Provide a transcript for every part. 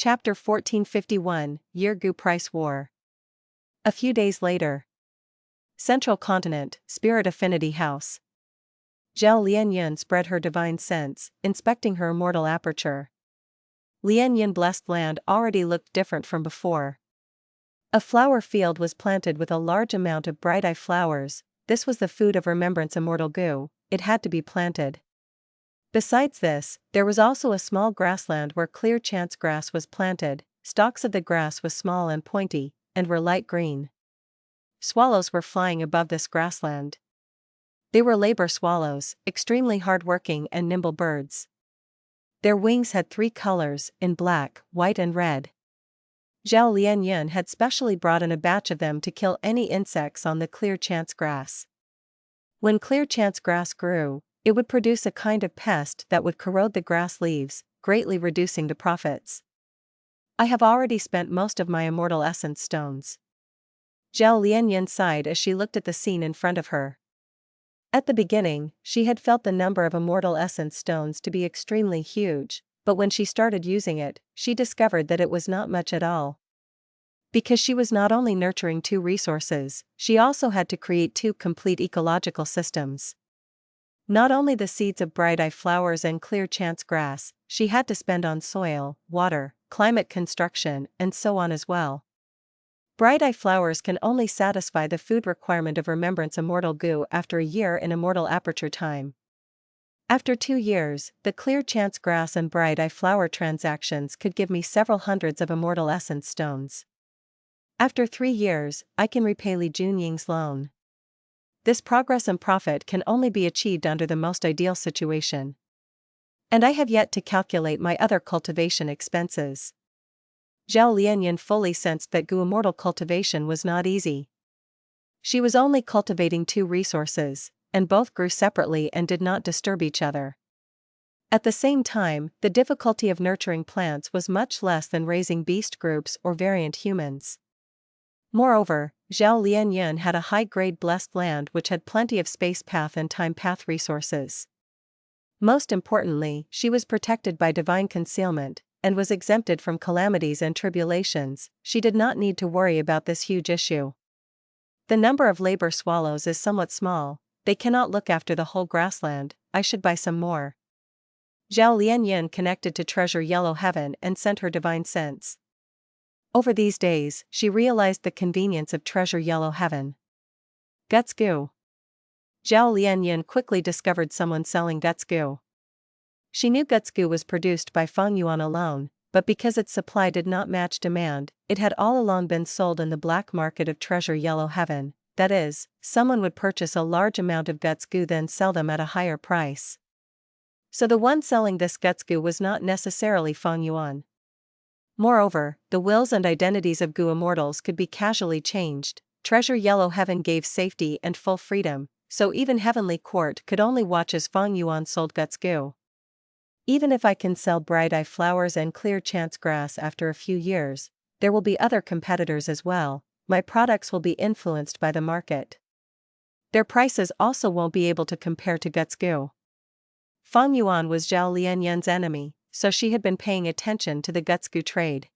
Chapter 1451, Year-Gu Price War. A few days later. Central Continent, Spirit Affinity House. Zhao Lianyan spread her divine sense, inspecting her immortal aperture. Lianyan blessed land already looked different from before. A flower field was planted with a large amount of bright-eye flowers. This was the food of remembrance immortal Gu, it had to be planted. Besides this, there was also a small grassland where clear chance grass was planted. Stalks of the grass was small and pointy, and were light green. Swallows were flying above this grassland. They were labor swallows, extremely hard-working and nimble birds. Their wings had 3 colors, in black, white and red. Zhao Lianyan had specially brought in a batch of them to kill any insects on the clear chance grass. When clear chance grass grew, it would produce a kind of pest that would corrode the grass leaves, greatly reducing the profits. I have already spent most of my immortal essence stones. Zhao Lianyan sighed as she looked at the scene in front of her. At the beginning, she had felt the number of immortal essence stones to be extremely huge, but when she started using it, she discovered that it was not much at all. Because she was not only nurturing 2 resources, she also had to create 2 complete ecological systems. Not only the seeds of bright-eye flowers and clear chance grass, she had to spend on soil, water, climate construction, and so on as well. Bright-eye flowers can only satisfy the food requirement of remembrance immortal Gu after a year in immortal aperture time. After 2 years, the clear chance grass and bright-eye flower transactions could give me several hundreds of immortal essence stones. After 3 years, I can repay Li Junying's loan. This progress and profit can only be achieved under the most ideal situation. And I have yet to calculate my other cultivation expenses. Zhao Lianyan fully sensed that Gu immortal cultivation was not easy. She was only cultivating 2 resources, and both grew separately and did not disturb each other. At the same time, the difficulty of nurturing plants was much less than raising beast groups or variant humans. Moreover, Zhao Lianyan had a high-grade blessed land which had plenty of space path and time path resources. Most importantly, she was protected by divine concealment, and was exempted from calamities and tribulations. She did not need to worry about this huge issue. The number of labor swallows is somewhat small, they cannot look after the whole grassland, I should buy some more. Zhao Lianyan connected to Treasure Yellow Heaven and sent her divine sense. Over these days, she realized the convenience of Treasure Yellow Heaven. Guts Gu. Zhao Lianyan quickly discovered someone selling Guts Gu. She knew Guts Gu was produced by Fang Yuan alone, but because its supply did not match demand, it had all along been sold in the black market of Treasure Yellow Heaven. That is, someone would purchase a large amount of Guts Gu then sell them at a higher price. So the one selling this Guts Gu was not necessarily Fang Yuan. Moreover, the wills and identities of Gu immortals could be casually changed. Treasure Yellow Heaven gave safety and full freedom, so even Heavenly Court could only watch as Fang Yuan sold Guts Gu. Even if I can sell bright-eye flowers and clear chance grass after a few years, there will be other competitors as well. My products will be influenced by the market. Their prices also won't be able to compare to Guts Gu. Fang Yuan was Zhao Lianyan's enemy, so she had been paying attention to the Guts Gu trade.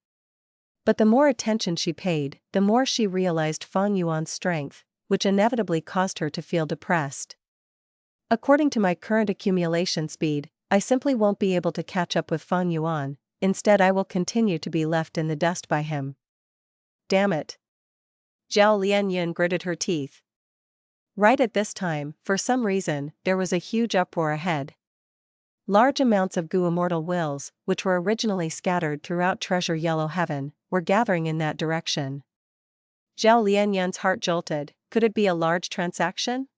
But the more attention she paid, the more she realized Fang Yuan's strength, which inevitably caused her to feel depressed. According to my current accumulation speed, I simply won't be able to catch up with Fang Yuan, instead I will continue to be left in the dust by him. Damn it. Zhao Lianyan gritted her teeth. Right at this time, for some reason, there was a huge uproar ahead. Large amounts of Gu immortal wills, which were originally scattered throughout Treasure Yellow Heaven, were gathering in that direction. Zhao Lianyan's heart jolted. Could it be a large transaction?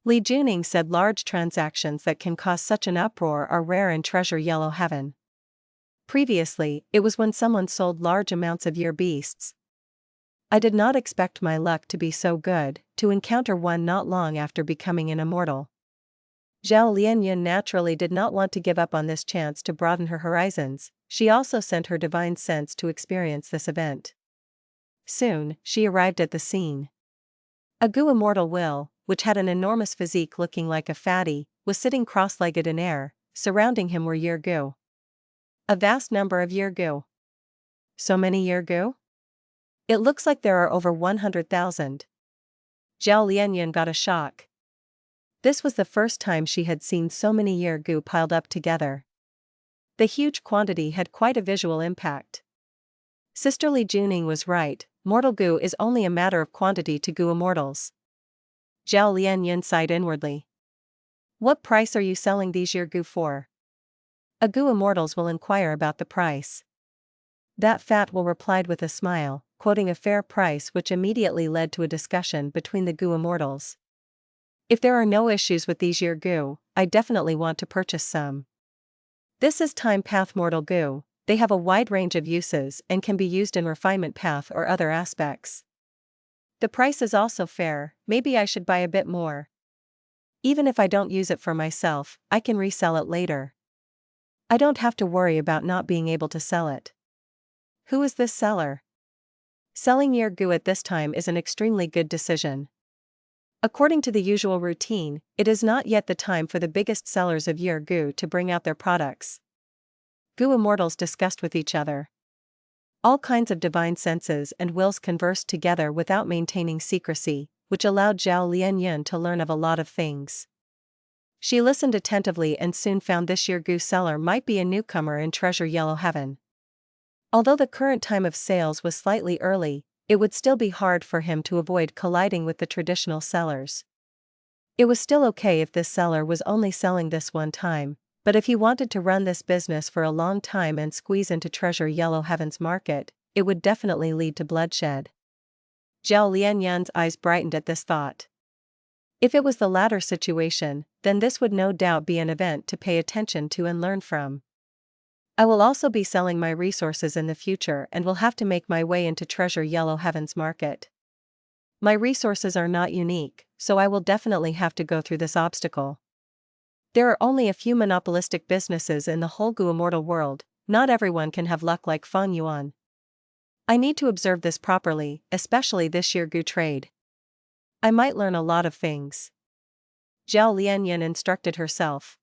Li Juning said large transactions that can cause such an uproar are rare in Treasure Yellow Heaven. Previously, it was when someone sold large amounts of year beasts. I did not expect my luck to be so good, to encounter one not long after becoming an immortal. Zhao Lianyan naturally did not want to give up on this chance to broaden her horizons. She also sent her divine sense to experience this event. Soon, she arrived at the scene. A Gu immortal will, which had an enormous physique looking like a fatty, was sitting cross-legged in air. Surrounding him were Year Gu. A vast number of Year Gu. So many year goo? It looks like there are over 100,000. Zhao Lianyan got a shock. This was the first time she had seen so many year goo piled up together. The huge quantity had quite a visual impact. Sisterly Juning was right, mortal goo is only a matter of quantity to goo immortals. Zhao Lianyan sighed inwardly. What price are you selling these year goo for? A goo immortals will inquire about the price. That fat will replied with a smile, quoting a fair price, which immediately led to a discussion between the goo immortals. If there are no issues with these year goo, I definitely want to purchase some. This is time path mortal goo. They have a wide range of uses and can be used in refinement path or other aspects. The price is also fair, maybe I should buy a bit more. Even if I don't use it for myself, I can resell it later. I don't have to worry about not being able to sell it. Who is this seller? Selling year goo at this time is an extremely good decision. According to the usual routine, it is not yet the time for the biggest sellers of year goo to bring out their products. Goo immortals discussed with each other. All kinds of divine senses and wills conversed together without maintaining secrecy, which allowed Zhao Lianyan to learn of a lot of things. She listened attentively and soon found this year goo seller might be a newcomer in Treasure Yellow Heaven. Although the current time of sales was slightly early, it would still be hard for him to avoid colliding with the traditional sellers. It was still okay if this seller was only selling this one time, but if he wanted to run this business for a long time and squeeze into Treasure Yellow Heaven's market, it would definitely lead to bloodshed. Zhao Lianyan's eyes brightened at this thought. If it was the latter situation, then this would no doubt be an event to pay attention to and learn from. I will also be selling my resources in the future and will have to make my way into Treasure Yellow Heaven's market. My resources are not unique, so I will definitely have to go through this obstacle. There are only a few monopolistic businesses in the whole goo immortal world, not everyone can have luck like Fang Yuan. I need to observe this properly, especially this year goo trade. I might learn a lot of things. Zhao Lianyan instructed herself.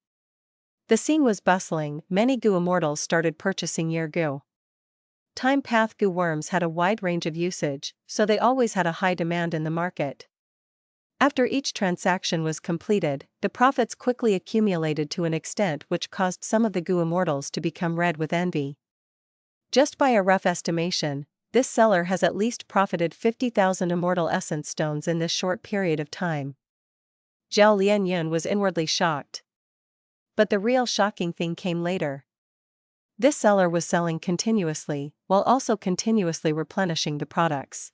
The scene was bustling, many goo immortals started purchasing year goo. Time path goo worms had a wide range of usage, so they always had a high demand in the market. After each transaction was completed, the profits quickly accumulated to an extent which caused some of the goo immortals to become red with envy. Just by a rough estimation, this seller has at least profited 50,000 immortal essence stones in this short period of time. Zhao Lianyan was inwardly shocked. But the real shocking thing came later. This seller was selling continuously, while also continuously replenishing the products.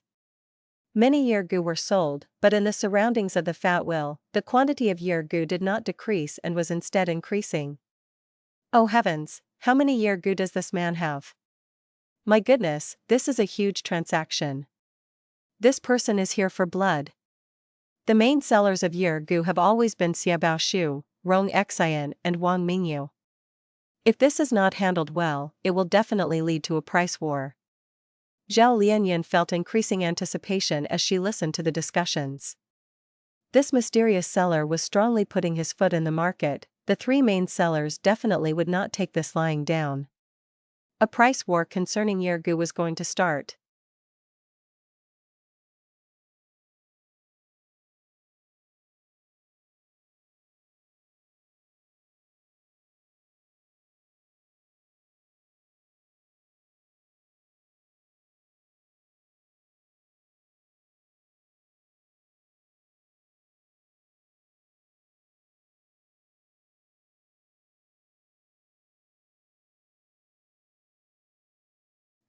Many year goo were sold, but in the surroundings of the fat wheel, the quantity of year goo did not decrease and was instead increasing. Oh heavens, how many year goo does this man have? My goodness, this is a huge transaction. This person is here for blood. The main sellers of year goo have always been Xiaobao Shu, Rong Xian, and Wang Mingyu. If this is not handled well, it will definitely lead to a price war. Zhao Lianyan felt increasing anticipation as she listened to the discussions. This mysterious seller was strongly putting his foot in the market. The three main sellers definitely would not take this lying down. A price war concerning year goo was going to start.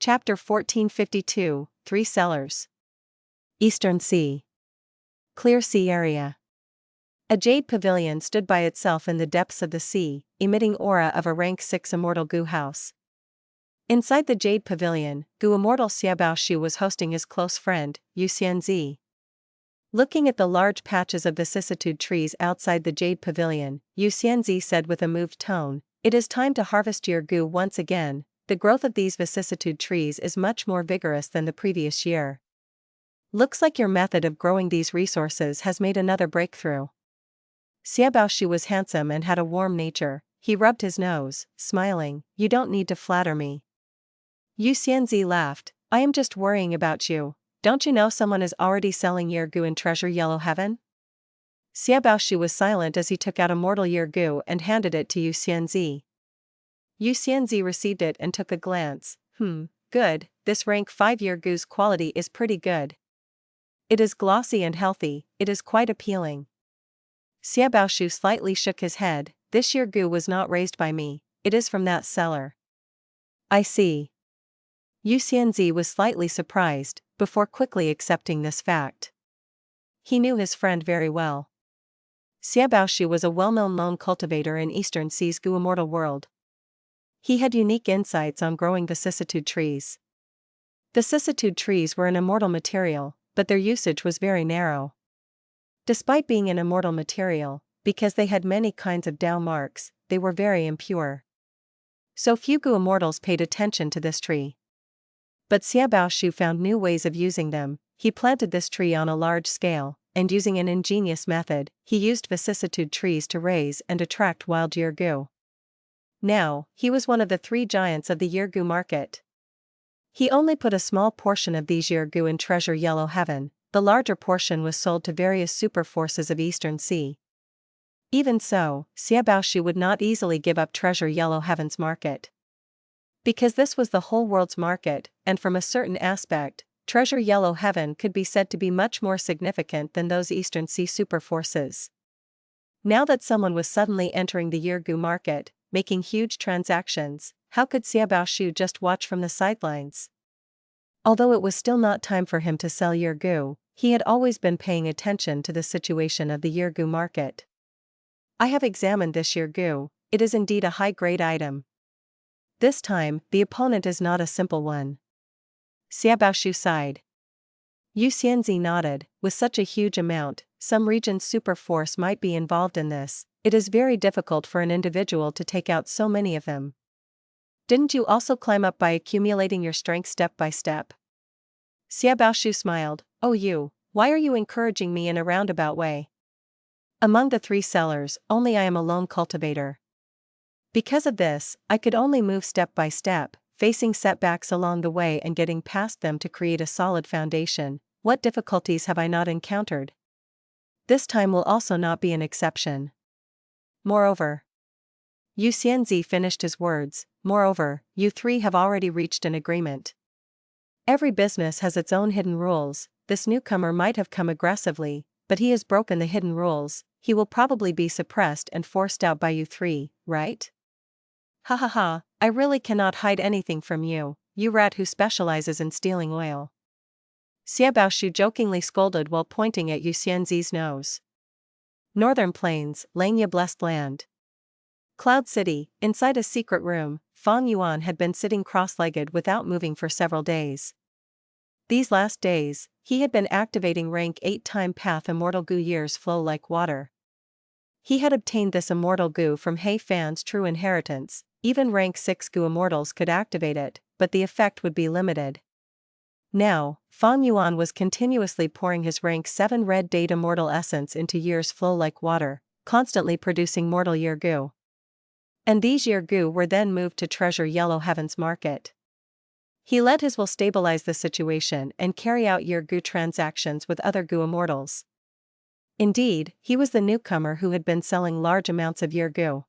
Chapter 1452, Three Sellers. Eastern Sea. Clear sea area. A jade pavilion stood by itself in the depths of the sea, emitting aura of a rank 6 immortal goo house. Inside the jade pavilion, goo immortal Xiaobao Shu was hosting his close friend, Yu Xianzi. Looking at the large patches of vicissitude trees outside the jade pavilion, Yu Xianzi said with a moved tone, "It is time to harvest your goo once again. The growth of these vicissitude trees is much more vigorous than the previous year. Looks like your method of growing these resources has made another breakthrough." Xiaobao Shu was handsome and had a warm nature. He rubbed his nose, smiling, "You don't need to flatter me. Yu Xianzi laughed. I am just worrying about you. Don't you know someone is already selling Yergu in Treasure Yellow Heaven? Xie Baoshu was silent as he took out a mortal Yergu and handed it to Yu Xianzi. Yu Xianzi received it and took a glance. Good, this rank 5 Yergu's quality is pretty good. It is glossy and healthy, it is quite appealing. Xie Baoshu slightly shook his head. This Yergu was not raised by me, it is from that seller. I see. Yu Xianzi was slightly surprised, before quickly accepting this fact. He knew his friend very well. Xie Baoshu was a well-known lone cultivator in Eastern Sea's Immortal world. He had unique insights on growing vicissitude trees. Vicissitude trees were an immortal material, but their usage was very narrow. Despite being an immortal material, because they had many kinds of Dao marks, they were very impure. So few Immortals paid attention to this tree. But Xie Baoshu found new ways of using them. He planted this tree on a large scale, and using an ingenious method, he used vicissitude trees to raise and attract wild Yergu. Now, he was one of the 3 giants of the Yergu market. He only put a small portion of these Yergu in Treasure Yellow Heaven, the larger portion was sold to various super forces of Eastern Sea. Even so, Xie Baoshu would not easily give up Treasure Yellow Heaven's market. Because this was the whole world's market, and from a certain aspect, Treasure Yellow Heaven could be said to be much more significant than those Eastern Sea super forces. Now that someone was suddenly entering the Yergu market, making huge transactions, how could Xie Baoshu just watch from the sidelines? Although it was still not time for him to sell Yergu, he had always been paying attention to the situation of the Yergu market. I have examined this Yergu, it is indeed a high-grade item. This time, the opponent is not a simple one. Xie Baoshu sighed. Yu Xianzi nodded. With such a huge amount, some region's super force might be involved in this. It is very difficult for an individual to take out so many of them. Didn't you also climb up by accumulating your strength step by step? Xie Baoshu smiled. Oh you, why are you encouraging me in a roundabout way? Among the 3 sellers, only I am a lone cultivator. Because of this, I could only move step by step, facing setbacks along the way and getting past them to create a solid foundation. What difficulties have I not encountered? This time will also not be an exception. Moreover, Yu Xianzi finished his words. Moreover, you 3 have already reached an agreement. Every business has its own hidden rules. This newcomer might have come aggressively, but he has broken the hidden rules. He will probably be suppressed and forced out by you 3, right? Ha ha ha, I really cannot hide anything from you, you rat who specializes in stealing oil. Xie Baoshu jokingly scolded while pointing at Yu Xianzi's nose. Northern Plains, Langya Blessed Land. Cloud City, inside a secret room, Fang Yuan had been sitting cross-legged without moving for several days. These last days, he had been activating rank 8 time path Immortal Gu years flow like water. He had obtained this Immortal Gu from He Fan's true inheritance. Even rank 6 Gu Immortals could activate it, but the effect would be limited. Now, Fang Yuan was continuously pouring his rank 7 red date Immortal essence into years flow like water, constantly producing mortal Yergu. And these Yergu were then moved to Treasure Yellow Heaven's market. He let his will stabilize the situation and carry out Yergu transactions with other Gu Immortals. Indeed, he was the newcomer who had been selling large amounts of Yergu.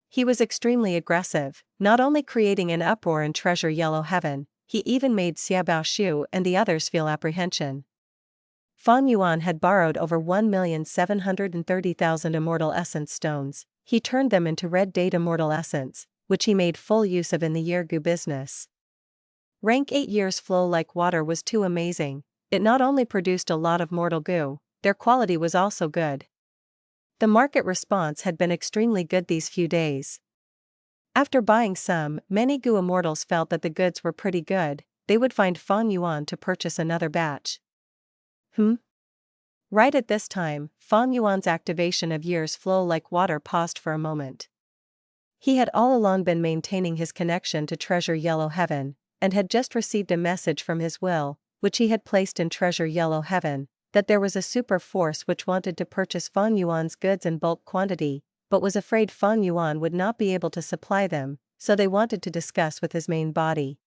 He was extremely aggressive, not only creating an uproar in Treasure Yellow Heaven, he even made Xie Baoshu and the others feel apprehension. Fang Yuan had borrowed over 1,730,000 Immortal Essence stones. He turned them into red date Immortal Essence, which he made full use of in the Yergu business. Rank 8 years flow like water was too amazing. It not only produced a lot of mortal Gu, their quality was also good. The market response had been extremely good these few days. After buying some, many Gu Immortals felt that the goods were pretty good. They would find Fang Yuan to purchase another batch. Right at this time, Fang Yuan's activation of years flow like water paused for a moment. He had all along been maintaining his connection to Treasure Yellow Heaven, and had just received a message from his will, which he had placed in Treasure Yellow Heaven, that there was a super force which wanted to purchase Fang Yuan's goods in bulk quantity, but was afraid Fang Yuan would not be able to supply them, so they wanted to discuss with his main body.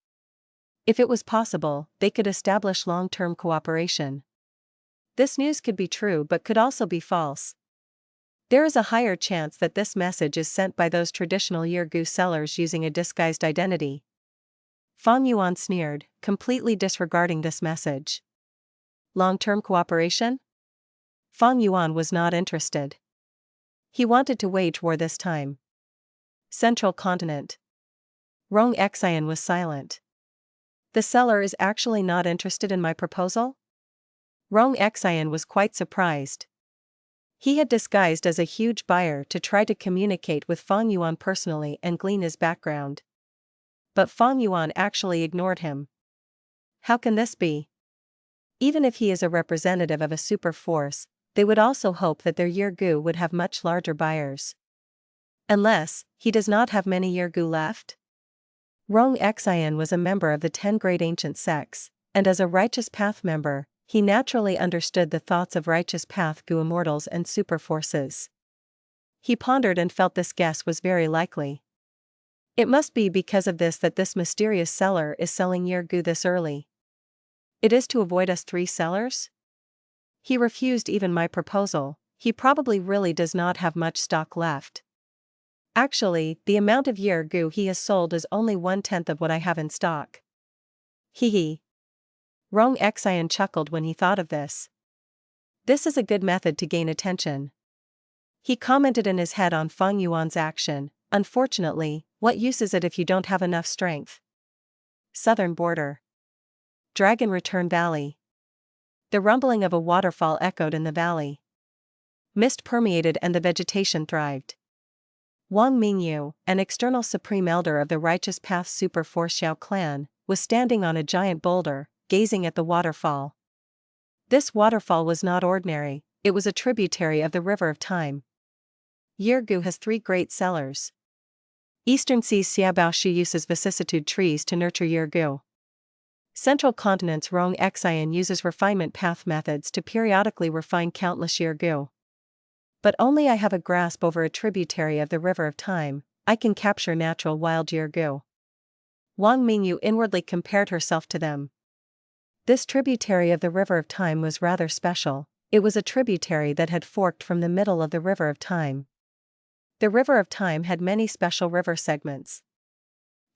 If it was possible, they could establish long-term cooperation. This news could be true but could also be false. There is a higher chance that this message is sent by those traditional Yergu sellers using a disguised identity. Fang Yuan sneered, completely disregarding this message. Long-term cooperation? Fang Yuan was not interested. He wanted to wage war this time. Central Continent. Rong Xian was silent. The seller is actually not interested in my proposal? Rong Xian was quite surprised. He had disguised as a huge buyer to try to communicate with Fang Yuan personally and glean his background. But Fang Yuan actually ignored him. How can this be? Even if he is a representative of a super force, they would also hope that their Yergu would have much larger buyers. Unless, he does not have many Yergu left? Rong Xian was a member of the 10 Great Ancient Sects, and as a Righteous Path member, he naturally understood the thoughts of Righteous Path Gu Immortals and super forces. He pondered and felt this guess was very likely. It must be because of this that this mysterious seller is selling Yergu this early. It is to avoid us 3 sellers? He refused even my proposal. He probably really does not have much stock left. Actually, the amount of Yergu he has sold is only 1/10 of what I have in stock. Hee. Rong Xian chuckled when he thought of this. This is a good method to gain attention. He commented in his head on Fang Yuan's action. Unfortunately, what use is it if you don't have enough strength? Southern border. Dragon Return Valley. The rumbling of a waterfall echoed in the valley. Mist permeated and the vegetation thrived. Wang Mingyu, an external supreme elder of the Righteous Path Super Force Xiao clan, was standing on a giant boulder, gazing at the waterfall. This waterfall was not ordinary, it was a tributary of the River of Time. Yergu has 3 great sellers. Eastern Seas Xiaobaoshi uses vicissitude trees to nurture Yergu. Central Continent's Rong Xian uses refinement path methods to periodically refine countless Yergu. But only I have a grasp over a tributary of the River of Time, I can capture natural wild Yergu. Wang Mingyu inwardly compared herself to them. This tributary of the River of Time was rather special, it was a tributary that had forked from the middle of the River of Time. The River of Time had many special river segments.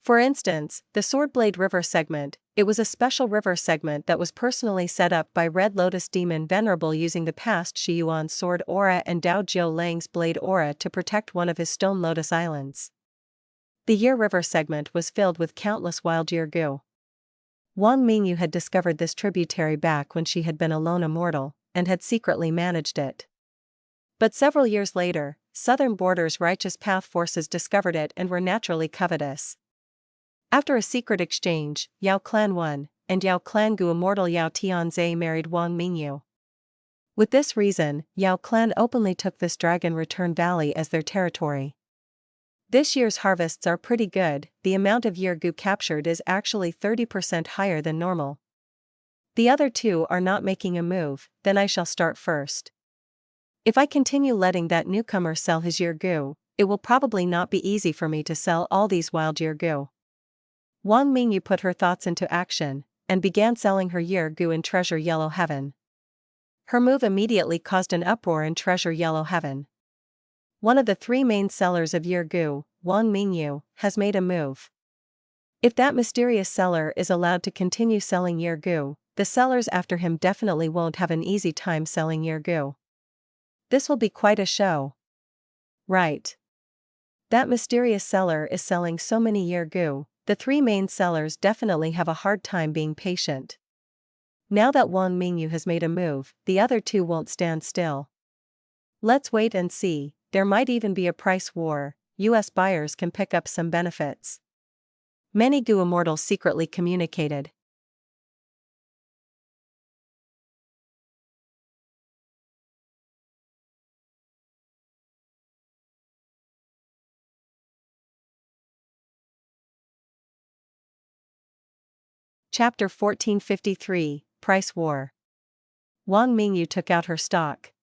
For instance, the Swordblade River segment, it was a special river segment that was personally set up by Red Lotus Demon Venerable using the past Shi Yuan's sword aura and Dao Jiu Lang's blade aura to protect one of his Stone Lotus Islands. The Yer River segment was filled with countless wild Yergu. Wang Mingyu had discovered this tributary back when she had been a lone immortal, and had secretly managed it. But several years later, Southern Border's Righteous Path forces discovered it and were naturally covetous. After a secret exchange, Yao Clan won, and Yao Clan Gu Immortal Yao Tianzhe married Wang Mingyu. With this reason, Yao Clan openly took this Dragon Return Valley as their territory. This year's harvests are pretty good, the amount of Yergu captured is actually 30% higher than normal. The other 2 are not making a move, then I shall start first. If I continue letting that newcomer sell his Yergu, it will probably not be easy for me to sell all these wild Yergu. Wang Mingyu put her thoughts into action, and began selling her Yergu in Treasure Yellow Heaven. Her move immediately caused an uproar in Treasure Yellow Heaven. One of the 3 main sellers of Yergu, Wang Mingyu, has made a move. If that mysterious seller is allowed to continue selling Yergu, the sellers after him definitely won't have an easy time selling Yergu. This will be quite a show. Right. That mysterious seller is selling so many Yergu. The 3 main sellers definitely have a hard time being patient. Now that Wang Mingyu has made a move, the other 2 won't stand still. Let's wait and see, there might even be a price war, US buyers can pick up some benefits. Many Gu Immortals secretly communicated. Chapter 1453, Price War. Wang Mingyu took out her stock.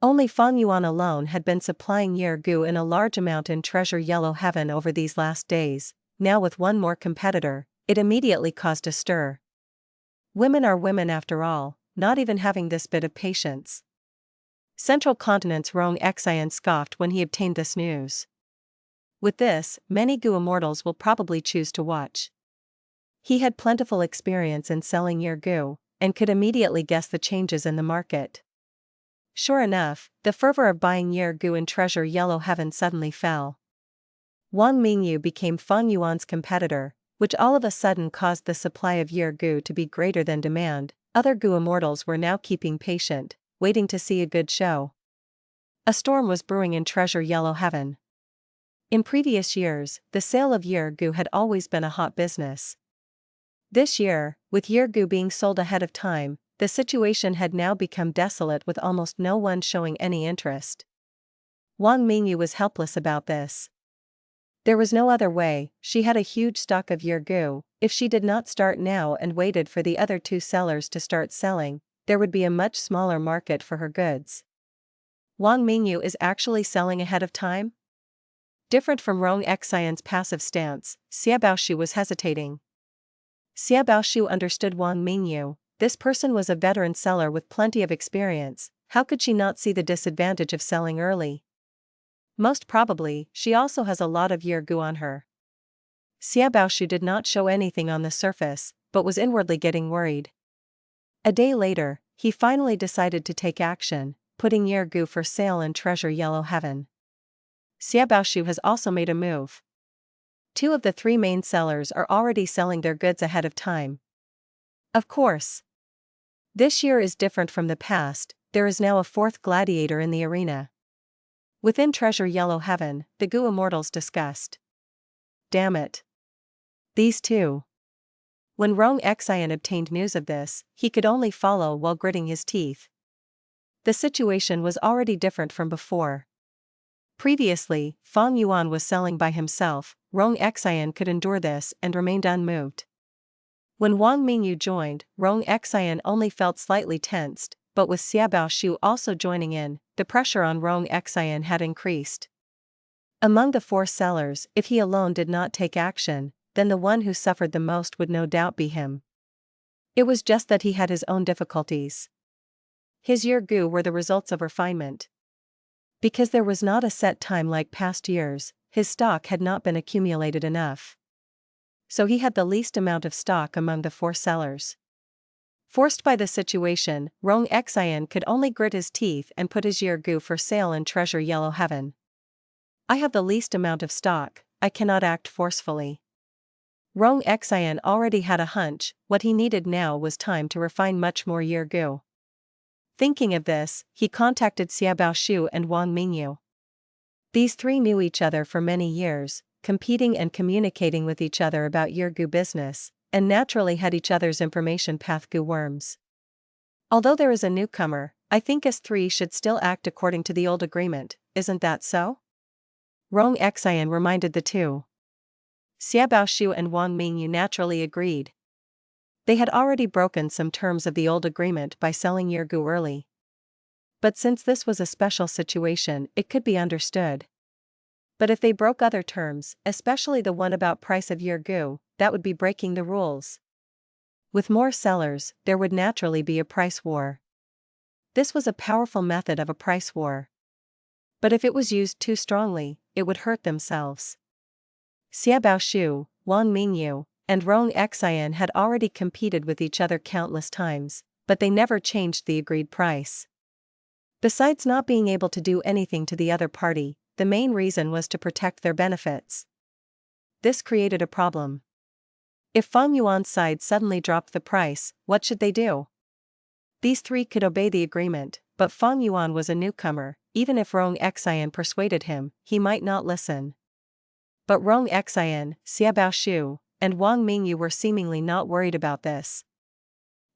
Only Fang Yuan alone had been supplying Yergu in a large amount in Treasure Yellow Heaven over these last days. Now with one more competitor, It immediately caused a stir. Women are women after all, not even having this bit of patience. Central Continent's Rong Xian scoffed when he obtained this news. With this, many Gu immortals will probably choose to watch. He had plentiful experience in selling year Gu, and could immediately guess the changes in the market. Sure enough, the fervor of buying year Gu in Treasure Yellow Heaven suddenly fell. Wang Mingyu became Fang Yuan's competitor, which all of a sudden caused the supply of year Gu to be greater than demand. Other Gu immortals were now keeping patient, waiting to see a good show. A storm was brewing in Treasure Yellow Heaven. In previous years, the sale of year Gu had always been a hot business. This year, with year Gu being sold ahead of time, the situation had now become desolate with almost no one showing any interest. Wang Mingyu was helpless about this. There was no other way. She had a huge stock of year Gu. If she did not start now and waited for the other two sellers to start selling, there would be a much smaller market for her goods. Wang Mingyu is actually selling ahead of time? Different from Rong Xian's passive stance, Xia Baoshu was hesitating. Xia Baoshu understood Wang Mingyu. This person was a veteran seller with plenty of experience. How could she not see the disadvantage of selling early? Most probably, she also has a lot of year Gu on her. Xia Baoshu did not show anything on the surface, but was inwardly getting worried. A day later, he finally decided to take action, putting year Gu for sale in Treasure Yellow Heaven. Xia Baoshu has also made a move. 2 of the 3 main sellers are already selling their goods ahead of time. Of course. This year is different from the past. There is now a 4th gladiator in the arena. Within Treasure Yellow Heaven, the Gu immortals discussed. Damn it. These 2. When Rong Xian obtained news of this, he could only follow while gritting his teeth. The situation was already different from before. Previously, Fang Yuan was selling by himself. Rong Xian could endure this and remained unmoved. When Wang Mingyu joined, Rong Xian only felt slightly tensed, but with Xia Baoshu also joining in, the pressure on Rong Xian had increased. Among the 4 sellers, if he alone did not take action, then the one who suffered the most would no doubt be him. It was just that he had his own difficulties. His year Gu were the results of refinement. Because there was not a set time like past years, his stock had not been accumulated enough. So he had the least amount of stock among the 4 sellers. Forced by the situation, Rong Xian could only grit his teeth and put his year Gu for sale in Treasure Yellow Heaven. I have the least amount of stock, I cannot act forcefully. Rong Xian already had a hunch. What he needed now was time to refine much more year Gu. Thinking of this, he contacted Xia Baoshu and Wang Mingyu. These 3 knew each other for many years, competing and communicating with each other about year Gu business, and naturally had each other's information path Gu worms. Although there is a newcomer, I think S3 should still act according to the old agreement, isn't that so? Rong Xian reminded the 2. Xia Baoshu and Wang Mingyu naturally agreed. They had already broken some terms of the old agreement by selling year Gu early. But since this was a special situation, it could be understood. But if they broke other terms, especially the one about price of year Gu, that would be breaking the rules. With more sellers, there would naturally be a price war. This was a powerful method of a price war. But if it was used too strongly, it would hurt themselves. Xia Baoshu, Wang Mingyu, and Rong Xian had already competed with each other countless times, but they never changed the agreed price. Besides not being able to do anything to the other party, the main reason was to protect their benefits. This created a problem. If Fang Yuan's side suddenly dropped the price, what should they do? These 3 could obey the agreement, but Fang Yuan was a newcomer. Even if Rong Xian persuaded him, he might not listen. But Rong Xian, Xia Baoshu, and Wang Mingyu were seemingly not worried about this.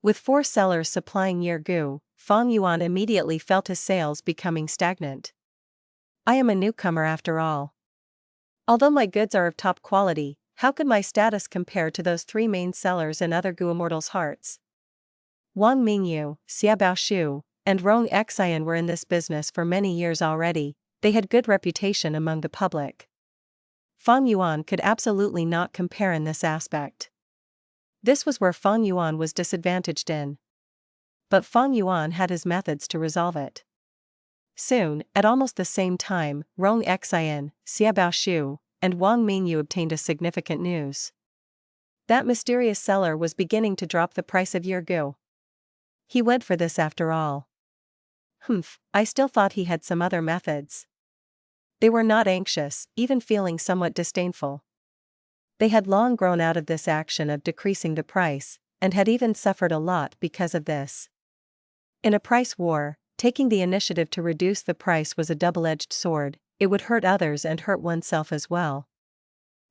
With 4 sellers supplying year Gu, Fang Yuan immediately felt his sales becoming stagnant. I am a newcomer after all. Although my goods are of top quality, how could my status compare to those 3 main sellers and other Gu immortals' hearts? Wang Mingyu, Xia Baoshu, and Rong Xian were in this business for many years already. They had good reputation among the public. Fang Yuan could absolutely not compare in this aspect. This was where Fang Yuan was disadvantaged in. But Fang Yuan had his methods to resolve it. Soon, at almost the same time, Rong Xian, Xiaobao Shu, and Wang Mingyu obtained a significant news. That mysterious seller was beginning to drop the price of Yergu. He went for this after all. I still thought he had some other methods. They were not anxious, even feeling somewhat disdainful. They had long grown out of this action of decreasing the price, and had even suffered a lot because of this. In a price war, taking the initiative to reduce the price was a double-edged sword. It would hurt others and hurt oneself as well.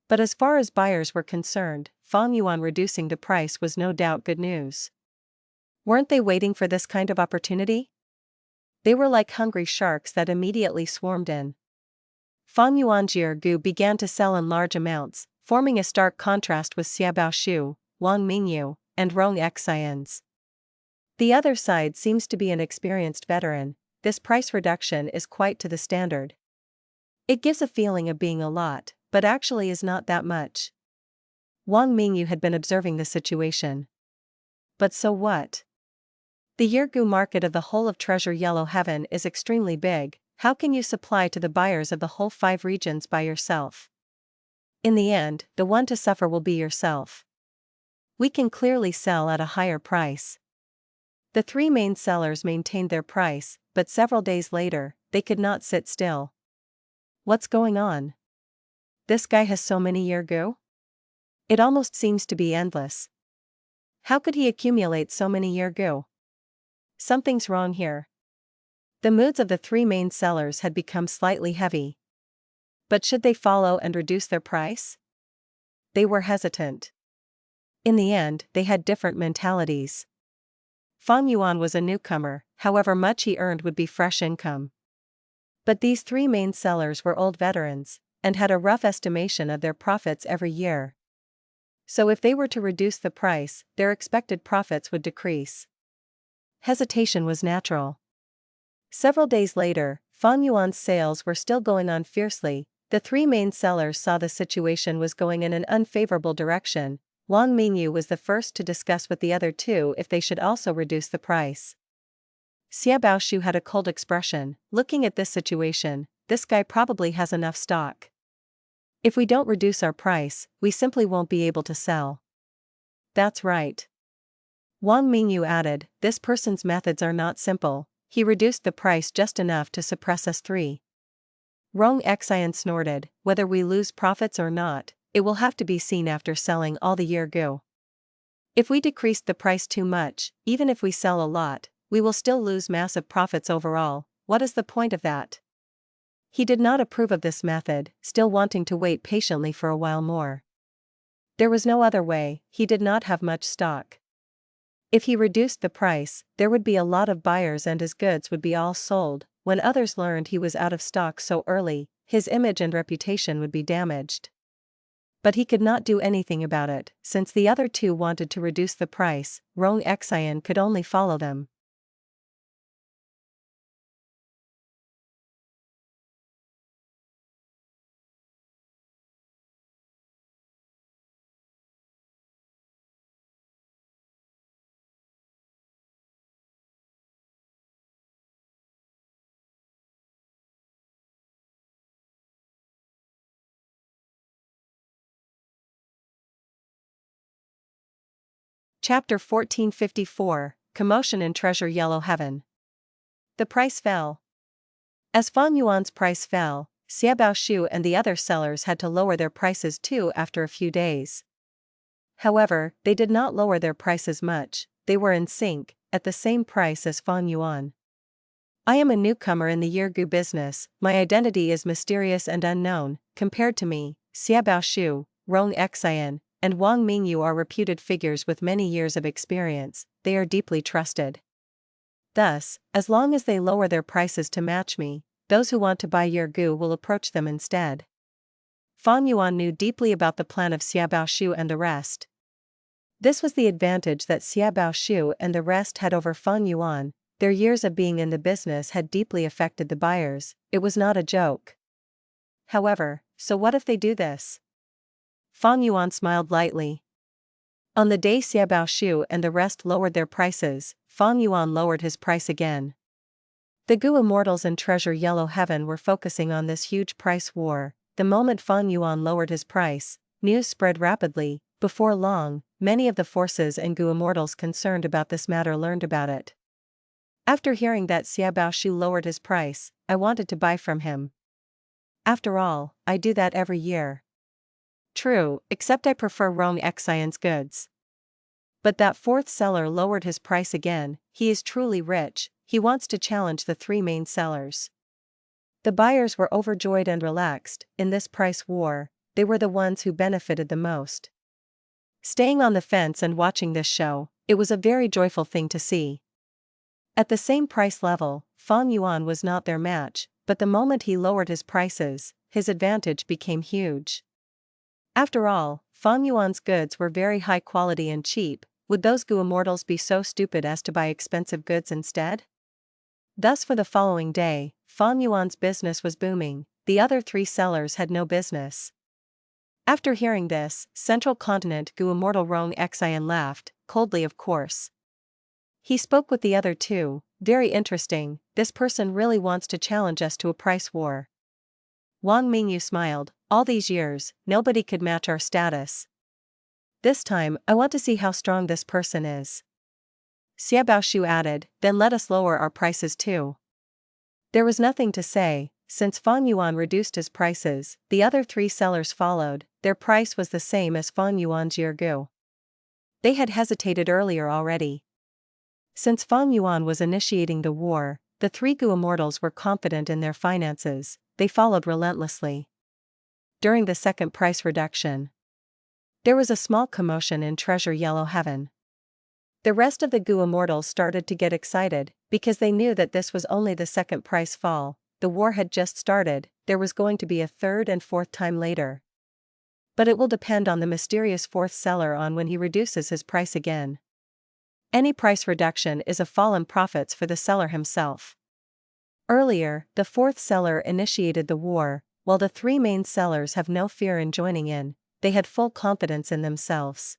But as far as buyers were concerned, Fang Yuan reducing the price was no doubt good news. Weren't they waiting for this kind of opportunity? They were like hungry sharks that immediately swarmed in. Fang Yuan's Yergu began to sell in large amounts, forming a stark contrast with Xiaobao Shu, Wang Mingyu, and Rong Xian's. The other side seems to be an experienced veteran. This price reduction is quite to the standard. It gives a feeling of being a lot, but actually is not that much. Wang Mingyu had been observing the situation. But so what? The Yergu market of the whole of Treasure Yellow Heaven is extremely big. How can you supply to the buyers of the whole 5 regions by yourself? In the end, the one to suffer will be yourself. We can clearly sell at a higher price. The 3 main sellers maintained their price, but several days later, they could not sit still. What's going on? This guy has so many Yergu? It almost seems to be endless. How could he accumulate so many Yergu? Something's wrong here. The moods of the 3 main sellers had become slightly heavy. But should they follow and reduce their price? They were hesitant. In the end, they had different mentalities. Fang Yuan was a newcomer, however much he earned would be fresh income. But these 3 main sellers were old veterans, and had a rough estimation of their profits every year. So if they were to reduce the price, their expected profits would decrease. Hesitation was natural. Several days later, Fang Yuan's sales were still going on fiercely. The 3 main sellers saw the situation was going in an unfavorable direction. Wang Mingyu was the first to discuss with the other 2 if they should also reduce the price. Xiaobao Shu had a cold expression. Looking at this situation, this guy probably has enough stock. If we don't reduce our price, we simply won't be able to sell. That's right. Wang Mingyu added, this person's methods are not simple. He reduced the price just enough to suppress us 3. Rong Xian snorted, whether we lose profits or not, it will have to be seen after selling all the Yergu. If we decreased the price too much, even if we sell a lot, we will still lose massive profits overall. What is the point of that? He did not approve of this method, still wanting to wait patiently for a while more. There was no other way, he did not have much stock. If he reduced the price, there would be a lot of buyers and his goods would be all sold. When others learned he was out of stock so early, his image and reputation would be damaged. But he could not do anything about it, since the other 2 wanted to reduce the price. Rong Xian could only follow them. Chapter 1454, Commotion in Treasure Yellow Heaven. The price fell. As Fang Yuan's price fell, Xiaobao Shu and the other sellers had to lower their prices too after a few days. However, they did not lower their prices much, they were in sync, at the same price as Fang Yuan. I am a newcomer in the Yergu business, my identity is mysterious and unknown. Compared to me, Xiaobao Shu, Rong Xian, and Wang Mingyu are reputed figures with many years of experience, they are deeply trusted. Thus, as long as they lower their prices to match me, those who want to buy Yergu will approach them instead. Fang Yuan knew deeply about the plan of Xiaobao Shu and the rest. This was the advantage that Xiaobao Shu and the rest had over Fang Yuan. Their years of being in the business had deeply affected the buyers, it was not a joke. However, so what if they do this? Fang Yuan smiled lightly. On the day Xiaobaoshu and the rest lowered their prices, Fang Yuan lowered his price again. The Gu Immortals and Treasure Yellow Heaven were focusing on this huge price war. The moment Fang Yuan lowered his price, news spread rapidly. Before long, many of the forces and Gu Immortals concerned about this matter learned about it. After hearing that Xiaobaoshu lowered his price, I wanted to buy from him. After all, I do that every year. True, except I prefer Rome Xian's goods. But that fourth seller lowered his price again. He is truly rich. He wants to challenge the three main sellers. The buyers were overjoyed and relaxed. In this price war, they were the ones who benefited the most. Staying on the fence and watching this show, it was a very joyful thing to see. At the same price level, Fang Yuan was not their match, but the moment he lowered his prices, his advantage became huge. After all, Fang Yuan's goods were very high quality and cheap. Would those Gu Immortals be so stupid as to buy expensive goods instead? Thus for the following day, Fang Yuan's business was booming. The other three sellers had no business. After hearing this, Central Continent Gu Immortal Rong Xian laughed, coldly of course. He spoke with the other two. Very interesting, this person really wants to challenge us to a price war. Wang Mingyu smiled. All these years, nobody could match our status. This time, I want to see how strong this person is. Xiaobaoshu added, then let us lower our prices too. There was nothing to say. Since Fang Yuan reduced his prices, the other three sellers followed. Their price was the same as Fang Yuan's year Gu. They had hesitated earlier already. Since Fang Yuan was initiating the war, the three Gu Immortals were confident in their finances. They followed relentlessly. During the second price reduction, there was a small commotion in Treasure Yellow Heaven. The rest of the Gu Immortals started to get excited, because they knew that this was only the second price fall. The war had just started, there was going to be a third and fourth time later. But it will depend on the mysterious fourth seller on when he reduces his price again. Any price reduction is a fall in profits for the seller himself. Earlier, the fourth seller initiated the war, while the three main sellers have no fear in joining in. They had full confidence in themselves.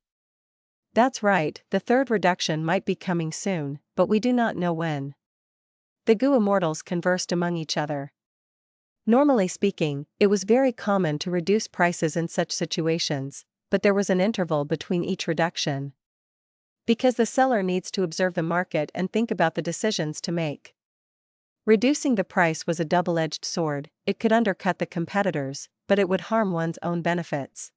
That's right, the third reduction might be coming soon, but we do not know when. The Gu Immortals conversed among each other. Normally speaking, it was very common to reduce prices in such situations, but there was an interval between each reduction. Because the seller needs to observe the market and think about the decisions to make. Reducing the price was a double-edged sword. It could undercut the competitors, but it would harm one's own benefits.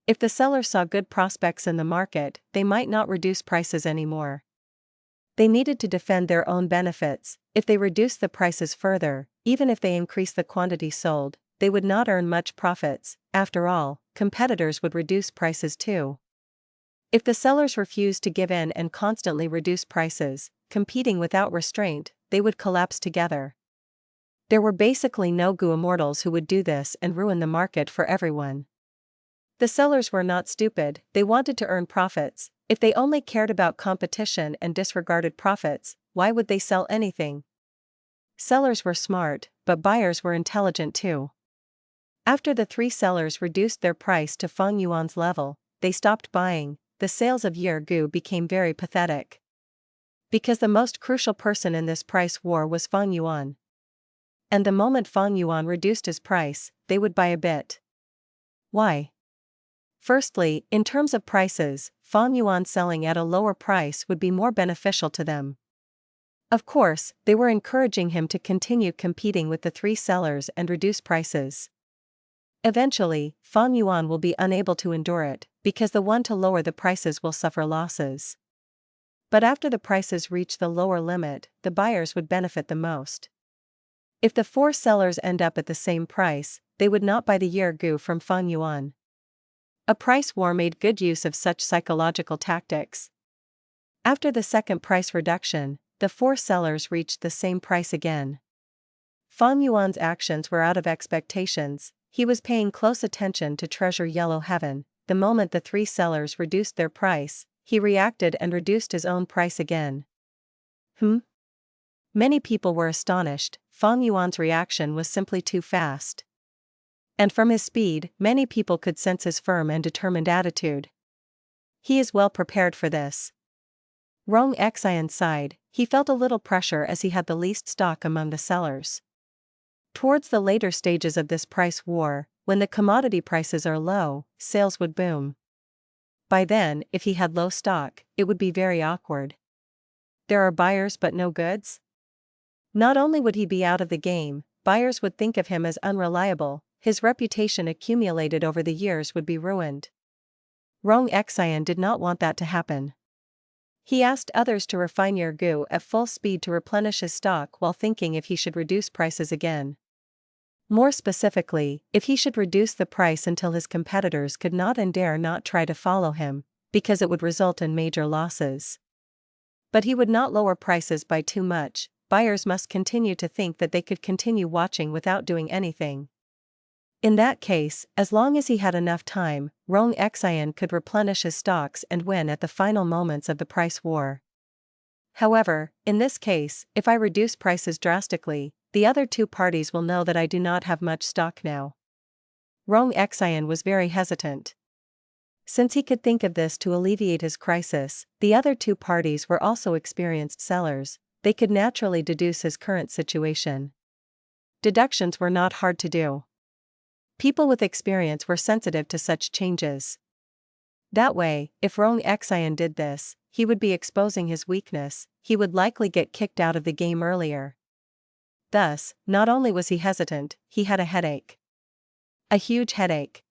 If the seller saw good prospects in the market, they might not reduce prices anymore. They needed to defend their own benefits. If they reduced the prices further, even if they increased the quantity sold, they would not earn much profits. After all, competitors would reduce prices too. If the sellers refused to give in and constantly reduce prices, competing without restraint, they would collapse together. There were basically no Gu Immortals who would do this and ruin the market for everyone. The sellers were not stupid, they wanted to earn profits. If they only cared about competition and disregarded profits, why would they sell anything? Sellers were smart, but buyers were intelligent too. After the three sellers reduced their price to Fang Yuan's level, they stopped buying. The sales of Year Gu became very pathetic. Because the most crucial person in this price war was Fang Yuan. And the moment Fang Yuan reduced his price, they would buy a bit. Why? Firstly, in terms of prices, Fang Yuan selling at a lower price would be more beneficial to them. Of course, they were encouraging him to continue competing with the three sellers and reduce prices. Eventually, Fang Yuan will be unable to endure it, because the one to lower the prices will suffer losses. But after the prices reach the lower limit, the buyers would benefit the most. If the four sellers end up at the same price, they would not buy the Year Gu from Fang Yuan. A price war made good use of such psychological tactics. After the second price reduction, the four sellers reached the same price again. Fang Yuan's actions were out of expectations. He was paying close attention to Treasure Yellow Heaven. The moment the three sellers reduced their price, he reacted and reduced his own price again. Many people were astonished. Fang Yuan's reaction was simply too fast. And from his speed, many people could sense his firm and determined attitude. He is well prepared for this. Rong Xian sighed, he felt a little pressure as he had the least stock among the sellers. Towards the later stages of this price war, when the commodity prices are low, sales would boom. By then, if he had low stock, it would be very awkward. There are buyers but no goods? Not only would he be out of the game, buyers would think of him as unreliable, his reputation accumulated over the years would be ruined. Rong Xian did not want that to happen. He asked others to refine Yergu at full speed to replenish his stock while thinking if he should reduce prices again. More specifically, if he should reduce the price until his competitors could not and dare not try to follow him, because it would result in major losses. But he would not lower prices by too much, buyers must continue to think that they could continue watching without doing anything. In that case, as long as he had enough time, Rong Xian could replenish his stocks and win at the final moments of the price war. However, in this case, if I reduce prices drastically, the other two parties will know that I do not have much stock now. Rong Xian was very hesitant. Since he could think of this to alleviate his crisis, the other two parties were also experienced sellers, they could naturally deduce his current situation. Deductions were not hard to do. People with experience were sensitive to such changes. That way, if Rong Xian did this, he would be exposing his weakness, he would likely get kicked out of the game earlier. Thus, not only was he hesitant, he had a headache. A huge headache.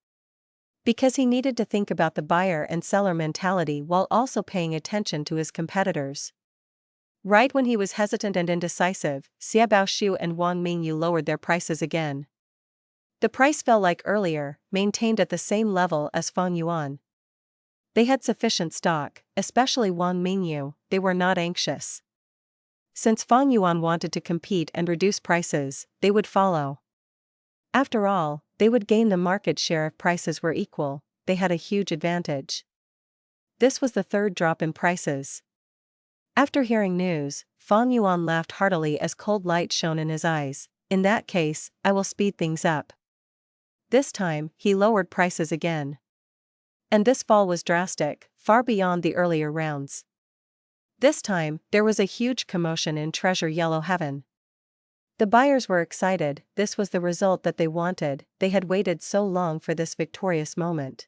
Because he needed to think about the buyer and seller mentality while also paying attention to his competitors. Right when he was hesitant and indecisive, Xie Baoshu and Wang Mingyu lowered their prices again. The price fell like earlier, maintained at the same level as Fang Yuan. They had sufficient stock, especially Wang Mingyu, they were not anxious. Since Fang Yuan wanted to compete and reduce prices, they would follow. After all, they would gain the market share if prices were equal, they had a huge advantage. This was the third drop in prices. After hearing news, Fang Yuan laughed heartily as cold light shone in his eyes. In that case, I will speed things up. This time, he lowered prices again. And this fall was drastic, far beyond the earlier rounds. This time, there was a huge commotion in Treasure Yellow Heaven. The buyers were excited, this was the result that they wanted, they had waited so long for this victorious moment.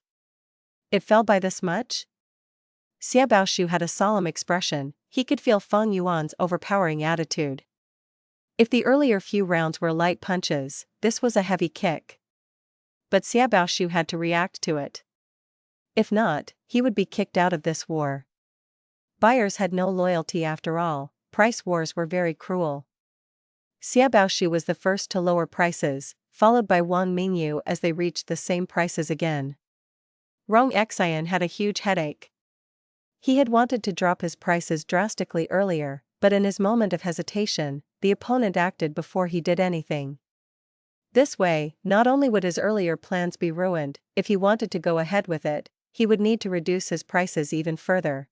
It fell by this much? Xie Baoshu had a solemn expression, he could feel Fang Yuan's overpowering attitude. If the earlier few rounds were light punches, this was a heavy kick. But Xie Baoshu had to react to it. If not, he would be kicked out of this war. Buyers had no loyalty after all, price wars were very cruel. Xie Baoshu was the first to lower prices, followed by Wang Mingyu as they reached the same prices again. Rong Xian had a huge headache. He had wanted to drop his prices drastically earlier, but in his moment of hesitation, the opponent acted before he did anything. This way, not only would his earlier plans be ruined, if he wanted to go ahead with it, he would need to reduce his prices even further.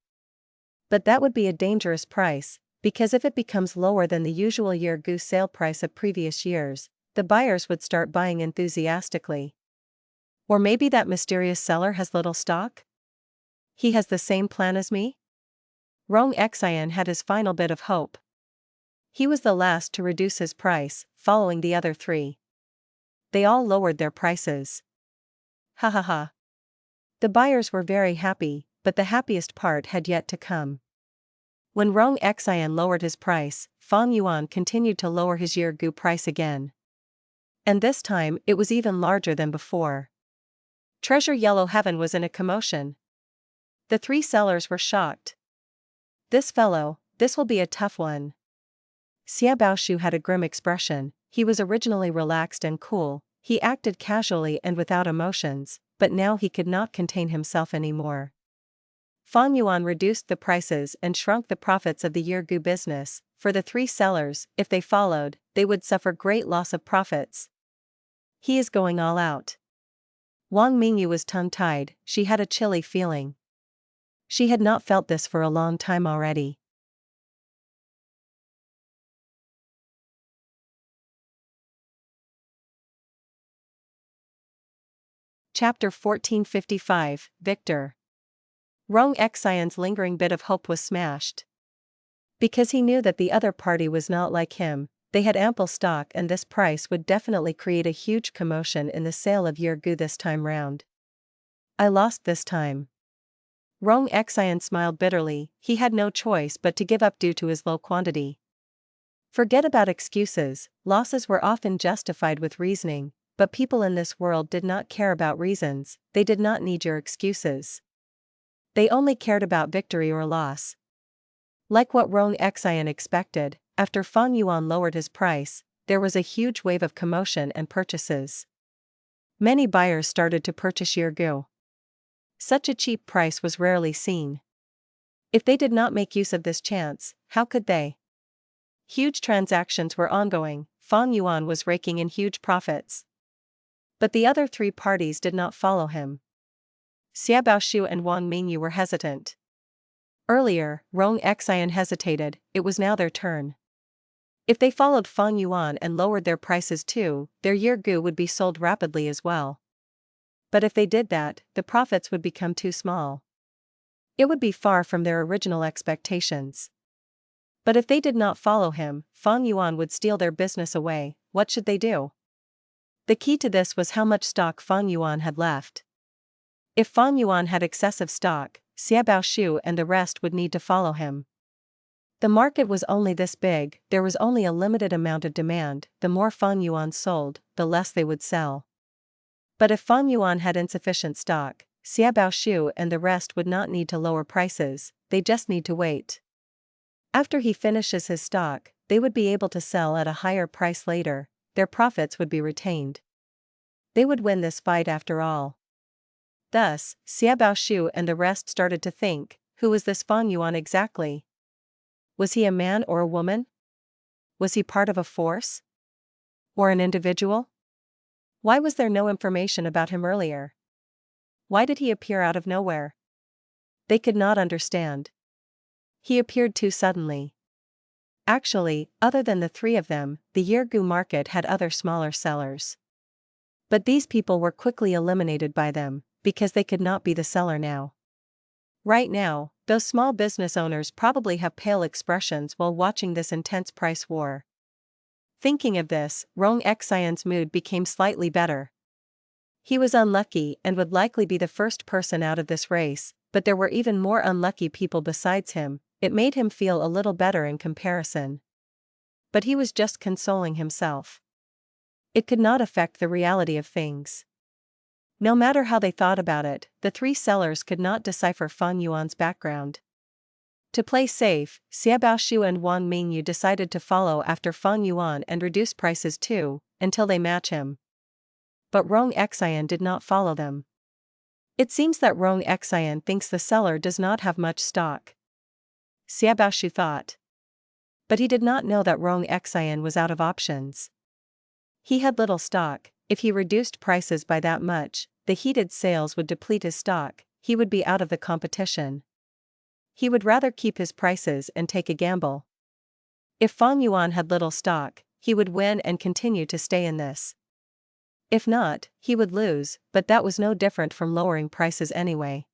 But that would be a dangerous price, because if it becomes lower than the usual Yergu sale price of previous years, the buyers would start buying enthusiastically. Or maybe that mysterious seller has little stock? He has the same plan as me? Rong Xian had his final bit of hope. He was the last to reduce his price, following the other three. They all lowered their prices. Ha ha ha. The buyers were very happy, but the happiest part had yet to come. When Rong Xian lowered his price, Fang Yuan continued to lower his Yergu price again. And this time it was even larger than before. Treasure Yellow Heaven was in a commotion. The three sellers were shocked. This will be a tough one. Xie Baoshu had a grim expression, he was originally relaxed and cool, he acted casually and without emotions, but now he could not contain himself anymore. Fang Yuan reduced the prices and shrunk the profits of the Yergu business. For the three sellers, if they followed, they would suffer great loss of profits. He is going all out. Wang Mingyu was tongue-tied, she had a chilly feeling. She had not felt this for a long time already. Chapter 1455, Victor. Rong Xian's lingering bit of hope was smashed. Because he knew that the other party was not like him, they had ample stock and this price would definitely create a huge commotion in the sale of Yergu this time round. I lost this time. Rong Xian smiled bitterly, he had no choice but to give up due to his low quantity. Forget about excuses, losses were often justified with reasoning, but people in this world did not care about reasons, they did not need your excuses. They only cared about victory or loss. Like what Rong Xian expected, after Fang Yuan lowered his price, there was a huge wave of commotion and purchases. Many buyers started to purchase Yergu. Such a cheap price was rarely seen. If they did not make use of this chance, how could they? Huge transactions were ongoing, Fang Yuan was raking in huge profits. But the other three parties did not follow him. Xiaobaoshu and Wang Mingyu were hesitant. Earlier, Rong Xian hesitated, it was now their turn. If they followed Fang Yuan and lowered their prices too, their Yergu would be sold rapidly as well. But if they did that, the profits would become too small. It would be far from their original expectations. But if they did not follow him, Fang Yuan would steal their business away. What should they do? The key to this was how much stock Fang Yuan had left. If Fang Yuan had excessive stock, Xiaobaoshu and the rest would need to follow him. The market was only this big, there was only a limited amount of demand, the more Fang Yuan sold, the less they would sell. But if Fang Yuan had insufficient stock, Xiaobaoshu and the rest would not need to lower prices, they just need to wait. After he finishes his stock, they would be able to sell at a higher price later, their profits would be retained. They would win this fight after all. Thus, Xiaobaoshu and the rest started to think, who was this Fang Yuan exactly? Was he a man or a woman? Was he part of a force? Or an individual? Why was there no information about him earlier? Why did he appear out of nowhere? They could not understand. He appeared too suddenly. Actually, other than the three of them, the Yergu market had other smaller sellers. But these people were quickly eliminated by them, because they could not be the seller now. Right now, those small business owners probably have pale expressions while watching this intense price war. Thinking of this, Rong Xian's mood became slightly better. He was unlucky and would likely be the first person out of this race, but there were even more unlucky people besides him. It made him feel a little better in comparison. But he was just consoling himself. It could not affect the reality of things. No matter how they thought about it, the three sellers could not decipher Fang Yuan's background. To play safe, Xiaobaoshu and Wang Mingyu decided to follow after Fang Yuan and reduce prices too, until they match him. But Rong Xian did not follow them. It seems that Rong Xian thinks the seller does not have much stock. Xiaobaoshu thought. But he did not know that Rong Xian was out of options. He had little stock, if he reduced prices by that much, the heated sales would deplete his stock, he would be out of the competition. He would rather keep his prices and take a gamble. If Fang Yuan had little stock, he would win and continue to stay in this. If not, he would lose, but that was no different from lowering prices anyway.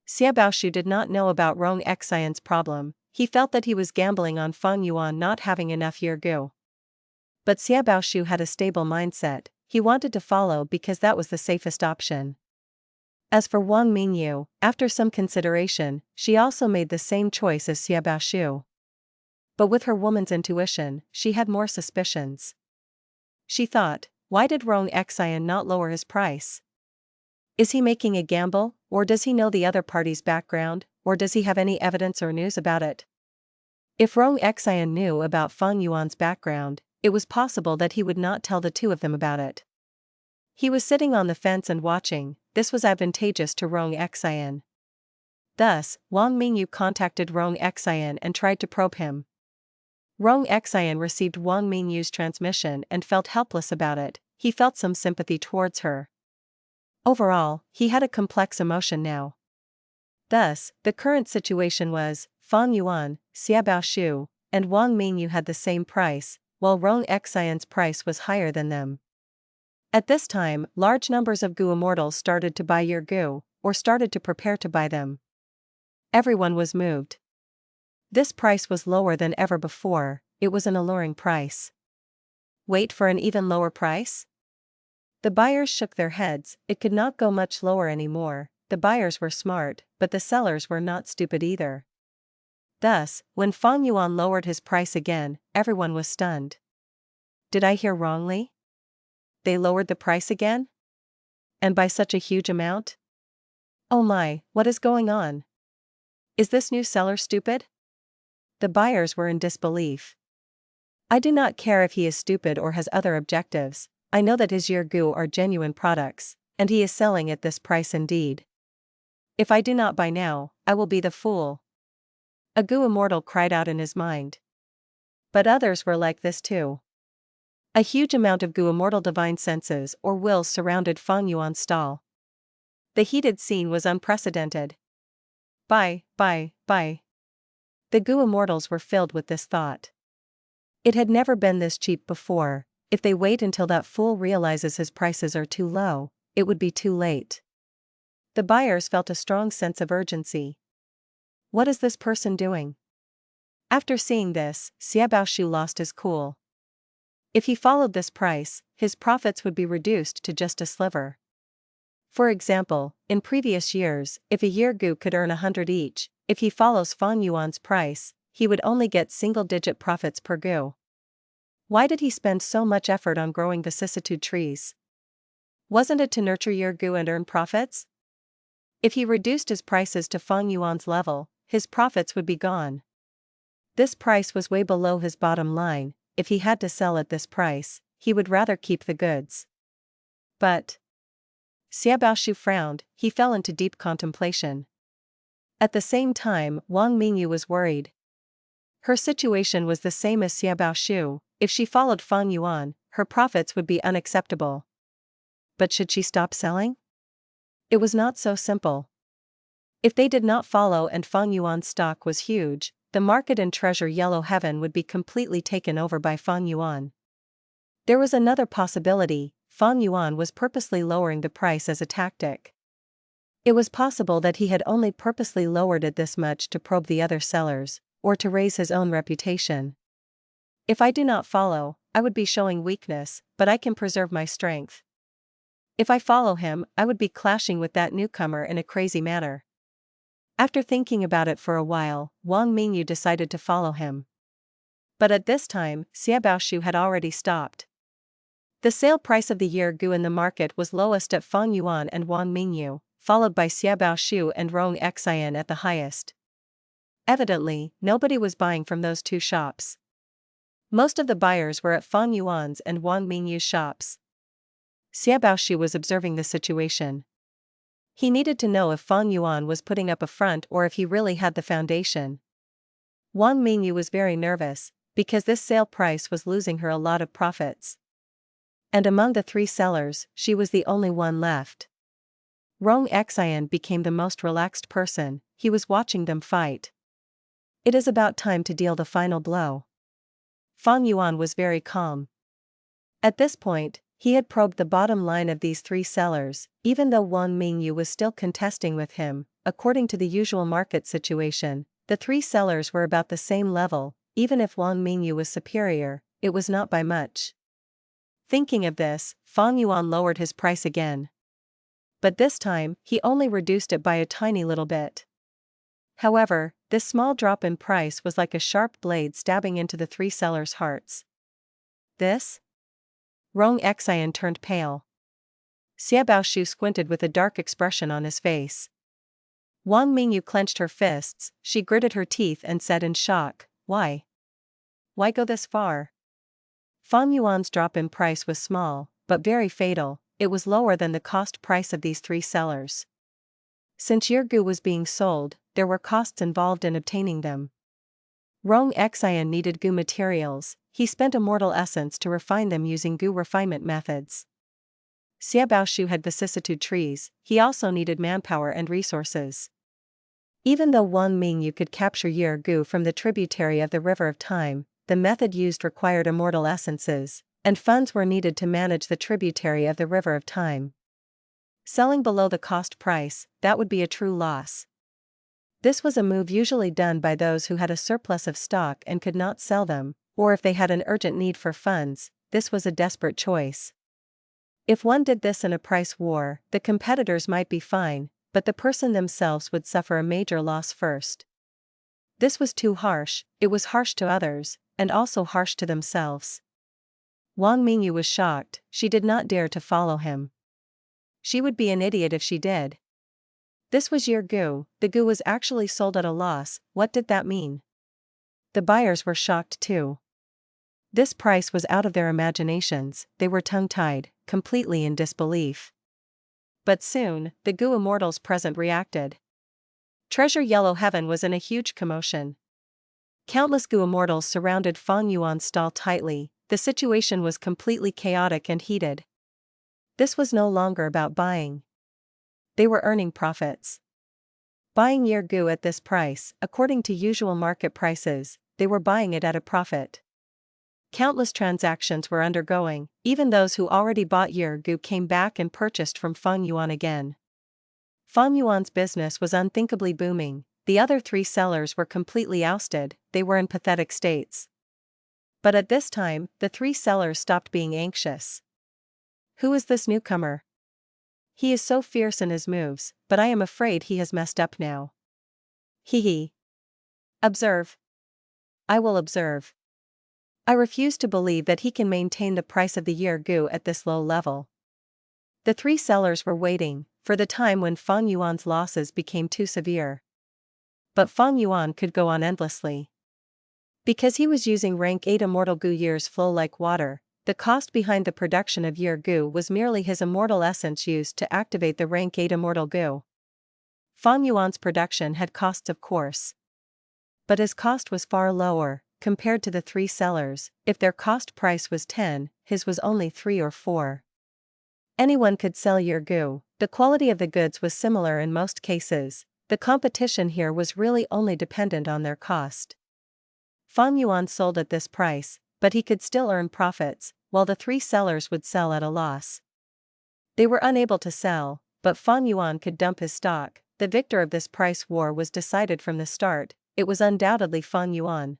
Xiaobaoshu did not know about Rong Xian's problem, he felt that he was gambling on Fang Yuan not having enough Yergu. But Xiaobaoshu had a stable mindset, he wanted to follow because that was the safest option. As for Wang Mingyu, after some consideration, she also made the same choice as Xiaobaoshu. But with her woman's intuition, she had more suspicions. She thought, why did Rong Xian not lower his price? Is he making a gamble, or does he know the other party's background, or does he have any evidence or news about it? If Rong Xian knew about Fang Yuan's background, it was possible that he would not tell the two of them about it. He was sitting on the fence and watching, this was advantageous to Rong Xian. Thus, Wang Mingyu contacted Rong Xian and tried to probe him. Rong Xian received Wang Mingyu's transmission and felt helpless about it, he felt some sympathy towards her. Overall, he had a complex emotion now. Thus, the current situation was, Fang Yuan, Xiaobaoshu, and Wang Mingyu had the same price, while Rong Xian's price was higher than them. At this time, large numbers of Gu Immortals started to buy Yergu, or started to prepare to buy them. Everyone was moved. This price was lower than ever before, it was an alluring price. Wait for an even lower price? The buyers shook their heads, it could not go much lower anymore. The buyers were smart, but the sellers were not stupid either. Thus, when Fang Yuan lowered his price again, everyone was stunned. Did I hear wrongly? They lowered the price again? And by such a huge amount? Oh my, what is going on? Is this new seller stupid? The buyers were in disbelief. I do not care if he is stupid or has other objectives, I know that his Yergu are genuine products, and he is selling at this price indeed. If I do not buy now, I will be the fool. A Gu Immortal cried out in his mind. But others were like this too. A huge amount of Gu Immortal divine senses or wills surrounded Fang Yuan's stall. The heated scene was unprecedented. Buy. The Gu Immortals were filled with this thought. It had never been this cheap before. If they wait until that fool realizes his prices are too low, it would be too late. The buyers felt a strong sense of urgency. What is this person doing? After seeing this, Xiaobaoshu lost his cool. If he followed this price, his profits would be reduced to just a sliver. For example, in previous years, if a Yergu could earn 100 each, if he follows Fang Yuan's price, he would only get single-digit profits per Gu. Why did he spend so much effort on growing vicissitude trees? Wasn't it to nurture Yergu and earn profits? If he reduced his prices to Fang Yuan's level, his profits would be gone. This price was way below his bottom line. If he had to sell at this price, he would rather keep the goods. But Xiaobaoshu frowned, he fell into deep contemplation. At the same time, Wang Mingyu was worried. Her situation was the same as Xiaobaoshu. If she followed Fang Yuan, her profits would be unacceptable. But should she stop selling? It was not so simple. If they did not follow and Fang Yuan's stock was huge, the market in Treasure Yellow Heaven would be completely taken over by Fang Yuan. There was another possibility, Fang Yuan was purposely lowering the price as a tactic. It was possible that he had only purposely lowered it this much to probe the other sellers, or to raise his own reputation. If I do not follow, I would be showing weakness, but I can preserve my strength. If I follow him, I would be clashing with that newcomer in a crazy manner. After thinking about it for a while, Wang Mingyu decided to follow him. But at this time, Xiaobaoshu had already stopped. The sale price of the Yergu in the market was lowest at Fang Yuan and Wang Mingyu, followed by Xiaobaoshu and Rong Xian at the highest. Evidently, nobody was buying from those two shops. Most of the buyers were at Fang Yuan's and Wang Mingyu's shops. Xiaobaoshu was observing the situation. He needed to know if Fang Yuan was putting up a front or if he really had the foundation. Wang Mingyu was very nervous, because this sale price was losing her a lot of profits. And among the three sellers, she was the only one left. Rong Xian became the most relaxed person, he was watching them fight. It is about time to deal the final blow. Fang Yuan was very calm. At this point, he had probed the bottom line of these three sellers, even though Wang Mingyu was still contesting with him. According to the usual market situation, the three sellers were about the same level. Even if Wang Mingyu was superior, it was not by much. Thinking of this, Fang Yuan lowered his price again. But this time, he only reduced it by a tiny little bit. However, this small drop in price was like a sharp blade stabbing into the three sellers' hearts. This? Rong Xian turned pale. Xiaobaoshu squinted with a dark expression on his face. Wang Mingyu clenched her fists, she gritted her teeth and said in shock, Why? Why go this far? Fang Yuan's drop in price was small, but very fatal. It was lower than the cost price of these three sellers. Since Yergu was being sold, there were costs involved in obtaining them. Rong Xian needed Gu materials, he spent Immortal essence to refine them using Gu refinement methods. Xiaobaoshu had vicissitude trees, he also needed manpower and resources. Even though Wang Mingyu could capture Yergu from the tributary of the River of Time, the method used required Immortal essences, and funds were needed to manage the tributary of the River of Time. Selling below the cost price, that would be a true loss. This was a move usually done by those who had a surplus of stock and could not sell them, or if they had an urgent need for funds, this was a desperate choice. If one did this in a price war, the competitors might be fine, but the person themselves would suffer a major loss first. This was too harsh, it was harsh to others, and also harsh to themselves. Wang Mingyu was shocked, she did not dare to follow him. She would be an idiot if she did. This was year gu, the gu was actually sold at a loss, what did that mean? The buyers were shocked too. This price was out of their imaginations, they were tongue-tied, completely in disbelief. But soon, the gu immortals present reacted. Treasure Yellow Heaven was in a huge commotion. Countless gu immortals surrounded Fang Yuan's stall tightly, the situation was completely chaotic and heated. This was no longer about buying. They were earning profits. Buying year gu at this price, according to usual market prices, they were buying it at a profit. Countless transactions were undergoing, even those who already bought year gu came back and purchased from Fang Yuan again. Fang Yuan's business was unthinkably booming, the other three sellers were completely ousted, they were in pathetic states. But at this time, the three sellers stopped being anxious. Who is this newcomer? He is so fierce in his moves, but I am afraid he has messed up now. Hee. Observe. I will observe. I refuse to believe that he can maintain the price of the year gu at this low level. The three sellers were waiting for the time when Fang Yuan's losses became too severe. But Fang Yuan could go on endlessly. Because he was using rank 8 immortal gu years flow like water, the cost behind the production of year gu was merely his immortal essence used to activate the rank 8 immortal gu. Fang Yuan's production had costs of course. But his cost was far lower, compared to the three sellers, if their cost price was 10, his was only 3 or 4. Anyone could sell year gu, the quality of the goods was similar in most cases, the competition here was really only dependent on their cost. Fang Yuan sold at this price, but he could still earn profits, while the three sellers would sell at a loss. They were unable to sell, but Fang Yuan could dump his stock. The victor of this price war was decided from the start, it was undoubtedly Fang Yuan.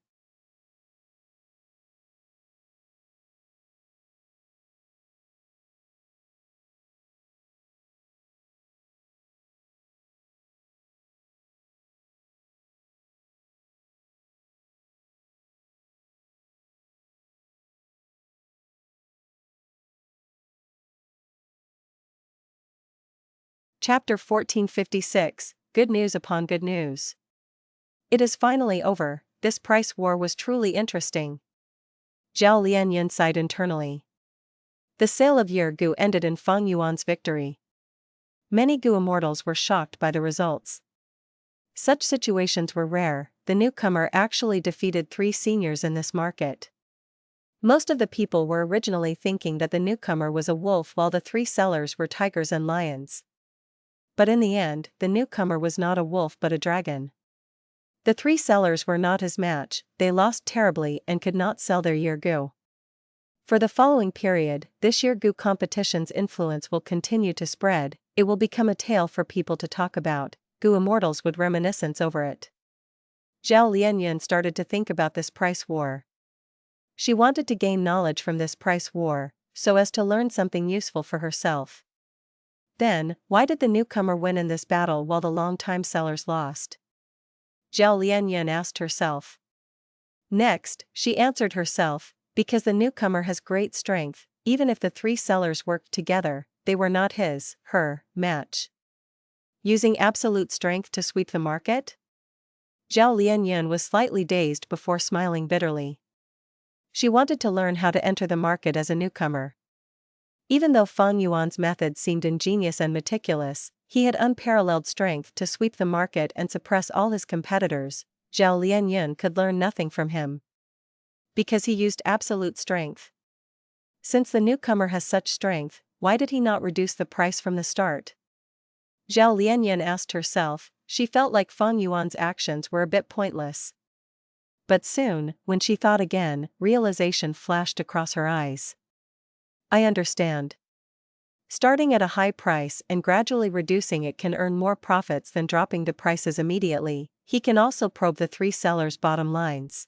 Chapter 1456, Good News Upon Good News. It is finally over, this price war was truly interesting. Zhao Lianyan sighed internally. The sale of year gu ended in Fang Yuan's victory. Many gu immortals were shocked by the results. Such situations were rare, the newcomer actually defeated three seniors in this market. Most of the people were originally thinking that the newcomer was a wolf while the three sellers were tigers and lions. But in the end, the newcomer was not a wolf but a dragon. The three sellers were not his match, they lost terribly and could not sell their year gu. For the following period, this year gu competition's influence will continue to spread, it will become a tale for people to talk about, gu immortals would reminiscence over it. Zhao Lianyan started to think about this price war. She wanted to gain knowledge from this price war, so as to learn something useful for herself. Then, why did the newcomer win in this battle while the long-time sellers lost? Zhao Lianyan asked herself. Next, she answered herself, because the newcomer has great strength, even if the three sellers worked together, they were not her match. Using absolute strength to sweep the market? Zhao Lianyan was slightly dazed before smiling bitterly. She wanted to learn how to enter the market as a newcomer. Even though Fang Yuan's method seemed ingenious and meticulous, he had unparalleled strength to sweep the market and suppress all his competitors. Zhao Lianyan could learn nothing from him. Because he used absolute strength. Since the newcomer has such strength, why did he not reduce the price from the start? Zhao Lianyan asked herself, she felt like Fang Yuan's actions were a bit pointless. But soon, when she thought again, realization flashed across her eyes. I understand. Starting at a high price and gradually reducing it can earn more profits than dropping the prices immediately, he can also probe the three sellers' bottom lines.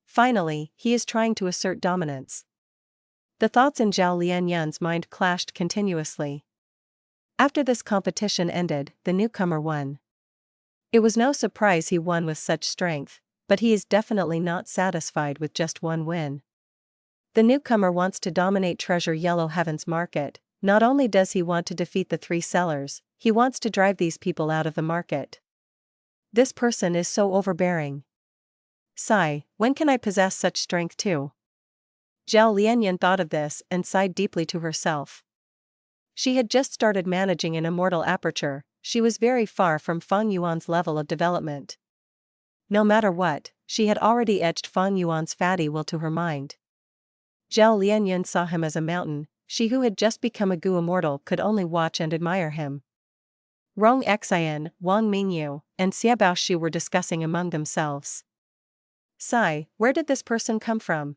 Finally, he is trying to assert dominance. The thoughts in Zhao Lianyun's mind clashed continuously. After this competition ended, the newcomer won. It was no surprise he won with such strength, but he is definitely not satisfied with just one win. The newcomer wants to dominate Treasure Yellow Heaven's market. Not only does he want to defeat the three sellers, he wants to drive these people out of the market. This person is so overbearing. Sigh, when can I possess such strength too? Zhao Lianyun thought of this and sighed deeply to herself. She had just started managing an immortal aperture. She was very far from Fang Yuan's level of development. No matter what, she had already etched Fang Yuan's fatty will to her mind. Zhao Lianyun saw him as a mountain. She who had just become a Gu immortal could only watch and admire him. Rong Xian, Wang Mingyu, and Xie Baoshi were discussing among themselves. Sigh, where did this person come from?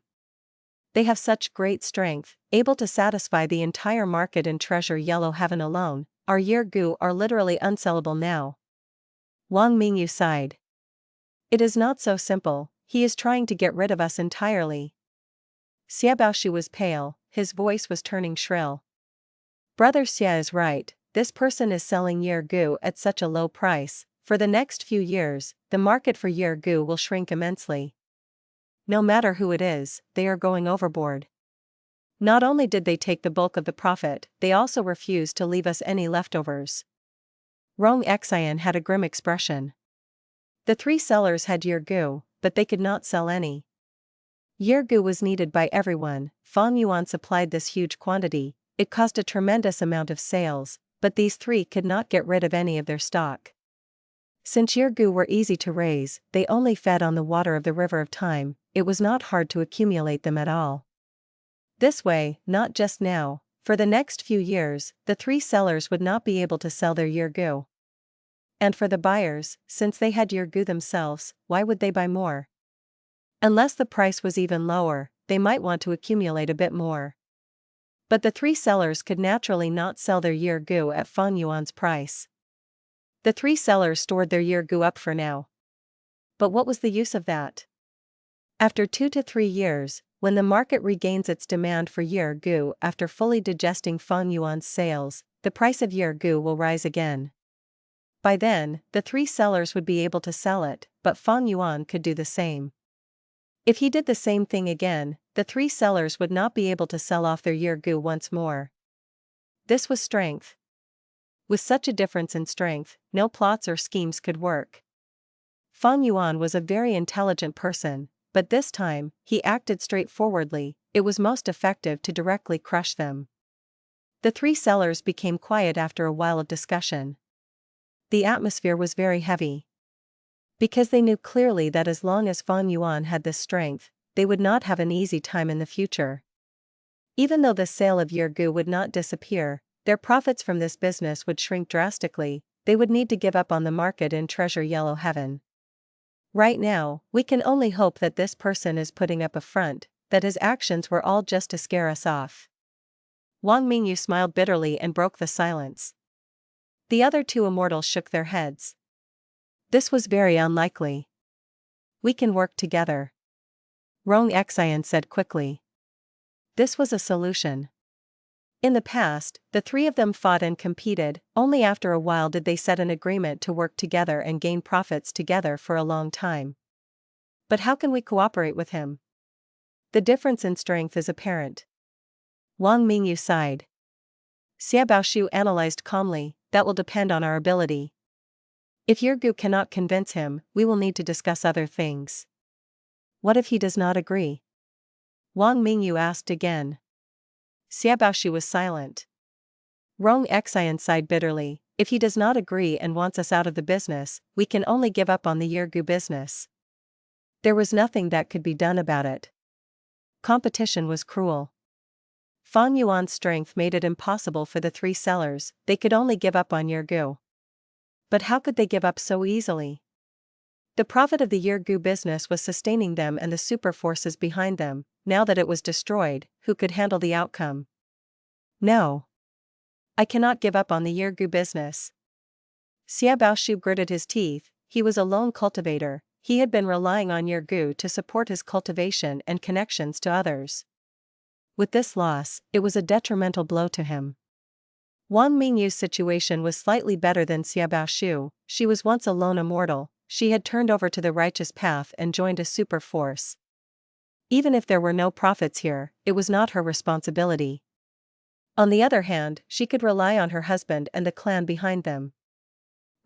They have such great strength, able to satisfy the entire market in Treasure Yellow Heaven alone. Our Year Gu are literally unsellable now. Wang Mingyu sighed. It is not so simple, he is trying to get rid of us entirely. Xie Baoshi was pale, his voice was turning shrill. Brother Xie is right, this person is selling Year Gu at such a low price. For the next few years, the market for Year Gu will shrink immensely. No matter who it is, they are going overboard. Not only did they take the bulk of the profit, they also refused to leave us any leftovers. Rong Xian had a grim expression. The three sellers had Year Gu, but they could not sell any. Year Gu was needed by everyone. Fang Yuan supplied this huge quantity. It caused a tremendous amount of sales, but these three could not get rid of any of their stock. Since Year Gu were easy to raise, they only fed on the water of the River of Time. It was not hard to accumulate them at all. This way, not just now, for the next few years, the three sellers would not be able to sell their Year Gu. And for the buyers, since they had Year Gu themselves, why would they buy more? Unless the price was even lower, they might want to accumulate a bit more. But the three sellers could naturally not sell their Year Gu at Fang Yuan's price. The three sellers stored their Year Gu up for now. But what was the use of that? After 2 to 3 years, when the market regains its demand for Year Gu after fully digesting Fang Yuan's sales, the price of Year Gu will rise again. By then, the three sellers would be able to sell it, but Fang Yuan could do the same. If he did the same thing again, the three sellers would not be able to sell off their Year Gu once more. This was strength. With such a difference in strength, no plots or schemes could work. Fang Yuan was a very intelligent person, but this time, he acted straightforwardly. It was most effective to directly crush them. The three sellers became quiet after a while of discussion. The atmosphere was very heavy. Because they knew clearly that as long as Fang Yuan had this strength, they would not have an easy time in the future. Even though the sale of Year Gu would not disappear, their profits from this business would shrink drastically. They would need to give up on the market in Treasure Yellow Heaven. Right now, we can only hope that this person is putting up a front, that his actions were all just to scare us off. Wang Mingyu smiled bitterly and broke the silence. The other two immortals shook their heads. This was very unlikely. We can work together. Rong Xian said quickly. This was a solution. In the past, the three of them fought and competed. Only after a while did they set an agreement to work together and gain profits together for a long time. But how can we cooperate with him? The difference in strength is apparent. Wang Mingyu sighed. Xie Baoshi analyzed calmly, that will depend on our ability. If Year Gu cannot convince him, we will need to discuss other things. What if he does not agree? Wang Mingyu asked again. Xie Baoshi was silent. Rong Xian sighed bitterly. If he does not agree and wants us out of the business, we can only give up on the Year Gu business. There was nothing that could be done about it. Competition was cruel. Fang Yuan's strength made it impossible for the three sellers. They could only give up on Year Gu. But how could they give up so easily? The profit of the Year Gu business was sustaining them and the super forces behind them. Now that it was destroyed, who could handle the outcome? No. I cannot give up on the Year Gu business. Xie Baoshi gritted his teeth. he was a lone cultivator. He had been relying on Yer Gu to support his cultivation and connections to others. With this loss, it was a detrimental blow to him. Wang Mingyu's situation was slightly better than Xiaobaoshu. She was once a lone immortal. She had turned over to the righteous path and joined a super force. Even if there were no profits here, it was not her responsibility. On the other hand, she could rely on her husband and the clan behind them.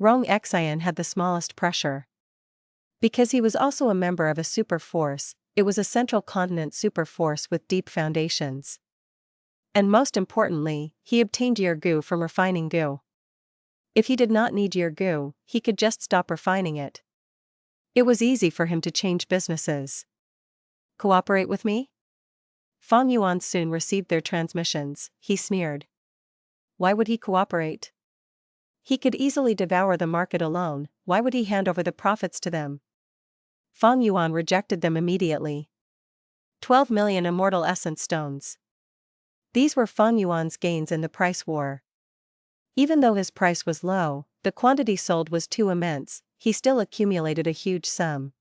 Rong Xian had the smallest pressure. Because he was also a member of a super force, it was a central continent super force with deep foundations. And most importantly, he obtained Yer Gu from refining Gu. If he did not need Yer Gu, he could just stop refining it. It was easy for him to change businesses. Cooperate with me? Fang Yuan soon received their transmissions. He sneered. Why would he cooperate? He could easily devour the market alone. Why would he hand over the profits to them? Fang Yuan rejected them immediately. 12 million immortal essence stones. These were Fang Yuan's gains in the price war. Even though his price was low, the quantity sold was too immense. He still accumulated a huge sum.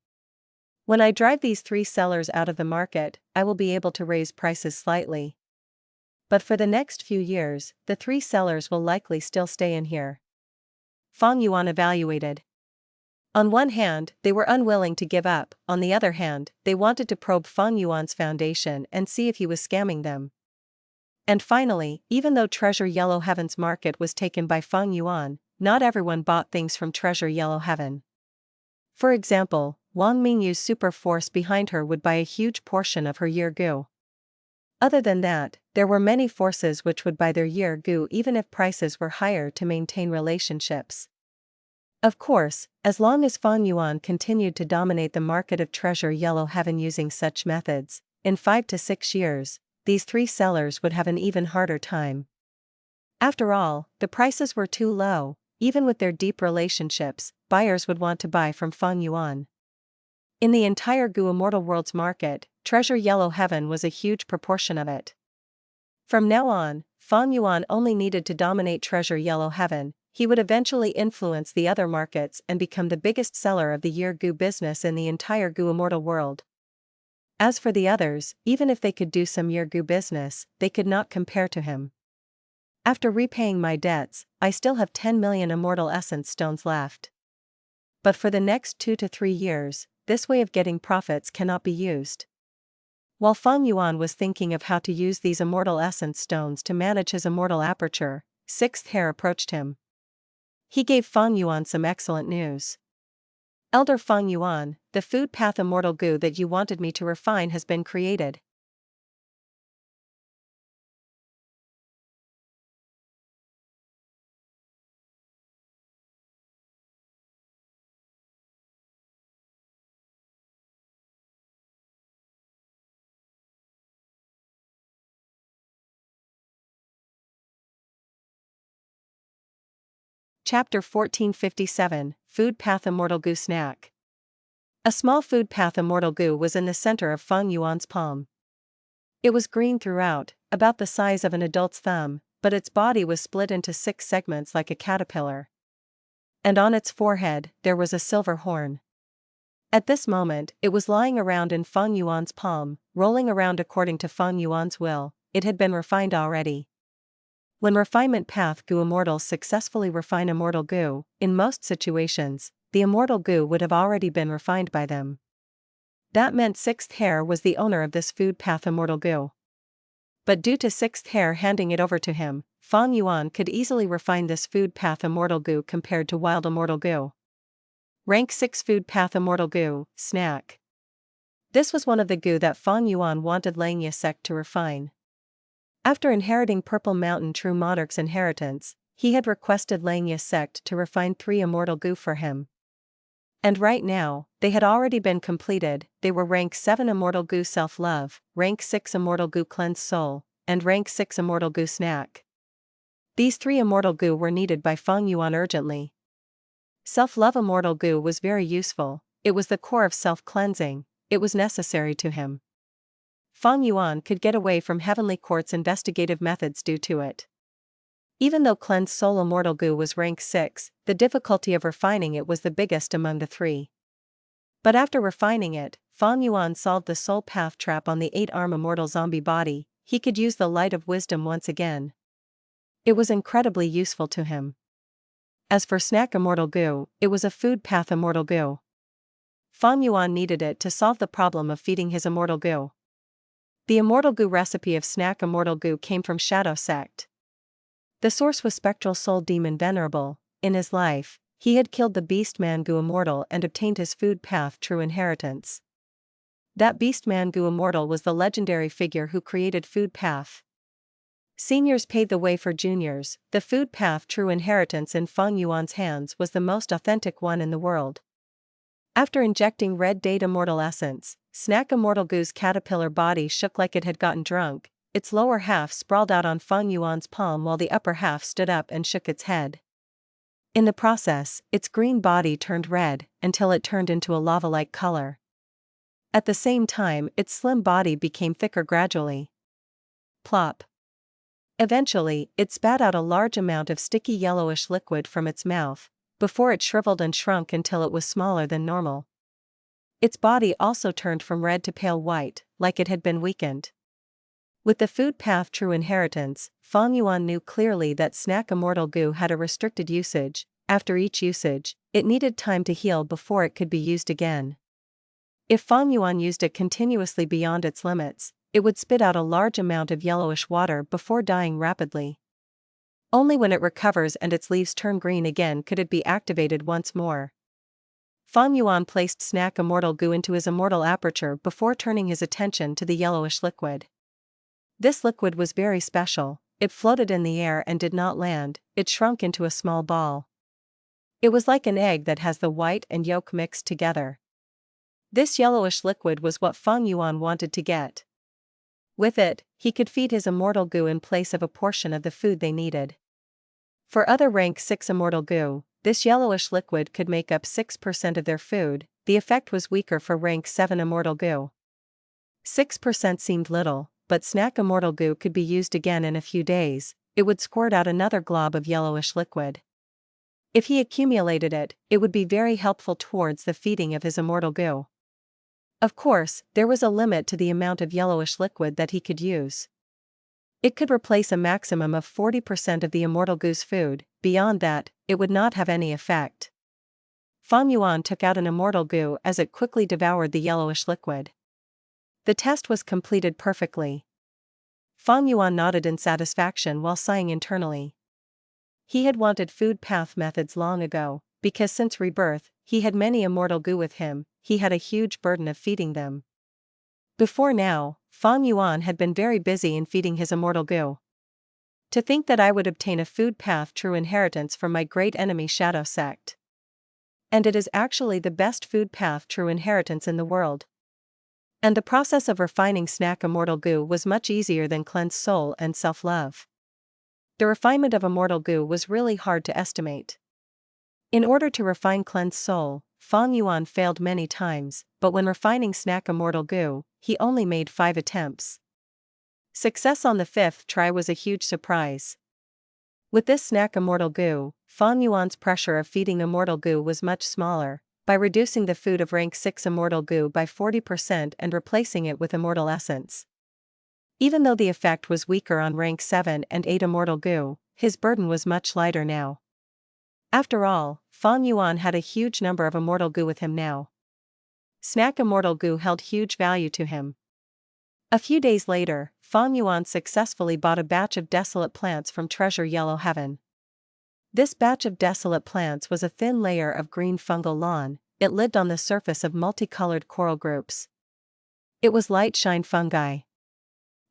When I drive these 3 sellers out of the market, I will be able to raise prices slightly. But for the next few years, the 3 sellers will likely still stay in here. Fang Yuan evaluated. On one hand, they were unwilling to give up. On the other hand, they wanted to probe Fang Yuan's foundation and see if he was scamming them. And finally, even though Treasure Yellow Heaven's market was taken by Fang Yuan, not everyone bought things from Treasure Yellow Heaven. For example, Wang Mingyu's super force behind her would buy a huge portion of her Yer Gu. Other than that, there were many forces which would buy their Yer Gu even if prices were higher to maintain relationships. Of course, as long as Fang Yuan continued to dominate the market of Treasure Yellow Heaven using such methods, in 5 to 6 years, these 3 sellers would have an even harder time. After all, the prices were too low. Even with their deep relationships, buyers would want to buy from Fang Yuan. In the entire Gu Immortal World's market, Treasure Yellow Heaven was a huge proportion of it. From now on, Fang Yuan only needed to dominate Treasure Yellow Heaven. He would eventually influence the other markets and become the biggest seller of the Yer Gu business in the entire Gu Immortal World. As for the others, even if they could do some Yer Gu business, they could not compare to him. After repaying my debts, I still have 10 million immortal essence stones left. But for the next 2 to 3 years, this way of getting profits cannot be used. While Fang Yuan was thinking of how to use these immortal essence stones to manage his immortal aperture, Sixth Hair approached him. He gave Fang Yuan some excellent news. Elder Fang Yuan, the food path immortal Gu that you wanted me to refine has been created. Chapter 1457, Food Path Immortal Gu Snack. A small food path immortal Gu was in the center of Fang Yuan's palm. It was green throughout, about the size of an adult's thumb, but its body was split into 6 segments like a caterpillar. And on its forehead, there was a silver horn. At this moment, it was lying around in Fang Yuan's palm, rolling around according to Fang Yuan's will. It had been refined already. When refinement path Gu immortals successfully refine immortal Gu, in most situations, the immortal Gu would have already been refined by them. That meant Sixth Hair was the owner of this food path immortal Gu. But due to Sixth Hair handing it over to him, Fang Yuan could easily refine this food path immortal Gu compared to wild immortal Gu. Rank 6 Food Path Immortal Gu, Snack. This was one of the Gu that Fang Yuan wanted Langya sect to refine. After inheriting Purple Mountain True Monarch's inheritance, he had requested Langya sect to refine 3 immortal Gu for him. And right now, they had already been completed. They were rank 7 Immortal Gu Self-Love, rank 6 Immortal Gu Cleanse Soul, and rank 6 Immortal Gu Snack. These 3 Immortal Gu were needed by Fang Yuan urgently. Self-Love Immortal Gu was very useful. It was the core of self-cleansing. It was necessary to him. Fang Yuan could get away from Heavenly Court's investigative methods due to it. Even though cleansed soul immortal goo was rank 6, the difficulty of refining it was the biggest among the three. But after refining it, Fang Yuan solved the soul path trap on the 8-arm immortal zombie body. He could use the light of wisdom once again. It was incredibly useful to him. As for snack immortal goo, it was a food path immortal goo. Fang Yuan needed it to solve the problem of feeding his immortal goo. The immortal goo recipe of snack immortal goo came from Shadow Sect. The source was Spectral Soul Demon Venerable. In his life, he had killed the Beastman Goo Immortal and obtained his food path true inheritance. That Beastman Goo Immortal was the legendary figure who created food path. Seniors paved the way for juniors. The food path true inheritance in Fang Yuan's hands was the most authentic one in the world. After injecting Red Date Immortal Essence, Snack Immortal Goo's caterpillar body shook like it had gotten drunk. Its lower half sprawled out on Fang Yuan's palm while the upper half stood up and shook its head. In the process, its green body turned red, until it turned into a lava-like color. At the same time, its slim body became thicker gradually. Plop. Eventually, it spat out a large amount of sticky yellowish liquid from its mouth, before it shriveled and shrunk until it was smaller than normal. Its body also turned from red to pale white, like it had been weakened. With the food path true inheritance, Fang Yuan knew clearly that snack immortal goo had a restricted usage. After each usage, it needed time to heal before it could be used again. If Fang Yuan used it continuously beyond its limits, it would spit out a large amount of yellowish water before dying rapidly. Only when it recovers and its leaves turn green again could it be activated once more. Fang Yuan placed snack immortal goo into his immortal aperture before turning his attention to the yellowish liquid. This liquid was very special. It floated in the air and did not land. It shrunk into a small ball. It was like an egg that has the white and yolk mixed together. This yellowish liquid was what Fang Yuan wanted to get. With it, he could feed his immortal goo in place of a portion of the food they needed. For other rank 6 immortal goo, this yellowish liquid could make up 6% of their food. The effect was weaker for rank 7 immortal goo. 6% seemed little, but snack immortal goo could be used again in a few days. It would squirt out another glob of yellowish liquid. If he accumulated it, it would be very helpful towards the feeding of his immortal goo. Of course, there was a limit to the amount of yellowish liquid that he could use. It could replace a maximum of 40% of the immortal goo's food. Beyond that, it would not have any effect. Fang Yuan took out an immortal goo as it quickly devoured the yellowish liquid. The test was completed perfectly. Fang Yuan nodded in satisfaction while sighing internally. He had wanted food path methods long ago, because since rebirth, he had many immortal goo with him. He had a huge burden of feeding them. Before now, Fang Yuan had been very busy in feeding his immortal goo. To think that I would obtain a food path true inheritance from my great enemy Shadow Sect. And it is actually the best food path true inheritance in the world. And the process of refining snack immortal goo was much easier than cleansed soul and self-love. The refinement of immortal goo was really hard to estimate. In order to refine cleansed soul, Fang Yuan failed many times, but when refining snack immortal goo, he only made 5 attempts. Success on the 5th try was a huge surprise. With this snack immortal goo, Fang Yuan's pressure of feeding immortal goo was much smaller. By reducing the food of rank 6 immortal goo by 40% and replacing it with immortal essence. Even though the effect was weaker on rank 7 and 8 immortal goo, his burden was much lighter now. After all, Fang Yuan had a huge number of immortal goo with him now. Snack immortal goo held huge value to him. A few days later, Fang Yuan successfully bought a batch of desolate plants from Treasure Yellow Heaven. This batch of desolate plants was a thin layer of green fungal lawn. It lived on the surface of multicolored coral groups. It was light shine fungi.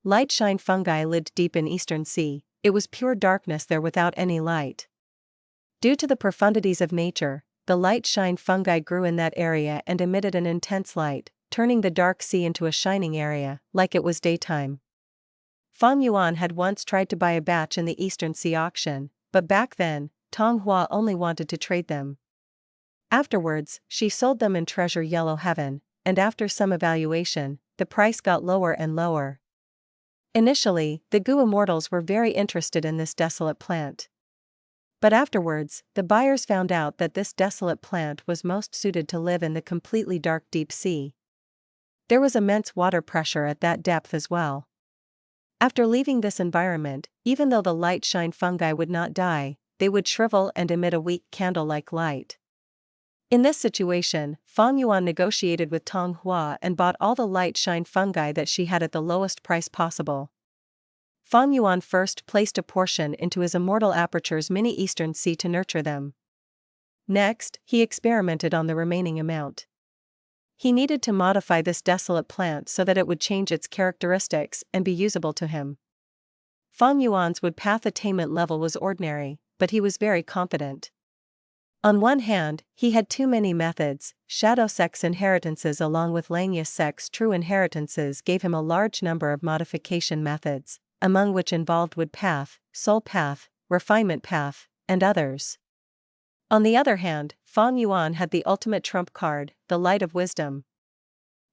Light shine fungi lived deep in Eastern Sea. It was pure darkness there without any light. Due to the profundities of nature, the light shine fungi grew in that area and emitted an intense light, turning the dark sea into a shining area, like it was daytime. Fang Yuan had once tried to buy a batch in the Eastern Sea auction, but back then, Tong Hua only wanted to trade them. Afterwards, she sold them in Treasure Yellow Heaven, and after some evaluation, the price got lower and lower. Initially, the Gu Immortals were very interested in this desolate plant. But afterwards, the buyers found out that this desolate plant was most suited to live in the completely dark deep sea. There was immense water pressure at that depth as well. After leaving this environment, even though the light shine fungi would not die, they would shrivel and emit a weak candle-like light. In this situation, Fang Yuan negotiated with Tong Hua and bought all the light shine fungi that she had at the lowest price possible. Fang Yuan first placed a portion into his Immortal Aperture's mini Eastern Sea to nurture them. Next, he experimented on the remaining amount. He needed to modify this desolate plant so that it would change its characteristics and be usable to him. Fang Yuan's wood path attainment level was ordinary, but he was very confident. On one hand, he had too many methods. Shadow sex inheritances along with Langius sex true inheritances gave him a large number of modification methods, among which involved wood path, soul path, refinement path, and others. On the other hand, Fang Yuan had the ultimate trump card, the light of wisdom.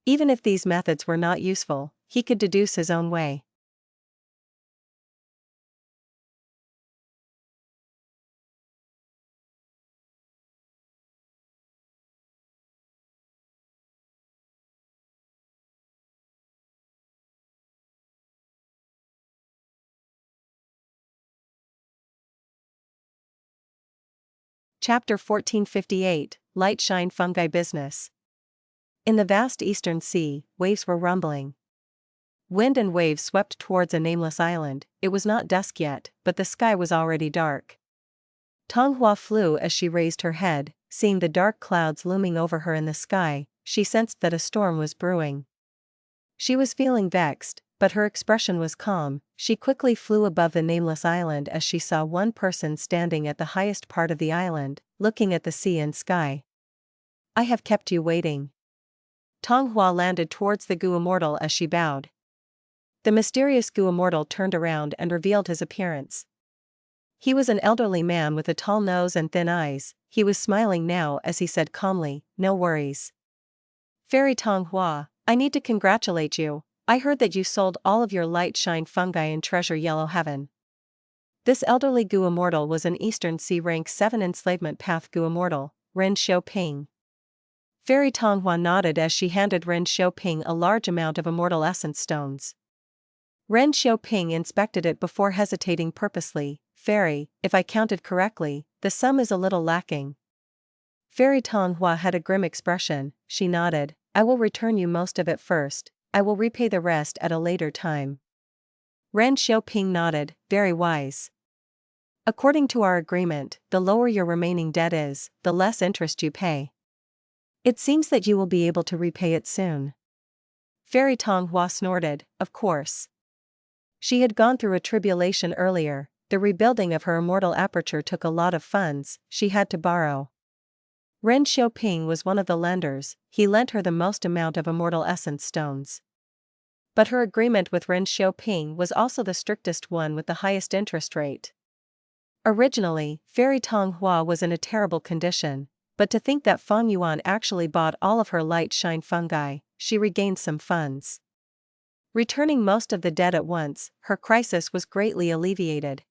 Even if these methods were not useful, he could deduce his own way. Chapter 1458, Light Shine Fungi Business. In the vast eastern sea, waves were rumbling. Wind and waves swept towards a nameless island. It was not dusk yet, but the sky was already dark. Tong Hua flew as she raised her head, seeing the dark clouds looming over her in the sky. She sensed that a storm was brewing. She was feeling vexed, but her expression was calm. She quickly flew above the nameless island as she saw one person standing at the highest part of the island, looking at the sea and sky. "I have kept you waiting." Tong Hua landed towards the Gu Immortal as she bowed. The mysterious Gu Immortal turned around and revealed his appearance. He was an elderly man with a tall nose and thin eyes. He was smiling now as he said calmly, "No worries. Fairy Tong Hua, I need to congratulate you. I heard that you sold all of your light shine fungi in Treasure Yellow Heaven." This elderly Gu Immortal was an Eastern Sea Rank 7 Enslavement Path Gu Immortal, Ren Xiaoping. Fairy Tong Hua nodded as she handed Ren Xiaoping a large amount of Immortal Essence Stones. Ren Xiaoping inspected it before hesitating purposely. "Fairy, if I counted correctly, the sum is a little lacking." Fairy Tong Hua had a grim expression. She nodded. "I will return you most of it first. I will repay the rest at a later time." Ren Xiaoping nodded. "Very wise. According to our agreement, the lower your remaining debt is, the less interest you pay. It seems that you will be able to repay it soon." Fairy Tong Hua snorted. Of course. She had gone through a tribulation earlier. The rebuilding of her Immortal Aperture took a lot of funds. She had to borrow. Ren Xiaoping was one of the lenders. He lent her the most amount of Immortal Essence Stones. But her agreement with Ren Xiaoping was also the strictest one with the highest interest rate. Originally, Fairy Tong Hua was in a terrible condition, but to think that Fang Yuan actually bought all of her light shine fungi, she regained some funds. Returning most of the debt at once, her crisis was greatly alleviated.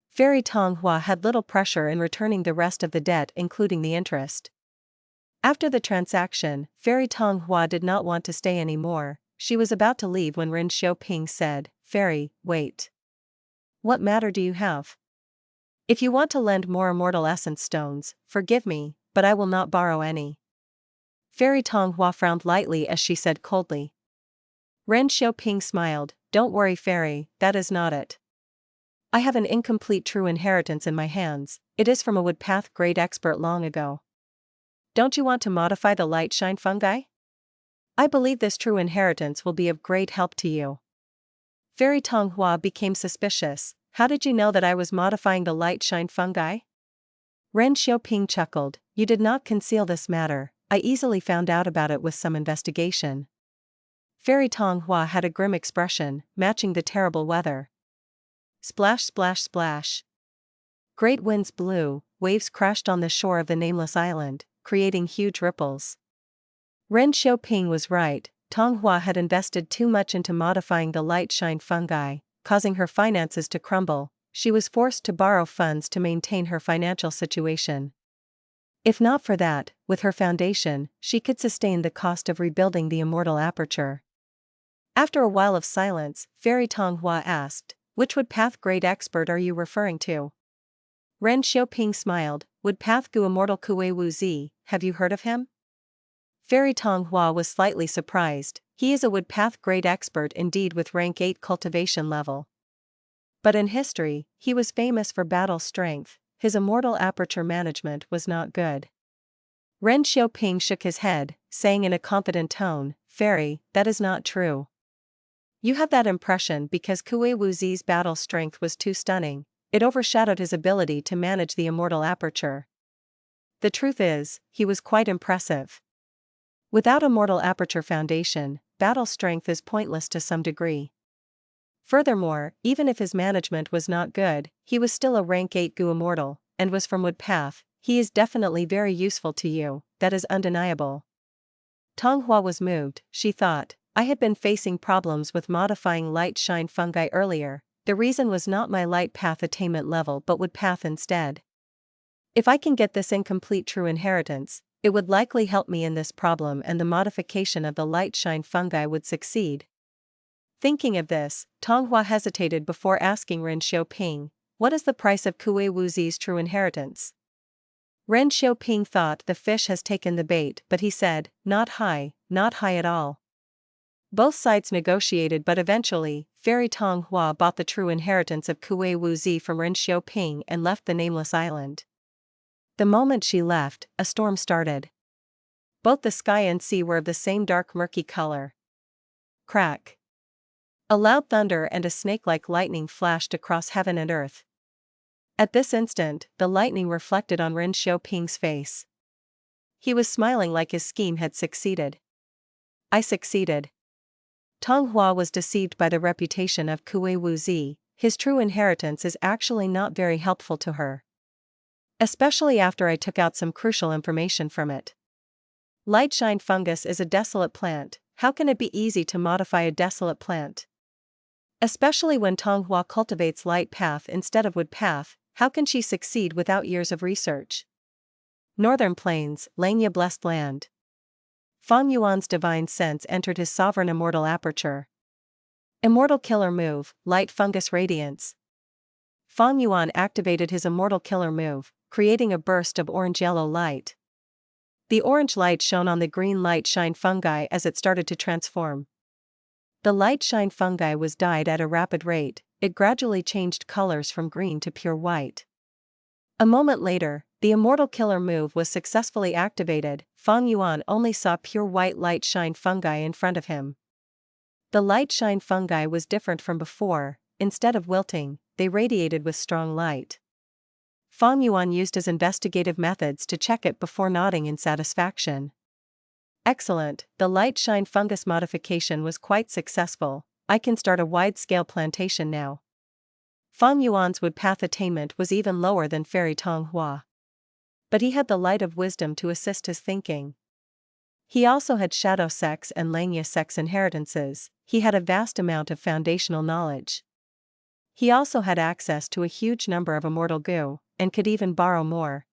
Fairy Tong Hua had little pressure in returning the rest of the debt including the interest. After the transaction, Fairy Tong Hua did not want to stay anymore. She was about to leave when Ren Xiaoping said, "Fairy, wait. What matter do you have? If you want to lend more Immortal Essence Stones, forgive me, but I will not borrow any." Fairy Tong Hua frowned lightly as she said coldly. Ren Xiaoping smiled. "Don't worry Fairy, that is not it. I have an incomplete true inheritance in my hands. It is from a wood path great expert long ago. Don't you want to modify the light shine fungi? I believe this true inheritance will be of great help to you." Fairy Tong Hua became suspicious. "How did you know that I was modifying the light shine fungi?" Ren Xiaoping chuckled. "You did not conceal this matter. I easily found out about it with some investigation." Fairy Tong Hua had a grim expression, matching the terrible weather. Splash splash splash. Great winds blew, waves crashed on the shore of the nameless island, creating huge ripples. Ren Xiaoping was right, Tonghua had invested too much into modifying the light shine fungi, causing her finances to crumble. She was forced to borrow funds to maintain her financial situation. If not for that, with her foundation, she could sustain the cost of rebuilding the Immortal aperture. After a while of silence, Fairy Tonghua asked, "Which woodpath grade expert are you referring to?" Ren Xiaoping smiled. "Woodpath Gu Immortal Kue Wu Zi, have you heard of him?" Fairy Tonghua was slightly surprised. He is a woodpath grade expert indeed with rank 8 cultivation level. But in history, he was famous for battle strength. His Immortal aperture management was not good. Ren Xiaoping shook his head, saying in a confident tone, "Fairy, that is not true. You have that impression because Kue Wuzi's battle strength was too stunning. It overshadowed his ability to manage the Immortal aperture. The truth is, he was quite impressive. Without Immortal aperture foundation, battle strength is pointless to some degree. Furthermore, even if his management was not good, he was still a rank 8 Gu Immortal, and was from Woodpath. He is definitely very useful to you, that is undeniable." Tonghua was moved. She thought, "I had been facing problems with modifying light shine fungi earlier. The reason was not my light path attainment level but Woodpath instead. If I can get this incomplete true inheritance, it would likely help me in this problem and the modification of the light shine fungi would succeed." Thinking of this, Tonghua hesitated before asking Ren Xiaoping, "What is the price of Kue Wuzi's true inheritance?" Ren Xiaoping thought the fish has taken the bait, but he said, not high at all." Both sides negotiated, but eventually, Fairy Tonghua bought the true inheritance of Kue Wuzi from Ren Xiaoping and left the nameless island. The moment she left, a storm started. Both the sky and sea were of the same dark murky color. Crack! A loud thunder and a snake-like lightning flashed across heaven and earth. At this instant, the lightning reflected on Ren Xiaoping's face. He was smiling like his scheme had succeeded. "I succeeded." Tonghua was deceived by the reputation of Kue Wuzi. His true inheritance is actually not very helpful to her. Especially after I took out some crucial information from it. Light shine fungus is a desolate plant. How can it be easy to modify a desolate plant? Especially when Tonghua cultivates light path instead of wood path, how can she succeed without years of research? Northern Plains, Langya Blessed Land. Fang Yuan's divine sense entered his sovereign Immortal aperture. Immortal Killer Move, Light Fungus Radiance. Fang Yuan activated his Immortal Killer Move, creating a burst of orange-yellow light. The orange light shone on the green light shine fungi as it started to transform. The light shine fungi was dyed at a rapid rate. It gradually changed colors from green to pure white. A moment later, the Immortal Killer Move was successfully activated. Fang Yuan only saw pure white light shine fungi in front of him. The light shine fungi was different from before. Instead of wilting, they radiated with strong light. Fang Yuan used his investigative methods to check it before nodding in satisfaction. "Excellent, the light shine fungus modification was quite successful. I can start a wide-scale plantation now." Fang Yuan's woodpath attainment was even lower than Fairy Tonghua. But he had the light of wisdom to assist his thinking. He also had Shadow Sex and Langya Sex inheritances. He had a vast amount of foundational knowledge. He also had access to a huge number of Immortal Goo, and could even borrow more.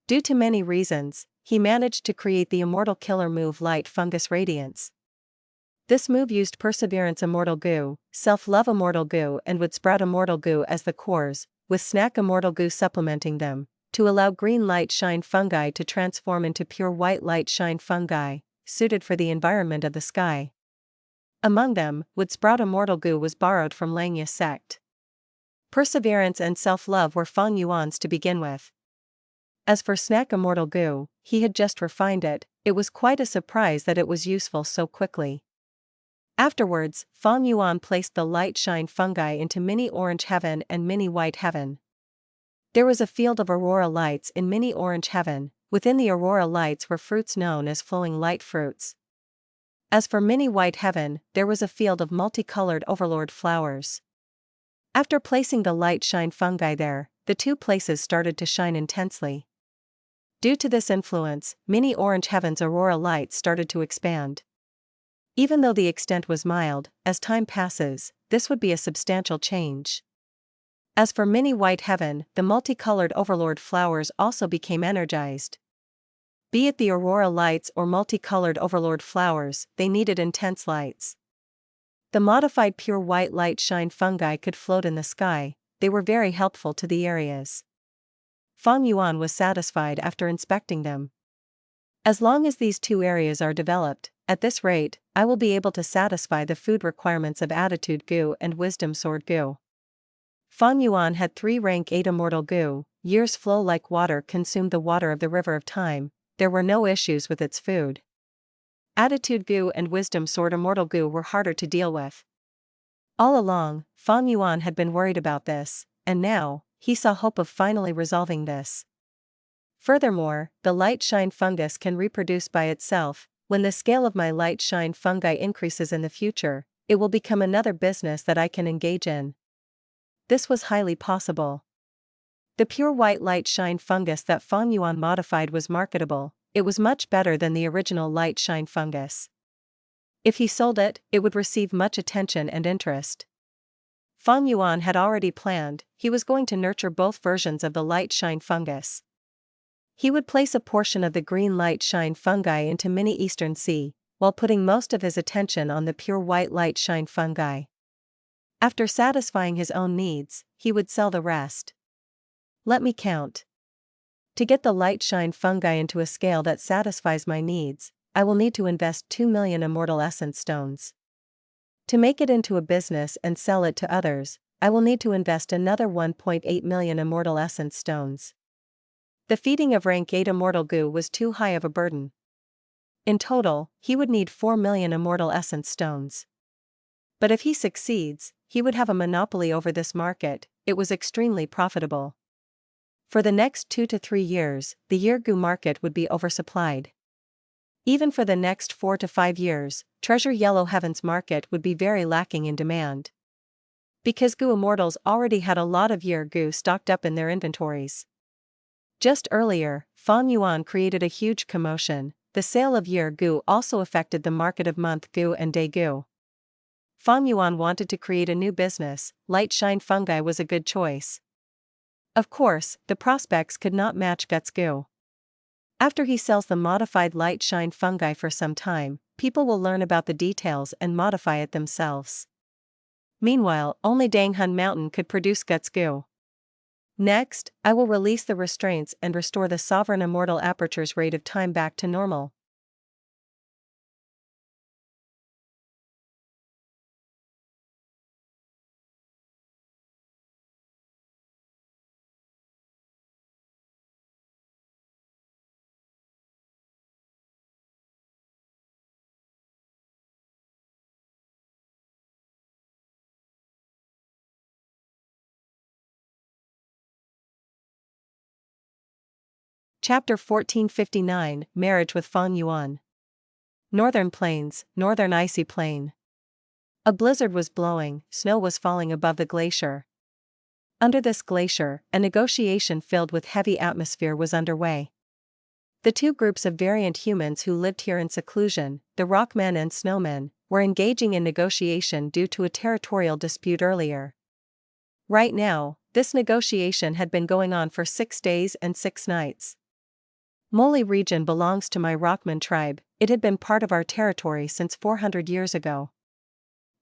Due to many reasons, he managed to create the Immortal Killer Move Light Fungus Radiance. This move used Perseverance Immortal Goo, Self-Love Immortal Goo and Wood Sprout Immortal Goo as the cores, with Snack Immortal Goo supplementing them, to allow green light shine fungi to transform into pure white light shine fungi, suited for the environment of the sky. Among them, Wood Sprout Immortal Goo was borrowed from Langya sect. Perseverance and Self-Love were Fang Yuan's to begin with. As for Snack Immortal Goo, he had just refined it. It was quite a surprise that it was useful so quickly. Afterwards, Fang Yuan placed the light shine fungi into Mini Orange Heaven and Mini White Heaven. There was a field of aurora lights in Mini Orange Heaven. Within the aurora lights were fruits known as flowing light fruits. As for Mini White Heaven, there was a field of multicolored overlord flowers. After placing the light shine fungi there, the two places started to shine intensely. Due to this influence, Mini Orange Heaven's aurora lights started to expand. Even though the extent was mild, as time passes, this would be a substantial change. As for mini white heaven, the multicolored overlord flowers also became energized. Be it the aurora lights or multicolored overlord flowers, they needed intense lights. The modified pure white light shine fungi could float in the sky, they were very helpful to the areas. Fang Yuan was satisfied after inspecting them. As long as these two areas are developed, at this rate, I will be able to satisfy the food requirements of Attitude Gu and Wisdom Sword Gu. Fang Yuan had 3 rank 8 Immortal Gu, years flow like water consumed the water of the river of time, there were no issues with its food. Attitude Gu and Wisdom Sword Immortal Gu were harder to deal with. All along, Fang Yuan had been worried about this, and now, he saw hope of finally resolving this. Furthermore, the light shine fungus can reproduce by itself. When the scale of my light shine fungi increases in the future, it will become another business that I can engage in. This was highly possible. The pure white light shine fungus that Fang Yuan modified was marketable, it was much better than the original light shine fungus. If he sold it, it would receive much attention and interest. Fang Yuan had already planned, he was going to nurture both versions of the light shine fungus. He would place a portion of the green light shine fungi into mini Eastern Sea, while putting most of his attention on the pure white light shine fungi. After satisfying his own needs, he would sell the rest. Let me count. To get the light shine fungi into a scale that satisfies my needs, I will need to invest 2 million Immortal Essence Stones. To make it into a business and sell it to others, I will need to invest another 1.8 million Immortal Essence Stones. The feeding of rank 8 Immortal Gu was too high of a burden. In total, he would need 4 million Immortal Essence Stones. But if he succeeds, he would have a monopoly over this market, it was extremely profitable. For the next 2 to 3 years, the year Gu market would be oversupplied. Even for the next 4 to 5 years, Treasure Yellow Heaven's market would be very lacking in demand. Because Gu Immortals already had a lot of year Gu stocked up in their inventories. Just earlier, Fang Yuan created a huge commotion. The sale of year Gu also affected the market of month Gu and day Gu. Fang Yuan wanted to create a new business, light shine fungi was a good choice. Of course, the prospects could not match Guts Gu. After he sells the modified light shine fungi for some time, people will learn about the details and modify it themselves. Meanwhile, only Danghun Mountain could produce Guts Gu. Next, I will release the restraints and restore the Sovereign Immortal Aperture's rate of time back to normal. Chapter 1459, Marriage with Fang Yuan. Northern Plains, Northern Icy Plain. A blizzard was blowing, snow was falling above the glacier. Under this glacier, a negotiation filled with heavy atmosphere was underway. The two groups of variant humans who lived here in seclusion, the Rockmen and Snowmen, were engaging in negotiation due to a territorial dispute earlier. Right now, this negotiation had been going on for 6 days and 6 nights. Moli region belongs to my Rockman tribe, it had been part of our territory since 400 years ago.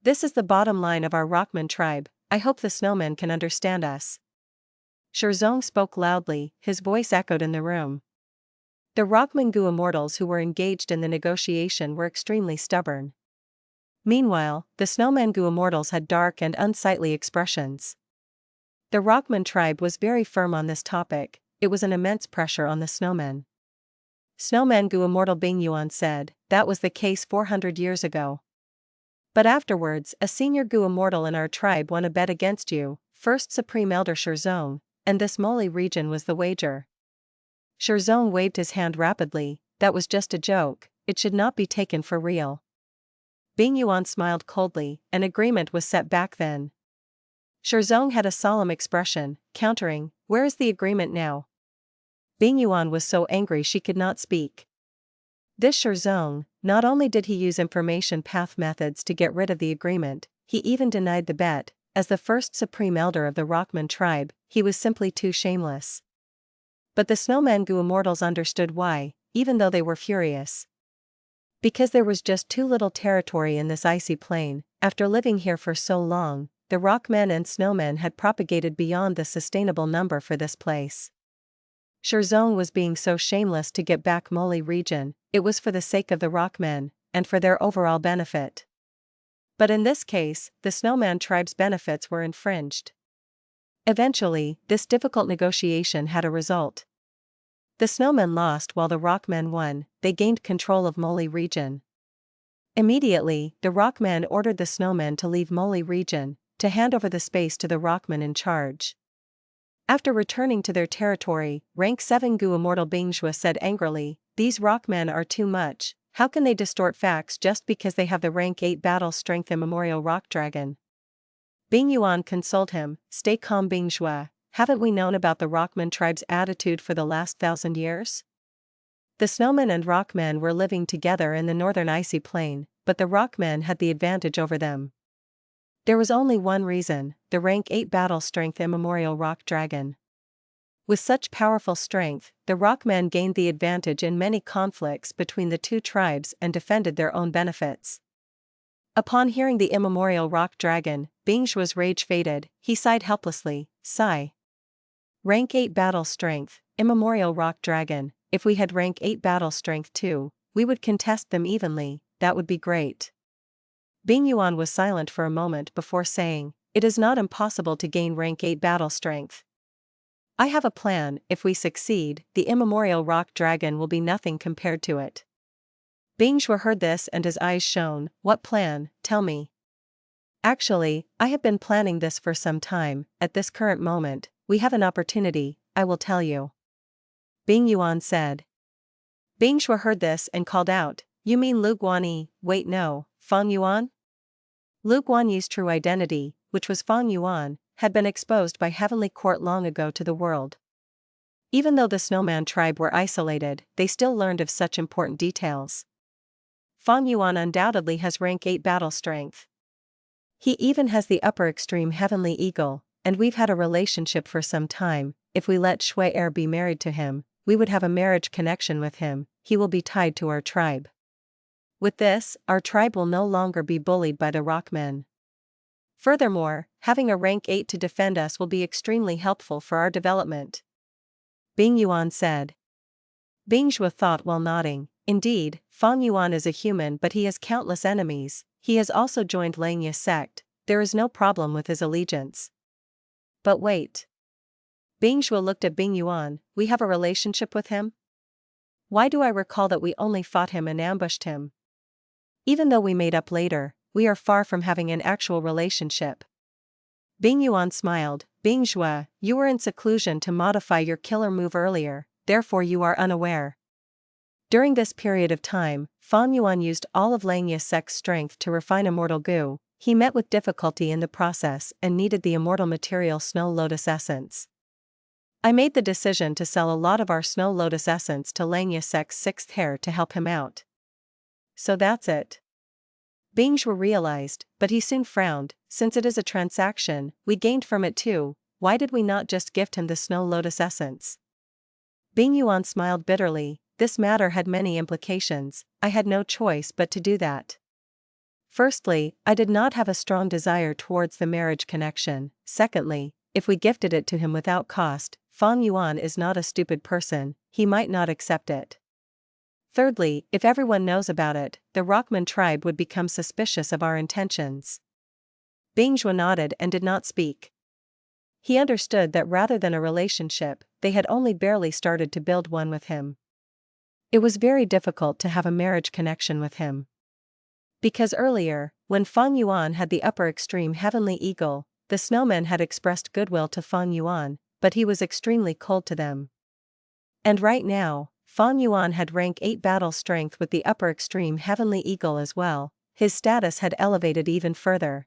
This is the bottom line of our Rockman tribe, I hope the snowmen can understand us. Shirzong spoke loudly, his voice echoed in the room. The Rockman Gu Immortals who were engaged in the negotiation were extremely stubborn. Meanwhile, the Snowman Gu Immortals had dark and unsightly expressions. The Rockman tribe was very firm on this topic, it was an immense pressure on the snowmen. Snowman Gu Immortal Bing Yuan said, that was the case 400 years ago. But afterwards, a senior Gu Immortal in our tribe won a bet against you, First Supreme Elder Shirzong, and this Moli region was the wager. Shirzong waved his hand rapidly, that was just a joke, it should not be taken for real. Bing Yuan smiled coldly, an agreement was set back then. Shirzong had a solemn expression, countering, where is the agreement now? Bing Yuan was so angry she could not speak. This Shirzong, Not only did he use information path methods to get rid of the agreement, he even denied the bet. As the first supreme elder of the Rockman tribe, he was simply too shameless. But the Snowman Gu Immortals understood why, even though they were furious. Because there was just too little territory in this icy plain. After living here for so long, the Rockmen and Snowmen had propagated beyond the sustainable number for this place. Shirzong was being so shameless to get back Moli region. It was for the sake of the Rockmen, and for their overall benefit. But in this case, the Snowman tribe's benefits were infringed. Eventually, this difficult negotiation had a result. The Snowmen lost while the Rockmen won. They gained control of Moli region. Immediately, the Rockmen ordered the Snowmen to leave Moli region, to hand over the space to the Rockmen in charge. After returning to their territory, Rank 7 Gu Immortal Bingxue said angrily, "These Rockmen are too much. How can they distort facts just because they have the Rank 8 battle strength Immemorial Rock Dragon?" Bing Yuan consoled him, "Stay calm Bingxue, haven't we known about the Rockman tribe's attitude for the last 1,000 years? The Snowmen and Rockmen were living together in the northern icy plain, but the Rockmen had the advantage over them. There was only one reason, the Rank 8 battle strength Immemorial Rock Dragon. With such powerful strength, the Rockmen gained the advantage in many conflicts between the two tribes and defended their own benefits." Upon hearing the Immemorial Rock Dragon, Bingxue's rage faded. He sighed helplessly, "Sigh. Rank 8 battle strength, Immemorial Rock Dragon, if we had Rank 8 battle strength too, we would contest them evenly, that would be great." Bing Yuan was silent for a moment before saying, "It is not impossible to gain Rank 8 battle strength. I have a plan. If we succeed, the Immemorial Rock Dragon will be nothing compared to it." Bingxue heard this and his eyes shone. "What plan? Tell me." "Actually, I have been planning this for some time. At this current moment, we have an opportunity, I will tell you," Bing Yuan said. Bingxue heard this and called out, "You mean Lu Guanyi?" "Wait, no, Fang Yuan?" Lu Guanyi's true identity, which was Fang Yuan, had been exposed by Heavenly Court long ago to the world. Even though the Snowman tribe were isolated, they still learned of such important details. Fang Yuan undoubtedly has Rank 8 battle strength. He even has the upper extreme Heavenly Eagle, and we've had a relationship for some time. If we let Xue Er be married to him, we would have a marriage connection with him. He will be tied to our tribe. With this, our tribe will no longer be bullied by the Rockmen. Furthermore, having a Rank 8 to defend us will be extremely helpful for our development," Bing Yuan said. Bingxue thought while nodding, "Indeed, Fang Yuan is a human but he has countless enemies. He has also joined Langya sect. There is no problem with his allegiance." "But wait." Bingxue looked at Bing Yuan, "We have a relationship with him? Why do I recall that we only fought him and ambushed him? Even though we made up later, we are far from having an actual relationship." Bing Yuan smiled, "Bingxue, you were in seclusion to modify your killer move earlier, therefore you are unaware. During this period of time, Fang Yuan used all of Langya sect's strength to refine Immortal Goo. He met with difficulty in the process and needed the immortal material Snow Lotus Essence. I made the decision to sell a lot of our Snow Lotus Essence to Langya sect's 6th heir to help him out. So that's it." Bingxue realized, but he soon frowned, "Since it is a transaction, we gained from it too, why did we not just gift him the Snow Lotus Essence?" Bing Yuan smiled bitterly, "This matter had many implications, I had no choice but to do that. Firstly, I did not have a strong desire towards the marriage connection. Secondly, if we gifted it to him without cost, Fang Yuan is not a stupid person, he might not accept it. Thirdly, if everyone knows about it, the Rockman tribe would become suspicious of our intentions." Bingxue nodded and did not speak. He understood that rather than a relationship, they had only barely started to build one with him. It was very difficult to have a marriage connection with him. Because earlier, when Fang Yuan had the upper extreme Heavenly Eagle, the Snowmen had expressed goodwill to Fang Yuan, but he was extremely cold to them. And right now, Fang Yuan had Rank 8 battle strength with the upper extreme Heavenly Eagle as well. His status had elevated even further.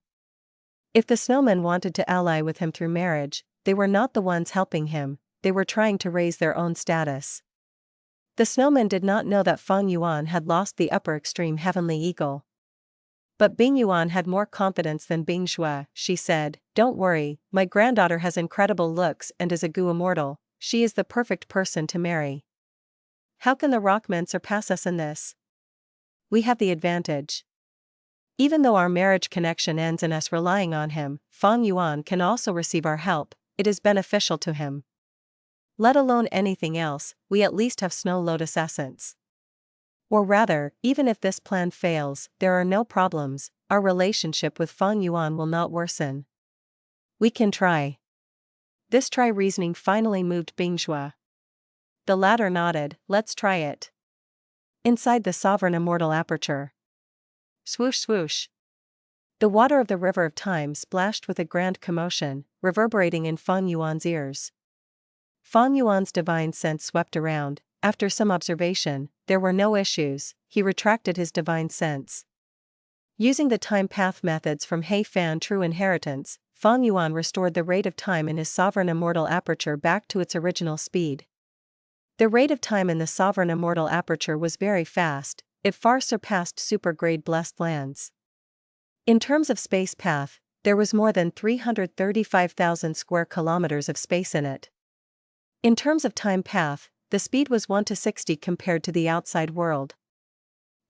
If the Snowmen wanted to ally with him through marriage, they were not the ones helping him, they were trying to raise their own status. The snowman did not know that Fang Yuan had lost the upper extreme heavenly eagle. But Bing Yuan had more confidence than Bing Xue. She said, "Don't worry, my granddaughter has incredible looks and is a Gu immortal. She is the perfect person to marry. How can the Rockmen surpass us in this? We have the advantage. Even though our marriage connection ends in us relying on him, Fang Yuan can also receive our help. It is beneficial to him. Let alone anything else, we at least have Snow Lotus essence. Or rather, even if this plan fails, there are no problems, our relationship with Fang Yuan will not worsen. We can try." This try reasoning finally moved Bing Xue. The latter nodded, "Let's try it." Inside the sovereign immortal aperture. Swoosh swoosh. The water of the river of time splashed with a grand commotion, reverberating in Fang Yuan's ears. Fang Yuan's divine sense swept around. After some observation, there were no issues. He retracted his divine sense. Using the time path methods from He Fan True Inheritance, Fang Yuan restored the rate of time in his sovereign immortal aperture back to its original speed. The rate of time in the sovereign immortal aperture was very fast. It far surpassed super-grade blessed lands. In terms of space path, there was more than 335,000 square kilometers of space in it. In terms of time path, the speed was 1 to 60 compared to the outside world.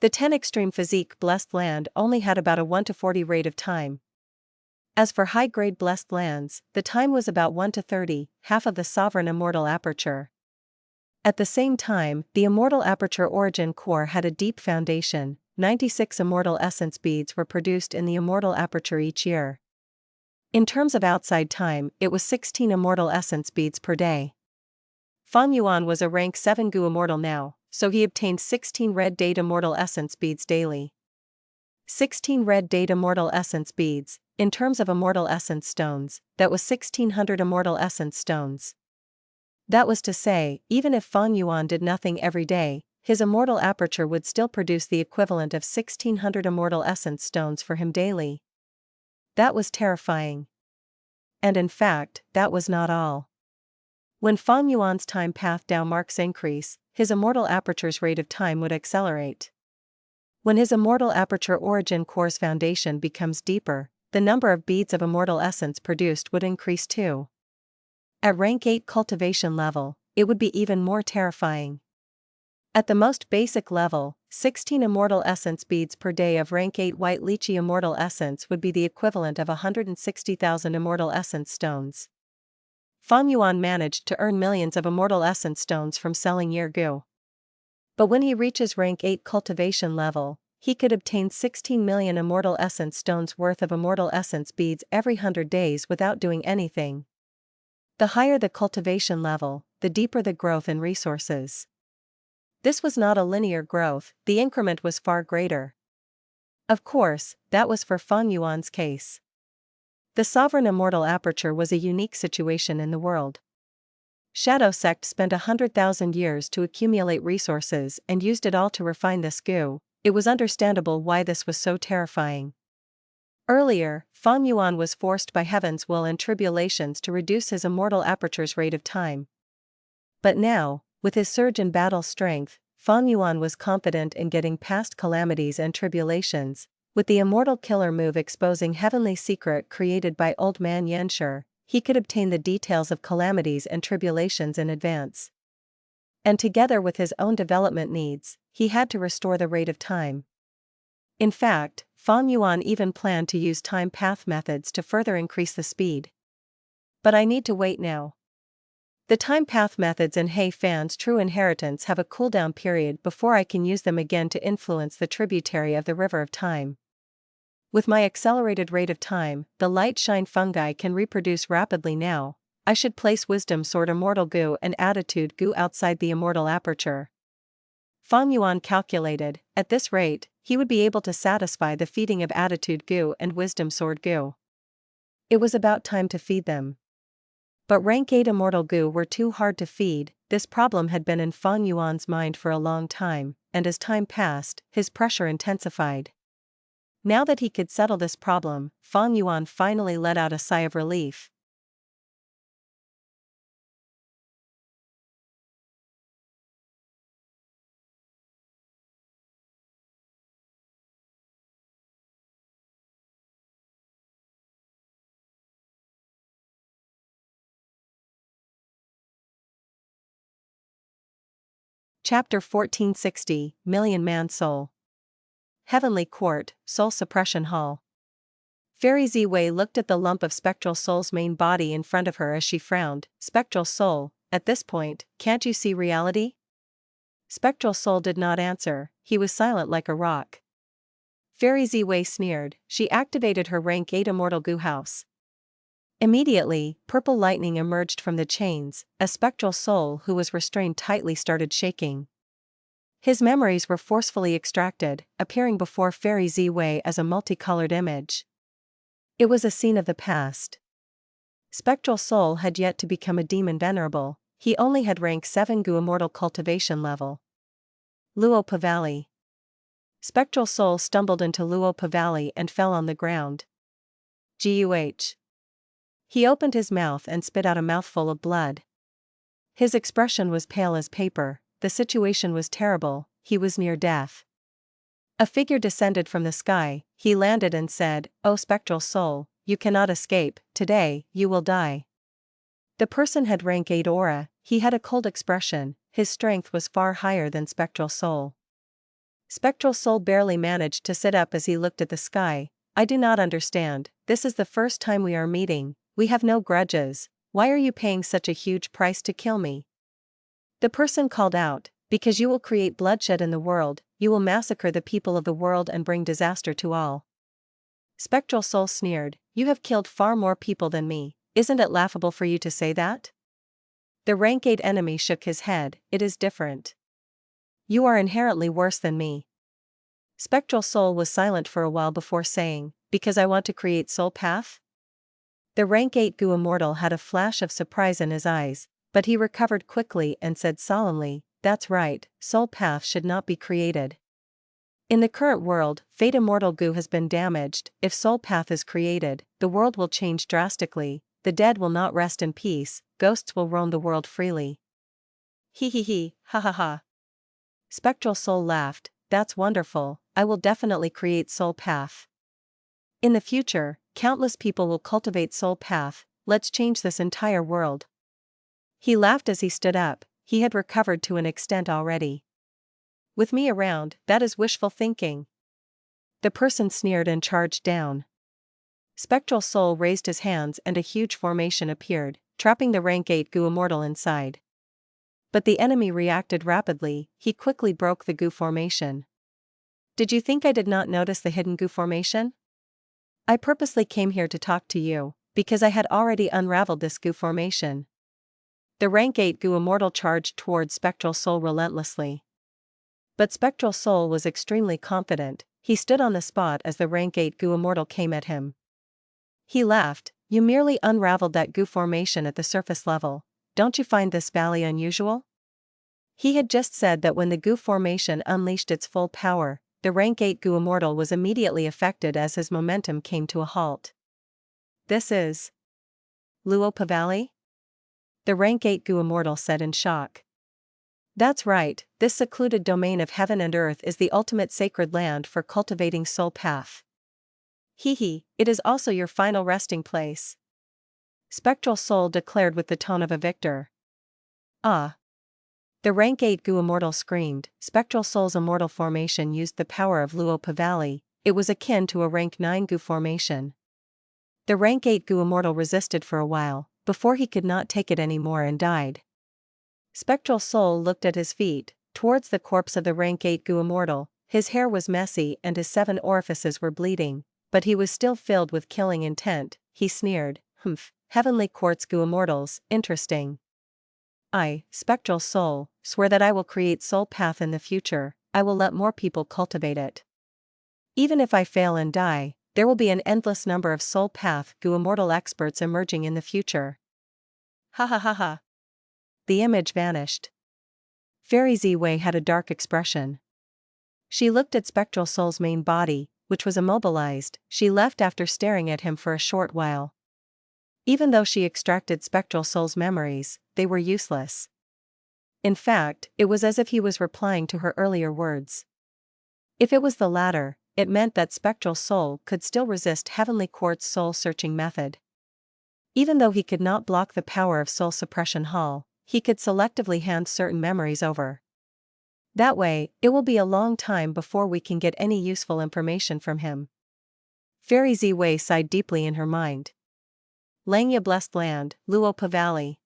The 10 extreme physique blessed land only had about a 1 to 40 rate of time. As for high-grade blessed lands, the time was about 1 to 30, half of the sovereign immortal aperture. At the same time, the immortal aperture origin core had a deep foundation. 96 immortal essence beads were produced in the immortal aperture each year. In terms of outside time, it was 16 immortal essence beads per day. Fang Yuan was a rank 7 Gu immortal now, so he obtained 16 red date immortal essence beads daily. 16 red date immortal essence beads, in terms of immortal essence stones, that was 1600 immortal essence stones. That was to say, even if Fang Yuan did nothing every day, his immortal aperture would still produce the equivalent of 1600 immortal essence stones for him daily. That was terrifying. And in fact, that was not all. When Fang Yuan's time path down marks increase, his immortal aperture's rate of time would accelerate. When his immortal aperture origin core's foundation becomes deeper, the number of beads of immortal essence produced would increase too. At rank 8 cultivation level, it would be even more terrifying. At the most basic level, 16 immortal essence beads per day of rank 8 white lychee immortal essence would be the equivalent of 160,000 immortal essence stones. Fang Yuan managed to earn millions of immortal essence stones from selling Gu. But when he reaches rank 8 cultivation level, he could obtain 16 million immortal essence stones worth of immortal essence beads every 100 days without doing anything. The higher the cultivation level, the deeper the growth in resources. This was not a linear growth, the increment was far greater. Of course, that was for Fang Yuan's case. The sovereign immortal aperture was a unique situation in the world. Shadow Sect spent 100,000 years to accumulate resources and used it all to refine this Gu. It was understandable why this was so terrifying. Earlier, Fang Yuan was forced by heaven's will and tribulations to reduce his immortal aperture's rate of time. But now, with his surge in battle strength, Fang Yuan was confident in getting past calamities and tribulations. With the immortal killer move exposing heavenly secret created by Old Man Yanshi, he could obtain the details of calamities and tribulations in advance. And together with his own development needs, he had to restore the rate of time. In fact, Fang Yuan even planned to use time path methods to further increase the speed. But I need to wait now. The time path methods in He Fan's True Inheritance have a cooldown period before I can use them again to influence the tributary of the River of Time. With my accelerated rate of time, the light shine fungi can reproduce rapidly now. I should place Wisdom Sword Immortal Gu and Attitude Gu outside the immortal aperture. Fang Yuan calculated, at this rate, he would be able to satisfy the feeding of Attitude Gu and Wisdom Sword Gu. It was about time to feed them. But rank 8 immortal Gu were too hard to feed. This problem had been in Fang Yuan's mind for a long time, and as time passed, his pressure intensified. Now that he could settle this problem, Fang Yuan finally let out a sigh of relief. Chapter 1460, Million Man Soul. Heavenly Court, Soul Suppression Hall. Fairy Xue looked at the lump of Spectral Soul's main body in front of her as she frowned. Spectral Soul, at this point, can't you see reality? Spectral Soul did not answer, he was silent like a rock. Fairy Xue sneered, she activated her rank 8 Immortal Goo House. Immediately, purple lightning emerged from the chains, a Spectral Soul who was restrained tightly started shaking. His memories were forcefully extracted, appearing before Fairy Xue as a multicolored image. It was a scene of the past. Spectral Soul had yet to become a demon venerable, he only had rank 7 Goo Immortal cultivation level. Luopa Valley. Spectral Soul stumbled into Luopa Valley and fell on the ground. Guh. He opened his mouth and spit out a mouthful of blood. His expression was pale as paper, the situation was terrible, he was near death. A figure descended from the sky, he landed and said, "Oh Spectral Soul, you cannot escape, today, you will die." The person had rank 8 aura, he had a cold expression, his strength was far higher than Spectral Soul. Spectral Soul barely managed to sit up as he looked at the sky. "I do not understand, this is the first time we are meeting, we have no grudges, why are you paying such a huge price to kill me?" The person called out, "Because you will create bloodshed in the world, you will massacre the people of the world and bring disaster to all." Spectral Soul sneered, "You have killed far more people than me, isn't it laughable for you to say that?" The rank 8 enemy shook his head, "It is different. You are inherently worse than me." Spectral Soul was silent for a while before saying, "Because I want to create Soul Path?" The rank 8 Goo Immortal had a flash of surprise in his eyes, but he recovered quickly and said solemnly, "That's right, Soul Path should not be created. In the current world, Fate Immortal Goo has been damaged, if Soul Path is created, the world will change drastically, the dead will not rest in peace, ghosts will roam the world freely." He, ha ha ha. Spectral Soul laughed, "That's wonderful, I will definitely create Soul Path. In the future, countless people will cultivate Soul Path, let's change this entire world." He laughed as he stood up, he had recovered to an extent already. "With me around, that is wishful thinking." The person sneered and charged down. Spectral Soul raised his hands and a huge formation appeared, trapping the rank 8 Goo Immortal inside. But the enemy reacted rapidly, he quickly broke the Goo formation. "Did you think I did not notice the hidden Goo formation? I purposely came here to talk to you, because I had already unraveled this Goo formation." The rank 8 Goo Immortal charged towards Spectral Soul relentlessly. But Spectral Soul was extremely confident, he stood on the spot as the rank 8 Goo Immortal came at him. He laughed, "You merely unraveled that Goo formation at the surface level, don't you find this valley unusual?" He had just said that when the Goo formation unleashed its full power, the rank 8 Goo Immortal was immediately affected as his momentum came to a halt. "This is Luopa Valley?" the rank 8 Goo Immortal said in shock. "That's right, this secluded domain of heaven and earth is the ultimate sacred land for cultivating Soul Path. It is also your final resting place," Spectral Soul declared with the tone of a victor. "Ah!" The rank 8 Goo Immortal screamed. Spectral Soul's immortal formation used the power of Luopa Valley, it was akin to a rank 9 Goo formation. The rank 8 Goo Immortal resisted for a while, before he could not take it anymore and died. Spectral Soul looked at his feet, towards the corpse of the rank 8 Goo Immortal, his hair was messy and his 7 orifices were bleeding, but he was still filled with killing intent, he sneered, "Humph, Heavenly Court's Goo Immortals, interesting. I, Spectral Soul, swear that I will create Soul Path in the future, I will let more people cultivate it. Even if I fail and die, there will be an endless number of Soul Path Goo Immortal experts emerging in the future." Ha ha ha ha. The image vanished. Fairy Xue had a dark expression. She looked at Spectral Soul's main body, which was immobilized, she left after staring at him for a short while. Even though she extracted Spectral Soul's memories, they were useless. In fact, it was as if he was replying to her earlier words. If it was the latter, it meant that Spectral Soul could still resist Heavenly Court's soul-searching method. Even though he could not block the power of Soul Suppression Hall, he could selectively hand certain memories over. That way, it will be a long time before we can get any useful information from him. Fairy Xue sighed deeply in her mind. Langya blessed land, Luopa Valley.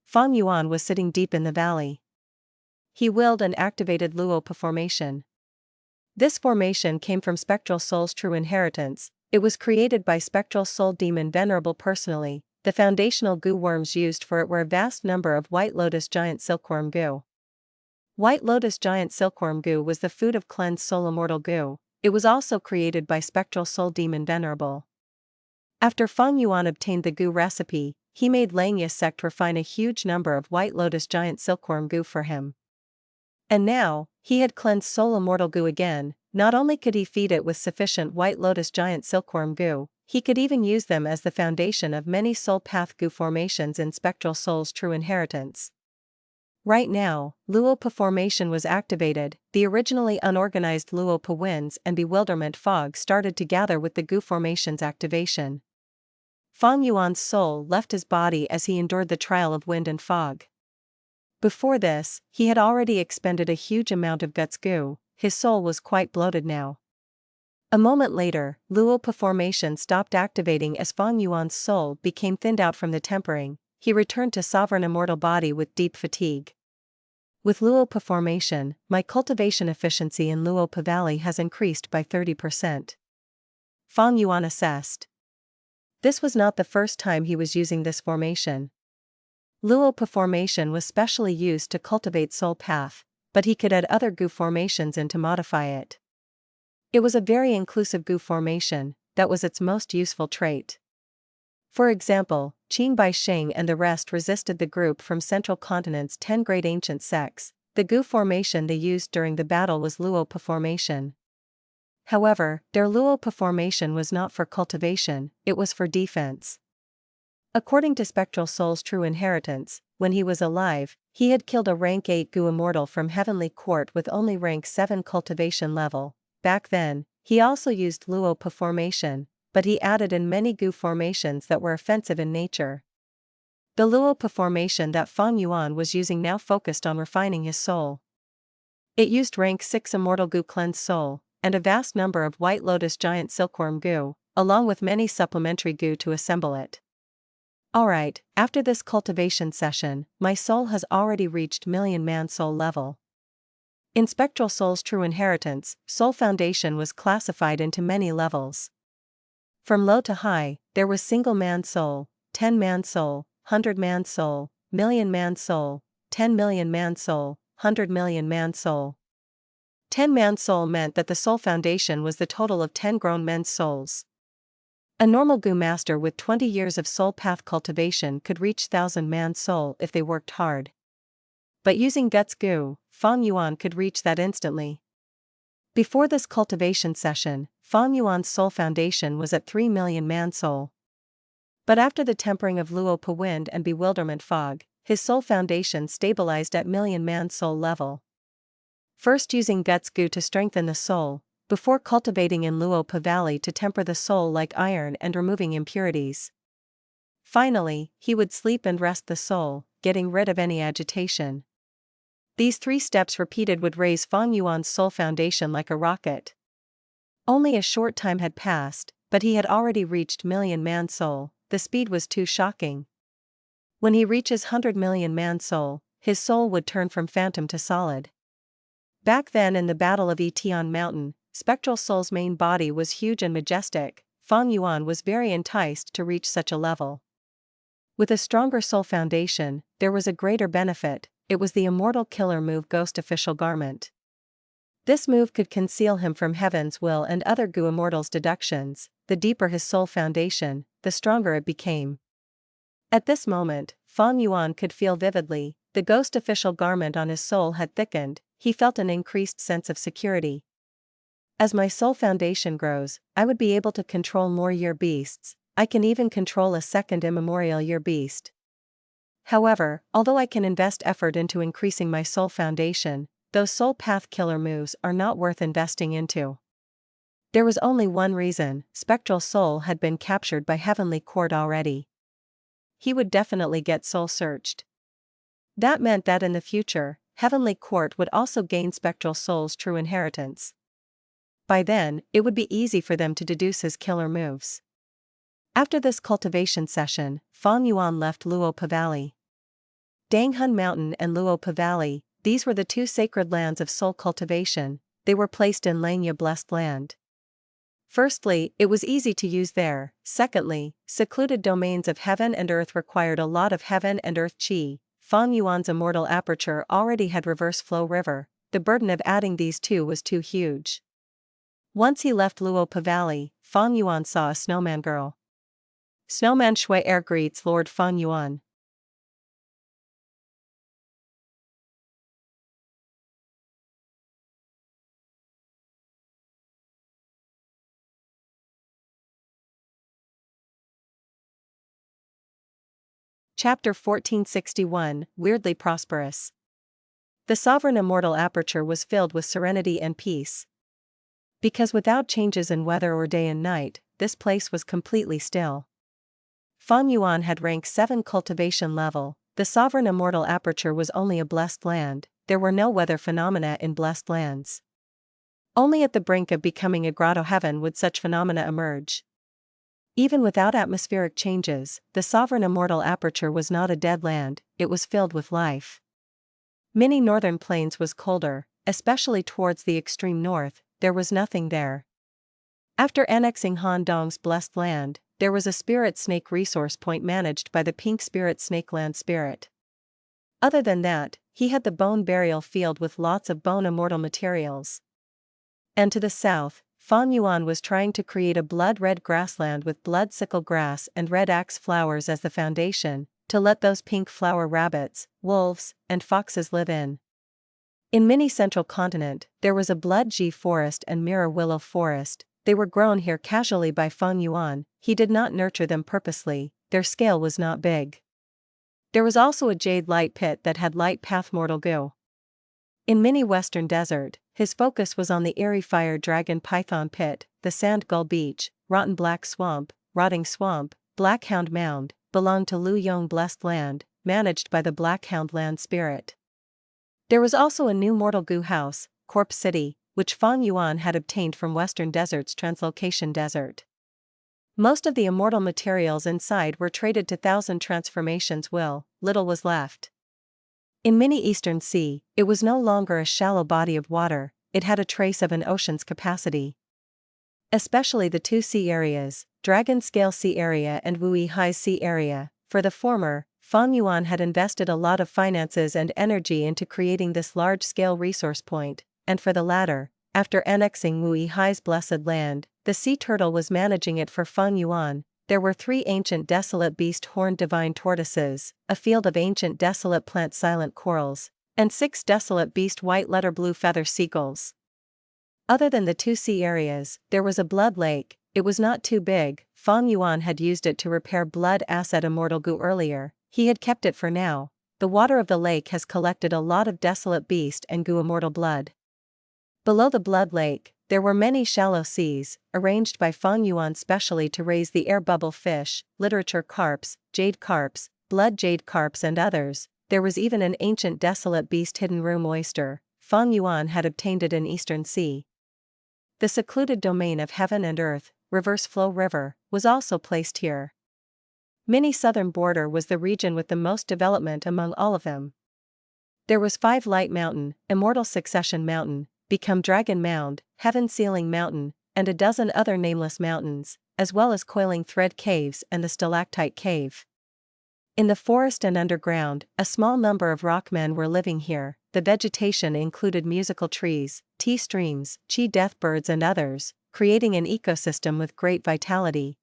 Fang Yuan was sitting deep in the valley. He willed and activated Luopa formation. This formation came from Spectral Soul's true inheritance. It was created by Spectral Soul Demon Venerable personally. The foundational goo worms used for it were a vast number of White Lotus Giant Silkworm goo. White Lotus Giant Silkworm goo was the food of Cleansed Soul Immortal goo. It was also created by Spectral Soul Demon Venerable. After Fang Yuan obtained the goo recipe, he made Langya sect refine a huge number of White Lotus Giant Silkworm goo for him. And now, he had cleansed Soul Immortal goo again. Not only could he feed it with sufficient White Lotus Giant Silkworm goo, he could even use them as the foundation of many soul path goo formations in Spectral Soul's true inheritance. Right now, Luopa formation was activated. The originally unorganized Luopa winds and bewilderment fog started to gather with the goo formation's activation. Fang Yuan's soul left his body as he endured the trial of wind and fog. Before this, he had already expended a huge amount of guts goo. His soul was quite bloated now. A moment later, Luopa formation stopped activating as Fang Yuan's soul became thinned out from the tempering. He returned to sovereign immortal body with deep fatigue. With Luopa formation, my cultivation efficiency in Luopa Valley has increased by 30%. Fang Yuan assessed. This was not the first time he was using this formation. Luopa formation was specially used to cultivate soul path, but he could add other goo formations in to modify it. It was a very inclusive goo formation, that was its most useful trait. For example, Qing Bai Sheng and the rest resisted the group from Central Continent's 10 great ancient sects. The goo formation they used during the battle was Luopa formation. However, their Luopa formation was not for cultivation, it was for defense. According to Spectral Soul's true inheritance, when he was alive, he had killed a rank 8 goo immortal from Heavenly Court with only rank 7 cultivation level. Back then, he also used Luopa formation, but he added in many goo formations that were offensive in nature. The Luopa formation that Fang Yuan was using now focused on refining his soul. It used rank 6 immortal goo cleansed soul, and a vast number of White Lotus Giant Silkworm goo, along with many supplementary goo to assemble it. Alright, after this cultivation session, my soul has already reached million-man soul level. In Spectral Soul's true inheritance, soul foundation was classified into many levels. From low to high, there was single-man soul, 10-man soul, 100-man soul, million-man soul, 10 million-man soul, 100 million-man soul. 10-man soul meant that the soul foundation was the total of 10 grown men's souls. A normal goo master with 20 years of soul path cultivation could reach 1000-man soul if they worked hard. But using guts goo, Fang Yuan could reach that instantly. Before this cultivation session, Fang Yuan's soul foundation was at 3 million man soul. But after the tempering of Luopa wind and bewilderment fog, his soul foundation stabilized at million man soul level. First using guts goo to strengthen the soul, before cultivating in Luopa Valley to temper the soul like iron and removing impurities. Finally, he would sleep and rest the soul, getting rid of any agitation. These 3 steps repeated would raise Fang Yuan's soul foundation like a rocket. Only a short time had passed, but he had already reached million-man soul. The speed was too shocking. When he reaches 100 million-man soul, his soul would turn from phantom to solid. Back then in the Battle of Etion Mountain, Spectral Soul's main body was huge and majestic. Fang Yuan was very enticed to reach such a level. With a stronger soul foundation, there was a greater benefit. It was the immortal killer move Ghost Official Garment. This move could conceal him from Heaven's will and other goo immortals' deductions. The deeper his soul foundation, the stronger it became. At this moment, Fang Yuan could feel vividly, the Ghost Official Garment on his soul had thickened. He felt an increased sense of security. As my soul foundation grows, I would be able to control more year beasts. I can even control a second immemorial year beast. However, although I can invest effort into increasing my soul foundation, those soul path killer moves are not worth investing into. There was only one reason: Spectral Soul had been captured by Heavenly Court already. He would definitely get soul searched. That meant that in the future, Heavenly Court would also gain spectral souls' true inheritance. By then, it would be easy for them to deduce his killer moves. After this cultivation session, Fang Yuan left Luopa Valley. Danghun Mountain and Luopa Valley, these were the two sacred lands of soul cultivation. They were placed in Langya blessed land. Firstly, it was easy to use there. Secondly, secluded domains of heaven and earth required a lot of heaven and earth chi. Fang Yuan's immortal aperture already had reverse flow river. The burden of adding these two was too huge. Once he left Luopa Valley, Fang Yuan saw a snowman girl. Snowman Xue Er greets Lord Fang Yuan. Chapter 1461, Weirdly Prosperous. The sovereign immortal aperture was filled with serenity and peace. Because without changes in weather or day and night, this place was completely still. Fang Yuan had rank 7 cultivation level. The sovereign immortal aperture was only a blessed land. There were no weather phenomena in blessed lands. Only at the brink of becoming a grotto heaven would such phenomena emerge. Even without atmospheric changes, the sovereign immortal aperture was not a dead land, it was filled with life. Many northern plains was colder, especially towards the extreme north, there was nothing there. After annexing Han Dong's blessed land, there was a spirit snake resource point managed by the pink spirit snake land spirit. Other than that, he had the bone burial field with lots of bone immortal materials. And to the south, Fang Yuan was trying to create a blood-red grassland with blood sickle grass and red axe flowers as the foundation, to let those pink flower rabbits, wolves, and foxes live in. In mini central continent, there was a blood G forest and mirror willow forest. They were grown here casually by Fang Yuan. He did not nurture them purposely, their scale was not big. There was also a jade light pit that had light path mortal goo. In mini western desert, his focus was on the eerie fire dragon python pit, the sand gull beach, rotten black swamp, rotting swamp, black hound mound, belonged to Lu Yong blessed land, managed by the black hound land spirit. There was also a new mortal goo house, Corpse City, which Fang Yuan had obtained from Western Desert's Translocation Desert. Most of the immortal materials inside were traded to Thousand Transformations little was left. In mini Eastern Sea, it was no longer a shallow body of water, it had a trace of an ocean's capacity. Especially the two sea areas, Dragon Scale Sea Area and Wui Hai Sea Area. For the former, Fang Yuan had invested a lot of finances and energy into creating this large-scale resource point, and for the latter, after annexing Wui Hai's blessed land, the sea turtle was managing it for Fang Yuan. There were 3 ancient desolate beast horned divine tortoises, a field of ancient desolate plant silent corals, and 6 desolate beast white letter blue feather seagulls. Other than the 2 sea areas, there was a blood lake. It was not too big. Fang Yuan had used it to repair blood asset immortal goo earlier, he had kept it for now. The water of the lake has collected a lot of desolate beast and goo immortal blood. Below the blood lake, there were many shallow seas, arranged by Fang Yuan specially to raise the air bubble fish, literature carps, jade carps, blood jade carps and others. There was even an ancient desolate beast hidden room oyster. Fang Yuan had obtained it in Eastern Sea. The secluded domain of heaven and earth, reverse flow river, was also placed here. Mini southern border was the region with the most development among all of them. There was 5 Light Mountain, Immortal Succession Mountain, Become Dragon Mound, Heaven Sealing Mountain, and a dozen other nameless mountains, as well as Coiling Thread Caves and the Stalactite Cave. In the forest and underground, a small number of rockmen were living here. The vegetation included musical trees, tea streams, chi death birds and others, creating an ecosystem with great vitality.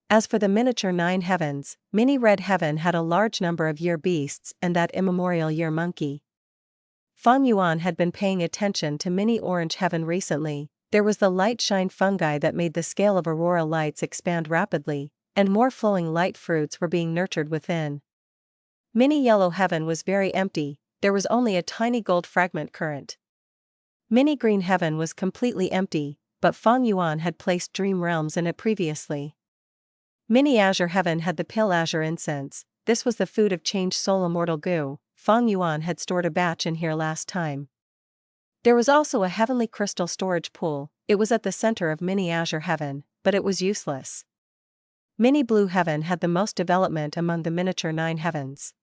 As for the miniature 9 heavens, Mini Red Heaven had a large number of year beasts and that immemorial year monkey. Fang Yuan had been paying attention to Mini Orange Heaven recently. There was the light shine fungi that made the scale of aurora lights expand rapidly, and more flowing light fruits were being nurtured within. Mini Yellow Heaven was very empty, there was only a tiny gold fragment current. Mini Green Heaven was completely empty, but Fang Yuan had placed dream realms in it previously. Mini Azure Heaven had the pale azure incense. This was the food of changed soul immortal goo. Fang Yuan had stored a batch in here last time. There was also a heavenly crystal storage pool. It was at the center of Mini Azure Heaven, but it was useless. Mini Blue Heaven had the most development among the miniature 9 heavens.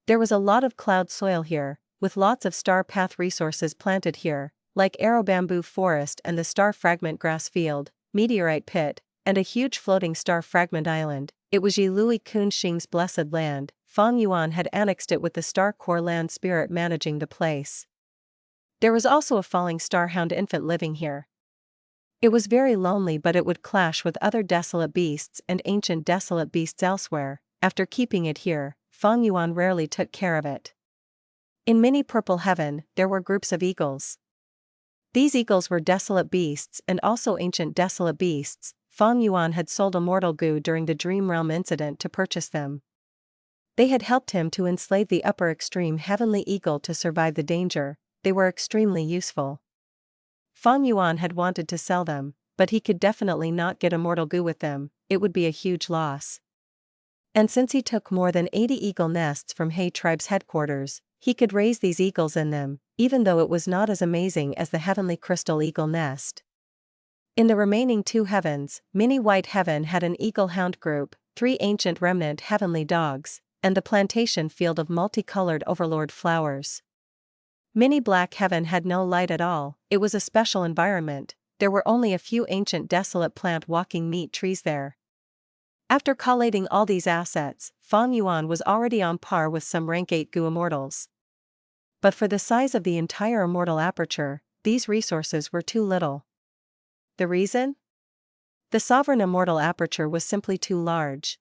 There was a lot of cloud soil here, with lots of star path resources planted here, like arrow bamboo forest and the star fragment grass field, meteorite pit, and a huge floating star fragment island. It was Yilui Kun Xing's blessed land. Fang Yuan had annexed it with the star core land spirit managing the place. There was also a falling star hound infant living here. It was very lonely, but it would clash with other desolate beasts and ancient desolate beasts elsewhere. After keeping it here, Fang Yuan rarely took care of it. In Mini Purple Heaven, there were groups of eagles. These eagles were desolate beasts and also ancient desolate beasts. Fang Yuan had sold Immortal Goo during the Dream Realm incident to purchase them. They had helped him to enslave the upper extreme heavenly eagle to survive the danger. They were extremely useful. Fang Yuan had wanted to sell them, but he could definitely not get Immortal Goo with them. It would be a huge loss. And since he took more than 80 eagle nests from He Tribe's headquarters, he could raise these eagles in them, even though it was not as amazing as the heavenly crystal eagle nest. In the remaining 2 heavens, Mini White Heaven had an eagle hound group, 3 ancient remnant heavenly dogs, and the plantation field of multicolored overlord flowers. Mini Black Heaven had no light at all. It was a special environment. There were only a few ancient desolate plant walking meat trees there. After collating all these assets, Fang Yuan was already on par with some rank 8 Goo Immortals. But for the size of the entire Immortal aperture, these resources were too little. The reason? The Sovereign Immortal aperture was simply too large.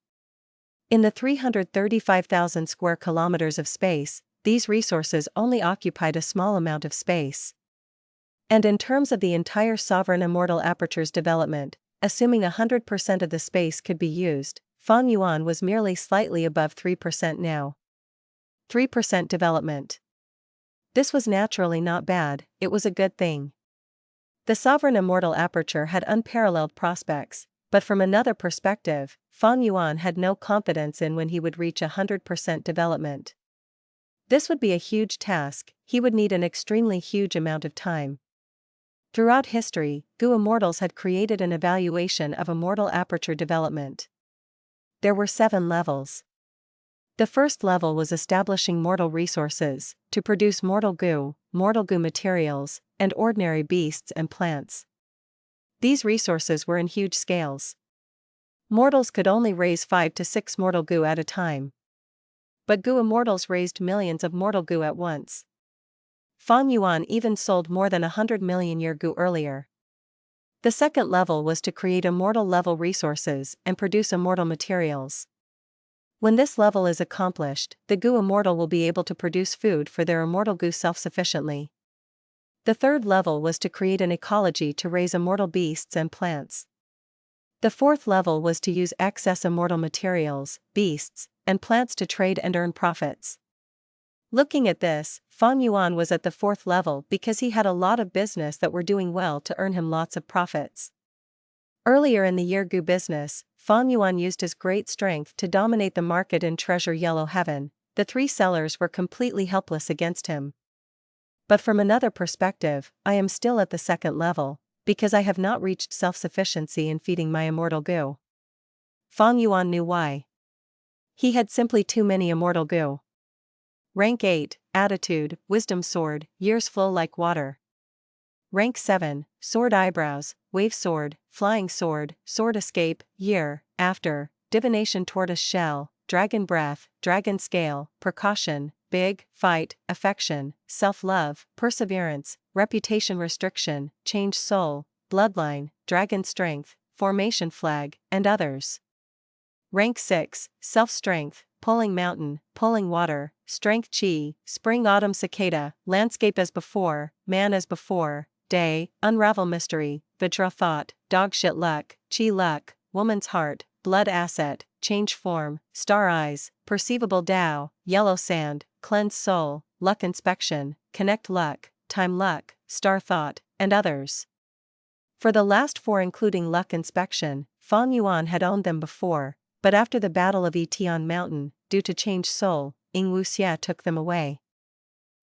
In the 335,000 square kilometers of space, these resources only occupied a small amount of space. And in terms of the entire Sovereign Immortal aperture's development, assuming 100% of the space could be used, Fang Yuan was merely slightly above 3% now. 3% development. This was naturally not bad, it was a good thing. The Sovereign Immortal aperture had unparalleled prospects, but from another perspective, Fang Yuan had no confidence in when he would reach 100% development. This would be a huge task. He would need an extremely huge amount of time. Throughout history, Goo Immortals had created an evaluation of Immortal aperture development. There were 7 levels. The first level was establishing mortal resources, to produce mortal goo materials, and ordinary beasts and plants. These resources were in huge scales. Mortals could only raise 5 to 6 mortal goo at a time. But Goo Immortals raised millions of mortal goo at once. Fang Yuan even sold more than 100 million year goo earlier. The second level was to create Immortal level resources and produce Immortal materials. When this level is accomplished, the Goo Immortal will be able to produce food for their Immortal goo self-sufficiently. The third level was to create an ecology to raise Immortal beasts and plants. The fourth level was to use excess Immortal materials, beasts, and plants to trade and earn profits. Looking at this, Fang Yuan was at the fourth level because he had a lot of business that were doing well to earn him lots of profits. Earlier in the year Goo business, Fang Yuan used his great strength to dominate the market in Treasure Yellow Heaven. The 3 sellers were completely helpless against him. But from another perspective, I am still at the second level, because I have not reached self-sufficiency in feeding my Immortal goo. Fang Yuan knew why. He had simply too many Immortal goo. Rank 8, Attitude, Wisdom Sword, Years Flow Like Water. Rank 7, Sword Eyebrows, Wave Sword, Flying Sword, Sword Escape, Year, After, Divination Tortoise Shell, Dragon Breath, Dragon Scale, Precaution, Big, Fight, Affection, Self-Love, Perseverance, Reputation Restriction, Change Soul, Bloodline, Dragon Strength, Formation Flag, and others. Rank 6, Self-Strength, Pulling Mountain, Pulling Water, Strength Chi, Spring Autumn Cicada, Landscape as Before, Man as Before, Day, Unravel Mystery, Vajra Thought, Dogshit Luck, Chi Luck, Woman's Heart, Blood Asset, Change Form, Star Eyes, Perceivable Tao, Yellow Sand, Cleanse Soul, Luck Inspection, Connect Luck, Time Luck, Star Thought, and others. For the last 4 including Luck Inspection, Fang Yuan had owned them before, but after the Battle of Etion Mountain, due to Change Soul, Ing Wuxia took them away.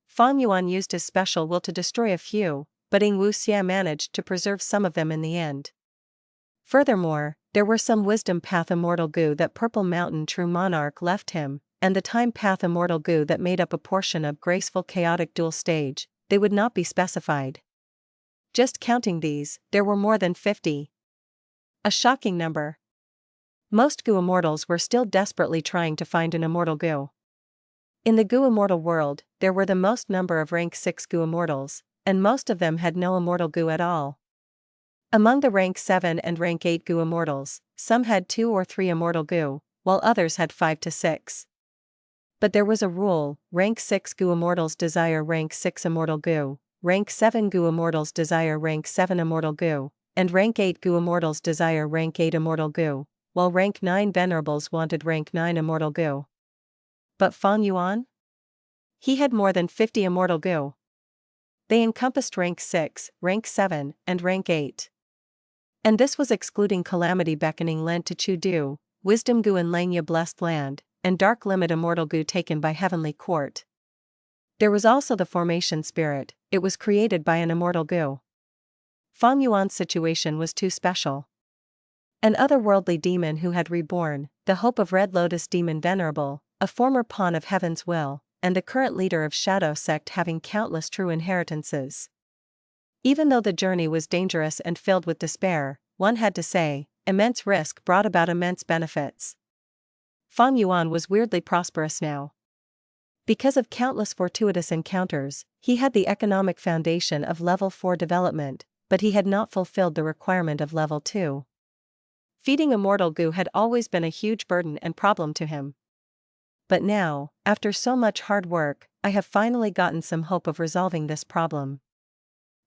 Fang Yuan used his special will to destroy a few, but Ing Wuxia managed to preserve some of them in the end. Furthermore, there were some wisdom path immortal goo that Purple Mountain True Monarch left him, and the time path immortal goo that made up a portion of graceful chaotic dual stage. They would not be specified. Just counting these, there were more than 50. A shocking number. Most goo immortals were still desperately trying to find an immortal goo. In the goo immortal world, there were the most number of rank 6 goo immortals, and most of them had no immortal goo at all. Among the rank 7 and rank 8 goo immortals, some had 2 or 3 immortal goo, while others had 5 to 6. But there was a rule: rank 6 goo immortals desire rank 6 immortal goo, rank 7 goo immortals desire rank 7 immortal goo, and rank 8 goo immortals desire rank 8 immortal goo, while rank 9 venerables wanted rank 9 immortal goo. But Fang Yuan? He had more than 50 immortal goo. They encompassed rank 6, rank 7, and rank 8. And this was excluding Calamity Beckoning lent to Chu Du, Wisdom Goo and Langya Blessed Land, and Dark Limit Immortal Goo taken by Heavenly Court. There was also the Formation Spirit. It was created by an immortal goo. Fang Yuan's situation was too special. An otherworldly demon who had reborn, the Hope of Red Lotus Demon Venerable, a former pawn of Heaven's Will, and the current leader of Shadow Sect having countless true inheritances. Even though the journey was dangerous and filled with despair, one had to say, immense risk brought about immense benefits. Fang Yuan was weirdly prosperous now. Because of countless fortuitous encounters, he had the economic foundation of level 4 development, but he had not fulfilled the requirement of level 2. Feeding immortal goo had always been a huge burden and problem to him. But now, after so much hard work, I have finally gotten some hope of resolving this problem.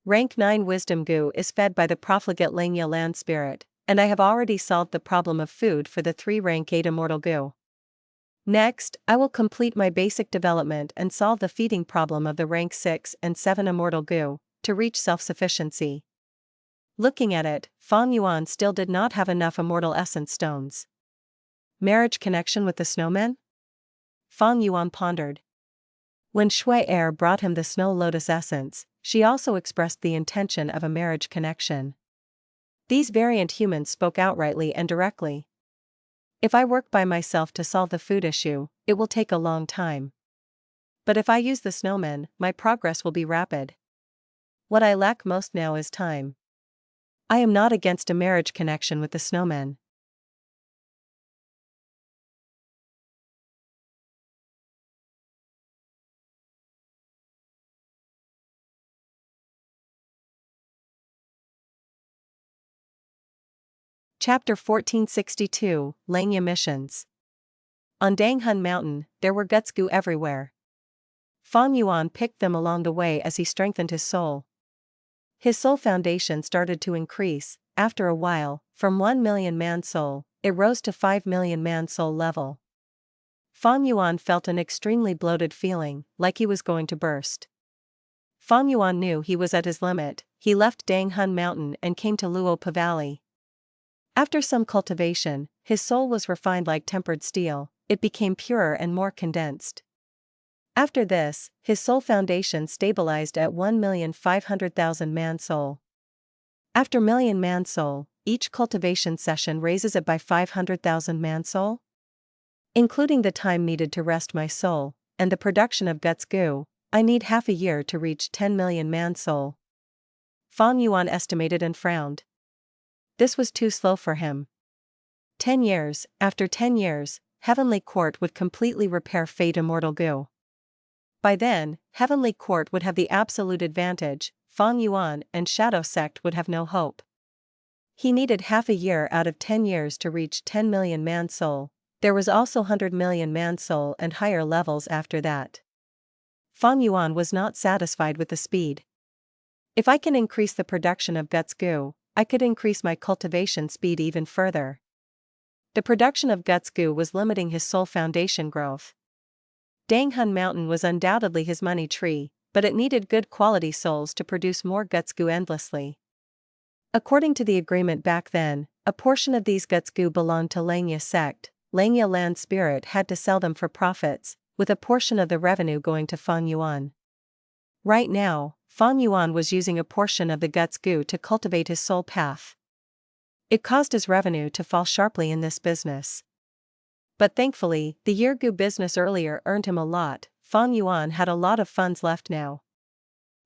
Rank 9 wisdom goo is fed by the profligate Langya land spirit, and I have already solved the problem of food for the 3 rank 8 immortal goo. Next, I will complete my basic development and solve the feeding problem of the rank 6 and 7 immortal goo, to reach self-sufficiency. Looking at it, Fang Yuan still did not have enough immortal essence stones. Marriage connection with the snowmen? Fang Yuan pondered. When Xue Er brought him the snow lotus essence, she also expressed the intention of a marriage connection. These variant humans spoke outrightly and directly. If I work by myself to solve the food issue, it will take a long time. But if I use the snowmen, my progress will be rapid. What I lack most now is time. I am not against a marriage connection with the snowmen. Chapter 1462, Langya Missions. On Danghun Mountain, there were gutsgoo everywhere. Fang Yuan picked them along the way as he strengthened his soul. His soul foundation started to increase. After a while, from 1 million man soul, it rose to 5 million man soul level. Fang Yuan felt an extremely bloated feeling, like he was going to burst. Fang Yuan knew he was at his limit. He left Danghun Mountain and came to Luopa Valley. After some cultivation, his soul was refined like tempered steel. It became purer and more condensed. After this, his soul foundation stabilized at 1,500,000 man soul. After million man soul, each cultivation session raises it by 500,000 man soul? Including the time needed to rest my soul, and the production of guts goo, I need half a year to reach 10 million man soul. Fang Yuan estimated and frowned. This was too slow for him. 10 years, after 10 years, Heavenly Court would completely repair Fate Immortal Goo. By then, Heavenly Court would have the absolute advantage. Fang Yuan and Shadow Sect would have no hope. He needed half a year out of 10 years to reach 10 million man soul. There was also 100 million man soul and higher levels after that. Fang Yuan was not satisfied with the speed. If I can increase the production of guts goo, I could increase my cultivation speed even further. The production of guts goo was limiting his soul foundation growth. Danghun Mountain was undoubtedly his money tree, but it needed good quality souls to produce more guts goo endlessly. According to the agreement back then, a portion of these guts goo belonged to Langya sect. Langya land spirit had to sell them for profits, with a portion of the revenue going to Fang Yuan. Right now, Fang Yuan was using a portion of the gut's goo to cultivate his soul path. It caused his revenue to fall sharply in this business. But thankfully, the year goo business earlier earned him a lot. Fang Yuan had a lot of funds left now.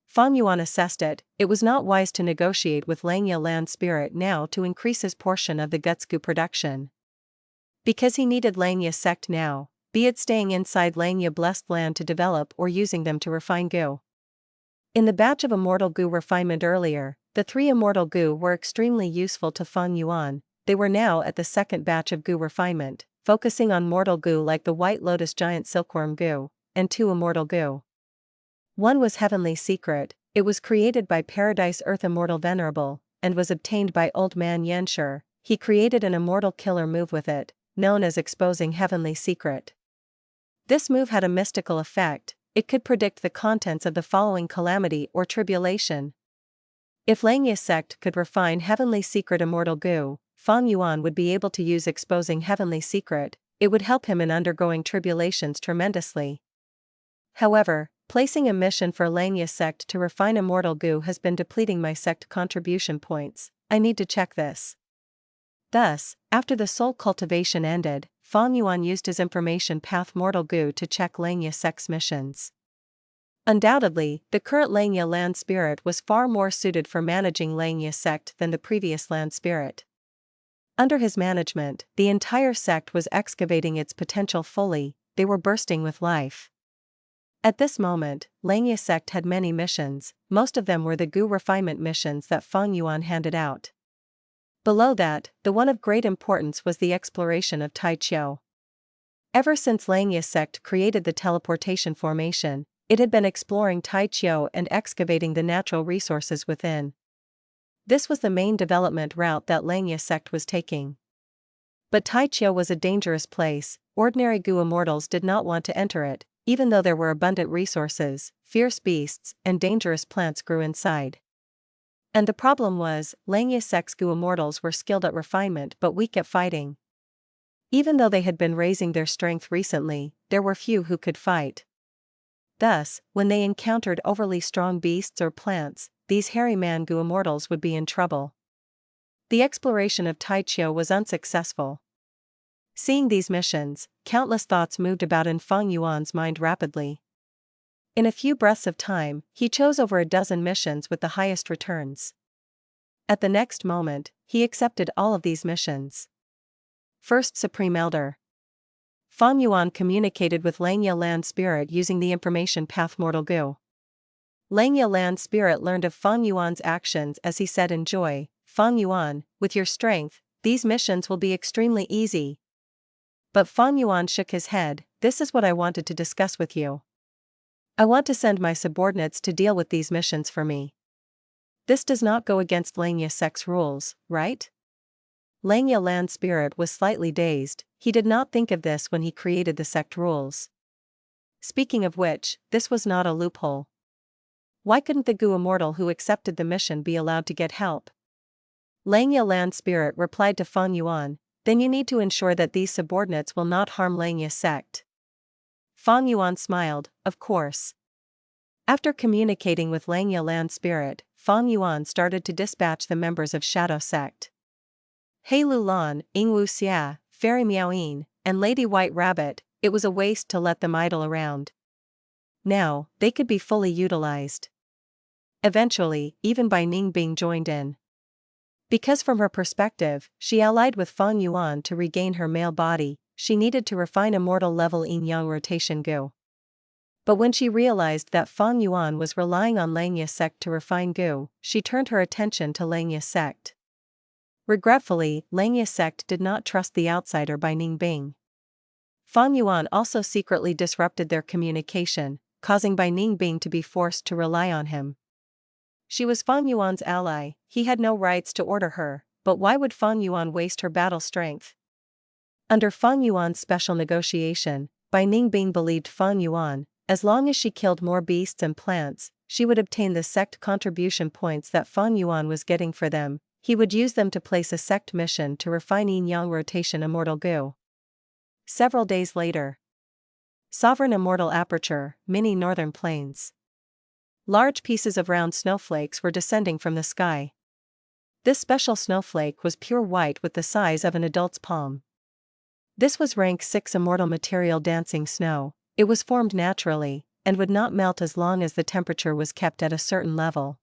Fang Yuan assessed it was not wise to negotiate with Langya Land Spirit now to increase his portion of the gut's goo production. Because he needed Langya sect now, be it staying inside Langya blessed land to develop or using them to refine goo. In the batch of Immortal goo refinement earlier, the 3 Immortal goo were extremely useful to Fang Yuan. They were now at the second batch of goo refinement, focusing on mortal goo like the White Lotus Giant Silkworm goo, and 2 Immortal goo. One was Heavenly Secret. It was created by Paradise Earth Immortal Venerable, and was obtained by Old Man Yenshur. He created an immortal killer move with it, known as Exposing Heavenly Secret. This move had a mystical effect. It could predict the contents of the following calamity or tribulation. If Langya sect could refine Heavenly Secret Immortal goo, Fang Yuan would be able to use Exposing Heavenly Secret. It would help him in undergoing tribulations tremendously. However, placing a mission for Langya sect to refine Immortal goo has been depleting my sect contribution points. I need to check this. Thus, after the soul cultivation ended, Fang Yuan used his information path Mortal goo to check Langya sect's missions. Undoubtedly, the current Langya land spirit was far more suited for managing Langya sect than the previous land spirit. Under his management, the entire sect was excavating its potential fully. They were bursting with life. At this moment, Langya sect had many missions. Most of them were the goo refinement missions that Fang Yuan handed out. Below that, the one of great importance was the exploration of Tai Chiu. Ever since Langya sect created the teleportation formation, it had been exploring Tai Chiu and excavating the natural resources within. This was the main development route that Langya sect was taking. But Tai Chiu was a dangerous place. Ordinary goo immortals did not want to enter it, even though there were abundant resources. Fierce beasts and dangerous plants grew inside. And the problem was, Langya sect's goo immortals were skilled at refinement but weak at fighting. Even though they had been raising their strength recently, there were few who could fight. Thus, when they encountered overly strong beasts or plants, these hairy man goo immortals would be in trouble. The exploration of Tai Chiu was unsuccessful. Seeing these missions, countless thoughts moved about in Fang Yuan's mind rapidly. In a few breaths of time, he chose over a dozen missions with the highest returns. At the next moment, he accepted all of these missions. First Supreme Elder. Fang Yuan communicated with Langya Land Spirit using the information path Mortal goo. Langya Land Spirit learned of Fang Yuan's actions as he said in joy, "Fang Yuan, with your strength, these missions will be extremely easy." But Fang Yuan shook his head. "This is what I wanted to discuss with you. I want to send my subordinates to deal with these missions for me. This does not go against Langya sect's rules, right?" Langya Land Spirit was slightly dazed. He did not think of this when he created the sect rules. Speaking of which, this was not a loophole. Why couldn't the goo immortal who accepted the mission be allowed to get help? Langya Land Spirit replied to Fang Yuan, "Then you need to ensure that these subordinates will not harm Langya sect." Fang Yuan smiled, "Of course." After communicating with Langya Land Spirit, Fang Yuan started to dispatch the members of Shadow Sect. Hei Lu Lan, Ingwu Xia, Fairy Miaoyin, and Lady White Rabbit, it was a waste to let them idle around. Now, they could be fully utilized. Eventually, even Bai Ningbing joined in. Because from her perspective, she allied with Fang Yuan to regain her male body, she needed to refine Immortal level yin-yang rotation goo. But when she realized that Fang Yuan was relying on Langya sect to refine goo, she turned her attention to Langya sect. Regretfully, Langya sect did not trust the outsider Bai Ningbing. Fang Yuan also secretly disrupted their communication, causing Bai Ningbing to be forced to rely on him. She was Fang Yuan's ally. He had no rights to order her, but why would Fang Yuan waste her battle strength? Under Fang Yuan's special negotiation, Bai Ningbing believed Fang Yuan, as long as she killed more beasts and plants, she would obtain the sect contribution points that Fang Yuan was getting for them. He would use them to place a sect mission to refine yin-yang rotation Immortal goo. Several days later. Sovereign Immortal Aperture, Mini Northern Plains. Large pieces of round snowflakes were descending from the sky. This special snowflake was pure white with the size of an adult's palm. This was rank 6 Immortal material dancing snow. It was formed naturally, and would not melt as long as the temperature was kept at a certain level.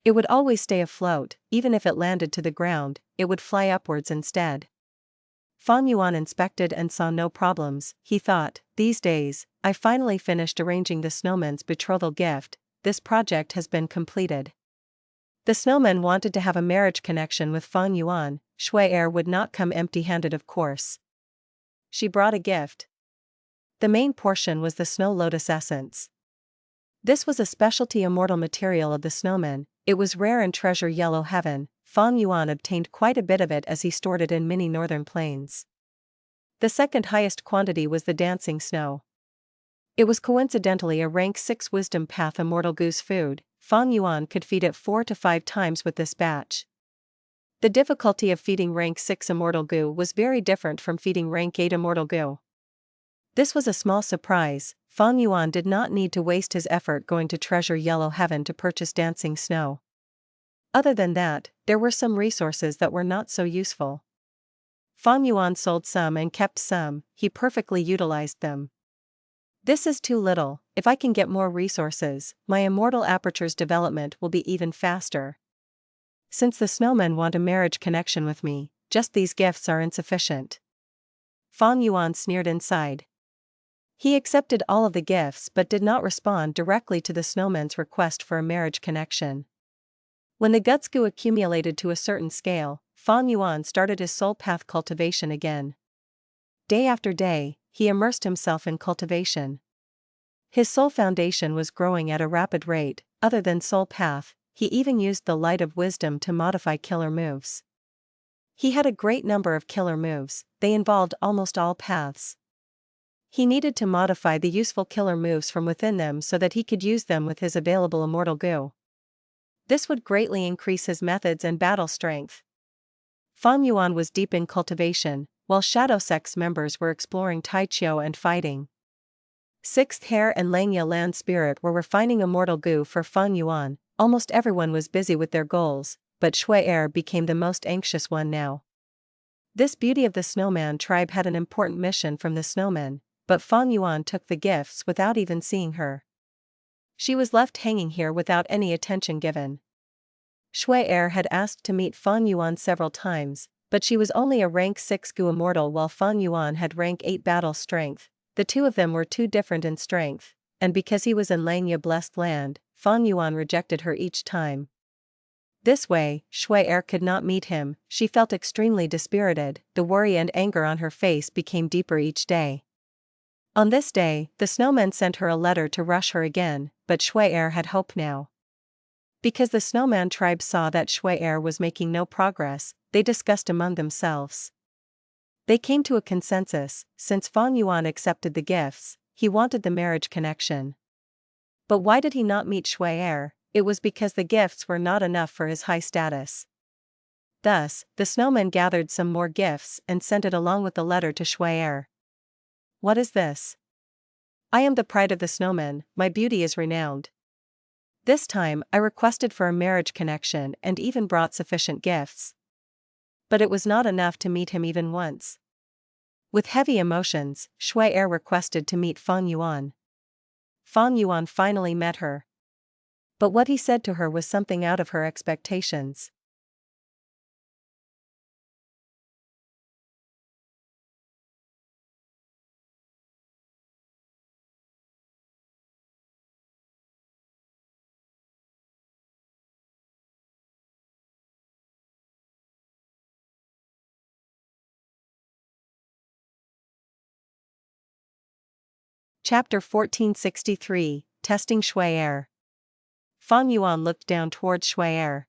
It would always stay afloat, even if it landed to the ground, it would fly upwards instead. Fang Yuan inspected and saw no problems. He thought, these days, I finally finished arranging the snowman's betrothal gift. This project has been completed. The snowman wanted to have a marriage connection with Fang Yuan. Xue Er would not come empty-handed, of course. She brought a gift. The main portion was the snow lotus essence. This was a specialty immortal material of the snowman. It was rare in treasure yellow heaven. Fang Yuan obtained quite a bit of it as he stored it in mini northern plains. The second highest quantity was the dancing snow. It was coincidentally a rank 6 wisdom path immortal goose food. Fang Yuan could feed it 4 to 5 times with this batch. The difficulty of feeding rank 6 immortal goo was very different from feeding rank 8 immortal goo. This was a small surprise. Fang Yuan did not need to waste his effort going to treasure yellow heaven to purchase dancing snow. Other than that, there were some resources that were not so useful. Fang Yuan sold some and kept some. He perfectly utilized them. This is too little. If I can get more resources, my immortal aperture's development will be even faster. Since the snowmen want a marriage connection with me, just these gifts are insufficient. Fang Yuan sneered inside. He accepted all of the gifts but did not respond directly to the snowman's request for a marriage connection. When the guts goo accumulated to a certain scale, Fang Yuan started his soul path cultivation again. Day after day, he immersed himself in cultivation. His soul foundation was growing at a rapid rate. Other than soul path, he even used the light of wisdom to modify killer moves. He had a great number of killer moves. They involved almost all paths. He needed to modify the useful killer moves from within them so that he could use them with his available immortal goo. This would greatly increase his methods and battle strength. Fang Yuan was deep in cultivation, while Shadow Sect's members were exploring Taichio and fighting. Sixth Hair and Langya Land Spirit were refining immortal goo for Fang Yuan. Almost everyone was busy with their goals, but Xue Er became the most anxious one now. This beauty of the snowman tribe had an important mission from the snowmen, but Fang Yuan took the gifts without even seeing her. She was left hanging here without any attention given. Xue Er had asked to meet Fang Yuan several times, but she was only a rank 6 goo immortal while Fang Yuan had rank 8 battle strength. The two of them were too different in strength, and because he was in Langya blessed land, Fang Yuan rejected her each time. This way, Xue Er could not meet him. She felt extremely dispirited. The worry and anger on her face became deeper each day. On this day, the snowmen sent her a letter to rush her again, but Xue Er had hope now. Because the snowman tribe saw that Xue Er was making no progress, they discussed among themselves. They came to a consensus. Since Fang Yuan accepted the gifts, he wanted the marriage connection. But why did he not meet Xue Er? It was because the gifts were not enough for his high status. Thus, the snowmen gathered some more gifts and sent it along with the letter to Xue Er. What is this? I am the pride of the snowmen, my beauty is renowned. This time, I requested for a marriage connection and even brought sufficient gifts. But it was not enough to meet him even once. With heavy emotions, Xue Er requested to meet Fang Yuan. Fang Yuan finally met her. But what he said to her was something out of her expectations. Chapter 1463, Testing Xue Er. Fang Yuan looked down towards Xue Er.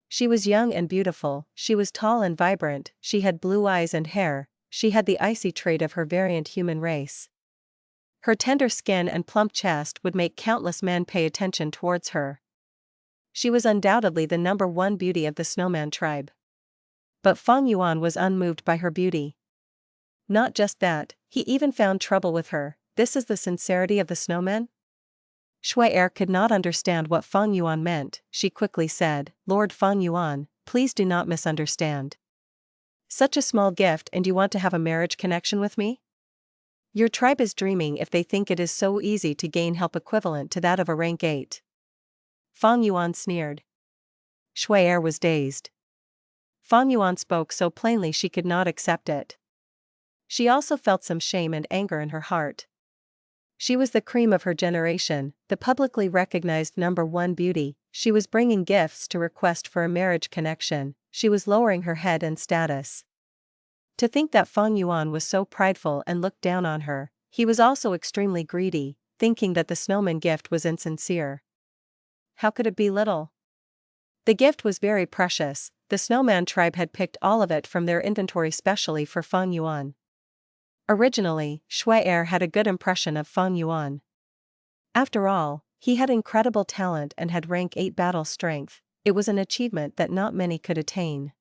She was young and beautiful, she was tall and vibrant, she had blue eyes and hair, she had the icy trait of her variant human race. Her tender skin and plump chest would make countless men pay attention towards her. She was undoubtedly the #1 beauty of the snowman tribe. But Fang Yuan was unmoved by her beauty. Not just that, he even found trouble with her. this is the sincerity of the snowman? Xue Er could not understand what Fang Yuan meant. She quickly said, Lord Fang Yuan, please do not misunderstand. Such a small gift, and you want to have a marriage connection with me? Your tribe is dreaming if they think it is so easy to gain help equivalent to that of a rank 8. Fang Yuan sneered. Xue Er was dazed. Fang Yuan spoke so plainly she could not accept it. She also felt some shame and anger in her heart. She was the cream of her generation, the publicly recognized #1 beauty. She was bringing gifts to request for a marriage connection. She was lowering her head and status. To think that Fang Yuan was so prideful and looked down on her. He was also extremely greedy, thinking that the snowman gift was insincere. How could it be little? The gift was very precious. The snowman tribe had picked all of it from their inventory specially for Fang Yuan. Originally, Xue Er had a good impression of Fang Yuan. After all, he had incredible talent and had rank 8 battle strength. It was an achievement that not many could attain.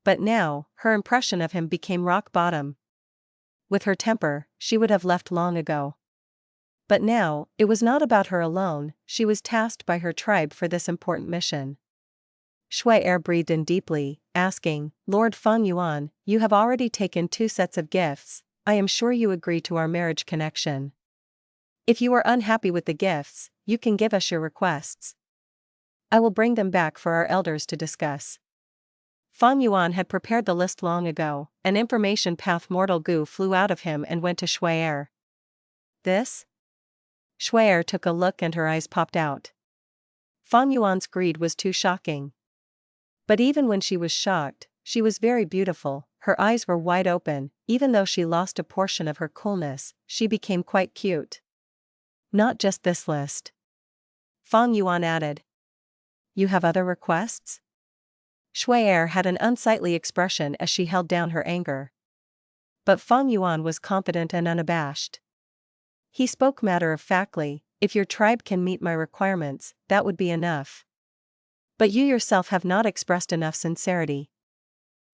But now, her impression of him became rock bottom. With her temper, she would have left long ago. But now, it was not about her alone. She was tasked by her tribe for this important mission. Xue Er breathed in deeply, asking, Lord Fang Yuan, you have already taken 2 sets of gifts. I am sure you agree to our marriage connection. If you are unhappy with the gifts, you can give us your requests. I will bring them back for our elders to discuss. Fang Yuan had prepared the list long ago. An information path mortal goo flew out of him and went to Xue Er. This? Xue Er took a look and her eyes popped out. Fang Yuan's greed was too shocking. But even when she was shocked, she was very beautiful. Her eyes were wide open. Even though she lost a portion of her coolness, she became quite cute. Not just this list. Fang Yuan added. You have other requests? Xue Er had an unsightly expression as she held down her anger. But Fang Yuan was confident and unabashed. He spoke matter-of-factly, if your tribe can meet my requirements, that would be enough. But you yourself have not expressed enough sincerity.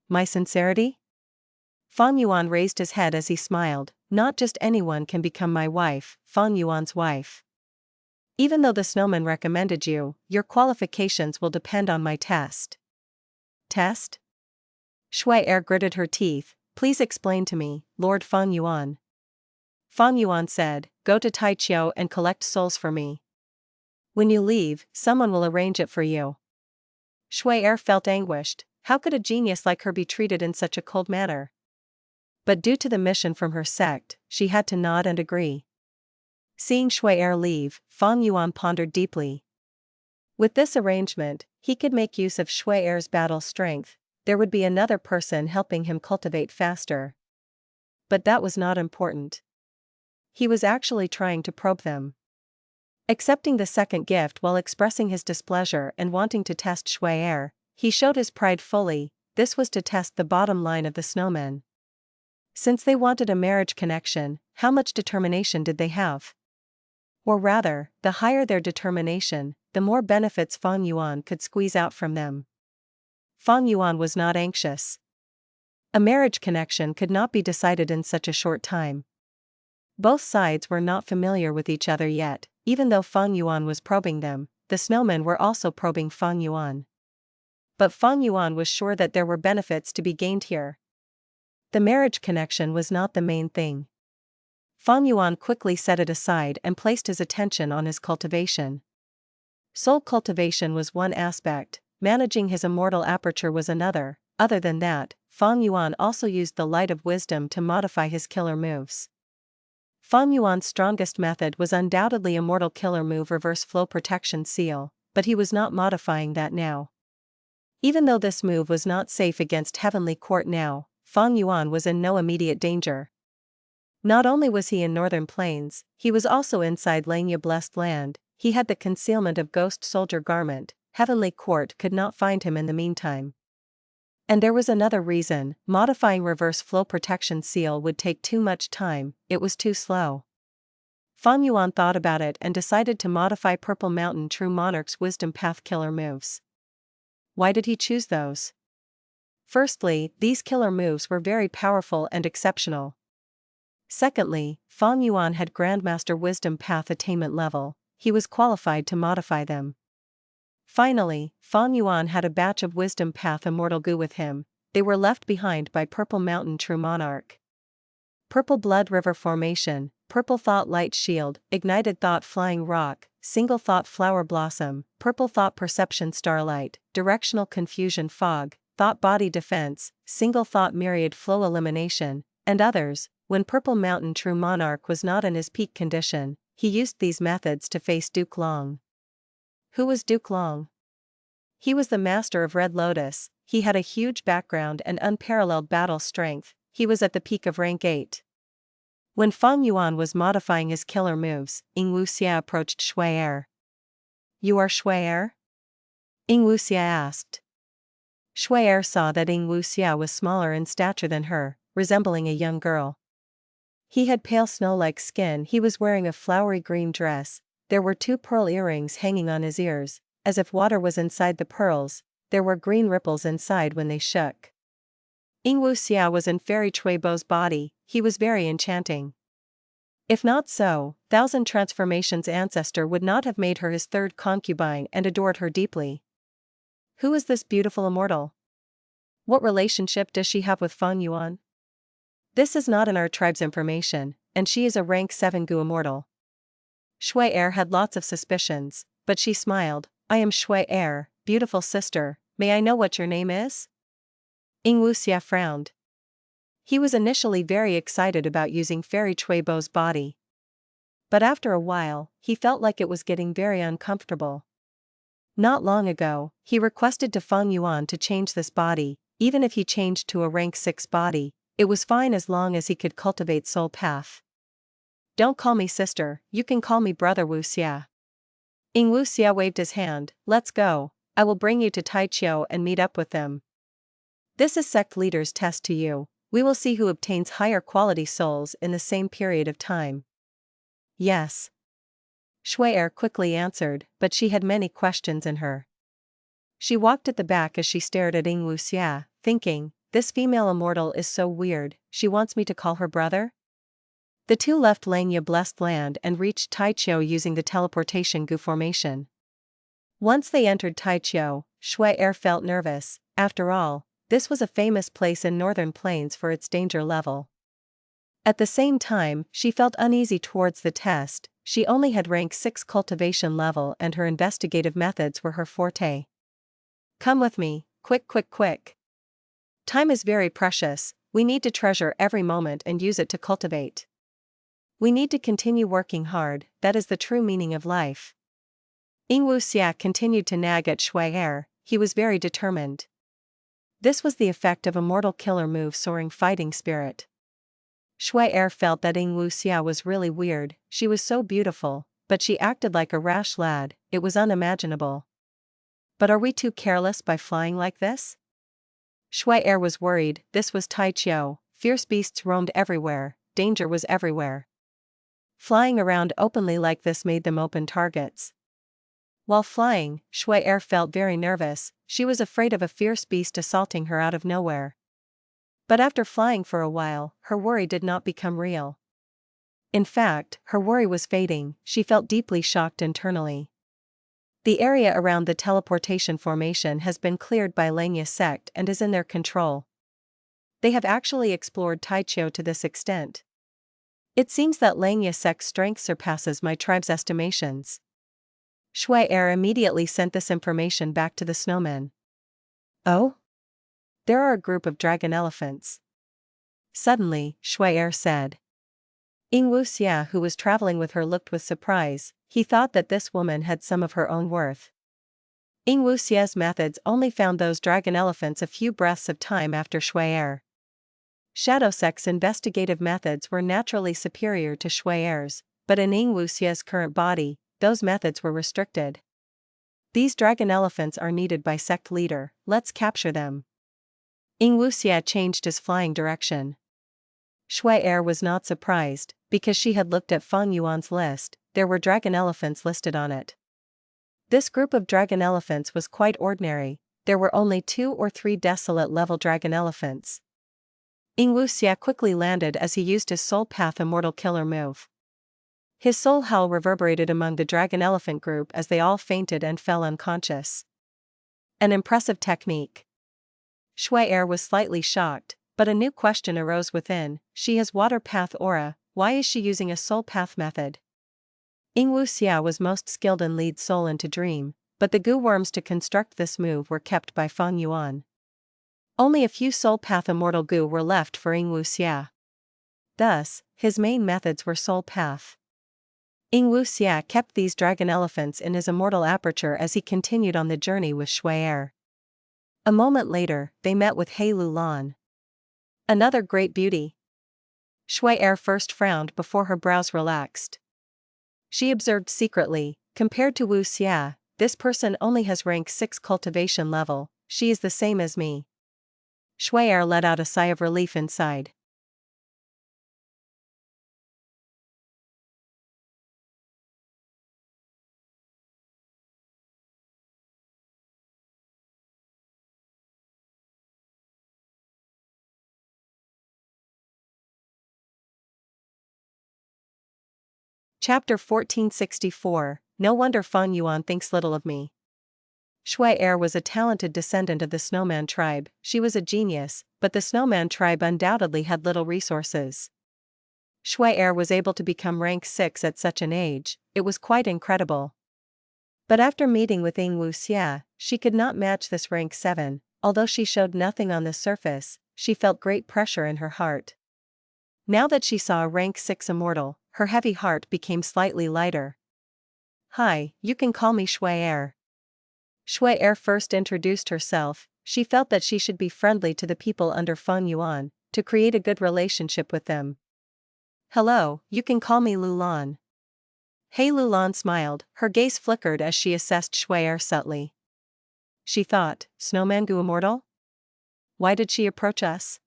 My sincerity? Fang Yuan raised his head as he smiled. Not just anyone can become my wife, Fang Yuan's wife. Even though the snowman recommended you, your qualifications will depend on my test. Test? Xue Er gritted her teeth. Please explain to me, Lord Fang Yuan. Fang Yuan said, go to Taichou and collect souls for me. When you leave, someone will arrange it for you. Xue Er felt anguished. How could a genius like her be treated in such a cold manner? But due to the mission from her sect, she had to nod and agree. Seeing Xue Er leave, Fang Yuan pondered deeply. With this arrangement, he could make use of Xue Er's battle strength. There would be another person helping him cultivate faster. But that was not important. He was actually trying to probe them. Accepting the second gift while expressing his displeasure and wanting to test Xue Er, he showed his pride fully. This was to test the bottom line of the snowmen. Since they wanted a marriage connection, how much determination did they have? Or rather, the higher their determination, the more benefits Fang Yuan could squeeze out from them. Fang Yuan was not anxious. A marriage connection could not be decided in such a short time. Both sides were not familiar with each other yet. Even though Fang Yuan was probing them, the snowmen were also probing Fang Yuan. But Fang Yuan was sure that there were benefits to be gained here. The marriage connection was not the main thing. Fang Yuan quickly set it aside and placed his attention on his cultivation. Soul cultivation was one aspect, managing his immortal aperture was another. Other than that, Fang Yuan also used the light of wisdom to modify his killer moves. Fang Yuan's strongest method was undoubtedly Immortal killer move Reverse Flow Protection Seal, but he was not modifying that now. Even though this move was not safe against Heavenly Court now, Fang Yuan was in no immediate danger. Not only was he in Northern Plains, he was also inside Langya Blessed Land. He had the concealment of Ghost Soldier Garment. Heavenly Court could not find him in the meantime. And there was another reason, modifying Reverse Flow Protection Seal would take too much time, it was too slow. Fang Yuan thought about it and decided to modify Purple Mountain True Monarch's Wisdom Path killer moves. Why did he choose those? Firstly, these killer moves were very powerful and exceptional. Secondly, Fang Yuan had Grandmaster Wisdom Path attainment level, he was qualified to modify them. Finally, Fang Yuan had a batch of Wisdom Path Immortal goo with him, they were left behind by Purple Mountain True Monarch. Purple Blood River Formation, Purple Thought Light Shield, Ignited Thought Flying Rock, Single Thought Flower Blossom, Purple Thought Perception Starlight, Directional Confusion Fog, Thought Body Defense, Single Thought Myriad Flow Elimination, and others. When Purple Mountain True Monarch was not in his peak condition, he used these methods to face Duke Long. Who was Duke Long? He was the master of Red Lotus, he had a huge background and unparalleled battle strength, he was at the peak of rank 8. When Fang Yuan was modifying his killer moves, Xue approached Xue Er. "You are Xue Er?" Xue asked. Xue Er saw that Xue was smaller in stature than her, resembling a young girl. He had pale snow-like skin, he was wearing a flowery green dress, there were 2 pearl earrings hanging on his ears, as if water was inside the pearls, there were green ripples inside when they shook. Xue was in Fairy Chui Bo's body, he was very enchanting. If not so, Thousand Transformations' ancestor would not have made her his 3rd concubine and adored her deeply. Who is this beautiful immortal? What relationship does she have with Fang Yuan? This is not in our tribe's information, and she is a rank 7 goo immortal. Xue Er had lots of suspicions, but she smiled. "I am Xue Er, beautiful sister, may I know what your name is?" Xue frowned. He was initially very excited about using Fairy Chui Bo's body. But after a while, he felt like it was getting very uncomfortable. Not long ago, he requested to Fang Yuan to change this body, even if he changed to a rank 6 body, it was fine as long as he could cultivate Soul Path. "Don't call me sister, you can call me brother Xue." Xue waved his hand. "Let's go, I will bring you to Taichio and meet up with them. This is sect leader's test to you, we will see who obtains higher quality souls in the same period of time." "Yes." Xue Er quickly answered, but she had many questions in her. She walked at the back as she stared at Xue, thinking, this female immortal is so weird, she wants me to call her brother? The 2 left Langya Blessed Land and reached Taichio using the teleportation goo formation. Once they entered Taichio, Xue Er felt nervous, after all, this was a famous place in Northern Plains for its danger level. At the same time, she felt uneasy towards the test, she only had rank 6 cultivation level and her investigative methods were her forte. "Come with me, quick quick quick. Time is very precious, we need to treasure every moment and use it to cultivate. We need to continue working hard, that is the true meaning of life." Xue continued to nag at Xue Er, he was very determined. This was the effect of Immortal Killer move Soaring Fighting Spirit. Xue Er felt that Xue was really weird, she was so beautiful, but she acted like a rash lad, it was unimaginable. But are we too careless by flying like this? Xue Er was worried, this was Taichio, fierce beasts roamed everywhere, danger was everywhere. Flying around openly like this made them open targets. While flying, Xue Er felt very nervous, she was afraid of a fierce beast assaulting her out of nowhere. But after flying for a while, her worry did not become real. In fact, her worry was fading, she felt deeply shocked internally. The area around the teleportation formation has been cleared by Langya sect and is in their control. They have actually explored Taichio to this extent. It seems that Langya sect's strength surpasses my tribe's estimations. Xue Er immediately sent this information back to the snowmen. "Oh? There are a group of dragon elephants." Suddenly, Xue Er said. Xue, who was traveling with her, looked with surprise, he thought that this woman had some of her own worth. Xue's methods only found those dragon elephants a few breaths of time after Xue Er. Shadow Sect's investigative methods were naturally superior to Xue Er's, but in Xue's current body, those methods were restricted. "These dragon elephants are needed by sect leader, let's capture them." Xue changed his flying direction. Xue Er was not surprised, because she had looked at Fang Yuan's list, there were dragon elephants listed on it. This group of dragon elephants was quite ordinary, there were only 2 or 3 desolate level dragon elephants. Xue quickly landed as he used his Soul Path Immortal killer move. His soul howl reverberated among the dragon elephant group as they all fainted and fell unconscious. An impressive technique. Xue Er was slightly shocked, but a new question arose within. She has water path aura, why is she using a soul path method? Xue was most skilled in lead soul into dream, but the goo worms to construct this move were kept by Fang Yuan. Only a few soul path immortal goo were left for Xue. Thus, his main methods were soul path. Xue kept these dragon elephants in his immortal aperture as he continued on the journey with Xue Er. A moment later, they met with He Lulan. Another great beauty. Xue Er first frowned before her brows relaxed. She observed secretly, compared to Xue, this person only has rank 6 cultivation level, she is the same as me. Xue Er let out a sigh of relief inside. Chapter 1464, No wonder Fang Yuan thinks little of me. Xue Er was a talented descendant of the Snowman tribe, she was a genius, but the Snowman tribe undoubtedly had little resources. Xue Er was able to become rank 6 at such an age, it was quite incredible. But after meeting with Xue, she could not match this rank 7, although she showed nothing on the surface, she felt great pressure in her heart. Now that she saw a rank 6 immortal, her heavy heart became slightly lighter. Hi, you can call me Xue Er. Xue Er first introduced herself, she felt that she should be friendly to the people under Fang Yuan, to create a good relationship with them. Hello, you can call me Lulan. He Lulan smiled, her gaze flickered as she assessed Xue Er subtly. She thought, Snowman Gu Immortal? Why did she approach us?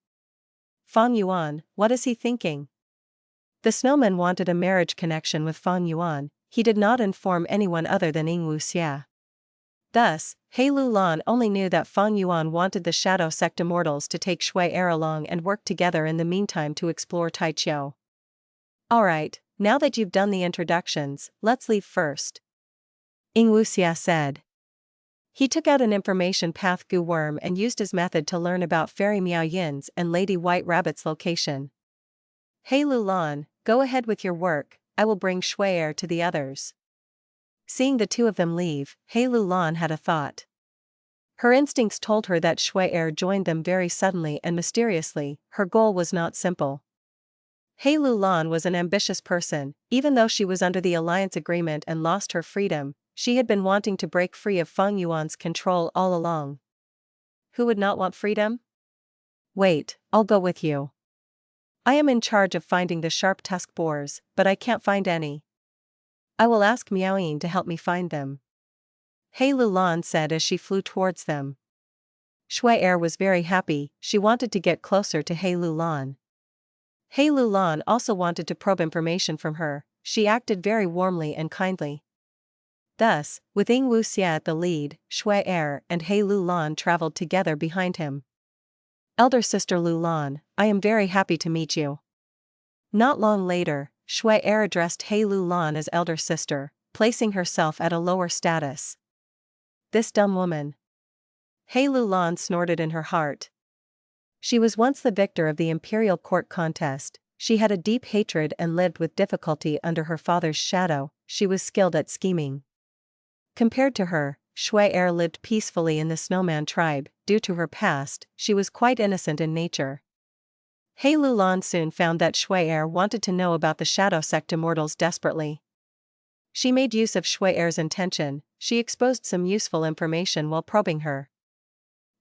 Fang Yuan, what is he thinking? The snowman wanted a marriage connection with Fang Yuan, he did not inform anyone other than Xue. Thus, He Lulan only knew that Fang Yuan wanted the Shadow Sect Immortals to take Xue Er along and work together in the meantime to explore Taichou. Alright, now that you've done the introductions, let's leave first. Xue said. He took out an information path goo worm and used his method to learn about Fairy Miao Yin's and Lady White Rabbit's location. He Lulan, go ahead with your work, I will bring Xue Er to the others. Seeing the two of them leave, He Lulan had a thought. Her instincts told her that Xue Er joined them very suddenly and mysteriously, her goal was not simple. He Lulan was an ambitious person, even though she was under the alliance agreement and lost her freedom, she had been wanting to break free of Fang Yuan's control all along. Who would not want freedom? Wait, I'll go with you. I am in charge of finding the sharp tusk boars, but I can't find any. I will ask Miaoyin to help me find them. He Lulan said as she flew towards them. Xue Er was very happy, she wanted to get closer to He Lulan. He Lulan also wanted to probe information from her, she acted very warmly and kindly. Thus, with Xue at the lead, Xue Er and He Lulan traveled together behind him. Elder Sister Lulan, I am very happy to meet you. Not long later, Xue Er addressed He Lulan as elder sister, placing herself at a lower status. This dumb woman. He Lulan snorted in her heart. She was once the victor of the Imperial Court contest, she had a deep hatred and lived with difficulty under her father's shadow, she was skilled at scheming. Compared to her, Xue Er lived peacefully in the Snowman tribe, due to her past, she was quite innocent in nature. He Lulan soon found that Xue Er wanted to know about the Shadow Sect Immortals desperately. She made use of Xue Er's intention, she exposed some useful information while probing her.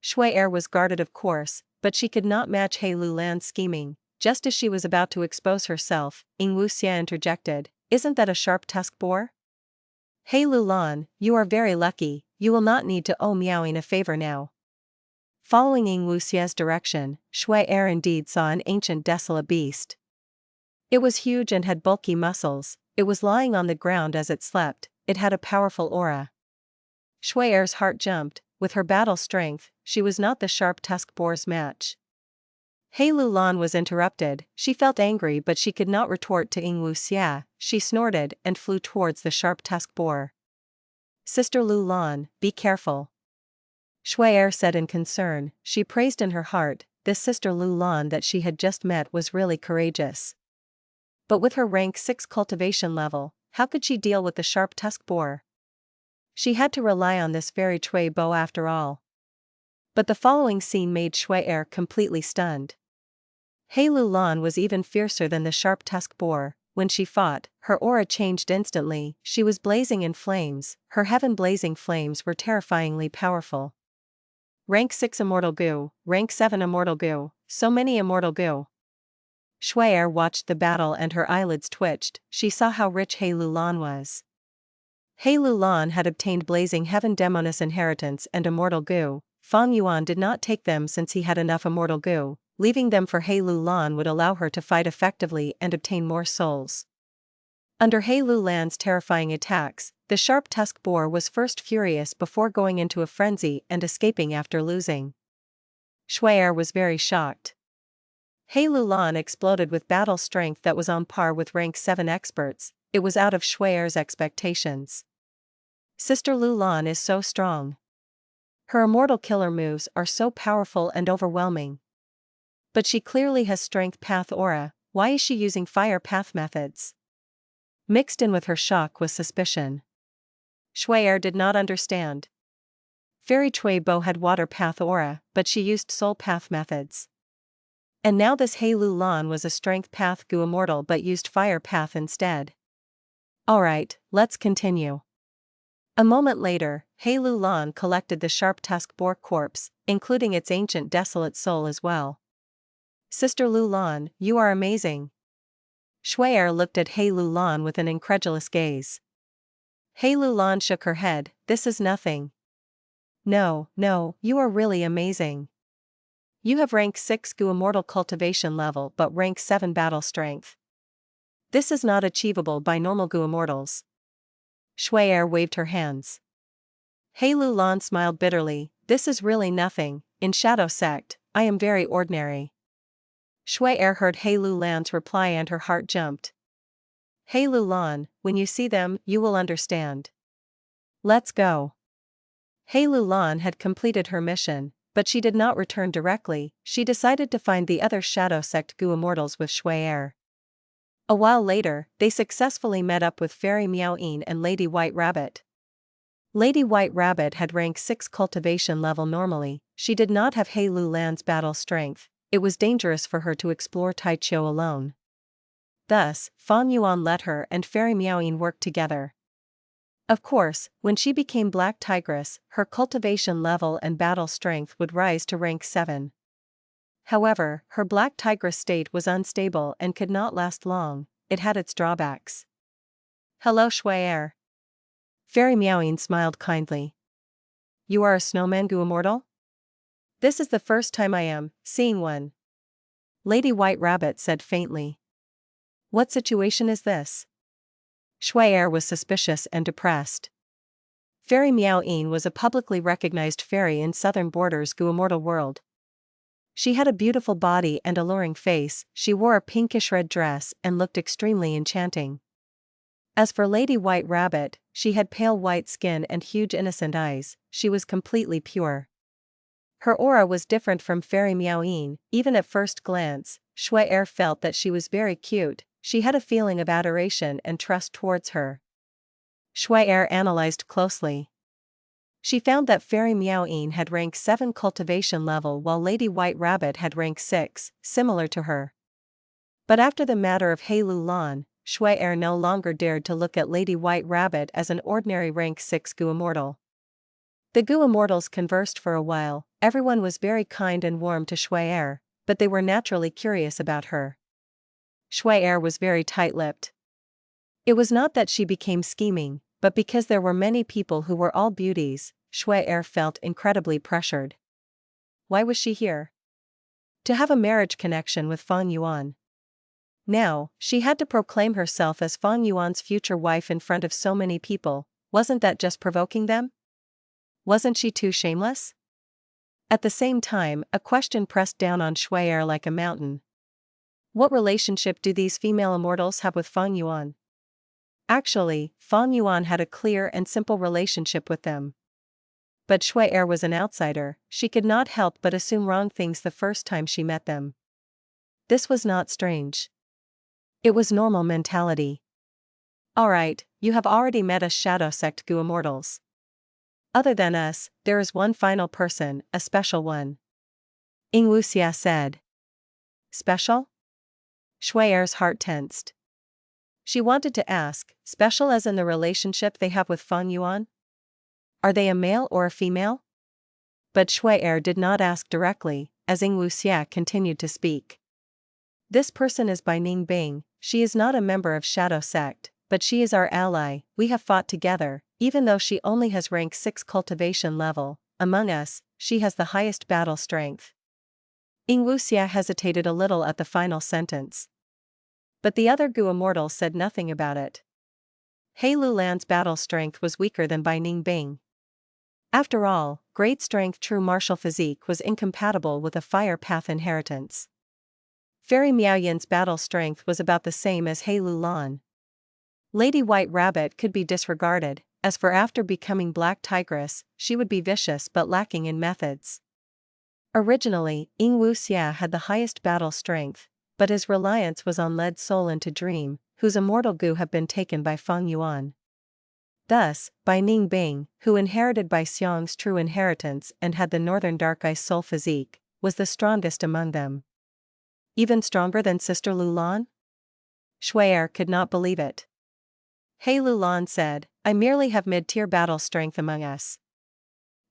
Xue Er was guarded of course, but she could not match He Lulan's scheming, just as she was about to expose herself, Xue interjected, isn't that a sharp tusk boar? He Lulan, you are very lucky, you will not need to owe Miaoyin a favor now. Following Xue's direction, Xue Er indeed saw an ancient desolate beast. It was huge and had bulky muscles, it was lying on the ground as it slept, it had a powerful aura. Xue Er's heart jumped, with her battle strength, she was not the sharp tusk boar's match. He Lulan was interrupted. She felt angry but she could not retort to Ing Wuxia. She snorted and flew towards the sharp-tusked boar. Sister Lulan, be careful. Xue Er said in concern. She praised in her heart, this Sister Lulan that she had just met was really courageous. But with her rank 6 cultivation level, how could she deal with the sharp-tusked boar? She had to rely on this very Xue bow after all. But the following scene made Xue Er completely stunned. He Lulan was even fiercer than the sharp-tusked boar. When she fought, her aura changed instantly. She was blazing in flames. Her heaven-blazing flames were terrifyingly powerful. Rank 6 Immortal Gu, Rank 7 Immortal Gu, so many Immortal Gu. Xue Er watched the battle and her eyelids twitched. She saw how rich He Lulan was. He Lulan had obtained Blazing Heaven Demoness Inheritance and Immortal Gu. Fang Yuan did not take them since he had enough Immortal Gu. Leaving them for He Lulan would allow her to fight effectively and obtain more souls. Under He Lulan's terrifying attacks, the sharp-tusked boar was first furious before going into a frenzy and escaping after losing. Xue Er was very shocked. He Lulan exploded with battle strength that was on par with rank 7 experts. It was out of Xue Er's expectations. Sister Lulan is so strong. Her immortal killer moves are so powerful and overwhelming. But she clearly has strength path aura. Why is she using fire path methods? Mixed in with her shock was suspicion. Xue Er did not understand. Fairy Xue Bo had water path aura, but she used soul path methods. And now this He Lulan was a strength path Gu immortal but used fire path instead. Alright, let's continue. A moment later, He Lulan collected the sharp-tusked boar corpse, including its ancient desolate soul as well. Sister Lulan, you are amazing. Xue Er looked at He Lulan with an incredulous gaze. He Lulan shook her head, this is nothing. No, you are really amazing. You have rank 6 Gu immortal cultivation level but rank 7 battle strength. This is not achievable by normal Gu immortals. Xue Er waved her hands. He Lulan smiled bitterly, this is really nothing. In Shadow Sect, I am very ordinary. Xue Er heard He Lulan's reply and her heart jumped. He Lulan, when you see them, you will understand. Let's go. He Lulan had completed her mission, but she did not return directly. She decided to find the other Shadow Sect Gu immortals with Xue Er. A while later, they successfully met up with Fairy Meoween and Lady White Rabbit. Lady White Rabbit had rank 6 cultivation level normally. She did not have He Lulan's battle strength. It was dangerous for her to explore Taichou alone. Thus, Fang Yuan let her and Fairy Meoween work together. Of course, when she became Black Tigress, her cultivation level and battle strength would rise to rank 7. However, her Black Tigress state was unstable and could not last long. It had its drawbacks. Hello Xue Er. Fairy Meoween smiled kindly. You are a snowman Gu immortal? This is the first time I am seeing one. Lady White Rabbit said faintly. What situation is this? Xue Er was suspicious and depressed. Fairy Meoween was a publicly recognized fairy in southern borders Gu immortal world. She had a beautiful body and alluring face. She wore a pinkish-red dress and looked extremely enchanting. As for Lady White Rabbit, she had pale white skin and huge innocent eyes. She was completely pure. Her aura was different from Fairy Meoween. Even at first glance, Xue Er felt that she was very cute. She had a feeling of adoration and trust towards her. Xue Er analyzed closely. She found that Fairy Meoween had rank 7 cultivation level while Lady White Rabbit had rank 6, similar to her. But after the matter of He Lulan, Xue Er no longer dared to look at Lady White Rabbit as an ordinary rank 6 Gu immortal. The Gu immortals conversed for a while. Everyone was very kind and warm to Xue Er, but they were naturally curious about her. Xue Er was very tight-lipped. It was not that she became scheming, but because there were many people who were all beauties, Xue Er felt incredibly pressured. Why was she here? To have a marriage connection with Fang Yuan. Now, she had to proclaim herself as Fang Yuan's future wife in front of so many people. Wasn't that just provoking them? Wasn't she too shameless? At the same time, a question pressed down on Xue Er like a mountain. What relationship do these female immortals have with Fang Yuan? Actually, Fang Yuan had a clear and simple relationship with them. But Xue Er was an outsider, she could not help but assume wrong things the first time she met them. This was not strange. It was normal mentality. Alright, you have already met us Shadow Sect Gu Immortals. Other than us, there is one final person, a special one. Xue said. Special? Xue Er's heart tensed. She wanted to ask, special as in the relationship they have with Fang Yuan? Are they a male or a female? But Xue Er did not ask directly, as Xue continued to speak. This person is by Ning Bing, she is not a member of Shadow Sect, but she is our ally, we have fought together, even though she only has rank 6 cultivation level, among us, she has the highest battle strength. Xue hesitated a little at the final sentence. But the other Gu Immortal said nothing about it. He Lulan's battle strength was weaker than Bai Ning Bing. After all, great strength true martial physique was incompatible with a fire path inheritance. Fairy Miaoyan's battle strength was about the same as He Lulan. Lady White Rabbit could be disregarded, as for after becoming Black Tigress, she would be vicious but lacking in methods. Originally, Xue had the highest battle strength, but his reliance was on Led Soul into Dream, whose immortal Gu have been taken by Fang Yuan. Thus, Bai Ning Bing, who inherited Bai Xiang's true inheritance and had the Northern Dark Ice Soul physique, was the strongest among them. Even stronger than Sister Lulan? Xue Er could not believe it. He Lulan said, I merely have mid-tier battle strength among us.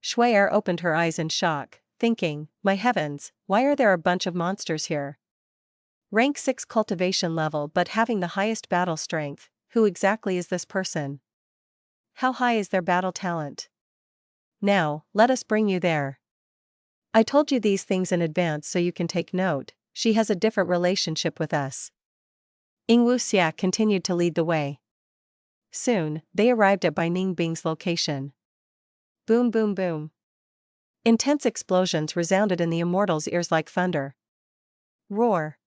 Xue Er opened her eyes in shock, thinking, my heavens, why are there a bunch of monsters here? Rank 6 cultivation level but having the highest battle strength, who exactly is this person? How high is their battle talent? Now, let us bring you there. I told you these things in advance so you can take note, she has a different relationship with us. Xue continued to lead the way. Soon, they arrived at Bai Ning Bing's location. Boom boom boom. Intense explosions resounded in the immortals' ears like thunder. Roar.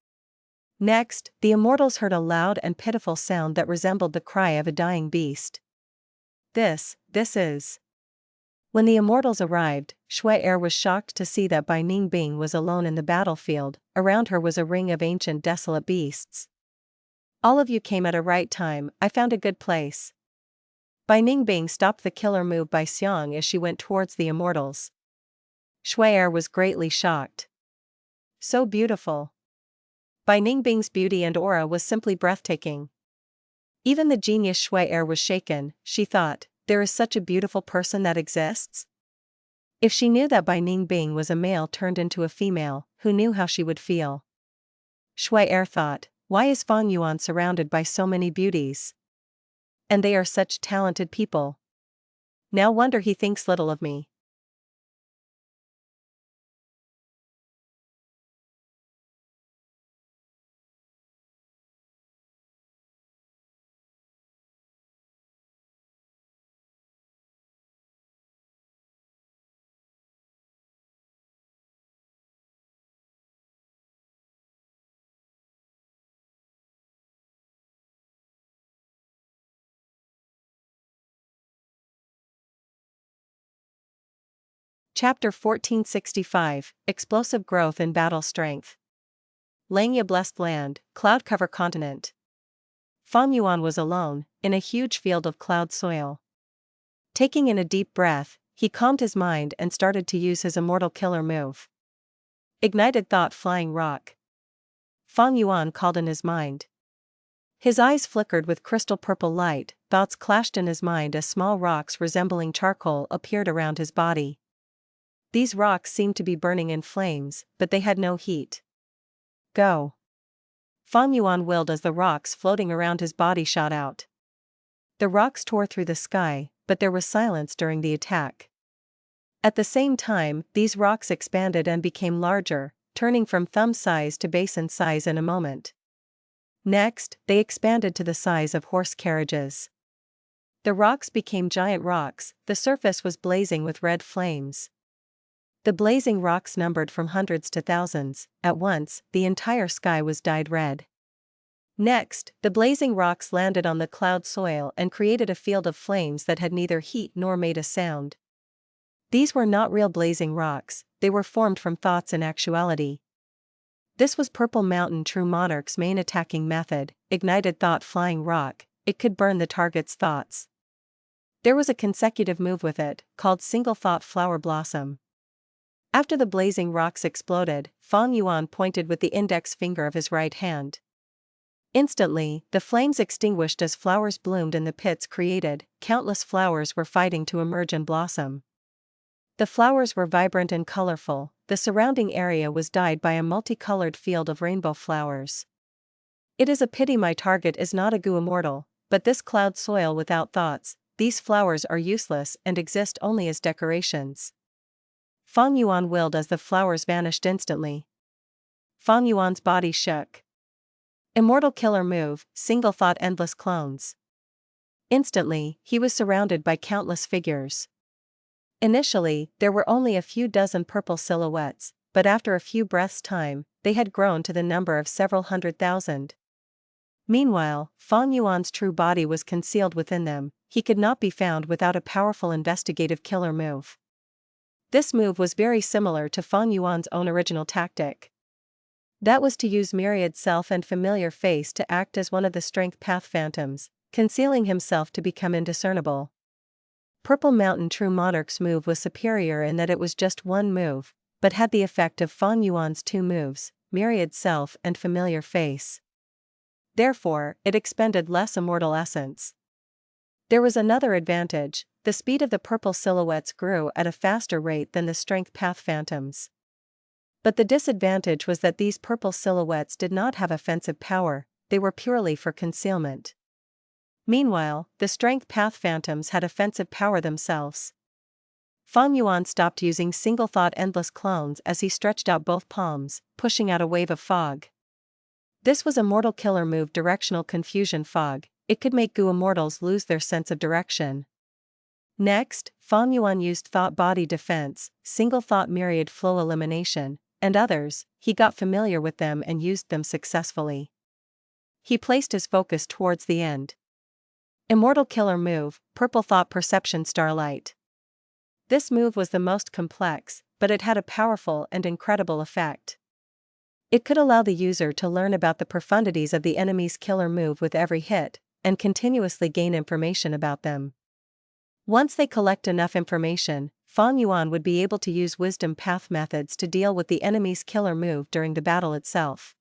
Next, the immortals heard a loud and pitiful sound that resembled the cry of a dying beast. This is. When the immortals arrived, Xue Er was shocked to see that Bai Ning Bing was alone in the battlefield, around her was a ring of ancient desolate beasts. All of you came at a right time, I found a good place. Bai Ning Bing stopped the killer move by Xiang as she went towards the immortals. Xue Er was greatly shocked. So beautiful. Bai Ning Bing's beauty and aura was simply breathtaking. Even the genius Xue Er was shaken, she thought, there is such a beautiful person that exists? If she knew that Bai Ning Bing was a male turned into a female, who knew how she would feel? Xue Er thought, why is Fang Yuan surrounded by so many beauties? And they are such talented people. No wonder he thinks little of me. Chapter 1465, Explosive Growth in Battle Strength. Langya Blessed Land, Cloud Cover Continent. Fang Yuan was alone, in a huge field of cloud soil. Taking in a deep breath, he calmed his mind and started to use his immortal killer move. Ignited Thought Flying Rock. Fang Yuan called in his mind. His eyes flickered with crystal purple light, thoughts clashed in his mind as small rocks resembling charcoal appeared around his body. These rocks seemed to be burning in flames, but they had no heat. Go. Fang Yuan willed as the rocks floating around his body shot out. The rocks tore through the sky, but there was silence during the attack. At the same time, these rocks expanded and became larger, turning from thumb size to basin size in a moment. Next, they expanded to the size of horse carriages. The rocks became giant rocks, the surface was blazing with red flames. The blazing rocks numbered from hundreds to thousands. At once, the entire sky was dyed red. Next, the blazing rocks landed on the cloud soil and created a field of flames that had neither heat nor made a sound. These were not real blazing rocks, they were formed from thoughts in actuality. This was Purple Mountain True Monarch's main attacking method: ignited thought flying rock. It could burn the target's thoughts. There was a consecutive move with it, called Single Thought Flower Blossom. After the blazing rocks exploded, Fang Yuan pointed with the index finger of his right hand. Instantly, the flames extinguished as flowers bloomed in the pits created. Countless flowers were fighting to emerge and blossom. The flowers were vibrant and colorful. The surrounding area was dyed by a multicolored field of rainbow flowers. It is a pity my target is not a Immortal, but this cloud soil without thoughts, these flowers are useless and exist only as decorations. Fang Yuan willed as the flowers vanished instantly. Fang Yuan's body shook. Immortal killer move, single thought endless clones. Instantly, he was surrounded by countless figures. Initially, there were only a few dozen purple silhouettes, but after a few breaths' time, they had grown to the number of several 100,000. Meanwhile, Fang Yuan's true body was concealed within them. He could not be found without a powerful investigative killer move. This move was very similar to Fang Yuan's own original tactic. That was to use Myriad's self and familiar face to act as one of the strength path phantoms, concealing himself to become indiscernible. Purple Mountain True Monarch's move was superior in that it was just one move, but had the effect of Fang Yuan's two moves, Myriad self and familiar face. Therefore, it expended less immortal essence. There was another advantage: the speed of the purple silhouettes grew at a faster rate than the strength path phantoms. But the disadvantage was that these purple silhouettes did not have offensive power, they were purely for concealment. Meanwhile, the strength path phantoms had offensive power themselves. Fang Yuan stopped using single thought endless clones as he stretched out both palms, pushing out a wave of fog. This was Immortal killer move Directional Confusion Fog. It could make Immortals lose their sense of direction. Next, Fang Yuan used Thought Body Defense, Single Thought Myriad Flow Elimination, and others. He got familiar with them and used them successfully. He placed his focus towards the end. Immortal killer move, Purple Thought Perception Starlight. This move was the most complex, but it had a powerful and incredible effect. It could allow the user to learn about the profundities of the enemy's killer move with every hit, and continuously gain information about them. Once they collect enough information, Fang Yuan would be able to use wisdom path methods to deal with the enemy's killer move during the battle itself.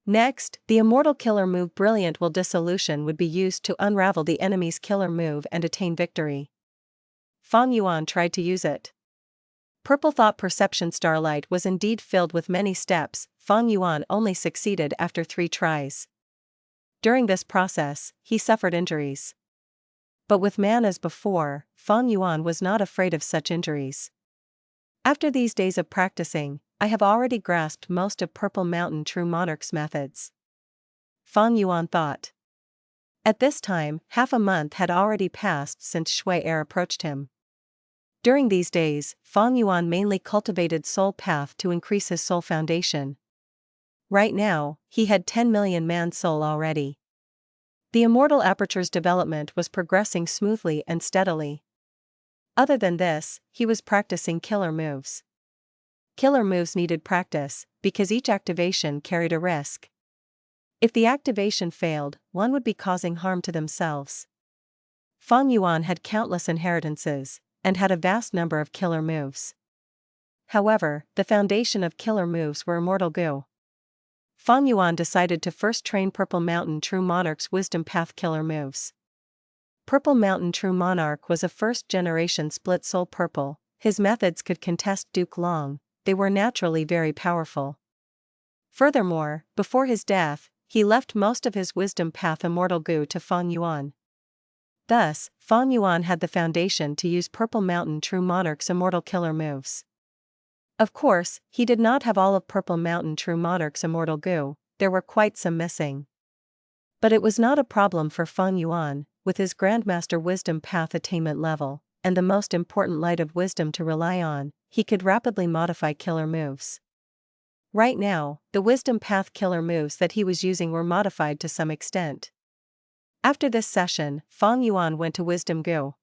Next, the Immortal killer move Brilliant Will Dissolution would be used to unravel the enemy's killer move and attain victory. Fang Yuan tried to use it. Purple Thought Perception Starlight was indeed filled with many steps. Fang Yuan only succeeded after 3 tries. During this process, he suffered injuries. But with man as before, Fang Yuan was not afraid of such injuries. After these days of practicing, I have already grasped most of Purple Mountain True Monarch's methods. Fang Yuan thought. At this time, half a month had already passed since Xue Er approached him. During these days, Fang Yuan mainly cultivated Soul Path to increase his soul foundation. Right now, he had 10 million man soul already. The Immortal Aperture's development was progressing smoothly and steadily. Other than this, he was practicing killer moves. Killer moves needed practice, because each activation carried a risk. If the activation failed, one would be causing harm to themselves. Fang Yuan had countless inheritances, and had a vast number of killer moves. However, the foundation of killer moves were Immortal Gu. Fang Yuan decided to first train Purple Mountain True Monarch's Wisdom Path killer moves. Purple Mountain True Monarch was a first-generation split soul purple. His methods could contest Duke Long. They were naturally very powerful. Furthermore, before his death, he left most of his Wisdom Path Immortal Gu to Fang Yuan. Thus, Fang Yuan had the foundation to use Purple Mountain True Monarch's Immortal killer moves. Of course, he did not have all of Purple Mountain True Monarch's Immortal Gu, there were quite some missing. But it was not a problem for Fang Yuan, with his Grandmaster Wisdom Path attainment level, and the most important light of wisdom to rely on. he could rapidly modify killer moves. Right now, the Wisdom Path killer moves that he was using were modified to some extent. After this session, Fang Yuan went to Wisdom Gu.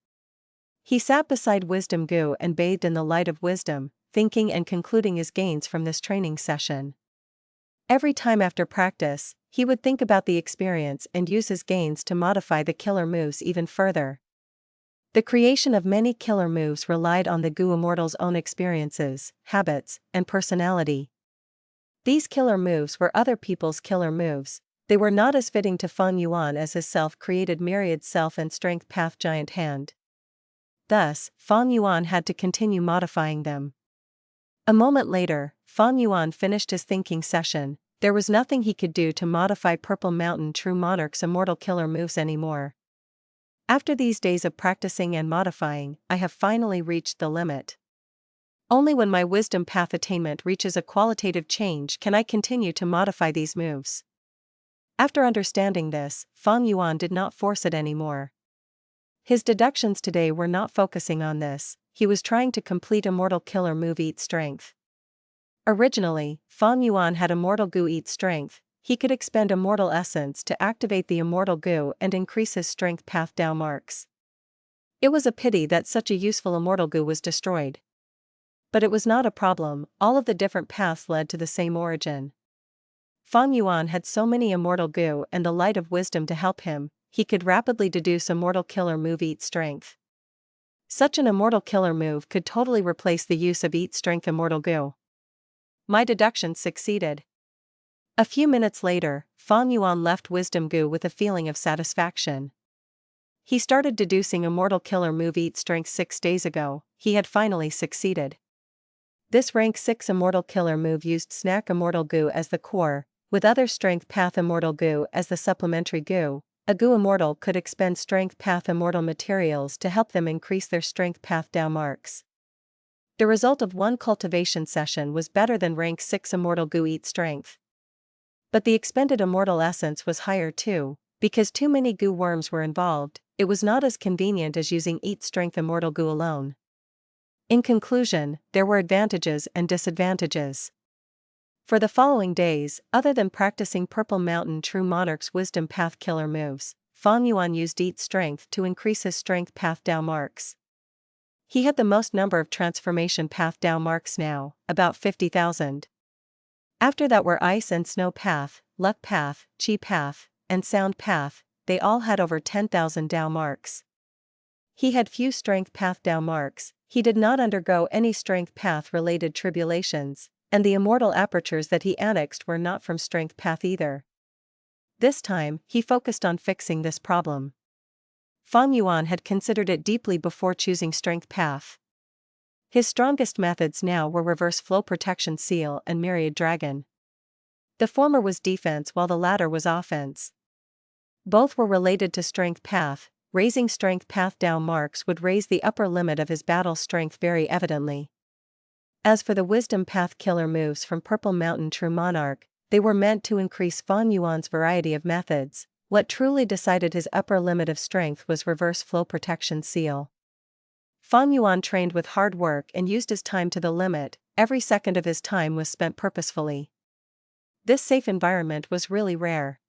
He sat beside Wisdom Gu and bathed in the light of wisdom, thinking and concluding his gains from this training session. Every time after practice, he would think about the experience and use his gains to modify the killer moves even further. The creation of many killer moves relied on the Gu Immortal's own experiences, habits, and personality. These killer moves were other people's killer moves. They were not as fitting to Fang Yuan as his self-created Myriad Self and Strength Path Giant Hand. Thus, Fang Yuan had to continue modifying them. A moment later, Fang Yuan finished his thinking session. There was nothing he could do to modify Purple Mountain True Monarch's immortal killer moves anymore. After these days of practicing and modifying, I have finally reached the limit. Only when my wisdom path attainment reaches a qualitative change can I continue to modify these moves. After understanding this, Fang Yuan did not force it anymore. His deductions today were not focusing on this, he was trying to complete Immortal Killer Move Eat Strength. Originally, Fang Yuan had Immortal Gu Eat Strength. He could expend Immortal Essence to activate the Immortal Gu and increase his Strength Path Dao marks. It was a pity that such a useful Immortal Gu was destroyed. But it was not a problem, all of the different paths led to the same origin. Fang Yuan had so many Immortal Gu and the Light of Wisdom to help him, he could rapidly deduce Immortal Killer Move Eat Strength. Such an Immortal Killer move could totally replace the use of Eat Strength Immortal Gu. My deductions succeeded. A few minutes later, Fang Yuan left Wisdom Gu with a feeling of satisfaction. He started deducing Immortal Killer Move Eat Strength 6 days ago, he had finally succeeded. This rank 6 Immortal Killer move used Snack Immortal Gu as the core, with other Strength Path Immortal Gu as the supplementary Gu. A Gu Immortal could expend Strength Path Immortal materials to help them increase their Strength Path Dao marks. The result of one cultivation session was better than rank 6 Immortal Gu Eat Strength. But the expended Immortal Essence was higher too, because too many Gu worms were involved, it was not as convenient as using Eat Strength Immortal Gu alone. In conclusion, there were advantages and disadvantages. For the following days, other than practicing Purple Mountain True Monarch's Wisdom Path killer moves, Fang Yuan used Eat Strength to increase his Strength Path Dao marks. He had the most number of Transformation Path Dao marks now, about 50,000. After that were Ice and Snow Path, Luck Path, Chi Path, and Sound Path, they all had over 10,000 Dao marks. He had few Strength Path Dao marks, he did not undergo any Strength Path-related tribulations, and the immortal apertures that he annexed were not from Strength Path either. This time, he focused on fixing this problem. Fang Yuan had considered it deeply before choosing Strength Path. His strongest methods now were Reverse Flow Protection Seal and Myriad Dragon. The former was defense while the latter was offense. Both were related to Strength Path. Raising Strength Path Dao marks would raise the upper limit of his battle strength very evidently. As for the Wisdom Path killer moves from Purple Mountain True Monarch, they were meant to increase Fang Yuan's variety of methods. What truly decided his upper limit of strength was Reverse Flow Protection Seal. Fang Yuan trained with hard work and used his time to the limit, every second of his time was spent purposefully. This safe environment was really rare.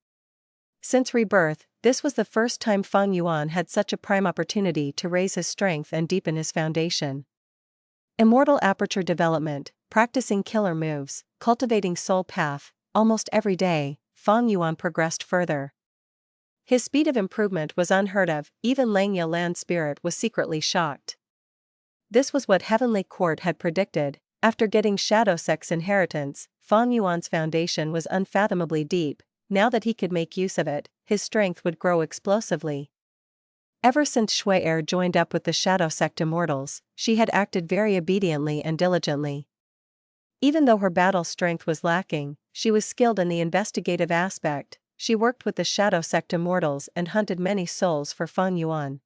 Since rebirth, this was the first time Fang Yuan had such a prime opportunity to raise his strength and deepen his foundation. Immortal Aperture Development, practicing killer moves, cultivating Soul Path, almost every day, Fang Yuan progressed further. His speed of improvement was unheard of, even Langya Land Spirit was secretly shocked. This was what Heavenly Court had predicted. After getting Shadow Sect's inheritance, Fang Yuan's foundation was unfathomably deep. Now that he could make use of it, his strength would grow explosively. Ever since Xue Er joined up with the Shadow Sect Immortals, she had acted very obediently and diligently. Even though her battle strength was lacking, she was skilled in the investigative aspect. She worked with the Shadow Sect Immortals and hunted many souls for Fang Yuan.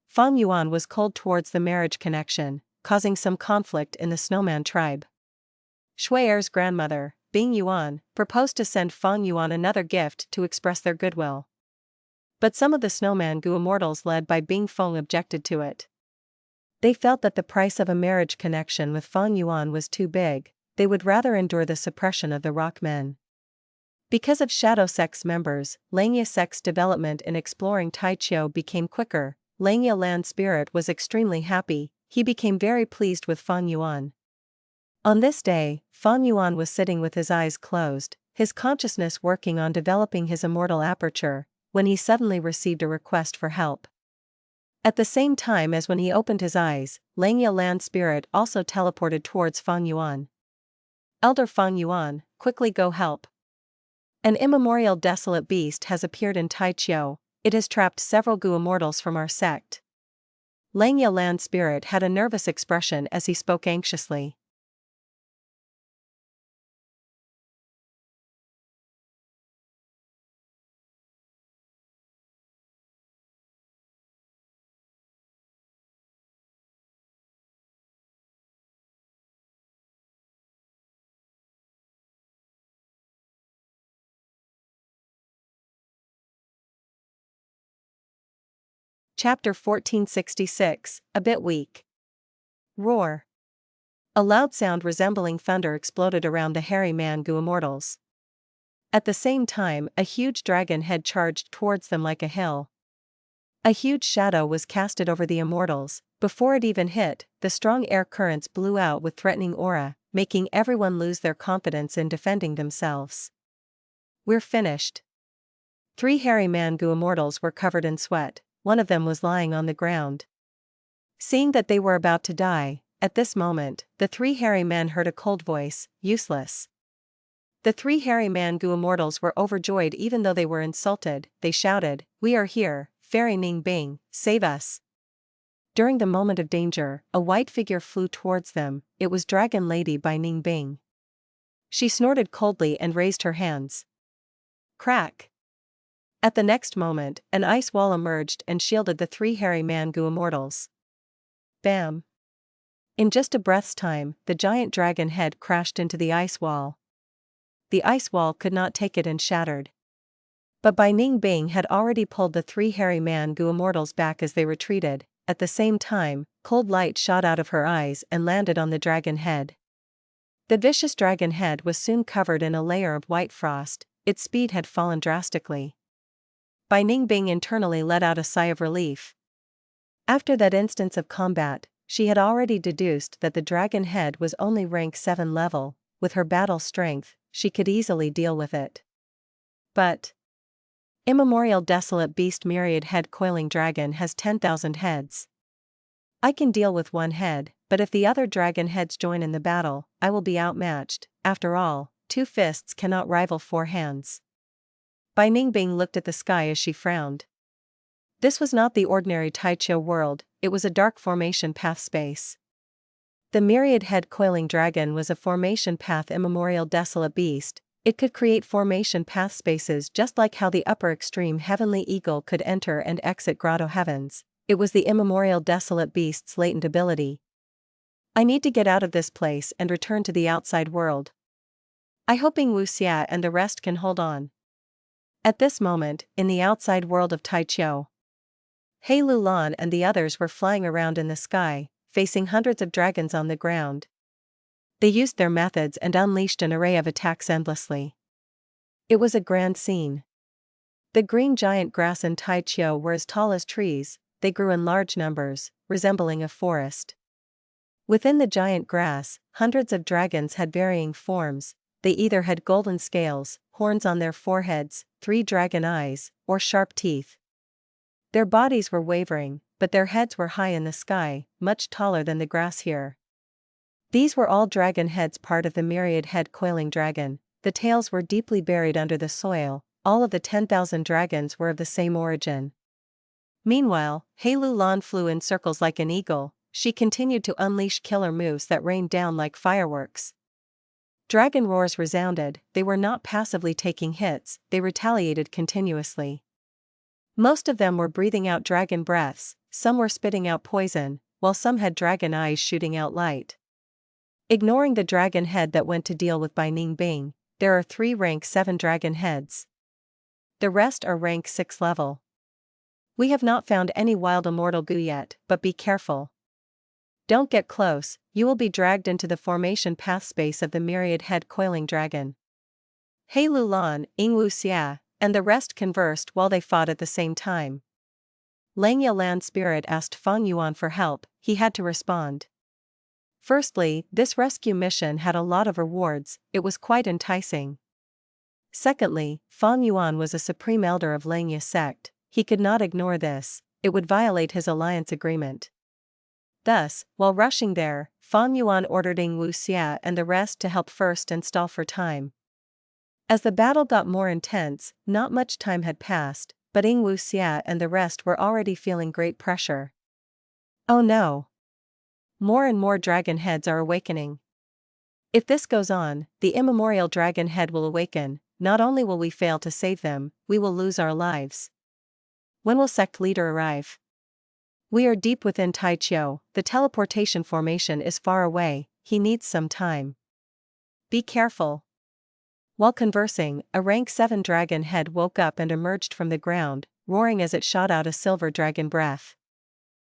Fang Yuan was cold towards the marriage connection, causing some conflict in the Snowman tribe. Xue Er's grandmother, Bing Yuan, proposed to send Fang Yuan another gift to express their goodwill. But some of the Snowman Gu Immortals led by Bing Feng objected to it. They felt that the price of a marriage connection with Fang Yuan was too big, they would rather endure the suppression of the rock men. Because of Shadow Sect's members, Langya Sect's development in exploring Taichou became quicker. Langya Land Spirit was extremely happy, he became very pleased with Fang Yuan. On this day, Fang Yuan was sitting with his eyes closed, his consciousness working on developing his immortal aperture, when he suddenly received a request for help. At the same time as when he opened his eyes, Langya Land Spirit also teleported towards Fang Yuan. Elder Fang Yuan, quickly go help. An immemorial desolate beast has appeared in Taichou, it has trapped several Gu immortals from our sect. Langya Land Spirit had a nervous expression as he spoke anxiously. Chapter 1466, a bit weak. Roar. A loud sound resembling thunder exploded around the hairy man Gu immortals. At the same time, a huge dragon head charged towards them like a hill. A huge shadow was casted over the immortals. Before it even hit, the strong air currents blew out with threatening aura, making everyone lose their confidence in defending themselves. We're finished. 3 hairy man Gu immortals were covered in sweat, one of them was lying on the ground. Seeing that they were about to die, at this moment, the 3 hairy men heard a cold voice, useless. The 3 hairy man Gu immortals were overjoyed even though they were insulted, they shouted, "We are here, Fairy Ning Bing, save us." During the moment of danger, a white figure flew towards them, it was Dragon Lady by Ning Bing. She snorted coldly and raised her hands. Crack! At the next moment, an ice wall emerged and shielded the 3 hairy man Gu immortals. Bam! In just a breath's time, the giant dragon head crashed into the ice wall. The ice wall could not take it and shattered. But Bai Ning Bing had already pulled the 3 hairy man Gu immortals back as they retreated. At the same time, cold light shot out of her eyes and landed on the dragon head. The vicious dragon head was soon covered in a layer of white frost, its speed had fallen drastically. Bai Ning Bing internally let out a sigh of relief. After that instance of combat, she had already deduced that the dragon head was only rank 7 level, with her battle strength, she could easily deal with it. But immemorial desolate beast Myriad head coiling dragon has 10,000 heads. I can deal with 1 head, but if the other dragon heads join in the battle, I will be outmatched. After all, 2 fists cannot rival 4 hands. Bai Ning Bing looked at the sky as she frowned. This was not the ordinary Taichou world, it was a dark formation path space. The Myriad head coiling dragon was a formation path immemorial desolate beast. It could create formation path spaces just like how the upper extreme heavenly eagle could enter and exit grotto heavens. It was the immemorial desolate beast's latent ability. I need to get out of this place and return to the outside world. I hoping Wu Xia and the rest can hold on. At this moment, in the outside world of Taichou, He Lulan and the others were flying around in the sky, facing hundreds of dragons on the ground. They used their methods and unleashed an array of attacks endlessly. It was a grand scene. The green giant grass in Taichou were as tall as trees, they grew in large numbers, resembling a forest. Within the giant grass, hundreds of dragons had varying forms, they either had golden scales, horns on their foreheads, 3 dragon eyes, or sharp teeth. Their bodies were wavering, but their heads were high in the sky, much taller than the grass here. These were all dragon heads, part of the Myriad head coiling dragon. The tails were deeply buried under the soil, all of the 10,000 dragons were of the same origin. Meanwhile, He Lulan flew in circles like an eagle, she continued to unleash killer moves that rained down like fireworks. Dragon roars resounded, they were not passively taking hits, they retaliated continuously. Most of them were breathing out dragon breaths, some were spitting out poison, while some had dragon eyes shooting out light. Ignoring the dragon head that went to deal with Bai Ning Bing, there are 3 rank 7 dragon heads. The rest are rank 6 level. We have not found any wild immortal Gu yet, but be careful. Don't get close, you will be dragged into the formation path space of the myriad head coiling dragon. He Lulan, Yingwu Xia, and the rest conversed while they fought at the same time. Langya Land Spirit asked Fang Yuan for help, he had to respond. Firstly, this rescue mission had a lot of rewards, it was quite enticing. Secondly, Fang Yuan was a supreme elder of Langya sect, he could not ignore this, it would violate his alliance agreement. Thus, while rushing there, Fang Yuan ordered Yingwu Xia and the rest to help first and stall for time. As the battle got more intense, not much time had passed, but Yingwu Xia and the rest were already feeling great pressure. Oh no! More and more dragon heads are awakening. If this goes on, the immemorial dragon head will awaken, not only will we fail to save them, we will lose our lives. When will sect leader arrive? We are deep within Taichou, the teleportation formation is far away, he needs some time. Be careful. While conversing, a rank 7 dragon head woke up and emerged from the ground, roaring as it shot out a silver dragon breath.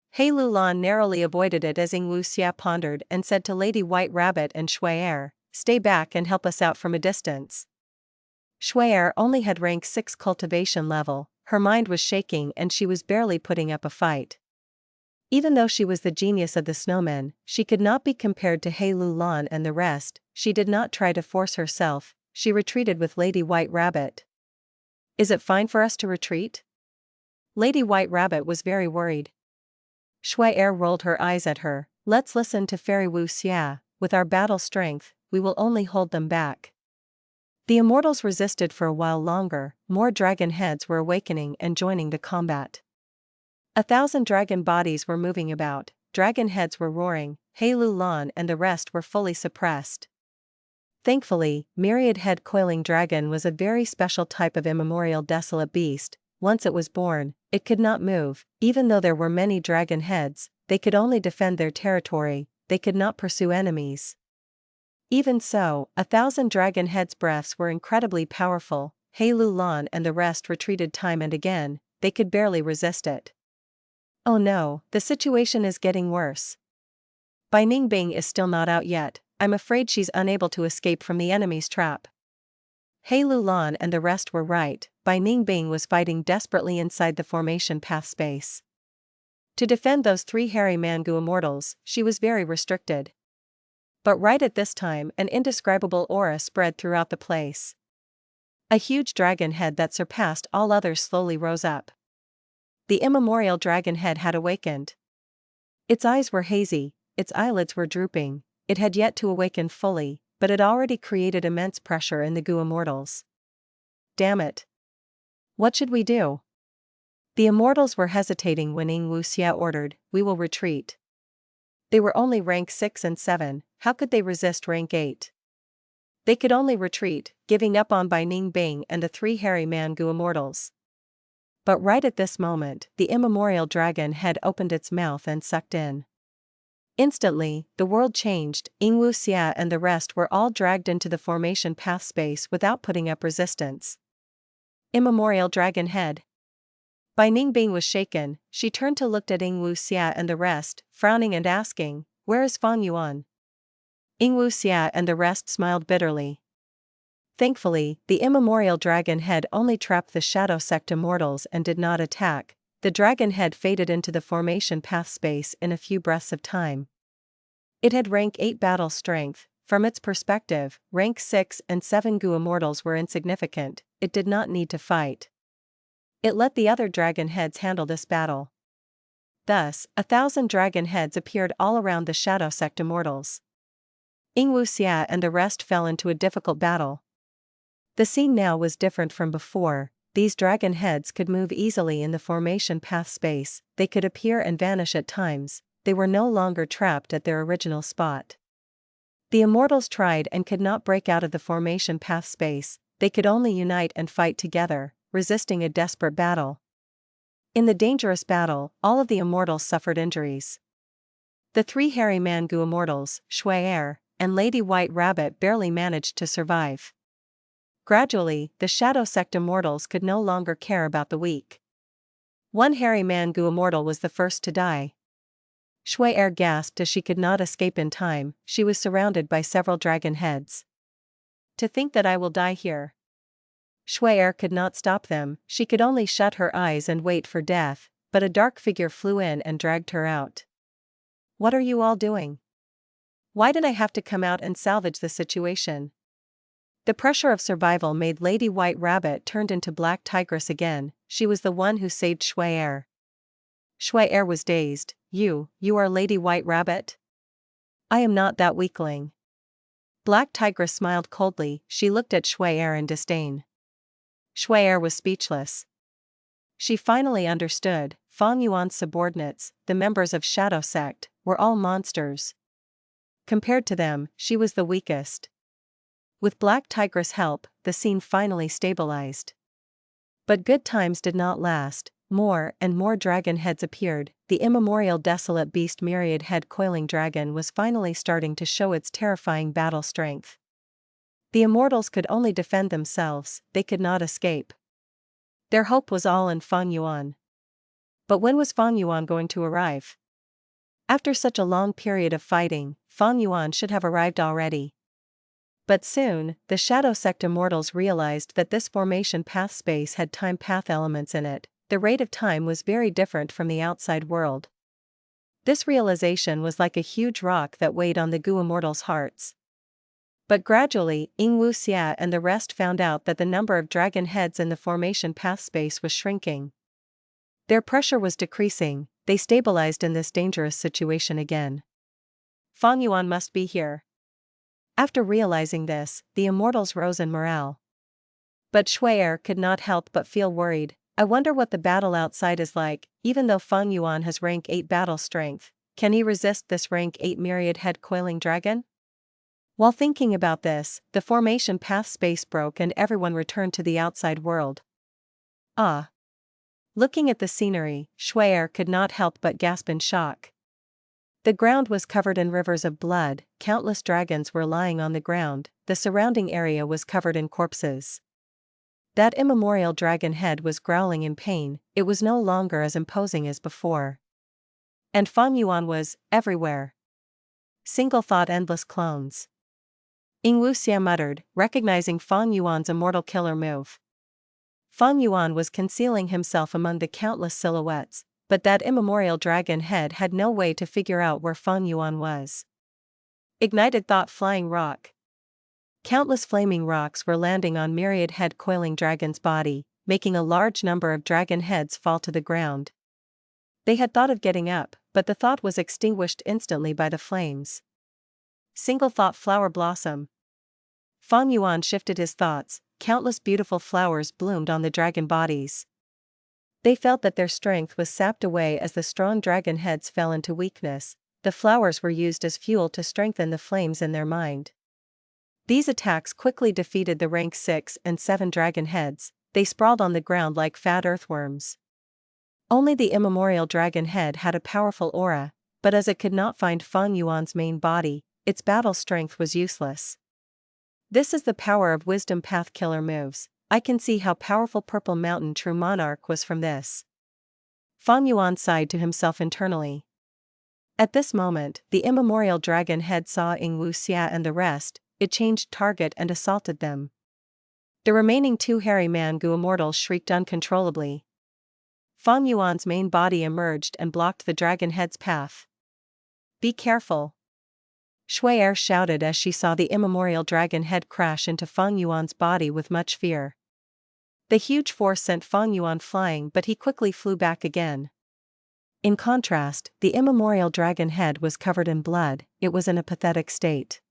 He Lulan narrowly avoided it as Yingwu Xia pondered and said to Lady White Rabbit and Xue Er, stay back and help us out from a distance. Xue Er only had rank 6 cultivation level, her mind was shaking and she was barely putting up a fight. Even though she was the genius of the snowmen, she could not be compared to He Lulan and the rest, she did not try to force herself, she retreated with Lady White Rabbit. Is it fine for us to retreat? Lady White Rabbit was very worried. Xue Er rolled her eyes at her, let's listen to Fairy Wu Xia, with our battle strength, we will only hold them back. The Immortals resisted for a while longer, more dragon heads were awakening and joining the combat. 1,000 dragon bodies were moving about, dragon heads were roaring, He Lulan and the rest were fully suppressed. Thankfully, Myriad head coiling dragon was a very special type of immemorial desolate beast. Once it was born, it could not move, even though there were many dragon heads, they could only defend their territory, they could not pursue enemies. Even so, 1,000 dragon heads' breaths were incredibly powerful, He Lulan and the rest retreated time and again, they could barely resist it. Oh no, the situation is getting worse. Bai Ningbing is still not out yet, I'm afraid she's unable to escape from the enemy's trap. He Lulan and the rest were right, Bai Ningbing was fighting desperately inside the formation path space. To defend those 3 hairy Mangu immortals, she was very restricted. But right at this time an indescribable aura spread throughout the place. A huge dragon head that surpassed all others slowly rose up. The immemorial dragon head had awakened. Its eyes were hazy, its eyelids were drooping, it had yet to awaken fully, but it already created immense pressure in the Gu immortals. Damn it! What should we do? The immortals were hesitating when Yingwu Xia ordered, we will retreat. They were only rank 6 and 7, how could they resist rank 8? They could only retreat, giving up on Bai Ningbing and the 3 hairy Mangu immortals. But right at this moment, the immemorial dragon head opened its mouth and sucked in. Instantly, the world changed, Yingwu Xia and the rest were all dragged into the formation path space without putting up resistance. Immemorial dragon head. Bai Ningbing was shaken, she turned to look at Yingwu Xia and the rest, frowning and asking, where is Fang Yuan? Yingwu Xia and the rest smiled bitterly. Thankfully, the immemorial dragon head only trapped the shadow sect immortals and did not attack. The dragon head faded into the formation path space in a few breaths of time. It had rank 8 battle strength, from its perspective, rank 6 and 7 Gu immortals were insignificant, it did not need to fight. It let the other dragon heads handle this battle. Thus, 1,000 dragon heads appeared all around the shadow sect immortals. Yingwu Xia and the rest fell into a difficult battle. The scene now was different from before. These dragon heads could move easily in the formation path space, they could appear and vanish at times, they were no longer trapped at their original spot. The immortals tried and could not break out of the formation path space, they could only unite and fight together, resisting a desperate battle. In the dangerous battle, all of the immortals suffered injuries. The 3 hairy Mangu immortals, Xue Er, and Lady White Rabbit barely managed to survive. Gradually, the shadow sect immortals could no longer care about the weak. 1 hairy Mangu immortal was the first to die. Xue Er gasped as she could not escape in time. She was surrounded by several dragon heads. To think that I will die here. Xue Er could not stop them, she could only shut her eyes and wait for death, but a dark figure flew in and dragged her out. What are you all doing? Why did I have to come out and salvage the situation? The pressure of survival made Lady White Rabbit turned into Black Tigress again. She was the one who saved Xue Er. Xue Er was dazed. You are Lady White Rabbit? I am not that weakling. Black Tigress smiled coldly. She looked at Xue Er in disdain. Xue Er was speechless. She finally understood. Fang Yuan's subordinates, the members of Shadow Sect, were all monsters. Compared to them, she was the weakest. With Black Tigress' help, the scene finally stabilized. But good times did not last. More and more dragon heads appeared. The immemorial desolate beast Myriad head coiling dragon was finally starting to show its terrifying battle strength. The Immortals could only defend themselves, they could not escape. Their hope was all in Fang Yuan. But when was Fang Yuan going to arrive? After such a long period of fighting, Fang Yuan should have arrived already. But soon, the Shadow Sect Immortals realized that this formation path space had time path elements in it. The rate of time was very different from the outside world. This realization was like a huge rock that weighed on the Gu Immortals' hearts. But gradually, Xue and the rest found out that the number of dragon heads in the formation path space was shrinking. Their pressure was decreasing, they stabilized in this dangerous situation again. Fang Yuan must be here. After realizing this, the Immortals rose in morale. But Xue Er could not help but feel worried. I wonder what the battle outside is like. Even though Fang Yuan has rank 8 battle strength, can he resist this rank 8 Myriad head coiling dragon? While thinking about this, the formation path space broke and everyone returned to the outside world. Ah! Looking at the scenery, Xue Er could not help but gasp in shock. The ground was covered in rivers of blood, countless dragons were lying on the ground, the surrounding area was covered in corpses. That immemorial dragon head was growling in pain, it was no longer as imposing as before. And Fang Yuan was everywhere. Single thought endless clones. Xue muttered, recognizing Fang Yuan's immortal killer move. Fang Yuan was concealing himself among the countless silhouettes, but that immemorial dragon head had no way to figure out where Fang Yuan was. Ignited thought flying rock. Countless flaming rocks were landing on Myriad head coiling dragon's body, making a large number of dragon heads fall to the ground. They had thought of getting up, but the thought was extinguished instantly by the flames. Single thought flower blossom. Fang Yuan shifted his thoughts, countless beautiful flowers bloomed on the dragon bodies. They felt that their strength was sapped away as the strong dragon heads fell into weakness. The flowers were used as fuel to strengthen the flames in their mind. These attacks quickly defeated the rank 6 and 7 dragon heads, they sprawled on the ground like fat earthworms. Only the immemorial dragon head had a powerful aura, but as it could not find Fang Yuan's main body, its battle strength was useless. This is the power of wisdom path killer moves. I can see how powerful Purple Mountain True Monarch was from this. Fang Yuan sighed to himself internally. At this moment, the immemorial dragon head saw Xue and the rest. It changed target and assaulted them. The remaining 2 hairy man-Gu Immortals shrieked uncontrollably. Fang Yuan's main body emerged and blocked the dragon head's path. Be careful! Xue Er shouted as she saw the immemorial dragon head crash into Fang Yuan's body with much fear. The huge force sent Fang Yuan flying, but he quickly flew back again. In contrast, the immemorial dragon head was covered in blood, it was in a pathetic state.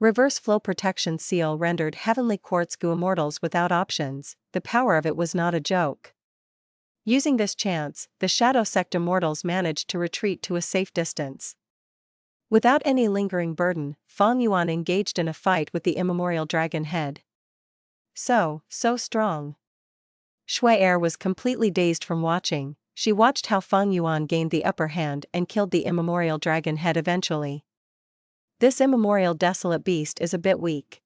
Reverse flow protection seal rendered heavenly quartz Gu Immortals without options, the power of it was not a joke. Using this chance, the Shadow Sect Immortals managed to retreat to a safe distance. Without any lingering burden, Fang Yuan engaged in a fight with the immemorial dragon head. So strong. Xue Er was completely dazed from watching, she watched how Fang Yuan gained the upper hand and killed the immemorial dragon head eventually. This immemorial desolate beast is a bit weak.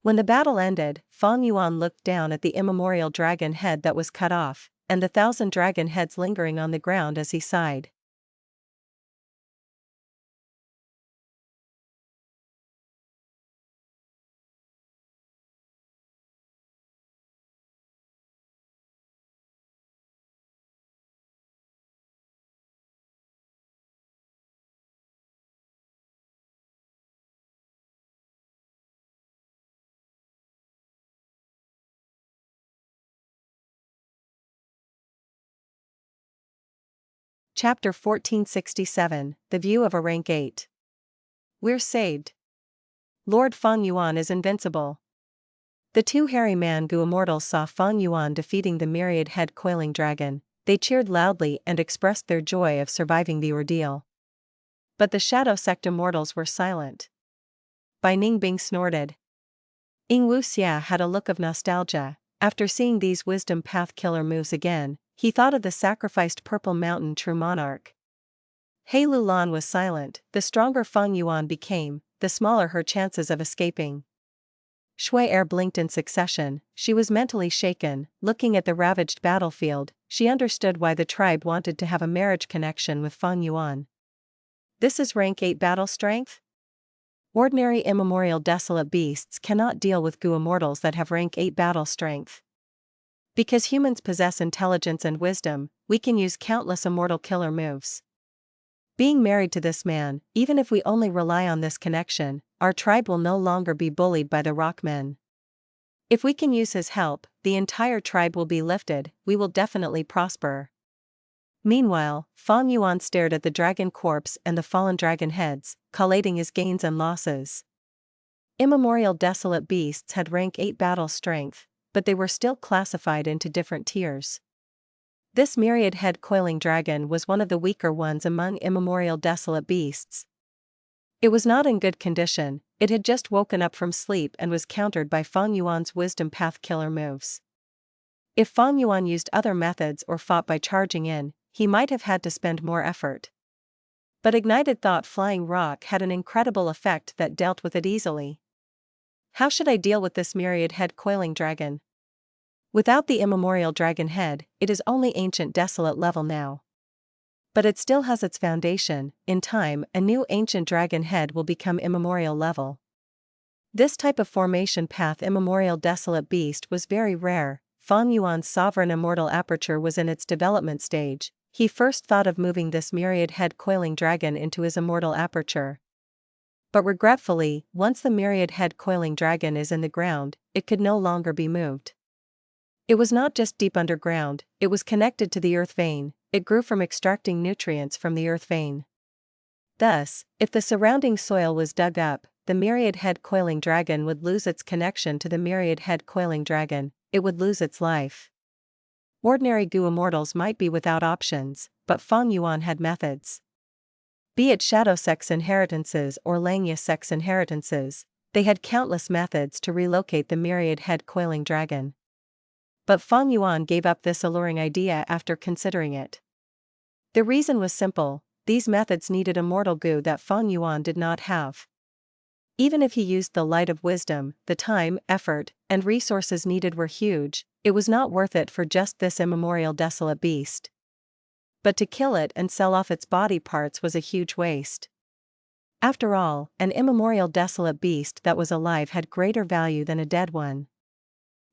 When the battle ended, Fang Yuan looked down at the immemorial dragon head that was cut off, and the 1,000 dragon heads lingering on the ground as he sighed. Chapter 1467, The View of a Rank 8. We're saved. Lord Fang Yuan is invincible. The two hairy man-gu immortals saw Fang Yuan defeating the myriad head coiling dragon. They cheered loudly and expressed their joy of surviving the ordeal. But the Shadow Sect immortals were silent. Bai Ningbing snorted. Ying Wuxia had a look of nostalgia. After seeing these wisdom path killer moves again, he thought of the sacrificed Purple Mountain true monarch. He Lulan was silent. The stronger Fang Yuan became, the smaller her chances of escaping. Xue Er blinked in succession. She was mentally shaken. Looking at the ravaged battlefield, she understood why the tribe wanted to have a marriage connection with Fang Yuan. This is rank 8 battle strength? Ordinary immemorial desolate beasts cannot deal with gu immortals that have rank 8 battle strength. Because humans possess intelligence and wisdom, we can use countless immortal killer moves. Being married to this man, even if we only rely on this connection, our tribe will no longer be bullied by the rockmen. If we can use his help, the entire tribe will be lifted, we will definitely prosper. Meanwhile, Fang Yuan stared at the dragon corpse and the fallen dragon heads, collating his gains and losses. Immemorial desolate beasts had rank 8 battle strength, but they were still classified into different tiers. This myriad head coiling dragon was one of the weaker ones among immemorial desolate beasts. It was not in good condition. It had just woken up from sleep and was countered by Fang Yuan's wisdom path killer moves. If Fang Yuan used other methods or fought by charging in, he might have had to spend more effort. But Ignited Thought Flying Rock had an incredible effect that dealt with it easily. How should I deal with this myriad head coiling dragon? Without the immemorial dragon head, it is only ancient desolate level now. But it still has its foundation. In time, a new ancient dragon head will become immemorial level. This type of formation path immemorial desolate beast was very rare. Fang Yuan's sovereign immortal aperture was in its development stage. He first thought of moving this myriad head coiling dragon into his immortal aperture. But regretfully, once the myriad head coiling dragon is in the ground, it could no longer be moved. It was not just deep underground, it was connected to the earth vein. It grew from extracting nutrients from the earth vein. Thus, if the surrounding soil was dug up, the myriad head coiling dragon would lose its connection to the myriad head coiling dragon, it would lose its life. Ordinary gu immortals might be without options, but Fang Yuan had methods. Be it Shadow Sect's inheritances or Langya Sect's inheritances, they had countless methods to relocate the myriad head coiling dragon. But Fang Yuan gave up this alluring idea after considering it. The reason was simple: these methods needed immortal gu that Fang Yuan did not have. Even if he used the light of wisdom, the time, effort, and resources needed were huge. It was not worth it for just this immemorial desolate beast. But to kill it and sell off its body parts was a huge waste. After all, an immemorial desolate beast that was alive had greater value than a dead one.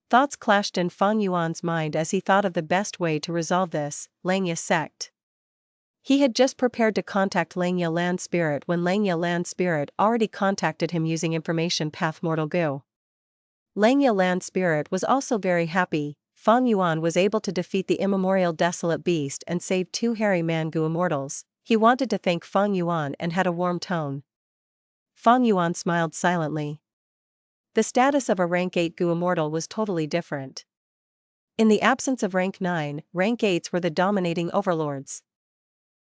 Thoughts clashed in Fang Yuan's mind as he thought of the best way to resolve this. Langya Sect. He had just prepared to contact Langya Land Spirit when Langya Land Spirit already contacted him using information path Mortal Gu. Langya Land Spirit was also very happy. Fang Yuan was able to defeat the immemorial desolate beast and save 2 hairy man-gu immortals. He wanted to thank Fang Yuan and had a warm tone. Fang Yuan smiled silently. The status of a rank 8 gu immortal was totally different. In the absence of rank 9, rank 8s were the dominating overlords.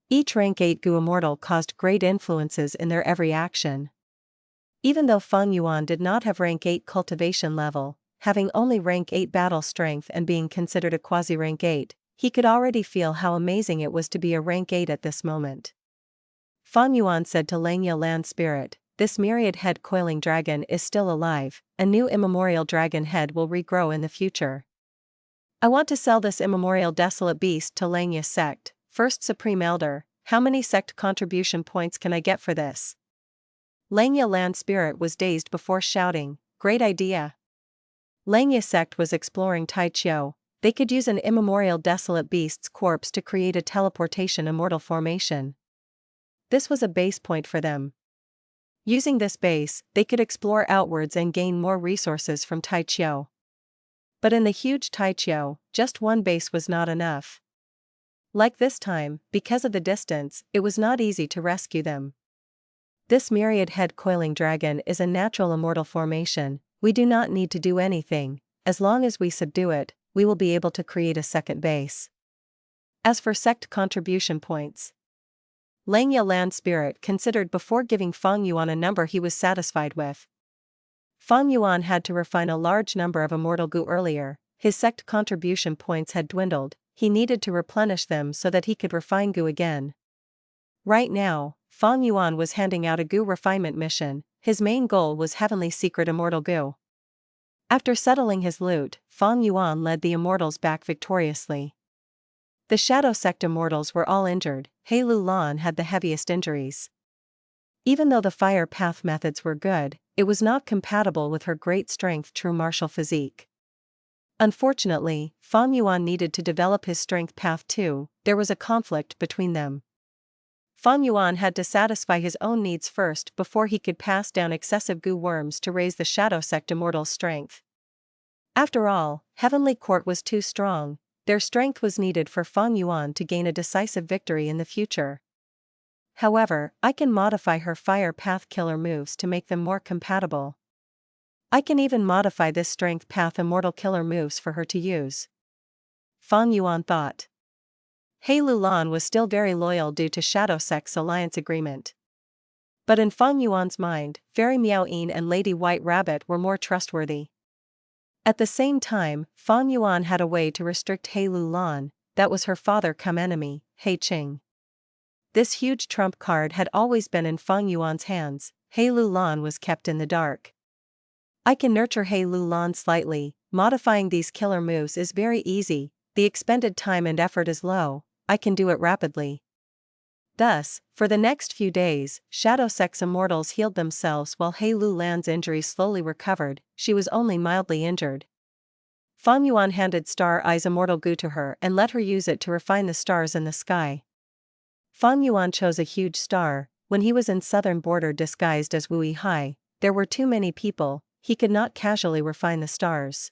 Each rank 8 gu immortal caused great influences in their every action. Even though Fang Yuan did not have rank 8 cultivation level, having only rank 8 battle strength and being considered a quasi-rank 8, he could already feel how amazing it was to be a rank 8 at this moment. Fang Yuan said to Langya Land Spirit, "This myriad head coiling dragon is still alive, a new immemorial dragon head will regrow in the future. I want to sell this immemorial desolate beast to Langya Sect, First Supreme Elder. How many sect contribution points can I get for this?" Langya Land Spirit was dazed before shouting, "Great idea." Langya Sect was exploring Taichio. They could use an immemorial desolate beast's corpse to create a teleportation immortal formation. This was a base point for them. Using this base, they could explore outwards and gain more resources from Taichio. But in the huge Taichio, just one base was not enough. Like this time, because of the distance, it was not easy to rescue them. This myriad head coiling dragon is a natural immortal formation. We do not need to do anything. As long as we subdue it, we will be able to create a second base. As for sect contribution points, Langya Land Spirit considered before giving Fang Yuan a number he was satisfied with. Fang Yuan had to refine a large number of immortal goo earlier. His sect contribution points had dwindled. He needed to replenish them so that he could refine goo again. Right now, Fang Yuan was handing out a goo refinement mission. His main goal was Heavenly Secret Immortal Goo. After settling his loot, Fang Yuan led the immortals back victoriously. The Shadow Sect immortals were all injured. He Lu Lan had the heaviest injuries. Even though the fire path methods were good, it was not compatible with her great strength true martial physique. Unfortunately, Fang Yuan needed to develop his strength path too. There was a conflict between them. Fang Yuan had to satisfy his own needs first before he could pass down excessive goo worms to raise the Shadow Sect immortal's strength. After all, Heavenly Court was too strong. Their strength was needed for Fang Yuan to gain a decisive victory in the future. However, I can modify her fire path killer moves to make them more compatible. I can even modify this strength path immortal killer moves for her to use. Fang Yuan thought. He Lu Lan was still very loyal due to Shadow Sect's alliance agreement. But in Fang Yuan's mind, Fairy Miao Yin and Lady White Rabbit were more trustworthy. At the same time, Fang Yuan had a way to restrict He Lu Lan. That was her father-come-enemy, He Qing. This huge trump card had always been in Fang Yuan's hands. He Lu Lan was kept in the dark. I can nurture He Lu Lan slightly. Modifying these killer moves is very easy. The expended time and effort is low. I can do it rapidly. Thus, for the next few days, Shadow Sect's immortals healed themselves while He Lu Lan's injuries slowly recovered. She was only mildly injured. Fang Yuan handed Star Eye's immortal goo to her and let her use it to refine the stars in the sky. Fang Yuan chose a huge star. When he was in southern border disguised as Wui Hai, there were too many people. He could not casually refine the stars.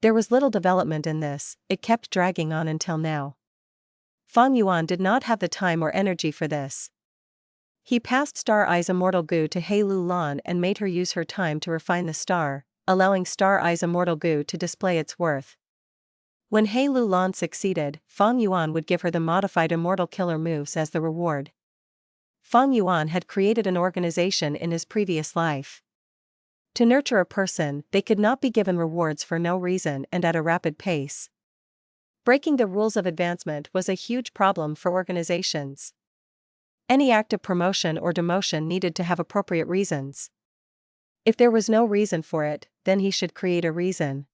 There was little development in this. It kept dragging on until now. Fang Yuan did not have the time or energy for this. He passed Star Eye's immortal goo to He Lu Lan and made her use her time to refine the star, allowing Star Eye's immortal goo to display its worth. When He Lu Lan succeeded, Fang Yuan would give her the modified immortal killer moves as the reward. Fang Yuan had created an organization in his previous life. To nurture a person, they could not be given rewards for no reason and at a rapid pace. Breaking the rules of advancement was a huge problem for organizations. Any act of promotion or demotion needed to have appropriate reasons. If there was no reason for it, then he should create a reason.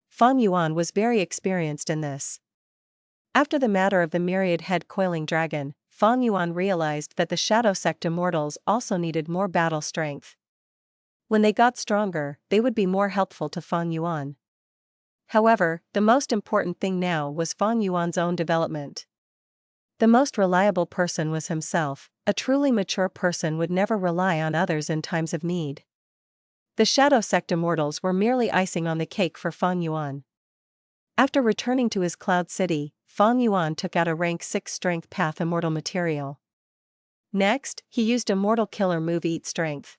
Fang Yuan was very experienced in this. After the matter of the myriad head coiling dragon, Fang Yuan realized that the Shadow Sect immortals also needed more battle strength. When they got stronger, they would be more helpful to Fang Yuan. However, the most important thing now was Fang Yuan's own development. The most reliable person was himself. A truly mature person would never rely on others in times of need. The Shadow Sect immortals were merely icing on the cake for Fang Yuan. After returning to his Cloud City, Fang Yuan took out a rank 6 strength path immortal material. Next, he used immortal killer move Eat Strength.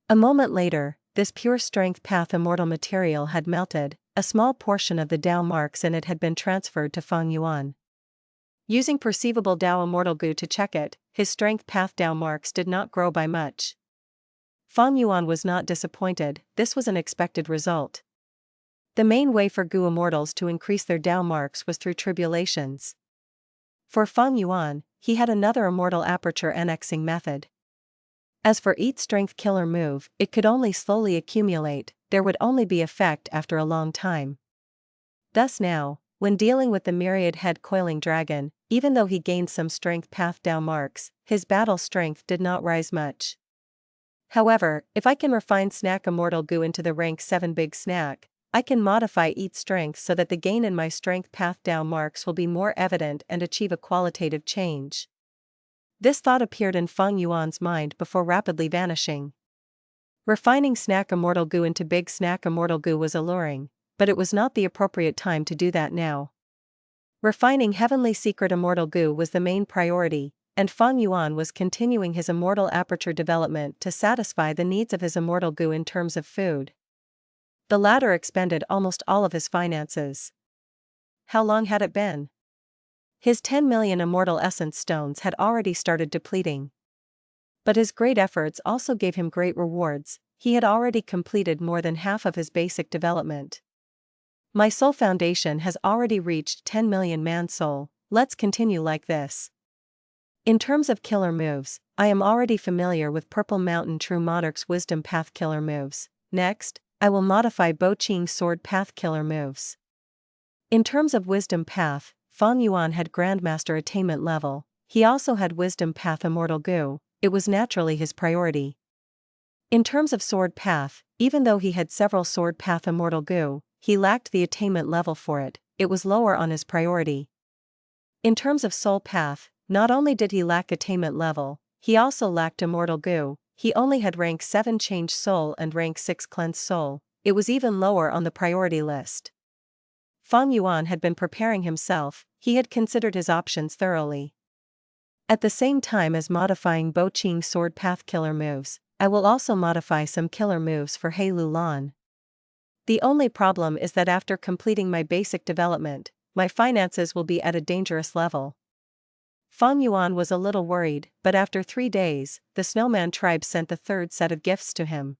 A moment later, this pure strength path immortal material had melted. A small portion of the Dao marks in it had been transferred to Fang Yuan. Using perceivable Dao immortal goo to check it, his strength path Dao marks did not grow by much. Fang Yuan was not disappointed. This was an expected result. The main way for goo immortals to increase their Dao marks was through tribulations. For Fang Yuan, he had another immortal aperture annexing method. As for Eat Strength killer move, it could only slowly accumulate. There would only be effect after a long time. Thus now, when dealing with the myriad head coiling dragon, even though he gained some strength path Dao marks, his battle strength did not rise much. However, if I can refine Snack immortal goo into the rank 7 big snack, I can modify Eat Strength so that the gain in my strength path Dao marks will be more evident and achieve a qualitative change. This thought appeared in Fang Yuan's mind before rapidly vanishing. Refining Snack immortal goo into big snack immortal goo was alluring, but it was not the appropriate time to do that now. Refining heavenly secret immortal goo was the main priority, and Fang Yuan was continuing his immortal aperture development to satisfy the needs of his immortal goo in terms of food. The latter expended almost all of his finances. How long had it been? His 10 million immortal essence stones had already started depleting. But his great efforts also gave him great rewards. He had already completed more than half of his basic development. My soul foundation has already reached 10 million man soul, let's continue like this. In terms of killer moves, I am already familiar with Purple Mountain True Monarch's Wisdom Path killer moves. Next, I will modify Bo Qing Sword Path killer moves. In terms of Wisdom Path, Fang Yuan had Grandmaster attainment level. He also had Wisdom Path Immortal Goo, it was naturally his priority. In terms of Sword Path, even though he had several Sword Path Immortal Goo, he lacked the attainment level for it, it was lower on his priority. In terms of Soul Path, not only did he lack attainment level, he also lacked Immortal Goo, he only had rank 7 Change Soul and rank 6 Cleanse Soul, it was even lower on the priority list. Fang Yuan had been preparing himself, he had considered his options thoroughly. At the same time as modifying Bo Qing Sword Path killer moves, I will also modify some killer moves for He Lu Lan. The only problem is that after completing my basic development, my finances will be at a dangerous level. Fang Yuan was a little worried, but after 3 days, the Snowman tribe sent the third set of gifts to him.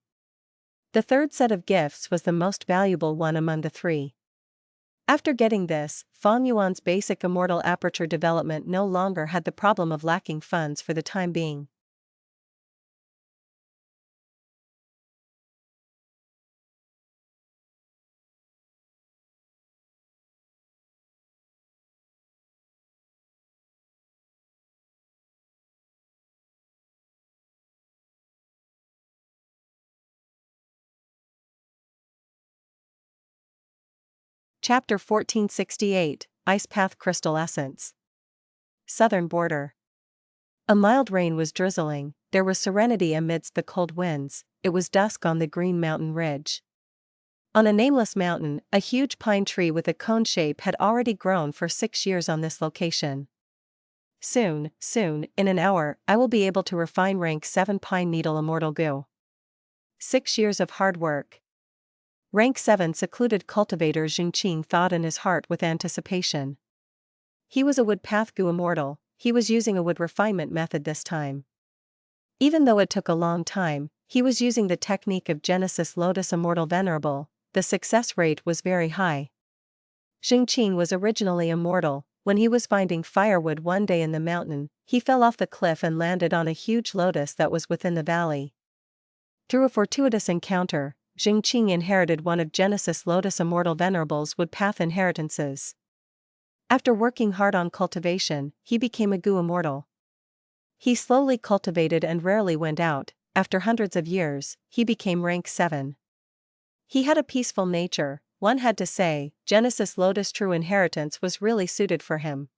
The third set of gifts was the most valuable one among the 3. After getting this, Fang Yuan's basic immortal aperture development no longer had the problem of lacking funds for the time being. Chapter 1468, Ice Path Crystal Essence. Southern Border. A mild rain was drizzling, there was serenity amidst the cold winds, it was dusk on the green mountain ridge. On a nameless mountain, a huge pine tree with a cone shape had already grown for 6 years on this location. Soon, in an hour, I will be able to refine rank 7 Pine Needle Immortal Goo. 6 years of hard work. Rank 7 secluded cultivator Xingqing thought in his heart with anticipation. He was a wood path goo immortal, he was using a wood refinement method this time. Even though it took a long time, he was using the technique of Genesis Lotus Immortal Venerable, the success rate was very high. Xingqing was originally immortal, when he was finding firewood one day in the mountain, he fell off the cliff and landed on a huge lotus that was within the valley. Through a fortuitous encounter, Xingqing inherited one of Genesis Lotus Immortal Venerable's wood path inheritances. After working hard on cultivation, he became a goo immortal. He slowly cultivated and rarely went out, after hundreds of years, he became rank 7. He had a peaceful nature, one had to say, Genesis Lotus True Inheritance was really suited for him.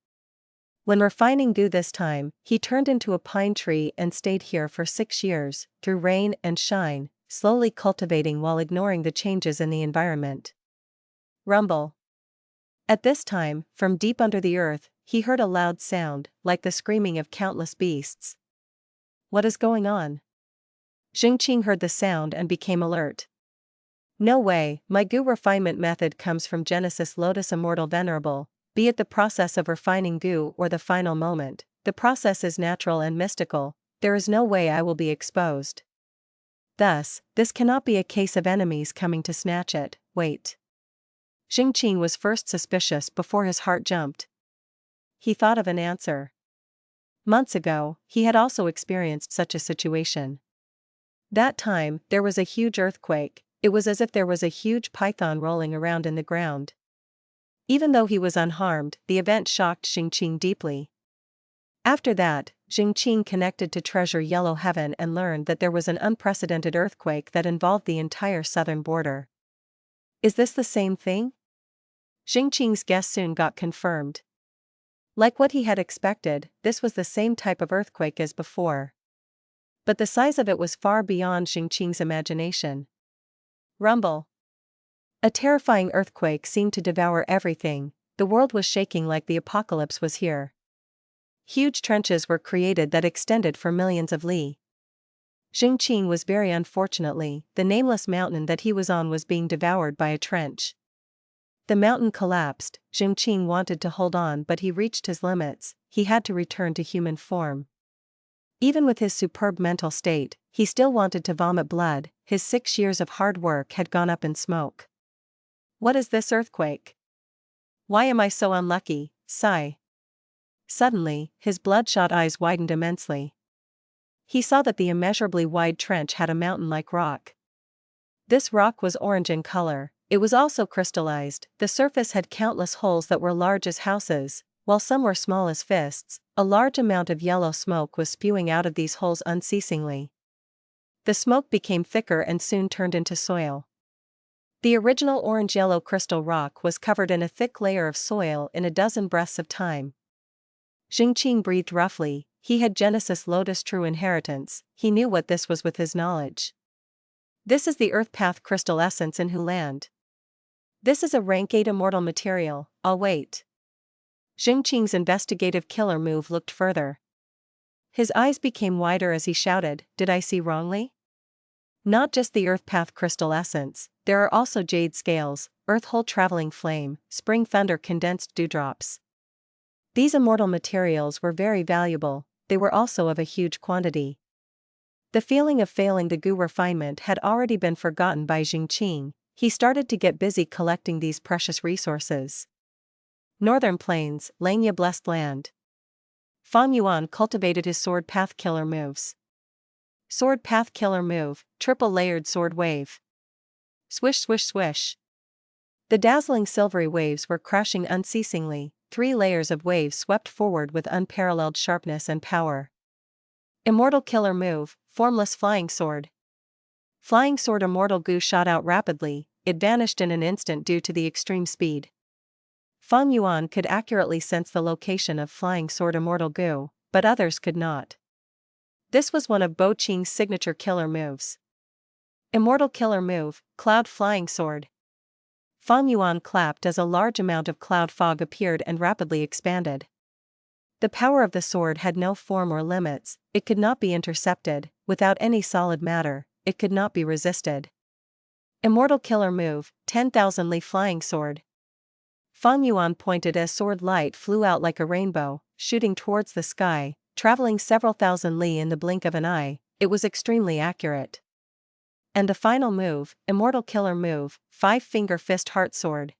When refining goo this time, he turned into a pine tree and stayed here for 6 years, through rain and shine, slowly cultivating while ignoring the changes in the environment. Rumble. At this time, from deep under the earth, he heard a loud sound, like the screaming of countless beasts. What is going on? Xingqing heard the sound and became alert. No way, my goo refinement method comes from Genesis Lotus Immortal Venerable, be it the process of refining goo or the final moment, the process is natural and mystical, there is no way I will be exposed. Thus, this cannot be a case of enemies coming to snatch it, wait. Xingqing was first suspicious before his heart jumped. He thought of an answer. Months ago, he had also experienced such a situation. That time, there was a huge earthquake, it was as if there was a huge python rolling around in the ground. Even though he was unharmed, the event shocked Xingqing deeply. After that, Xingqing connected to Treasure Yellow Heaven and learned that there was an unprecedented earthquake that involved the entire southern border. Is this the same thing? Xingqing's guess soon got confirmed. Like what he had expected, this was the same type of earthquake as before. But the size of it was far beyond Xingqing's imagination. Rumble. A terrifying earthquake seemed to devour everything, the world was shaking like the apocalypse was here. Huge trenches were created that extended for millions of li. Xingqing was very unfortunately, the nameless mountain that he was on was being devoured by a trench. The mountain collapsed. Xingqing wanted to hold on, but he reached his limits. He had to return to human form. Even with his superb mental state, he still wanted to vomit blood. His 6 years of hard work had gone up in smoke. What is this earthquake? Why am I so unlucky? Sigh. Suddenly, his bloodshot eyes widened immensely. He saw that the immeasurably wide trench had a mountain-like rock. This rock was orange in color. It was also crystallized. The surface had countless holes that were large as houses, while some were small as fists. A large amount of yellow smoke was spewing out of these holes unceasingly. The smoke became thicker and soon turned into soil. The original orange-yellow crystal rock was covered in a thick layer of soil in a dozen breaths of time. Xingqing breathed roughly. He had Genesis Lotus true inheritance. He knew what this was with his knowledge. This is the Earth Path crystal essence in Huland. This is a rank 8 immortal material. I'll wait. Xingqing's investigative killer move looked further. His eyes became wider as he shouted, "Did I see wrongly? Not just the Earth Path crystal essence, there are also jade scales, earth hole traveling flame, spring thunder condensed dewdrops." These immortal materials were very valuable. They were also of a huge quantity. The feeling of failing the Gu refinement had already been forgotten by Xingqing. He started to get busy collecting these precious resources. Northern Plains, Langya Blessed Land. Fang Yuan cultivated his sword path killer moves. Sword path killer move, triple layered sword wave. Swish swish swish. The dazzling silvery waves were crashing unceasingly. 3 layers of waves swept forward with unparalleled sharpness and power. Immortal killer move, formless flying sword. Flying sword immortal Gu shot out rapidly. It vanished in an instant due to the extreme speed. Fang Yuan could accurately sense the location of flying sword immortal Gu, but others could not. This was one of Bo Qing's signature killer moves. Immortal killer move, cloud flying sword. Fang Yuan clapped as a large amount of cloud fog appeared and rapidly expanded. The power of the sword had no form or limits. It could not be intercepted. Without any solid matter, it could not be resisted. Immortal killer move, 10,000 li flying sword. Fang Yuan pointed as sword light flew out like a rainbow, shooting towards the sky, traveling several thousand li in the blink of an eye. It was extremely accurate. And the final move, immortal killer move, 5-finger fist heart sword.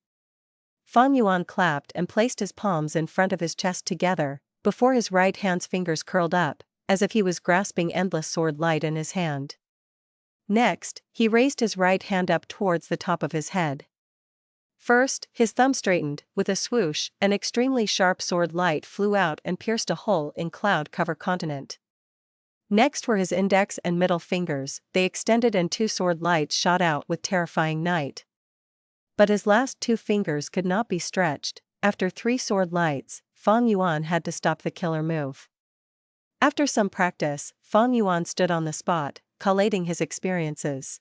Fang Yuan clapped and placed his palms in front of his chest together, before his right hand's fingers curled up, as if he was grasping endless sword light in his hand. Next, he raised his right hand up towards the top of his head. First, his thumb straightened. With a swoosh, an extremely sharp sword light flew out and pierced a hole in cloud cover continent. Next were his index and middle fingers. They extended and 2 sword lights shot out with terrifying night. But his last 2 fingers could not be stretched. After 3 sword lights, Fang Yuan had to stop the killer move. After some practice, Fang Yuan stood on the spot, collating his experiences.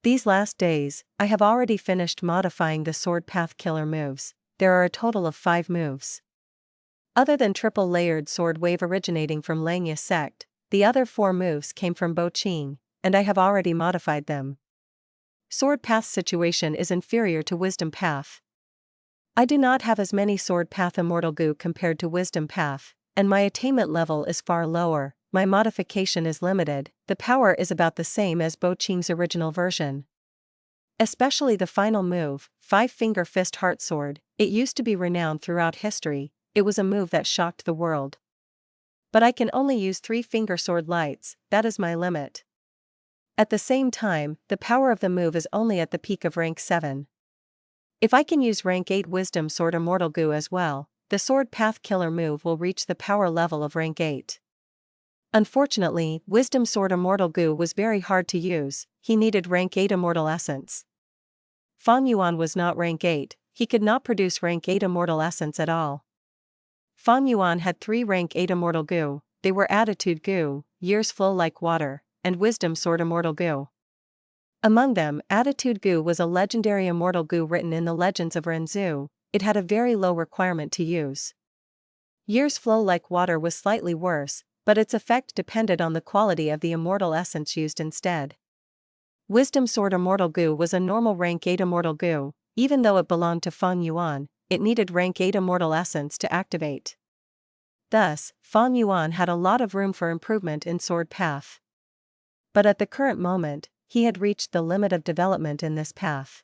These last days, I have already finished modifying the sword path killer moves. There are a total of 5 moves. Other than triple layered sword wave originating from Langya sect, the other 4 moves came from Bo Qing, and I have already modified them. Sword path situation is inferior to wisdom path. I do not have as many sword path immortal Gu compared to wisdom path, and my attainment level is far lower. My modification is limited. The power is about the same as Bo Qing's original version. Especially the final move, 5-finger fist heart sword. It used to be renowned throughout history. It was a move that shocked the world. But I can only use 3-finger sword lights. That is my limit. At the same time, the power of the move is only at the peak of rank 7. If I can use rank 8 wisdom sword immortal Gu as well, the sword path killer move will reach the power level of rank 8. Unfortunately, wisdom sword immortal Gu was very hard to use. He needed rank 8 immortal essence. Fang Yuan was not rank 8, he could not produce rank 8 immortal essence at all. Fang Yuan had 3 rank 8 immortal Gu. They were attitude Gu, years flow like water, and wisdom sword immortal Gu. Among them, attitude Gu was a legendary immortal Gu written in the legends of Renzu. it had a very low requirement to use. Year's flow like water was slightly worse, but its effect depended on the quality of the immortal essence used instead. Wisdom Sword Immortal Goo was a normal rank 8 immortal goo. Even though it belonged to Fang Yuan, it needed rank 8 immortal essence to activate. Thus, Fang Yuan had a lot of room for improvement in sword path. But at the current moment, he had reached the limit of development in this path.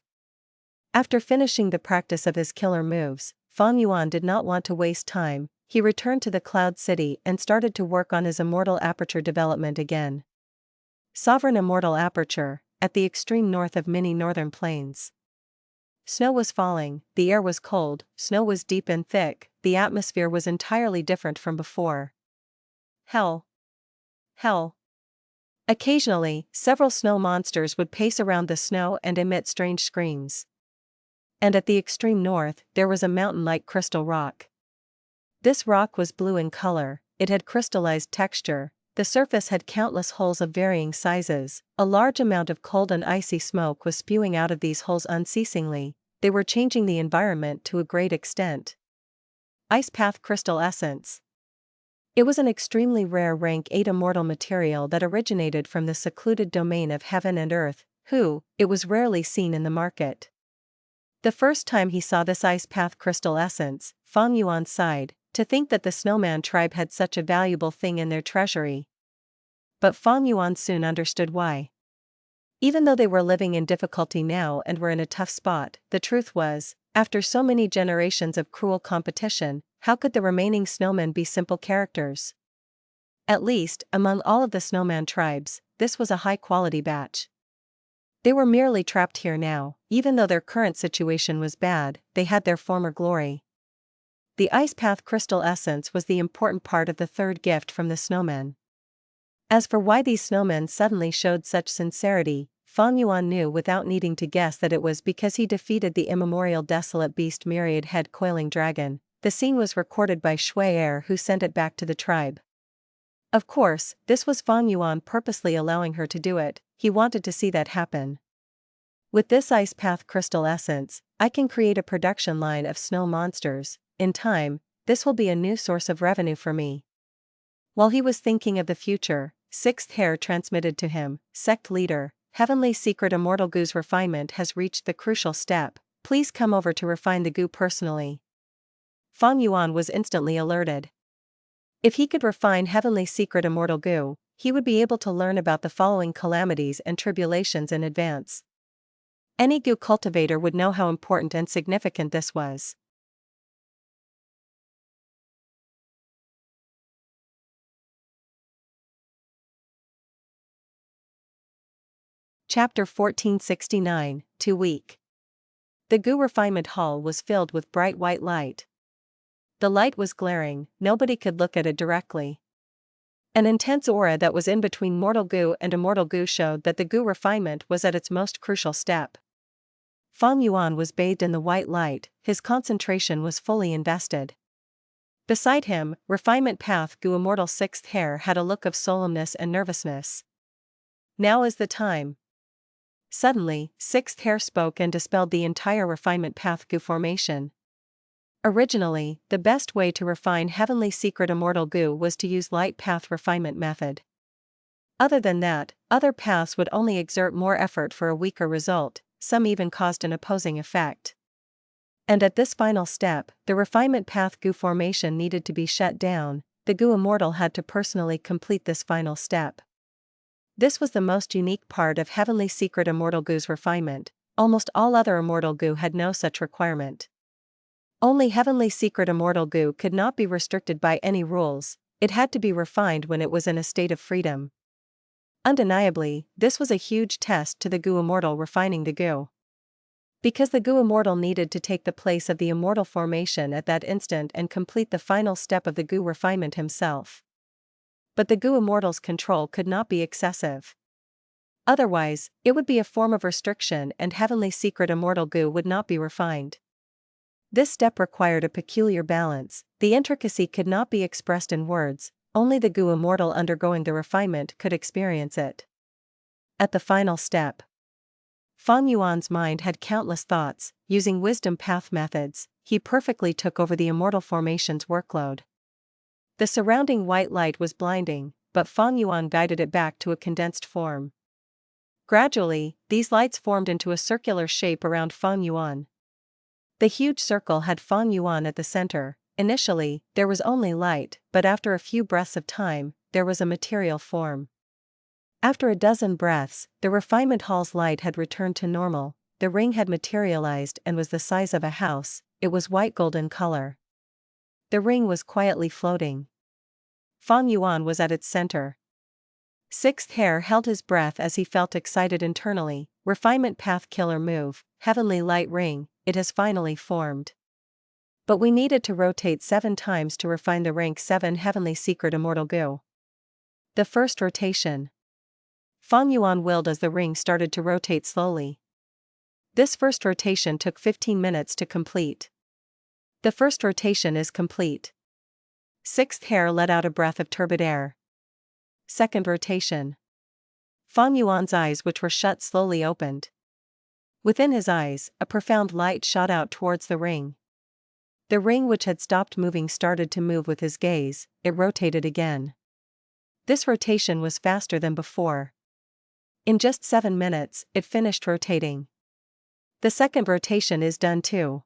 After finishing the practice of his killer moves, Fang Yuan did not want to waste time. He returned to the Cloud City and started to work on his Immortal Aperture development again. Sovereign Immortal Aperture, at the extreme north of many northern plains. Snow was falling, the air was cold, snow was deep and thick, the atmosphere was entirely different from before. Hell! Hell! Occasionally, several snow monsters would pace around the snow and emit strange screams. And at the extreme north, there was a mountain-like crystal rock. This rock was blue in color, it had crystallized texture, the surface had countless holes of varying sizes, a large amount of cold and icy smoke was spewing out of these holes unceasingly, they were changing the environment to a great extent. Ice Path Crystal Essence. It was an extremely rare rank 8 immortal material that originated from the secluded domain of heaven and earth, it was rarely seen in the market. The first time he saw this Ice Path Crystal Essence, Fang Yuan sighed, to think that the Snowman tribe had such a valuable thing in their treasury. But Fang Yuan soon understood why. Even though they were living in difficulty now and were in a tough spot, the truth was, after so many generations of cruel competition, how could the remaining snowmen be simple characters? At least, among all of the Snowman tribes, this was a high-quality batch. They were merely trapped here now, even though their current situation was bad, they had their former glory. The Ice Path Crystal Essence was the important part of the third gift from the snowmen. As for why these snowmen suddenly showed such sincerity, Fang Yuan knew without needing to guess that it was because he defeated the immemorial desolate beast Myriad head coiling dragon. The scene was recorded by Xue Er, who sent it back to the tribe. Of course, this was Fang Yuan purposely allowing her to do it, he wanted to see that happen. With this Ice Path Crystal Essence, I can create a production line of snow monsters. In time, this will be a new source of revenue for me. While he was thinking of the future, Sixth Hair transmitted to him, Sect Leader, Heavenly Secret Immortal Goo's refinement has reached the crucial step, please come over to refine the goo personally. Fang Yuan was instantly alerted. If he could refine Heavenly Secret Immortal Goo, he would be able to learn about the following calamities and tribulations in advance. Any goo cultivator would know how important and significant this was. Chapter 1469, Too Weak. The goo refinement hall was filled with bright white light. The light was glaring, nobody could look at it directly. An intense aura that was in between mortal goo and immortal goo showed that the goo refinement was at its most crucial step. Fang Yuan was bathed in the white light, his concentration was fully invested. Beside him, refinement path goo immortal Sixth Hair had a look of solemnness and nervousness. Now is the time. Suddenly, Sixth Hair spoke and dispelled the entire refinement path goo formation. Originally, the best way to refine Heavenly Secret Immortal Goo was to use light path refinement method. Other than that, other paths would only exert more effort for a weaker result, some even caused an opposing effect. And at this final step, the refinement path goo formation needed to be shut down, the goo immortal had to personally complete this final step. This was the most unique part of Heavenly Secret Immortal Goo's refinement, almost all other Immortal Goo had no such requirement. Only Heavenly Secret Immortal Goo could not be restricted by any rules, it had to be refined when it was in a state of freedom. Undeniably, this was a huge test to the goo immortal refining the goo. Because the goo immortal needed to take the place of the immortal formation at that instant and complete the final step of the goo refinement himself. But the goo immortal's control could not be excessive. Otherwise, it would be a form of restriction and Heavenly Secret Immortal Goo would not be refined. This step required a peculiar balance, the intricacy could not be expressed in words, only the goo immortal undergoing the refinement could experience it. At the final step, Fang Yuan's mind had countless thoughts. Using wisdom path methods, he perfectly took over the Immortal formation's workload. The surrounding white light was blinding, but Fang Yuan guided it back to a condensed form. Gradually, these lights formed into a circular shape around Fang Yuan. The huge circle had Fang Yuan at the center. Initially, there was only light, but after a few breaths of time, there was a material form. After a dozen breaths, the refinement hall's light had returned to normal. The ring had materialized and was the size of a house. It was white gold in color. The ring was quietly floating. Fang Yuan was at its center. Sixth Hair held his breath as he felt excited internally. Refinement path killer move, heavenly light ring, it has finally formed. But we needed to rotate 7 times to refine the rank 7 heavenly secret immortal goo. The first rotation. Fang Yuan willed as the ring started to rotate slowly. This first rotation took 15 minutes to complete. The first rotation is complete. Sixth Hair let out a breath of turbid air. Second rotation. Fang Yuan's eyes, which were shut, slowly opened. Within his eyes, a profound light shot out towards the ring. The ring, which had stopped moving, started to move with his gaze. It rotated again. This rotation was faster than before. In just 7 minutes, it finished rotating. The second rotation is done too.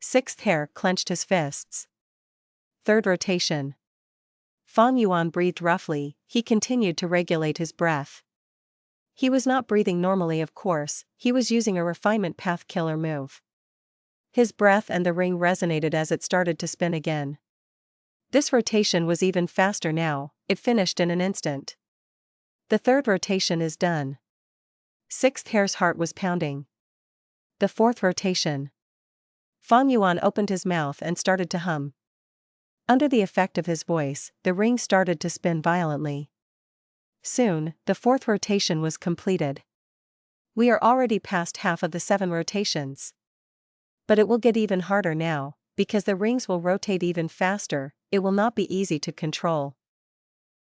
Sixth Hair clenched his fists. Third rotation. Fang Yuan breathed roughly. He continued to regulate his breath. He was not breathing normally, of course, he was using a refinement path killer move. His breath and the ring resonated as it started to spin again. This rotation was even faster now, it finished in an instant. The third rotation is done. Sixth Hair's heart was pounding. The fourth rotation. Fang Yuan opened his mouth and started to hum. Under the effect of his voice, the ring started to spin violently. Soon, the fourth rotation was completed. We are already past half of the 7 rotations. But it will get even harder now, because the rings will rotate even faster. It will not be easy to control.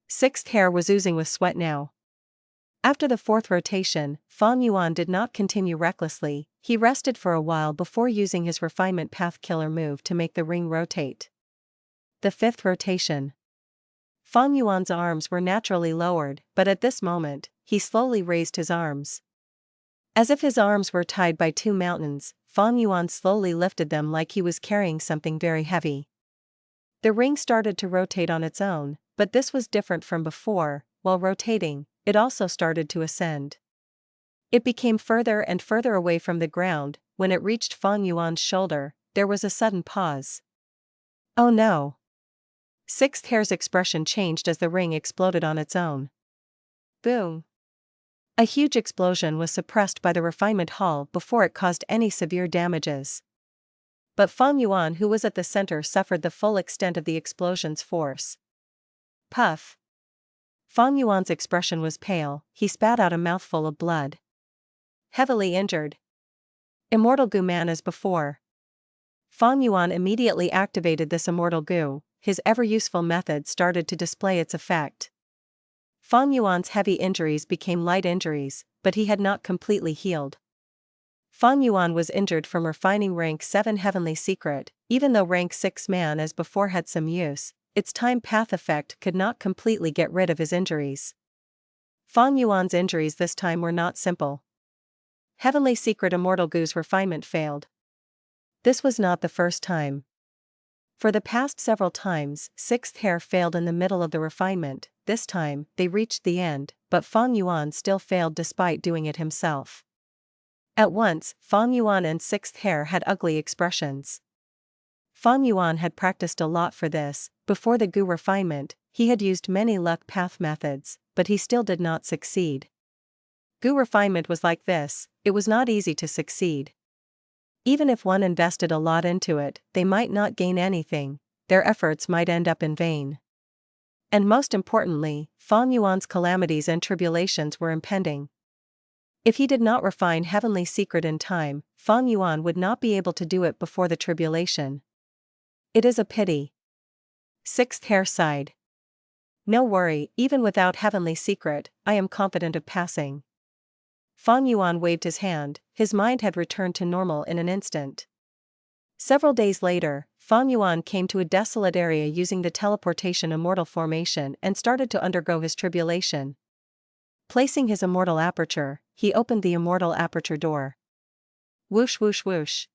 Sixth Hair was oozing with sweat now. After the fourth rotation, Fang Yuan did not continue recklessly. He rested for a while before using his refinement path killer move to make the ring rotate. The fifth rotation. Fang Yuan's arms were naturally lowered, but at this moment, he slowly raised his arms. As if his arms were tied by 2 mountains, Fang Yuan slowly lifted them like he was carrying something very heavy. The ring started to rotate on its own, but this was different from before. While rotating, it also started to ascend. It became further and further away from the ground. When it reached Fang Yuan's shoulder, there was a sudden pause. Oh no! Sixth Hair's expression changed as the ring exploded on its own. Boom! A huge explosion was suppressed by the refinement hall before it caused any severe damages. But Fang Yuan, who was at the center, suffered the full extent of the explosion's force. Puff! Fang Yuan's expression was pale, he spat out a mouthful of blood. Heavily injured. Immortal goo man as before. Fang Yuan immediately activated this immortal goo. His ever-useful method started to display its effect. Fang Yuan's heavy injuries became light injuries, but he had not completely healed. Fang Yuan was injured from refining rank 7 heavenly secret. Even though rank 6 man as before had some use, its time path effect could not completely get rid of his injuries. Fang Yuan's injuries this time were not simple. Heavenly secret immortal goo's refinement failed. This was not the first time. For the past several times, Sixth Hair failed in the middle of the refinement. This time, they reached the end, but Fang Yuan still failed despite doing it himself. At once, Fang Yuan and Sixth Hair had ugly expressions. Fang Yuan had practiced a lot for this. Before the goo refinement, he had used many luck path methods, but he still did not succeed. Goo refinement was like this, it was not easy to succeed. Even if one invested a lot into it, they might not gain anything, their efforts might end up in vain. And most importantly, Fang Yuan's calamities and tribulations were impending. If he did not refine heavenly secret in time, Fang Yuan would not be able to do it before the tribulation. It is a pity. Sixth Hair sighed. No worry, even without heavenly secret, I am confident of passing. Fang Yuan waved his hand, his mind had returned to normal in an instant. Several days later, Fang Yuan came to a desolate area using the teleportation Immortal formation and started to undergo his tribulation. Placing his Immortal aperture, he opened the Immortal aperture door. Whoosh whoosh whoosh.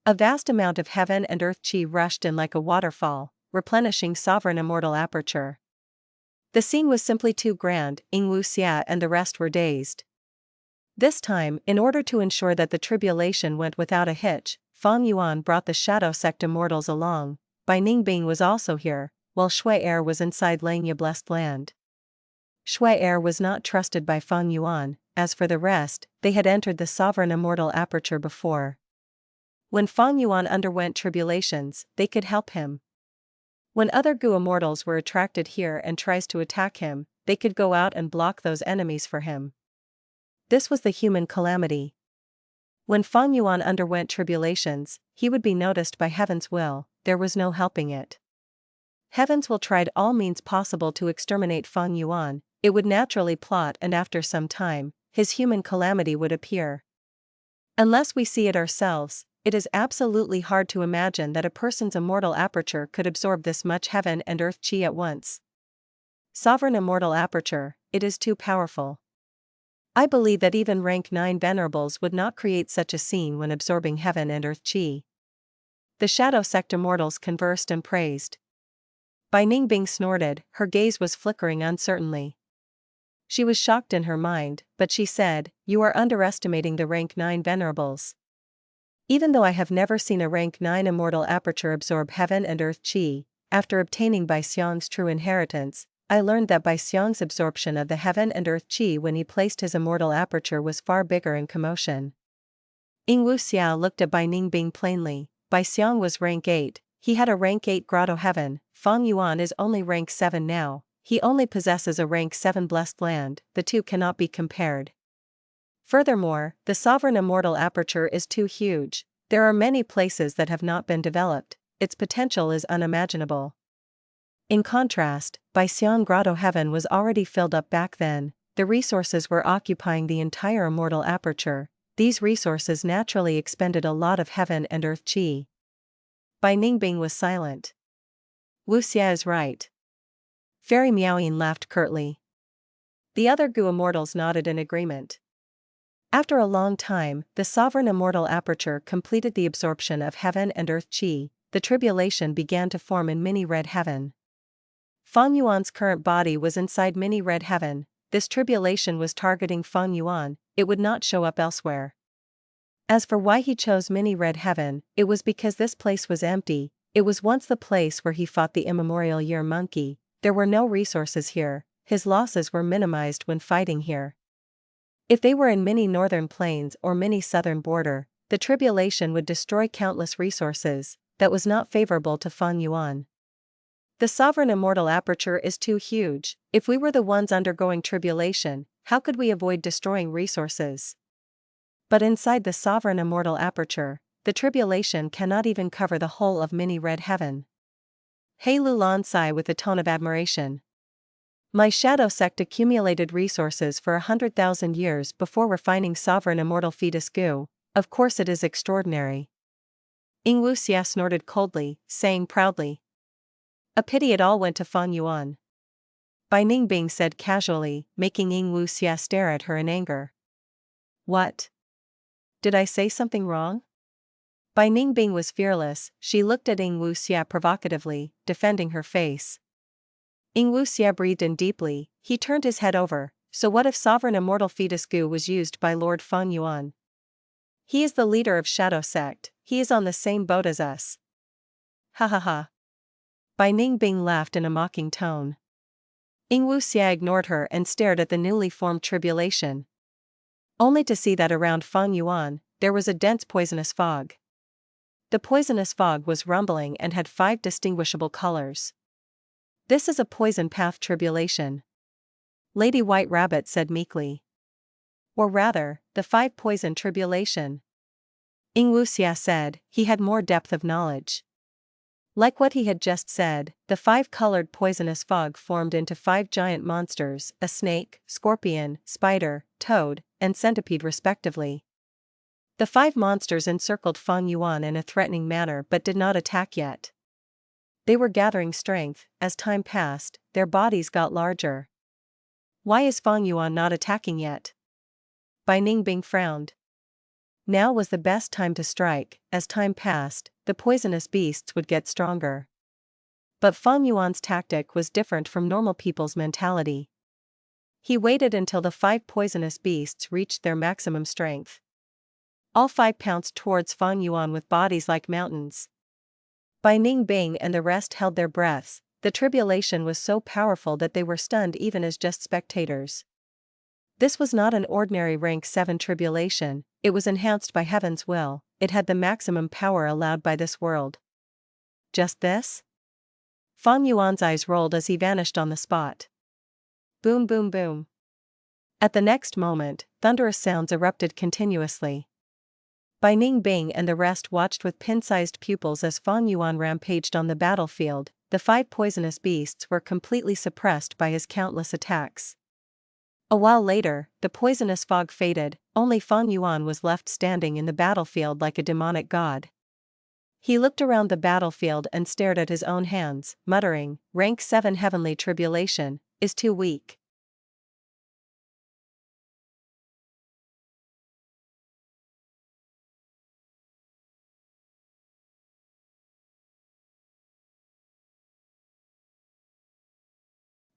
A vast amount of heaven and earth chi rushed in like a waterfall, replenishing sovereign Immortal aperture. The scene was simply too grand, Yingwu Xia and the rest were dazed. This time, in order to ensure that the tribulation went without a hitch, Fang Yuan brought the Shadow Sect Immortals along. Bai Ningbing was also here, while Xue Er was inside Langya Blessed Land. Xue Er was not trusted by Fang Yuan. As for the rest, they had entered the sovereign Immortal aperture before. When Fang Yuan underwent tribulations, they could help him. When other Gu Immortals were attracted here and tries to attack him, they could go out and block those enemies for him. This was the human calamity. When Fang Yuan underwent tribulations, he would be noticed by Heaven's will, there was no helping it. Heaven's will tried all means possible to exterminate Fang Yuan, it would naturally plot and after some time, his human calamity would appear. Unless we see it ourselves, it is absolutely hard to imagine that a person's Immortal aperture could absorb this much heaven and earth chi at once. Sovereign Immortal aperture, it is too powerful. I believe that even rank 9 venerables would not create such a scene when absorbing heaven and earth chi. The Shadow Sect Immortals conversed and praised. Bai Ningbing snorted, her gaze was flickering uncertainly. She was shocked in her mind, but she said, "You are underestimating the rank 9 venerables. Even though I have never seen a rank 9 Immortal aperture absorb heaven and earth chi, after obtaining Bai Xiang's true inheritance, I learned that Bai Xiang's absorption of the heaven and earth chi when he placed his Immortal aperture was far bigger in Commotion." Yingwu Xia looked at Bai Ningbing plainly. Bai Xiang was rank 8, he had a rank 8 Grotto Heaven, Fang Yuan is only rank 7 now, he only possesses a rank 7 Blessed Land, the two cannot be compared. Furthermore, the sovereign Immortal aperture is too huge, there are many places that have not been developed, its potential is unimaginable. In contrast, Bai Xiang Grotto Heaven was already filled up back then, the resources were occupying the entire Immortal aperture, these resources naturally expended a lot of heaven and earth chi. Bai Ningbing was silent. Wu Xia is right. Fairy Miaoyin laughed curtly. The other Gu Immortals nodded in agreement. After a long time, the sovereign Immortal aperture completed the absorption of heaven and earth chi, the tribulation began to form in Mini Red Heaven. Fang Yuan's current body was inside Mini Red Heaven, this tribulation was targeting Fang Yuan, it would not show up elsewhere. As for why he chose Mini Red Heaven, it was because this place was empty, it was once the place where he fought the immemorial year monkey, there were no resources here, his losses were minimized when fighting here. If they were in Mini Northern Plains or Mini Southern Border, the tribulation would destroy countless resources, that was not favorable to Fang Yuan. The sovereign Immortal aperture is too huge, if we were the ones undergoing tribulation, how could we avoid destroying resources? But inside the sovereign Immortal aperture, the tribulation cannot even cover the whole of Mini Red Heaven. He Lulan sighed with a tone of admiration. My Shadow Sect accumulated resources for 100,000 years before refining sovereign Immortal fetus goo, of course it is extraordinary. Yingwu Xia snorted coldly, saying proudly. A pity it all went to Fang Yuan. Bai Ningbing said casually, making Yingwu Xia stare at her in anger. What? Did I say something wrong? Bai Ningbing was fearless, she looked at Yingwu Xia provocatively, defending her face. Yingwu Xia breathed in deeply, he turned his head over, so what if sovereign Immortal fetus goo was used by Lord Fang Yuan? He is the leader of Shadow Sect, he is on the same boat as us. Ha ha ha. Bai Ningbing laughed in a mocking tone. Yingwu Xia ignored her and stared at the newly formed tribulation. Only to see that around Fang Yuan, there was a dense poisonous fog. The poisonous fog was rumbling and had 5 distinguishable colors. This is a poison path tribulation. Lady White Rabbit said meekly. Or rather, the 5 poison tribulation. Yingwu Xia said, he had more depth of knowledge. Like what he had just said, the 5-colored poisonous fog formed into 5 giant monsters, a snake, scorpion, spider, toad, and centipede respectively. The 5 monsters encircled Fang Yuan in a threatening manner but did not attack yet. They were gathering strength. As time passed, their bodies got larger. Why is Fang Yuan not attacking yet? Bai Ningbing frowned. Now was the best time to strike. As time passed, the poisonous beasts would get stronger. But Fang Yuan's tactic was different from normal people's mentality. He waited until the 5 poisonous beasts reached their maximum strength. All 5 pounced towards Fang Yuan with bodies like mountains. Bai Ningbing and the rest held their breaths. The tribulation was so powerful that they were stunned even as just spectators. This was not an ordinary rank 7 tribulation, it was enhanced by heaven's will, it had the maximum power allowed by this world. Just this? Fang Yuan's eyes rolled as he vanished on the spot. Boom boom boom. At the next moment, thunderous sounds erupted continuously. Bai Ningbing and the rest watched with pin-sized pupils as Fang Yuan rampaged on the battlefield. The 5 poisonous beasts were completely suppressed by his countless attacks. A while later, the poisonous fog faded, only Fang Yuan was left standing in the battlefield like a demonic god. He looked around the battlefield and stared at his own hands, muttering, "Rank 7 heavenly tribulation is too weak."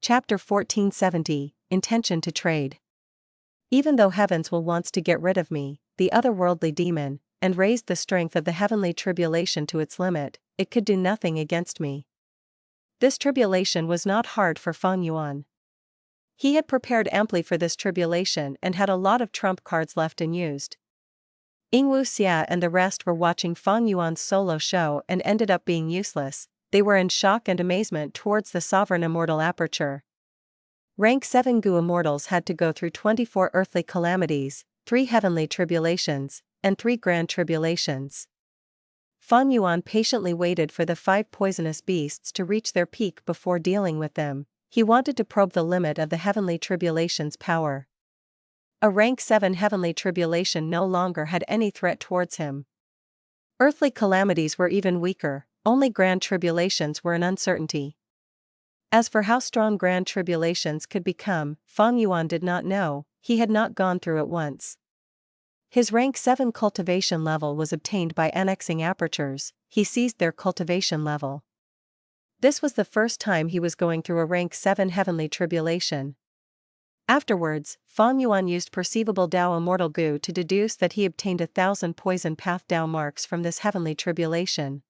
Chapter 1470, Intention to Trade. Even though heavens will wants to get rid of me, the otherworldly demon, and raised the strength of the heavenly tribulation to its limit, it could do nothing against me. This tribulation was not hard for Fang Yuan. He had prepared amply for this tribulation and had a lot of trump cards left unused. Yingwu Xia and the rest were watching Fang Yuan's solo show and ended up being useless. They were in shock and amazement towards the sovereign immortal aperture. Rank 7 Gu immortals had to go through 24 earthly calamities, 3 heavenly tribulations, and 3 grand tribulations. Fang Yuan patiently waited for the 5 poisonous beasts to reach their peak before dealing with them. He wanted to probe the limit of the heavenly tribulation's power. A rank 7 heavenly tribulation no longer had any threat towards him. Earthly calamities were even weaker, only grand tribulations were an uncertainty. As for how strong grand tribulations could become, Fang Yuan did not know, he had not gone through it once. His rank 7 cultivation level was obtained by annexing apertures. He seized their cultivation level. This was the first time he was going through a rank 7 heavenly tribulation. Afterwards, Fang Yuan used perceivable Dao Immortal Gu to deduce that he obtained 1,000 poison path Dao marks from this heavenly tribulation.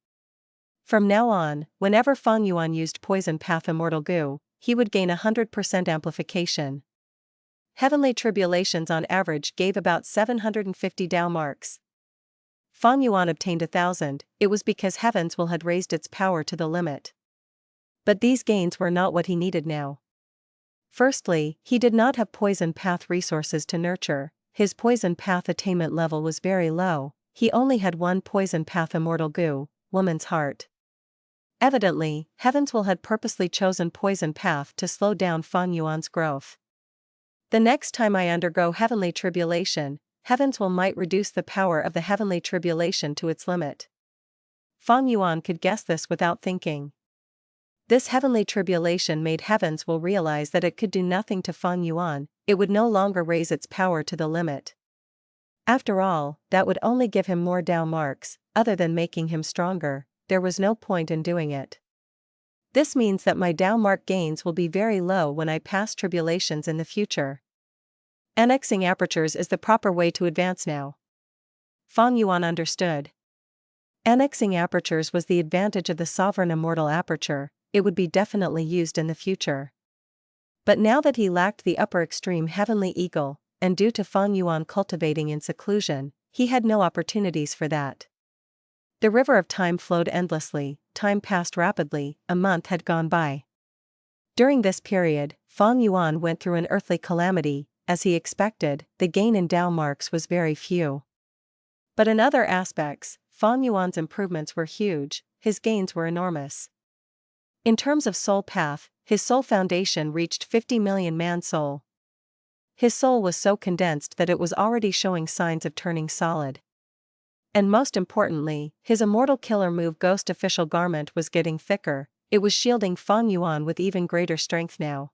From now on, whenever Fang Yuan used poison path Immortal Gu, he would gain 100% amplification. Heavenly tribulations on average gave about 750 Dao marks. Fang Yuan obtained 1,000, it was because Heaven's will had raised its power to the limit. But these gains were not what he needed now. Firstly, he did not have poison path resources to nurture, his poison path attainment level was very low, he only had 1 poison path Immortal Gu, Woman's Heart. Evidently, Heaven's will had purposely chosen poison path to slow down Fang Yuan's growth. The next time I undergo heavenly tribulation, Heaven's will might reduce the power of the heavenly tribulation to its limit. Fang Yuan could guess this without thinking. This heavenly tribulation made Heaven's will realize that it could do nothing to Fang Yuan, it would no longer raise its power to the limit. After all, that would only give him more Dao marks, other than making him stronger. There was no point in doing it. This means that my Dao mark gains will be very low when I pass tribulations in the future. Annexing apertures is the proper way to advance now. Fang Yuan understood. Annexing apertures was the advantage of the sovereign immortal aperture, it would be definitely used in the future. But now that he lacked the upper extreme heavenly eagle, and due to Fang Yuan cultivating in seclusion, he had no opportunities for that. The river of time flowed endlessly, time passed rapidly, a month had gone by. During this period, Fang Yuan went through an earthly calamity. As he expected, the gain in Dao marks was very few. But in other aspects, Fang Yuan's improvements were huge, his gains were enormous. In terms of soul path, his soul foundation reached 50 million man-soul. His soul was so condensed that it was already showing signs of turning solid. And most importantly, his immortal killer move Ghost Official Garment was getting thicker, it was shielding Fang Yuan with even greater strength now.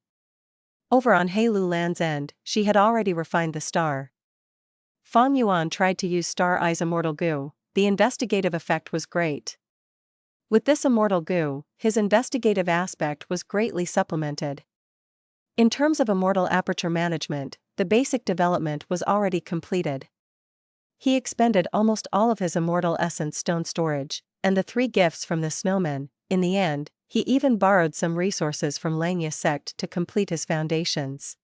Over on Heilu Land's end, she had already refined the star. Fang Yuan tried to use Star Eye's immortal goo, the investigative effect was great. With this immortal goo, his investigative aspect was greatly supplemented. In terms of immortal aperture management, the basic development was already completed. He expended almost all of his immortal essence stone storage, and the 3 gifts from the snowman. In the end, he even borrowed some resources from Langya sect to complete his foundations.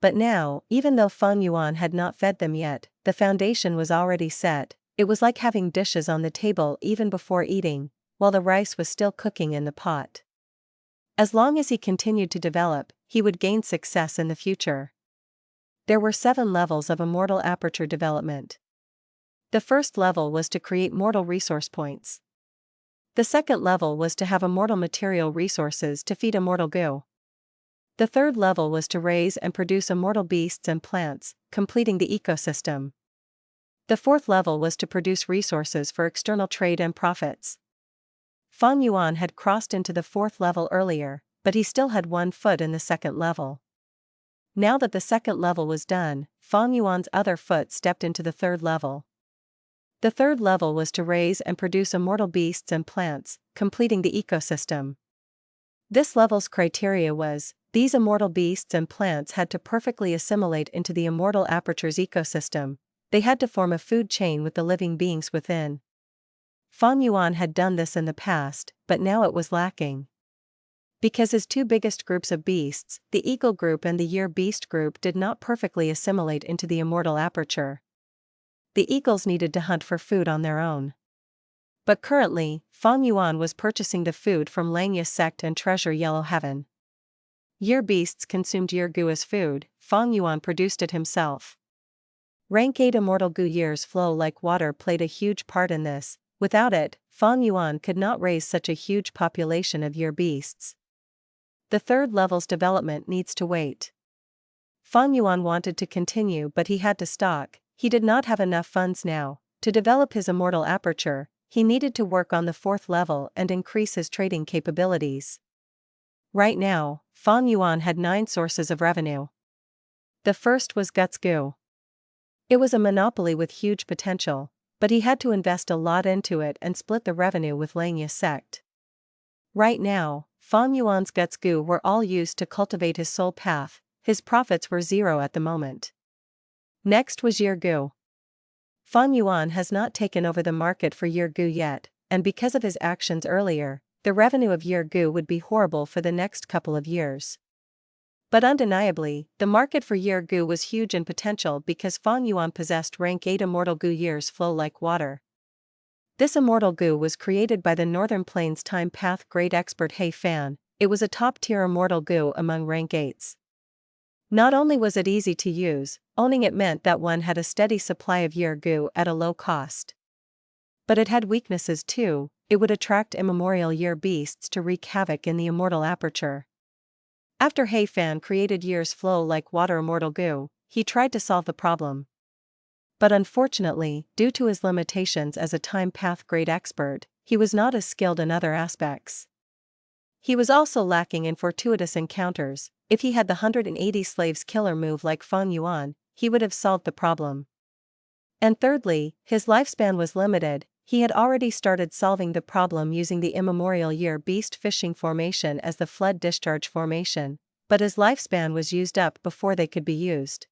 But now, even though Fang Yuan had not fed them yet, the foundation was already set. It was like having dishes on the table even before eating, while the rice was still cooking in the pot. As long as he continued to develop, he would gain success in the future. There were 7 levels of immortal aperture development. The first level was to create mortal resource points. The second level was to have immortal material resources to feed immortal goo. The third level was to raise and produce immortal beasts and plants, completing the ecosystem. The fourth level was to produce resources for external trade and profits. Fang Yuan had crossed into the 4th level earlier, but he still had 1 foot in the 2nd level. Now that the 2nd level was done, Fang Yuan's other foot stepped into the 3rd level. The 3rd level was to raise and produce immortal beasts and plants, completing the ecosystem. This level's criteria was, these immortal beasts and plants had to perfectly assimilate into the immortal aperture's ecosystem. They had to form a food chain with the living beings within. Fang Yuan had done this in the past, but now it was lacking. Because his 2 biggest groups of beasts, the Eagle group and the Year Beast group, did not perfectly assimilate into the immortal aperture. The eagles needed to hunt for food on their own. But currently, Fang Yuan was purchasing the food from Langya sect and Treasure Yellow Heaven. Year beasts consumed year goo as food, Fang Yuan produced it himself. Rank 8 immortal goo years flow like water played a huge part in this. Without it, Fang Yuan could not raise such a huge population of year beasts. The 3rd level's development needs to wait. Fang Yuan wanted to continue, but he had to stock. He did not have enough funds now. To develop his immortal aperture, he needed to work on the 4th level and increase his trading capabilities. Right now, Fang Yuan had 9 sources of revenue. The first was Guts Goo. It was a monopoly with huge potential, but he had to invest a lot into it and split the revenue with Langya sect. Right now, Fang Yuan's Guts Goo were all used to cultivate his soul path. His profits were 0 at the moment. Next was Year Goo. Fang Yuan has not taken over the market for Year Goo yet, and because of his actions earlier, the revenue of Year Goo would be horrible for the next couple of years. But undeniably, the market for Year Goo was huge in potential because Fang Yuan possessed rank 8 immortal goo years flow like water. This immortal goo was created by the Northern Plains Time Path Great Expert He Fan. It was a top-tier immortal goo among rank 8s. Not only was it easy to use, owning it meant that one had a steady supply of year goo at a low cost. But it had weaknesses too. It would attract immemorial year beasts to wreak havoc in the immortal aperture. After He Fan created years flow like water immortal goo, he tried to solve the problem. But unfortunately, due to his limitations as a time path great expert, he was not as skilled in other aspects. He was also lacking in fortuitous encounters. If he had the 180 slaves killer move like Fang Yuan, he would have solved the problem. And thirdly, his lifespan was limited. He had already started solving the problem using the immemorial year beast fishing formation as the flood discharge formation, but his lifespan was used up before they could be used.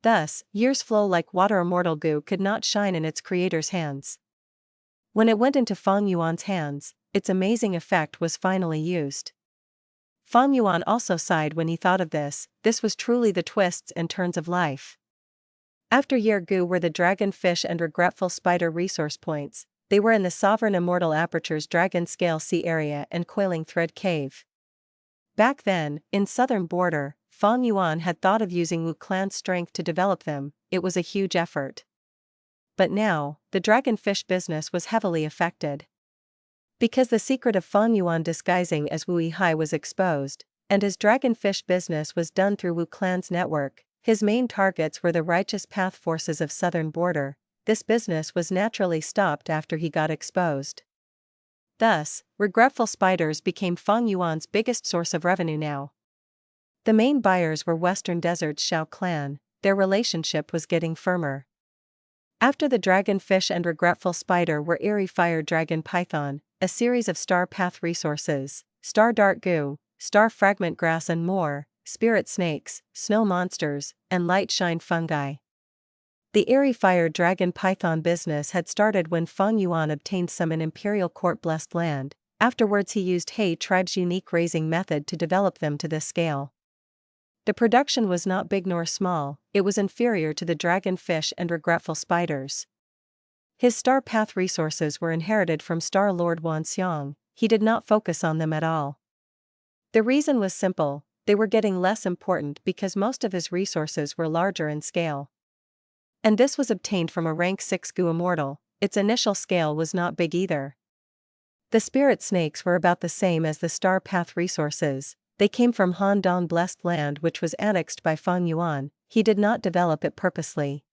Thus, years flow like water immortal goo could not shine in its creator's hands. When it went into Fang Yuan's hands, its amazing effect was finally used. Fang Yuan also sighed when he thought of this. This was truly the twists and turns of life. After Year Goo were the Dragonfish and Regretful Spider resource points. They were in the Sovereign Immortal Aperture's Dragon Scale Sea Area and Coiling Thread Cave. Back then, in southern border, Fang Yuan had thought of using Wu Clan's strength to develop them. It was a huge effort. but now, the Dragonfish business was heavily affected. Because the secret of Fang Yuan disguising as Wu Yihai was exposed, and his Dragonfish business was done through Wu Clan's network, his main targets were the righteous path forces of southern border. This business was naturally stopped after he got exposed. Thus, regretful spiders became Fang Yuan's biggest source of revenue now. The main buyers were Western Desert's Shao clan. Their relationship was getting firmer. After the Dragonfish and regretful spider were Eerie Fire Dragon Python, a series of star path resources, star dart goo, star fragment grass and more, spirit snakes, snow monsters, and light shine fungi. The Eerie Fire Dragon Python business had started when Fang Yuan obtained some in Imperial Court blessed land. Afterwards he used He tribe's unique raising method to develop them to this scale. The production was not big nor small, it was inferior to the Dragonfish and regretful spiders. His star path resources were inherited from Star Lord Wan Xiang. He did not focus on them at all. The reason was simple, they were getting less important because most of his resources were larger in scale. And this was obtained from a rank 6 Gu Immortal. Its initial scale was not big either. The spirit snakes were about the same as the star path resources. They came from Han Dong blessed land which was annexed by Fang Yuan. He did not develop it purposely.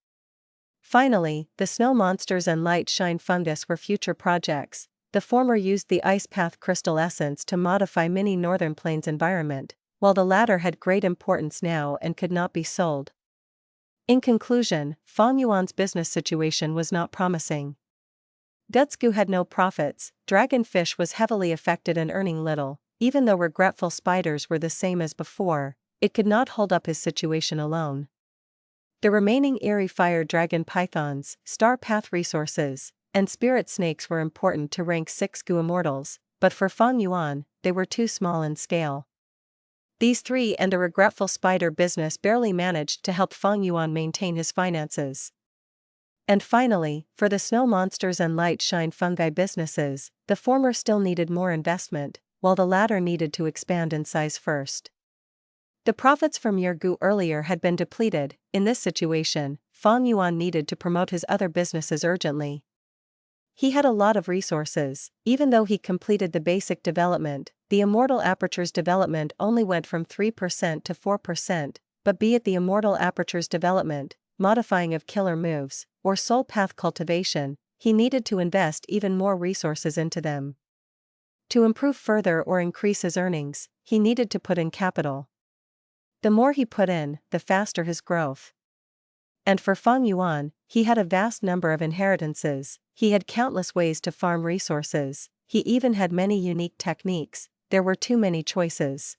Finally, the snow monsters and light shine fungus were future projects. The former used the ice path crystal essence to modify mini northern plains environment, while the latter had great importance now and could not be sold. In conclusion, Fang Yuan's business situation was not promising. Dutsgu had no profits, Dragonfish was heavily affected and earning little. Even though regretful spiders were the same as before, it could not hold up his situation alone. The remaining Eerie Fire Dragon Pythons, Star Path resources, and Spirit Snakes were important to rank 6 Gu Immortals, but for Fang Yuan, they were too small in scale. These three and a regretful spider business barely managed to help Fang Yuan maintain his finances. And finally, for the snow monsters and light shine fungi businesses, the former still needed more investment, while the latter needed to expand in size first. The profits from Yergu earlier had been depleted. In this situation, Fang Yuan needed to promote his other businesses urgently. He had a lot of resources. Even though he completed the basic development, the Immortal Aperture's development only went from 3% to 4%, but be it the Immortal Aperture's development, modifying of killer moves, or soul path cultivation, he needed to invest even more resources into them. To improve further or increase his earnings, he needed to put in capital. The more he put in, the faster his growth. And for Fang Yuan, he had a vast number of inheritances, he had countless ways to farm resources, he even had many unique techniques, there were too many choices.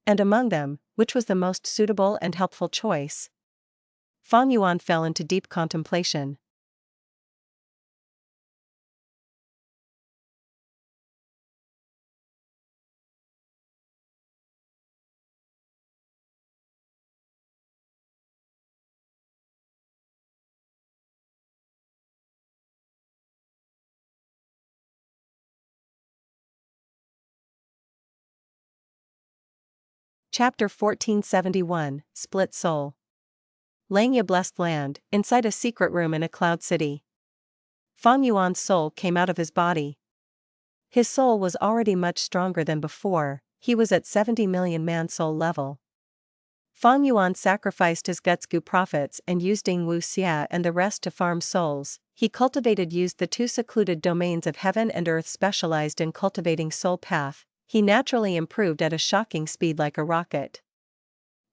And among them, which was the most suitable and helpful choice? Fang Yuan fell into deep contemplation. Chapter 1471, Split Soul. Langya blessed land, inside a secret room in a cloud city. Fang Yuan's soul came out of his body. His soul was already much stronger than before, he was at 70 million man soul level. Fang Yuan sacrificed his Gutsgu profits and used Ding Wu Xia and the rest to farm souls. He used the two secluded domains of heaven and earth specialized in cultivating soul path. He naturally improved at a shocking speed like a rocket.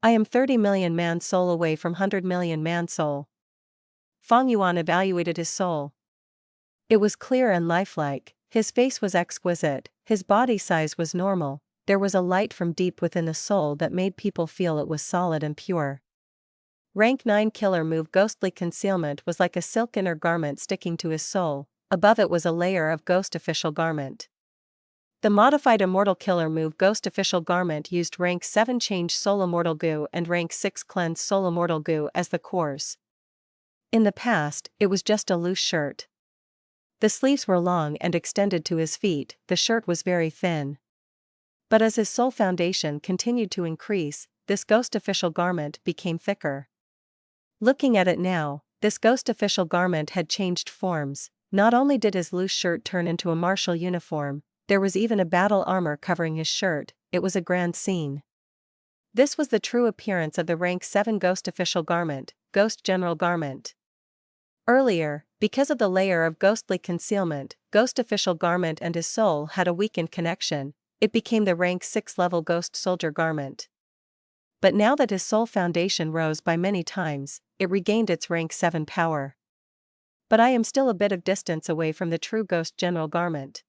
I am 30 million man soul away from 100 million man soul. Fang Yuan evaluated his soul. It was clear and lifelike, his face was exquisite, his body size was normal, there was a light from deep within the soul that made people feel it was solid and pure. Rank 9 killer move Ghostly Concealment was like a silk inner garment sticking to his soul, above it was a layer of Ghost Official Garment. The modified Immortal Killer move Ghost Official Garment used rank 7 Change Soul Immortal Goo and rank 6 Cleanse Soul Immortal Goo as the cores. In the past, it was just a loose shirt. The sleeves were long and extended to his feet, the shirt was very thin. But as his soul foundation continued to increase, this Ghost Official Garment became thicker. Looking at it now, this ghost official garment had changed forms. Not only did his loose shirt turn into a martial uniform, there was even a battle armor covering his shirt. It was a grand scene. This was the true appearance of the rank 7 ghost official garment, ghost general garment. Earlier, because of the layer of ghostly concealment, ghost official garment and his soul had a weakened connection. It became the rank 6 level ghost soldier garment. But now that his soul foundation rose by many times, it regained its rank 7 power. But I am still a bit of distance away from the true ghost general garment.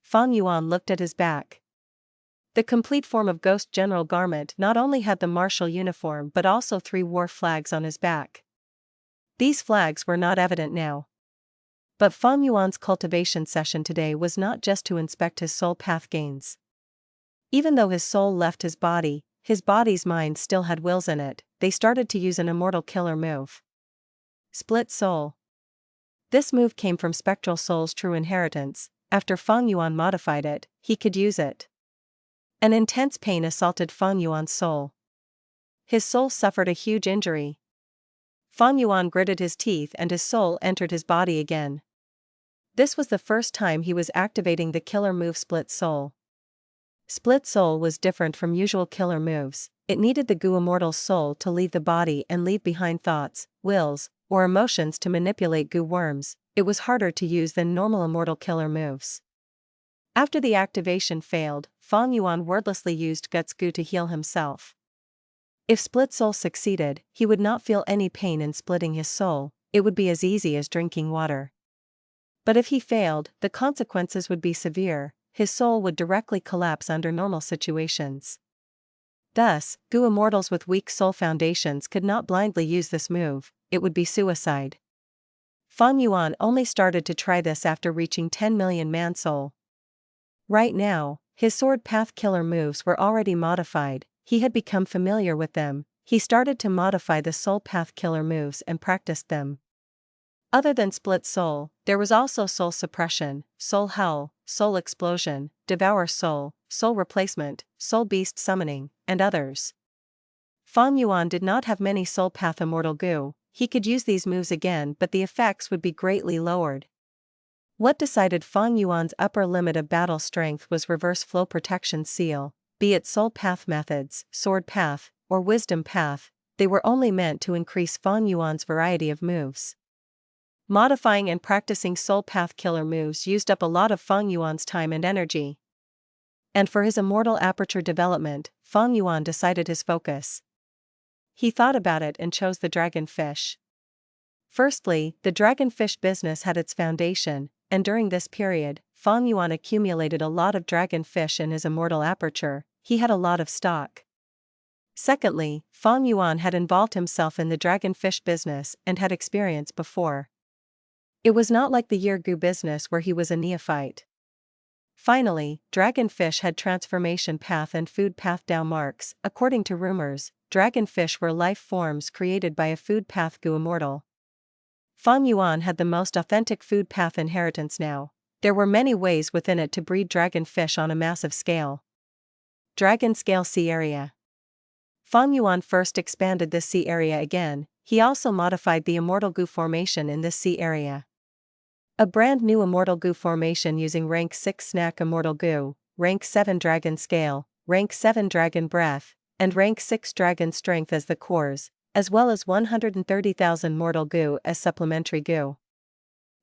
Fang Yuan looked at his back. The complete form of ghost general garment not only had the martial uniform but also 3 war flags on his back. These flags were not evident now. But Fang Yuan's cultivation session today was not just to inspect his soul path gains. Even though his soul left his body's mind still had wills in it. They started to use an immortal killer move. Split soul. This move came from Spectral Soul's true inheritance. After Fang Yuan modified it, he could use it. An intense pain assaulted Fang Yuan's soul. His soul suffered a huge injury. Fang Yuan gritted his teeth and his soul entered his body again. This was the first time he was activating the killer move Split Soul. Split Soul was different from usual killer moves. It needed the Immortal's soul to leave the body and leave behind thoughts, wills, or emotions to manipulate worms. It was harder to use than normal Immortal killer moves. After the activation failed, Fang Yuan wordlessly used Guts to heal himself. If Split Soul succeeded, he would not feel any pain in splitting his soul. It would be as easy as drinking water. But if he failed, the consequences would be severe. His soul would directly collapse under normal situations. Thus, Immortals with weak soul foundations could not blindly use this move. It would be suicide. Fang Yuan only started to try this after reaching 10 million man soul. Right now, his sword path killer moves were already modified. He had become familiar with them. He started to modify the soul path killer moves and practiced them. Other than Split Soul, there was also Soul Suppression, Soul Howl, Soul Explosion, Devour Soul, Soul Replacement, Soul Beast Summoning, and others. Fang Yuan did not have many soul path immortal goo. He could use these moves again but the effects would be greatly lowered. What decided Fang Yuan's upper limit of battle strength was Reverse Flow Protection Seal. Be it soul path methods, sword path, or wisdom path, they were only meant to increase Fang Yuan's variety of moves. Modifying and practicing soul path killer moves used up a lot of Fang Yuan's time and energy. And for his immortal aperture development, Fang Yuan decided his focus. He thought about it and chose the dragonfish. Firstly, the dragonfish business had its foundation, and during this period, Fang Yuan accumulated a lot of dragonfish in his immortal aperture. He had a lot of stock. Secondly, Fang Yuan had involved himself in the dragonfish business and had experience before. It was not like the Year-Gu business where he was a neophyte. Finally, dragonfish had transformation path and food path Dao marks. According to rumors, dragonfish were life forms created by a food path Gu immortal. Fang Yuan had the most authentic food path inheritance now. There were many ways within it to breed dragonfish on a massive scale. Dragon Scale Sea Area. Fang Yuan first expanded this sea area again. He also modified the immortal Gu formation in this sea area. A brand new immortal Gu formation using rank 6 Snack Immortal Gu, rank 7 Dragon Scale, rank 7 Dragon Breath, and rank 6 Dragon Strength as the cores, as well as 130,000 Mortal Gu as supplementary Gu.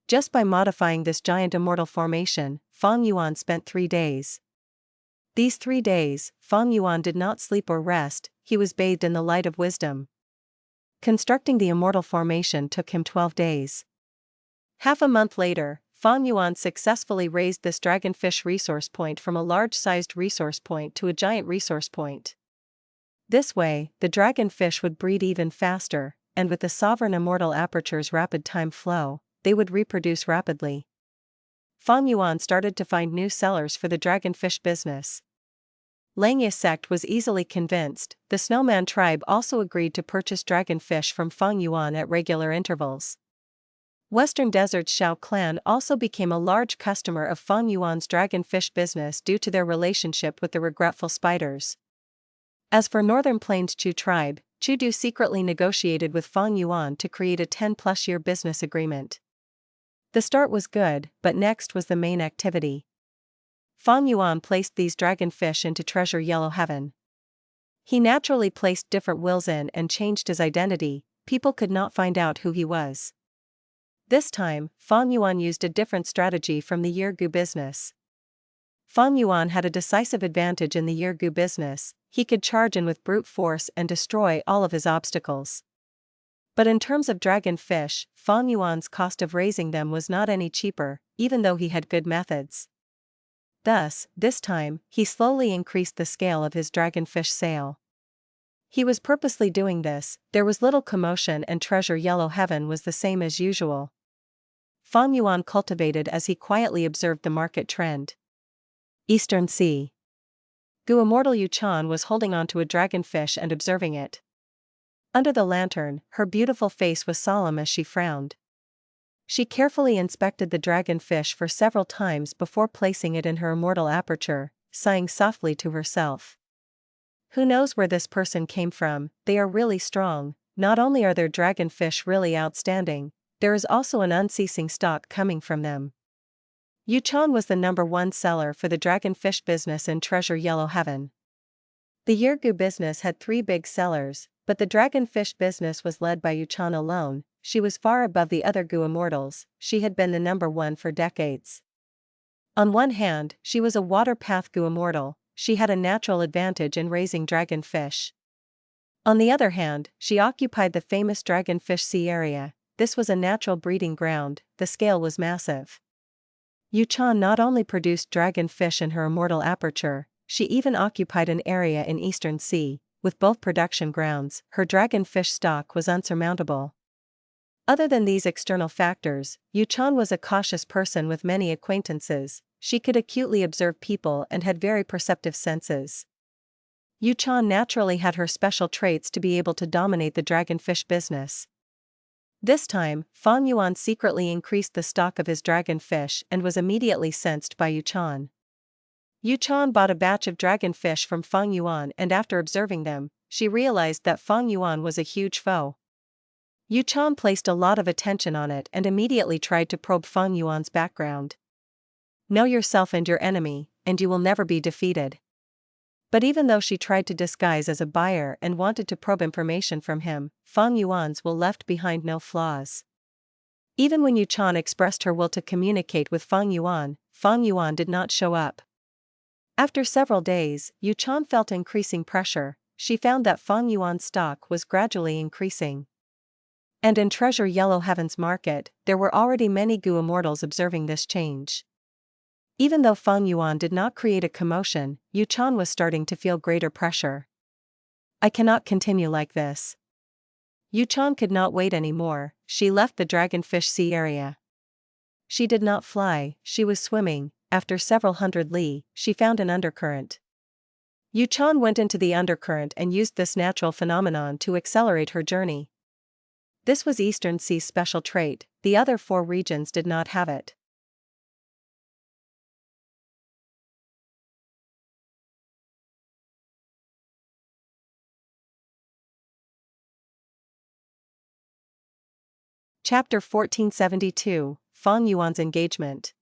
Just by modifying this giant immortal formation, Fang Yuan spent 3 days. These 3 days, Fang Yuan did not sleep or rest. He was bathed in the light of wisdom. Constructing the immortal formation took him 12 days. Half a month later, Fang Yuan successfully raised this dragonfish resource point from a large-sized resource point to a giant resource point. This way, the dragonfish would breed even faster, and with the sovereign immortal aperture's rapid time flow, they would reproduce rapidly. Fang Yuan started to find new sellers for the dragonfish business. Langya sect was easily convinced. The Snowman tribe also agreed to purchase dragonfish from Fang Yuan at regular intervals. Western Desert's Xiao clan also became a large customer of Fang Yuan's dragonfish business due to their relationship with the regretful spiders. As for Northern Plains Chu tribe, Chu secretly negotiated with Fang Yuan to create a 10-plus-year business agreement. The start was good, but next was the main activity. Fang Yuan placed these dragonfish into Treasure Yellow Heaven. He naturally placed different wills in and changed his identity. People could not find out who he was. This time, Fang Yuan used a different strategy from the Yergu business. Fang Yuan had a decisive advantage in the Yergu business. He could charge in with brute force and destroy all of his obstacles. But in terms of dragonfish, Fang Yuan's cost of raising them was not any cheaper, even though he had good methods. Thus, this time, he slowly increased the scale of his dragonfish sale. He was purposely doing this. There was little commotion and Treasure Yellow Heaven was the same as usual. Fang Yuan cultivated as he quietly observed the market trend. Eastern Sea. Immortal Yuan was holding onto a dragonfish and observing it. Under the lantern, her beautiful face was solemn as she frowned. She carefully inspected the dragonfish for several times before placing it in her immortal aperture, sighing softly to herself. Who knows where this person came from? They are really strong. Not only are their dragonfish really outstanding, there is also an unceasing stock coming from them. Yuan was the #1 seller for the dragonfish business in Treasure Yellow Heaven. The Yergu business had 3 big sellers, but the dragonfish business was led by Yuan alone. She was far above the other Immortals. She had been the #1 for decades. On one hand, she was a water path Immortal. She had a natural advantage in raising dragonfish. On the other hand, she occupied the famous Dragonfish Sea area. This was a natural breeding ground. The scale was massive. Yuan not only produced dragonfish in her immortal aperture, she even occupied an area in Eastern Sea. With both production grounds, her dragonfish stock was unsurmountable. Other than these external factors, Yuan was a cautious person with many acquaintances. She could acutely observe people and had very perceptive senses. Yuan naturally had her special traits to be able to dominate the dragonfish business. This time, Fang Yuan secretly increased the stock of his dragonfish and was immediately sensed by Yuan. Yuan bought a batch of dragonfish from Fang Yuan and after observing them, she realized that Fang Yuan was a huge foe. Yuan placed a lot of attention on it and immediately tried to probe Fang Yuan's background. Know yourself and your enemy, and you will never be defeated. But even though she tried to disguise as a buyer and wanted to probe information from him, Fang Yuan's will left behind no flaws. Even when Yuan expressed her will to communicate with Fang Yuan did not show up. After several days, Yuan felt increasing pressure. She found that Fang Yuan's stock was gradually increasing. And in Treasure Yellow Heaven's market, there were already many Immortals observing this change. Even though Fang Yuan did not create a commotion, Yuan was starting to feel greater pressure. I cannot continue like this. Yuan could not wait anymore. She left the Dragonfish Sea area. She did not fly, she was swimming. After several hundred li, she found an undercurrent. Yuan went into the undercurrent and used this natural phenomenon to accelerate her journey. This was Eastern Sea's special trait. The other 4 regions did not have it. Chapter 1472, Fang Yuan's Engagement.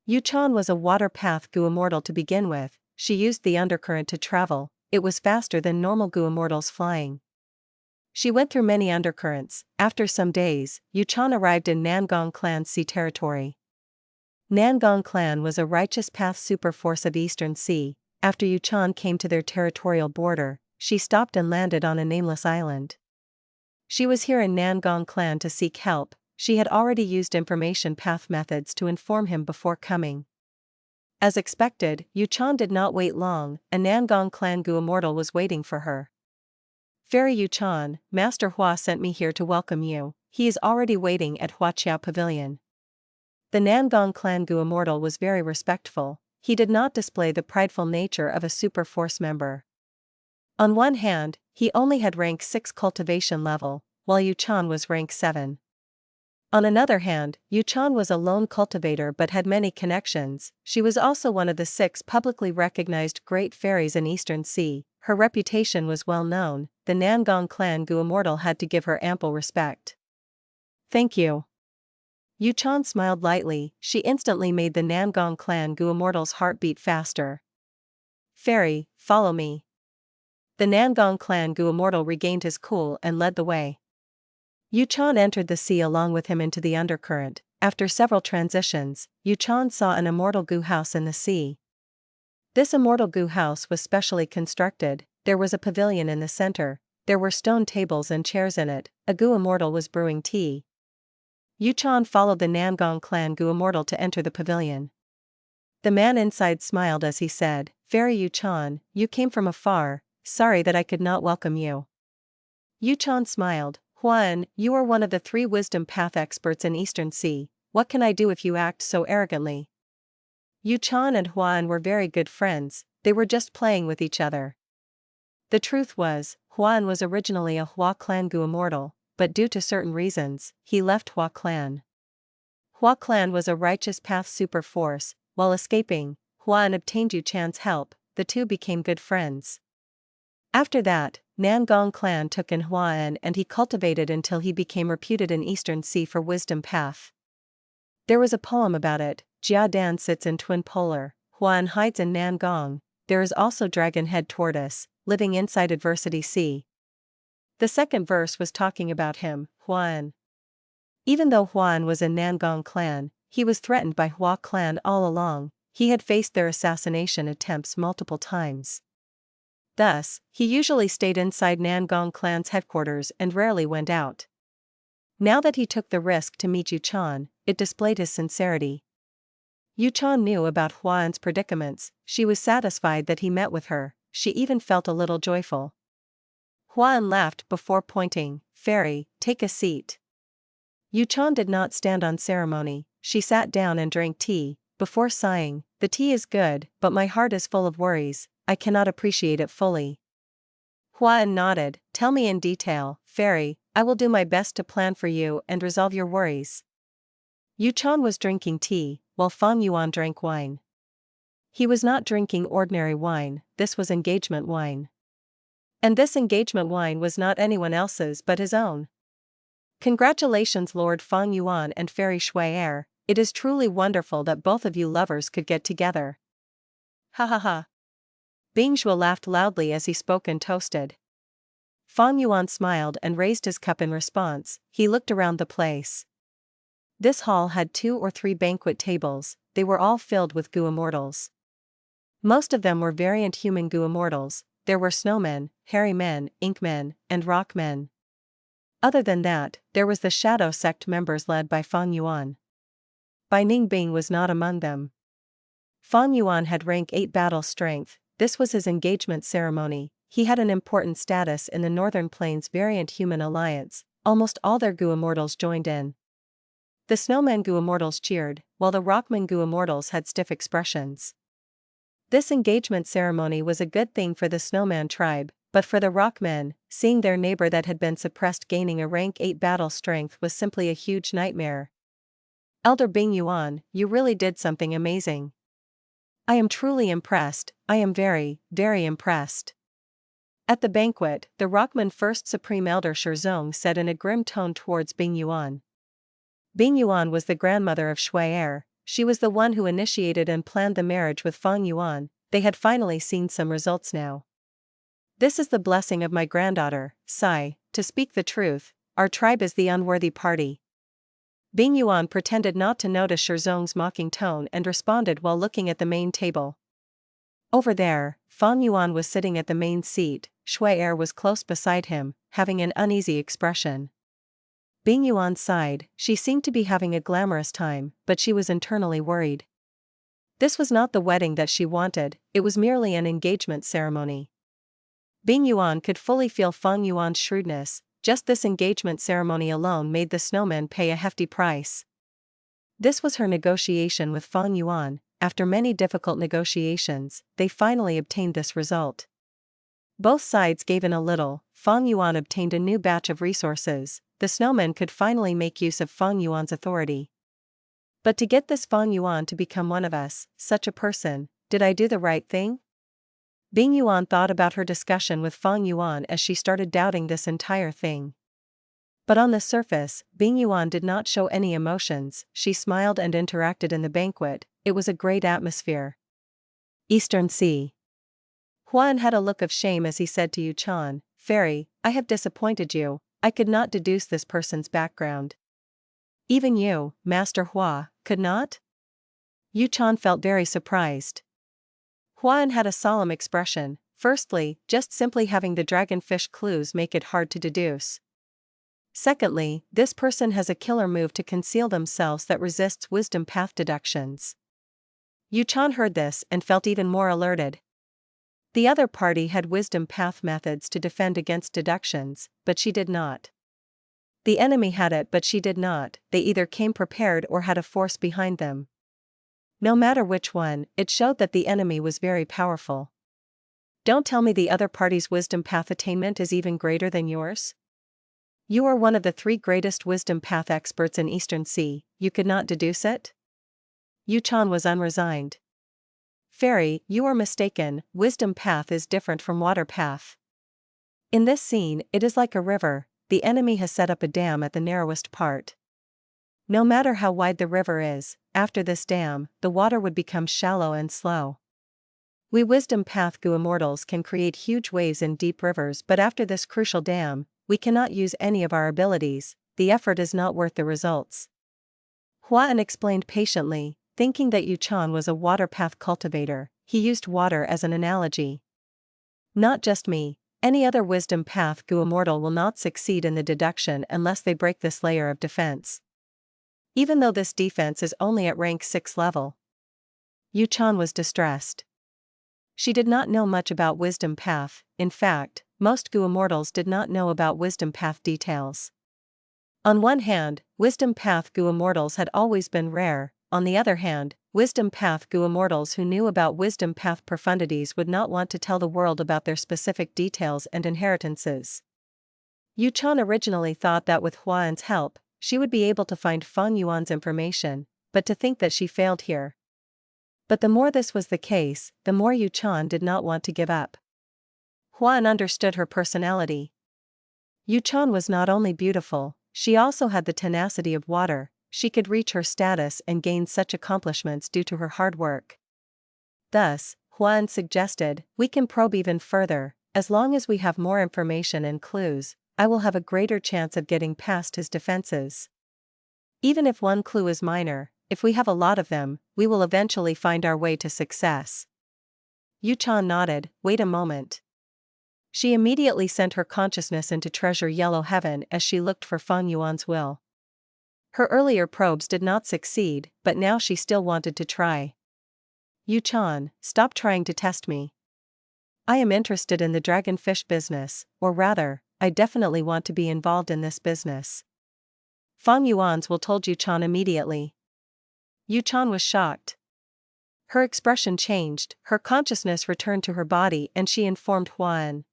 Yuan was a water path Immortal to begin with. She used the undercurrent to travel. It was faster than normal Immortals flying. She went through many undercurrents. After some days, Yuan arrived in Nangong Clan's sea territory. Nangong Clan was a righteous path superforce of Eastern Sea. After Yuan came to their territorial border, she stopped and landed on a nameless island. She was here in Nangong Clan to seek help. She had already used information path methods to inform him before coming. As expected, Yuan did not wait long. A Nangong Clan Immortal was waiting for her. Fairy Yuan, Master Hua sent me here to welcome you. He is already waiting at Huaqiao Pavilion. The Nangong Clan Immortal was very respectful. He did not display the prideful nature of a super force member. On one hand, he only had rank 6 cultivation level, while Yuan was rank 7. On another hand, Yuan was a lone cultivator but had many connections. She was also one of the 6 publicly recognized great fairies in Eastern Sea. Her reputation was well known. the Nangong clan Gu Immortal had to give her ample respect. Thank you. Yuan smiled lightly, she instantly made the Nangong clan Gu Immortal's heart beat faster. Fairy, follow me. The Nangong clan Gu Immortal regained his cool and led the way. Yuan entered the sea along with him into the undercurrent. After several transitions, Yuan saw an immortal Gu house in the sea. This immortal Gu house was specially constructed. There was a pavilion in the center, there were stone tables and chairs in it, a Gu Immortal was brewing tea. Yuan followed the Nangong clan Gu Immortal to enter the pavilion. The man inside smiled as he said, Fairy Yuan, you came from afar, sorry that I could not welcome you. Yuan smiled, Yuan, you are one of the 3 wisdom path experts in Eastern Sea, what can I do if you act so arrogantly? Yuan and Yuan were very good friends, they were just playing with each other. The truth was, Yuan was originally a Hua clan Gu Immortal, but due to certain reasons, he left Hua clan. Hua clan was a righteous path super force, while escaping, Yuan obtained Yuan's help, the two became good friends. After that, Nangong clan took in Yuan and he cultivated until he became reputed in Eastern Sea for wisdom path. There was a poem about it, Jia Dan sits in Twin Polar, Yuan hides in Nangong, there is also Dragon Head Tortoise, living inside Adversity Sea. The second verse was talking about him, Yuan. Even though Yuan was in Nangong clan, he was threatened by Hua clan all along, he had faced their assassination attempts multiple times. Thus, he usually stayed inside Nangong clan's headquarters and rarely went out. Now that he took the risk to meet Yuan, it displayed his sincerity. Yuan knew about Yuan's predicaments, she was satisfied that he met with her, she even felt a little joyful. Yuan laughed before pointing, Fairy, take a seat. Yuan did not stand on ceremony, she sat down and drank tea, before sighing, the tea is good, but my heart is full of worries, I cannot appreciate it fully. Yuan nodded, tell me in detail, Fairy, I will do my best to plan for you and resolve your worries. Yuan was drinking tea, while Fang Yuan drank wine. He was not drinking ordinary wine, this was engagement wine. And this engagement wine was not anyone else's but his own. Congratulations Lord Fang Yuan and Fairy Xue Er, it is truly wonderful that both of you lovers could get together. Ha ha ha. Bing Xue laughed loudly as he spoke and toasted. Fang Yuan smiled and raised his cup in response, he looked around the place. This hall had 2 or 3 banquet tables, they were all filled with Gu Immortals. Most of them were variant human Gu Immortals, there were snowmen, hairy men, ink men, and rock men. Other than that, there was the Shadow Sect members led by Fang Yuan. Bai Ningbing was not among them. Fang Yuan had rank 8 battle strength, this was his engagement ceremony, he had an important status in the Northern Plains Variant Human Alliance, almost all their Gu Immortals joined in. The Snowman Gu Immortals cheered, while the Rockman Gu Immortals had stiff expressions. This engagement ceremony was a good thing for the Snowman tribe, but for the Rockmen, seeing their neighbor that had been suppressed gaining a rank 8 battle strength was simply a huge nightmare. Elder Bing Yuan, you really did something amazing. I am truly impressed, I am very, very impressed. At the banquet, the Rockman First Supreme Elder Shizong said in a grim tone towards Bing Yuan. Bing Yuan was the grandmother of Xue Er, she was the one who initiated and planned the marriage with Fang Yuan, they had finally seen some results now. This is the blessing of my granddaughter, Sai, to speak the truth, our tribe is the unworthy party. Bing Yuan pretended not to notice Shizong's mocking tone and responded while looking at the main table. Over there, Fang Yuan was sitting at the main seat, Xue Er was close beside him, having an uneasy expression. Bing Yuan sighed, she seemed to be having a glamorous time, but she was internally worried. This was not the wedding that she wanted, it was merely an engagement ceremony. Bing Yuan could fully feel Fang Yuan's shrewdness, just this engagement ceremony alone made the snowman pay a hefty price. This was her negotiation with Fang Yuan, after many difficult negotiations, they finally obtained this result. Both sides gave in a little, Fang Yuan obtained a new batch of resources, the snowman could finally make use of Fang Yuan's authority. But to get this Fang Yuan to become one of us, such a person, did I do the right thing? Bing Yuan thought about her discussion with Fang Yuan as she started doubting this entire thing. But on the surface, Bing Yuan did not show any emotions. She smiled and interacted in the banquet. It was a great atmosphere. Eastern Sea. Yuan had a look of shame as he said to Yuan, "Fairy, I have disappointed you. I could not deduce this person's background." "Even you, Master Hua, could not?" Yuan felt very surprised. Yuan had a solemn expression. Firstly, just simply having the dragonfish clues make it hard to deduce. Secondly, this person has a killer move to conceal themselves that resists wisdom path deductions. Yuan heard this and felt even more alerted. The other party had wisdom path methods to defend against deductions, but she did not. The enemy had it but she did not. They either came prepared or had a force behind them. No matter which one, it showed that the enemy was very powerful. Don't tell me the other party's wisdom path attainment is even greater than yours? You are one of the 3 greatest wisdom path experts in Eastern Sea, you could not deduce it? Yuan was unresigned. "Fairy, you are mistaken, wisdom path is different from water path. In this scene, it is like a river, the enemy has set up a dam at the narrowest part. No matter how wide the river is, after this dam, the water would become shallow and slow. We wisdom path immortals can create huge waves in deep rivers, but after this crucial dam, we cannot use any of our abilities, the effort is not worth the results." Yuan explained patiently, thinking that Yuan was a water path cultivator. He used water as an analogy. "Not just me, any other wisdom path immortal will not succeed in the deduction unless they break this layer of defense. Even though this defense is only at rank 6 level." Yuan was distressed. She did not know much about wisdom path. In fact, most immortals did not know about wisdom path details. On one hand, wisdom path immortals had always been rare. On the other hand, wisdom path immortals who knew about wisdom path profundities would not want to tell the world about their specific details and inheritances. Yuan originally thought that with Huan's help, she would be able to find Fang Yuan's information, but to think that she failed here. But the more this was the case, the more Yuan did not want to give up. Yuan understood her personality. Yuan was not only beautiful, she also had the tenacity of water. She could reach her status and gain such accomplishments due to her hard work. Thus, Yuan suggested, "We can probe even further, as long as we have more information and clues, I will have a greater chance of getting past his defenses. Even if one clue is minor, if we have a lot of them, we will eventually find our way to success." Yuan nodded, "Wait a moment." She immediately sent her consciousness into treasure yellow heaven as she looked for Fang Yuan's will. Her earlier probes did not succeed, but now she still wanted to try. "Yuan, stop trying to test me. I am interested in the dragonfish business, or rather, I definitely want to be involved in this business." Fang Yuan's will told Yuan immediately. Yuan was shocked. Her expression changed, her consciousness returned to her body and she informed Yuan.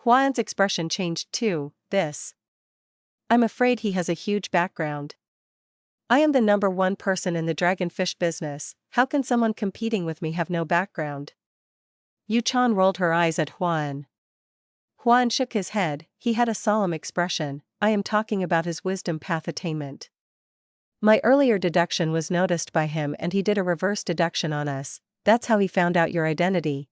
Yuan's expression changed too. "I'm afraid he has a huge background. I am the number 1 person in the dragonfish business, how can someone competing with me have no background?" Yuan rolled her eyes at Yuan. Yuan shook his head, he had a solemn expression, "I am talking about his wisdom path attainment. My earlier deduction was noticed by him and he did a reverse deduction on us, that's how he found out your identity.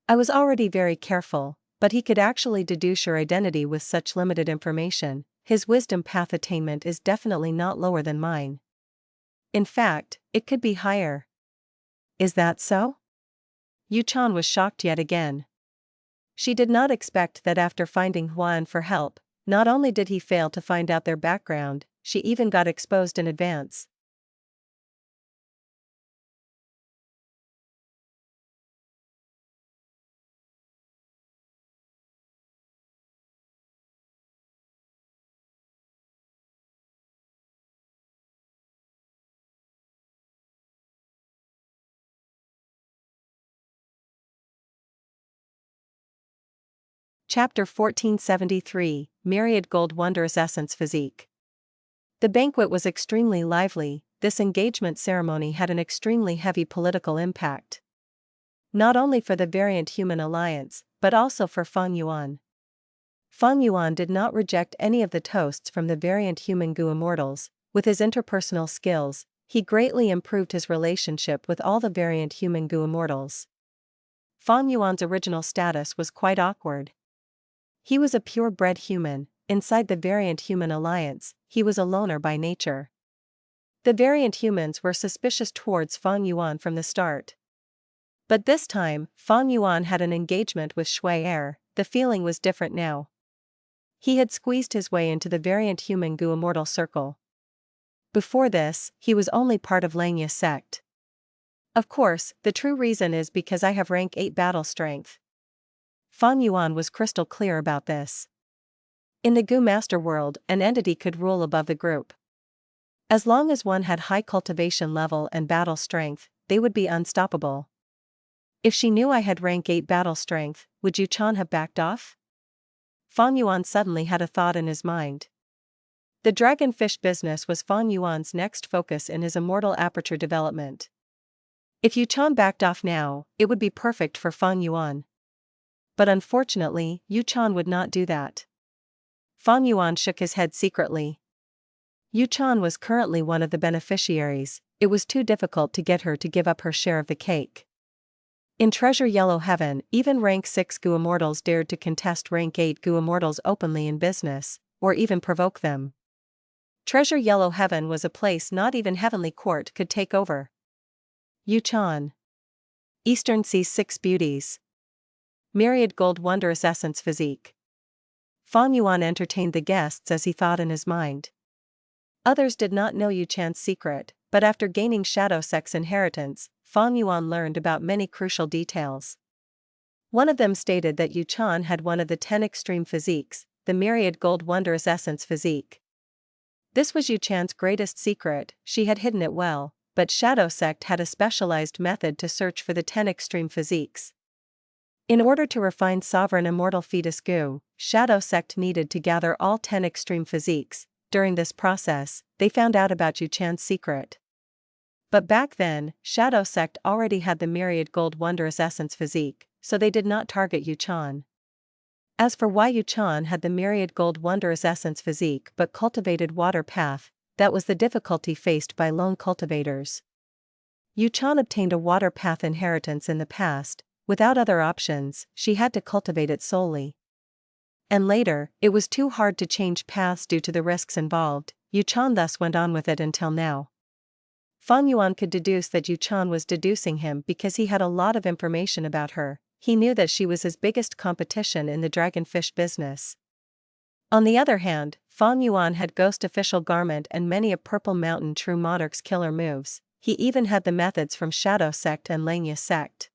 I was already very careful, but he could actually deduce your identity with such limited information. His wisdom path attainment is definitely not lower than mine. In fact, it could be higher." "Is that so?" Yuan was shocked yet again. She did not expect that after finding Yuan for help, not only did he fail to find out their background, she even got exposed in advance. Chapter 1473, Myriad Gold Wondrous Essence Physique. The banquet was extremely lively. This engagement ceremony had an extremely heavy political impact. Not only for the variant human alliance, but also for Fang Yuan. Fang Yuan did not reject any of the toasts from the variant human Gu Immortals. With his interpersonal skills, he greatly improved his relationship with all the variant human Gu Immortals. Fang Yuan's original status was quite awkward. He was a purebred human. Inside the variant human alliance, he was a loner by nature. The variant humans were suspicious towards Fang Yuan from the start. But this time, Fang Yuan had an engagement with Xue Er. The feeling was different now. He had squeezed his way into the variant human Gu Immortal circle. Before this, he was only part of Langya's sect. Of course, the true reason is because I have rank 8 battle strength. Fang Yuan was crystal clear about this. In the Gu Master world, an entity could rule above the group. As long as one had high cultivation level and battle strength, they would be unstoppable. If she knew I had rank 8 battle strength, would Yuan have backed off? Fang Yuan suddenly had a thought in his mind. The Dragonfish business was Fang Yuan's next focus in his Immortal Aperture development. If Yuan backed off now, it would be perfect for Fang Yuan. But unfortunately, Yuan would not do that. Fang Yuan shook his head secretly. Yuan was currently one of the beneficiaries. It was too difficult to get her to give up her share of the cake. In Treasure Yellow Heaven, even rank 6 Gu Immortals dared to contest rank 8 Gu Immortals openly in business, or even provoke them. Treasure Yellow Heaven was a place not even Heavenly Court could take over. Yuan. Eastern Sea's 6 Beauties. Myriad Gold Wondrous Essence Physique. Fang Yuan entertained the guests as he thought in his mind. Others did not know Yuan's secret, but after gaining Shadow Sect's inheritance, Fang Yuan learned about many crucial details. One of them stated that Yuan had one of the 10 extreme physiques, the Myriad Gold Wondrous Essence Physique. This was Yuan's greatest secret. She had hidden it well, but Shadow Sect had a specialized method to search for the 10 extreme physiques. In order to refine Sovereign Immortal Fetus Gu, Shadow Sect needed to gather all 10 extreme physiques. During this process, they found out about Yuan's secret. But back then, Shadow Sect already had the Myriad Gold Wondrous Essence Physique, so they did not target Yuan. As for why Yuan had the Myriad Gold Wondrous Essence Physique but cultivated Water Path, that was the difficulty faced by lone cultivators. Yuan obtained a Water Path inheritance in the past. Without other options, she had to cultivate it solely. And later, it was too hard to change paths due to the risks involved. Yuan thus went on with it until now. Fang Yuan could deduce that Yuan was deducing him because he had a lot of information about her. He knew that she was his biggest competition in the Dragonfish business. On the other hand, Fang Yuan had Ghost Official Garment and many a Purple Mountain True Monarch's killer moves. He even had the methods from Shadow Sect and Langya Sect.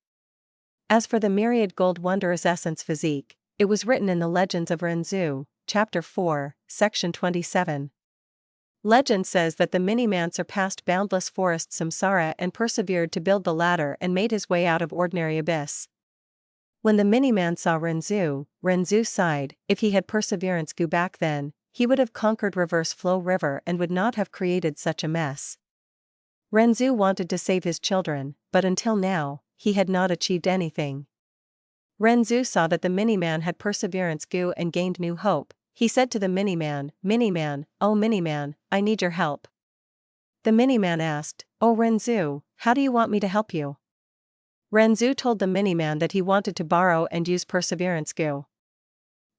As for the Myriad Gold Wondrous Essence Physique, it was written in the Legends of Renzu, Chapter 4, Section 27. Legend says that the Mini-Man surpassed boundless forest samsara and persevered to build the ladder and made his way out of ordinary abyss. When the Mini-Man saw Renzu, Renzu sighed. If he had Perseverance Gu back then, he would have conquered Reverse Flow River and would not have created such a mess. Renzu wanted to save his children, but until now, he had not achieved anything. Renzu saw that the Mini-Man had Perseverance Gu and gained new hope. He said to the Mini-Man, "Mini-Man, oh Mini-Man, I need your help." The Mini-Man asked, "Oh Renzu, how do you want me to help you?" Renzu told the Mini-Man that he wanted to borrow and use Perseverance Gu.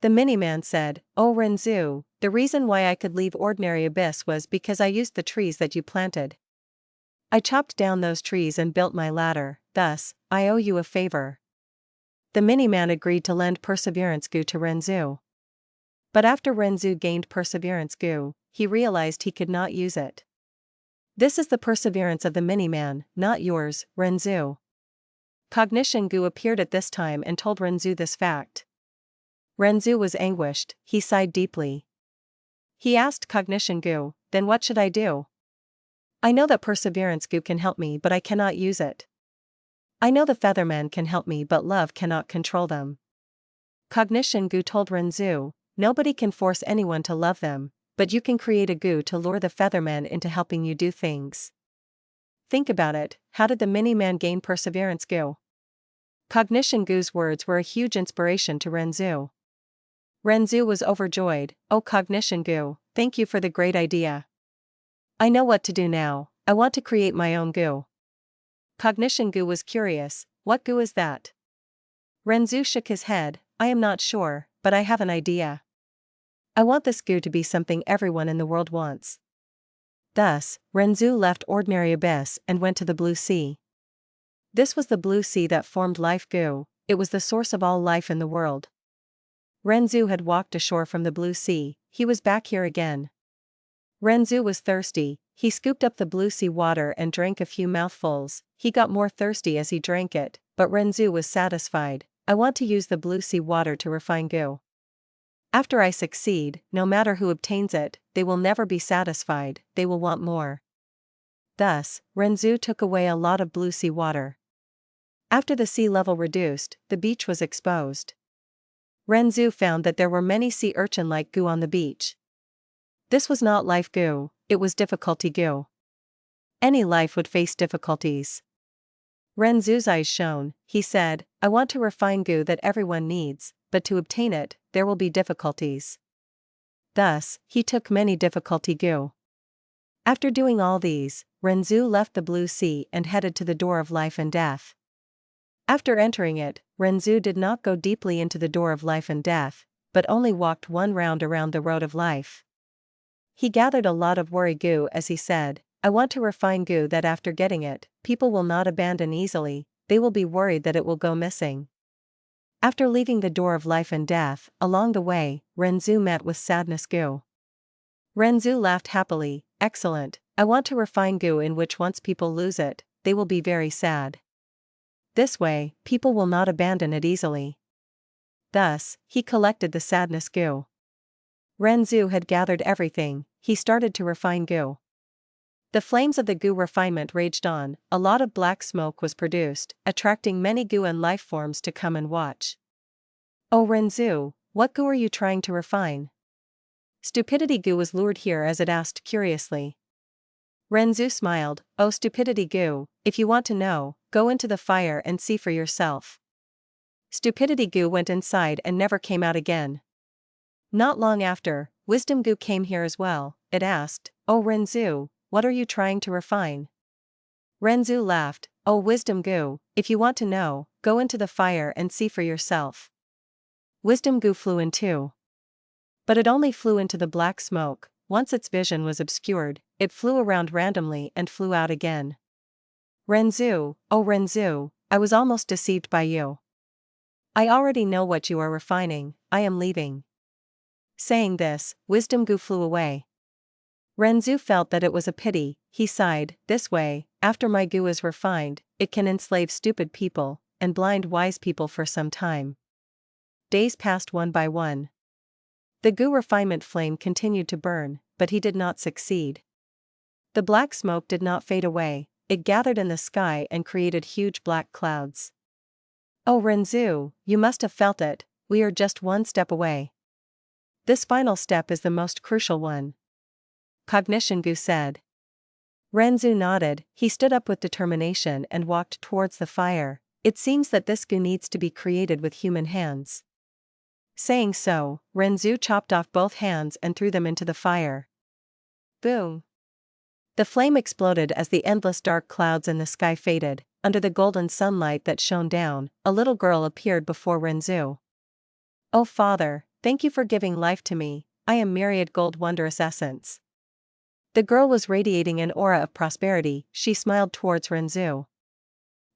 The Mini-Man said, "Oh Renzu, the reason why I could leave ordinary abyss was because I used the trees that you planted. I chopped down those trees and built my ladder, thus, I owe you a favor." The Mini-Man agreed to lend Perseverance Gu to Renzu. But after Renzu gained Perseverance Gu, he realized he could not use it. "This is the perseverance of the Mini-Man, not yours, Renzu." Cognition Gu appeared at this time and told Renzu this fact. Renzu was anguished. He sighed deeply. He asked Cognition Gu, "Then what should I do? I know that Perseverance Gu can help me, but I cannot use it. I know the Feathermen can help me, but love cannot control them." Cognition Gu told Renzu, "Nobody can force anyone to love them, but you can create a Gu to lure the Feathermen into helping you do things." Think about it. How did the Mini-Man gain Perseverance Gu? Cognition Gu's words were a huge inspiration to Renzu. Renzu was overjoyed. "Oh Cognition Gu, thank you for the great idea. I know what to do now, I want to create my own Gu." Cognition Gu was curious, "What Gu is that?" Renzu shook his head, "I am not sure, but I have an idea. I want this Gu to be something everyone in the world wants." Thus, Renzu left ordinary abyss and went to the blue sea. This was the blue sea that formed Life Gu, it was the source of all life in the world. Renzu had walked ashore from the blue sea, he was back here again. Renzu was thirsty, he scooped up the blue sea water and drank a few mouthfuls, he got more thirsty as he drank it, but Renzu was satisfied. "I want to use the blue sea water to refine Gu. After I succeed, no matter who obtains it, they will never be satisfied, they will want more." Thus, Renzu took away a lot of blue sea water. After the sea level reduced, the beach was exposed. Renzu found that there were many sea urchin-like Gu on the beach. This was not life Gu, it was difficulty Gu. Any life would face difficulties. Renzu's eyes shone, he said, "I want to refine Gu that everyone needs, but to obtain it, there will be difficulties." Thus, he took many difficulty Gu. After doing all these, Renzu left the blue sea and headed to the door of life and death. After entering it, Renzu did not go deeply into the door of life and death, but only walked one round around the road of life. He gathered a lot of worry Gu as he said, "I want to refine Gu that after getting it, people will not abandon easily, they will be worried that it will go missing." After leaving the door of life and death, along the way, Renzu met with sadness Gu. Renzu laughed happily, "Excellent, I want to refine Gu in which once people lose it, they will be very sad. This way, people will not abandon it easily." Thus, he collected the sadness Gu. Renzu had gathered everything, he started to refine Gu. The flames of the Gu refinement raged on, a lot of black smoke was produced, attracting many Gu and life forms to come and watch. "Oh Renzu, what Gu are you trying to refine?" Stupidity Gu was lured here as it asked curiously. Renzu smiled, "Oh Stupidity Gu, if you want to know, go into the fire and see for yourself." Stupidity Gu went inside and never came out again. Not long after, Wisdom Gu came here as well, it asked, "Oh Renzu, what are you trying to refine?" Renzu laughed, "Oh Wisdom Gu, if you want to know, go into the fire and see for yourself." Wisdom Gu flew in too. But it only flew into the black smoke, once its vision was obscured, it flew around randomly and flew out again. "Renzu, oh Renzu, I was almost deceived by you. I already know what you are refining, I am leaving." Saying this, Wisdom Gu flew away. Renzu felt that it was a pity, he sighed, "This way, after my Gu is refined, it can enslave stupid people, and blind wise people for some time." Days passed one by one. The Gu refinement flame continued to burn, but he did not succeed. The black smoke did not fade away, it gathered in the sky and created huge black clouds. "Oh Renzu, you must have felt it, we are just one step away. This final step is the most crucial one," Cognition Gu said. Renzu nodded, he stood up with determination and walked towards the fire. "It seems that this Gu needs to be created with human hands." Saying so, Renzu chopped off both hands and threw them into the fire. Boom! The flame exploded as the endless dark clouds in the sky faded. Under the golden sunlight that shone down, a little girl appeared before Renzu. "Oh Father, thank you for giving life to me, I am Myriad Gold Wondrous Essence." The girl was radiating an aura of prosperity, she smiled towards Renzu.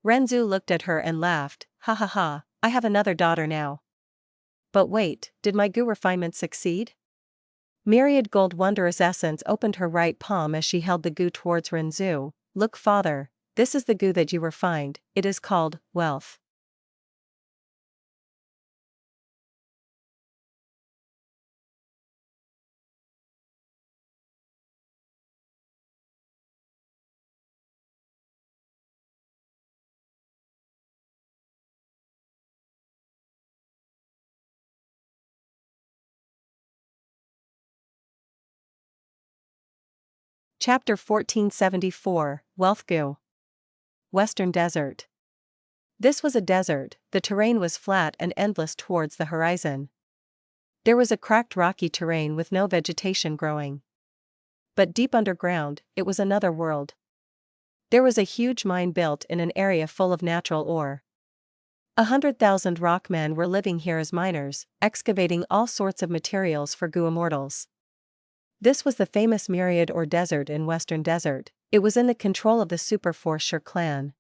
Renzu looked at her and laughed, "Ha ha ha, I have another daughter now. But wait, did my Gu refinement succeed?" Myriad Gold Wondrous Essence opened her right palm as she held the Gu towards Renzu. "Look Father, this is the Gu that you refined, it is called wealth." Chapter 1474, Wealth Gu. Western Desert. This was a desert, the terrain was flat and endless towards the horizon. There was a cracked rocky terrain with no vegetation growing. But deep underground, it was another world. There was a huge mine built in an area full of natural ore. 100,000 rockmen were living here as miners, excavating all sorts of materials for goo immortals. This was the famous Myriad or desert in Western Desert. It was in the control of the Superforce Xue clan.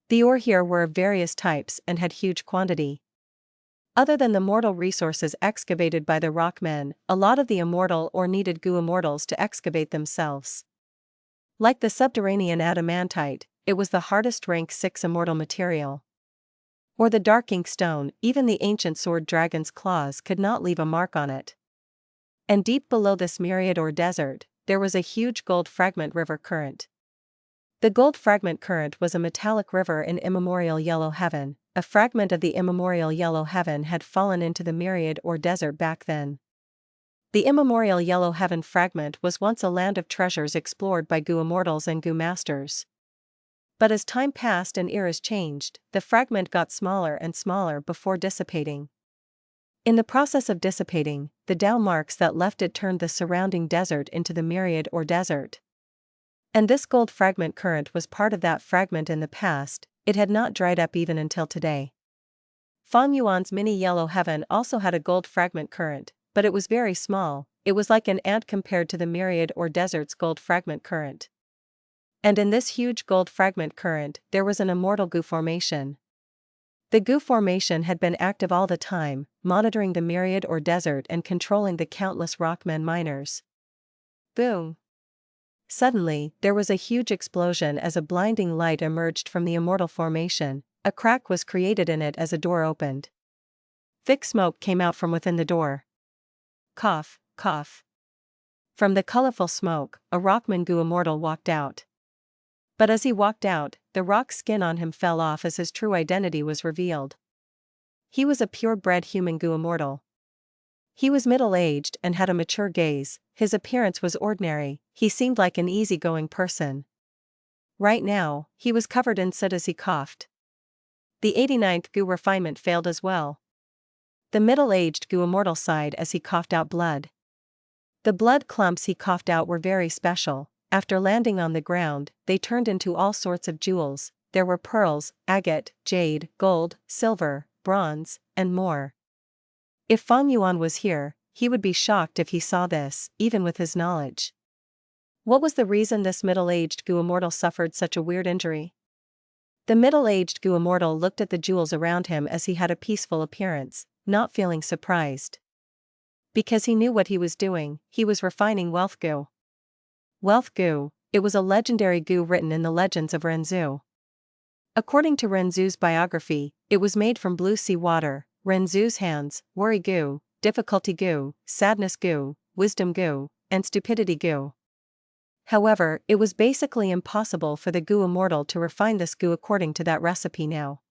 The ore here were of various types and had huge quantity. Other than the mortal resources excavated by the rockmen, a lot of the immortal ore needed goo immortals to excavate themselves. Like the subterranean adamantite, it was the hardest rank 6 immortal material. Or the dark ink stone, even the ancient sword dragon's claws could not leave a mark on it. And deep below this Myriad or desert, there was a huge gold fragment river current. The gold fragment current was a metallic river in immemorial yellow heaven. A fragment of the immemorial yellow heaven had fallen into the Myriad or desert back then. The immemorial yellow heaven fragment was once a land of treasures explored by goo immortals and goo masters. But as time passed and eras changed, the fragment got smaller and smaller before dissipating. In the process of dissipating, the Tao marks that left it turned the surrounding desert into the Myriad or desert. And this gold fragment current was part of that fragment in the past. It had not dried up even until today. Fang Yuan's mini yellow heaven also had a gold fragment current, but it was very small. It was like an ant compared to the Myriad or desert's gold fragment current. And in this huge gold fragment current, there was an immortal goo formation. The goo formation had been active all the time, monitoring the Myriad or desert and controlling the countless rockmen miners. Boom! Suddenly, there was a huge explosion as a blinding light emerged from the immortal formation. A crack was created in it as a door opened. Thick smoke came out from within the door. Cough, cough. From the colorful smoke, a rockman goo immortal walked out. But as he walked out, the rock skin on him fell off as his true identity was revealed. He was a purebred human goo immortal. He was middle-aged and had a mature gaze. His appearance was ordinary. He seemed like an easygoing person. Right now, he was covered in soot as he coughed. The 89th goo refinement failed as well. The middle-aged goo immortal sighed as he coughed out blood. The blood clumps he coughed out were very special. After landing on the ground, they turned into all sorts of jewels. There were pearls, agate, jade, gold, silver, bronze, and more. If Fang Yuan was here, he would be shocked if he saw this, even with his knowledge. What was the reason this middle-aged goo immortal suffered such a weird injury? The middle-aged goo immortal looked at the jewels around him as he had a peaceful appearance, not feeling surprised. Because he knew what he was doing, he was refining wealth goo. Wealth goo, it was a legendary goo written in the legends of Renzu. According to Renzu's biography, it was made from blue sea water. Renzu's hands, worry goo, difficulty goo, sadness goo, wisdom goo, and stupidity goo. However, it was basically impossible for the goo immortal to refine this goo according to that recipe now.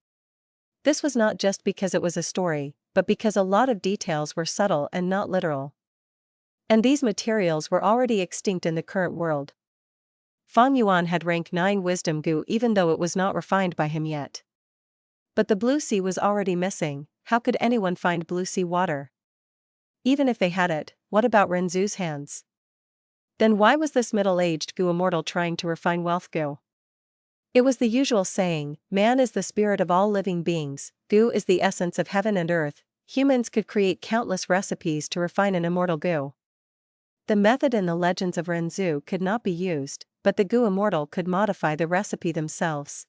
This was not just because it was a story, but because a lot of details were subtle and not literal. And these materials were already extinct in the current world. Fang Yuan had rank 9 wisdom goo even though it was not refined by him yet. But the blue sea was already missing. How could anyone find blue sea water? Even if they had it, what about Renzu's hands? Then why was this middle-aged goo immortal trying to refine wealth goo? It was the usual saying, man is the spirit of all living beings, goo is the essence of heaven and earth. Humans could create countless recipes to refine an immortal goo. The method in the legends of Renzu could not be used, but the goo immortal could modify the recipe themselves.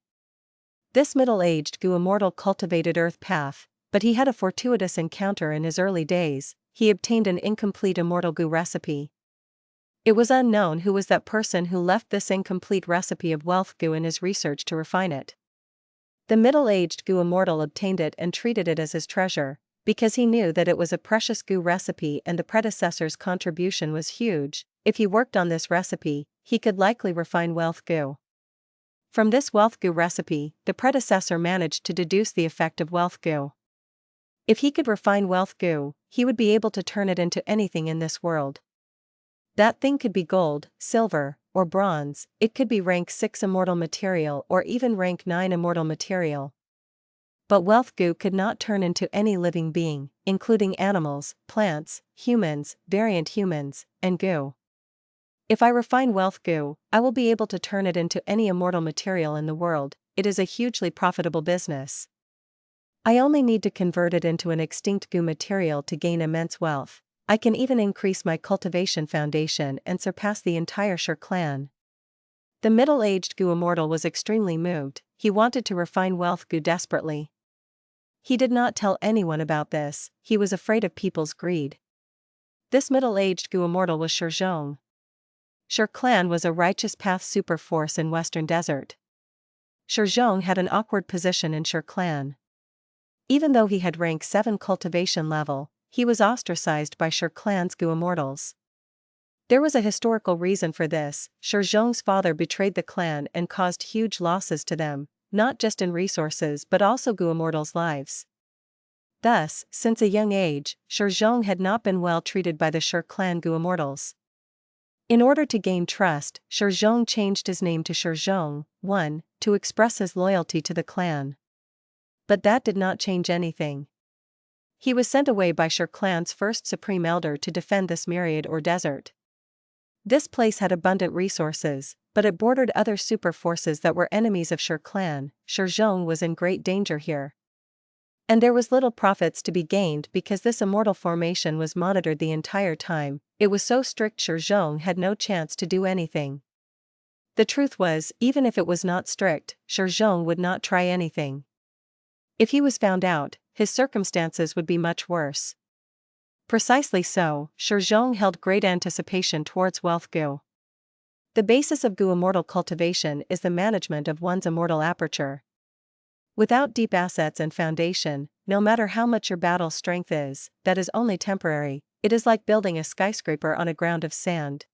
This middle-aged goo immortal cultivated earth path, but he had a fortuitous encounter in his early days. He obtained an incomplete immortal goo recipe. It was unknown who was that person who left this incomplete recipe of wealth goo in his research to refine it. The middle-aged goo immortal obtained it and treated it as his treasure, because he knew that it was a precious goo recipe and the predecessor's contribution was huge. If he worked on this recipe, he could likely refine wealth goo. From this wealth goo recipe, the predecessor managed to deduce the effect of wealth goo. If he could refine wealth goo, he would be able to turn it into anything in this world. That thing could be gold, silver, or bronze. It could be rank 6 immortal material or even rank 9 immortal material. But wealth goo could not turn into any living being, including animals, plants, humans, variant humans, and goo. If I refine wealth goo, I will be able to turn it into any immortal material in the world. It is a hugely profitable business. I only need to convert it into an extinct goo material to gain immense wealth. I can even increase my cultivation foundation and surpass the entire Xue clan. The middle-aged goo immortal was extremely moved. He wanted to refine wealth goo desperately. He did not tell anyone about this. He was afraid of people's greed. This middle-aged goo immortal was Xue. Xue clan was a righteous path super force in Western Desert. Xue had an awkward position in Xue clan. Even though he had rank 7 cultivation level, he was ostracized by Xue clan's goo immortals. There was a historical reason for this. Xue's father betrayed the clan and caused huge losses to them, not just in resources but also goo immortals' lives. Thus, since a young age, Xue had not been well treated by the Xue clan goo immortals. In order to gain trust, Xue changed his name to Xue, 1, to express his loyalty to the clan. But that did not change anything. He was sent away by Xue clan's first supreme elder to defend this myriad or desert. This place had abundant resources, but it bordered other super forces that were enemies of Xue clan. Xue was in great danger here. And there was little profits to be gained because this immortal formation was monitored the entire time. It was so strict Xue had no chance to do anything. The truth was, even if it was not strict, Xue would not try anything. If he was found out, his circumstances would be much worse. Precisely so, Xue held great anticipation towards wealth goo. The basis of goo immortal cultivation is the management of one's immortal aperture. Without deep assets and foundation, no matter how much your battle strength is, that is only temporary. It is like building a skyscraper on a ground of sand.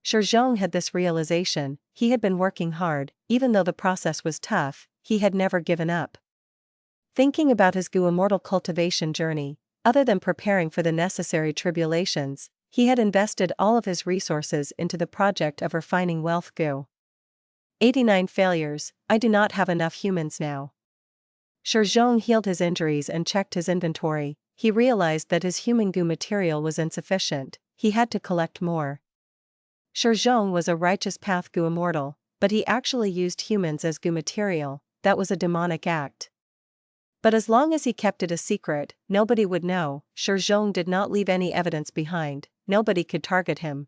Xue had this realization. He had been working hard, even though the process was tough. He had never given up. Thinking about his goo immortal cultivation journey, other than preparing for the necessary tribulations, he had invested all of his resources into the project of refining wealth goo. 89 failures. I do not have enough humans now. Xue healed his injuries and checked his inventory. He realized that his human goo material was insufficient. He had to collect more. Xue was a righteous path goo immortal, but he actually used humans as goo material. That was a demonic act. But as long as he kept it a secret, nobody would know. Xue did not leave any evidence behind. Nobody could target him.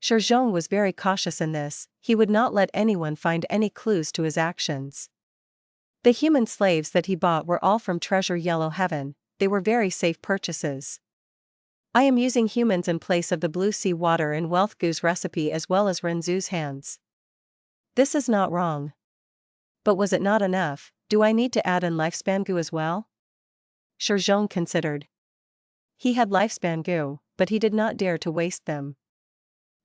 Xue was very cautious in this. He would not let anyone find any clues to his actions. The human slaves that he bought were all from Treasure Yellow Heaven. They were very safe purchases. I am using humans in place of the blue sea water in wealth goo's recipe as well as Renzu's hands. This is not wrong. But was it not enough? Do I need to add in lifespan goo as well? Xue considered. He had lifespan goo, but he did not dare to waste them.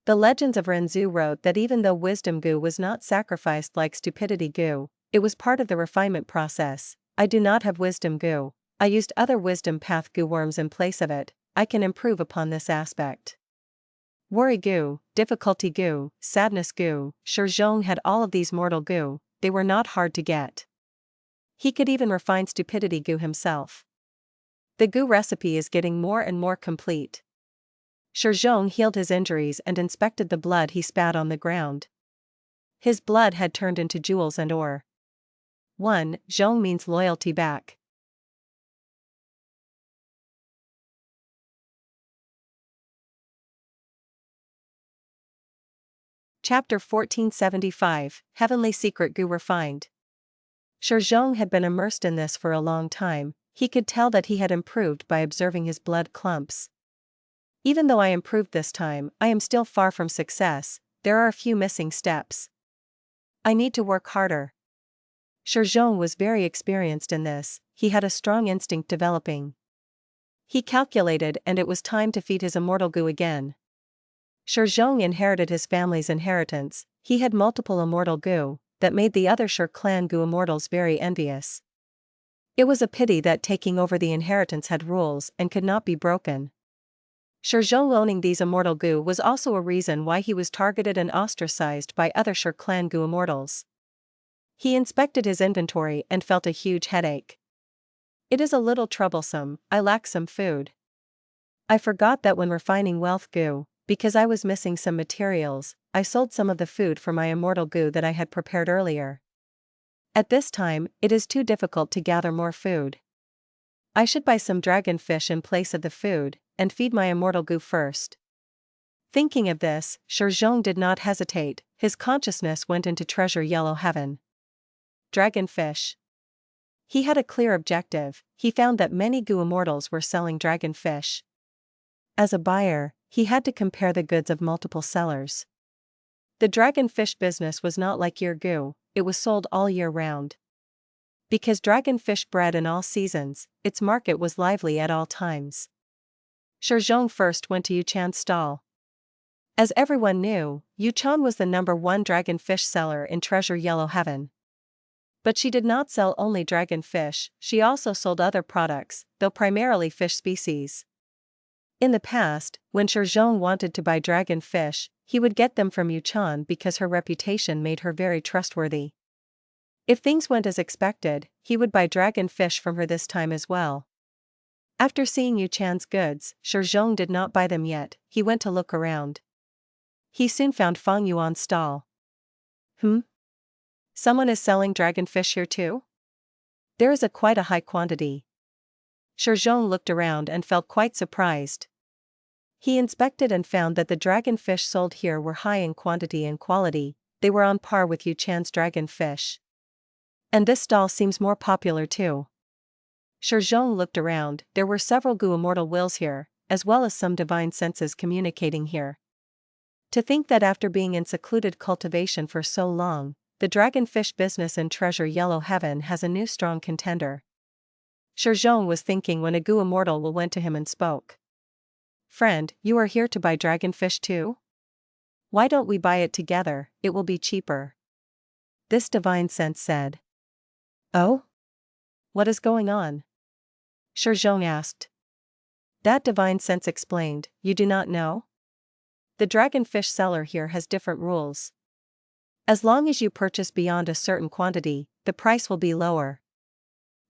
The legends of Renzu wrote that even though wisdom goo was not sacrificed like stupidity goo, it was part of the refinement process. I do not have wisdom goo. I used other wisdom path goo worms in place of it. I can improve upon this aspect. Worry goo, difficulty goo, sadness goo. Xue had all of these mortal goo. They were not hard to get. He could even refine stupidity goo himself. The goo recipe is getting more and more complete. Xue healed his injuries and inspected the blood he spat on the ground. His blood had turned into jewels and ore. 1. Zhong means loyalty back. Chapter 1475, Heavenly Secret Goo Refined. Xue had been immersed in this for a long time. He could tell that he had improved by observing his blood clumps. Even though I improved this time, I am still far from success. There are a few missing steps. I need to work harder. Xue was very experienced in this. He had a strong instinct developing. He calculated and it was time to feed his immortal goo again. Xue inherited his family's inheritance. He had multiple immortal goo, that made the other Xue clan goo immortals very envious. It was a pity that taking over the inheritance had rules and could not be broken. Xue owning these immortal goo was also a reason why he was targeted and ostracized by other Xue clan goo immortals. He inspected his inventory and felt a huge headache. It is a little troublesome, I lack some food. I forgot that when refining wealth goo, because I was missing some materials, I sold some of the food for my immortal goo that I had prepared earlier. At this time, it is too difficult to gather more food. I should buy some dragonfish in place of the food, and feed my immortal goo first. Thinking of this, Xue Er did not hesitate, his consciousness went into treasure yellow heaven. Dragonfish. He had a clear objective, he found that many goo immortals were selling dragonfish. As a buyer, he had to compare the goods of multiple sellers. The dragonfish business was not like year goo, it was sold all year round. Because dragonfish bred in all seasons, its market was lively at all times. Xue Er first went to Yuan's stall. As everyone knew, Yuan was the #1 dragonfish seller in treasure yellow heaven. But she did not sell only dragonfish, she also sold other products, though primarily fish species. In the past, when Xue Er wanted to buy dragonfish, he would get them from Yuan because her reputation made her very trustworthy. If things went as expected, he would buy dragonfish from her this time as well. After seeing Yuan's goods, Xue Er did not buy them yet, he went to look around. He soon found Fang Yuan's stall. Someone is selling dragonfish here too? There is quite a high quantity. Xue Er looked around and felt quite surprised. He inspected and found that the dragonfish sold here were high in quantity and quality, they were on par with Yuan's dragonfish. And this stall seems more popular too. Xue Er looked around, there were several goo immortal wills here, as well as some divine senses communicating here. To think that after being in secluded cultivation for so long, the dragonfish business in treasure yellow heaven has a new strong contender. Xue Er was thinking when a goo immortal went to him and spoke. Friend, you are here to buy dragonfish too? Why don't we buy it together, it will be cheaper. This divine sense said. Oh? What is going on? Xue Er asked. That divine sense explained, you do not know? The dragonfish seller here has different rules. As long as you purchase beyond a certain quantity, the price will be lower.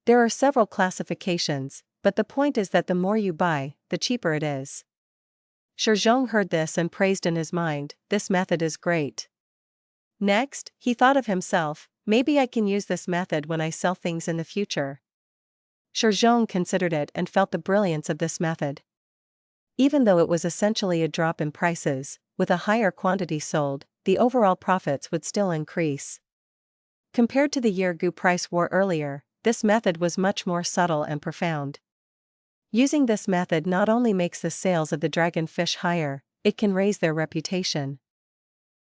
There are several classifications, but the point is that the more you buy, the cheaper it is. Xue Er heard this and praised in his mind, this method is great. Next, he thought of himself, maybe I can use this method when I sell things in the future. Xue Er considered it and felt the brilliance of this method. Even though it was essentially a drop in prices, with a higher quantity sold, the overall profits would still increase. Compared to the year goo price war earlier, this method was much more subtle and profound. Using this method not only makes the sales of the dragonfish higher, it can raise their reputation.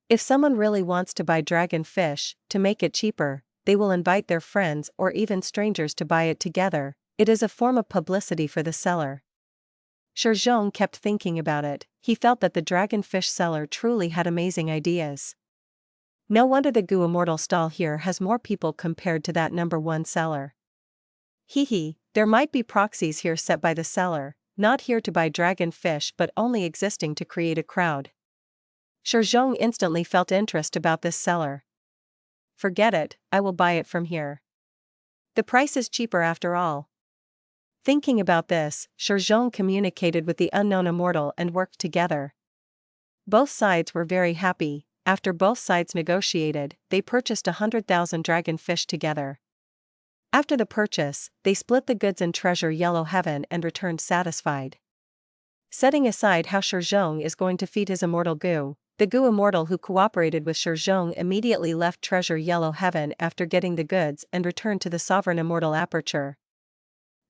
If someone really wants to buy dragonfish, to make it cheaper, they will invite their friends or even strangers to buy it together, it is a form of publicity for the seller. Xue Er kept thinking about it, he felt that the dragonfish seller truly had amazing ideas. No wonder the goo immortal stall here has more people compared to that #1 seller. There might be proxies here set by the seller, not here to buy dragonfish but only existing to create a crowd. Xue Er instantly felt interest about this seller. Forget it, I will buy it from here. The price is cheaper after all. Thinking about this, Xue Er communicated with the unknown immortal and worked together. Both sides were very happy, after both sides negotiated, they purchased 100,000 dragonfish together. After the purchase, they split the goods in treasure yellow heaven and returned satisfied. Setting aside how Xue Er is going to feed his immortal goo, the goo immortal who cooperated with Xue Er immediately left treasure yellow heaven after getting the goods and returned to the sovereign immortal aperture.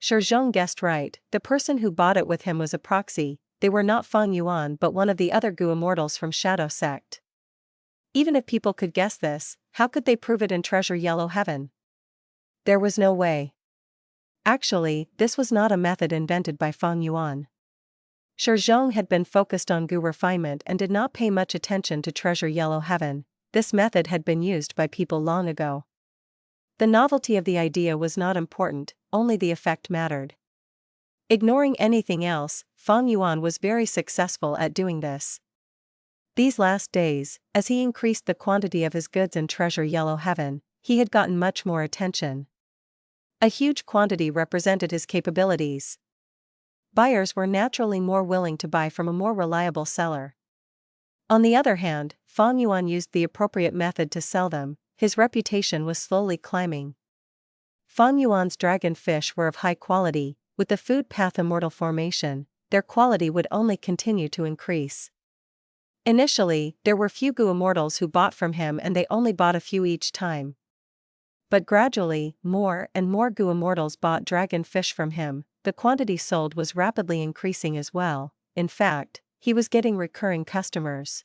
Xue Er guessed right, the person who bought it with him was a proxy, they were not Fang Yuan but one of the other goo immortals from Shadow Sect. Even if people could guess this, how could they prove it in treasure yellow heaven? There was no way. Actually, this was not a method invented by Fang Yuan. Xue Er had been focused on goo refinement and did not pay much attention to treasure yellow heaven, this method had been used by people long ago. The novelty of the idea was not important, only the effect mattered. Ignoring anything else, Fang Yuan was very successful at doing this. These last days, as he increased the quantity of his goods in treasure yellow heaven, he had gotten much more attention. A huge quantity represented his capabilities. Buyers were naturally more willing to buy from a more reliable seller. On the other hand, Fang Yuan used the appropriate method to sell them. His reputation was slowly climbing. Fang Yuan's dragonfish were of high quality. With the food path Immortal formation, their quality would only continue to increase. Initially, there were few Gu Immortals who bought from him, and they only bought a few each time. But gradually, more and more Gu Immortals bought dragonfish from him. The quantity sold was rapidly increasing as well. In fact, he was getting recurring customers.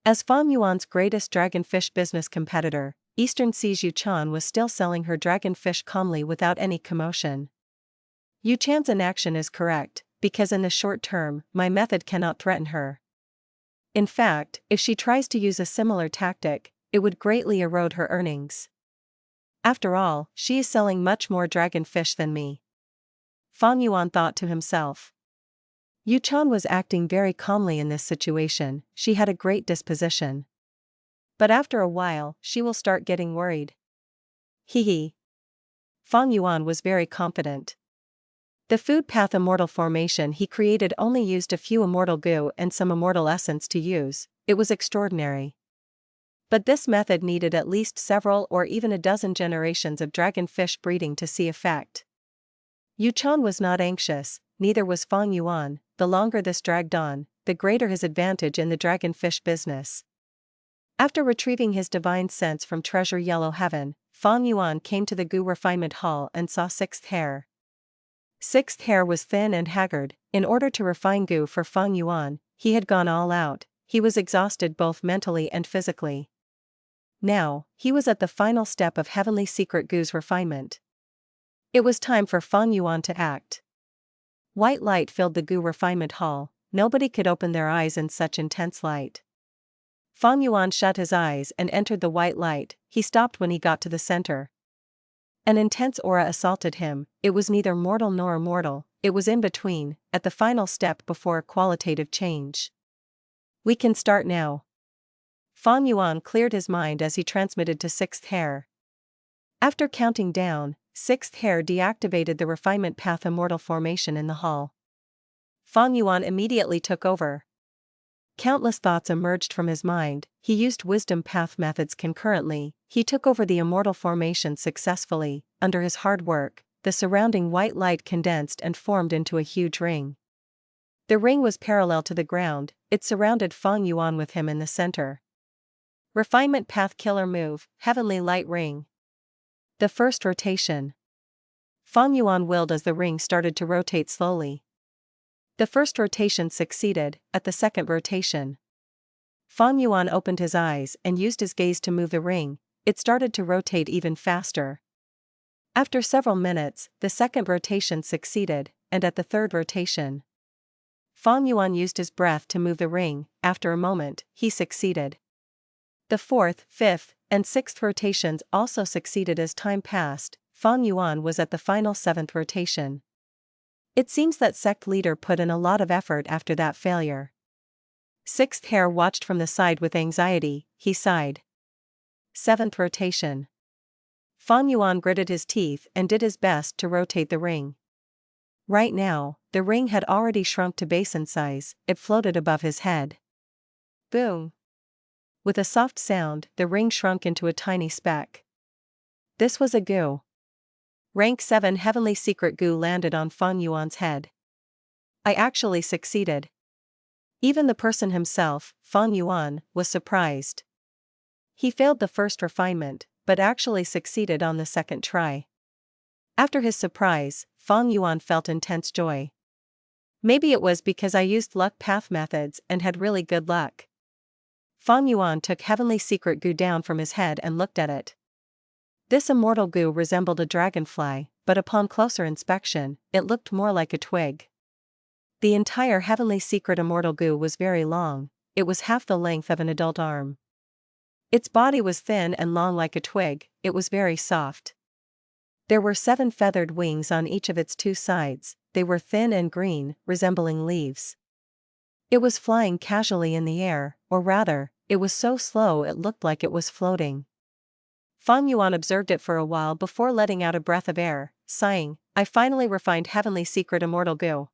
As Fang Yuan's greatest dragonfish business competitor, Eastern Sea's Yuan was still selling her dragonfish calmly without any commotion. Yuan's inaction is correct, because in the short term, my method cannot threaten her. In fact, if she tries to use a similar tactic, it would greatly erode her earnings. After all, she is selling much more dragonfish than me. Fang Yuan thought to himself. Yuan was acting very calmly in this situation. She had a great disposition. But after a while, she will start getting worried. Hee. Fang Yuan was very confident. The food path Immortal formation he created only used a few Immortal goo and some Immortal essence to use. It was extraordinary. But this method needed at least several or even a dozen generations of dragonfish breeding to see effect. Yuan was not anxious, neither was Fang Yuan. The longer this dragged on, the greater his advantage in the dragonfish business. After retrieving his divine sense from Treasure Yellow Heaven, Fang Yuan came to the Gu Refinement Hall and saw Sixth Hair. Sixth Hair was thin and haggard. In order to refine Gu for Fang Yuan, he had gone all out. He was exhausted both mentally and physically. Now, he was at the final step of Heavenly Secret Gu's refinement. It was time for Fang Yuan to act. White light filled the Gu Refinement Hall. Nobody could open their eyes in such intense light. Fang Yuan shut his eyes and entered the white light. He stopped when he got to the center. An intense aura assaulted him. It was neither mortal nor immortal, it was in between, at the final step before a qualitative change. We can start now. Fang Yuan cleared his mind as he transmitted to Sixth Hair. After counting down, Sixth Hair deactivated the refinement path Immortal formation in the hall. Fang Yuan immediately took over. Countless thoughts emerged from his mind. He used wisdom path methods concurrently. He took over the Immortal formation successfully. Under his hard work, the surrounding white light condensed and formed into a huge ring. The ring was parallel to the ground. It surrounded Fang Yuan with him in the center. Refinement path killer move, Heavenly Light Ring. The first rotation. Fang Yuan willed as the ring started to rotate slowly. The first rotation succeeded. At the second rotation, Fang Yuan opened his eyes and used his gaze to move the ring. It started to rotate even faster. After several minutes, the second rotation succeeded, and at the third rotation, Fang Yuan used his breath to move the ring. After a moment, he succeeded. The fourth, fifth, and sixth rotations also succeeded. As time passed, Fang Yuan was at the final seventh rotation. It seems that sect leader put in a lot of effort after that failure. Sixth Hair watched from the side with anxiety. He sighed. Seventh rotation. Fang Yuan gritted his teeth and did his best to rotate the ring. Right now, the ring had already shrunk to basin size. It floated above his head. Boom! With a soft sound, the ring shrunk into a tiny speck. This was a goo. Rank 7 Heavenly Secret Goo landed on Fang Yuan's head. I actually succeeded. Even the person himself, Fang Yuan, was surprised. He failed the first refinement, but actually succeeded on the second try. After his surprise, Fang Yuan felt intense joy. Maybe it was because I used luck path methods and had really good luck. Fang Yuan took Heavenly Secret Goo down from his head and looked at it. This immortal goo resembled a dragonfly, but upon closer inspection, it looked more like a twig. The entire Heavenly Secret immortal goo was very long. It was half the length of an adult arm. Its body was thin and long like a twig. It was very soft. There were 7 feathered wings on each of its 2 sides. They were thin and green, resembling leaves. It was flying casually in the air, or rather, it was so slow it looked like it was floating. Fang Yuan observed it for a while before letting out a breath of air, sighing, I finally refined heavenly secret immortal goo.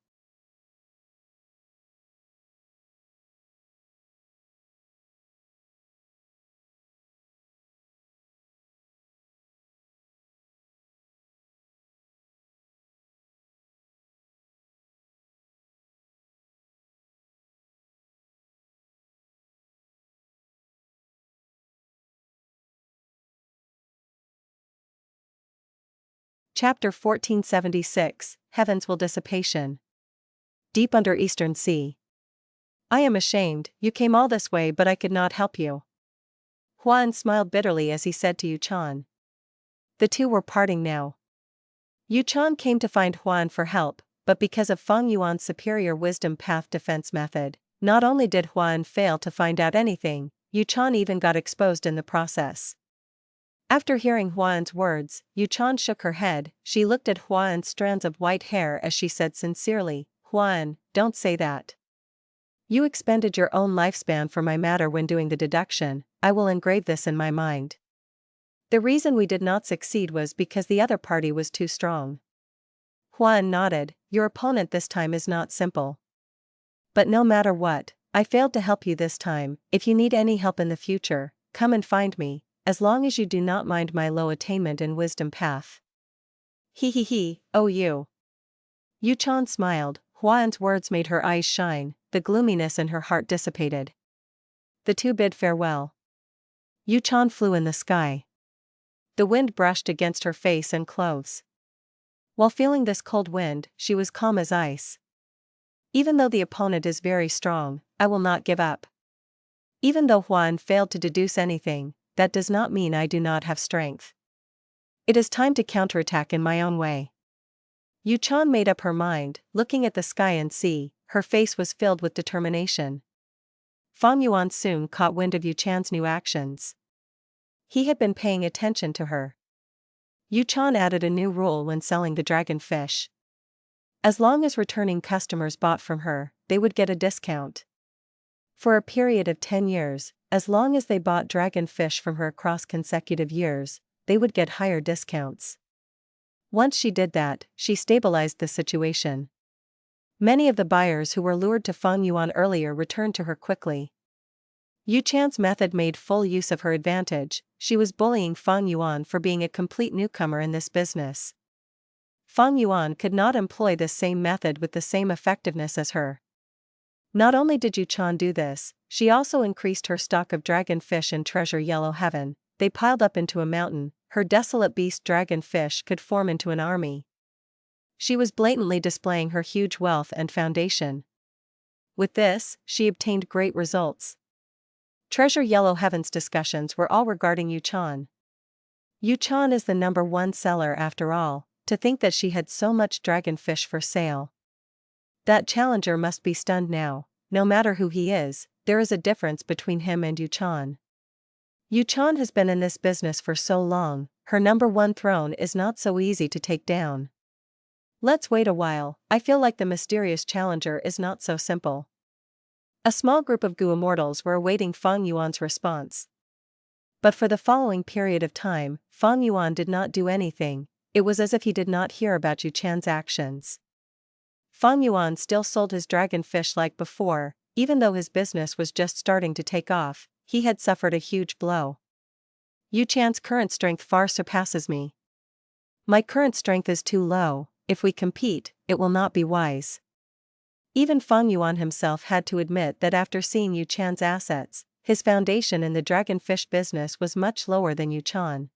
Chapter 1476, Heavens Will Dissipation. Deep under Eastern Sea. I am ashamed, you came all this way but I could not help you. Yuan smiled bitterly as he said to Yuan. The two were parting now. Yuan came to find Yuan for help, but because of Fang Yuan's superior wisdom path defense method, not only did Yuan fail to find out anything, Yuan even got exposed in the process. After hearing Yuan's words, Yuan shook her head. She looked at Yuan's strands of white hair as she said sincerely, Yuan, don't say that. You expended your own lifespan for my matter when doing the deduction. I will engrave this in my mind. The reason we did not succeed was because the other party was too strong. Yuan nodded, your opponent this time is not simple. But no matter what, I failed to help you this time. If you need any help in the future, come and find me. As long as you do not mind my low attainment in wisdom path. He, oh you. Yuan smiled, Yuan's words made her eyes shine, the gloominess in her heart dissipated. The two bid farewell. Yuan flew in the sky. The wind brushed against her face and clothes. While feeling this cold wind, she was calm as ice. Even though the opponent is very strong, I will not give up. Even though Yuan failed to deduce anything, that does not mean I do not have strength. It is time to counterattack in my own way. Yuan made up her mind, looking at the sky and sea, her face was filled with determination. Fang Yuan soon caught wind of Yuan's new actions. He had been paying attention to her. Yuan added a new rule when selling the dragonfish. As long as returning customers bought from her, they would get a discount. For a period of 10 years, as long as they bought dragonfish from her across consecutive years, they would get higher discounts. Once she did that, she stabilized the situation. Many of the buyers who were lured to Fang Yuan earlier returned to her quickly. Yuan's method made full use of her advantage. She was bullying Fang Yuan for being a complete newcomer in this business. Fang Yuan could not employ this same method with the same effectiveness as her. Not only did Yuan do this, she also increased her stock of dragonfish in Treasure Yellow Heaven. They piled up into a mountain. Her desolate beast dragonfish could form into an army. She was blatantly displaying her huge wealth and foundation. With this, she obtained great results. Treasure Yellow Heaven's discussions were all regarding Yuan. Yuan is the #1 seller after all. To think that she had so much dragonfish for sale. That challenger must be stunned now. No matter who he is, there is a difference between him and Yuan. Yuan has been in this business for so long, her #1 throne is not so easy to take down. Let's wait a while, I feel like the mysterious challenger is not so simple. A small group of Gu immortals were awaiting Fang Yuan's response. But for the following period of time, Fang Yuan did not do anything. It was as if he did not hear about Yuan's actions. Fang Yuan still sold his dragonfish like before, even though his business was just starting to take off, he had suffered a huge blow. Yuan's current strength far surpasses me. My current strength is too low, if we compete, it will not be wise. Even Fang Yuan himself had to admit that after seeing Yuan's assets, his foundation in the dragonfish business was much lower than Yuan.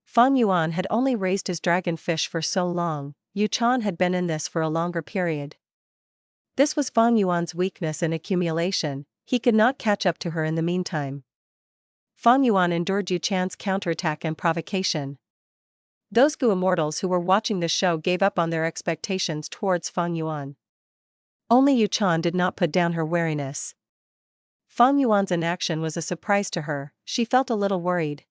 Fang Yuan had only raised his dragonfish for so long, Yuan had been in this for a longer period. This was Fang Yuan's weakness in accumulation, he could not catch up to her in the meantime. Fang Yuan endured Yuan's counterattack and provocation. Those Gu immortals who were watching the show gave up on their expectations towards Fang Yuan. Only Yuan did not put down her wariness. Fang Yuan's inaction was a surprise to her, she felt a little worried.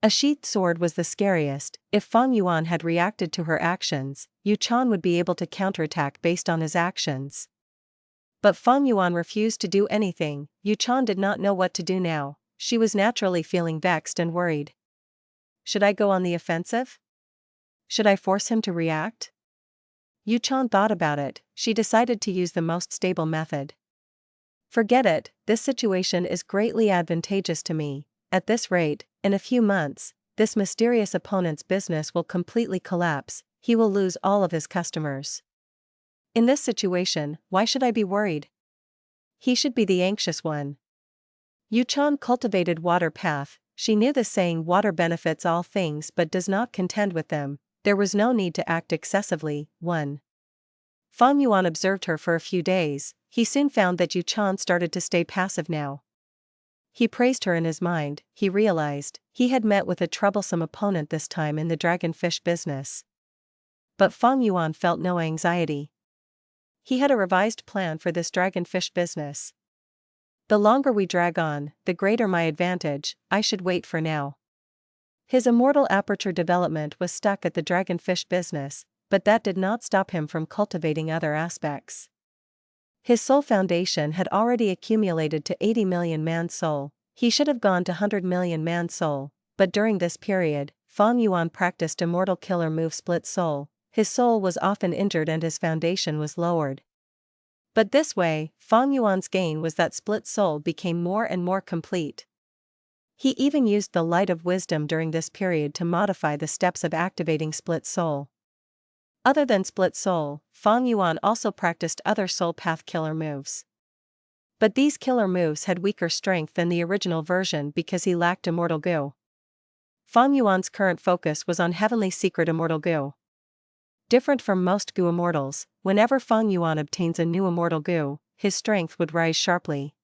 A sheathed sword was the scariest. If Fang Yuan had reacted to her actions, Yuan would be able to counterattack based on his actions. But Fang Yuan refused to do anything. Yuan did not know what to do now, she was naturally feeling vexed and worried. Should I go on the offensive? Should I force him to react? Yuan thought about it. She decided to use the most stable method. Forget it, this situation is greatly advantageous to me. At this rate, in a few months, this mysterious opponent's business will completely collapse, he will lose all of his customers. In this situation, why should I be worried? He should be the anxious one. Yuan cultivated water path. She knew the saying water benefits all things but does not contend with them. There was no need to act excessively. 1. Fang Yuan observed her for a few days. He soon found that Yuan started to stay passive now. He praised her in his mind. He realized he had met with a troublesome opponent this time in the dragonfish business. But Fang Yuan felt no anxiety. He had a revised plan for this dragonfish business. The longer we drag on, the greater my advantage. I should wait for now. His immortal aperture development was stuck at the dragonfish business, but that did not stop him from cultivating other aspects. His soul foundation had already accumulated to 80 million man soul. He should have gone to 100 million man soul, but during this period, Fang Yuan practiced immortal killer move split soul. His soul was often injured and his foundation was lowered. But this way, Fang Yuan's gain was that split soul became more and more complete. He even used the light of wisdom during this period to modify the steps of activating split soul. Other than split soul, Fang Yuan also practiced other soul path killer moves. But these killer moves had weaker strength than the original version because he lacked immortal goo. Fang Yuan's current focus was on heavenly secret immortal goo. Different from most goo immortals, whenever Fang Yuan obtains a new immortal goo, his strength would rise sharply.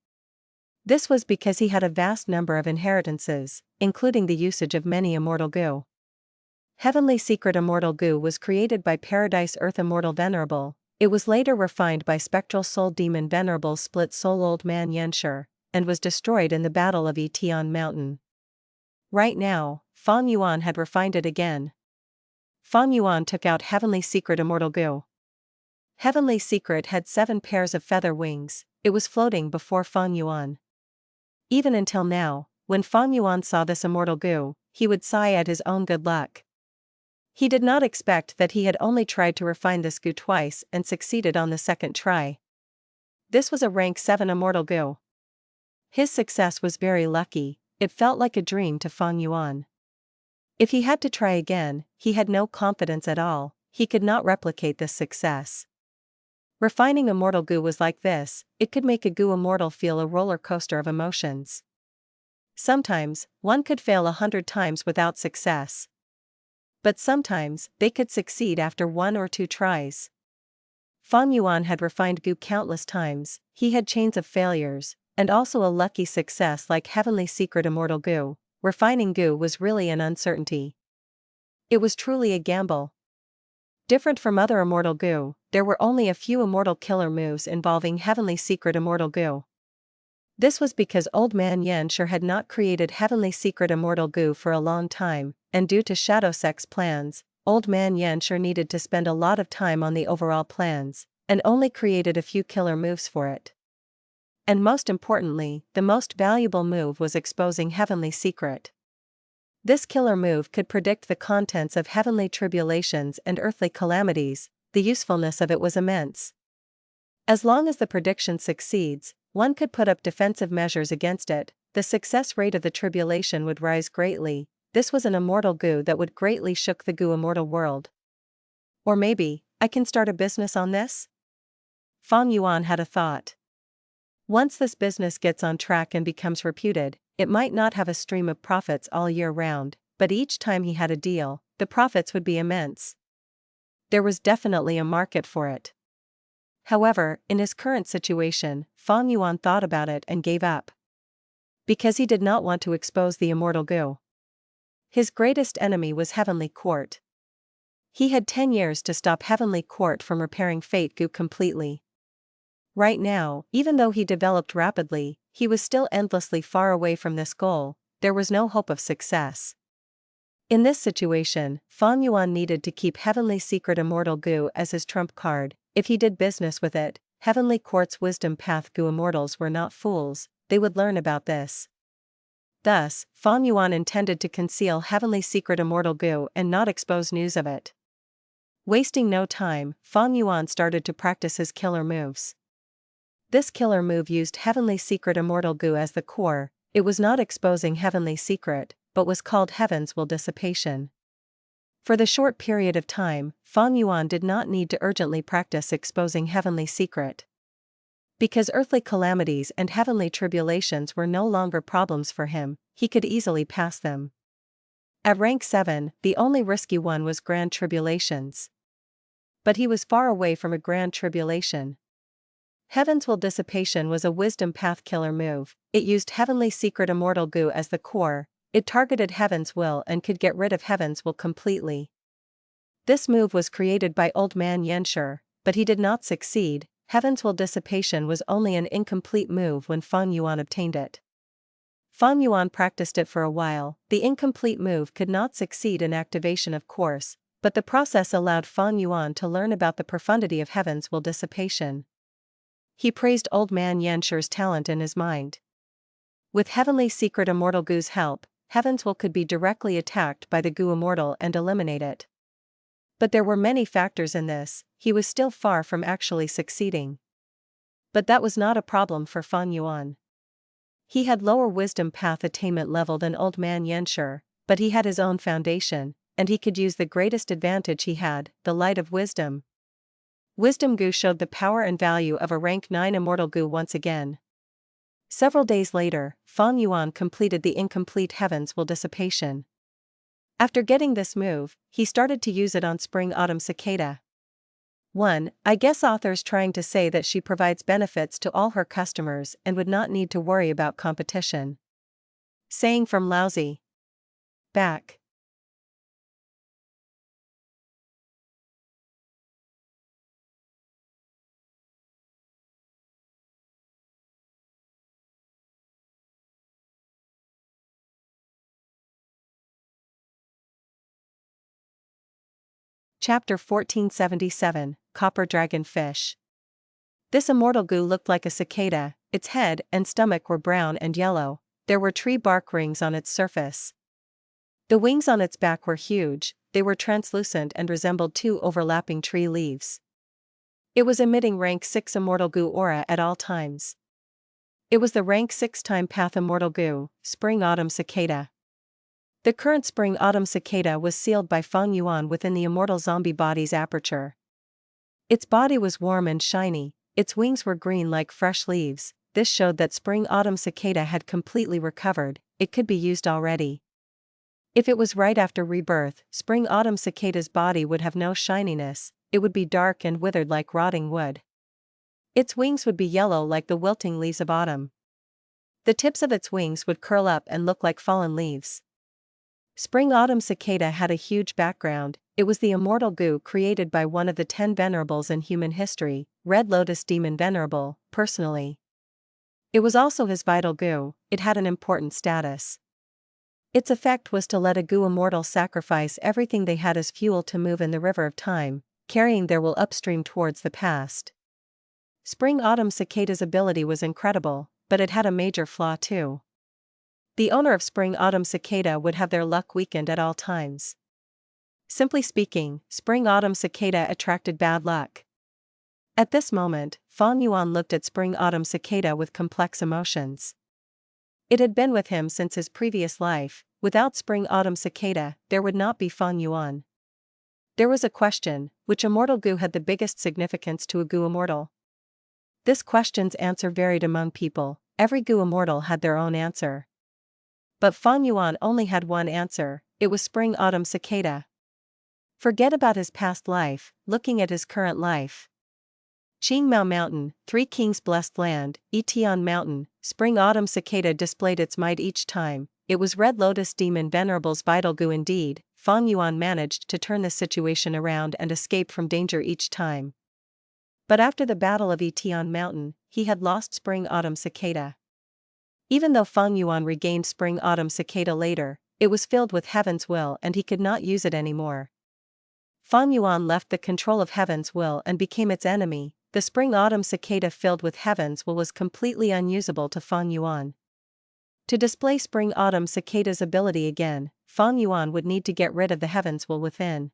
This was because he had a vast number of inheritances, including the usage of many immortal goo. Heavenly Secret Immortal Goo was created by Paradise Earth Immortal Venerable. It was later refined by Spectral Soul Demon Venerable Split Soul Old Man Yenshur, and was destroyed in the Battle of Etion Mountain. Right now, Fang Yuan had refined it again. Fang Yuan took out Heavenly Secret Immortal Goo. Heavenly Secret had 7 pairs of feather wings. It was floating before Fang Yuan. Even until now, when Fang Yuan saw this immortal goo, he would sigh at his own good luck. He did not expect that he had only tried to refine this goo twice and succeeded on the second try. This was a rank 7 immortal goo. His success was very lucky. It felt like a dream to Fang Yuan. If he had to try again, he had no confidence at all. He could not replicate this success. Refining immortal goo was like this, it could make a goo immortal feel a roller coaster of emotions. Sometimes, one could fail 100 times without success. But sometimes, they could succeed after 1 or 2 tries. Fang Yuan had refined goo countless times, he had chains of failures, and also a lucky success like Heavenly Secret Immortal Goo. Refining goo was really an uncertainty. It was truly a gamble. Different from other immortal goo, there were only a few immortal killer moves involving Heavenly Secret Immortal Goo. This was because Old Man Yenshur had not created Heavenly Secret Immortal Goo for a long time, and due to Shadow Sect's plans, Old Man Yenshur needed to spend a lot of time on the overall plans, and only created a few killer moves for it. And most importantly, the most valuable move was exposing Heavenly Secret. This killer move could predict the contents of heavenly tribulations and earthly calamities. The usefulness of it was immense. As long as the prediction succeeds, one could put up defensive measures against it, the success rate of the tribulation would rise greatly. This was an immortal goo that would greatly shook the goo immortal world. Or maybe, I can start a business on this? Fang Yuan had a thought. Once this business gets on track and becomes reputed, it might not have a stream of profits all year round, but each time he had a deal, the profits would be immense. There was definitely a market for it. However, in his current situation, Fang Yuan thought about it and gave up. Because he did not want to expose the immortal goo. His greatest enemy was Heavenly Court. He had 10 years to stop Heavenly Court from repairing Fate Goo completely. Right now, even though he developed rapidly, he was still endlessly far away from this goal. There was no hope of success. In this situation, Fang Yuan needed to keep Heavenly Secret Immortal Goo as his trump card. If he did business with it, Heavenly Court's Wisdom Path Goo Immortals were not fools, they would learn about this. Thus, Fang Yuan intended to conceal Heavenly Secret Immortal Goo and not expose news of it. Wasting no time, Fang Yuan started to practice his killer moves. This killer move used Heavenly Secret Immortal Goo as the core. It was not exposing Heavenly Secret, but was called Heaven's Will Dissipation. For the short period of time, Fang Yuan did not need to urgently practice exposing Heavenly Secret. Because earthly calamities and heavenly tribulations were no longer problems for him, he could easily pass them. At rank 7, the only risky one was Grand Tribulations. But he was far away from a Grand Tribulation. Heaven's Will Dissipation was a wisdom path killer move. It used Heavenly Secret Immortal Goo as the core. It targeted Heaven's Will and could get rid of Heaven's Will completely. This move was created by Old Man Yanshi, but he did not succeed. Heaven's Will Dissipation was only an incomplete move when Fang Yuan obtained it. Fang Yuan practiced it for a while. The incomplete move could not succeed in activation, of course, but the process allowed Fang Yuan to learn about the profundity of Heaven's Will Dissipation. He praised Old Man Yanshi's talent in his mind. With Heavenly Secret Immortal Goo's help, Heaven's Will could be directly attacked by the Goo Immortal and eliminate it. But there were many factors in this. He was still far from actually succeeding. But that was not a problem for Fang Yuan. He had lower wisdom path attainment level than Old Man Yanshi, but he had his own foundation, and he could use the greatest advantage he had, the light of wisdom. Wisdom Goo showed the power and value of a rank 9 Immortal Goo once again. Several days later, Fang Yuan completed the incomplete Heaven's Will Dissipation. After getting this move, he started to use it on Spring-Autumn Cicada. 1. I guess author's trying to say that she provides benefits to all her customers and would not need to worry about competition. Saying from Lousy. Back. Chapter 1477, Copper Dragonfish. This immortal goo looked like a cicada. Its head and stomach were brown and yellow. There were tree bark rings on its surface. The wings on its back were huge. They were translucent and resembled two overlapping tree leaves. It was emitting rank 6 immortal goo aura at all times. It was the rank 6 time path immortal goo, Spring-Autumn Cicada. The current Spring-Autumn Cicada was sealed by Fang Yuan within the immortal zombie body's aperture. Its body was warm and shiny, its wings were green like fresh leaves. This showed that Spring-Autumn Cicada had completely recovered. It could be used already. If it was right after rebirth, Spring-Autumn Cicada's body would have no shininess, it would be dark and withered like rotting wood. Its wings would be yellow like the wilting leaves of autumn. The tips of its wings would curl up and look like fallen leaves. Spring-Autumn Cicada had a huge background. It was the immortal goo created by one of the 10 venerables in human history, Red Lotus Demon Venerable, personally. It was also his vital goo. It had an important status. Its effect was to let a goo immortal sacrifice everything they had as fuel to move in the river of time, carrying their will upstream towards the past. Spring-Autumn Cicada's ability was incredible, but it had a major flaw too. The owner of Spring-Autumn Cicada would have their luck weakened at all times. Simply speaking, Spring-Autumn Cicada attracted bad luck. At this moment, Fang Yuan looked at Spring-Autumn Cicada with complex emotions. It had been with him since his previous life. Without Spring-Autumn Cicada, there would not be Fang Yuan. There was a question: which immortal goo had the biggest significance to a goo immortal? This question's answer varied among people. Every goo immortal had their own answer. But Fang Yuan only had one answer. It was Spring-Autumn Cicada. Forget about his past life, looking at his current life. Qingmao Mountain, Three Kings Blessed Land, Etian Mountain, Spring-Autumn Cicada displayed its might each time. It was Red Lotus Demon Venerable's vital goo indeed. Fang Yuan managed to turn the situation around and escape from danger each time. But after the Battle of Etian Mountain, he had lost Spring-Autumn Cicada. Even though Fang Yuan regained Spring-Autumn Cicada later, it was filled with Heaven's Will and he could not use it anymore. Fang Yuan left the control of Heaven's Will and became its enemy. The Spring-Autumn Cicada filled with Heaven's Will was completely unusable to Fang Yuan. To display Spring-Autumn Cicada's ability again, Fang Yuan would need to get rid of the Heaven's Will within.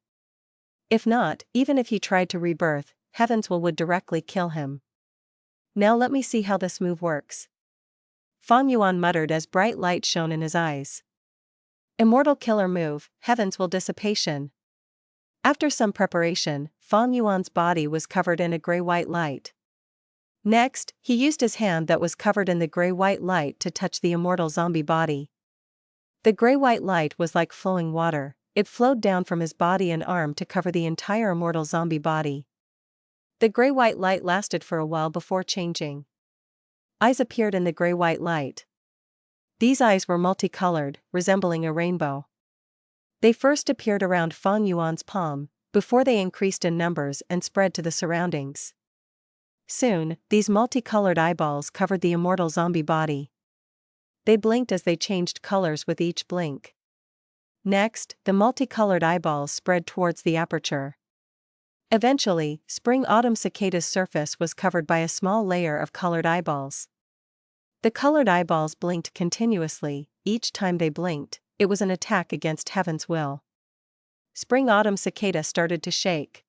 If not, even if he tried to rebirth, Heaven's Will would directly kill him. Now let me see how this move works. Fang Yuan muttered as bright light shone in his eyes. Immortal killer move, Heaven's Will Dissipation. After some preparation, Fang Yuan's body was covered in a gray-white light. Next, he used his hand that was covered in the gray-white light to touch the immortal zombie body. The gray-white light was like flowing water, it flowed down from his body and arm to cover the entire immortal zombie body. The gray-white light lasted for a while before changing. Eyes appeared in the gray-white light. These eyes were multicolored, resembling a rainbow. They first appeared around Fang Yuan's palm, before they increased in numbers and spread to the surroundings. Soon, these multicolored eyeballs covered the immortal zombie body. They blinked as they changed colors with each blink. Next, the multicolored eyeballs spread towards the aperture. Eventually, Spring-Autumn Cicada's surface was covered by a small layer of colored eyeballs. The colored eyeballs blinked continuously. Each time they blinked, it was an attack against Heaven's Will. Spring-Autumn Cicada started to shake.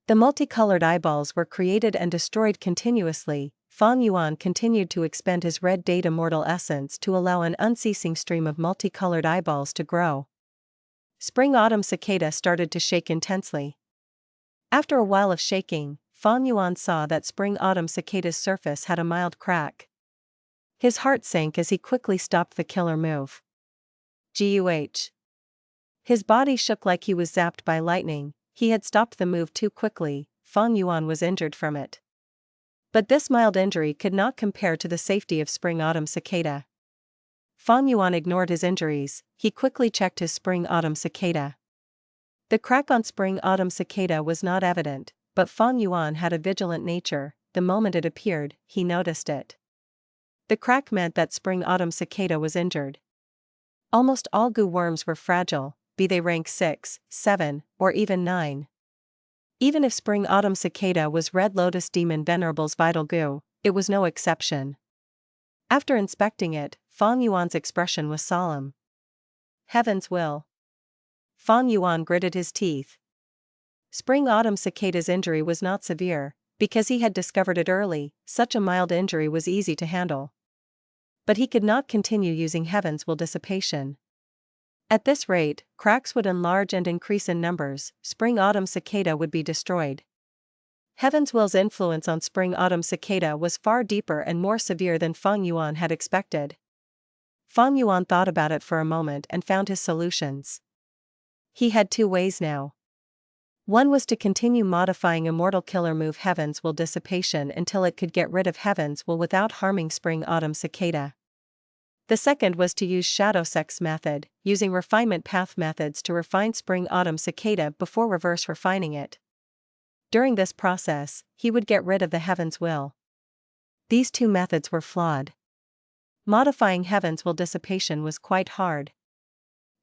The multicolored eyeballs were created and destroyed continuously. Fang Yuan continued to expend his red date immortal essence to allow an unceasing stream of multicolored eyeballs to grow. Spring-Autumn Cicada started to shake intensely. After a while of shaking, Fang Yuan saw that Spring-Autumn Cicada's surface had a mild crack. His heart sank as he quickly stopped the killer move. Guh. His body shook like he was zapped by lightning. He had stopped the move too quickly. Fang Yuan was injured from it. But this mild injury could not compare to the safety of Spring-Autumn Cicada. Fang Yuan ignored his injuries. He quickly checked his Spring-Autumn Cicada. The crack on Spring-Autumn Cicada was not evident, but Fang Yuan had a vigilant nature. The moment it appeared, he noticed it. The crack meant that Spring-Autumn Cicada was injured. Almost all goo worms were fragile, be they rank 6, 7, or even 9. Even if Spring-Autumn Cicada was Red Lotus Demon Venerable's vital goo, it was no exception. After inspecting it, Fang Yuan's expression was solemn. Heaven's Will. Fang Yuan gritted his teeth. Spring-Autumn Cicada's injury was not severe, because he had discovered it early. Such a mild injury was easy to handle. But he could not continue using Heaven's Will Dissipation. At this rate, cracks would enlarge and increase in numbers. Spring-Autumn Cicada would be destroyed. Heaven's Will's influence on Spring-Autumn Cicada was far deeper and more severe than Fang Yuan had expected. Fang Yuan thought about it for a moment and found his solutions. He had two ways now. One was to continue modifying Immortal Killer move Heaven's Will Dissipation until it could get rid of Heaven's Will without harming Spring-Autumn Cicada. The second was to use Shadow Sex method, using refinement path methods to refine Spring-Autumn Cicada before reverse refining it. During this process, he would get rid of the Heaven's Will. These two methods were flawed. Modifying Heaven's Will Dissipation was quite hard.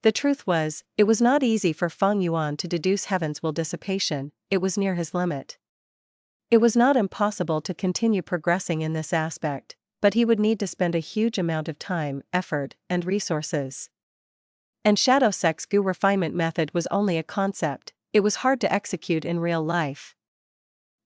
The truth was, it was not easy for Fang Yuan to deduce Heaven's Will Dissipation. It was near his limit. It was not impossible to continue progressing in this aspect, but he would need to spend a huge amount of time, effort, and resources. And Shadow Sex goo refinement method was only a concept. It was hard to execute in real life.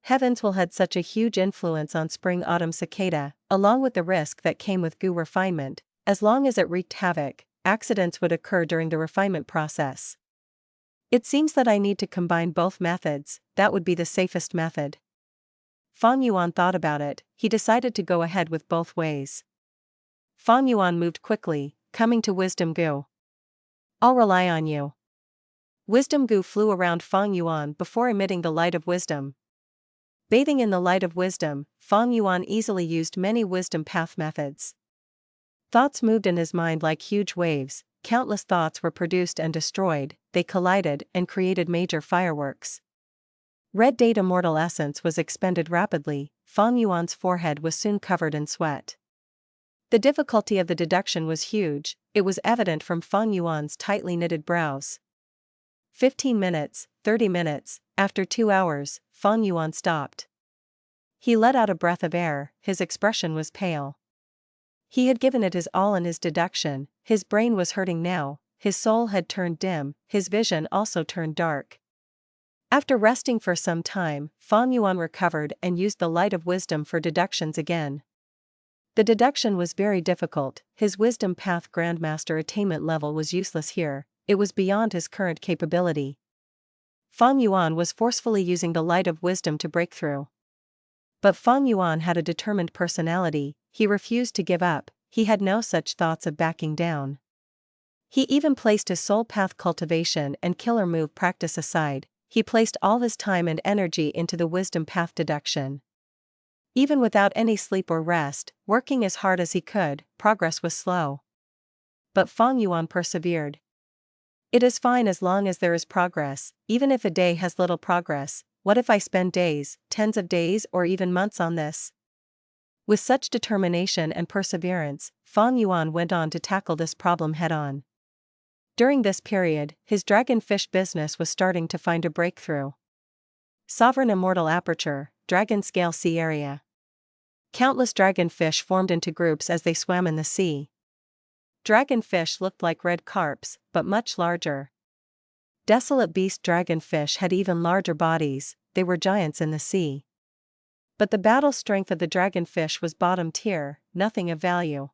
Heaven's Will had such a huge influence on Spring-Autumn Cicada, along with the risk that came with goo refinement. As long as it wreaked havoc, accidents would occur during the refinement process. It seems that I need to combine both methods. That would be the safest method. Fang Yuan thought about it. He decided to go ahead with both ways. Fang Yuan moved quickly, coming to Wisdom Goo. I'll rely on you. Wisdom Goo flew around Fang Yuan before emitting the light of wisdom. Bathing in the light of wisdom, Fang Yuan easily used many wisdom path methods. Thoughts moved in his mind like huge waves. Countless thoughts were produced and destroyed. They collided and created major fireworks. Red Date Immortal Essence was expended rapidly. Fang Yuan's forehead was soon covered in sweat. The difficulty of the deduction was huge. It was evident from Fang Yuan's tightly knitted brows. 15 minutes, 30 minutes, after 2 hours, Fang Yuan stopped. He let out a breath of air. His expression was pale. He had given it his all in his deduction, his brain was hurting now, his soul had turned dim, his vision also turned dark. After resting for some time, Fang Yuan recovered and used the light of wisdom for deductions again. The deduction was very difficult, his wisdom path grandmaster attainment level was useless here, it was beyond his current capability. Fang Yuan was forcefully using the light of wisdom to break through. But Fang Yuan had a determined personality, he refused to give up, he had no such thoughts of backing down. He even placed his soul path cultivation and killer move practice aside, he placed all his time and energy into the wisdom path deduction. Even without any sleep or rest, working as hard as he could, progress was slow. But Fang Yuan persevered. It is fine as long as there is progress, even if a day has little progress. What if I spend days, tens of days or even months on this? With such determination and perseverance, Fang Yuan went on to tackle this problem head-on. During this period, his dragonfish business was starting to find a breakthrough. Sovereign Immortal Aperture, Dragon Scale Sea Area. Countless dragonfish formed into groups as they swam in the sea. Dragonfish looked like red carps, but much larger. Desolate beast dragonfish had even larger bodies, they were giants in the sea. But the battle strength of the dragonfish was bottom tier, nothing of value.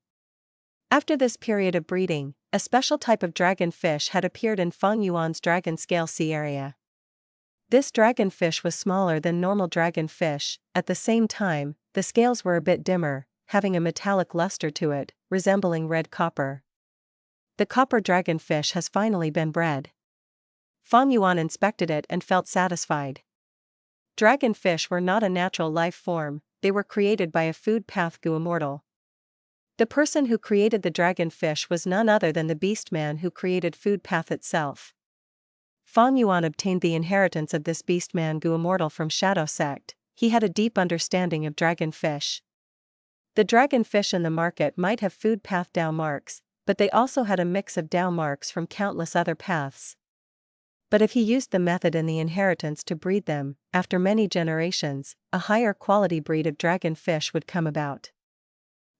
After this period of breeding, a special type of dragonfish had appeared in Fang Yuan's dragon scale sea area. This dragonfish was smaller than normal dragonfish, at the same time, the scales were a bit dimmer, having a metallic luster to it, resembling red copper. The copper dragonfish has finally been bred. Fang Yuan inspected it and felt satisfied. Dragonfish were not a natural life form, they were created by a food path gu immortal. The person who created the dragonfish was none other than the beastman who created food path itself. Fang Yuan obtained the inheritance of this beastman gu immortal from Shadow Sect, he had a deep understanding of dragonfish. The dragonfish in the market might have food path Dao marks, but they also had a mix of Dao marks from countless other paths. But if he used the method in the inheritance to breed them, after many generations, a higher quality breed of dragonfish would come about.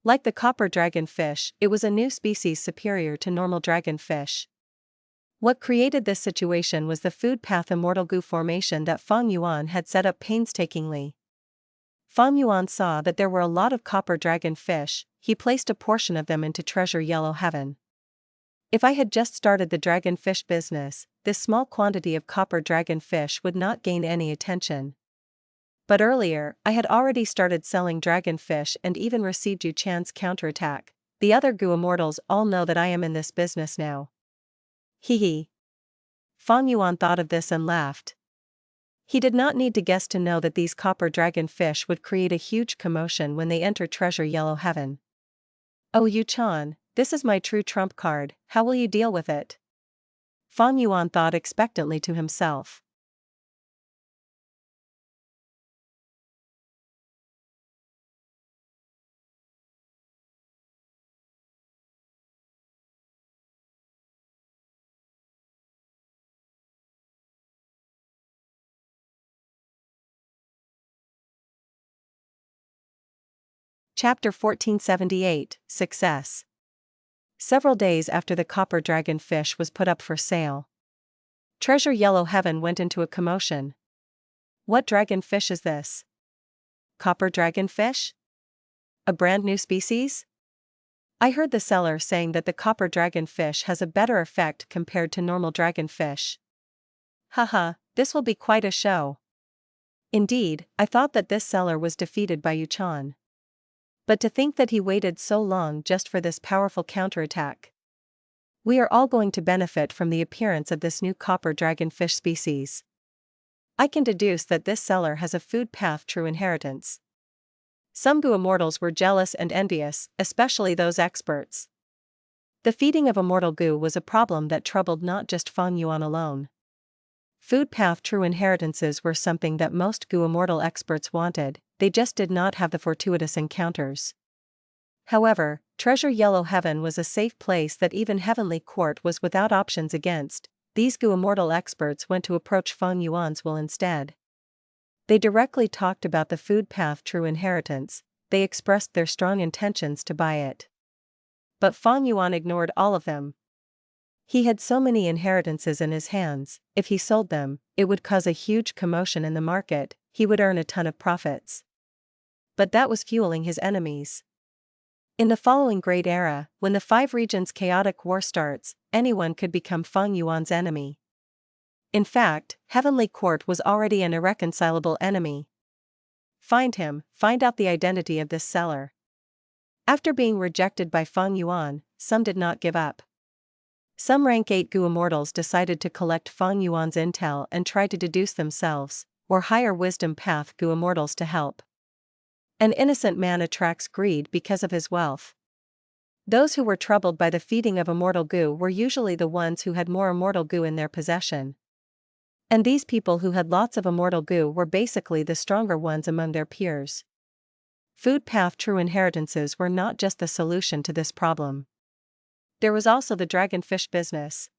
Like the copper dragonfish, it was a new species superior to normal dragonfish. What created this situation was the food path immortal gu formation that Fang Yuan had set up painstakingly. Fang Yuan saw that there were a lot of copper dragonfish, he placed a portion of them into treasure yellow heaven. If I had just started the dragonfish business, this small quantity of copper dragonfish would not gain any attention. But earlier, I had already started selling dragonfish and even received Yuchan's counterattack. The other gu immortals all know that I am in this business now. Hee. Fang Yuan thought of this and laughed. He did not need to guess to know that these copper dragonfish would create a huge commotion when they enter treasure yellow heaven. Oh Yuchan, this is my true trump card, how will you deal with it? Fang Yuan thought expectantly to himself. Chapter 1478, Success. Several days after the copper dragonfish was put up for sale, treasure yellow heaven went into a commotion. What dragonfish is this? Copper dragonfish? A brand new species? I heard the seller saying that the copper dragonfish has a better effect compared to normal dragonfish. Haha, this will be quite a show. Indeed, I thought that this seller was defeated by Yuchan. But to think that he waited so long just for this powerful counterattack. We are all going to benefit from the appearance of this new copper dragonfish species. I can deduce that this seller has a food path true inheritance. Some gu immortals were jealous and envious, especially those experts. The feeding of immortal gu was a problem that troubled not just Fang Yuan alone. Food path true inheritances were something that most gu immortal experts wanted, they just did not have the fortuitous encounters. However, treasure yellow heaven was a safe place that even heavenly court was without options against. These gu immortal experts went to approach Fang Yuan's will instead. They directly talked about the food path true inheritance, they expressed their strong intentions to buy it. but Fang Yuan ignored all of them. He had so many inheritances in his hands, if he sold them, it would cause a huge commotion in the market, he would earn a ton of profits. But that was fueling his enemies. In the following Great Era, when the 5 regions chaotic war starts, anyone could become Fang Yuan's enemy. In fact, Heavenly Court was already an irreconcilable enemy. Find him, find out the identity of this seller. After being rejected by Fang Yuan, some did not give up. Some rank 8 Gu Immortals decided to collect Fang Yuan's intel and try to deduce themselves, or hire wisdom path Gu Immortals to help. An innocent man attracts greed because of his wealth. Those who were troubled by the feeding of immortal Gu were usually the ones who had more immortal Gu in their possession. And these people who had lots of immortal Gu were basically the stronger ones among their peers. Food path true inheritances were not just the solution to this problem. There was also the dragonfish business.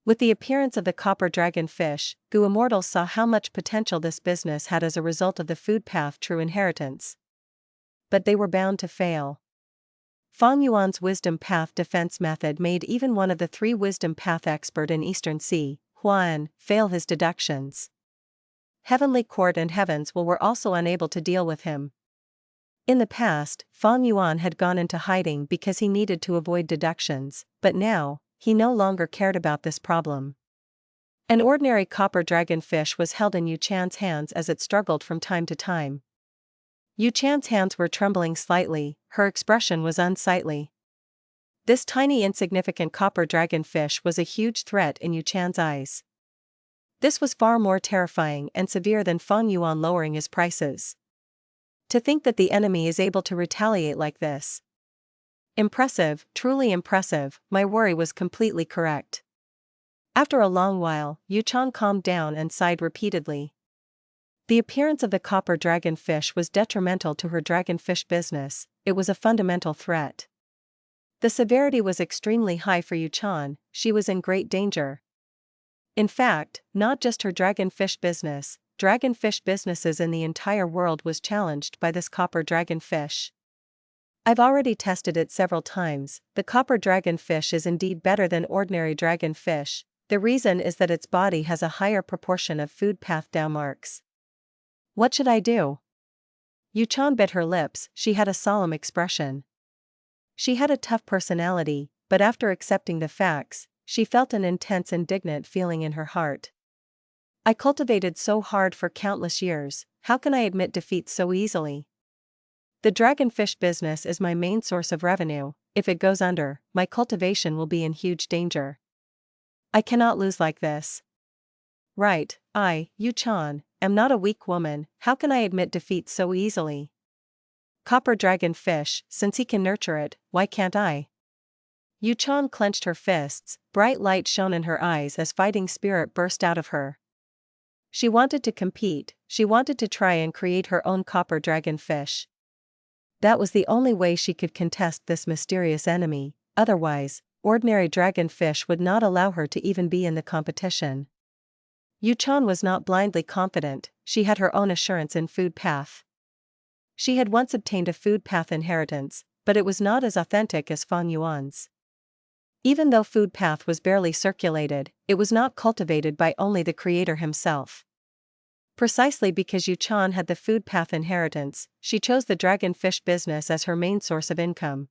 With the appearance of the copper dragonfish, Gu Immortals saw how much potential this business had as a result of the food path true inheritance. But they were bound to fail. Fang Yuan's wisdom path defense method made even one of the 3 wisdom path expert in Eastern Sea, Yuan, fail his deductions. Heavenly Court and Heavens were also unable to deal with him. In the past, Fang Yuan had gone into hiding because he needed to avoid deductions, but now, he no longer cared about this problem. An ordinary copper dragonfish was held in Yu Chan's hands as it struggled from time to time. Yu Chan's hands were trembling slightly, her expression was unsightly. This tiny insignificant copper dragonfish was a huge threat in Yu Chan's eyes. This was far more terrifying and severe than Fang Yuan lowering his prices. To think that the enemy is able to retaliate like this. Impressive, truly impressive, my worry was completely correct. After a long while, Yu Chan calmed down and sighed repeatedly. The appearance of the copper dragonfish was detrimental to her dragonfish business, it was a fundamental threat. The severity was extremely high for Yu Chan, she was in great danger. In fact, not just her dragonfish businesses in the entire world was challenged by this copper dragonfish. I've already tested it several times, the copper dragonfish is indeed better than ordinary dragonfish, the reason is that its body has a higher proportion of food path Dao marks. What should I do? Yu Chan bit her lips, she had a solemn expression. She had a tough personality, but after accepting the facts, she felt an intense indignant feeling in her heart. I cultivated so hard for countless years, how can I admit defeat so easily? The dragonfish business is my main source of revenue, if it goes under, my cultivation will be in huge danger. I cannot lose like this. Right, Yu Chan, am not a weak woman, how can I admit defeat so easily? Copper dragonfish, since he can nurture it, why can't I? Yu Chan clenched her fists, bright light shone in her eyes as fighting spirit burst out of her. She wanted to compete, she wanted to try and create her own copper dragonfish. That was the only way she could contest this mysterious enemy, otherwise, ordinary dragonfish would not allow her to even be in the competition. Yu Chan was not blindly confident, she had her own assurance in food path. She had once obtained a food path inheritance, but it was not as authentic as Fang Yuan's. Even though food path was barely circulated, it was not cultivated by only the creator himself. Precisely because Yu Chan had the food path inheritance, she chose the dragonfish business as her main source of income.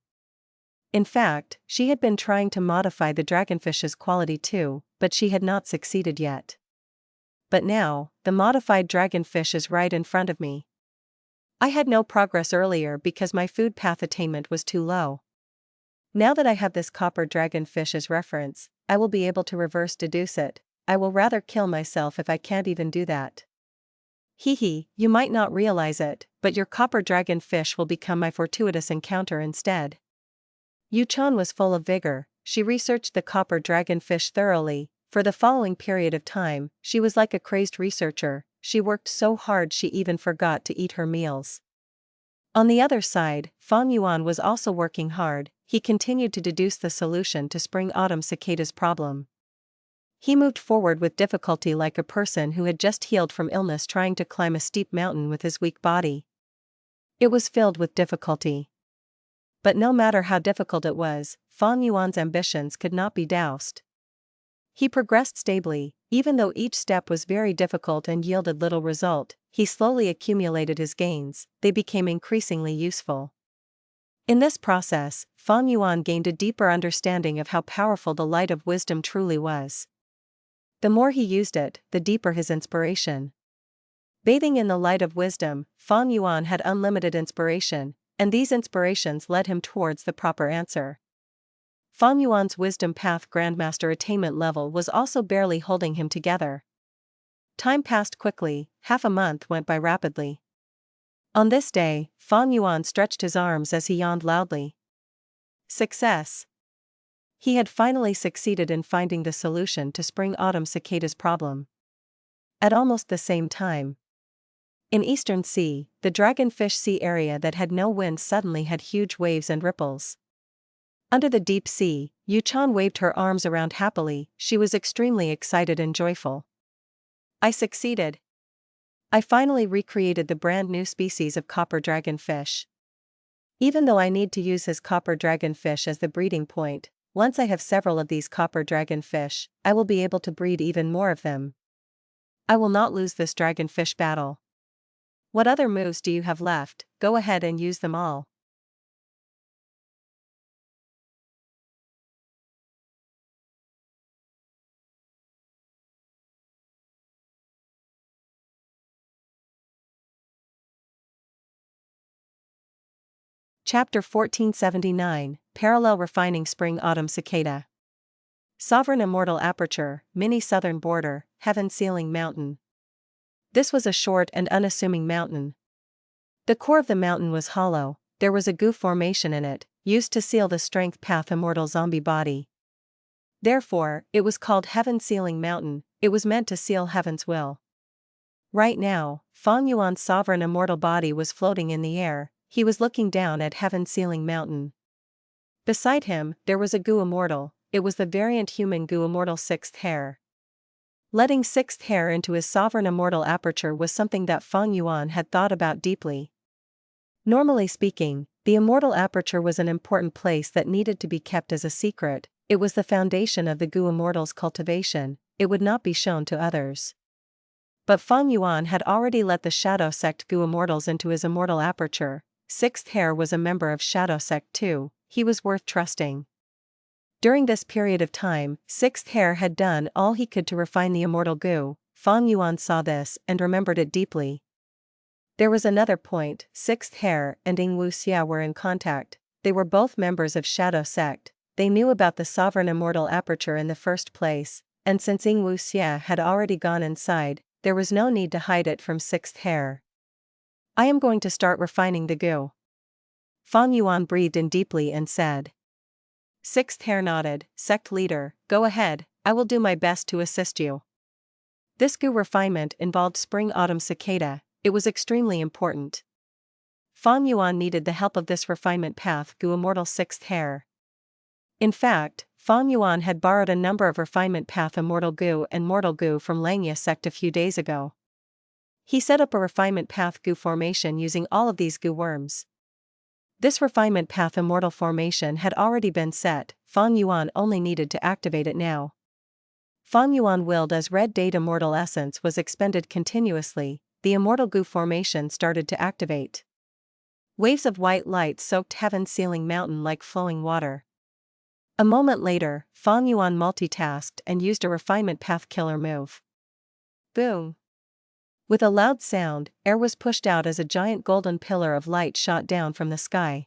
In fact, she had been trying to modify the dragonfish's quality too, but she had not succeeded yet. But now, the modified dragonfish is right in front of me. I had no progress earlier because my food path attainment was too low. Now that I have this copper dragonfish as reference, I will be able to reverse deduce it, I will rather kill myself if I can't even do that. You might not realize it, but your copper dragonfish will become my fortuitous encounter instead. Yu Chan was full of vigor, she researched the copper dragonfish thoroughly. For the following period of time, she was like a crazed researcher, she worked so hard she even forgot to eat her meals. On the other side, Fang Yuan was also working hard, he continued to deduce the solution to spring-autumn cicada's problem. He moved forward with difficulty like a person who had just healed from illness trying to climb a steep mountain with his weak body. It was filled with difficulty. But no matter how difficult it was, Fang Yuan's ambitions could not be doused. He progressed stably, even though each step was very difficult and yielded little result. He slowly accumulated his gains, they became increasingly useful. In this process, Fang Yuan gained a deeper understanding of how powerful the light of wisdom truly was. The more he used it, the deeper his inspiration. Bathing in the light of wisdom, Fang Yuan had unlimited inspiration, and these inspirations led him towards the proper answer. Fang Yuan's wisdom path grandmaster attainment level was also barely holding him together. Time passed quickly, half a month went by rapidly. On this day, Fang Yuan stretched his arms as he yawned loudly. Success! He had finally succeeded in finding the solution to spring-autumn cicada's problem. At almost the same time, in Eastern Sea, the Dragonfish Sea area that had no wind suddenly had huge waves and ripples. Under the deep sea, Yuan waved her arms around happily. She was extremely excited and joyful. I succeeded. I finally recreated the brand new species of copper dragonfish. Even though I need to use his copper dragonfish as the breeding point, once I have several of these copper dragonfish, I will be able to breed even more of them. I will not lose this dragonfish battle. What other moves do you have left? Go ahead and use them all. Chapter 1479, Parallel Refining Spring-Autumn Cicada. Sovereign Immortal Aperture, Mini Southern Border, Heaven Sealing Mountain. This was a short and unassuming mountain. The core of the mountain was hollow, there was a goo formation in it, used to seal the strength path immortal zombie body. Therefore, it was called Heaven Sealing Mountain, it was meant to seal heaven's will. Right now, Fang Yuan's sovereign immortal body was floating in the air. He was looking down at Heaven Sealing Mountain. Beside him, there was a Goo Immortal, it was the variant human Goo Immortal Sixth Hair. Letting Sixth Hair into his sovereign immortal aperture was something that Fang Yuan had thought about deeply. Normally speaking, the immortal aperture was an important place that needed to be kept as a secret, it was the foundation of the Goo Immortal's cultivation, it would not be shown to others. But Fang Yuan had already let the Shadow Sect Goo Immortals into his immortal aperture. Sixth Hair was a member of Shadow Sect too, he was worth trusting. During this period of time, Sixth Hair had done all he could to refine the immortal goo. Fang Yuan saw this and remembered it deeply. There was another point, Sixth Hair and Xue Er were in contact, they were both members of Shadow Sect, they knew about the sovereign immortal aperture in the first place, and since Xue Er had already gone inside, there was no need to hide it from Sixth Hair. I am going to start refining the goo. Fang Yuan breathed in deeply and said. Sixth Hair nodded, Sect Leader, go ahead, I will do my best to assist you. This goo refinement involved spring-autumn cicada, it was extremely important. Fang Yuan needed the help of this refinement path Goo Immortal Sixth Hair. In fact, Fang Yuan had borrowed a number of refinement path immortal goo and mortal goo from Langya Sect a few days ago. He set up a refinement path goo formation using all of these goo worms. This refinement path immortal formation had already been set, Fang Yuan only needed to activate it now. Fang Yuan willed as red date immortal essence was expended continuously, the immortal goo formation started to activate. Waves of white light soaked Heaven Sealing Mountain like flowing water. A moment later, Fang Yuan multitasked and used a refinement path killer move. Boom! With a loud sound, air was pushed out as a giant golden pillar of light shot down from the sky.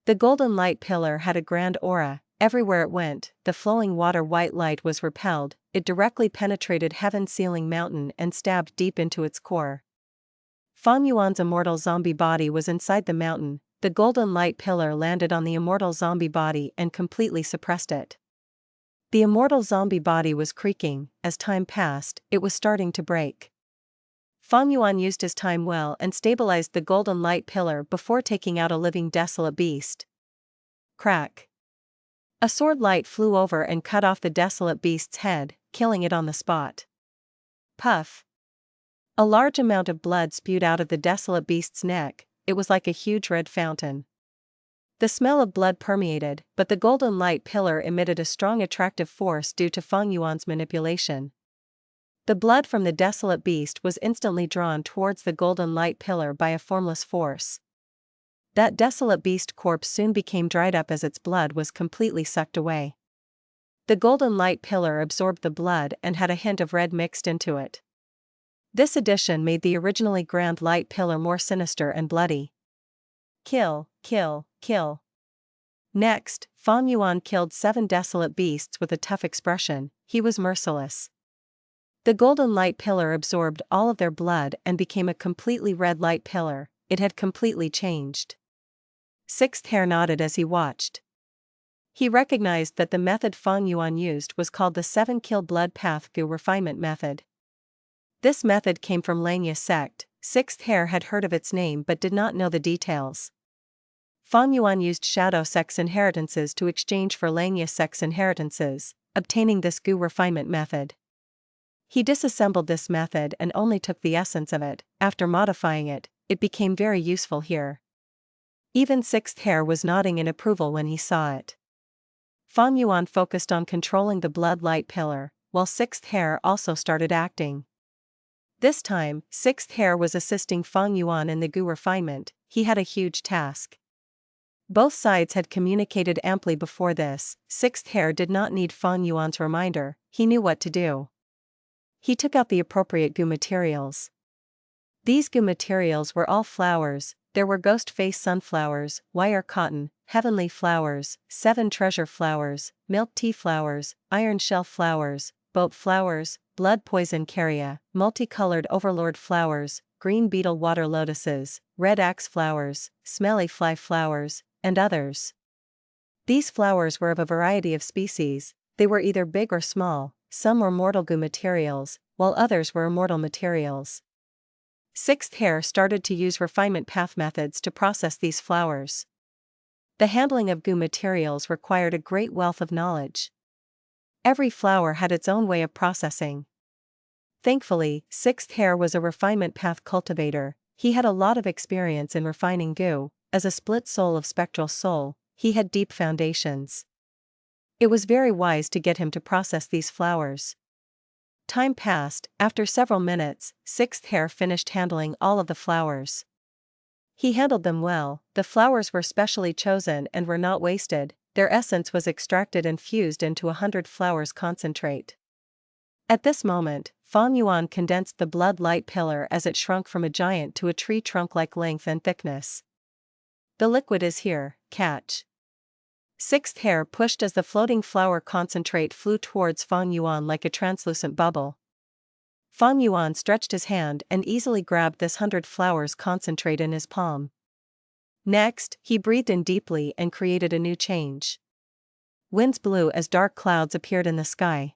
The golden light pillar had a grand aura, everywhere it went, the flowing water white light was repelled, it directly penetrated Heaven Sealing Mountain and stabbed deep into its core. Fang Yuan's immortal zombie body was inside the mountain, the golden light pillar landed on the immortal zombie body and completely suppressed it. The immortal zombie body was creaking, as time passed, it was starting to break. Fang Yuan used his time well and stabilized the golden light pillar before taking out a living desolate beast. Crack! A sword light flew over and cut off the desolate beast's head, killing it on the spot. Puff! A large amount of blood spewed out of the desolate beast's neck, it was like a huge red fountain. The smell of blood permeated, but the golden light pillar emitted a strong attractive force due to Fang Yuan's manipulation. The blood from the desolate beast was instantly drawn towards the golden light pillar by a formless force. That desolate beast corpse soon became dried up as its blood was completely sucked away. The golden light pillar absorbed the blood and had a hint of red mixed into it. This addition made the originally grand light pillar more sinister and bloody. Kill, kill, kill. Next, Fang Yuan killed 7 desolate beasts with a tough expression. He was merciless. The golden light pillar absorbed all of their blood and became a completely red light pillar. It had completely changed. Sixth Hair nodded as he watched. He recognized that the method Fang Yuan used was called the 7-kill blood path Gu refinement method. This method came from Langya sect. Sixth Hair had heard of its name but did not know the details. Fang Yuan used Shadow sect's inheritances to exchange for Langya sect's inheritances, obtaining this Gu refinement method. He disassembled this method and only took the essence of it. After modifying it, it became very useful here. Even Sixth Hair was nodding in approval when he saw it. Fang Yuan focused on controlling the blood light pillar, while Sixth Hair also started acting. This time, Sixth Hair was assisting Fang Yuan in the Gu refinement. He had a huge task. Both sides had communicated amply before this. Sixth Hair did not need Fang Yuan's reminder, he knew what to do. He took out the appropriate Gu materials. These Gu materials were all flowers. There were ghost face sunflowers, wire cotton, heavenly flowers, 7 treasure flowers, milk tea flowers, iron shell flowers, boat flowers, blood poison caria, multicolored overlord flowers, green beetle water lotuses, red axe flowers, smelly fly flowers, and others. These flowers were of a variety of species. They were either big or small. Some were mortal Gu materials, while others were immortal materials. Sixth Hair started to use refinement path methods to process these flowers. The handling of Gu materials required a great wealth of knowledge. Every flower had its own way of processing. Thankfully, Sixth Hair was a refinement path cultivator. He had a lot of experience in refining Gu. As a split soul of spectral soul, he had deep foundations. It was very wise to get him to process these flowers. Time passed. After several minutes, Sixth Hair finished handling all of the flowers. He handled them well. The flowers were specially chosen and were not wasted. Their essence was extracted and fused into 100 flowers concentrate. At this moment, Fang Yuan condensed the blood light pillar as it shrunk from a giant to a tree trunk-like length and thickness. The liquid is here, catch. Sixth Hair pushed as the floating flower concentrate flew towards Fang Yuan like a translucent bubble. Fang Yuan stretched his hand and easily grabbed this 100 flowers concentrate in his palm. Next, he breathed in deeply and created a new change. Winds blew as dark clouds appeared in the sky.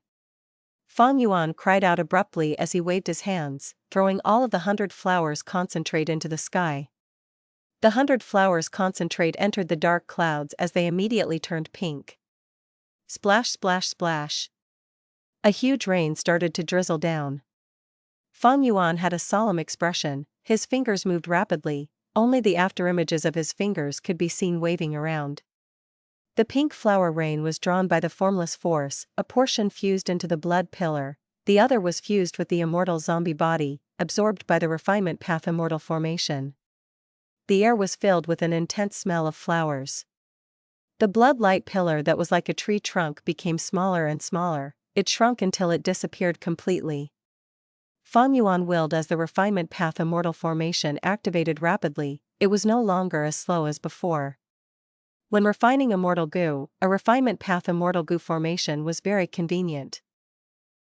Fang Yuan cried out abruptly as he waved his hands, throwing all of the 100 flowers concentrate into the sky. The 100 flowers concentrate entered the dark clouds as they immediately turned pink. Splash, splash, splash. A huge rain started to drizzle down. Fang Yuan had a solemn expression. His fingers moved rapidly. Only the afterimages of his fingers could be seen waving around. The pink flower rain was drawn by the formless force. A portion fused into the blood pillar. The other was fused with the immortal zombie body, absorbed by the refinement path immortal formation. The air was filled with an intense smell of flowers. The blood light pillar that was like a tree trunk became smaller and smaller. It shrunk until it disappeared completely. Fang Yuan willed as the refinement path immortal formation activated rapidly. It was no longer as slow as before. When refining immortal Gu, a refinement path immortal Gu formation was very convenient.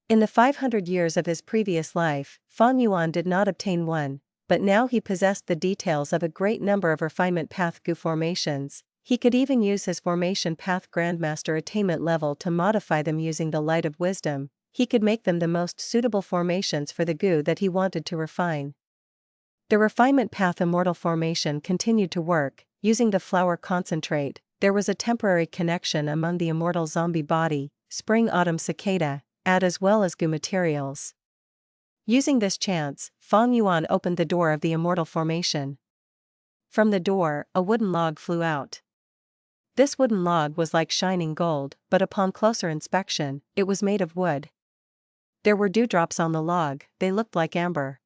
In the 500 years of his previous life, Fang Yuan did not obtain one. But now he possessed the details of a great number of refinement path Gu formations. He could even use his formation path grandmaster attainment level to modify them using the light of wisdom. He could make them the most suitable formations for the Gu that he wanted to refine. The refinement path immortal formation continued to work. Using the flower concentrate, there was a temporary connection among the immortal zombie body, spring autumn cicada, as well as Gu materials. Using this chance, Fang Yuan opened the door of the immortal formation. From the door, a wooden log flew out. This wooden log was like shining gold, but upon closer inspection, it was made of wood. There were dewdrops on the log, they looked like amber.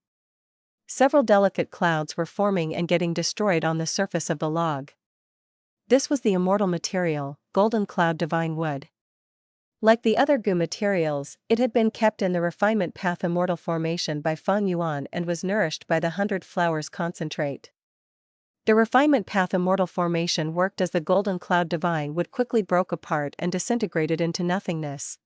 Several delicate clouds were forming and getting destroyed on the surface of the log. This was the immortal material, golden cloud divine wood. Like the other goo materials, it had been kept in the refinement path immortal formation by Fang Yuan and was nourished by the 100 flowers concentrate. The refinement path immortal formation worked as the golden cloud divine wood quickly broke apart and disintegrated into nothingness.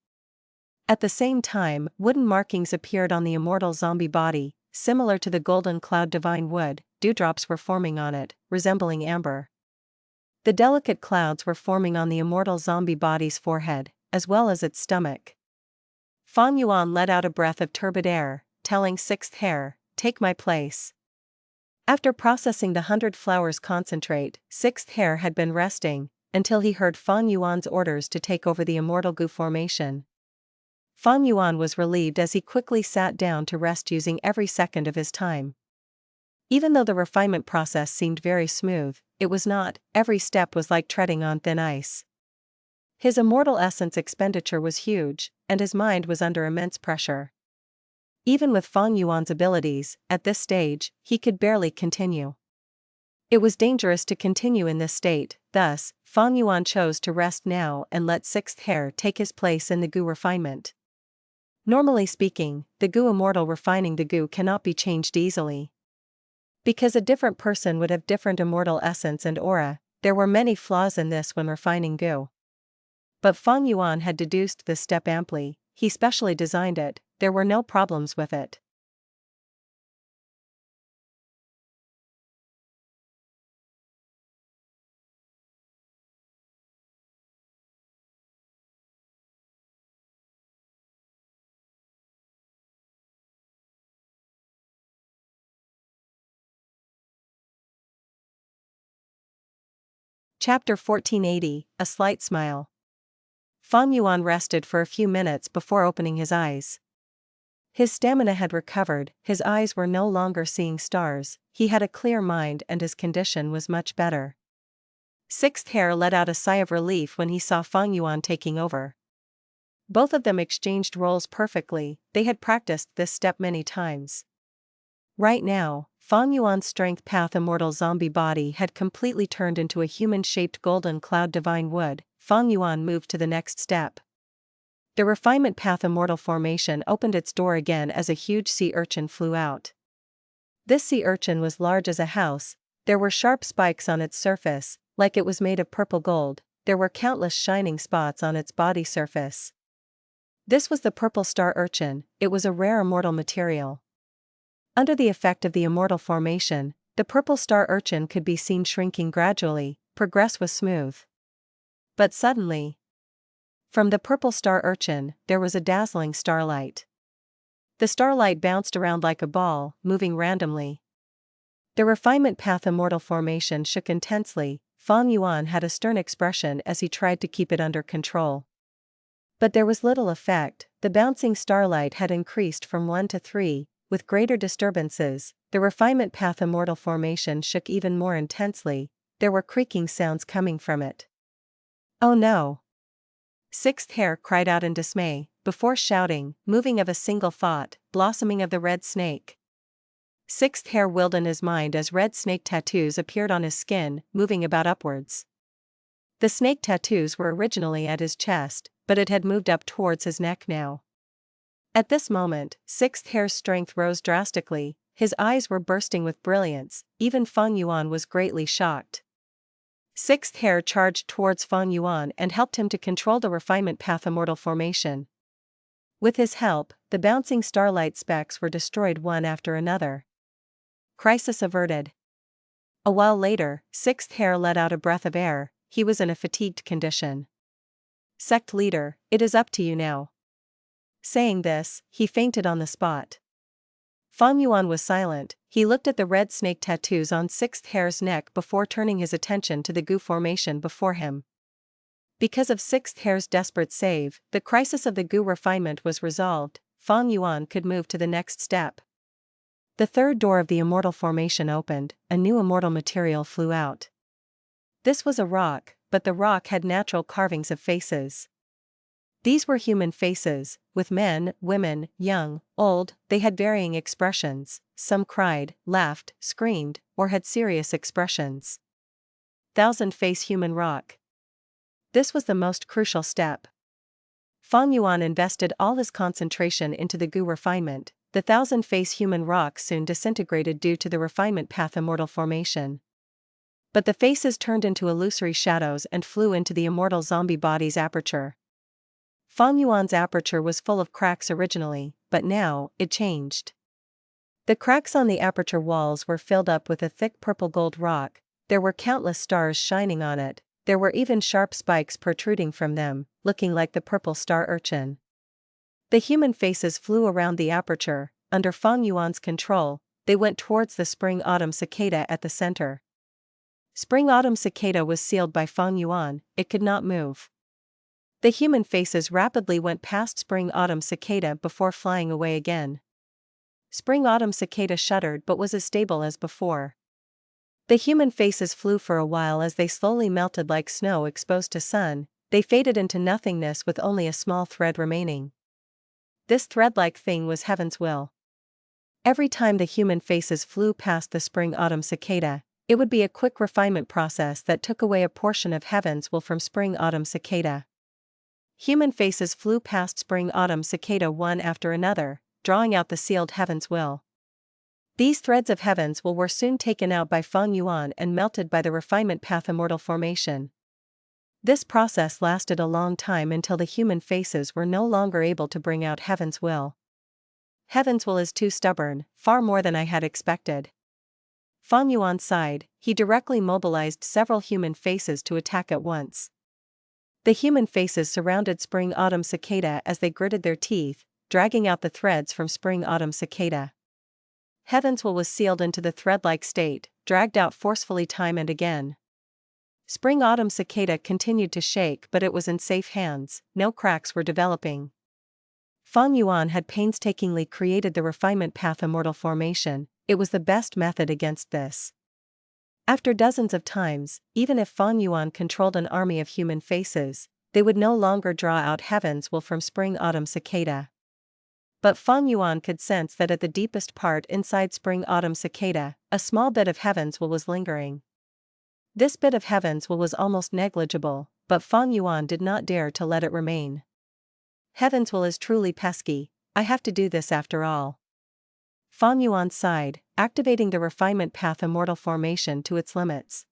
At the same time, wooden markings appeared on the immortal zombie body, similar to the golden cloud divine wood. Dewdrops were forming on it, resembling amber. The delicate clouds were forming on the immortal zombie body's forehead, as well as its stomach. Fang Yuan let out a breath of turbid air, telling Sixth Hair, "Take my place." After processing the 100 flowers concentrate, Sixth Hair had been resting, until he heard Fang Yuan's orders to take over the immortal goo formation. Fang Yuan was relieved as he quickly sat down to rest, using every second of his time. Even though the refinement process seemed very smooth, it was not. Every step was like treading on thin ice. His immortal essence expenditure was huge, and his mind was under immense pressure. Even with Fang Yuan's abilities, at this stage, he could barely continue. It was dangerous to continue in this state, thus, Fang Yuan chose to rest now and let Sixth Hair take his place in the goo refinement. Normally speaking, the goo immortal refining the goo cannot be changed easily. Because a different person would have different immortal essence and aura, there were many flaws in this when refining goo. But Fang Yuan had deduced this step amply, he specially designed it, there were no problems with it. Chapter 1480, A Slight Smile. Fang Yuan rested for a few minutes before opening his eyes. His stamina had recovered, his eyes were no longer seeing stars, he had a clear mind and his condition was much better. Sixth Hair let out a sigh of relief when he saw Fang Yuan taking over. Both of them exchanged roles perfectly, they had practiced this step many times. Right now, Fang Yuan's strength path immortal zombie body had completely turned into a human-shaped golden cloud divine wood. Fang Yuan moved to the next step. The refinement path immortal formation opened its door again as a huge sea urchin flew out. This sea urchin was large as a house, there were sharp spikes on its surface, like it was made of purple gold, there were countless shining spots on its body surface. This was the purple star urchin, it was a rare immortal material. Under the effect of the immortal formation, the purple star urchin could be seen shrinking gradually, progress was smooth. But suddenly, from the purple star urchin, there was a dazzling starlight. The starlight bounced around like a ball, moving randomly. The refinement path immortal formation shook intensely. Fang Yuan had a stern expression as he tried to keep it under control. But there was little effect, the bouncing starlight had increased from 1 to 3, with greater disturbances, the refinement path immortal formation shook even more intensely, there were creaking sounds coming from it. Oh no! Sixth Hair cried out in dismay, before shouting, moving of a single thought, blossoming of the red snake. Sixth Hair willed in his mind as red snake tattoos appeared on his skin, moving about upwards. The snake tattoos were originally at his chest, but it had moved up towards his neck now. At this moment, Sixth Hair's strength rose drastically, his eyes were bursting with brilliance, even Fang Yuan was greatly shocked. Sixth Hair charged towards Fang Yuan and helped him to control the refinement path immortal formation. With his help, the bouncing starlight specks were destroyed one after another. Crisis averted. A while later, Sixth Hair let out a breath of air, he was in a fatigued condition. Sect leader, it is up to you now. Saying this, he fainted on the spot. Fang Yuan was silent, he looked at the red snake tattoos on Sixth Hair's neck before turning his attention to the goo formation before him. Because of Sixth Hair's desperate save, the crisis of the goo refinement was resolved, Fang Yuan could move to the next step. The third door of the immortal formation opened, a new immortal material flew out. This was a rock, but the rock had natural carvings of faces. These were human faces, with men, women, young, old. They had varying expressions. Some cried, laughed, screamed, or had serious expressions. 1,000-face human rock. This was the most crucial step. Fang Yuan invested all his concentration into the goo refinement. The 1,000-face human rock soon disintegrated due to the refinement path Immortal formation. But the faces turned into illusory shadows and flew into the immortal zombie body's aperture. Fang Yuan's aperture was full of cracks originally, but now, it changed. The cracks on the aperture walls were filled up with a thick purple gold rock. There were countless stars shining on it. There were even sharp spikes protruding from them, looking like the purple star urchin. The human faces flew around the aperture. Under Fang Yuan's control, they went towards the spring-autumn cicada at the center. Spring-autumn cicada was sealed by Fang Yuan. It could not move. The human faces rapidly went past spring-autumn cicada before flying away again. Spring-autumn cicada shuddered but was as stable as before. The human faces flew for a while as they slowly melted like snow exposed to sun. They faded into nothingness with only a small thread remaining. This thread-like thing was heaven's will. Every time the human faces flew past the spring-autumn cicada, it would be a quick refinement process that took away a portion of heaven's will from spring-autumn cicada. Human faces flew past spring-autumn cicada one after another, drawing out the sealed heaven's will. These threads of heaven's will were soon taken out by Fang Yuan and melted by the refinement path Immortal formation. This process lasted a long time until the human faces were no longer able to bring out heaven's will. Heaven's will is too stubborn, far more than I had expected. Fang Yuan sighed. He directly mobilized several human faces to attack at once. The human faces surrounded spring-autumn cicada as they gritted their teeth, dragging out the threads from spring-autumn cicada. Heaven's will was sealed into the thread-like state, dragged out forcefully time and again. Spring-autumn cicada continued to shake, but it was in safe hands. No cracks were developing. Fang Yuan had painstakingly created the refinement path Immortal formation. It was the best method against this. After dozens of times, even if Fang Yuan controlled an army of human faces, they would no longer draw out heaven's will from spring-autumn cicada. But Fang Yuan could sense that at the deepest part inside spring-autumn cicada, a small bit of heaven's will was lingering. This bit of heaven's will was almost negligible, but Fang Yuan did not dare to let it remain. Heaven's will is truly pesky. I have to do this after all. Fang Yuan sighed, activating the refinement path Immortal formation to its limits.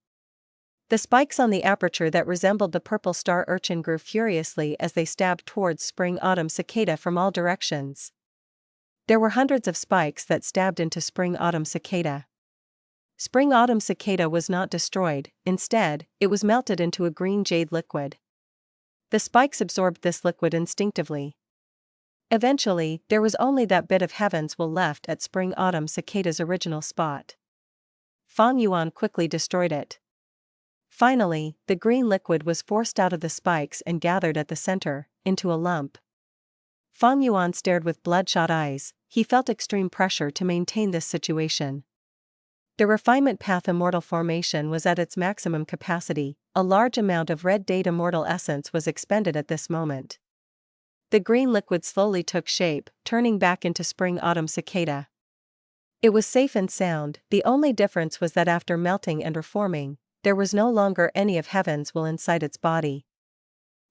The spikes on the aperture that resembled the purple star urchin grew furiously as they stabbed towards spring-autumn cicada from all directions. There were hundreds of spikes that stabbed into spring-autumn cicada. Spring-autumn cicada was not destroyed. Instead, it was melted into a green jade liquid. The spikes absorbed this liquid instinctively. Eventually, there was only that bit of heaven's will left at spring-autumn cicada's original spot. Fang Yuan quickly destroyed it. Finally, the green liquid was forced out of the spikes and gathered at the center, into a lump. Fang Yuan stared with bloodshot eyes. He felt extreme pressure to maintain this situation. The refinement path Immortal formation was at its maximum capacity. A large amount of red date Immortal essence was expended at this moment. The green liquid slowly took shape, turning back into spring-autumn cicada. It was safe and sound. The only difference was that after melting and reforming, there was no longer any of heaven's will inside its body.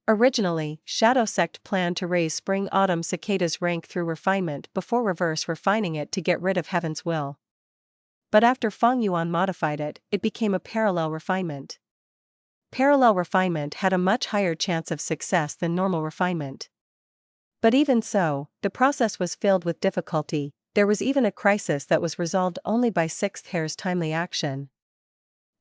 Originally, Shadow Sect planned to raise spring-autumn cicada's rank through refinement before reverse refining it to get rid of heaven's will. But after Fang Yuan modified it, it became a parallel refinement. Parallel refinement had a much higher chance of success than normal refinement. But even so, the process was filled with difficulty. There was even a crisis that was resolved only by Sixth Hair's timely action.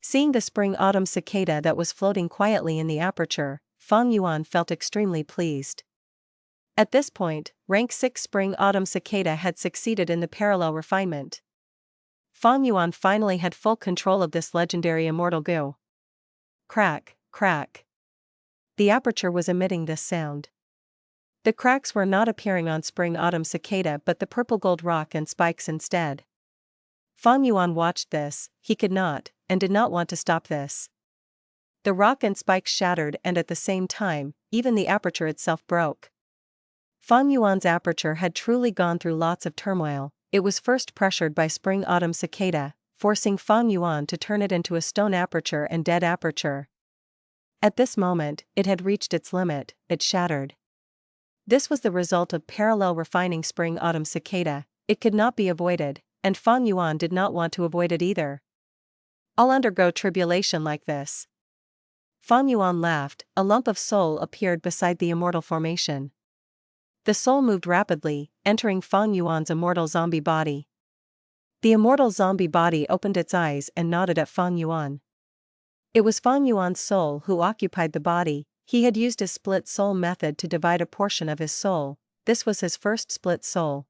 Seeing the spring-autumn cicada that was floating quietly in the aperture, Fang Yuan felt extremely pleased. At this point, rank 6 spring-autumn cicada had succeeded in the parallel refinement. Fang Yuan finally had full control of this legendary immortal goo. Crack, crack. The aperture was emitting this sound. The cracks were not appearing on spring-autumn cicada but the purple gold rock and spikes instead. Fang Yuan watched this. He could not, and did not want to stop this. The rock and spikes shattered, and at the same time, even the aperture itself broke. Fang Yuan's aperture had truly gone through lots of turmoil. It was first pressured by spring-autumn cicada, forcing Fang Yuan to turn it into a stone aperture and dead aperture. At this moment, it had reached its limit, it shattered. This was the result of parallel refining spring-autumn cicada. It could not be avoided, and Fang Yuan did not want to avoid it either. I'll undergo tribulation like this. Fang Yuan laughed. A lump of soul appeared beside the immortal formation. The soul moved rapidly, entering Fang Yuan's immortal zombie body. The immortal zombie body opened its eyes and nodded at Fang Yuan. It was Fang Yuan's soul who occupied the body. He had used his split soul method to divide a portion of his soul. This was his first split soul.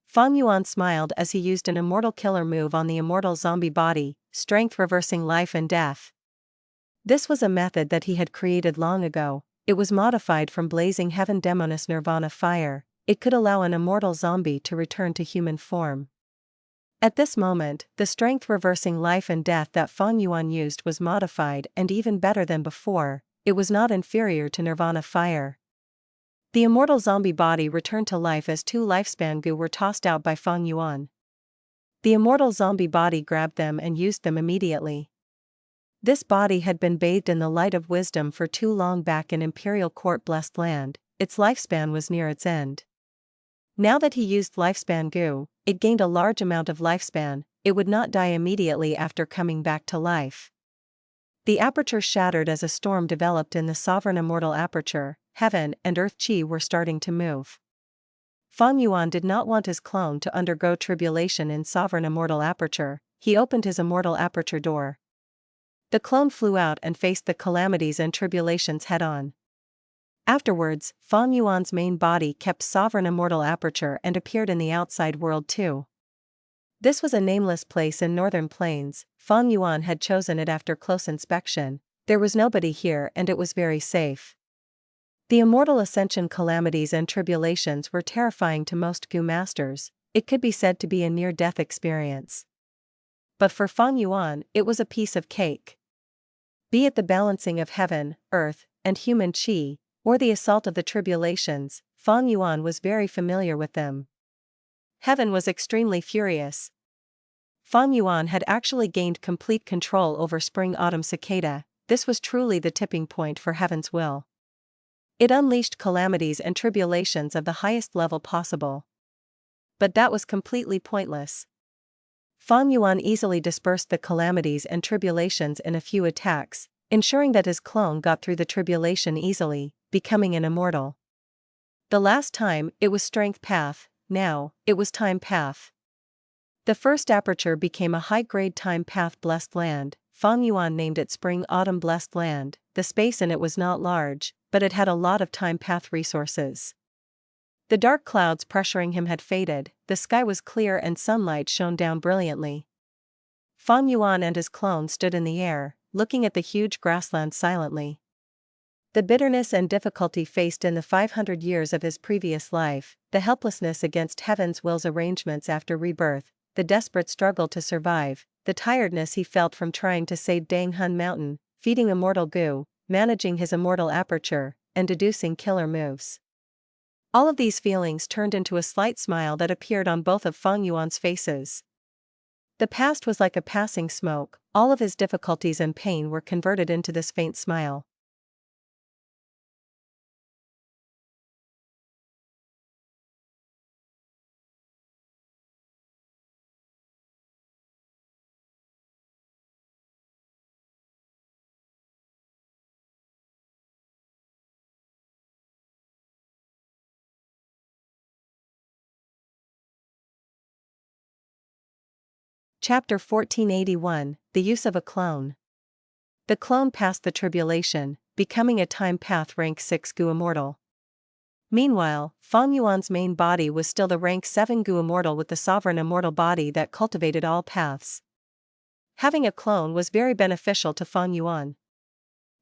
Fang Yuan smiled as he used an immortal killer move on the immortal zombie body, strength reversing life and death. This was a method that he had created long ago. It was modified from blazing heaven demoness nirvana fire. It could allow an immortal zombie to return to human form. At this moment, the strength reversing life and death that Fang Yuan used was modified and even better than before. It was not inferior to nirvana fire. The immortal zombie body returned to life as 2 lifespan goo were tossed out by Fang Yuan. The immortal zombie body grabbed them and used them immediately. This body had been bathed in the light of wisdom for too long back in Imperial Court Blessed Land. Its lifespan was near its end. Now that he used lifespan goo, it gained a large amount of lifespan. It would not die immediately after coming back to life. The aperture shattered as a storm developed in the sovereign immortal aperture. Heaven and earth chi were starting to move. Fang Yuan did not want his clone to undergo tribulation in sovereign immortal aperture. He opened his immortal aperture door. The clone flew out and faced the calamities and tribulations head-on. Afterwards, Fang Yuan's main body kept sovereign immortal aperture and appeared in the outside world too. This was a nameless place in northern plains. Fang Yuan had chosen it after close inspection. There was nobody here and it was very safe. The immortal ascension calamities and tribulations were terrifying to most goo masters. It could be said to be a near-death experience. But for Fang Yuan, it was a piece of cake. Be it the balancing of heaven, earth, and human chi, or the assault of the tribulations, Fang Yuan was very familiar with them. Heaven was extremely furious. Fang Yuan had actually gained complete control over spring-autumn cicada. This was truly the tipping point for heaven's will. It unleashed calamities and tribulations of the highest level possible. But that was completely pointless. Fang Yuan easily dispersed the calamities and tribulations in a few attacks, ensuring that his clone got through the tribulation easily, becoming an immortal. The last time, it was strength path, now, it was time path. The first aperture became a high-grade time path blessed land. Fang Yuan named it spring-autumn blessed land. The space in it was not large, but it had a lot of time path resources. The dark clouds pressuring him had faded, the sky was clear and sunlight shone down brilliantly. Fang Yuan and his clone stood in the air, looking at the huge grassland silently. The bitterness and difficulty faced in the 500 years of his previous life, the helplessness against heaven's will's arrangements after rebirth, the desperate struggle to survive, the tiredness he felt from trying to save Dang Hun Mountain, feeding immortal goo, managing his immortal aperture, and deducing killer moves. All of these feelings turned into a slight smile that appeared on both of Fang Yuan's faces. The past was like a passing smoke. All of his difficulties and pain were converted into this faint smile. Chapter 1481, The Use of a Clone. The clone passed the tribulation, becoming a time path rank 6 goo immortal. Meanwhile, Fang Yuan's main body was still the rank 7 goo immortal with the sovereign immortal body that cultivated all paths. Having a clone was very beneficial to Fang Yuan.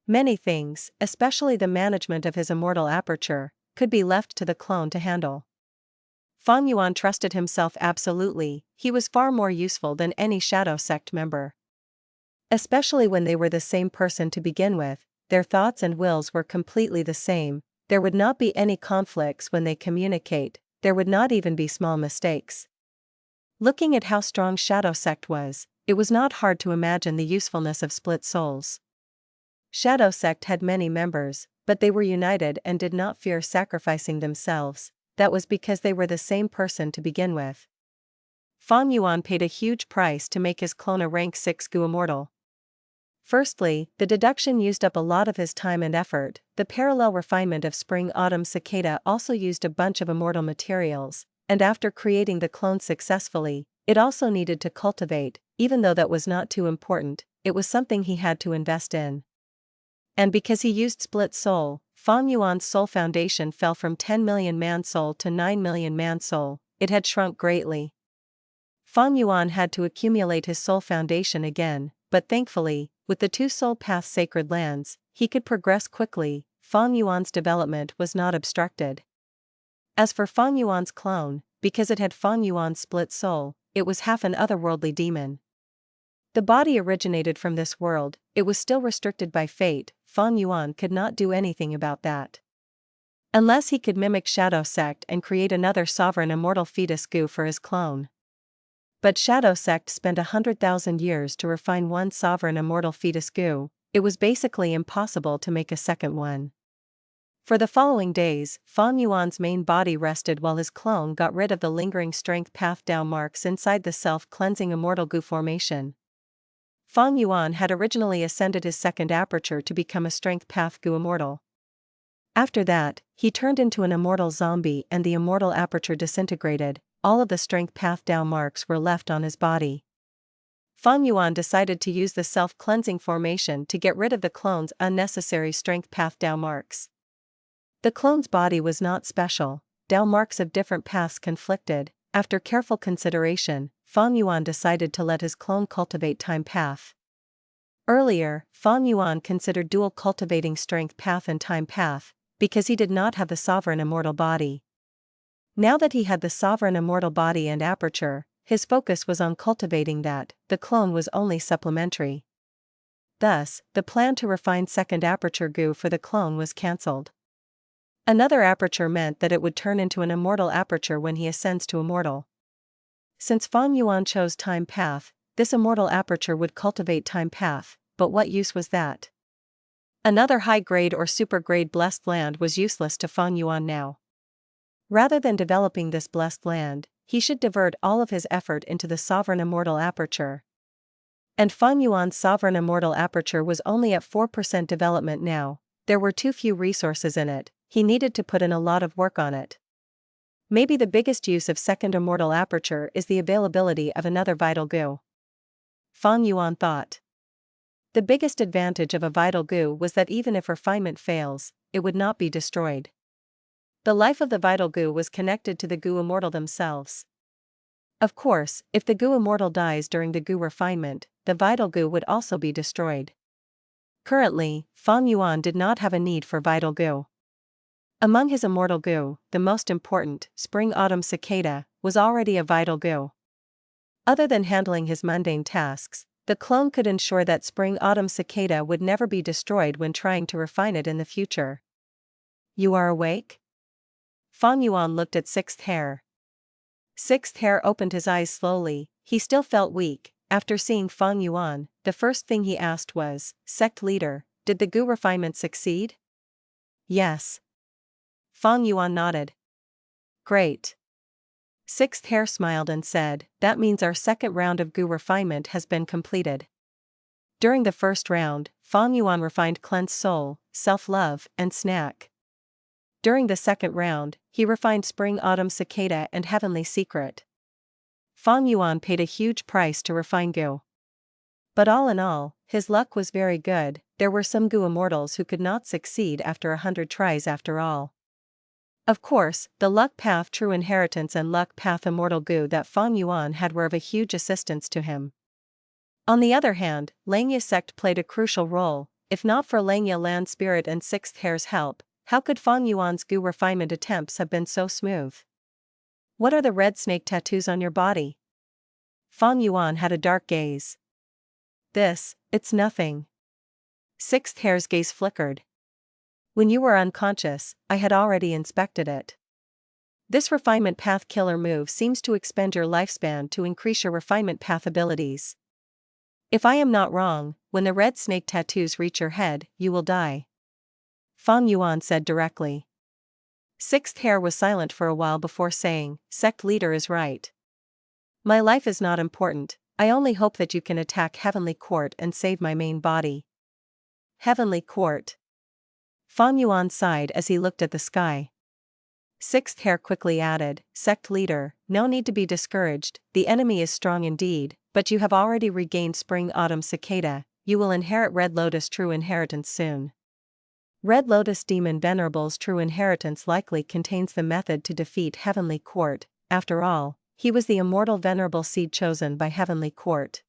Many things, especially the management of his immortal aperture, could be left to the clone to handle. Fang Yuan trusted himself absolutely. He was far more useful than any shadow sect member. Especially when they were the same person to begin with, their thoughts and wills were completely the same, there would not be any conflicts when they communicate, there would not even be small mistakes. Looking at how strong Shadow Sect was, it was not hard to imagine the usefulness of split souls. Shadow Sect had many members, but they were united and did not fear sacrificing themselves. That was because they were the same person to begin with. Fang Yuan paid a huge price to make his clone a rank 6 Gu Immortal. Firstly, the deduction used up a lot of his time and effort. The parallel refinement of Spring-Autumn Cicada also used a bunch of immortal materials, and after creating the clone successfully, it also needed to cultivate. Even though that was not too important, it was something he had to invest in. And because he used split soul, Fang Yuan's soul foundation fell from 10 million man soul to 9 million man soul. It had shrunk greatly. Fang Yuan had to accumulate his soul foundation again, but thankfully, with the 2 soul path sacred lands, he could progress quickly. Fang Yuan's development was not obstructed. As for Fang Yuan's clone, because it had Fang Yuan's split soul, it was half an otherworldly demon. The body originated from this world, it was still restricted by fate. Fang Yuan could not do anything about that. Unless he could mimic Shadow Sect and create another sovereign immortal fetus Gu for his clone. But Shadow Sect spent 100,000 years to refine one sovereign immortal fetus Gu. It was basically impossible to make a second one. For the following days, Fang Yuan's main body rested while his clone got rid of the lingering strength path Dao marks inside the self-cleansing immortal Gu formation. Fang Yuan had originally ascended his second aperture to become a strength path Gu immortal. After that, he turned into an immortal zombie and the immortal aperture disintegrated. All of the strength path Dao marks were left on his body. Fang Yuan decided to use the self-cleansing formation to get rid of the clone's unnecessary strength path Dao marks. The clone's body was not special, Dao marks of different paths conflicted. After careful consideration, Fang Yuan decided to let his clone cultivate time path. Earlier, Fang Yuan considered dual cultivating strength path and time path, because he did not have the sovereign immortal body. Now that he had the sovereign immortal body and aperture, his focus was on cultivating that. The clone was only supplementary. Thus, the plan to refine second aperture Gu for the clone was cancelled. Another aperture meant that it would turn into an immortal aperture when he ascends to immortal. Since Fang Yuan chose time path, this immortal aperture would cultivate time path, but what use was that? Another high-grade or super-grade blessed land was useless to Fang Yuan now. Rather than developing this blessed land, he should divert all of his effort into the sovereign immortal aperture. And Fang Yuan's sovereign immortal aperture was only at 4% development now. There were too few resources in it, he needed to put in a lot of work on it. Maybe the biggest use of second immortal aperture is the availability of another vital Gu. Fang Yuan thought. The biggest advantage of a vital Gu was that even if refinement fails, it would not be destroyed. The life of the vital Gu was connected to the Gu Immortal themselves. Of course, if the Gu Immortal dies during the Gu refinement, the vital Gu would also be destroyed. Currently, Fang Yuan did not have a need for vital Gu. Among his immortal Gu, the most important, Spring-Autumn Cicada, was already a vital Gu. Other than handling his mundane tasks, the clone could ensure that Spring-Autumn Cicada would never be destroyed when trying to refine it in the future. You are awake? Fang Yuan looked at Sixth Hair. Sixth Hair opened his eyes slowly, he still felt weak. After seeing Fang Yuan, the first thing he asked was, Sect Leader, did the Gu refinement succeed? Yes. Fang Yuan nodded. Great. Sixth Hair smiled and said, that means our second round of Gu refinement has been completed. During the first round, Fang Yuan refined Cleansed Soul, Self-Love, and Snack. During the second round, he refined Spring-Autumn Cicada and Heavenly Secret. Fang Yuan paid a huge price to refine Gu. But all in all, his luck was very good. There were some Gu immortals who could not succeed after 100 tries after all. Of course, the Luck Path True Inheritance and Luck Path Immortal Gu that Fang Yuan had were of a huge assistance to him. On the other hand, Langya Sect played a crucial role. If not for Langya Land Spirit and Sixth Hair's help, how could Fang Yuan's Gu refinement attempts have been so smooth? What are the red snake tattoos on your body? Fang Yuan had a dark gaze. It's nothing. Sixth Hair's gaze flickered. When you were unconscious, I had already inspected it. This refinement path killer move seems to expend your lifespan to increase your refinement path abilities. If I am not wrong, when the red snake tattoos reach your head, you will die. Fang Yuan said directly. Sixth Hair was silent for a while before saying, Sect leader is right. My life is not important, I only hope that you can attack Heavenly Court and save my main body. Heavenly Court. Fang Yuan sighed as he looked at the sky. Sixth Hair quickly added, Sect leader, no need to be discouraged, the enemy is strong indeed, but you have already regained Spring-Autumn Cicada, you will inherit Red Lotus True Inheritance soon. Red Lotus Demon Venerable's True Inheritance likely contains the method to defeat Heavenly Court, after all, he was the immortal venerable seed chosen by Heavenly Court.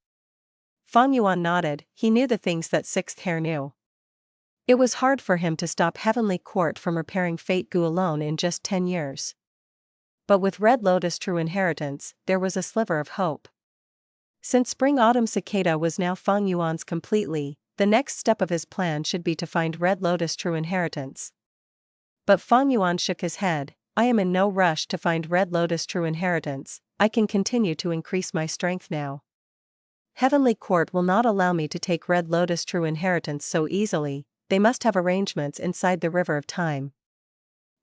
Fang Yuan nodded, he knew the things that Sixth Hair knew. It was hard for him to stop Heavenly Court from repairing Fate Gu alone in just 10 years. But with Red Lotus True Inheritance, there was a sliver of hope. Since Spring-Autumn Cicada was now Fang Yuan's completely, the next step of his plan should be to find Red Lotus True Inheritance. But Fang Yuan shook his head, I am in no rush to find Red Lotus True Inheritance, I can continue to increase my strength now. Heavenly Court will not allow me to take Red Lotus True Inheritance so easily, they must have arrangements inside the River of Time.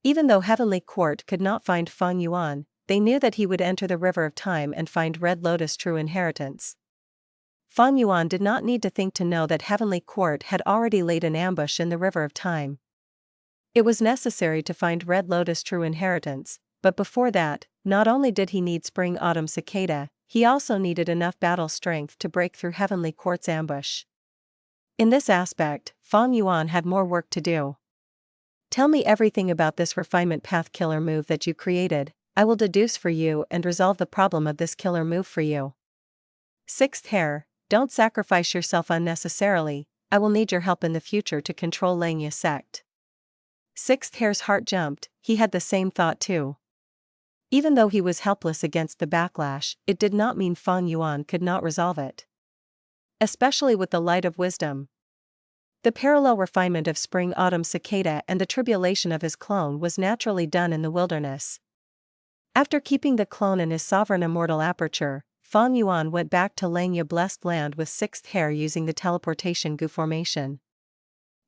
Even though Heavenly Court could not find Fang Yuan, they knew that he would enter the River of Time and find Red Lotus True Inheritance. Fang Yuan did not need to think to know that Heavenly Court had already laid an ambush in the River of Time. It was necessary to find Red Lotus True Inheritance, but before that, not only did he need Spring-Autumn Cicada, he also needed enough battle strength to break through Heavenly Court's ambush. In this aspect, Fang Yuan had more work to do. Tell me everything about this refinement path killer move that you created, I will deduce for you and resolve the problem of this killer move for you. Sixth Hair, don't sacrifice yourself unnecessarily, I will need your help in the future to control Langya sect. Sixth Hair's heart jumped, he had the same thought too. Even though he was helpless against the backlash, it did not mean Fang Yuan could not resolve it. Especially with the light of wisdom. The parallel refinement of Spring-Autumn Cicada and the tribulation of his clone was naturally done in the wilderness. After keeping the clone in his sovereign immortal aperture, Fang Yuan went back to Langya Blessed Land with Sixth Hair using the teleportation Gu formation.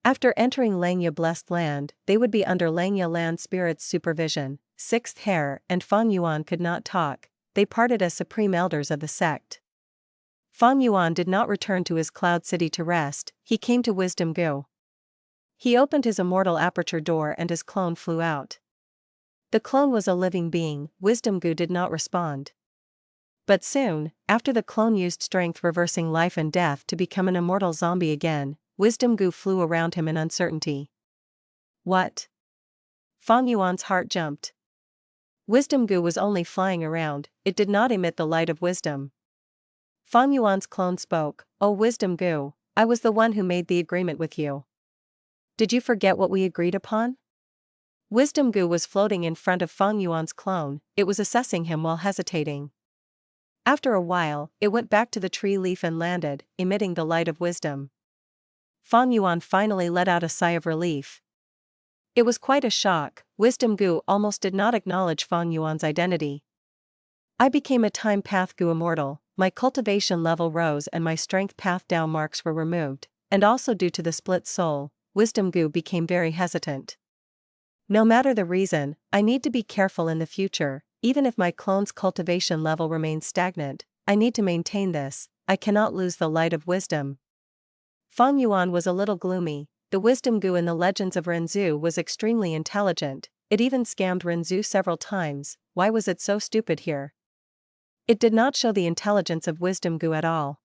After entering Langya Blessed Land, they would be under Langya Land Spirit's supervision. Sixth Hair and Fang Yuan could not talk, they parted as supreme elders of the sect. Fang Yuan did not return to his cloud city to rest, he came to Wisdom Gu. He opened his immortal aperture door and his clone flew out. The clone was a living being, Wisdom Gu did not respond. But soon, after the clone used strength reversing life and death to become an immortal zombie again, Wisdom Gu flew around him in uncertainty. What? Fang Yuan's heart jumped. Wisdom Gu was only flying around, it did not emit the light of wisdom. Fang Yuan's clone spoke, Oh Wisdom Gu, I was the one who made the agreement with you. Did you forget what we agreed upon? Wisdom Gu was floating in front of Fang Yuan's clone, it was assessing him while hesitating. After a while, it went back to the tree leaf and landed, emitting the light of wisdom. Fang Yuan finally let out a sigh of relief. It was quite a shock, Wisdom Gu almost did not acknowledge Fang Yuan's identity. I became a time path Gu immortal, my cultivation level rose and my strength path Dao marks were removed, and also due to the split soul, Wisdom Gu became very hesitant. No matter the reason, I need to be careful in the future, even if my clone's cultivation level remains stagnant, I need to maintain this, I cannot lose the light of wisdom. Fang Yuan was a little gloomy, the Wisdom Gu in the legends of Renzu was extremely intelligent, it even scammed Renzu several times, why was it so stupid here? It did not show the intelligence of Wisdom Gu at all.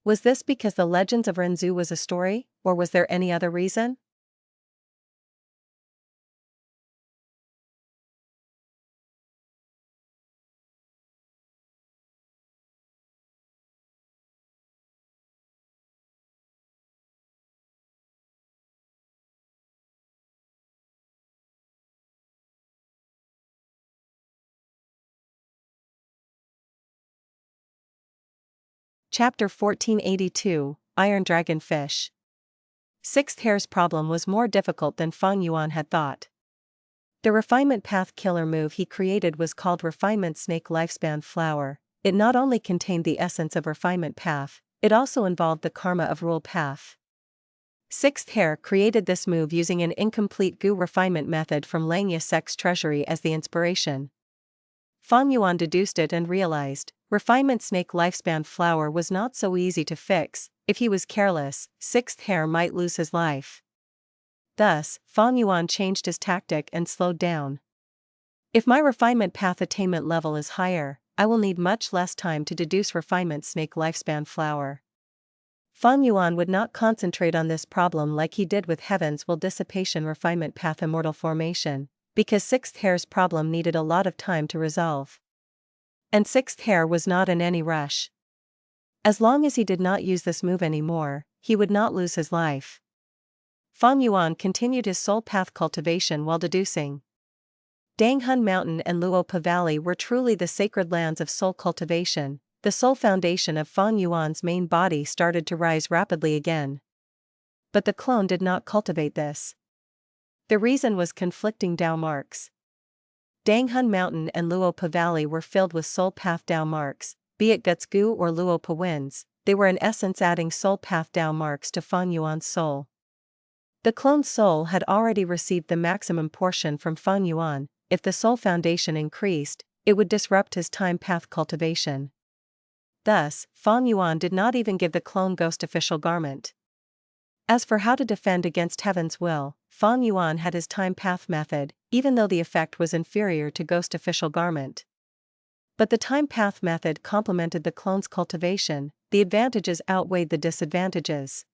Was this because the legends of Renzu was a story, or was there any other reason? Chapter 1482, Iron Dragonfish. Sixth Hair's problem was more difficult than Fang Yuan had thought. The Refinement Path killer move he created was called Refinement Snake Lifespan Flower. It not only contained the essence of Refinement Path, it also involved the karma of Rule Path. Sixth Hair created this move using an incomplete goo refinement method from Langya Sek's treasury as the inspiration. Fang Yuan deduced it and realized, Refinement Snake Lifespan Flower was not so easy to fix. If he was careless, Sixth Hair might lose his life. Thus, Fang Yuan changed his tactic and slowed down. If my Refinement Path attainment level is higher, I will need much less time to deduce Refinement Snake Lifespan Flower. Fang Yuan would not concentrate on this problem like he did with Heaven's Will Dissipation Refinement Path Immortal Formation, because Sixth Hair's problem needed a lot of time to resolve. And Sixth Hair was not in any rush. As long as he did not use this move anymore, he would not lose his life. Fang Yuan continued his soul path cultivation while deducing. Danghun Mountain and Luopa Valley were truly the sacred lands of soul cultivation. The soul foundation of Fang Yuan's main body started to rise rapidly again. But the clone did not cultivate this. The reason was conflicting Dao marks. Danghun Mountain and Luopa Valley were filled with soul path Dao marks, be it Guts Gu or Luopa Winds. They were in essence adding soul path Dao marks to Fang Yuan's soul. The clone's soul had already received the maximum portion from Fang Yuan. If the soul foundation increased, it would disrupt his time path cultivation. Thus, Fang Yuan did not even give the clone Ghost official garment. As for how to defend against Heaven's will, Fang Yuan had his time path method, even though the effect was inferior to Ghost official garment. But the time path method complemented the clone's cultivation. The advantages outweighed the disadvantages.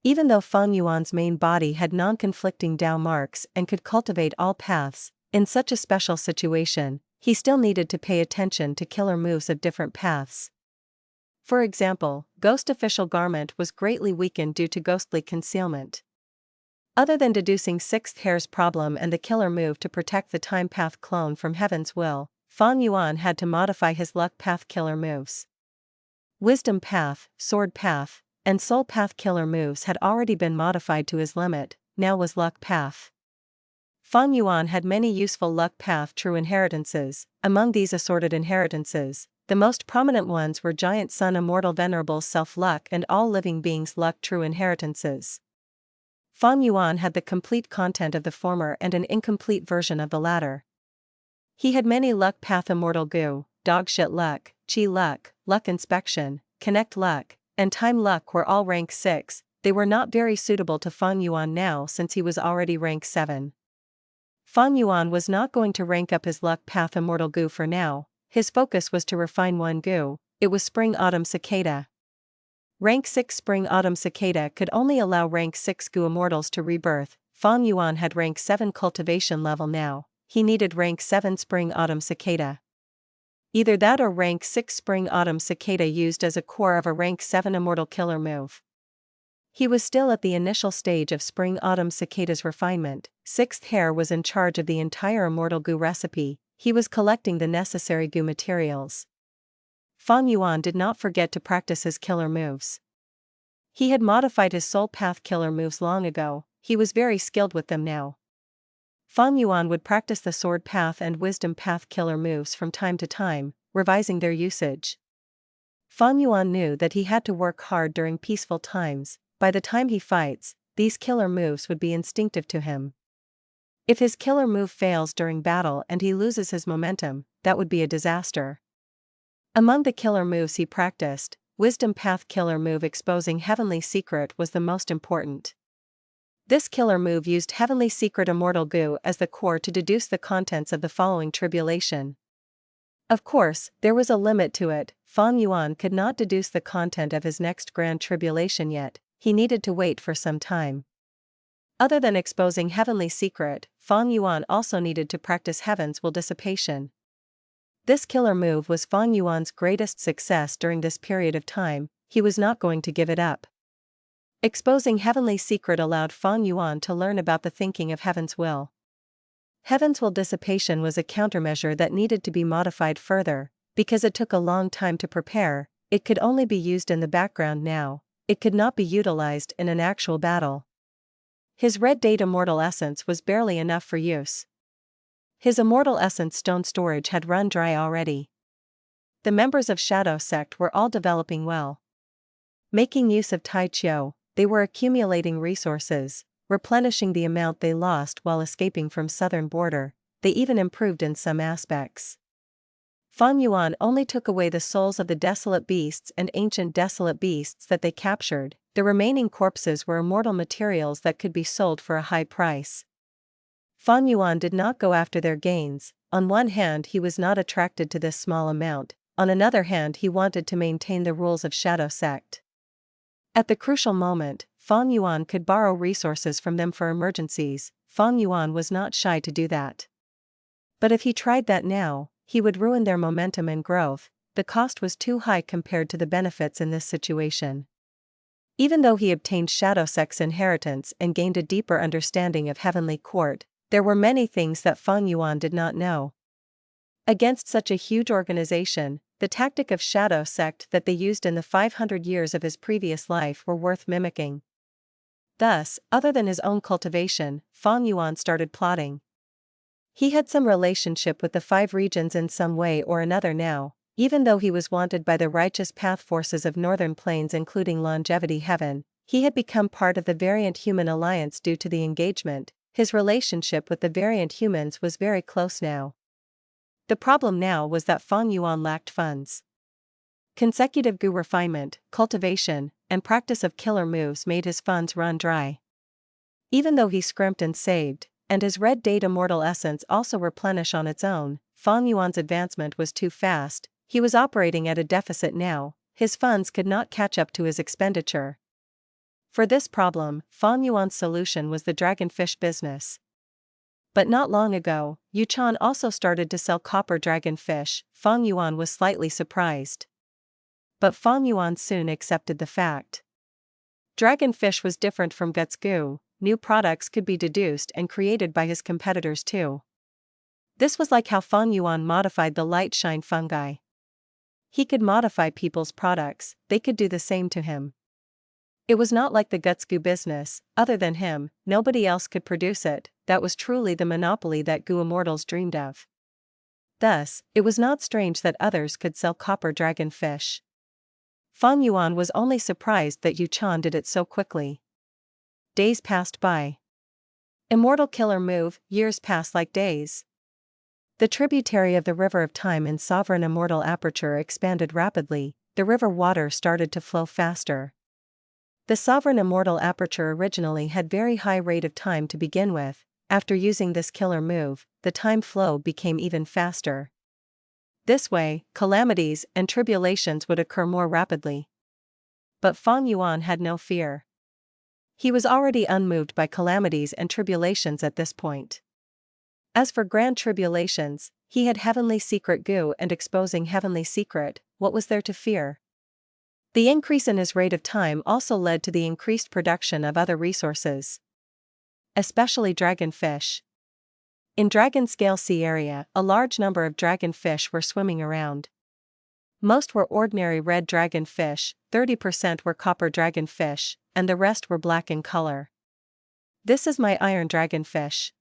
Even though Fang Yuan's main body had non-conflicting Dao marks and could cultivate all paths, in such a special situation, he still needed to pay attention to killer moves of different paths. For example, Ghost official garment was greatly weakened due to ghostly concealment. Other than deducing Sixth Hair's problem and the killer move to protect the time path clone from Heaven's will, Fang Yuan had to modify his luck path killer moves. Wisdom path, sword path, and soul path killer moves had already been modified to his limit. Now was luck path. Fang Yuan had many useful luck path true inheritances. Among these assorted inheritances, the most prominent ones were Giant Sun Immortal Venerable Self Luck and All Living Beings Luck true inheritances. Fang Yuan had the complete content of the former and an incomplete version of the latter. He had many luck path Immortal Gu, Dogshit Luck, Chi Luck, Luck Inspection, Connect Luck, and Time Luck were all rank 6. They were not very suitable to Fang Yuan now since he was already rank 7. Fang Yuan was not going to rank up his luck path Immortal Gu for now. His focus was to refine one Gu. It was Spring Autumn Cicada. Rank 6 Spring Autumn Cicada could only allow rank 6 Gu Immortals to rebirth. Fang Yuan had rank 7 cultivation level now. He needed rank 7 Spring Autumn Cicada. Either that or rank 6 Spring Autumn Cicada used as a core of a rank 7 Immortal killer move. He was still at the initial stage of Spring Autumn Cicada's refinement. Sixth Hair was in charge of the entire Immortal Gu recipe. He was collecting the necessary Gu materials. Fang Yuan did not forget to practice his killer moves. He had modified his soul path killer moves long ago. He was very skilled with them now. Fang Yuan would practice the sword path and wisdom path killer moves from time to time, revising their usage. Fang Yuan knew that he had to work hard during peaceful times. By the time he fights, these killer moves would be instinctive to him. If his killer move fails during battle and he loses his momentum, that would be a disaster. Among the killer moves he practiced, Wisdom Path killer move exposing Heavenly Secret was the most important. This killer move used Heavenly Secret Immortal Gu as the core to deduce the contents of the following tribulation. Of course, there was a limit to it. Fang Yuan could not deduce the content of his next grand tribulation yet. He needed to wait for some time. Other than exposing Heavenly Secret, Fang Yuan also needed to practice Heaven's Will Dissipation. This killer move was Fang Yuan's greatest success during this period of time. He was not going to give it up. Exposing Heavenly Secret allowed Fang Yuan to learn about the thinking of Heaven's Will. Heaven's Will Dissipation was a countermeasure that needed to be modified further, because it took a long time to prepare. it could only be used in the background now, it could not be utilized in an actual battle. His red date immortal essence was barely enough for use. His immortal essence stone storage had run dry already. The members of Shadow Sect were all developing well. Making use of Tai Chiu, they were accumulating resources, replenishing the amount they lost while escaping from southern border. They even improved in some aspects. Fang Yuan only took away the souls of the desolate beasts and ancient desolate beasts that they captured. The remaining corpses were immortal materials that could be sold for a high price. Fang Yuan did not go after their gains. On one hand, he was not attracted to this small amount, on another hand, he wanted to maintain the rules of Shadow Sect. At the crucial moment, Fang Yuan could borrow resources from them for emergencies. Fang Yuan was not shy to do that. But if he tried that now, he would ruin their momentum and growth. The cost was too high compared to the benefits in this situation. Even though he obtained Shadow Sect's inheritance and gained a deeper understanding of Heavenly Court, there were many things that Fang Yuan did not know. Against such a huge organization, the tactic of Shadow Sect that they used in the 500 years of his previous life were worth mimicking. Thus, other than his own cultivation, Fang Yuan started plotting. He had some relationship with the 5 regions in some way or another now, even though he was wanted by the righteous path forces of Northern Plains including Longevity Heaven. He had become part of the Variant Human Alliance due to the engagement. His relationship with the Variant Humans was very close now. The problem now was that Fang Yuan lacked funds. Consecutive Gu refinement, cultivation, and practice of killer moves made his funds run dry. Even though he scrimped and saved, and his red date immortal essence also replenish on its own, Fang Yuan's advancement was too fast. He was operating at a deficit now. His funds could not catch up to his expenditure. For this problem, Fang Yuan's solution was the dragonfish business. But not long ago, Yuan also started to sell copper dragonfish. Fang Yuan was slightly surprised. But Fang Yuan soon accepted the fact. Dragonfish was different from guts goo. New products could be deduced and created by his competitors too. This was like how Fang Yuan modified the light shine fungi. He could modify people's products, they could do the same to him. It was not like the guts goo business. Other than him, nobody else could produce it. That was truly the monopoly that Goo Immortals dreamed of. Thus, it was not strange that others could sell copper dragonfish. Fang Yuan was only surprised that Yuan did it so quickly. Days passed by. Immortal killer move, years passed like days. The tributary of the River of Time in Sovereign Immortal Aperture expanded rapidly. The river water started to flow faster. The Sovereign Immortal Aperture originally had very high rate of time to begin with. After using this killer move, the time flow became even faster. This way, calamities and tribulations would occur more rapidly. But Fang Yuan had no fear. He was already unmoved by calamities and tribulations at this point. As for grand tribulations, he had heavenly secret goo and exposing heavenly secret. What was there to fear? The increase in his rate of time also led to the increased production of other resources. Especially dragonfish. In Dragon Scale Sea area, a large number of dragonfish were swimming around. Most were ordinary red dragonfish, 30% were copper dragonfish, and the rest were black in color. This is my iron dragonfish.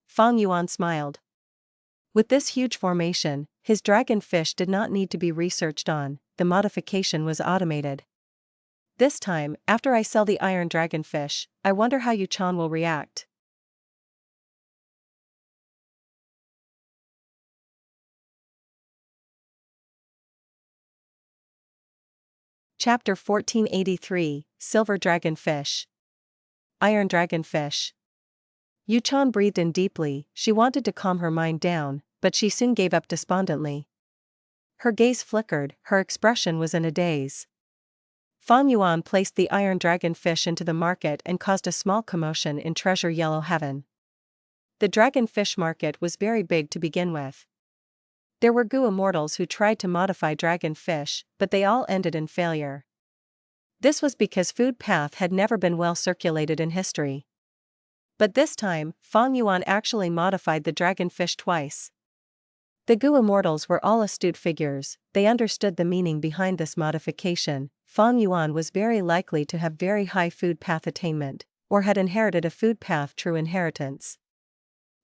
Fang Yuan smiled. With this huge formation, his dragonfish did not need to be researched on, the modification was automated. This time, after I sell the iron dragonfish, I wonder how Yuan will react. Chapter 1483, Silver Dragonfish. Iron Dragonfish. Yuan breathed in deeply. She wanted to calm her mind down, but she soon gave up despondently. Her gaze flickered, her expression was in a daze. Fang Yuan placed the iron dragonfish into the market and caused a small commotion in Treasure Yellow Heaven. The dragonfish market was very big to begin with. There were Goo Immortals who tried to modify dragonfish, but they all ended in failure. This was because food path had never been well circulated in history. But this time, Fang Yuan actually modified the dragonfish twice. The Gu Immortals were all astute figures, they understood the meaning behind this modification. Fang Yuan was very likely to have very high food path attainment, or had inherited a food path true inheritance.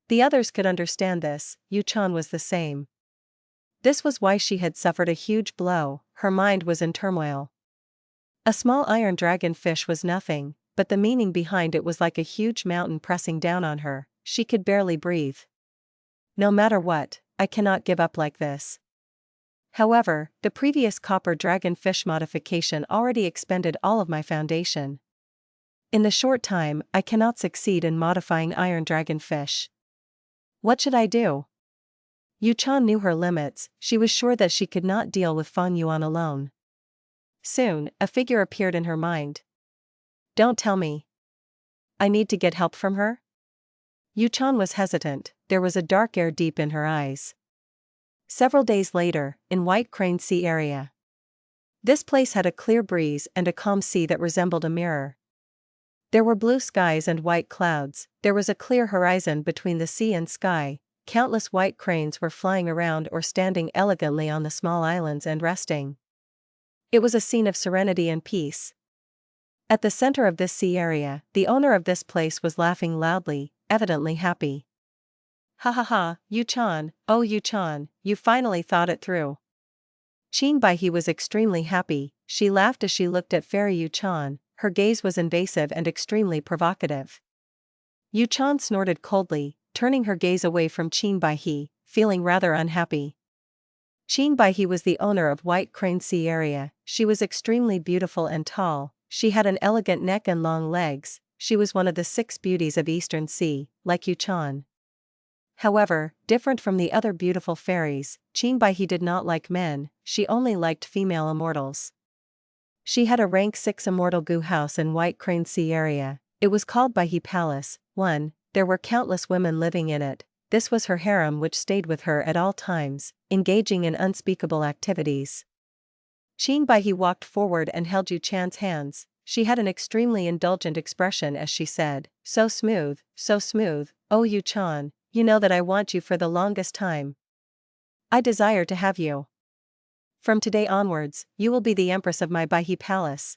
The others could understand this, Yuan was the same. This was why she had suffered a huge blow, her mind was in turmoil. A small iron dragonfish was nothing, but the meaning behind it was like a huge mountain pressing down on her, she could barely breathe. No matter what, I cannot give up like this. However, the previous copper dragonfish modification already expended all of my foundation. In the short time, I cannot succeed in modifying iron dragonfish. What should I do? Yuan knew her limits, she was sure that she could not deal with Fang Yuan alone. Soon, a figure appeared in her mind. Don't tell me. I need to get help from her? Yuan was hesitant, there was a dark air deep in her eyes. Several days later, in White Crane Sea area. This place had a clear breeze and a calm sea that resembled a mirror. There were blue skies and white clouds, there was a clear horizon between the sea and sky, countless white cranes were flying around or standing elegantly on the small islands and resting. It was a scene of serenity and peace. At the center of this sea area, the owner of this place was laughing loudly, evidently happy. Ha ha ha, Yuan, oh Yuan, you finally thought it through. Qin Baihe was extremely happy, she laughed as she looked at Fairy Yuan, her gaze was invasive and extremely provocative. Yuan snorted coldly, turning her gaze away from Qin Baihe, feeling rather unhappy. Qin Baihe was the owner of White Crane Sea area, she was extremely beautiful and tall, she had an elegant neck and long legs, she was one of the 6 beauties of Eastern Sea, like Yuan. However, different from the other beautiful fairies, Qin Baihe did not like men, she only liked female immortals. She had a rank 6 immortal Gu house in White Crane Sea area, it was called Baihe Palace. 1. There were countless women living in it, this was her harem which stayed with her at all times, engaging in unspeakable activities. Qin Baihe walked forward and held Yuan's hands, she had an extremely indulgent expression as she said, so smooth, oh Yuan, you know that I want you for the longest time. I desire to have you. From today onwards, you will be the empress of my Baihe Palace.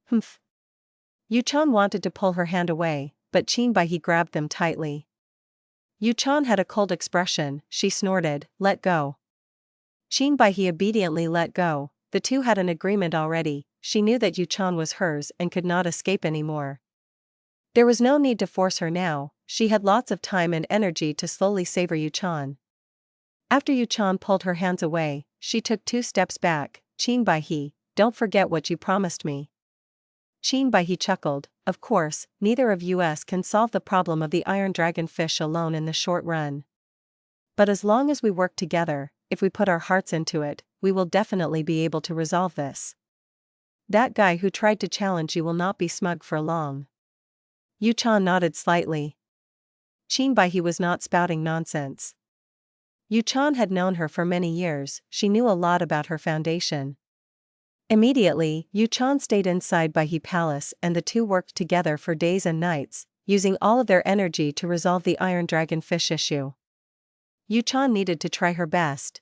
Humph. Yuan wanted to pull her hand away, but Qin Baihe grabbed them tightly. Yuan had a cold expression, she snorted, let go. Qin Baihe obediently let go, the two had an agreement already, she knew that Yuan was hers and could not escape anymore. There was no need to force her now, she had lots of time and energy to slowly savor Yuan. After Yuan pulled her hands away, she took 2 steps back, Qin Baihe, don't forget what you promised me. Qin Baihe chuckled, of course, neither of us can solve the problem of the iron dragonfish alone in the short run. But as long as we work together, if we put our hearts into it, we will definitely be able to resolve this. That guy who tried to challenge you will not be smug for long. Yuan nodded slightly. Qin Baihe was not spouting nonsense. Yuan had known her for many years, she knew a lot about her foundation. Immediately, Yuan stayed inside Baihe Palace and the two worked together for days and nights, using all of their energy to resolve the iron dragonfish issue. Yuan needed to try her best.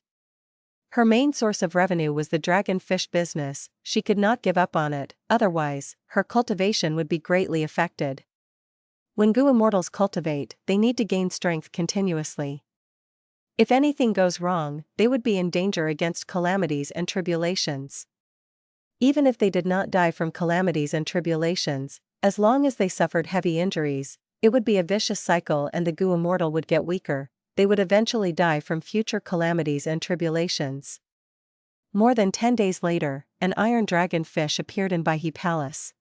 Her main source of revenue was the dragonfish business, she could not give up on it, otherwise, her cultivation would be greatly affected. When Gu Immortals cultivate, they need to gain strength continuously. If anything goes wrong, they would be in danger against calamities and tribulations. Even if they did not die from calamities and tribulations, as long as they suffered heavy injuries, it would be a vicious cycle and the Gu Immortal would get weaker, they would eventually die from future calamities and tribulations. More than 10 days later, an iron dragonfish appeared in Baihe Palace.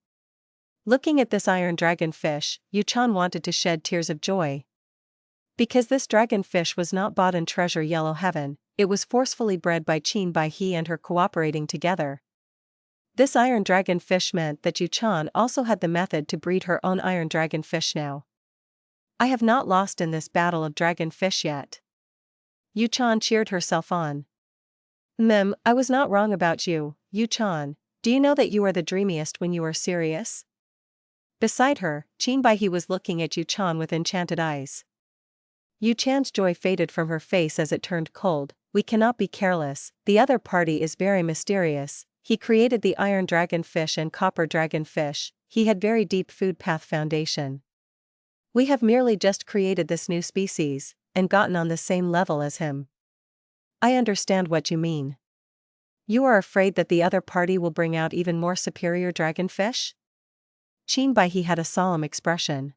Looking at this iron dragonfish, Yuan wanted to shed tears of joy. Because this dragonfish was not bought in Treasure Yellow Heaven, it was forcefully bred by Qin Baihe and her cooperating together. This iron dragonfish meant that Yuan also had the method to breed her own iron dragonfish now. I have not lost in this battle of dragonfish yet. Yuan cheered herself on. I was not wrong about you, Yuan, do you know that you are the dreamiest when you are serious? Beside her, Qin Baihe was looking at Yuan with enchanted eyes. Yu Chan's joy faded from her face as it turned cold. We cannot be careless, the other party is very mysterious. He created the iron dragonfish and copper dragonfish, he had very deep food path foundation. We have merely just created this new species, and gotten on the same level as him. I understand what you mean. You are afraid that the other party will bring out even more superior dragonfish? Qin Baihe had a solemn expression.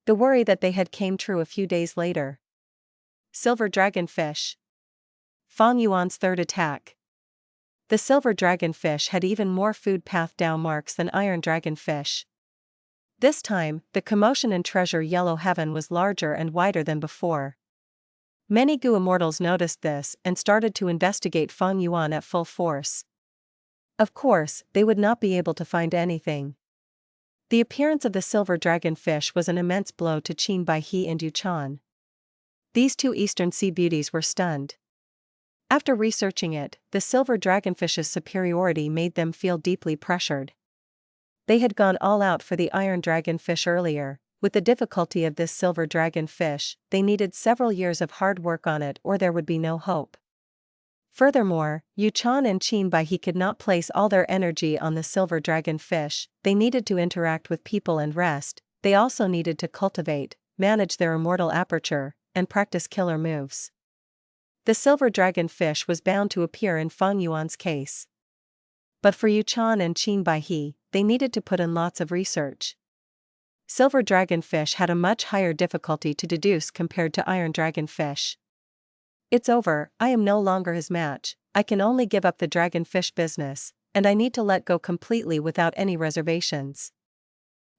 The worry that they had came true a few days later. Silver dragonfish. Fang Yuan's third attack. The silver dragonfish had even more food path down marks than iron dragonfish. This time, the commotion in treasure yellow heaven was larger and wider than before. Many Gu immortals noticed this and started to investigate Fang Yuan at full force. Of course, they would not be able to find anything. The appearance of the silver dragonfish was an immense blow to Qin Baihe and Yu Chan. These two Eastern Sea beauties were stunned. After researching it, the silver dragonfish's superiority made them feel deeply pressured. They had gone all out for the iron dragonfish earlier. With the difficulty of this silver dragonfish, they needed several years of hard work on it or there would be no hope. Furthermore, Yu Chan and Qin Baihe could not place all their energy on the silver dragonfish, they needed to interact with people and rest, they also needed to cultivate, manage their immortal aperture, and practice killer moves. The silver dragonfish was bound to appear in Fang Yuan's case. But for Yu Chan and Qin Baihe, they needed to put in lots of research. Silver dragonfish had a much higher difficulty to deduce compared to iron dragonfish. It's over, I am no longer his match, I can only give up the dragonfish business, and I need to let go completely without any reservations.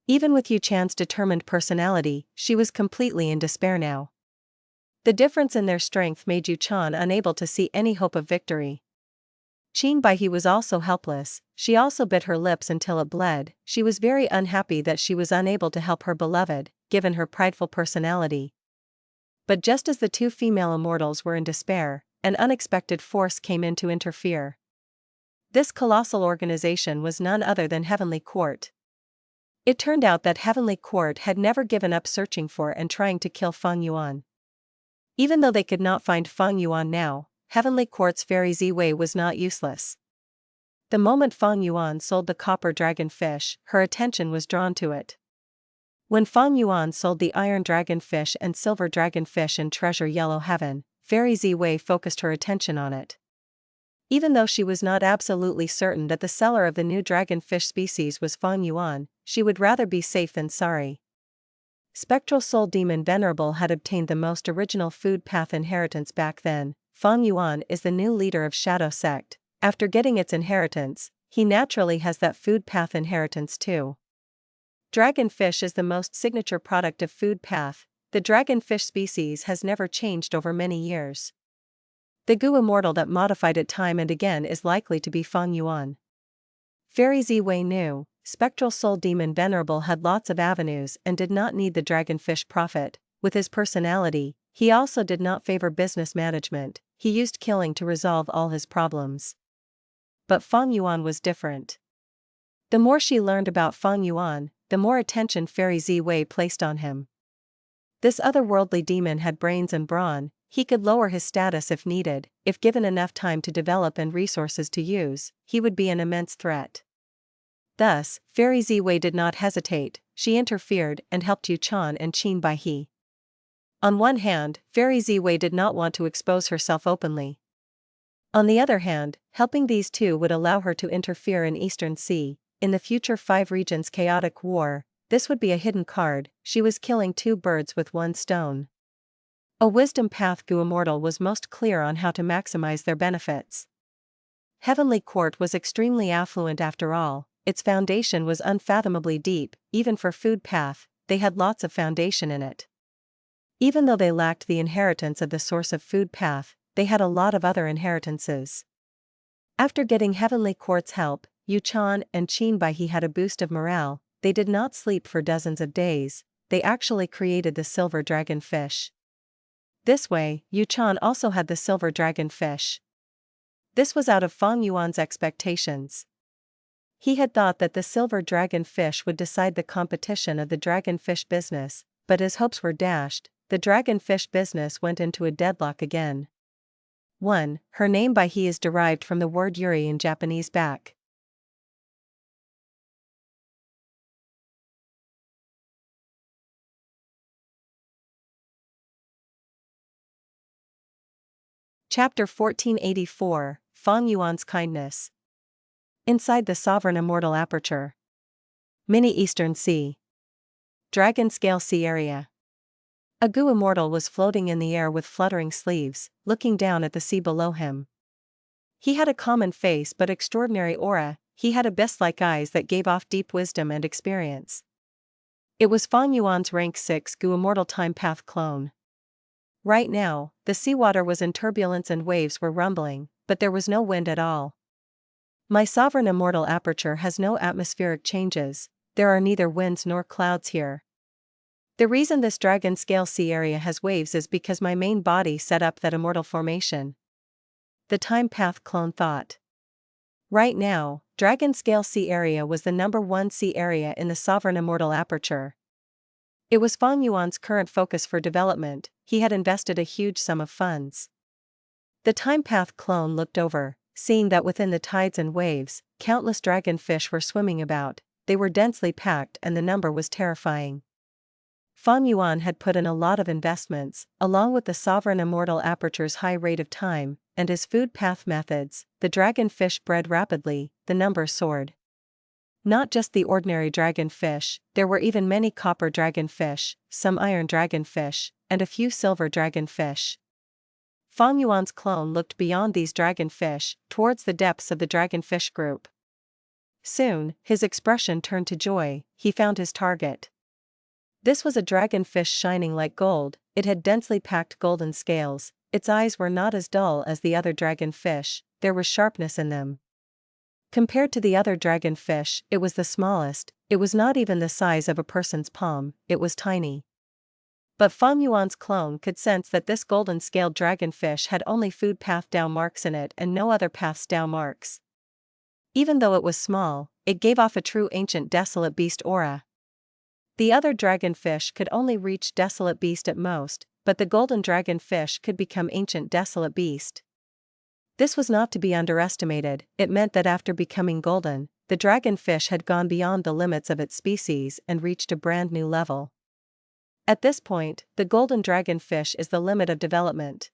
Even with Yu Chan's determined personality, she was completely in despair now. The difference in their strength made Yu Chan unable to see any hope of victory. Qin Baihe was also helpless, she also bit her lips until it bled, she was very unhappy that she was unable to help her beloved, given her prideful personality. But just as the two female immortals were in despair, an unexpected force came in to interfere. This colossal organization was none other than Heavenly Court. It turned out that Heavenly Court had never given up searching for and trying to kill Fang Yuan. Even though they could not find Fang Yuan now, Heavenly Court's fairy Xue was not useless. The moment Fang Yuan sold the copper dragonfish, her attention was drawn to it. When Fang Yuan sold the iron dragonfish and silver dragonfish in treasure yellow heaven, fairy Xue focused her attention on it. Even though she was not absolutely certain that the seller of the new dragonfish species was Fang Yuan, she would rather be safe than sorry. Spectral Soul Demon Venerable had obtained the most original food path inheritance back then. Fang Yuan is the new leader of Shadow Sect. After getting its inheritance, he naturally has that food path inheritance too. Dragonfish is the most signature product of food path. The dragonfish species has never changed over many years. The Gu immortal that modified it time and again is likely to be Fang Yuan. Fairy Xue knew, Spectral Soul Demon Venerable had lots of avenues and did not need the dragonfish profit. With his personality, he also did not favor business management, he used killing to resolve all his problems. But Fang Yuan was different. The more she learned about Fang Yuan, the more attention Fairy Xue placed on him. This otherworldly demon had brains and brawn, he could lower his status if needed, if given enough time to develop and resources to use, he would be an immense threat. Thus, Fairy Xue did not hesitate, she interfered and helped Yu Chan and Qin Baihe. On one hand, Fairy Xue did not want to expose herself openly. On the other hand, helping these two would allow her to interfere in Eastern Sea, in the future 5 regions chaotic war, this would be a hidden card, she was killing 2 birds with 1 stone. A wisdom path Gu immortal was most clear on how to maximize their benefits. Heavenly Court was extremely affluent after all, its foundation was unfathomably deep, even for food path, they had lots of foundation in it. Even though they lacked the inheritance of the source of food path, they had a lot of other inheritances. After getting Heavenly Court's help, Yu Chan and Qin Baihe had a boost of morale, they did not sleep for dozens of days, they actually created the silver dragonfish. This way, Yu Chan also had the silver dragonfish. This was out of Fang Yuan's expectations. He had thought that the silver dragonfish would decide the competition of the dragonfish business, but his hopes were dashed. the dragonfish business went into a deadlock again. 1. Her name by he is derived from the word yuri in Japanese back. Chapter 1484, Fang Yuan's Kindness. Inside the Sovereign Immortal Aperture. Mini Eastern Sea. Dragon Scale Sea Area. A Gu Immortal was floating in the air with fluttering sleeves, looking down at the sea below him. He had a common face but extraordinary aura. He had abyss-like eyes that gave off deep wisdom and experience. It was Fang Yuan's rank 6 Gu Immortal Time Path clone. Right now, the seawater was in turbulence and waves were rumbling, but there was no wind at all. My Sovereign Immortal Aperture has no atmospheric changes, there are neither winds nor clouds here. The reason this dragon scale sea area has waves is because my main body set up that immortal formation. The Time Path clone thought. Right now, dragon scale sea area was the number 1 sea area in the Sovereign Immortal Aperture. It was Fang Yuan's current focus for development. He had invested a huge sum of funds. The Time Path clone looked over, seeing that within the tides and waves, countless dragonfish were swimming about. They were densely packed and the number was terrifying. Fang Yuan had put in a lot of investments, along with the Sovereign Immortal Aperture's high rate of time, and his food path methods. The dragonfish bred rapidly, the number soared. Not just the ordinary dragonfish, there were even many copper dragonfish, some iron dragonfish, and a few silver dragonfish. Fang Yuan's clone looked beyond these dragonfish, towards the depths of the dragonfish group. Soon, his expression turned to joy. He found his target. This was a dragonfish shining like gold. It had densely packed golden scales. Its eyes were not as dull as the other dragonfish, there was sharpness in them. Compared to the other dragonfish, it was the smallest. It was not even the size of a person's palm, it was tiny. But Fang Yuan's clone could sense that this golden-scaled dragonfish had only food path down marks in it and no other paths down marks. Even though it was small, it gave off a true ancient desolate beast aura. The other dragonfish could only reach desolate beast at most, but the golden dragonfish could become ancient desolate beast. This was not to be underestimated. It meant that after becoming golden, the dragonfish had gone beyond the limits of its species and reached a brand new level. At this point, the golden dragonfish is the limit of development.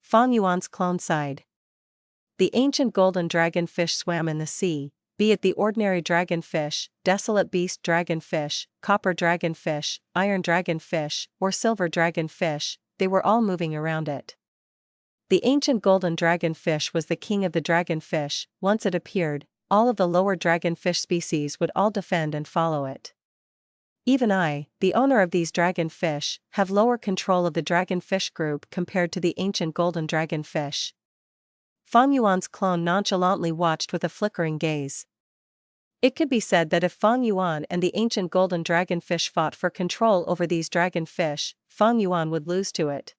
Fang Yuan's clone sighed. The ancient golden dragonfish swam in the sea, be it the ordinary dragonfish, desolate beast dragonfish, copper dragonfish, iron dragonfish, or silver dragonfish, they were all moving around it. The ancient golden dragonfish was the king of the dragonfish. Once it appeared, all of the lower dragonfish species would all defend and follow it. Even I, the owner of these dragonfish, have lower control of the dragonfish group compared to the ancient golden dragonfish. Fang Yuan's clone nonchalantly watched with a flickering gaze. It could be said that if Fang Yuan and the ancient golden dragonfish fought for control over these dragonfish, Fang Yuan would lose to it.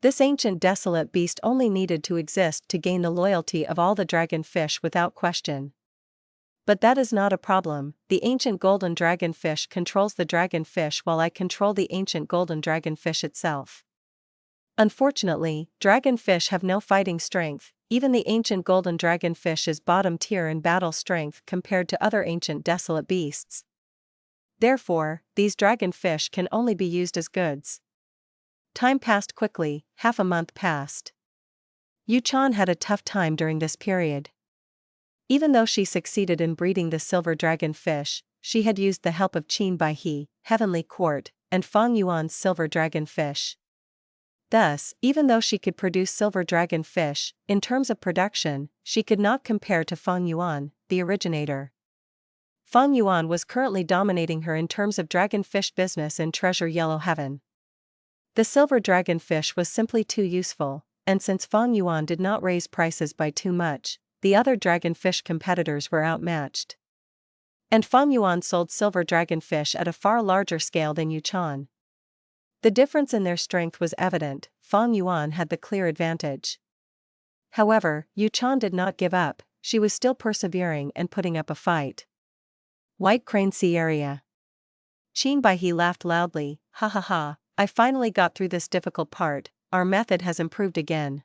This ancient desolate beast only needed to exist to gain the loyalty of all the dragonfish without question. But that is not a problem. The ancient golden dragonfish controls the dragonfish while I control the ancient golden dragonfish itself. Unfortunately, dragonfish have no fighting strength. Even the ancient golden dragonfish is bottom tier in battle strength compared to other ancient desolate beasts. Therefore, these dragonfish can only be used as goods. Time passed quickly, half a month passed. Yuan had a tough time during this period. Even though she succeeded in breeding the silver dragonfish, she had used the help of Qin Bai He, Heavenly Court, and Fang Yuan's silver dragonfish. Thus, even though she could produce silver dragonfish, in terms of production, she could not compare to Fang Yuan, the originator. Fang Yuan was currently dominating her in terms of dragonfish business in Treasure Yellow Heaven. The silver dragonfish was simply too useful, and since Fang Yuan did not raise prices by too much, the other dragonfish competitors were outmatched. And Fang Yuan sold silver dragonfish at a far larger scale than Yuan. The difference in their strength was evident. Fang Yuan had the clear advantage. However, Yuan did not give up. She was still persevering and putting up a fight. White Crane Sea Area. Qin Bai He laughed loudly. Ha ha ha, I finally got through this difficult part, our method has improved again.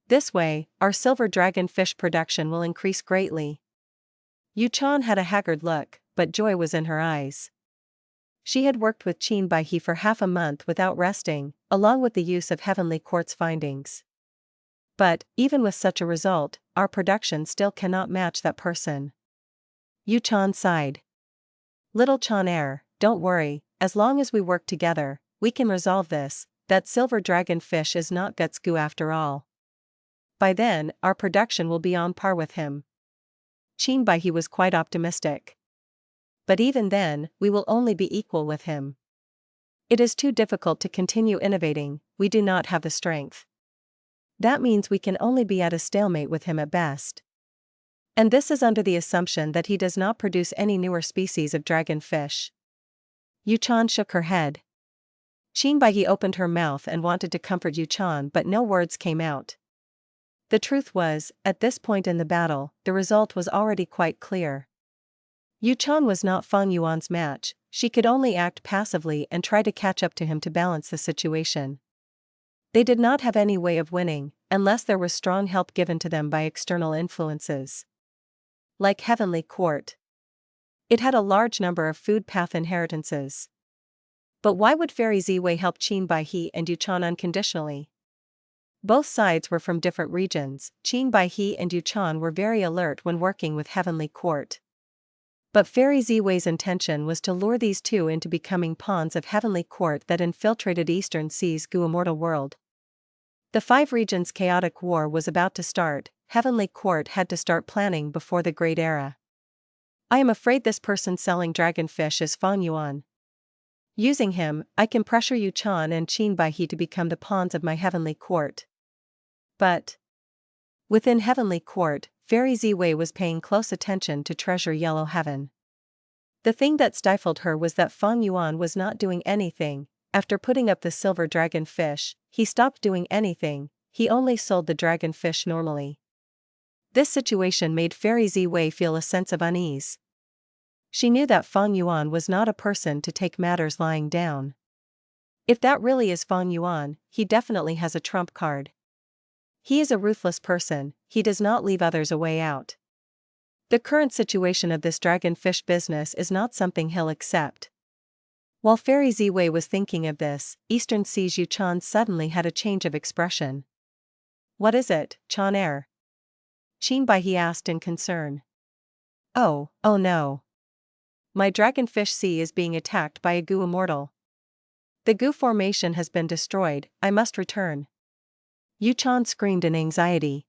This way, our silver dragonfish production will increase greatly. Yuan had a haggard look, but joy was in her eyes. She had worked with Qin Bai He for half a month without resting, along with the use of Heavenly Quartz findings. But, even with such a result, our production still cannot match that person. Yuan sighed. Little Xue Er, don't worry, as long as we work together, we can resolve this. That silver dragonfish is not Guts Gu after all. By then, our production will be on par with him. Qin Bai He was quite optimistic. But even then, we will only be equal with him. It is too difficult to continue innovating, we do not have the strength. That means we can only be at a stalemate with him at best. And this is under the assumption that he does not produce any newer species of dragonfish. Yuan shook her head. Qin Bai He opened her mouth and wanted to comfort Yuan, but no words came out. The truth was, at this point in the battle, the result was already quite clear. Yuan was not Fang Yuan's match, she could only act passively and try to catch up to him to balance the situation. They did not have any way of winning, unless there was strong help given to them by external influences. Like Heavenly Court. It had a large number of food path inheritances. But why would Fairy Xue help Qin Bai He and Yuan unconditionally? Both sides were from different regions. Qin Bai He and Yuan were very alert when working with Heavenly Court. But Fairy Xue's intention was to lure these two into becoming pawns of Heavenly Court that infiltrated Eastern Sea's Immortal world. The 5 regions' chaotic war was about to start. Heavenly Court had to start planning before the Great Era. I am afraid this person selling dragonfish is Fang Yuan. Using him, I can pressure Yuan and Qin Bai He to become the pawns of my Heavenly Court. But within Heavenly Court, Fairy Xue was paying close attention to Treasure Yellow Heaven. The thing that stifled her was that Fang Yuan was not doing anything. After putting up the silver dragonfish, he stopped doing anything, he only sold the dragonfish normally. This situation made Fairy Xue feel a sense of unease. She knew that Fang Yuan was not a person to take matters lying down. If that really is Fang Yuan, he definitely has a trump card. He is a ruthless person, he does not leave others a way out. The current situation of this dragonfish business is not something he'll accept. While Fairy Xue was thinking of this, Eastern Sea's Yuan suddenly had a change of expression. What is it, Xue Er? Qin Bai He asked in concern. Oh no. My dragonfish sea is being attacked by a Gu Immortal. The Gu formation has been destroyed, I must return. Yuan screamed in anxiety.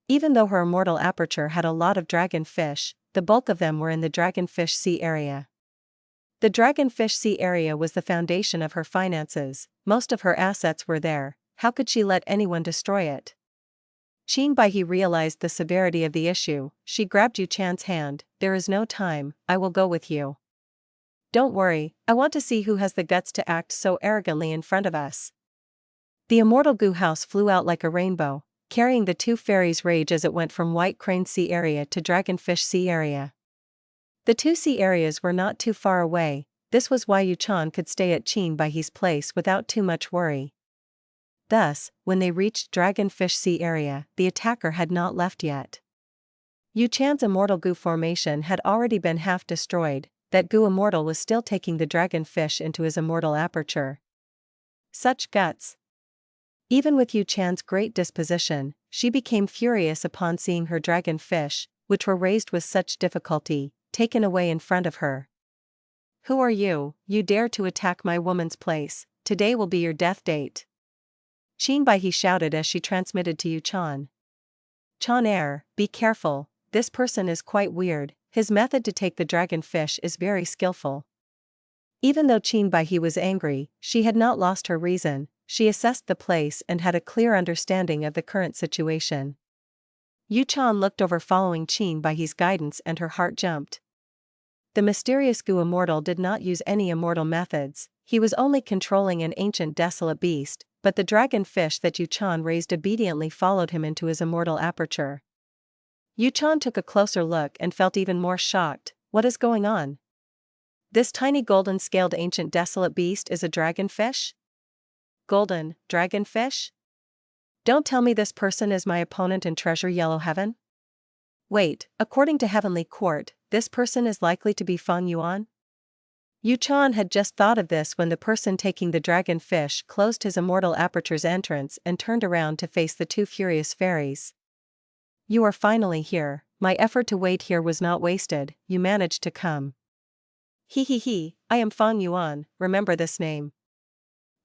Even though her immortal aperture had a lot of dragonfish, the bulk of them were in the dragonfish sea area. The dragonfish sea area was the foundation of her finances, most of her assets were there, how could she let anyone destroy it? Qin Bai He realized the severity of the issue, she grabbed Yuan's hand, there is no time, I will go with you. Don't worry, I want to see who has the guts to act so arrogantly in front of us. The immortal Gu house flew out like a rainbow, carrying the 2 fairies' rage as it went from White Crane Sea area to Dragonfish Sea area. The 2 sea areas were not too far away, this was why Yuan could stay at Qin Bai He's place without too much worry. Thus, when they reached Dragonfish Sea area, the attacker had not left yet. Yuan's immortal Gu formation had already been half destroyed, that Gu Immortal was still taking the dragonfish into his immortal aperture. Such guts! Even with Yuan's great disposition, she became furious upon seeing her dragonfish, which were raised with such difficulty, taken away in front of her. Who are you? You dare to attack my woman's place, today will be your death date. Qin Bai He shouted as she transmitted to Yuan. Xue Er, be careful, this person is quite weird, his method to take the dragonfish is very skillful. Even though Qin Bai He was angry, she had not lost her reason, she assessed the place and had a clear understanding of the current situation. Yuan looked over following Qin Bai He's guidance and her heart jumped. The mysterious Gu Immortal did not use any immortal methods, he was only controlling an ancient desolate beast, but the dragonfish that Yuan raised obediently followed him into his immortal aperture. Yuan took a closer look and felt even more shocked, what is going on? This tiny golden-scaled ancient desolate beast is a dragonfish? Golden, dragonfish? Don't tell me this person is my opponent in Treasure Yellow Heaven? Wait, according to Heavenly Court, this person is likely to be Fang Yuan? Yuan had just thought of this when the person taking the dragonfish closed his immortal aperture's entrance and turned around to face the two furious fairies. You are finally here. My effort to wait here was not wasted, you managed to come. He, I am Fang Yuan, remember this name.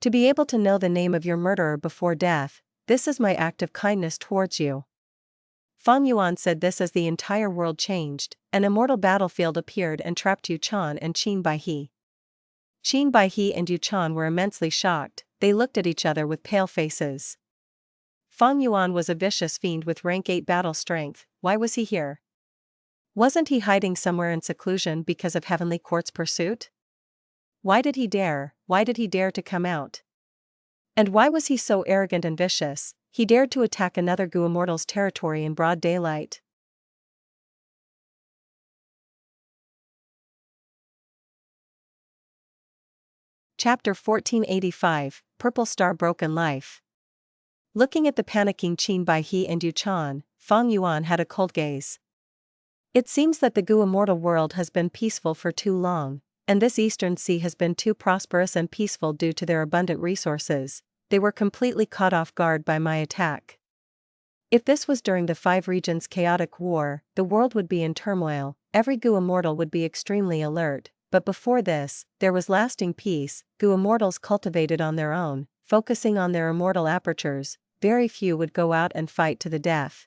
To be able to know the name of your murderer before death, this is my act of kindness towards you. Fang Yuan said this as the entire world changed. An immortal battlefield appeared and trapped Yuan and Qin Baihe. Qin Baihe and Yuan were immensely shocked, they looked at each other with pale faces. Fang Yuan was a vicious fiend with rank 8 battle strength, why was he here? Wasn't he hiding somewhere in seclusion because of Heavenly Court's pursuit? Why did he dare to come out? And why was he so arrogant and vicious, he dared to attack another Gu Immortal's territory in broad daylight? Chapter 1485, Purple Star Broken Life. Looking at the panicking Qin Baihe and Yuan, Fang Yuan had a cold gaze. It seems that the Gu Immortal world has been peaceful for too long, and this eastern sea has been too prosperous and peaceful due to their abundant resources. They were completely caught off guard by my attack. If this was during the 5 regions' chaotic war, the world would be in turmoil, every Gu Immortal would be extremely alert, but before this, there was lasting peace. Gu Immortals cultivated on their own, focusing on their immortal apertures, very few would go out and fight to the death.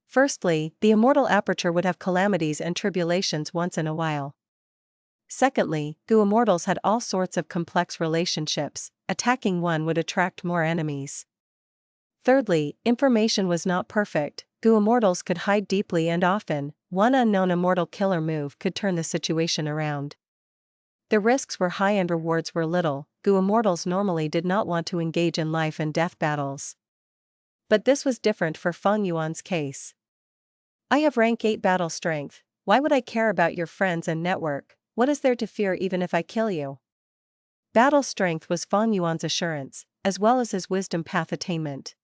Firstly, the immortal aperture would have calamities and tribulations once in a while. Secondly, Gu Immortals had all sorts of complex relationships, attacking one would attract more enemies. Thirdly, information was not perfect, Gu Immortals could hide deeply and often, one unknown immortal killer move could turn the situation around. The risks were high and rewards were little, Gu Immortals normally did not want to engage in life and death battles. But this was different for Fang Yuan's case. I have rank 8 battle strength, why would I care about your friends and network, what is there to fear even if I kill you? Battle strength was Fang Yuan's assurance, as well as his wisdom path attainment.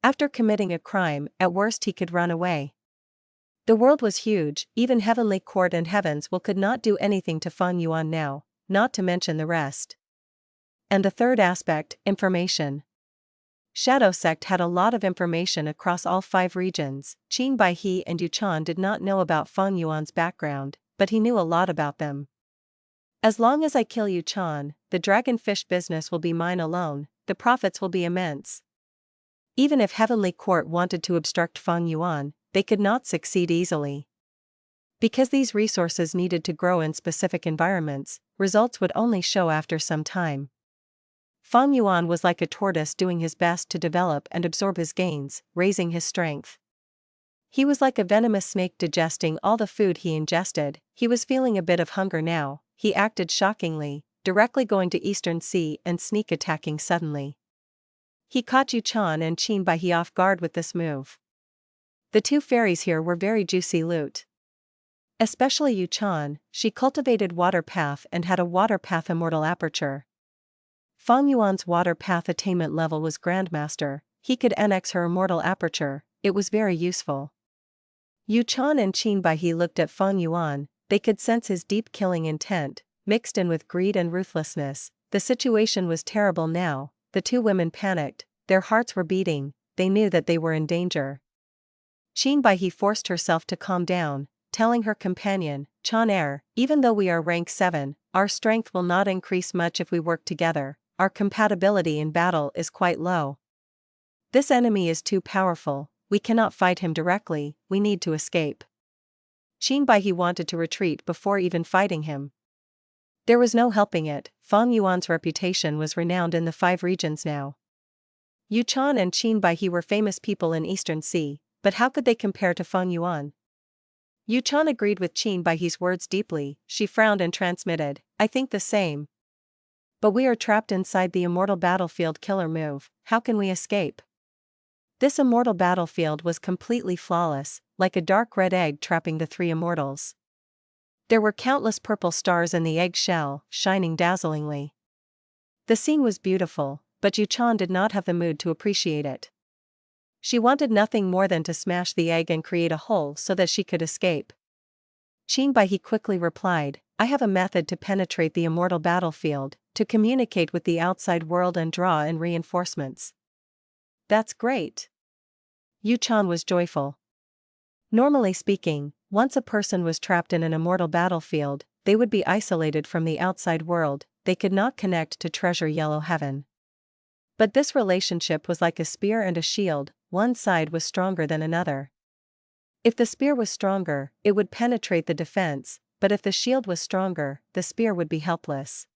After committing a crime, at worst he could run away. The world was huge, even Heavenly Court and Heavens will could not do anything to Fang Yuan now, not to mention the rest. And the third aspect, information. Shadow Sect had a lot of information across all 5 regions. Qin Baihe and Yuan did not know about Fang Yuan's background, but he knew a lot about them. As long as I kill Yuan, the dragonfish business will be mine alone, the profits will be immense. Even if Heavenly Court wanted to obstruct Fang Yuan, they could not succeed easily. Because these resources needed to grow in specific environments, results would only show after some time. Fang Yuan was like a tortoise doing his best to develop and absorb his gains, raising his strength. He was like a venomous snake digesting all the food he ingested. He was feeling a bit of hunger now. He acted shockingly, directly going to Eastern Sea and sneak attacking suddenly. He caught Yuan and Qin Baihe off guard with this move. The 2 fairies here were very juicy loot. Especially Yuan, she cultivated water path and had a water path immortal aperture. Fang Yuan's water path attainment level was Grandmaster, he could NX her immortal aperture, it was very useful. Yuan and Qin Baihe looked at Fang Yuan, they could sense his deep killing intent, mixed in with greed and ruthlessness. The situation was terrible now, the 2 women panicked, their hearts were beating, they knew that they were in danger. Qin Baihe forced herself to calm down, telling her companion, Xue Er, even though we are rank 7, our strength will not increase much if we work together, our compatibility in battle is quite low. This enemy is too powerful, we cannot fight him directly, we need to escape. Qin Baihe wanted to retreat before even fighting him. There was no helping it, Fang Yuan's reputation was renowned in the 5 regions now. Yuan and Qin Baihe were famous people in Eastern Sea, but how could they compare to Fang Yuan? Yuan agreed with Qin Baihe's words deeply, she frowned and transmitted, I think the same. But we are trapped inside the immortal battlefield killer move, how can we escape? This immortal battlefield was completely flawless, like a dark red egg trapping the 3 immortals. There were countless purple stars in the egg shell, shining dazzlingly. The scene was beautiful, but Yuan did not have the mood to appreciate it. She wanted nothing more than to smash the egg and create a hole so that she could escape. He quickly replied, I have a method to penetrate the immortal battlefield, to communicate with the outside world and draw in reinforcements. That's great. Yuan was joyful. Normally speaking, once a person was trapped in an immortal battlefield, they would be isolated from the outside world, they could not connect to treasure yellow heaven. But this relationship was like a spear and a shield, one side was stronger than another. If the spear was stronger, it would penetrate the defense, but if the shield was stronger, the spear would be helpless.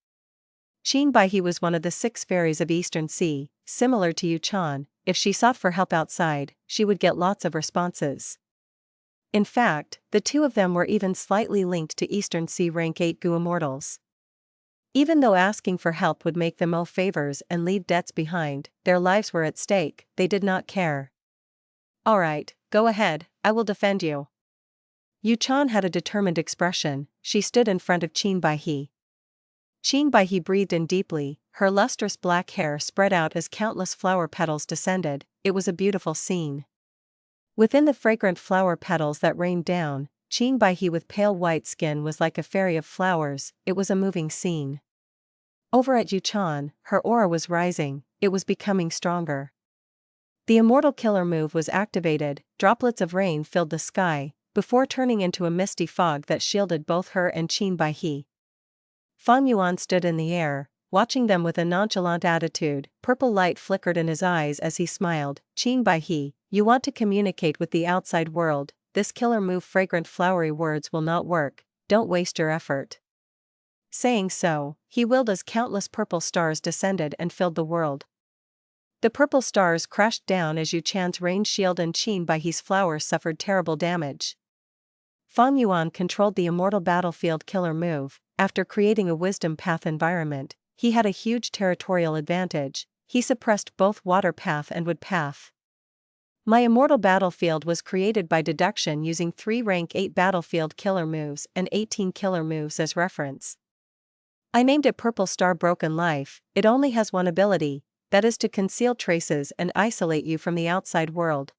He was one of the 6 fairies of Eastern Sea, similar to Yuan. If she sought for help outside, she would get lots of responses. In fact, the two of them were even slightly linked to Eastern Sea rank 8 Gu Immortals. Even though asking for help would make them owe favors and leave debts behind, their lives were at stake, they did not care. Alright, go ahead, I will defend you. Yuan had a determined expression. She stood in front of Qinbaihe. Qinbaihe breathed in deeply, her lustrous black hair spread out as countless flower petals descended. It was a beautiful scene. Within the fragrant flower petals that rained down, Qinbaihe with pale white skin was like a fairy of flowers. It was a moving scene. Over at Yuan, her aura was rising, it was becoming stronger. The immortal killer move was activated, droplets of rain filled the sky, before turning into a misty fog that shielded both her and Qinbaihe. Yuan stood in the air, watching them with a nonchalant attitude. Purple light flickered in his eyes as he smiled. Qinbaihe, you want to communicate with the outside world, this killer move fragrant flowery words will not work, don't waste your effort. Saying so, he willed as countless purple stars descended and filled the world. The purple stars crashed down as Yuan's rain shield and Qinbaihe's flowers suffered terrible damage. Yuan controlled the immortal battlefield killer move. After creating a wisdom path environment, he had a huge territorial advantage. He suppressed both water path and wood path. My immortal battlefield was created by deduction using 3 rank 8 battlefield killer moves and 18 killer moves as reference. I named it Purple Star Broken Life. It only has one ability, that is to conceal traces and isolate you from the outside world.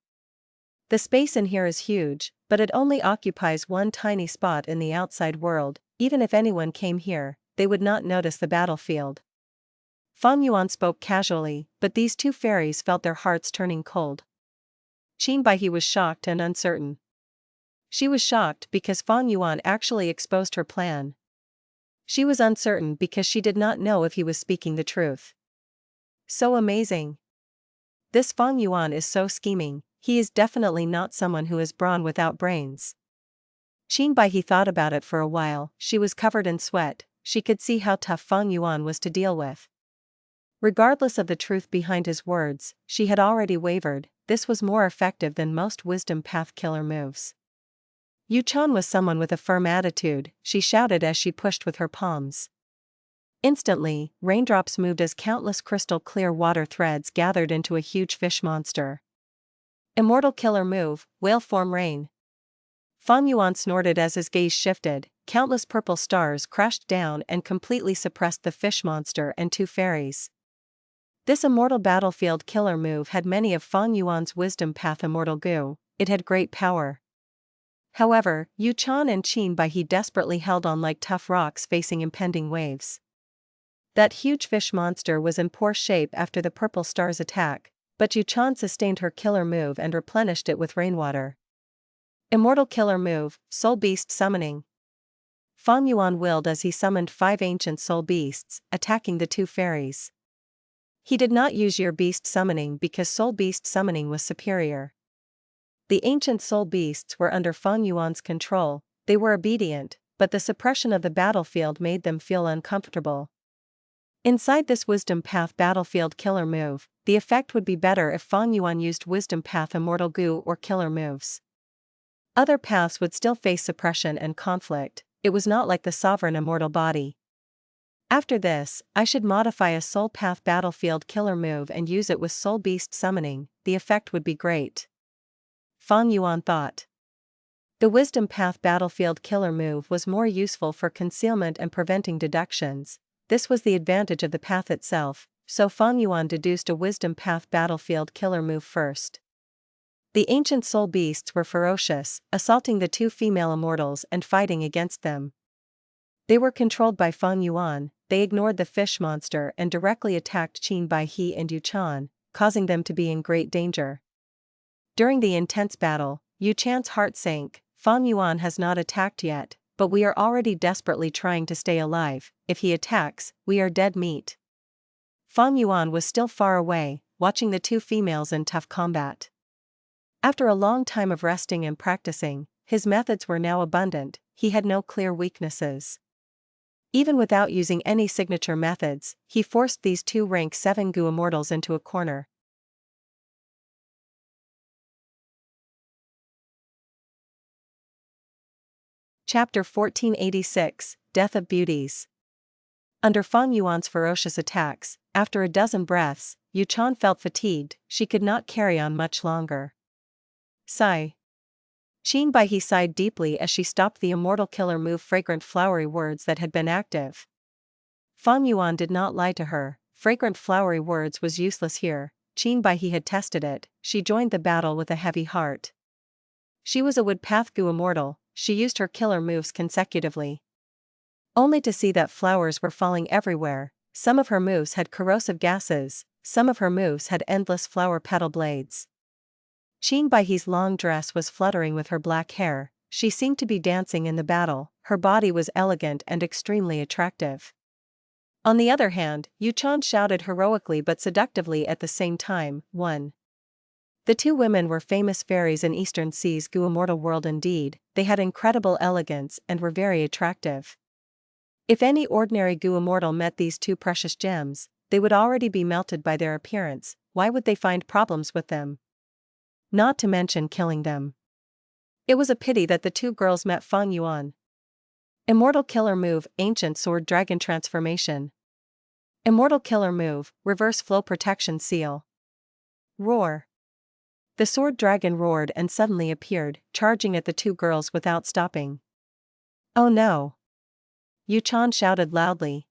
The space in here is huge, but it only occupies one tiny spot in the outside world. Even if anyone came here, they would not notice the battlefield. Yuan spoke casually, but these 2 fairies felt their hearts turning cold. Qinbaihe was shocked and uncertain. She was shocked because Yuan actually exposed her plan. She was uncertain because she did not know if he was speaking the truth. So amazing. This Yuan is so scheming, he is definitely not someone who is brawn without brains. Qinbaihe thought about it for a while. She was covered in sweat, she could see how tough Yuan was to deal with. Regardless of the truth behind his words, she had already wavered. This was more effective than most wisdom path killer moves. Yuan was someone with a firm attitude, she shouted as she pushed with her palms. Instantly, raindrops moved as countless crystal clear water threads gathered into a huge fish monster. Immortal killer move, whale form rain. Yuan snorted as his gaze shifted. Countless purple stars crashed down and completely suppressed the fish monster and 2 fairies. This immortal battlefield killer move had many of Yuan's wisdom path immortal goo, it had great power. However, Yuan and Qinbaihe desperately held on like tough rocks facing impending waves. That huge fish monster was in poor shape after the purple star's attack, but Yuan sustained her killer move and replenished it with rainwater. Immortal killer move, Soul Beast Summoning. Yuan willed as he summoned 5 ancient soul beasts, attacking the 2 fairies. He did not use your beast summoning because soul beast summoning was superior. The ancient soul beasts were under Yuan's control, they were obedient, but the suppression of the battlefield made them feel uncomfortable. Inside this wisdom path battlefield killer move, the effect would be better if Yuan used wisdom path immortal goo or killer moves. Other paths would still face suppression and conflict, it was not like the sovereign immortal body. After this, I should modify a soul path battlefield killer move and use it with soul beast summoning, the effect would be great. Yuan thought. The Wisdom Path Battlefield Killer move was more useful for concealment and preventing deductions. This was the advantage of the path itself, so Fang Yuan deduced a Wisdom Path Battlefield Killer move first. The ancient soul beasts were ferocious, assaulting the two female immortals and fighting against them. They were controlled by Fang Yuan. They ignored the fish monster and directly attacked Qin Baihe and Yuchan, causing them to be in great danger. During the intense battle, Yuchan's heart sank. Fang Yuan has not attacked yet, but we are already desperately trying to stay alive. If he attacks, we are dead meat. Fang Yuan was still far away, watching the two females in tough combat. After a long time of resting and practicing, his methods were now abundant. He had no clear weaknesses. Even without using any signature methods, he forced these two rank 7 Gu immortals into a corner. Chapter 1486, Death of Beauties. Under Fang Yuan's ferocious attacks, after a dozen breaths, Yuchan felt fatigued. She could not carry on much longer. Sigh. Qin Baihe sighed deeply as she stopped the immortal killer move fragrant flowery words that had been active. Fang Yuan did not lie to her. Fragrant flowery words was useless here. Qin Baihe had tested it. She joined the battle with a heavy heart. She was a Wood Path Gu immortal. She used her killer moves consecutively, only to see that flowers were falling everywhere. Some of her moves had corrosive gases, some of her moves had endless flower petal blades. Qin Baihe's long dress was fluttering with her black hair. She seemed to be dancing in the battle. Her body was elegant and extremely attractive. On the other hand, Yuchan shouted heroically but seductively at the same time. 1. The two women were famous fairies in Eastern Sea's Gu immortal world indeed. They had incredible elegance and were very attractive. If any ordinary Gu immortal met these two precious gems, they would already be melted by their appearance. Why would they find problems with them? Not to mention killing them. It was a pity that the two girls met Fang Yuan. Immortal Killer Move, Ancient Sword Dragon Transformation. Immortal Killer Move, Reverse Flow Protection Seal. Roar. The sword dragon roared and suddenly appeared, charging at the two girls without stopping. Oh no! Yuchan shouted loudly.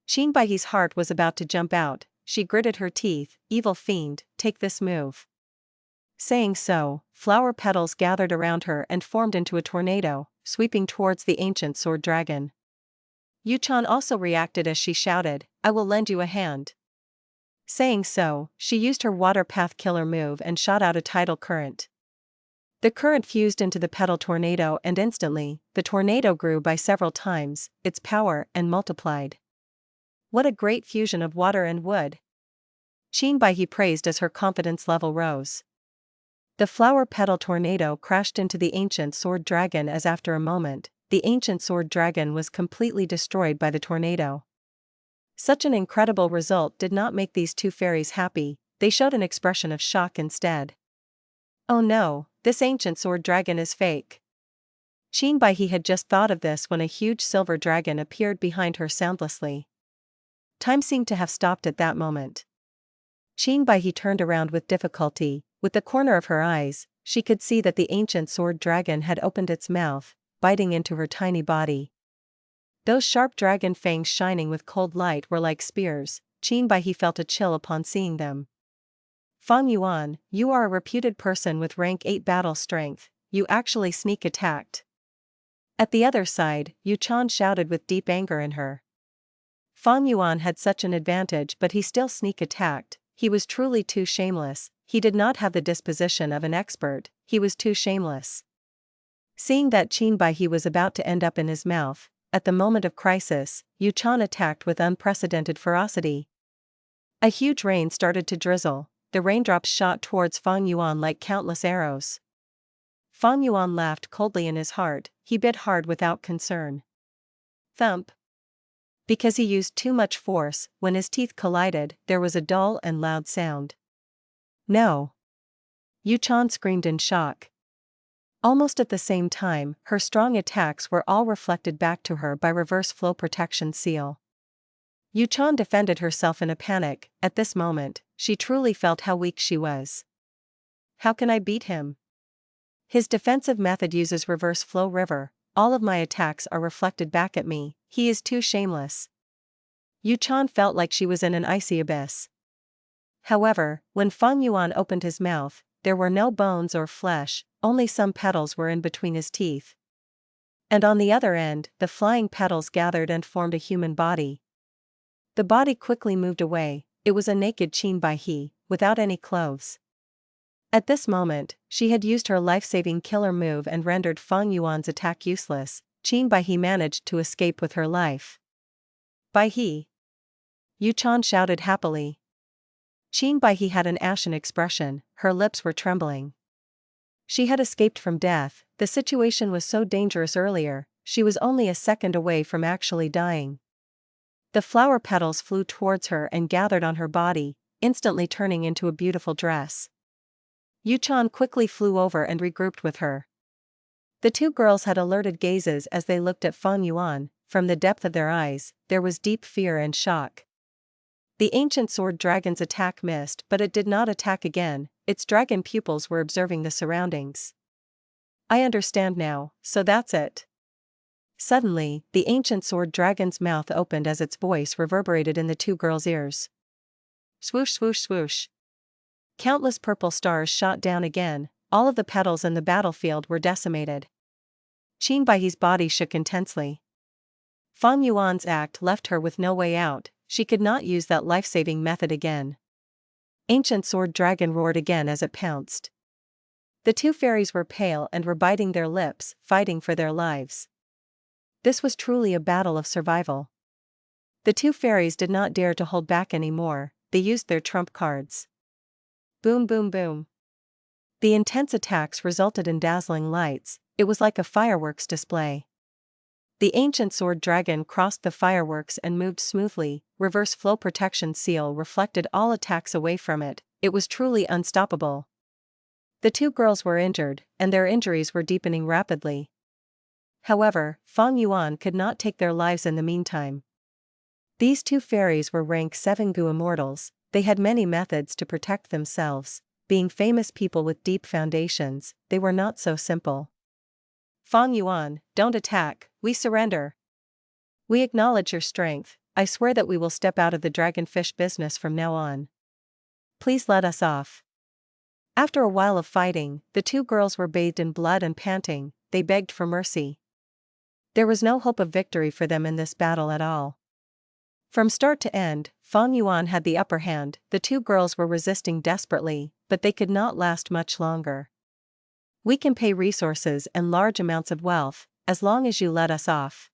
Qin Baihe's heart was about to jump out. She gritted her teeth. Evil fiend, take this move. Saying so, flower petals gathered around her and formed into a tornado, sweeping towards the ancient sword dragon. Yuchan also reacted as she shouted, I will lend you a hand. Saying so, she used her water path killer move and shot out a tidal current. The current fused into the petal tornado and instantly, the tornado grew by several times, its power and multiplied. What a great fusion of water and wood! Qin Baihe praised as her confidence level rose. The flower petal tornado crashed into the ancient sword dragon as after a moment, the ancient sword dragon was completely destroyed by the tornado. Such an incredible result did not make these two fairies happy. They showed an expression of shock instead. Oh no, this ancient sword dragon is fake. Qin Baihe had just thought of this when a huge silver dragon appeared behind her soundlessly. Time seemed to have stopped at that moment. Qin Baihe turned around with difficulty. With the corner of her eyes, she could see that the ancient sword dragon had opened its mouth, biting into her tiny body. Those sharp dragon fangs shining with cold light were like spears. Qin Baihe felt a chill upon seeing them. Fang Yuan, you are a reputed person with rank 8 battle strength, you actually sneak attacked. At the other side, Yuchan shouted with deep anger in her. Fang Yuan had such an advantage but he still sneak attacked. He was truly too shameless. He did not have the disposition of an expert, he was too shameless. Seeing that Qin Baihe was about to end up in his mouth, at the moment of crisis, Yuchan attacked with unprecedented ferocity. A huge rain started to drizzle. The raindrops shot towards Fang Yuan like countless arrows. Fang Yuan laughed coldly in his heart. He bit hard without concern. Thump. Because he used too much force, when his teeth collided, there was a dull and loud sound. No! Yuchan screamed in shock. Almost at the same time, her strong attacks were all reflected back to her by reverse flow protection seal. Yuchan defended herself in a panic. At this moment, she truly felt how weak she was. How can I beat him? His defensive method uses reverse flow river. All of my attacks are reflected back at me. He is too shameless. Yuan felt like she was in an icy abyss. However, when Fang Yuan opened his mouth, there were no bones or flesh, only some petals were in between his teeth. And on the other end, the flying petals gathered and formed a human body. The body quickly moved away. It was a naked Qin Bai He, without any clothes. At this moment, she had used her life-saving killer move and rendered Fang Yuan's attack useless. Qin Bai He managed to escape with her life. Bai He! Yuan shouted happily. Qin Bai He had an ashen expression, her lips were trembling. She had escaped from death. The situation was so dangerous earlier, she was only a second away from actually dying. The flower petals flew towards her and gathered on her body, instantly turning into a beautiful dress. Yuan quickly flew over and regrouped with her. The two girls had alerted gazes as they looked at Fang Yuan. From the depth of their eyes, there was deep fear and shock. The ancient sword dragon's attack missed, but it did not attack again. Its dragon pupils were observing the surroundings. I understand now, so that's it. Suddenly, the ancient sword dragon's mouth opened as its voice reverberated in the two girls' ears. Swoosh swoosh swoosh. Countless purple stars shot down again. All of the petals in the battlefield were decimated. Qin Bai He's body shook intensely. Fang Yuan's act left her with no way out. She could not use that life-saving method again. Ancient sword dragon roared again as it pounced. The two fairies were pale and were biting their lips, fighting for their lives. This was truly a battle of survival. The two fairies did not dare to hold back anymore. They used their trump cards. Boom boom boom. The intense attacks resulted in dazzling lights. It was like a fireworks display. The ancient sword dragon crossed the fireworks and moved smoothly. Reverse flow protection seal reflected all attacks away from it. It was truly unstoppable. The two girls were injured, and their injuries were deepening rapidly. However, Fang Yuan could not take their lives in the meantime. These two fairies were rank 7 Gu Immortals. They had many methods to protect themselves. Being famous people with deep foundations, they were not so simple. Fang Yuan, don't attack, we surrender. We acknowledge your strength. I swear that we will step out of the dragonfish business from now on. Please let us off. After a while of fighting, the two girls were bathed in blood and panting. They begged for mercy. There was no hope of victory for them in this battle at all. From start to end, Fang Yuan had the upper hand. The two girls were resisting desperately, but they could not last much longer. We can pay resources and large amounts of wealth, as long as you let us off.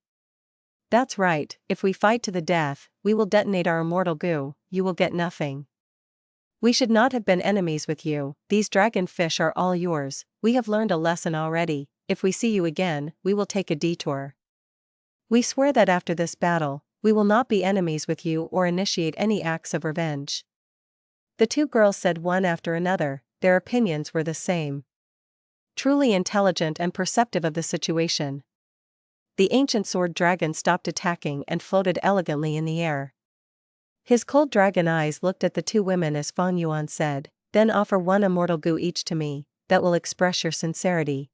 That's right, if we fight to the death, we will detonate our immortal goo. You will get nothing. We should not have been enemies with you. These dragonfish are all yours. We have learned a lesson already. If we see you again, we will take a detour. We swear that after this battle, we will not be enemies with you or initiate any acts of revenge. The two girls said one after another. Their opinions were the same. Truly intelligent and perceptive of the situation. The ancient sword dragon stopped attacking and floated elegantly in the air. His cold dragon eyes looked at the two women as Fang Yuan said, "Then offer one immortal goo each to me, that will express your sincerity."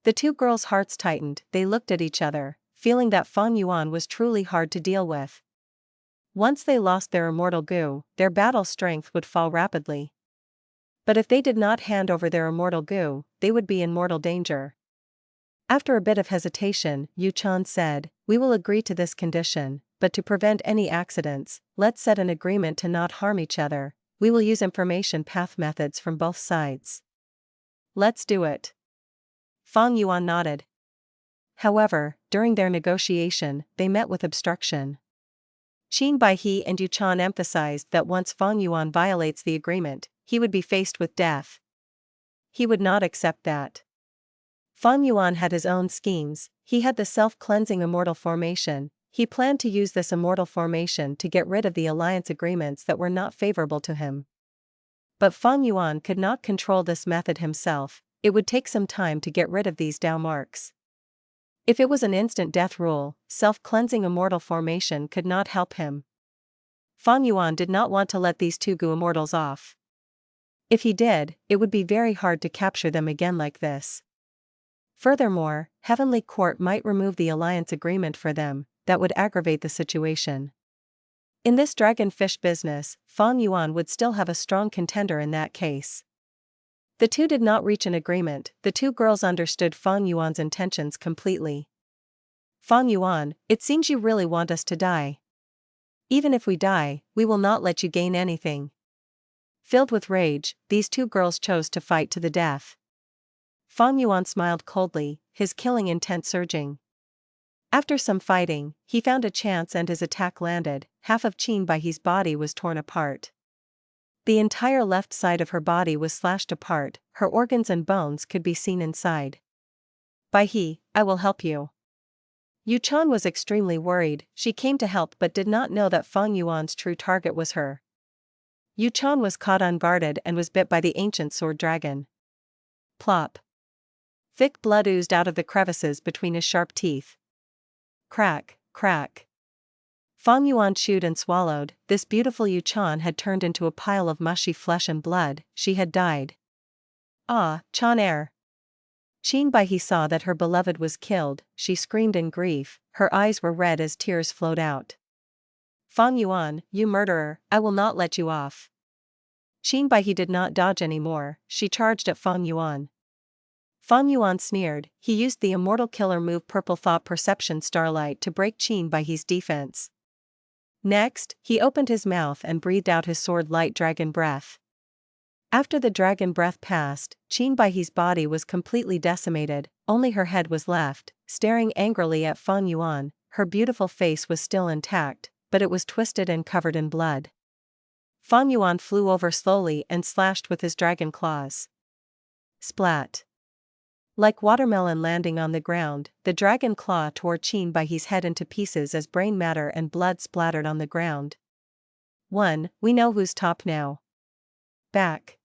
The two girls' hearts tightened. They looked at each other, feeling that Fang Yuan was truly hard to deal with. Once they lost their immortal goo, their battle strength would fall rapidly. But if they did not hand over their immortal goo, they would be in mortal danger. After a bit of hesitation, Yuan said, "We will agree to this condition, but to prevent any accidents, let's set an agreement to not harm each other. We will use information path methods from both sides." Let's do it. Fang Yuan nodded. However, during their negotiation, they met with obstruction. Qin Bai He and Yuan emphasized that once Fang Yuan violates the agreement, he would be faced with death. He would not accept that. Fang Yuan had his own schemes. He had the self-cleansing immortal formation. He planned to use this immortal formation to get rid of the alliance agreements that were not favorable to him. But Fang Yuan could not control this method himself. It would take some time to get rid of these Dao marks. If it was an instant death rule, self-cleansing immortal formation could not help him. Fang Yuan did not want to let these two Gu immortals off. If he did, it would be very hard to capture them again like this. Furthermore, Heavenly Court might remove the alliance agreement for them, that would aggravate the situation. In this dragonfish business, Fang Yuan would still have a strong contender in that case. The two did not reach an agreement. The two girls understood Fang Yuan's intentions completely. Fang Yuan, it seems you really want us to die. Even if we die, we will not let you gain anything. Filled with rage, these two girls chose to fight to the death. Fang Yuan smiled coldly, his killing intent surging. After some fighting, he found a chance and his attack landed. Half of Qin Baihe's body was torn apart. The entire left side of her body was slashed apart, her organs and bones could be seen inside. Baihe, I will help you. Yu Chan was extremely worried. She came to help but did not know that Fang Yuan's true target was her. Yu Chan was caught unguarded and was bit by the ancient sword dragon. Plop. Thick blood oozed out of the crevices between his sharp teeth. Crack, crack. Fang Yuan chewed and swallowed. This beautiful Yu Chan had turned into a pile of mushy flesh and blood. She had died. Ah, Xue Er. Qin Baihe saw that her beloved was killed. She screamed in grief, her eyes were red as tears flowed out. Fang Yuan, you murderer, I will not let you off. Qin Baihe did not dodge anymore, she charged at Fang Yuan. Fang Yuan sneered. He used the immortal killer move Purple Thought Perception Starlight to break Qin Baihe's defense. Next, he opened his mouth and breathed out his sword-light dragon breath. After the dragon breath passed, Qin Baihe's body was completely decimated, only her head was left, staring angrily at Fang Yuan. Her beautiful face was still intact, but it was twisted and covered in blood. Fang Yuan flew over slowly and slashed with his dragon claws. Splat. Like watermelon landing on the ground, the dragon claw tore Qin Baihe's head into pieces as brain matter and blood splattered on the ground. We know who's top now. Back.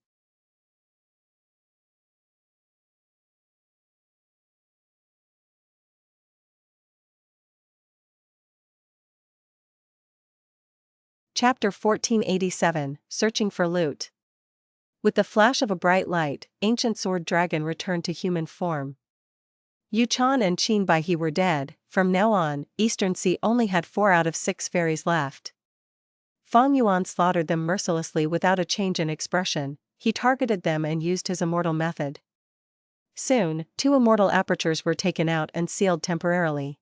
Chapter 1487, Searching for Loot. With the flash of a bright light, ancient sword dragon returned to human form. Yu Chan and Qin Baihe were dead. From now on, Eastern Sea only had 4 out of 6 fairies left. Fang Yuan slaughtered them mercilessly without a change in expression. He targeted them and used his immortal method. Soon, 2 immortal apertures were taken out and sealed temporarily.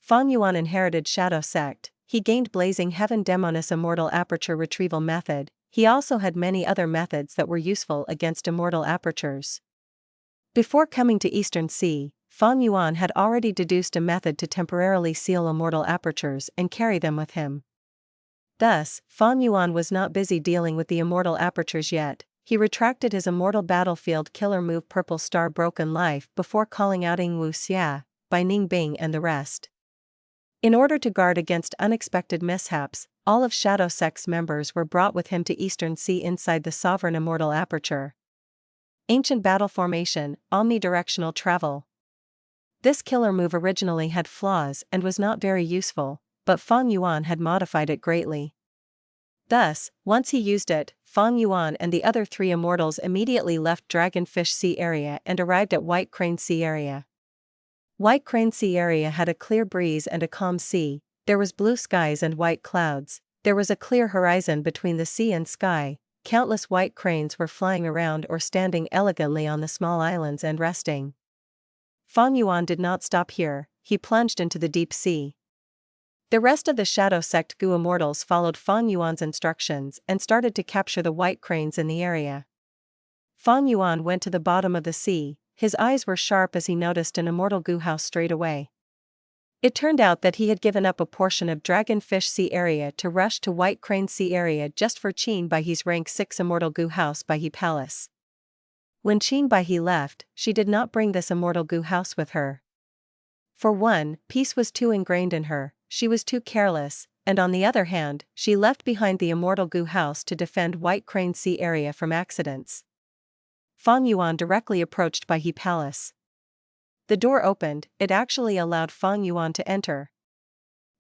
Fang Yuan inherited Shadow Sect. He gained Blazing Heaven Demonis Immortal Aperture Retrieval Method. He also had many other methods that were useful against immortal apertures. Before coming to Eastern Sea, Fang Yuan had already deduced a method to temporarily seal immortal apertures and carry them with him. Thus, Fang Yuan was not busy dealing with the immortal apertures yet. He retracted his immortal battlefield killer move Purple Star Broken Life before calling out Yingwu Xia, Bai Ningbing and the rest. In order to guard against unexpected mishaps, all of Shadow Sect's members were brought with him to Eastern Sea inside the Sovereign Immortal Aperture. Ancient Battle Formation, Omnidirectional Travel. This killer move originally had flaws and was not very useful, but Fang Yuan had modified it greatly. Thus, once he used it, Fang Yuan and the other 3 immortals immediately left Dragonfish Sea area and arrived at White Crane Sea area. White Crane Sea area had a clear breeze and a calm sea. There was blue skies and white clouds. There was a clear horizon between the sea and sky. Countless white cranes were flying around or standing elegantly on the small islands and resting. Fang Yuan did not stop here, he plunged into the deep sea. The rest of the Shadow Sect Gu Immortals followed Fang Yuan's instructions and started to capture the white cranes in the area. Fang Yuan went to the bottom of the sea. His eyes were sharp as he noticed an immortal Gu house straight away. It turned out that he had given up a portion of Dragonfish Sea area to rush to White Crane Sea area just for Qin Baihe's rank 6 immortal Gu house Baihe Palace. When Qin Baihe left, she did not bring this immortal Gu house with her. For one, peace was too ingrained in her, she was too careless, and on the other hand, she left behind the immortal Gu house to defend White Crane Sea area from accidents. Fang Yuan directly approached Baihe Palace. The door opened, it actually allowed Fang Yuan to enter.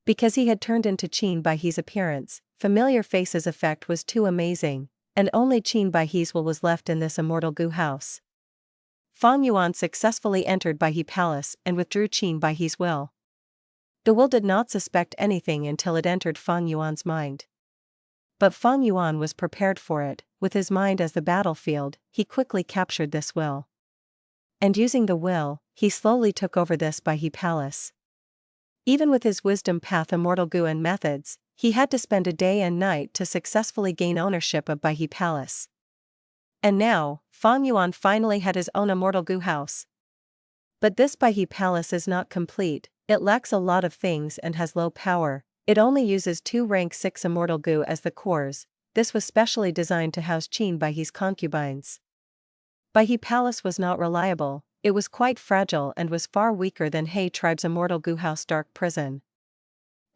Because he had turned into Qin Baihe's appearance, familiar faces effect was too amazing, and only Qin Baihe's will was left in this immortal goo house. Fang Yuan successfully entered Baihe Palace and withdrew Qin Baihe's will. The will did not suspect anything until it entered Fang Yuan's mind. But Fang Yuan was prepared for it. With his mind as the battlefield, he quickly captured this will. And using the will, he slowly took over this Baihe Palace. Even with his wisdom path immortal goo and methods, he had to spend a day and night to successfully gain ownership of Baihe Palace. And now, Fang Yuan finally had his own immortal goo house. But this Baihe Palace is not complete, it lacks a lot of things and has low power. It only uses 2 rank 6 immortal goo as the cores. This was specially designed to house Qin Baihe's concubines. Baihe Palace was not reliable, it was quite fragile and was far weaker than He tribe's immortal goo house dark prison.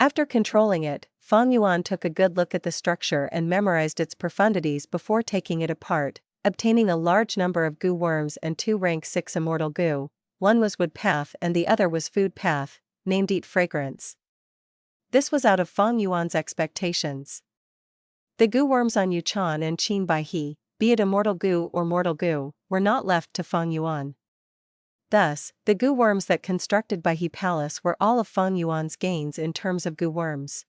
After controlling it, Fang Yuan took a good look at the structure and memorized its profundities before taking it apart, obtaining a large number of goo worms and 2 rank 6 immortal goo. One was wood path and the other was food path, named Eat Fragrance. This was out of Fang Yuan's expectations. The goo worms on Yuchan and Qin Baihe, be it immortal goo or mortal goo, were not left to Fang Yuan. Thus, the goo worms that constructed Baihe Palace were all of Fang Yuan's gains in terms of goo worms.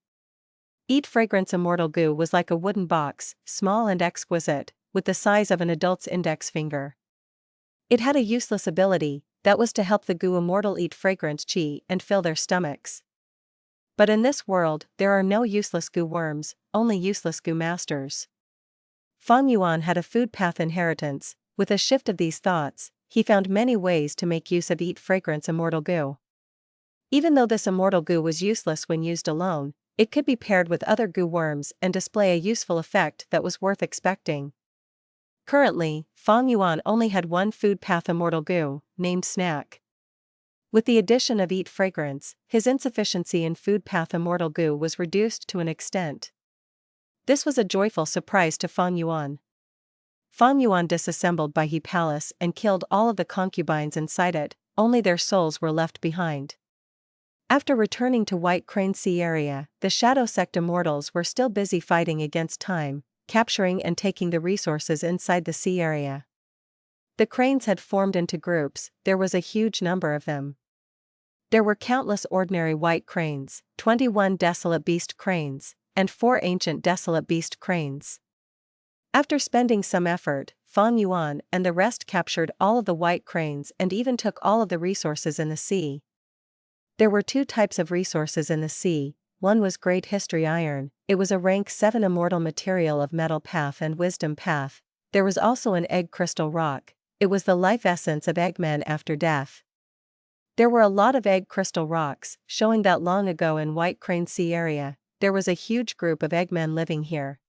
Eat Fragrance immortal goo was like a wooden box, small and exquisite, with the size of an adult's index finger. It had a useless ability, that was to help the goo immortal eat fragrance chi and fill their stomachs. But in this world, there are no useless goo worms, only useless goo masters. Fang Yuan had a food path inheritance. With a shift of these thoughts, he found many ways to make use of Eat Fragrance immortal goo. Even though this immortal goo was useless when used alone, it could be paired with other goo worms and display a useful effect that was worth expecting. Currently, Fang Yuan only had one food path immortal goo, named Snack. With the addition of Eat Fragrance, his insufficiency in food path immortal goo was reduced to an extent. This was a joyful surprise to Fang Yuan. Fang Yuan disassembled Baihe Palace and killed all of the concubines inside it, only their souls were left behind. After returning to White Crane Sea area, the Shadow Sect immortals were still busy fighting against time, capturing and taking the resources inside the sea area. The cranes had formed into groups, there was a huge number of them. There were countless ordinary white cranes, 21 desolate beast cranes, and 4 ancient desolate beast cranes. After spending some effort, Fang Yuan and the rest captured all of the white cranes and even took all of the resources in the sea. There were 2 types of resources in the sea. One was Great History Iron, it was a rank 7 immortal material of Metal Path and Wisdom Path. There was also an Egg Crystal Rock, it was the life essence of Eggman after death. There were a lot of Egg Crystal Rocks, showing that long ago in White Crane Sea area, there was a huge group of Eggmen living here.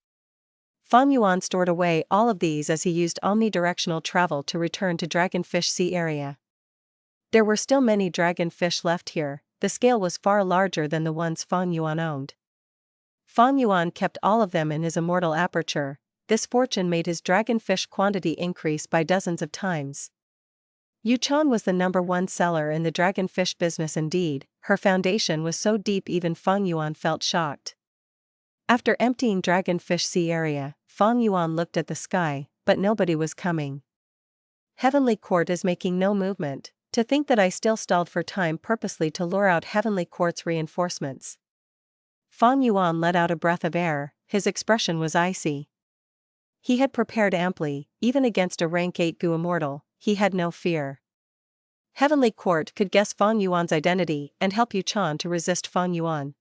Fang Yuan stored away all of these as he used omnidirectional travel to return to Dragonfish Sea area. There were still many dragonfish left here, the scale was far larger than the ones Fang Yuan owned. Fang Yuan kept all of them in his immortal aperture. This fortune made his dragonfish quantity increase by dozens of times. Yuchan was the #1 seller in the dragonfish business indeed, her foundation was so deep even Fang Yuan felt shocked. After emptying Dragonfish Sea area, Fang Yuan looked at the sky, but nobody was coming. Heavenly Court is making no movement. To think that I still stalled for time purposely to lure out Heavenly Court's reinforcements. Fang Yuan let out a breath of air, his expression was icy. He had prepared amply, even against a rank 8 goo immortal, he had no fear. Heavenly Court could guess Fang Yuan's identity and help Yuchan to resist Fang Yuan.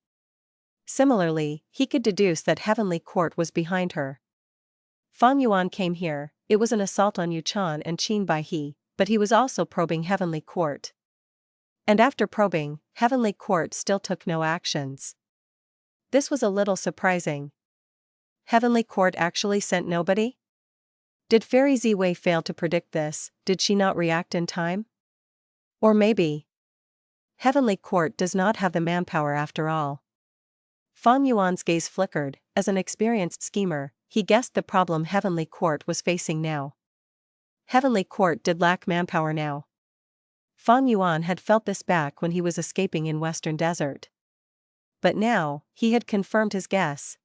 Similarly, he could deduce that Heavenly Court was behind her. Fang Yuan came here, it was an assault on Yuchan and Qin Baihe, but he was also probing Heavenly Court. And after probing, Heavenly Court still took no actions. This was a little surprising. Heavenly Court actually sent nobody? Did Fairy Ziwei fail to predict this? Did she not react in time? Or maybe Heavenly Court does not have the manpower after all. Fang Yuan's gaze flickered. As an experienced schemer, he guessed the problem Heavenly Court was facing now. Heavenly Court did lack manpower now. Fang Yuan had felt this back when he was escaping in Western Desert. But now, he had confirmed his guess.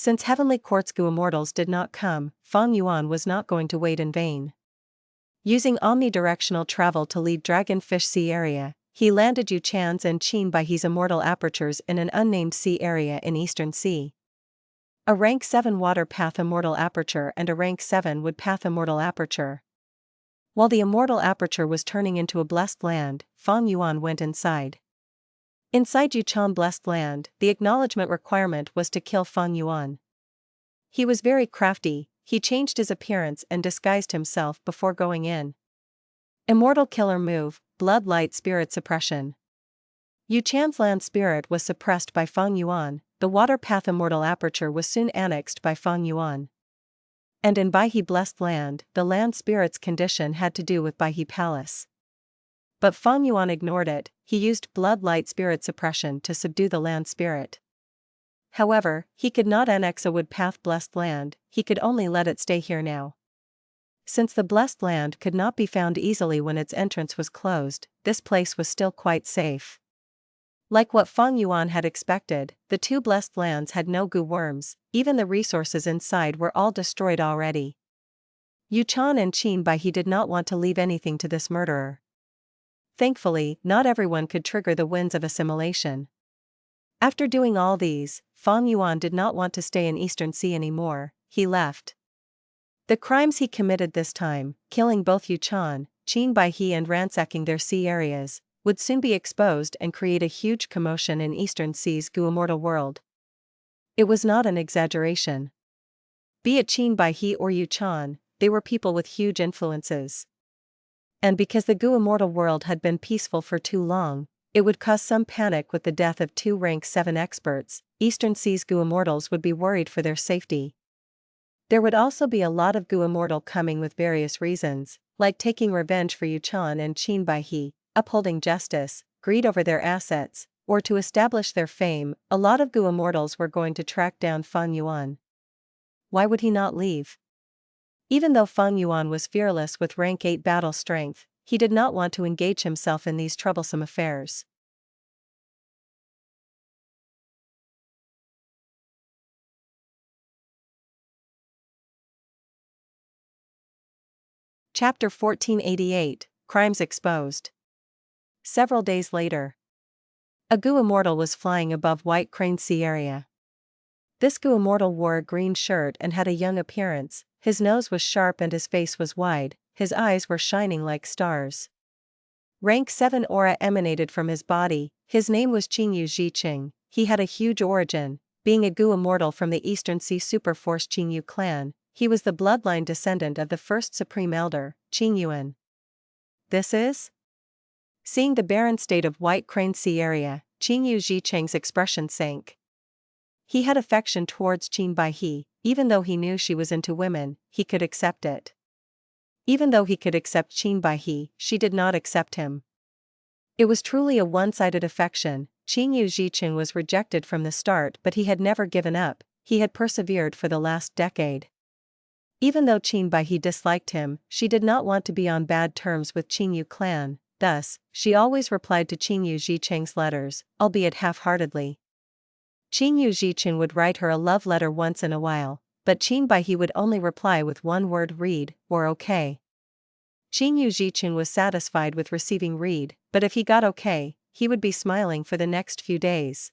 Since Heavenly Court's Immortals did not come, Fang Yuan was not going to wait in vain. Using omnidirectional travel to lead Dragonfish Sea area, he landed Yuchan's and Qin Baihe's immortal apertures in an unnamed sea area in Eastern Sea. A rank 7 water path immortal aperture and a rank 7 wood path immortal aperture. While the immortal aperture was turning into a blessed land, Fang Yuan went inside. Inside Yuchan blessed land, the acknowledgement requirement was to kill Fang Yuan. He was very crafty, he changed his appearance and disguised himself before going in. Immortal killer move, blood light spirit suppression. Yuchan's land spirit was suppressed by Fang Yuan, the water path immortal aperture was soon annexed by Fang Yuan. And in Baihe blessed land, the land spirit's condition had to do with Baihe Palace. But Fang Yuan ignored it, he used blood light spirit suppression to subdue the land spirit. However, he could not annex a wood path blessed land, he could only let it stay here now. Since the blessed land could not be found easily when its entrance was closed, this place was still quite safe. Like what Fang Yuan had expected, the two blessed lands had no goo worms, even the resources inside were all destroyed already. Yuchan and Qin Baihe did not want to leave anything to this murderer. Thankfully, not everyone could trigger the winds of assimilation. After doing all these, Fang Yuan did not want to stay in Eastern Sea anymore, he left. The crimes he committed this time, killing both Yuchan, Qin Baihe and ransacking their sea areas, would soon be exposed and create a huge commotion in Eastern Sea's immortal world. It was not an exaggeration. Be it Qin Baihe or Yuchan, they were people with huge influences. And because the immortal world had been peaceful for too long, it would cause some panic with the death of two rank 7 experts, Eastern Sea's immortals would be worried for their safety. There would also be a lot of immortal coming with various reasons, like taking revenge for Yuchan and Qin Baihe, upholding justice, greed over their assets, or to establish their fame. A lot of immortals were going to track down Fang Yuan. Why would he not leave? Even though Fang Yuan was fearless with rank 8 battle strength, he did not want to engage himself in these troublesome affairs. Chapter 1488, Crimes Exposed. Several days later, a immortal was flying above White Crane Sea area. This immortal wore a green shirt and had a young appearance, his nose was sharp and his face was wide, his eyes were shining like stars. Rank 7 aura emanated from his body, his name was Qingyu Zhiqing, he had a huge origin, being a immortal from the Eastern Sea Superforce Qingyu clan, he was the bloodline descendant of the first Supreme Elder, Yuan. This is? Seeing the barren state of White Crane Sea area, Qingyu Zhiqing's expression sank. He had affection towards Qin Baihe, even though he knew she was into women, he could accept it. Even though he could accept Qin Baihe, she did not accept him. It was truly a one-sided affection. Qingyu Zhiqing was rejected from the start, but he had never given up, he had persevered for the last decade. Even though Qin Baihe disliked him, she did not want to be on bad terms with Qingyu clan, thus, she always replied to Qingyu Zhiqing's letters, albeit half-heartedly. Qingyu Zhiqing would write her a love letter once in a while, but Qin Baihe would only reply with one word read, or okay. Qingyu Zhiqing was satisfied with receiving read, but if he got okay, he would be smiling for the next few days.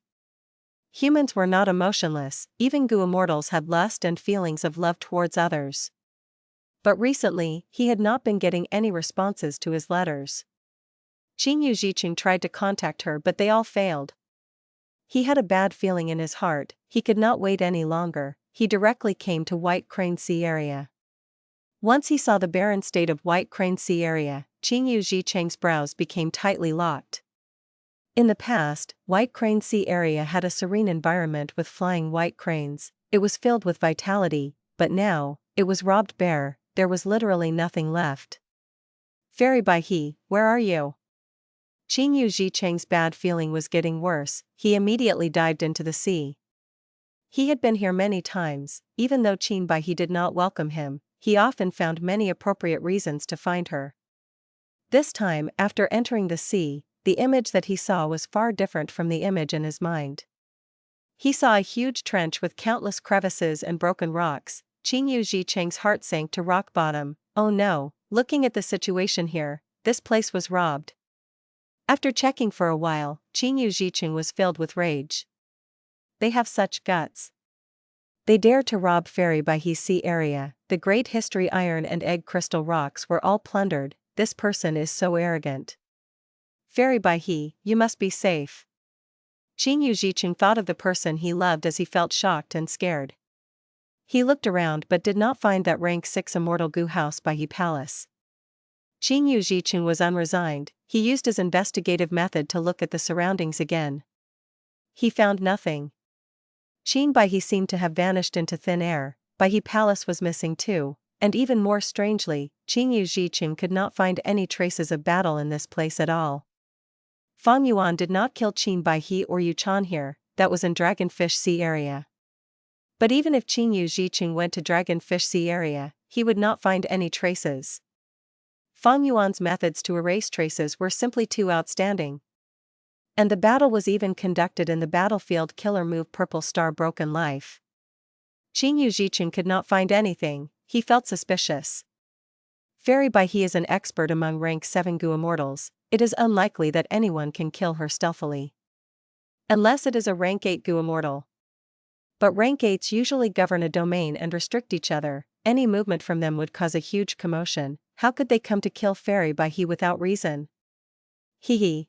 Humans were not emotionless, even immortals had lust and feelings of love towards others. But recently, he had not been getting any responses to his letters. Qingyu Zhiqing tried to contact her but they all failed. He had a bad feeling in his heart, he could not wait any longer, he directly came to White Crane Sea area. Once he saw the barren state of White Crane Sea area, Qingyu Zhiqing's brows became tightly locked. In the past, White Crane Sea area had a serene environment with flying white cranes, it was filled with vitality, but now, it was robbed bare, there was literally nothing left. Fairy Baihe, where are you? Qingyu Zhiqing's bad feeling was getting worse, he immediately dived into the sea. He had been here many times, even though Qin Baihe did not welcome him, he often found many appropriate reasons to find her. This time, after entering the sea, the image that he saw was far different from the image in his mind. He saw a huge trench with countless crevices and broken rocks. Qingyu Zhicheng's heart sank to rock bottom. Oh no, looking at the situation here, this place was robbed. After checking for a while, Qingyu Zhicheng was filled with rage. They have such guts. They dared to rob Fairy by He Sea area. The great history iron and egg crystal rocks were all plundered. This person is so arrogant. Fairy by He, you must be safe. Qingyu Zhicheng thought of the person he loved as he felt shocked and scared. He looked around but did not find that rank 6 Immortal Gu house by He Palace. Qingyu Zhicheng was unresigned. He used his investigative method to look at the surroundings again. He found nothing. Qin Bai He seemed to have vanished into thin air. Bai He Palace was missing too, and even more strangely, Qingyu Zhicheng could not find any traces of battle in this place at all. Fang Yuan did not kill Qin Bai He or Yu Chan here, that was in Dragonfish Sea area. But even if Qingyu Zhicheng went to Dragonfish Sea area, he would not find any traces. Fang Yuan's methods to erase traces were simply too outstanding. And the battle was even conducted in the battlefield killer move Purple Star Broken Life. Qingyu Zhicheng could not find anything. He felt suspicious. Fairy Bai He is an expert among rank 7 Gu immortals. It is unlikely that anyone can kill her stealthily. Unless it is a rank 8 Gu immortal. But rank 8s usually govern a domain and restrict each other. Any movement from them would cause a huge commotion. How could they come to kill Fairy Bai He without reason? Hee.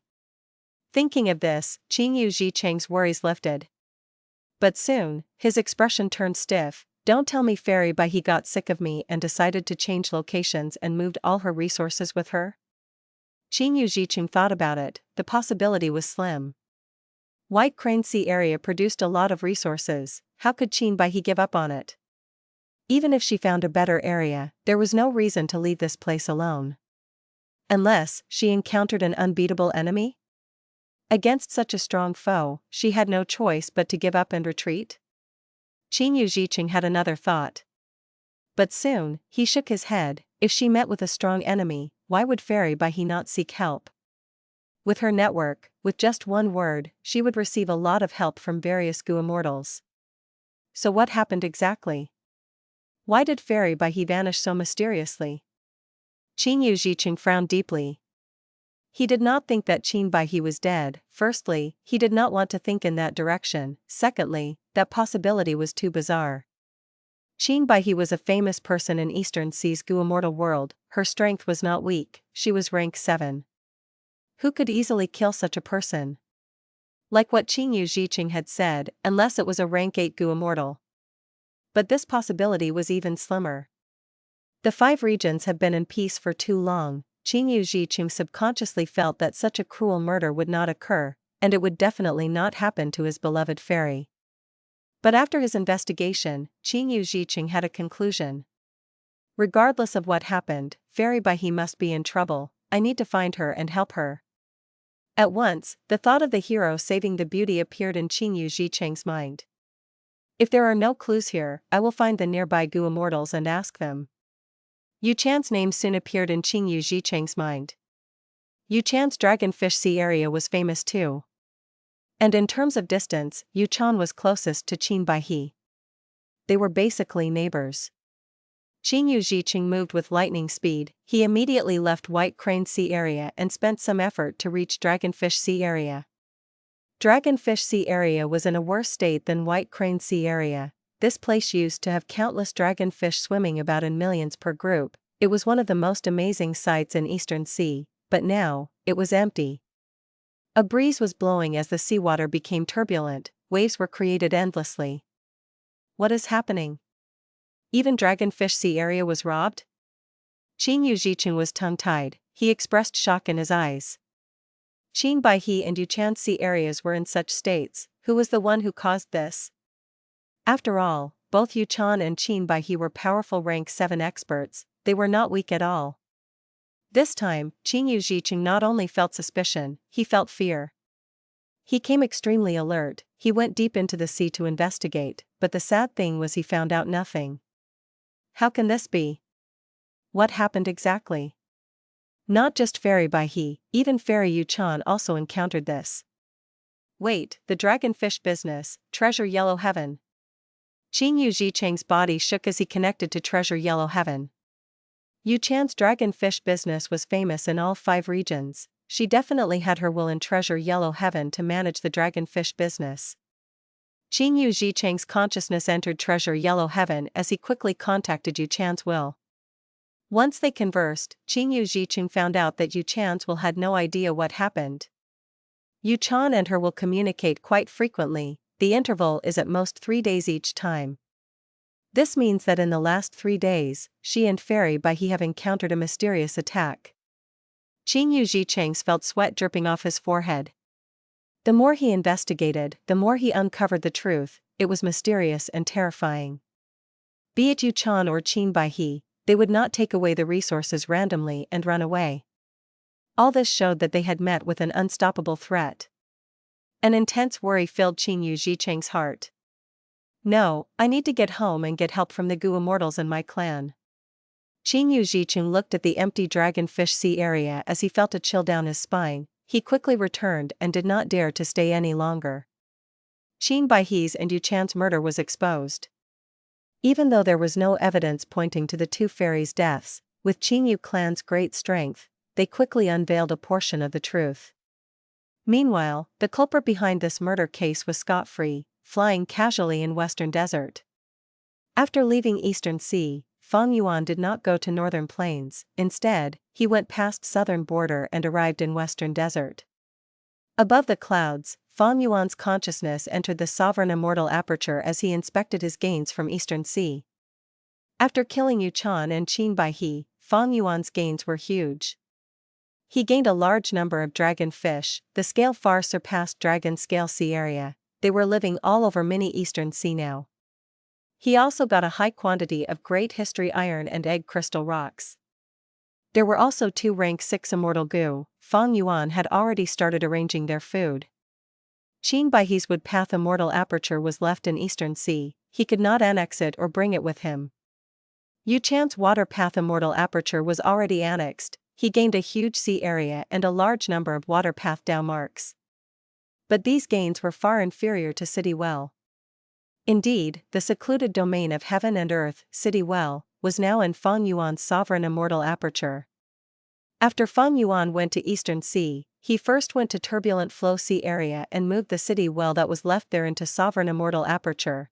Thinking of this, Qingyu Zhicheng's worries lifted. But soon, his expression turned stiff. Don't tell me Fairy Bai He got sick of me and decided to change locations and moved all her resources with her? Qingyu Zhicheng thought about it. The possibility was slim. White Crane Sea area produced a lot of resources. How could Qin Bai He give up on it? Even if she found a better area, there was no reason to leave this place alone. Unless she encountered an unbeatable enemy? Against such a strong foe, she had no choice but to give up and retreat? Qingyu Zhicheng had another thought. But soon, he shook his head. If she met with a strong enemy, why would Fairy Bai He not seek help? With her network, with just one word, she would receive a lot of help from various Gu immortals. So what happened exactly? Why did Fairy Bai He vanish so mysteriously? Qingyu Zhicheng frowned deeply. He did not think that Qin Bai He was dead. Firstly, he did not want to think in that direction. Secondly, that possibility was too bizarre. Qin Bai He was a famous person in Eastern Sea's Gu immortal world. Her strength was not weak, she was rank 7. Who could easily kill such a person? Like what Qingyu Zhicheng had said, unless it was a rank 8 Gu immortal. But this possibility was even slimmer. The 5 regions have been in peace for too long. Qingyu Zhicheng subconsciously felt that such a cruel murder would not occur, and it would definitely not happen to his beloved fairy. But after his investigation, Qingyu Zhicheng had a conclusion. Regardless of what happened, Fairy Bai He must be in trouble. I need to find her and help her. At once, the thought of the hero saving the beauty appeared in Qingyu Zhicheng's mind. If there are no clues here, I will find the nearby Gu immortals and ask them. Yu Chan's name soon appeared in Qingyu Zhicheng's mind. Yu Chan's Dragonfish Sea area was famous too. And in terms of distance, Yu Chan was closest to Qin Bai He. They were basically neighbors. Qingyu Zhicheng moved with lightning speed. He immediately left White Crane Sea area and spent some effort to reach Dragonfish Sea area. Dragonfish Sea area was in a worse state than White Crane Sea area. This place used to have countless dragonfish swimming about in millions per group. It was one of the most amazing sights in Eastern Sea, but now, it was empty. A breeze was blowing as the seawater became turbulent, waves were created endlessly. What is happening? Even Dragonfish Sea area was robbed? Qingyu Zhicheng was tongue-tied. He expressed shock in his eyes. Qin Bai He and Yu Chan Sea areas were in such states. Who was the one who caused this? After all, both Yu Chan and Qin Bai He were powerful rank 7 experts. They were not weak at all. This time, Qingyu Zhicheng not only felt suspicion, he felt fear. He came extremely alert. He went deep into the sea to investigate, but the sad thing was he found out nothing. How can this be? What happened exactly? Not just Fairy Bai He, even Fairy Yu Chan also encountered this. Wait, the dragonfish business, Treasure Yellow Heaven. Qing Yu Zhicheng's body shook as he connected to Treasure Yellow Heaven. Yu Chan's dragonfish business was famous in all 5 regions. She definitely had her will in Treasure Yellow Heaven to manage the dragonfish business. Qing Yu Zhicheng's consciousness entered Treasure Yellow Heaven as he quickly contacted Yu Chan's will. Once they conversed, Qing Yu Zhicheng found out that Yu Chan's will had no idea what happened. Yu Chan and her will communicate quite frequently. The interval is at most 3 days each time. This means that in the last 3 days, she and Fairy Bai He have encountered a mysterious attack. Qing Yu Zhicheng felt sweat dripping off his forehead. The more he investigated, the more he uncovered the truth. It was mysterious and terrifying. Be it Yu Chan or Qin Bai He, they would not take away the resources randomly and run away. All this showed that they had met with an unstoppable threat. An intense worry filled Qing Yu Zhicheng's heart. No, I need to get home and get help from the Gu Immortals and my clan. Qing Yu Zhicheng looked at the empty Dragonfish Sea area as he felt a chill down his spine. He quickly returned and did not dare to stay any longer. Qin Bai He's and Yu Chan's murder was exposed. Even though there was no evidence pointing to the 2 fairies' deaths, with Qing Yu clan's great strength, they quickly unveiled a portion of the truth. Meanwhile, the culprit behind this murder case was scot-free, flying casually in Western Desert. After leaving Eastern Sea, Fang Yuan did not go to Northern Plains. Instead, he went past southern border and arrived in Western Desert. Above the clouds, Fang Yuan's consciousness entered the sovereign immortal aperture as he inspected his gains from Eastern Sea. After killing Yu Chan and Qin Bai He, Fang Yuan's gains were huge. He gained a large number of dragonfish. The scale far surpassed dragon scale sea area. They were living all over mini Eastern Sea now. He also got a high quantity of great history iron and egg crystal rocks. There were also 2 rank 6 immortal Gu. Fang Yuan had already started arranging their food. Qin Bai He's woodpath immortal aperture was left in Eastern Sea. He could not annex it or bring it with him. Yu Chan's waterpath immortal aperture was already annexed. He gained a huge sea area and a large number of waterpath Dao marks. But these gains were far inferior to City Well. Indeed, the secluded domain of heaven and earth, City Well, was now in Fang Yuan's sovereign immortal aperture. After Fang Yuan went to Eastern Sea, he first went to turbulent flow sea area and moved the City Well that was left there into sovereign immortal aperture.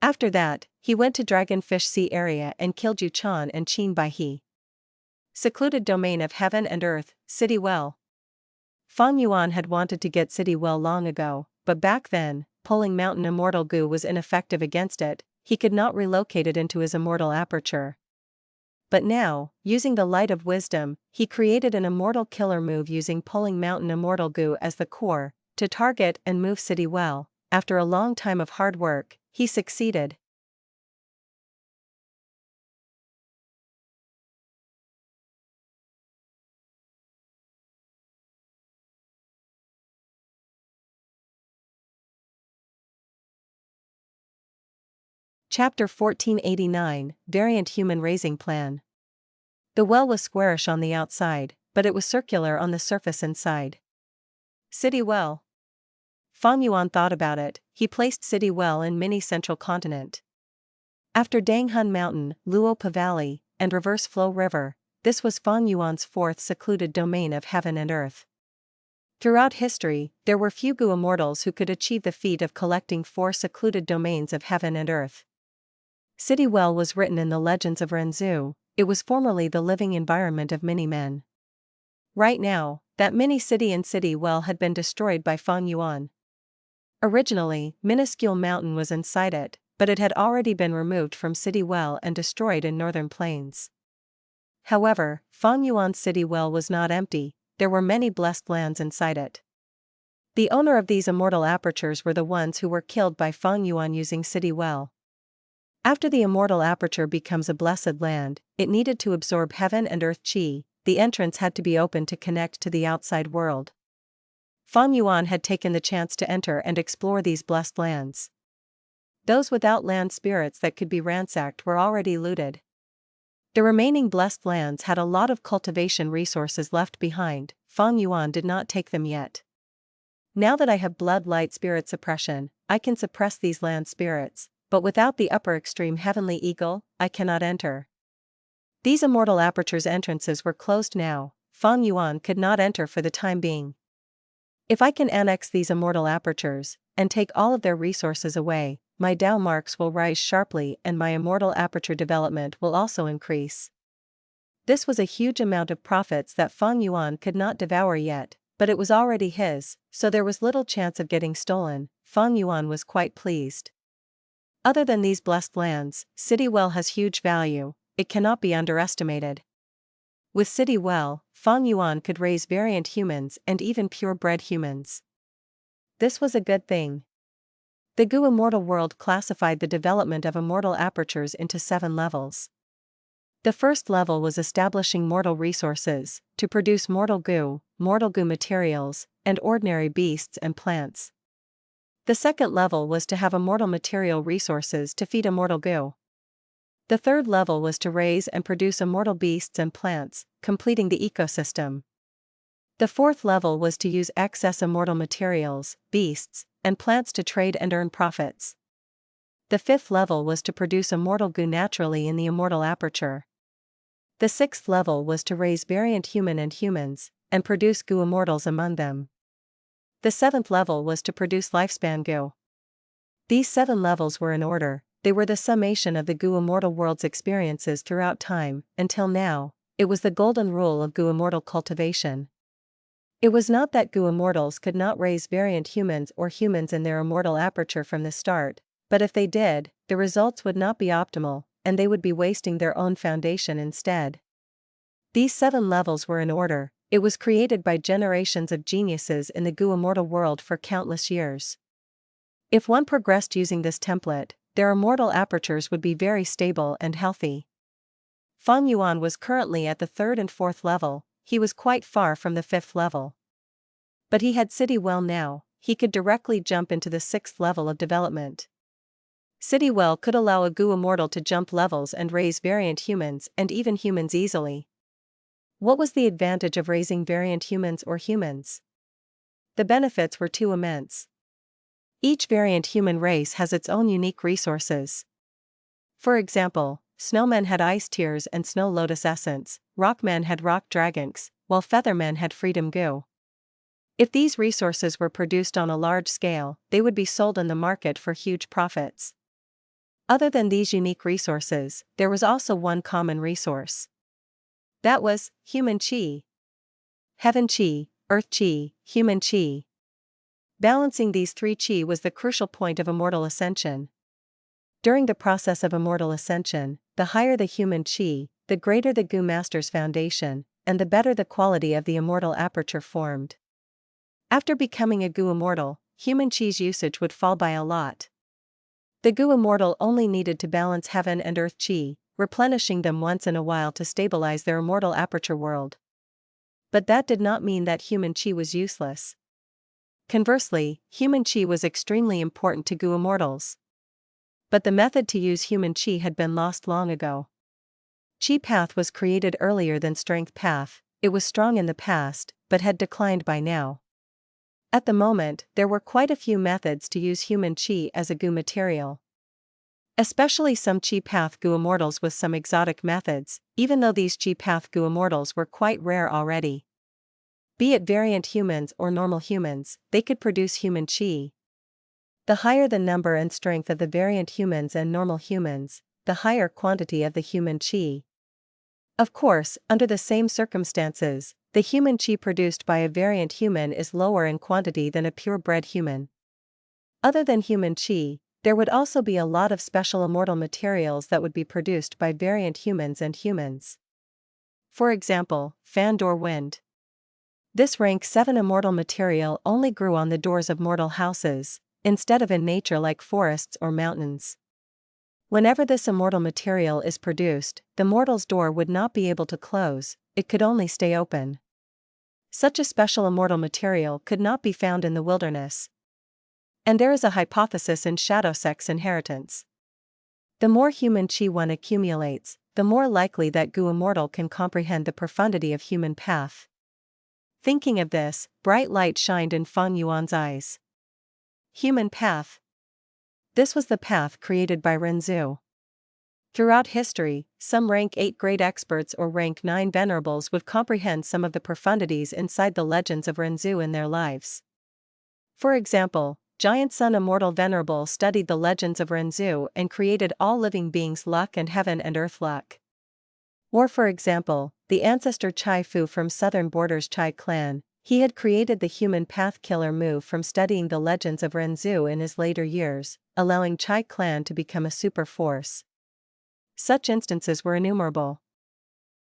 After that, he went to Dragonfish Sea area and killed Yu Chan and Qin Bai He. Secluded domain of heaven and earth, City Well. Fang Yuan had wanted to get City Well long ago, but back then, pulling mountain immortal Gu was ineffective against it. He could not relocate it into his immortal aperture. But now, using the light of wisdom, he created an immortal killer move using pulling mountain immortal Gu as the core, to target and move City Well. After a long time of hard work, he succeeded. Chapter 1489, Variant Human Raising Plan. The well was squarish on the outside, but it was circular on the surface inside. City Well. Fang Yuan thought about it. He placed City Well in mini central continent. After Danghun Mountain, Luopa Valley, and Reverse Flow River, this was Fang Yuan's 4th secluded domain of heaven and earth. Throughout history, there were few Gu immortals who could achieve the feat of collecting 4 secluded domains of heaven and earth. City Well was written in the legends of Renzu. It was formerly the living environment of many men. Right now, that mini city and City Well had been destroyed by Fang Yuan. Originally, minuscule mountain was inside it, but it had already been removed from City Well and destroyed in northern plains. However, Fang Yuan's City Well was not empty. There were many blessed lands inside it. The owner of these immortal apertures were the ones who were killed by Fang Yuan using City Well. After the immortal aperture becomes a blessed land, it needed to absorb heaven and earth qi. The entrance had to be open to connect to the outside world. Fang Yuan had taken the chance to enter and explore these blessed lands. Those without land spirits that could be ransacked were already looted. The remaining blessed lands had a lot of cultivation resources left behind. Fang Yuan did not take them yet. Now that I have blood light spirit suppression, I can suppress these land spirits, but without the upper extreme heavenly eagle, I cannot enter. These immortal apertures entrances were closed now. Fang Yuan could not enter for the time being. If I can annex these immortal apertures, and take all of their resources away, my Dao marks will rise sharply and my immortal aperture development will also increase. This was a huge amount of profits that Fang Yuan could not devour yet, but it was already his, so there was little chance of getting stolen. Fang Yuan was quite pleased. Other than these blessed lands, City Well has huge value, it cannot be underestimated. With City Well, Fang Yuan could raise variant humans and even purebred humans. This was a good thing. The Gu Immortal world classified the development of immortal apertures into 7 levels. The first level was establishing mortal resources, to produce mortal goo materials, and ordinary beasts and plants. The second level was to have immortal material resources to feed immortal goo. The third level was to raise and produce immortal beasts and plants, completing the ecosystem. The fourth level was to use excess immortal materials, beasts, and plants to trade and earn profits. The fifth level was to produce immortal goo naturally in the immortal aperture. The sixth level was to raise variant human and humans, and produce goo immortals among them. The seventh level was to produce lifespan goo. These 7 levels were in order. They were the summation of the Gu Immortal world's experiences throughout time. Until now, it was the golden rule of Gu Immortal cultivation. It was not that Gu Immortals could not raise variant humans or humans in their immortal aperture from the start, but if they did, the results would not be optimal, and they would be wasting their own foundation instead. These 7 levels were in order. It was created by generations of geniuses in the Gu Immortal world for countless years. If one progressed using this template, their immortal apertures would be very stable and healthy. Fang Yuan was currently at the 3rd and 4th level, he was quite far from the 5th level. But he had City Well now, he could directly jump into the 6th level of development. City Well could allow a Gu Immortal to jump levels and raise variant humans and even humans easily. What was the advantage of raising variant humans or humans? The benefits were too immense. Each variant human race has its own unique resources. For example, Snowmen had Ice Tears and Snow Lotus Essence, Rockmen had Rock Dragons, while Feathermen had Freedom Goo. If these resources were produced on a large scale, they would be sold in the market for huge profits. Other than these unique resources, there was also one common resource. That was human chi. Heaven chi, earth chi, human chi. Balancing these 3 chi was the crucial point of immortal ascension. During the process of immortal ascension, the higher the human chi, the greater the Gu Master's foundation, and the better the quality of the immortal aperture formed. After becoming a Gu Immortal, human chi's usage would fall by a lot. The Gu Immortal only needed to balance heaven and earth chi, replenishing them once in a while to stabilize their immortal aperture world. But that did not mean that human chi was useless. Conversely, human chi was extremely important to Gu Immortals. But the method to use human chi had been lost long ago. Chi path was created earlier than strength path, it was strong in the past, but had declined by now. At the moment, there were quite a few methods to use human chi as a Gu material. Especially some Chi Path Gu Immortals with some exotic methods, even though these Chi Path Gu Immortals were quite rare already. Be it variant humans or normal humans, they could produce human chi. The higher the number and strength of the variant humans and normal humans, the higher quantity of the human chi. Of course, under the same circumstances, the human chi produced by a variant human is lower in quantity than a purebred human. Other than human chi, there would also be a lot of special immortal materials that would be produced by variant humans and humans. For example, Fan Door Wind. This rank 7 immortal material only grew on the doors of mortal houses, instead of in nature like forests or mountains. Whenever this immortal material is produced, the mortal's door would not be able to close, it could only stay open. Such a special immortal material could not be found in the wilderness. And there is a hypothesis in shadow sex inheritance. The more human chi one accumulates, the more likely that Gu Immortal can comprehend the profundity of human path. Thinking of this, bright light shined in Fang Yuan's eyes. Human path. This was the path created by Renzu. Throughout history, some rank 8 great experts or rank 9 venerables would comprehend some of the profundities inside the legends of Renzu in their lives. For example, Giant Sun Immortal Venerable studied the legends of Renzu and created all living beings' luck and heaven and earth luck. Or for example, the ancestor Chai Fu from southern borders Chai clan, he had created the human path killer move from studying the legends of Renzu in his later years, allowing Chai clan to become a super force. Such instances were innumerable.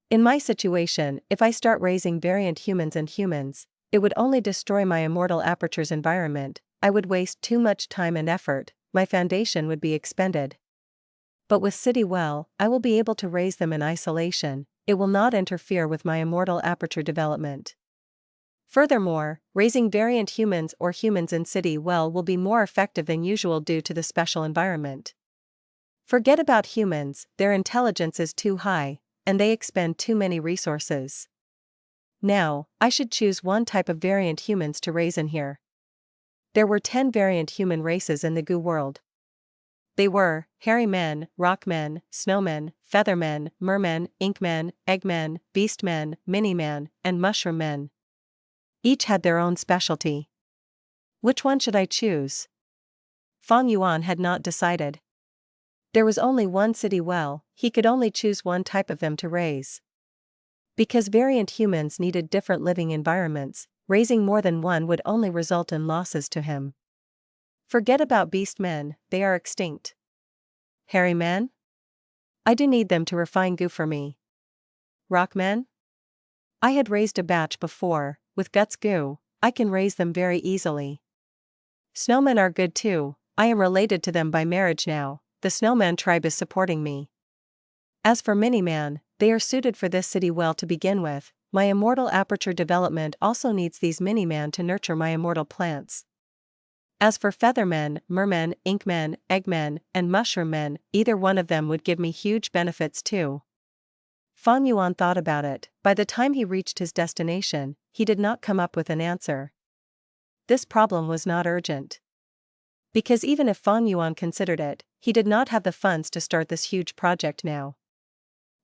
In my situation, if I start raising variant humans and humans, it would only destroy my immortal aperture's environment, I would waste too much time and effort, my foundation would be expended. But with City Well, I will be able to raise them in isolation, it will not interfere with my immortal aperture development. Furthermore, raising variant humans or humans in City Well will be more effective than usual due to the special environment. Forget about humans, their intelligence is too high, and they expend too many resources. Now, I should choose one type of variant humans to raise in here. There were 10 variant human races in the Goo world. They were hairy men, rock men, snowmen, feathermen, mermen, inkmen, eggmen, beastmen, mini-man, and mushroom men. Each had their own specialty. Which one should I choose? Fang Yuan had not decided. There was only one City Well, he could only choose one type of them to raise. Because variant humans needed different living environments, raising more than one would only result in losses to him. Forget about beast men, they are extinct. Hairy men? I do need them to refine Goo for me. Rock men? I had raised a batch before, with Guts Goo, I can raise them very easily. Snowmen are good too, I am related to them by marriage now, the Snowman tribe is supporting me. As for Mini-Man, they are suited for this City Well to begin with, my immortal aperture development also needs these Mini-Man to nurture my immortal plants. As for Feathermen, Mermen, Inkmen, Eggmen, and Mushroom Men, either one of them would give me huge benefits too. Fang Yuan thought about it, by the time he reached his destination, he did not come up with an answer. This problem was not urgent. Because even if Fang Yuan considered it, he did not have the funds to start this huge project now.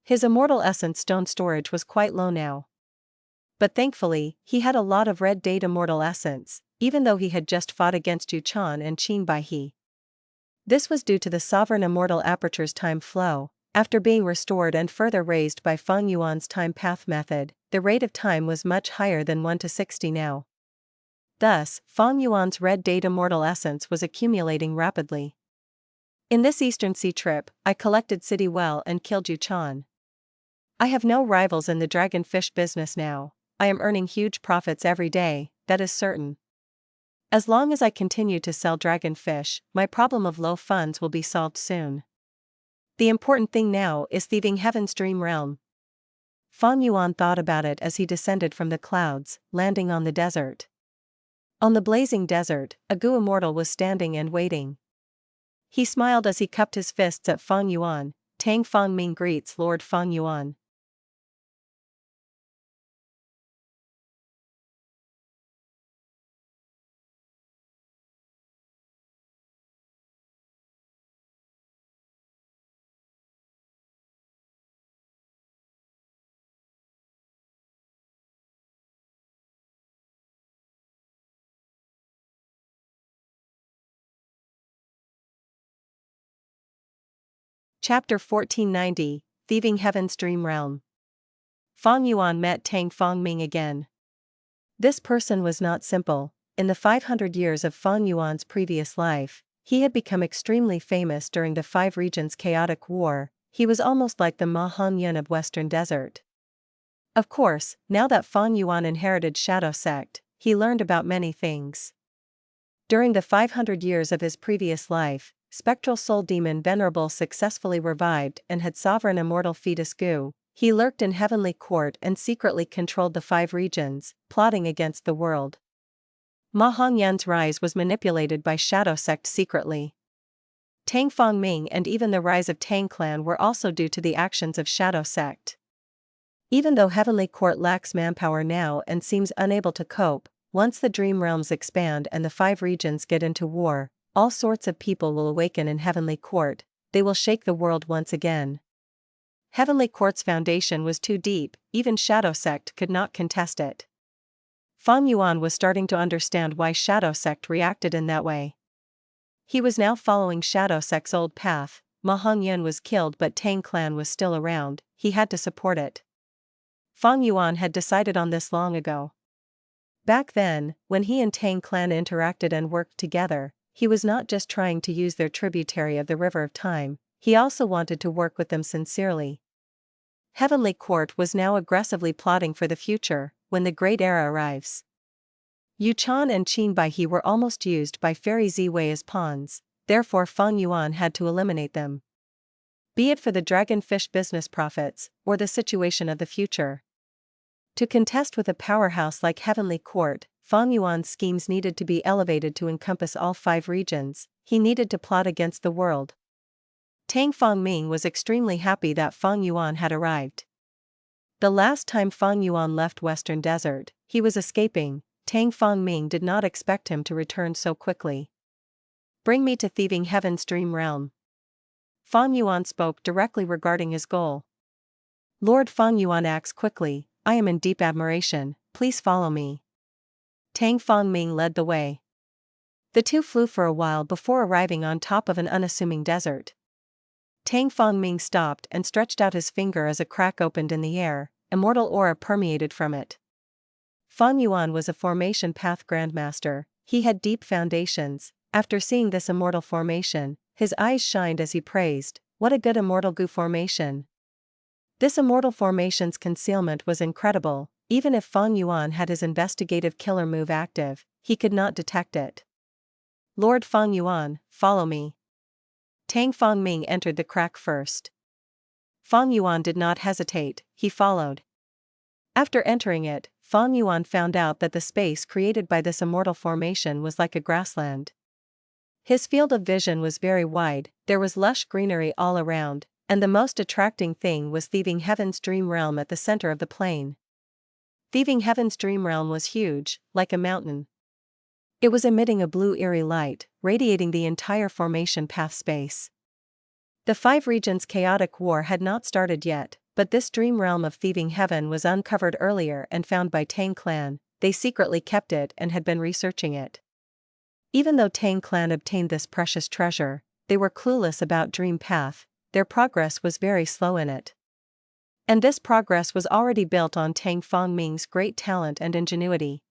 His immortal essence stone storage was quite low now. But thankfully, he had a lot of red date immortal essence, even though he had just fought against Yu Chan and Qin Bai He. This was due to the sovereign immortal aperture's time flow. After being restored and further raised by Fang Yuan's time path method, the rate of time was much higher than 1 to 60 now. Thus, Fang Yuan's red date immortal essence was accumulating rapidly. In this Eastern Sea trip, I collected City Well and killed Yu Chan. I have no rivals in the Dragonfish business now, I am earning huge profits every day, that is certain. As long as I continue to sell Dragonfish, my problem of low funds will be solved soon. The important thing now is thieving Heaven's dream realm. Fang Yuan thought about it as he descended from the clouds, landing on the desert. On the blazing desert, a Goo immortal was standing and waiting. He smiled as he cupped his fists at Fang Yuan. Tang Fang Ming greets Lord Fang Yuan. Chapter 1490, Thieving Heaven's Dream Realm. Fang Yuan met Tang Fang Ming again. This person was not simple. In the 500 years of Fang Yuan's previous life, he had become extremely famous during the Five Regions' chaotic war. He was almost like the Ma Hong Yun of Western Desert. Of course, now that Fang Yuan inherited Shadow Sect, he learned about many things. During the 500 years of his previous life, Spectral Soul Demon Venerable successfully revived and had sovereign immortal fetus Goo. He lurked in Heavenly Court and secretly controlled the 5 regions, plotting against the world. Ma Hongyun's rise was manipulated by Shadow Sect secretly. Tang Fang Ming and even the rise of Tang Clan were also due to the actions of Shadow Sect. Even though Heavenly Court lacks manpower now and seems unable to cope, once the Dream Realms expand and the 5 regions get into war, all sorts of people will awaken in Heavenly Court. They will shake the world once again. Heavenly Court's foundation was too deep, even Shadow Sect could not contest it. Fang Yuan was starting to understand why Shadow Sect reacted in that way. He was now following Shadow Sect's old path. Ma Hongyun was killed but Tang clan was still around, he had to support it. Fang Yuan had decided on this long ago. Back then, when he and Tang clan interacted and worked together, he was not just trying to use their tributary of the River of Time, he also wanted to work with them sincerely. Heavenly Court was now aggressively plotting for the future, when the Great Era arrives. Yu Chan and Qin Baihe were almost used by Fairy Ziwei as pawns, therefore Fang Yuan had to eliminate them. Be it for the Dragonfish business profits, or the situation of the future. To contest with a powerhouse like Heavenly Court, Fang Yuan's schemes needed to be elevated to encompass all 5 regions. He needed to plot against the world. Tang Fangming was extremely happy that Fang Yuan had arrived. The last time Fang Yuan left Western Desert, he was escaping. Tang Fangming did not expect him to return so quickly. Bring me to Thieving Heaven's Dream Realm. Fang Yuan spoke directly regarding his goal. Lord Fang Yuan acts quickly. I am in deep admiration, please follow me. Tang Fangming led the way. The two flew for a while before arriving on top of an unassuming desert. Tang Fangming stopped and stretched out his finger as a crack opened in the air, immortal aura permeated from it. Fang Yuan was a formation path grandmaster, he had deep foundations. After seeing this immortal formation, his eyes shined as he praised, what a good immortal goo formation. This immortal formation's concealment was incredible, even if Fang Yuan had his investigative killer move active, he could not detect it. Lord Fang Yuan, follow me. Tang Fangming entered the crack first. Fang Yuan did not hesitate, he followed. After entering it, Fang Yuan found out that the space created by this immortal formation was like a grassland. His field of vision was very wide, there was lush greenery all around, and the most attracting thing was Thieving Heaven's Dream Realm at the center of the plain. Thieving Heaven's Dream Realm was huge, like a mountain. It was emitting a blue eerie light, radiating the entire formation path space. The 5 regions' chaotic war had not started yet, but this dream realm of Thieving Heaven was uncovered earlier and found by Tang clan. They secretly kept it and had been researching it. Even though Tang clan obtained this precious treasure, they were clueless about Dream Path, their progress was very slow in it. And this progress was already built on Tang Fangming's great talent and ingenuity.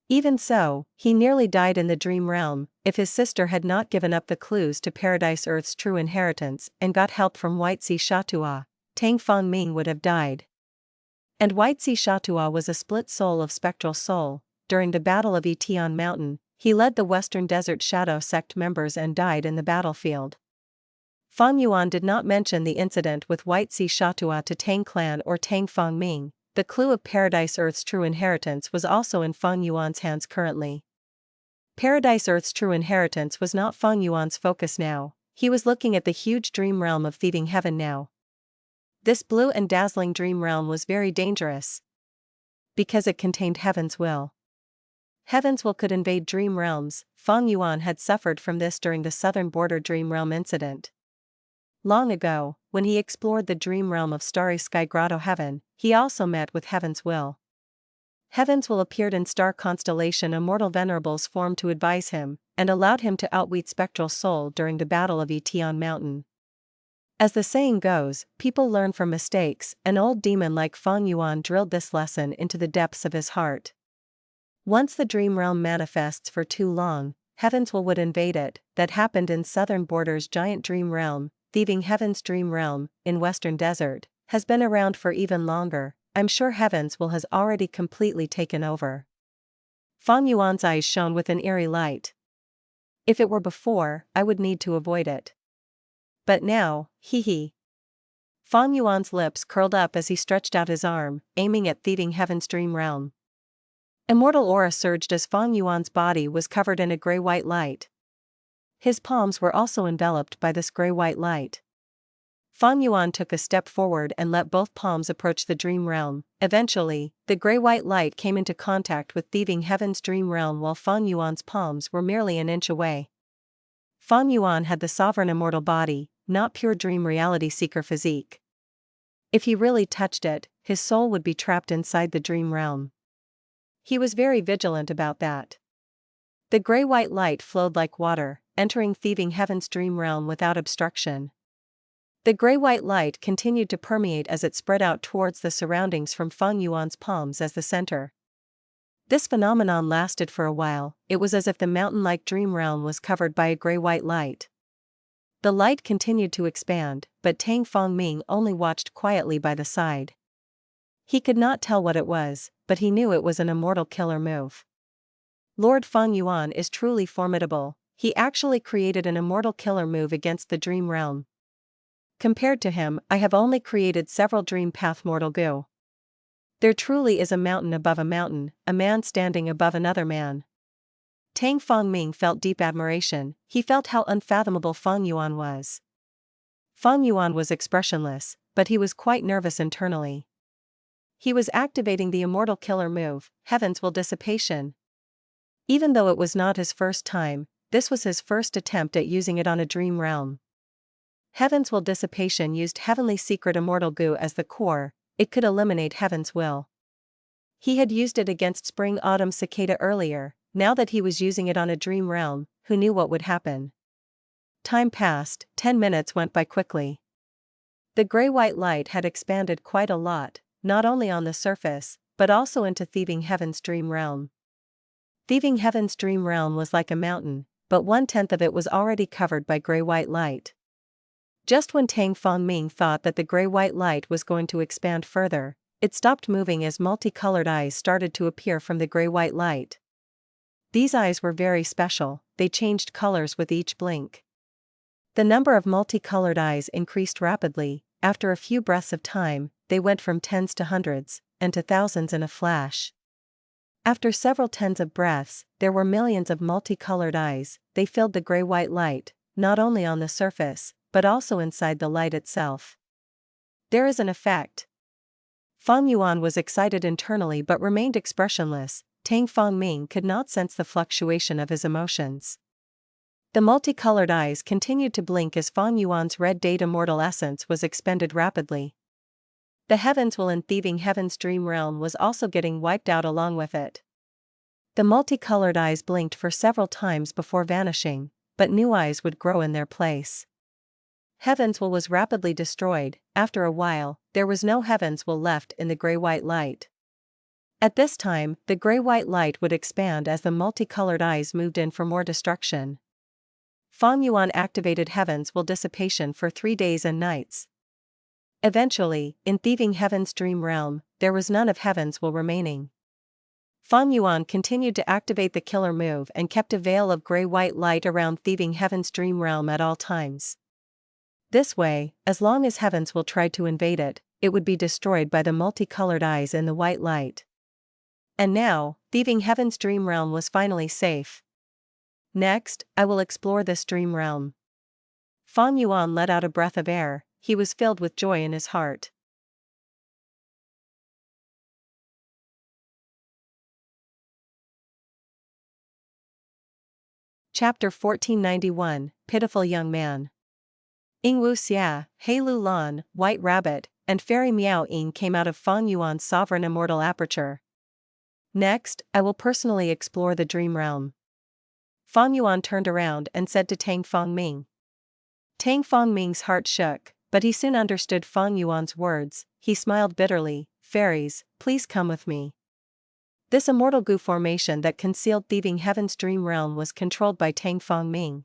Even so, he nearly died in the Dream Realm. If his sister had not given up the clues to Paradise Earth's true inheritance and got help from White Sea Shatua, Tang Fangming would have died. And White Sea Shatua was a split soul of spectral soul. During the Battle of Etian Mountain, he led the Western Desert Shadow Sect members and died in the battlefield. Fang Yuan did not mention the incident with White Sea Shatua to Tang clan or Tang Fangming. The clue of Paradise Earth's true inheritance was also in Fang Yuan's hands currently. Paradise Earth's true inheritance was not Fang Yuan's focus now, he was looking at the huge dream realm of Thieving Heaven now. This blue and dazzling dream realm was very dangerous. Because it contained Heaven's will. Heaven's will could invade dream realms. Fang Yuan had suffered from this during the southern border dream realm incident. Long ago, when he explored the dream realm of Starry Sky Grotto Heaven, he also met with Heaven's will. Heaven's will appeared in star constellation Immortal Venerable's form to advise him, and allowed him to outwit Spectral Soul during the Battle of Etian Mountain. As the saying goes, people learn from mistakes. An old demon like Fang Yuan drilled this lesson into the depths of his heart. Once the dream realm manifests for too long, Heaven's will would invade it. That happened in Southern Border's giant dream realm. Thieving Heaven's Dream Realm, in Western Desert, has been around for even longer. I'm sure Heaven's will has already completely taken over. Fang Yuan's eyes shone with an eerie light. If it were before, I would need to avoid it. But now, hee. Fang Yuan's lips curled up as he stretched out his arm, aiming at Thieving Heaven's Dream Realm. Immortal aura surged as Fang Yuan's body was covered in a gray-white light. His palms were also enveloped by this gray-white light. Fang Yuan took a step forward and let both palms approach the dream realm. Eventually, the gray-white light came into contact with Thieving Heaven's dream realm while Fang Yuan's palms were merely an inch away. Fang Yuan had the sovereign immortal body, not pure dream reality seeker physique. If he really touched it, his soul would be trapped inside the dream realm. He was very vigilant about that. The gray-white light flowed like water, entering Thieving Heaven's dream realm without obstruction. The gray-white light continued to permeate as it spread out towards the surroundings from Fang Yuan's palms as the center. This phenomenon lasted for a while. It was as if the mountain-like dream realm was covered by a gray-white light. The light continued to expand, but Tang Fangming only watched quietly by the side. He could not tell what it was, but he knew it was an immortal killer move. Lord Fang Yuan is truly formidable. He actually created an immortal killer move against the dream realm. Compared to him, I have only created several dream path mortal goo. There truly is a mountain above a mountain, a man standing above another man. Tang Fangming felt deep admiration. He felt how unfathomable Fang Yuan was. Fang Yuan was expressionless, but he was quite nervous internally. He was activating the immortal killer move, Heaven's Will Dissipation. Even though it was not his first time, this was his first attempt at using it on a dream realm. Heaven's Will Dissipation used Heavenly Secret Immortal Goo as the core. It could eliminate Heaven's Will. He had used it against Spring Autumn Cicada earlier. Now that he was using it on a dream realm, who knew what would happen? Time passed, 10 minutes went by quickly. The gray-white light had expanded quite a lot, not only on the surface, but also into Thieving Heaven's dream realm. Thieving Heaven's dream realm was like a mountain, but 1/10 of it was already covered by gray-white light. Just when Tang Fangming thought that the gray-white light was going to expand further, it stopped moving as multicolored eyes started to appear from the gray-white light. These eyes were very special, they changed colors with each blink. The number of multicolored eyes increased rapidly. After a few breaths of time, they went from tens to hundreds, and to thousands in a flash. After several tens of breaths, there were millions of multicolored eyes. They filled the gray-white light, not only on the surface, but also inside the light itself. There is an effect. Fang Yuan was excited internally but remained expressionless. Tang Fangming could not sense the fluctuation of his emotions. The multicolored eyes continued to blink as Fang Yuan's red date immortal essence was expended rapidly. The Heaven's Will in Thieving Heaven's dream realm was also getting wiped out along with it. The multicolored eyes blinked for several times before vanishing, but new eyes would grow in their place. Heaven's Will was rapidly destroyed. After a while, there was no Heaven's Will left in the gray-white light. At this time, the gray-white light would expand as the multicolored eyes moved in for more destruction. Fang Yuan activated Heaven's Will Dissipation for 3 days and nights. Eventually, in Thieving Heaven's dream realm, there was none of Heaven's Will remaining. Fang Yuan continued to activate the killer move and kept a veil of gray-white light around Thieving Heaven's dream realm at all times. This way, as long as Heaven's Will tried to invade it, it would be destroyed by the multicolored eyes in the white light. And now, Thieving Heaven's dream realm was finally safe. Next, I will explore this dream realm. Fang Yuan let out a breath of air. He was filled with joy in his heart. Chapter 1491, Pitiful Young Man. Ingwu Xia, Hei Lu Lan, White Rabbit, and Fairy Miao Ying came out of Fang Yuan's sovereign immortal aperture. Next, I will personally explore the dream realm. Fang Yuan turned around and said to Tang Fangming. Tang Fangming's heart shook, but he soon understood Fang Yuan's words. He smiled bitterly. Fairies, please come with me. This immortal goo formation that concealed Thieving Heaven's dream realm was controlled by Tang Fangming.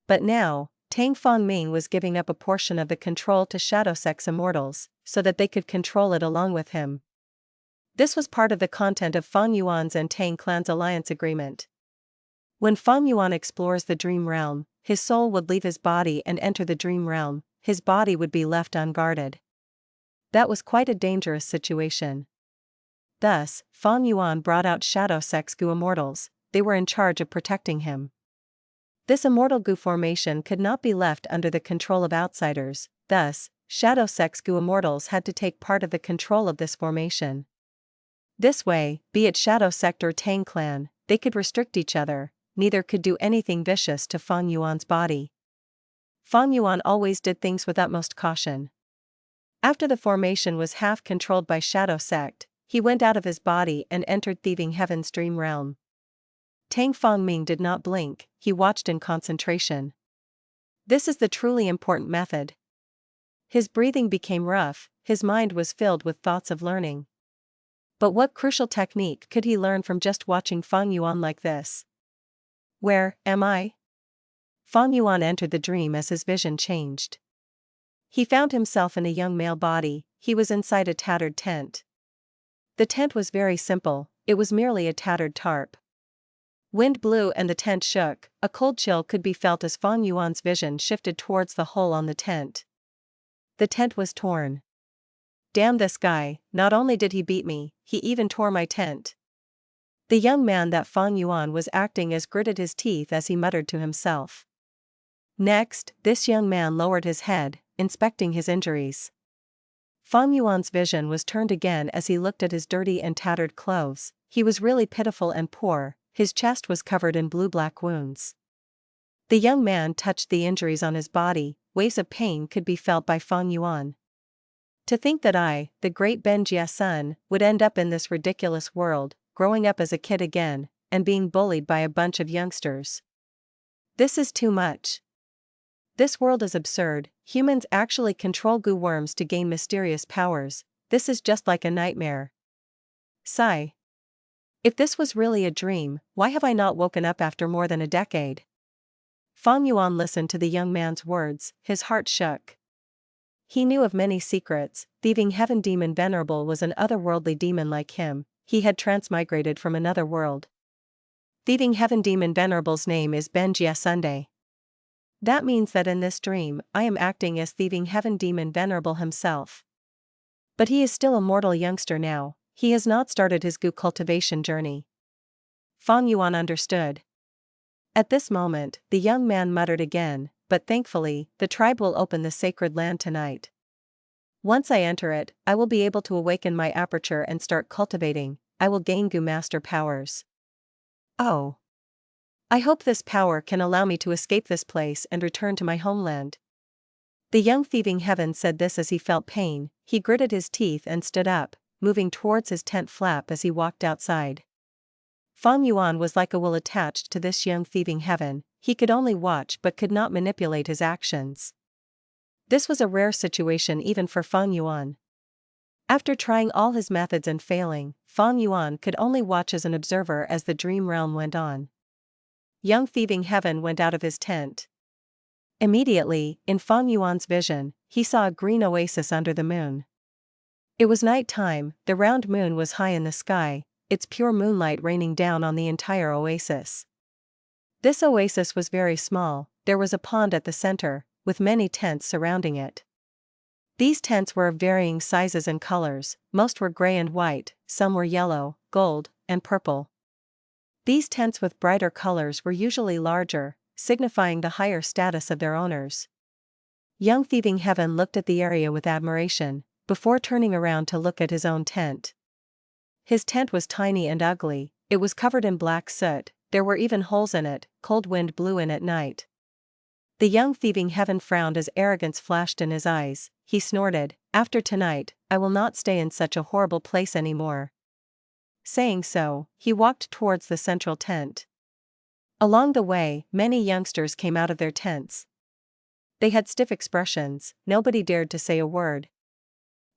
But now, Tang Fangming was giving up a portion of the control to Shadow Sex immortals, so that they could control it along with him. This was part of the content of Fang Yuan's and Tang Clan's alliance agreement. When Fang Yuan explores the dream realm, his soul would leave his body and enter the dream realm. His body would be left unguarded. That was quite a dangerous situation. Thus, Fang Yuan brought out Shadow Sex Goo immortals. They were in charge of protecting him. This immortal goo formation could not be left under the control of outsiders. Thus, shadow sects Gu immortals had to take part of the control of this formation. This way, be it shadow sect or Tang clan, they could restrict each other, neither could do anything vicious to Fang Yuan's body. Fang Yuan always did things with utmost caution. After the formation was half controlled by shadow sect, he went out of his body and entered Thieving Heaven's dream realm. Tang Fangming did not blink, he watched in concentration. This is the truly important method. His breathing became rough, his mind was filled with thoughts of learning. But what crucial technique could he learn from just watching Fang Yuan like this? Where am I? Fang Yuan entered the dream as his vision changed. He found himself in a young male body, he was inside a tattered tent. The tent was very simple, it was merely a tattered tarp. Wind blew and the tent shook, a cold chill could be felt as Fang Yuan's vision shifted towards the hole on the tent. The tent was torn. Damn this guy, not only did he beat me, he even tore my tent. The young man that Fang Yuan was acting as gritted his teeth as he muttered to himself. Next, this young man lowered his head, inspecting his injuries. Fang Yuan's vision was turned again as he looked at his dirty and tattered clothes. He was really pitiful and poor, his chest was covered in blue-black wounds. The young man touched the injuries on his body, waves of pain could be felt by Fang Yuan. To think that I, the great Ben Jia's son, would end up in this ridiculous world, growing up as a kid again, and being bullied by a bunch of youngsters. This is too much. This world is absurd, humans actually control goo worms to gain mysterious powers, this is just like a nightmare. Sigh. If this was really a dream, why have I not woken up after more than a decade? Fang Yuan listened to the young man's words, his heart shook. He knew of many secrets. Thieving Heaven Demon Venerable was an otherworldly demon like him, he had transmigrated from another world. Thieving Heaven Demon Venerable's name is Ben Jia Sunday. That means that in this dream, I am acting as Thieving Heaven Demon Venerable himself. But he is still a mortal youngster now, he has not started his goo cultivation journey. Fang Yuan understood. At this moment, the young man muttered again, but thankfully, the tribe will open the sacred land tonight. Once I enter it, I will be able to awaken my aperture and start cultivating, I will gain goo master powers. Oh. I hope this power can allow me to escape this place and return to my homeland. The young Thieving Heaven said this as he felt pain, he gritted his teeth and stood up, moving towards his tent flap as he walked outside. Fang Yuan was like a will attached to this young Thieving Heaven, he could only watch but could not manipulate his actions. This was a rare situation even for Fang Yuan. After trying all his methods and failing, Fang Yuan could only watch as an observer as the dream realm went on. Young Thieving Heaven went out of his tent. Immediately, in Fang Yuan's vision, he saw a green oasis under the moon. It was night time, the round moon was high in the sky, its pure moonlight raining down on the entire oasis. This oasis was very small, there was a pond at the center, with many tents surrounding it. These tents were of varying sizes and colors, most were gray and white, some were yellow, gold, and purple. These tents with brighter colors were usually larger, signifying the higher status of their owners. Young Thieving Heaven looked at the area with admiration, before turning around to look at his own tent. His tent was tiny and ugly, it was covered in black soot, there were even holes in it, cold wind blew in at night. The young Thieving Heaven frowned as arrogance flashed in his eyes, he snorted, "After tonight, I will not stay in such a horrible place anymore." Saying so, he walked towards the central tent. Along the way, many youngsters came out of their tents. They had stiff expressions, nobody dared to say a word.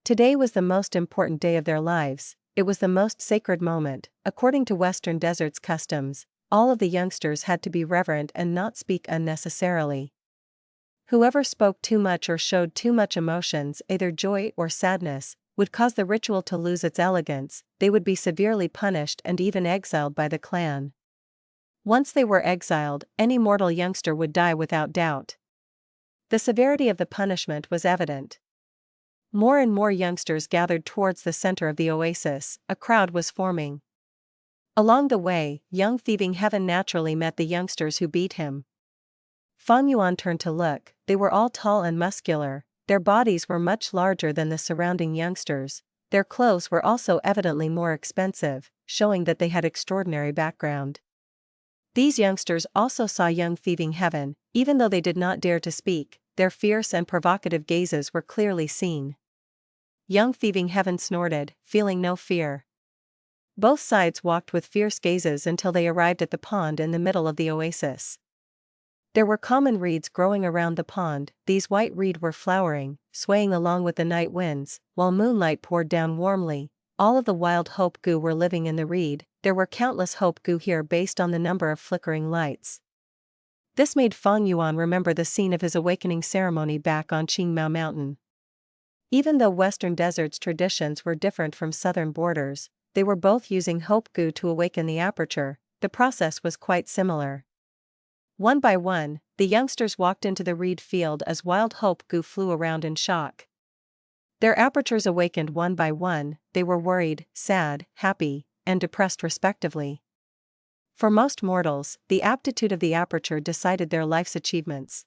Today was the most important day of their lives, it was the most sacred moment, according to Western Desert's customs, all of the youngsters had to be reverent and not speak unnecessarily. Whoever spoke too much or showed too much emotions, either joy or sadness, would cause the ritual to lose its elegance, they would be severely punished and even exiled by the clan. Once they were exiled, any mortal youngster would die without doubt. The severity of the punishment was evident. More and more youngsters gathered towards the center of the oasis, a crowd was forming. Along the way, young Thieving Heaven naturally met the youngsters who beat him. Fang Yuan turned to look, they were all tall and muscular, their bodies were much larger than the surrounding youngsters. Their clothes were also evidently more expensive, showing that they had extraordinary background. These youngsters also saw young Thieving Heaven, even though they did not dare to speak, their fierce and provocative gazes were clearly seen. Young Thieving Heaven snorted, feeling no fear. Both sides walked with fierce gazes until they arrived at the pond in the middle of the oasis. There were common reeds growing around the pond. These white reed were flowering, swaying along with the night winds, while moonlight poured down warmly. All of the wild hope goo were living in the reed. There were countless hope goo here based on the number of flickering lights. This made Fang Yuan remember the scene of his awakening ceremony back on Qingmao Mountain. Even though Western Desert's traditions were different from Southern borders, they were both using hope goo to awaken the aperture. The process was quite similar. One by one, the youngsters walked into the reed field as wild hope goo flew around in shock. Their apertures awakened one by one. They were worried, sad, happy, and depressed respectively. For most mortals, the aptitude of the aperture decided their life's achievements.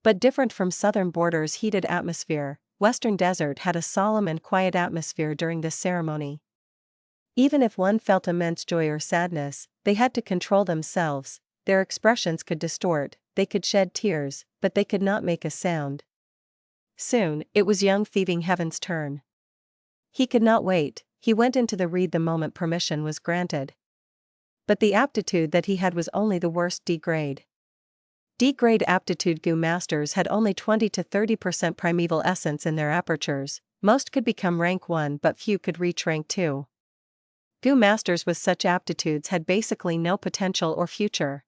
But different from Southern borders' heated atmosphere, Western Desert had a solemn and quiet atmosphere during this ceremony. Even if one felt immense joy or sadness, they had to control themselves. Their expressions could distort, they could shed tears, but they could not make a sound. Soon, it was young Thieving Heaven's turn. He could not wait. He went into the reed the moment permission was granted. But the aptitude that he had was only the worst D-grade. D-grade aptitude goo masters had only 20 to 30% primeval essence in their apertures. Most could become rank 1 but few could reach rank 2. Goo masters with such aptitudes had basically no potential or future.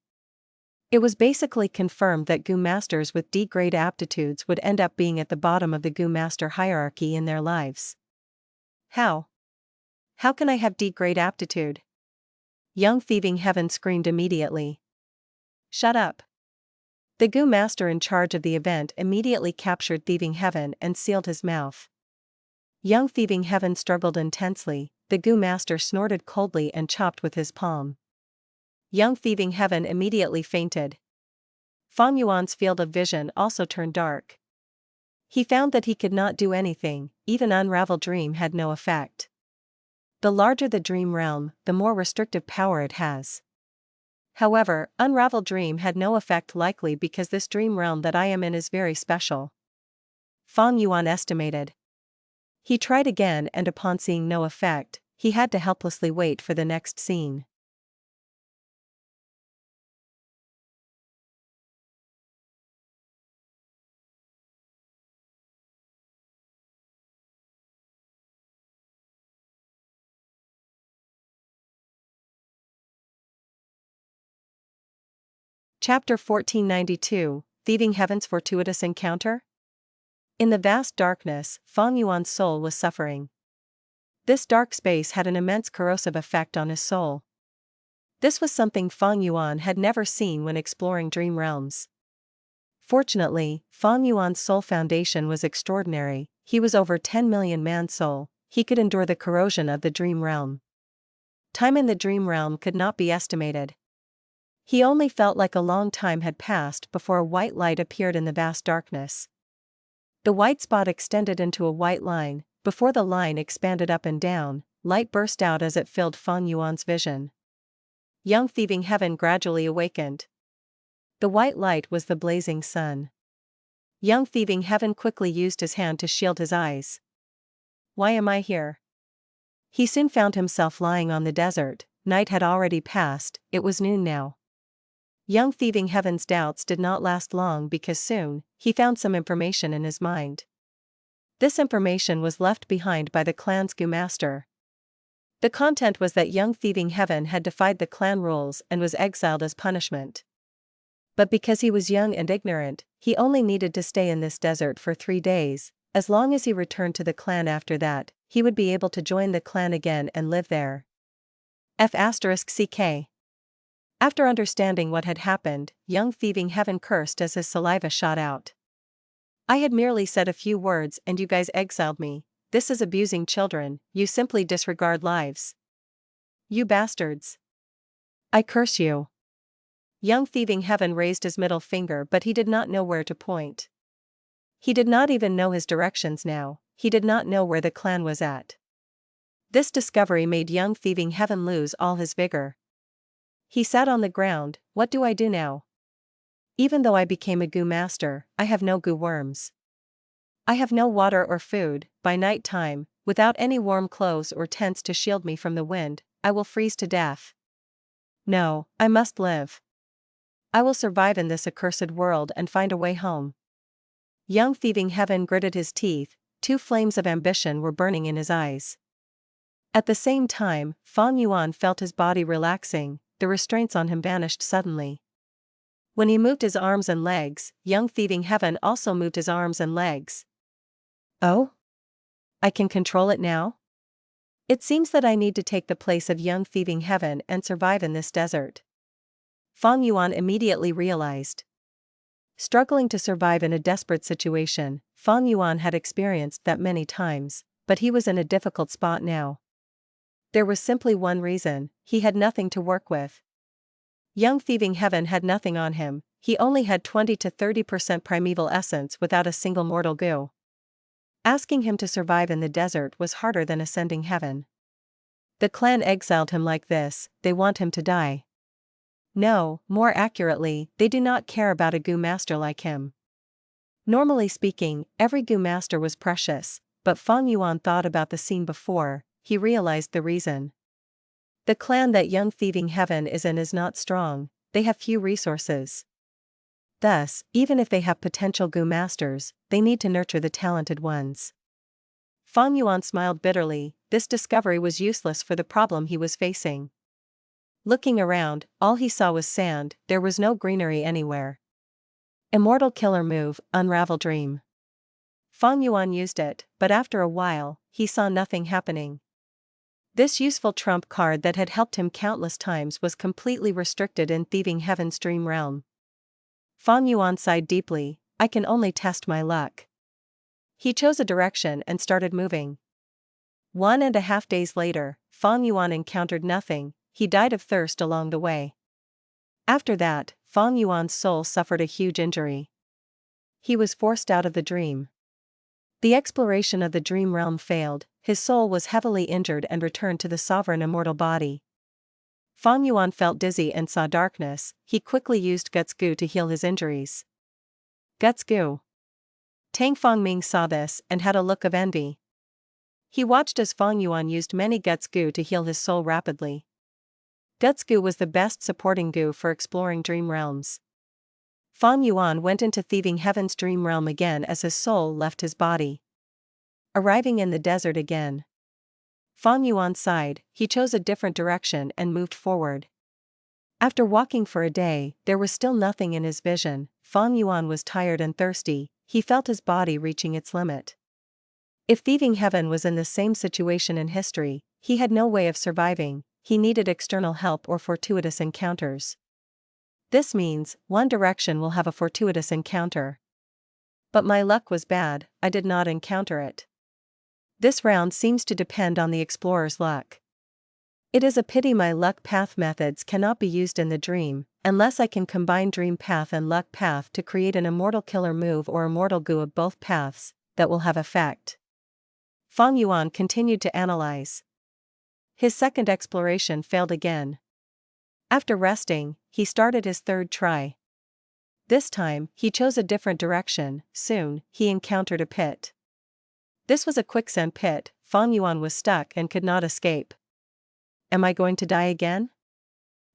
It was basically confirmed that goo masters with D-grade aptitudes would end up being at the bottom of the goo master hierarchy in their lives. How? How can I have D-grade aptitude? Young Thieving Heaven screamed immediately. Shut up. The goo master in charge of the event immediately captured Thieving Heaven and sealed his mouth. Young Thieving Heaven struggled intensely. The goo master snorted coldly and chopped with his palm. Young Thieving Heaven immediately fainted. Fang Yuan's field of vision also turned dark. He found that he could not do anything, even Unravel Dream had no effect. The larger the dream realm, the more restrictive power it has. However, Unravel Dream had no effect likely because this dream realm that I am in is very special. Fang Yuan estimated. He tried again and upon seeing no effect, he had to helplessly wait for the next scene. Chapter 1492, Thieving Heaven's Fortuitous Encounter? In the vast darkness, Fang Yuan's soul was suffering. This dark space had an immense corrosive effect on his soul. This was something Fang Yuan had never seen when exploring dream realms. Fortunately, Fang Yuan's soul foundation was extraordinary. He was over 10 million man-soul. He could endure the corrosion of the dream realm. Time in the dream realm could not be estimated. He only felt like a long time had passed before a white light appeared in the vast darkness. The white spot extended into a white line. Before the line expanded up and down, light burst out as it filled Fang Yuan's vision. Young Thieving Heaven gradually awakened. The white light was the blazing sun. Young Thieving Heaven quickly used his hand to shield his eyes. Why am I here? He soon found himself lying on the desert. Night had already passed, it was noon now. Young Thieving Heaven's doubts did not last long because soon, he found some information in his mind. This information was left behind by the clan's goo master. The content was that young Thieving Heaven had defied the clan rules and was exiled as punishment. But because he was young and ignorant, he only needed to stay in this desert for 3 days. As long as he returned to the clan after that, he would be able to join the clan again and live there. F***CK. After understanding what had happened, young Thieving Heaven cursed as his saliva shot out. I had merely said a few words and you guys exiled me. This is abusing children, you simply disregard lives. You bastards. I curse you. Young Thieving Heaven raised his middle finger but he did not know where to point. He did not even know his directions now, he did not know where the clan was at. This discovery made young Thieving Heaven lose all his vigor. He sat on the ground. What do I do now? Even though I became a goo master, I have no goo worms. I have no water or food. By night time, without any warm clothes or tents to shield me from the wind, I will freeze to death. No, I must live. I will survive in this accursed world and find a way home. Young Thieving Heaven gritted his teeth, 2 flames of ambition were burning in his eyes. At the same time, Fang Yuan felt his body relaxing, the restraints on him vanished suddenly. When he moved his arms and legs, young Thieving Heaven also moved his arms and legs. Oh? I can control it now? It seems that I need to take the place of young Thieving Heaven and survive in this desert. Fang Yuan immediately realized. Struggling to survive in a desperate situation, Fang Yuan had experienced that many times, but he was in a difficult spot now. There was simply one reason: he had nothing to work with. Young Thieving Heaven had nothing on him, he only had 20 to 30% primeval essence without a single mortal goo. Asking him to survive in the desert was harder than ascending heaven. The clan exiled him like this, they want him to die. No, more accurately, they do not care about a goo master like him. Normally speaking, every goo master was precious, but Fang Yuan thought about the scene before, he realized the reason. The clan that young Thieving Heaven is in is not strong, they have few resources. Thus, even if they have potential goo masters, they need to nurture the talented ones. Fang Yuan smiled bitterly, this discovery was useless for the problem he was facing. Looking around, all he saw was sand, there was no greenery anywhere. Immortal killer move, Unravel Dream. Fang Yuan used it, but after a while, he saw nothing happening. This useful trump card that had helped him countless times was completely restricted in Thieving Heaven's dream realm. Fang Yuan sighed deeply, I can only test my luck. He chose a direction and started moving. 1.5 days later, Fang Yuan encountered nothing, he died of thirst along the way. After that, Fang Yuan's soul suffered a huge injury. He was forced out of the dream. The exploration of the dream realm failed, his soul was heavily injured and returned to the sovereign immortal body. Fang Yuan felt dizzy and saw darkness, he quickly used Guts Goo to heal his injuries. Guts Goo. Tang Fangming saw this and had a look of envy. He watched as Fang Yuan used many Guts Goo to heal his soul rapidly. Guts Goo was the best supporting goo for exploring dream realms. Fang Yuan went into Thieving Heaven's dream realm again as his soul left his body. Arriving in the desert again. Fang Yuan sighed, he chose a different direction and moved forward. After walking for a day, there was still nothing in his vision. Fang Yuan was tired and thirsty, he felt his body reaching its limit. If Thieving Heaven was in the same situation in history, he had no way of surviving, he needed external help or fortuitous encounters. This means, one direction will have a fortuitous encounter. But my luck was bad, I did not encounter it. This round seems to depend on the explorer's luck. It is a pity my luck path methods cannot be used in the dream, unless I can combine dream path and luck path to create an immortal killer move or immortal goo of both paths, that will have effect. Fang Yuan continued to analyze. His second exploration failed again. After resting, he started his third try. This time, he chose a different direction, soon, he encountered a pit. This was a quicksand pit, Fang Yuan was stuck and could not escape. Am I going to die again?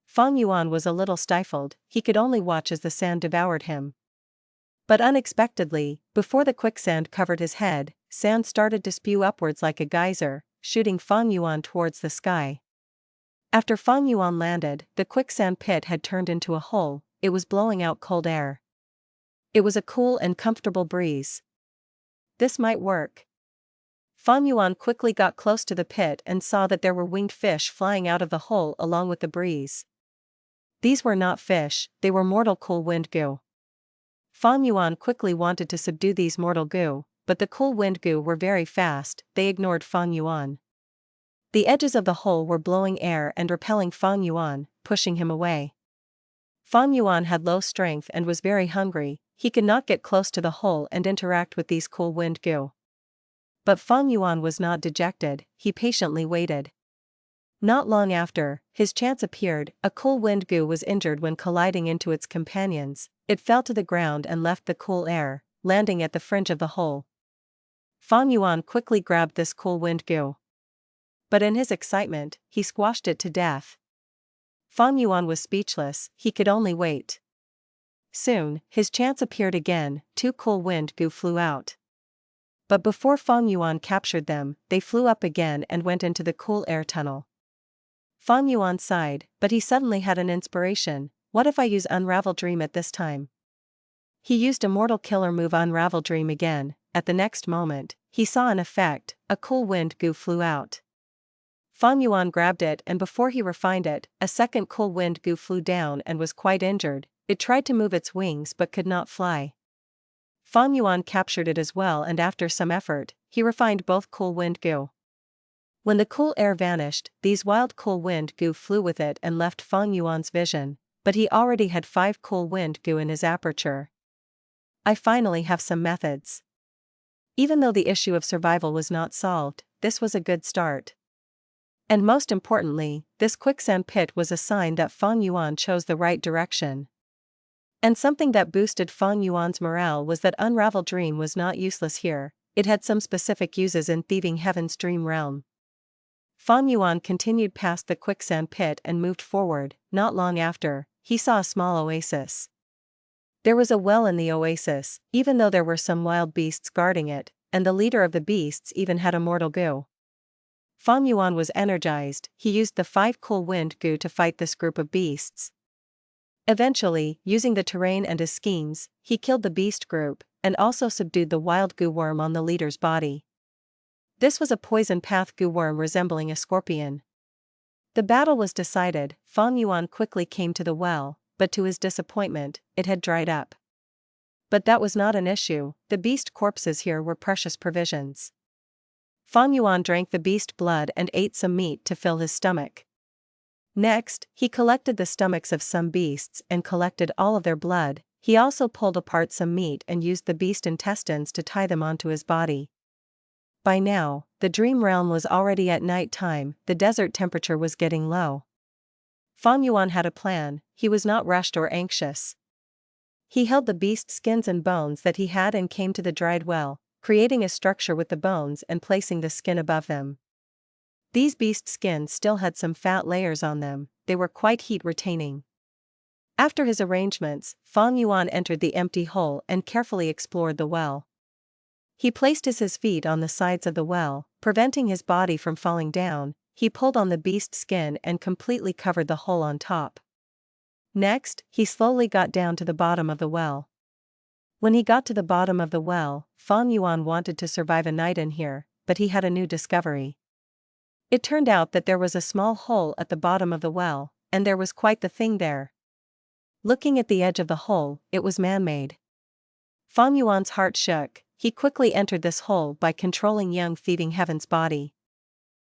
Fang Yuan was a little stifled, he could only watch as the sand devoured him. But unexpectedly, before the quicksand covered his head, sand started to spew upwards like a geyser, shooting Fang Yuan towards the sky. After Fang Yuan landed, the quicksand pit had turned into a hole, it was blowing out cold air. It was a cool and comfortable breeze. This might work. Fang Yuan quickly got close to the pit and saw that there were winged fish flying out of the hole along with the breeze. These were not fish, they were mortal cool wind goo. Fang Yuan quickly wanted to subdue these mortal goo, but the cool wind goo were very fast, they ignored Fang Yuan. The edges of the hole were blowing air and repelling Fang Yuan, pushing him away. Fang Yuan had low strength and was very hungry, he could not get close to the hole and interact with these cool wind goo. But Fang Yuan was not dejected, he patiently waited. Not long after, his chance appeared. A cool wind goo was injured when colliding into its companions. It fell to the ground and left the cool air, landing at the fringe of the hole. Fang Yuan quickly grabbed this cool wind goo. But in his excitement, he squashed it to death. Fang Yuan was speechless, he could only wait. Soon, his chance appeared again. 2 cool wind goo flew out. But before Fang Yuan captured them, they flew up again and went into the cool air tunnel. Fang Yuan sighed, but he suddenly had an inspiration. What if I use Unravel Dream at this time? He used Immortal killer move Unravel Dream again. At the next moment, he saw an effect. A cool wind goo flew out. Fang Yuan grabbed it, and before he refined it, a second cool wind goo flew down and was quite injured. It tried to move its wings but could not fly. Fang Yuan captured it as well, and after some effort, he refined both cool wind goo. When the cool air vanished, these wild cool wind goo flew with it and left Fang Yuan's vision, but he already had 5 cool wind goo in his aperture. I finally have some methods. Even though the issue of survival was not solved, this was a good start. And most importantly, this quicksand pit was a sign that Fang Yuan chose the right direction. And something that boosted Fang Yuan's morale was that Unravel Dream was not useless here, it had some specific uses in Thieving Heaven's dream realm. Fang Yuan continued past the quicksand pit and moved forward. Not long after, he saw a small oasis. There was a well in the oasis, even though there were some wild beasts guarding it, and the leader of the beasts even had Immortal goo. Fang Yuan was energized, he used the 5 cool wind goo to fight this group of beasts. Eventually, using the terrain and his schemes, he killed the beast group, and also subdued the wild goo worm on the leader's body. This was a poison path goo worm resembling a scorpion. The battle was decided. Fang Yuan quickly came to the well, but to his disappointment, it had dried up. But that was not an issue, the beast corpses here were precious provisions. Fang Yuan drank the beast blood and ate some meat to fill his stomach. Next, he collected the stomachs of some beasts and collected all of their blood. He also pulled apart some meat and used the beast intestines to tie them onto his body. By now, the dream realm was already at night time, the desert temperature was getting low. Fang Yuan had a plan, he was not rushed or anxious. He held the beast skins and bones that he had and came to the dried well, creating a structure with the bones and placing the skin above them. These beast skins still had some fat layers on them, they were quite heat-retaining. After his arrangements, Fang Yuan entered the empty hole and carefully explored the well. He placed his feet on the sides of the well, preventing his body from falling down. He pulled on the beast skin and completely covered the hole on top. Next, he slowly got down to the bottom of the well. When he got to the bottom of the well, Fang Yuan wanted to survive a night in here, but he had a new discovery. It turned out that there was a small hole at the bottom of the well, and there was quite the thing there. Looking at the edge of the hole, it was man-made. Fang Yuan's heart shook. He quickly entered this hole by controlling young Thieving Heaven's body.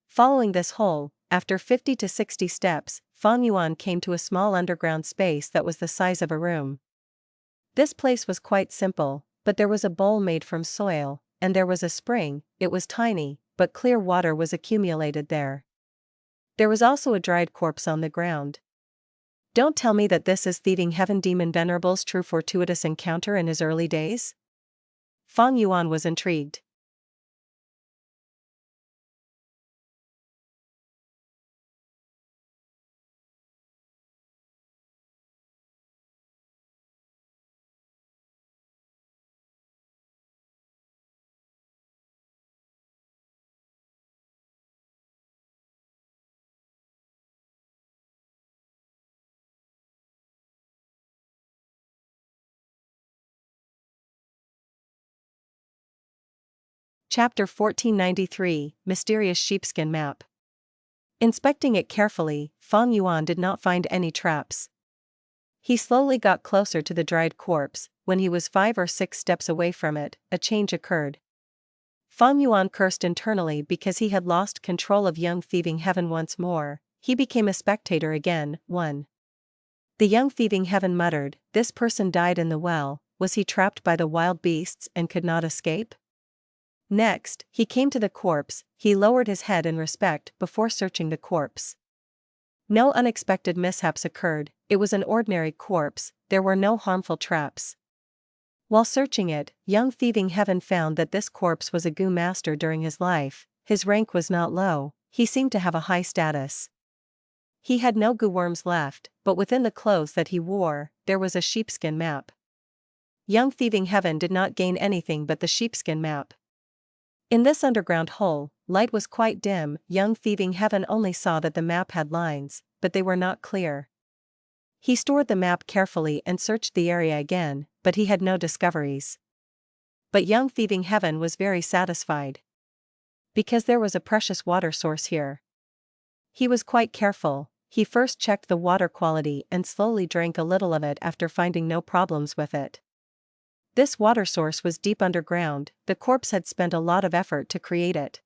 Following this hole, after 50 to 60 steps, Fang Yuan came to a small underground space that was the size of a room. This place was quite simple, but there was a bowl made from soil, and there was a spring. It was tiny, but clear water was accumulated there. There was also a dried corpse on the ground. Don't tell me that this is Thieving Heaven Demon Venerable's true Fortuitous encounter in his early days? Fang Yuan was intrigued. Chapter 1493, Mysterious Sheepskin Map. Inspecting it carefully, Fang Yuan did not find any traps. He slowly got closer to the dried corpse. When he was 5 or 6 steps away from it, a change occurred. Fang Yuan cursed internally because he had lost control of young Thieving Heaven once more. He became a spectator again. 1. The young Thieving Heaven muttered, "This person died in the well, Was he trapped by the wild beasts and could not escape? Next, he came to the corpse. He lowered his head in respect before searching the corpse. No unexpected mishaps occurred. It was an ordinary corpse, there were no harmful traps. While searching it, young Thieving Heaven found that this corpse was a goo master during his life. His rank was not low, he seemed to have a high status. He had no goo worms left, but within the clothes that he wore, there was a sheepskin map. Young Thieving Heaven did not gain anything but the sheepskin map. In this underground hole, light was quite dim. Young Thieving Heaven only saw that the map had lines, but they were not clear. He stored the map carefully and searched the area again, but he had no discoveries. But young Thieving Heaven was very satisfied. Because there was a precious water source here. He was quite careful. He first checked the water quality and slowly drank a little of it after finding no problems with it. This water source was deep underground. The corpse had spent a lot of effort to create it.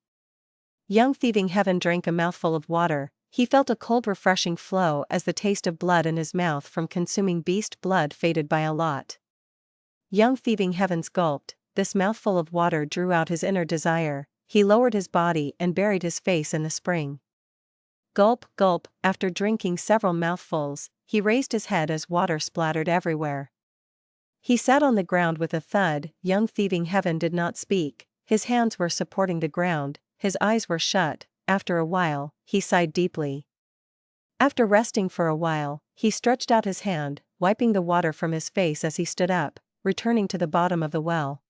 Young Thieving Heaven drank a mouthful of water. He felt a cold refreshing flow as the taste of blood in his mouth from consuming beast blood faded by a lot. Young Thieving Heaven gulped. This mouthful of water drew out his inner desire. He lowered his body and buried his face in the spring. Gulp, gulp. After drinking several mouthfuls, he raised his head as water splattered everywhere. He sat on the ground with a thud. Young Thieving Heaven did not speak. His hands were supporting the ground, his eyes were shut. After a while, he sighed deeply. After resting for a while, he stretched out his hand, wiping the water from his face as he stood up, returning to the bottom of the well.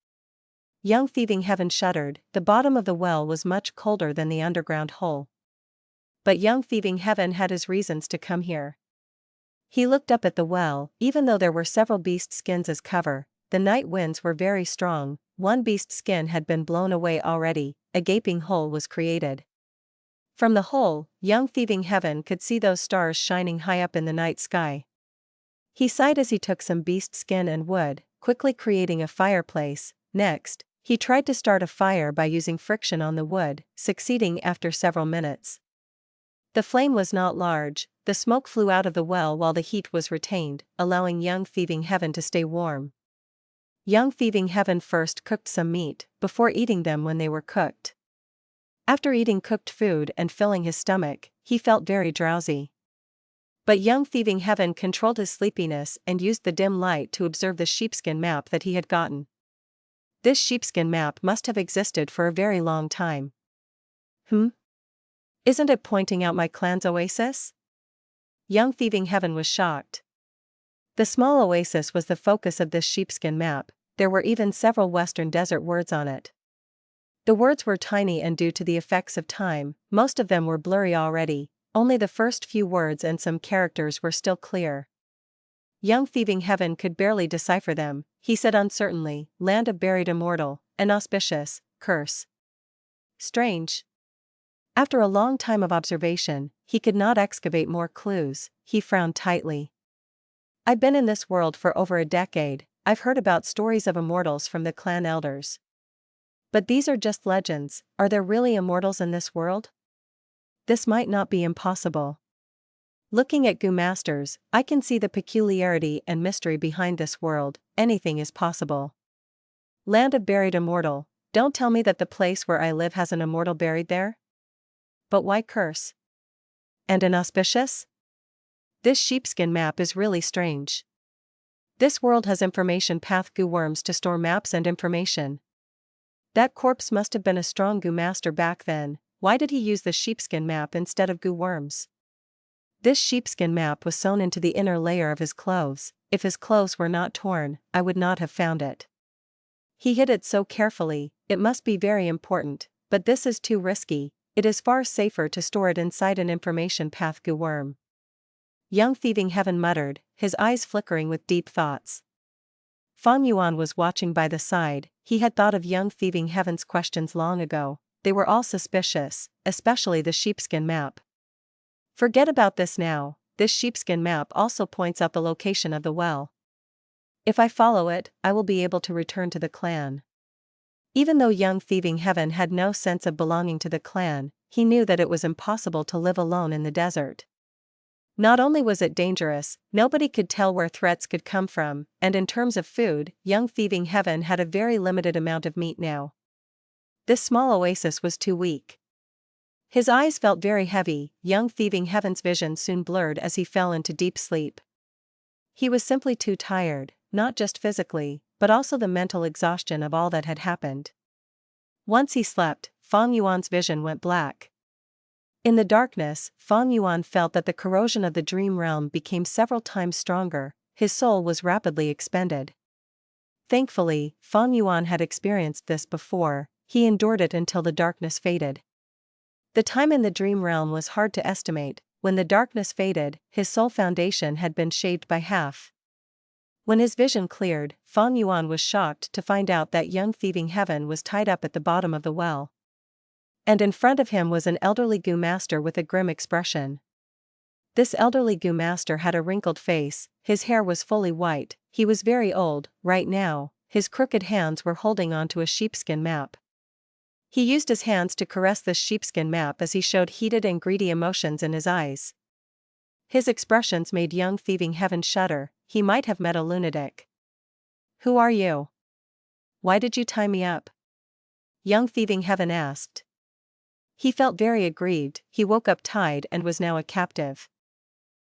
Young Thieving Heaven shuddered. The bottom of the well was much colder than the underground hole. But young Thieving Heaven had his reasons to come here. He looked up at the well. Even though there were several beast skins as cover, the night winds were very strong. One beast skin had been blown away already. A gaping hole was created. From the hole, young Thieving Heaven could see those stars shining high up in the night sky. He sighed as he took some beast skin and wood, quickly creating a fireplace. Next, he tried to start a fire by using friction on the wood, succeeding after several minutes. The flame was not large. The smoke flew out of the well while the heat was retained, allowing young Thieving Heaven to stay warm. Young Thieving Heaven first cooked some meat, before eating them when they were cooked. After eating cooked food and filling his stomach, he felt very drowsy. But young Thieving Heaven controlled his sleepiness and used the dim light to observe the sheepskin map that he had gotten. This sheepskin map must have existed for a very long time. Isn't it pointing out my clan's oasis? Young Thieving Heaven was shocked. The small oasis was the focus of this sheepskin map. There were even several Western desert words on it. The words were tiny and due to the effects of time, most of them were blurry already. Only the first few words and some characters were still clear. Young Thieving Heaven could barely decipher them. He said uncertainly, "Land of buried immortal, inauspicious, curse." Strange. After a long time of observation, he could not excavate more clues. He frowned tightly. "I've been in this world for over a decade. I've heard about stories of immortals from the clan elders. But these are just legends. Are there really immortals in this world? This might not be impossible. Looking at goo masters, I can see the peculiarity and mystery behind this world. Anything is possible. Land of buried immortal. Don't tell me that the place where I live has an immortal buried there? But why curse? And inauspicious? This sheepskin map is really strange. This world has information path goo worms to store maps and information. That corpse must have been a strong goo master back then. Why did he use the sheepskin map instead of goo worms? This sheepskin map was sewn into the inner layer of his clothes. If his clothes were not torn, I would not have found it. He hid it so carefully. It must be very important, but this is too risky. It is far safer to store it inside an information path goo worm. Young Thieving Heaven muttered, his eyes flickering with deep thoughts. Fang Yuan was watching by the side. He had thought of young Thieving Heaven's questions long ago. They were all suspicious, especially the sheepskin map. Forget about this now. This sheepskin map also points out the location of the well. If I follow it, I will be able to return to the clan. Even though young Thieving Heaven had no sense of belonging to the clan, he knew that it was impossible to live alone in the desert. Not only was it dangerous, nobody could tell where threats could come from, and in terms of food, young Thieving Heaven had a very limited amount of meat now. This small oasis was too weak. His eyes felt very heavy. Young Thieving Heaven's vision soon blurred as he fell into deep sleep. He was simply too tired, not just physically, but also the mental exhaustion of all that had happened. Once he slept, Fang Yuan's vision went black. In the darkness, Fang Yuan felt that the corrosion of the dream realm became several times stronger. His soul was rapidly expended. Thankfully, Fang Yuan had experienced this before. He endured it until the darkness faded. The time in the dream realm was hard to estimate. When the darkness faded, his soul foundation had been shaved by half. When his vision cleared, Fang Yuan was shocked to find out that young Thieving Heaven was tied up at the bottom of the well. And in front of him was an elderly Gu master with a grim expression. This elderly Gu master had a wrinkled face, his hair was fully white, he was very old. Right now, his crooked hands were holding onto a sheepskin map. He used his hands to caress this sheepskin map as he showed heated and greedy emotions in his eyes. His expressions made young Thieving Heaven shudder. He might have met a lunatic. "Who are you? Why did you tie me up?" Young Thieving Heaven asked. He felt very aggrieved. He woke up tied and was now a captive.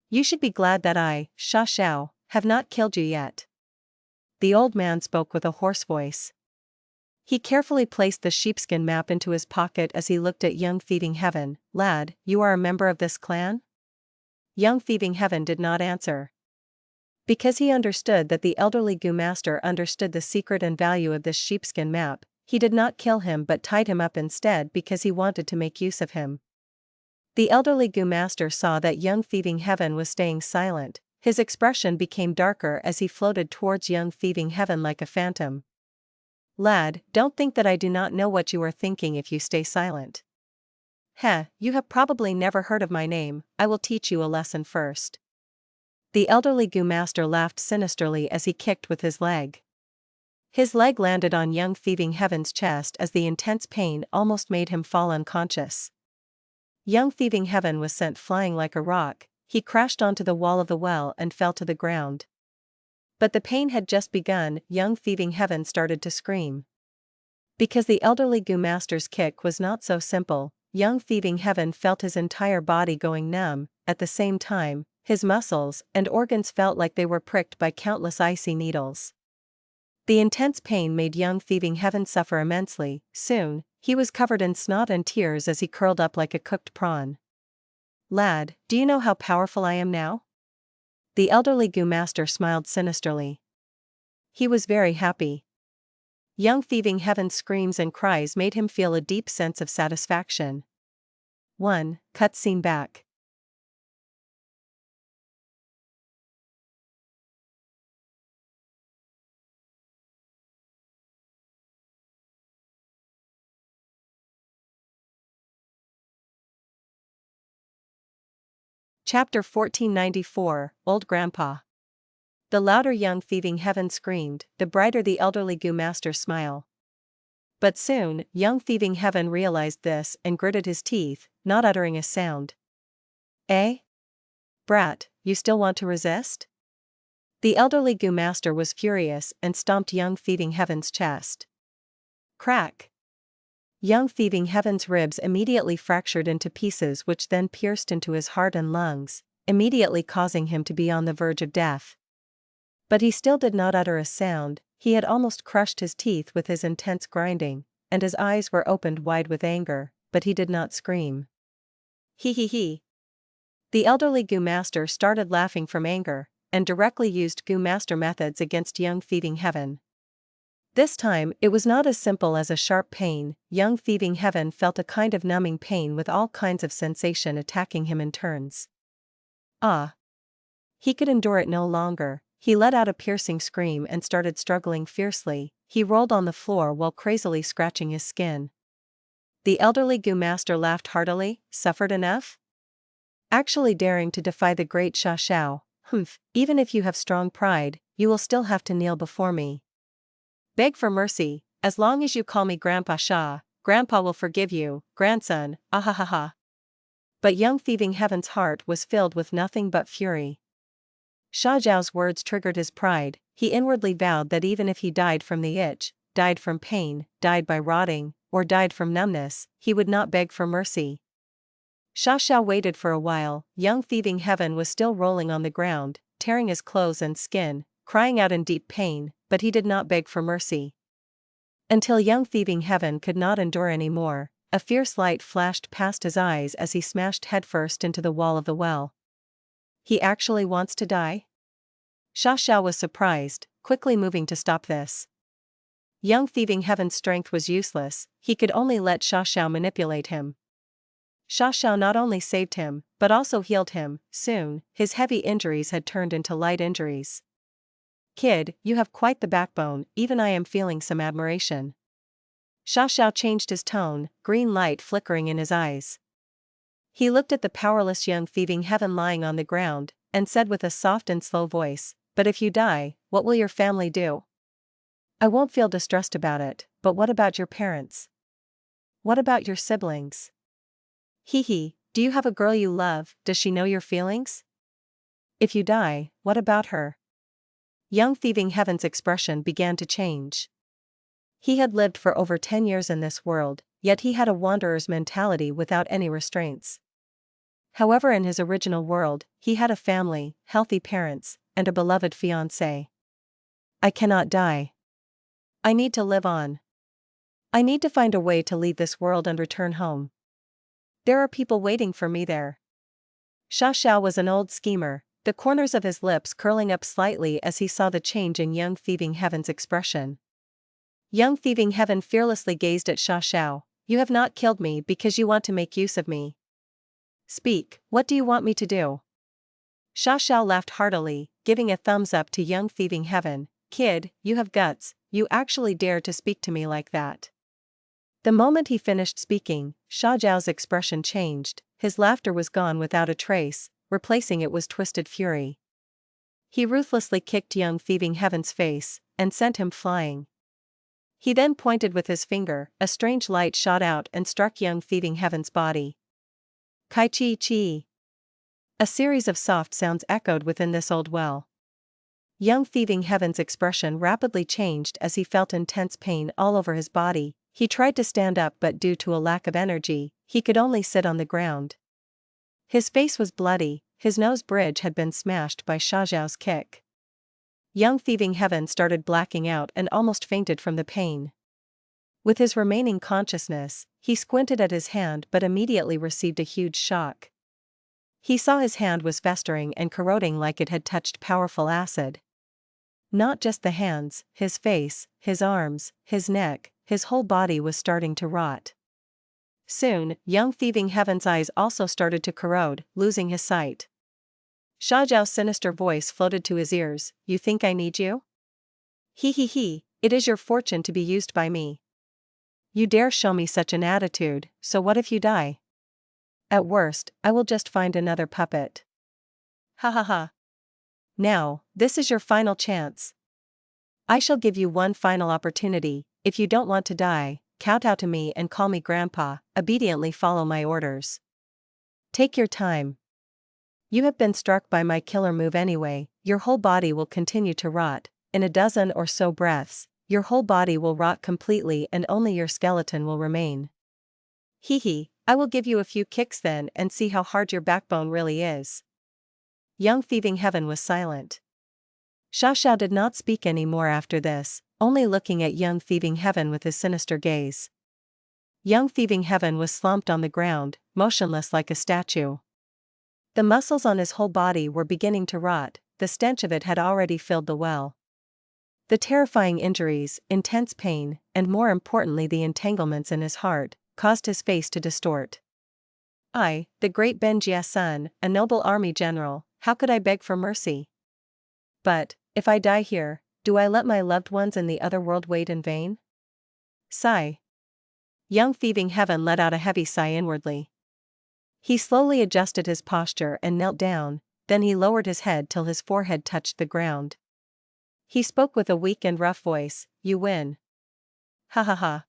"You should be glad that I, Sha Xiao, have not killed you yet." The old man spoke with a hoarse voice. He carefully placed the sheepskin map into his pocket as he looked at young Thieving Heaven. "Lad, you are a member of this clan?" Young Thieving Heaven did not answer. Because he understood that the elderly Gu master understood the secret and value of this sheepskin map, he did not kill him but tied him up instead because he wanted to make use of him. The elderly Gu master saw that young Thieving Heaven was staying silent. His expression became darker as he floated towards young Thieving Heaven like a phantom. "Lad, don't think that I do not know what you are thinking if you stay silent. You have probably never heard of my name. I will teach you a lesson first." The elderly Gu master laughed sinisterly as he kicked with his leg. His leg landed on young Thieving Heaven's chest as the intense pain almost made him fall unconscious. Young Thieving Heaven was sent flying like a rock. He crashed onto the wall of the well and fell to the ground. But the pain had just begun. Young Thieving Heaven started to scream. Because the elderly Gu master's kick was not so simple, young Thieving Heaven felt his entire body going numb. At the same time, his muscles and organs felt like they were pricked by countless icy needles. The intense pain made young Thieving Heaven suffer immensely. Soon, he was covered in snot and tears as he curled up like a cooked prawn. "Lad, do you know how powerful I am now?" The elderly Gu master smiled sinisterly. He was very happy. Young Thieving Heaven's screams and cries made him feel a deep sense of satisfaction. 1. Cutscene back. Chapter 1494, Old Grandpa. The louder young Thieving Heaven screamed, the brighter the elderly Gu master's smile. But soon, young Thieving Heaven realized this and gritted his teeth, not uttering a sound. "Eh? Brat, you still want to resist?" The elderly Gu master was furious and stomped young Thieving Heaven's chest. Crack! Young Thieving Heaven's ribs immediately fractured into pieces which then pierced into his heart and lungs, immediately causing him to be on the verge of death. But he still did not utter a sound. He had almost crushed his teeth with his intense grinding, and his eyes were opened wide with anger, but he did not scream. He. The elderly Gu master started laughing from anger, and directly used Gu master methods against young Thieving Heaven. This time, it was not as simple as a sharp pain. Young Thieving Heaven felt a kind of numbing pain with all kinds of sensation attacking him in turns. He could endure it no longer. He let out a piercing scream and started struggling fiercely. He rolled on the floor while crazily scratching his skin. The elderly Gu master laughed heartily. "Suffered enough? Actually daring to defy the great Sha Xiao? Even if you have strong pride, you will still have to kneel before me. Beg for mercy. As long as you call me Grandpa Sha, Grandpa will forgive you, grandson, ahahaha." But young Thieving Heaven's heart was filled with nothing but fury. Sha Zhao's words triggered his pride. He inwardly vowed that even if he died from the itch, died from pain, died by rotting, or died from numbness, he would not beg for mercy. Sha Xiao waited for a while. Young Thieving Heaven was still rolling on the ground, tearing his clothes and skin, crying out in deep pain, but he did not beg for mercy. Until young Thieving Heaven could not endure any more, a fierce light flashed past his eyes as he smashed headfirst into the wall of the well. He actually wants to die? Sha Xiao was surprised, quickly moving to stop this. Young Thieving Heaven's strength was useless, he could only let Sha Xiao manipulate him. Sha Xiao not only saved him, but also healed him. Soon, his heavy injuries had turned into light injuries. Kid, you have quite the backbone, even I am feeling some admiration. Sha Xiao changed his tone, green light flickering in his eyes. He looked at the powerless young Thieving Heaven lying on the ground, and said with a soft and slow voice, "But if you die, what will your family do? I won't feel distressed about it, but what about your parents? What about your siblings? Hee, do you have a girl you love? Does she know your feelings? If you die, what about her?" Young Thieving Heaven's expression began to change. He had lived for over 10 years in this world, yet he had a wanderer's mentality without any restraints. However, in his original world, he had a family, healthy parents, and a beloved fiancée. I cannot die. I need to live on. I need to find a way to leave this world and return home. There are people waiting for me there. Sha Xiao was an old schemer, the corners of his lips curling up slightly as he saw the change in young Thieving Heaven's expression. Young Thieving Heaven fearlessly gazed at Sha Xiao. You have not killed me because you want to make use of me. Speak, what do you want me to do? Sha Xiao laughed heartily, giving a thumbs up to young Thieving Heaven. Kid, you have guts, you actually dare to speak to me like that. The moment he finished speaking, Sha Zhao's expression changed, his laughter was gone without a trace, replacing it was twisted fury. He ruthlessly kicked young Thieving Heaven's face, and sent him flying. He then pointed with his finger, a strange light shot out and struck young Thieving Heaven's body. Kai chi chi. A series of soft sounds echoed within this old well. Young Thieving Heaven's expression rapidly changed as he felt intense pain all over his body. He tried to stand up, but due to a lack of energy, he could only sit on the ground. His face was bloody, his nose bridge had been smashed by Sha Zhao's kick. Young Thieving Heaven started blacking out and almost fainted from the pain. With his remaining consciousness, he squinted at his hand but immediately received a huge shock. He saw his hand was festering and corroding like it had touched powerful acid. Not just the hands, his face, his arms, his neck, his whole body was starting to rot. Soon, young Thieving Heaven's eyes also started to corrode, losing his sight. Sha Zhao's sinister voice floated to his ears, "You think I need you? He, it is your fortune to be used by me. You dare show me such an attitude, so what if you die? At worst, I will just find another puppet. Ha. Now, this is your final chance. I shall give you one final opportunity. If you don't want to die, kowtow to me and call me Grandpa, obediently follow my orders. Take your time. You have been struck by my killer move anyway, your whole body will continue to rot. In a dozen or so breaths, your whole body will rot completely and only your skeleton will remain. Hee, I will give you a few kicks then and see how hard your backbone really is." Young Thieving Heaven was silent. Sha Xiao did not speak any more after this, only looking at young Thieving Heaven with his sinister gaze. Young Thieving Heaven was slumped on the ground, motionless like a statue. The muscles on his whole body were beginning to rot, the stench of it had already filled the well. The terrifying injuries, intense pain, and more importantly the entanglements in his heart, caused his face to distort. I, the great Ben Jia's son, a noble army general, how could I beg for mercy? But, if I die here, do I let my loved ones in the other world wait in vain? Sigh. Young Thieving Heaven let out a heavy sigh inwardly. He slowly adjusted his posture and knelt down, then he lowered his head till his forehead touched the ground. He spoke with a weak and rough voice, "You win." Ha.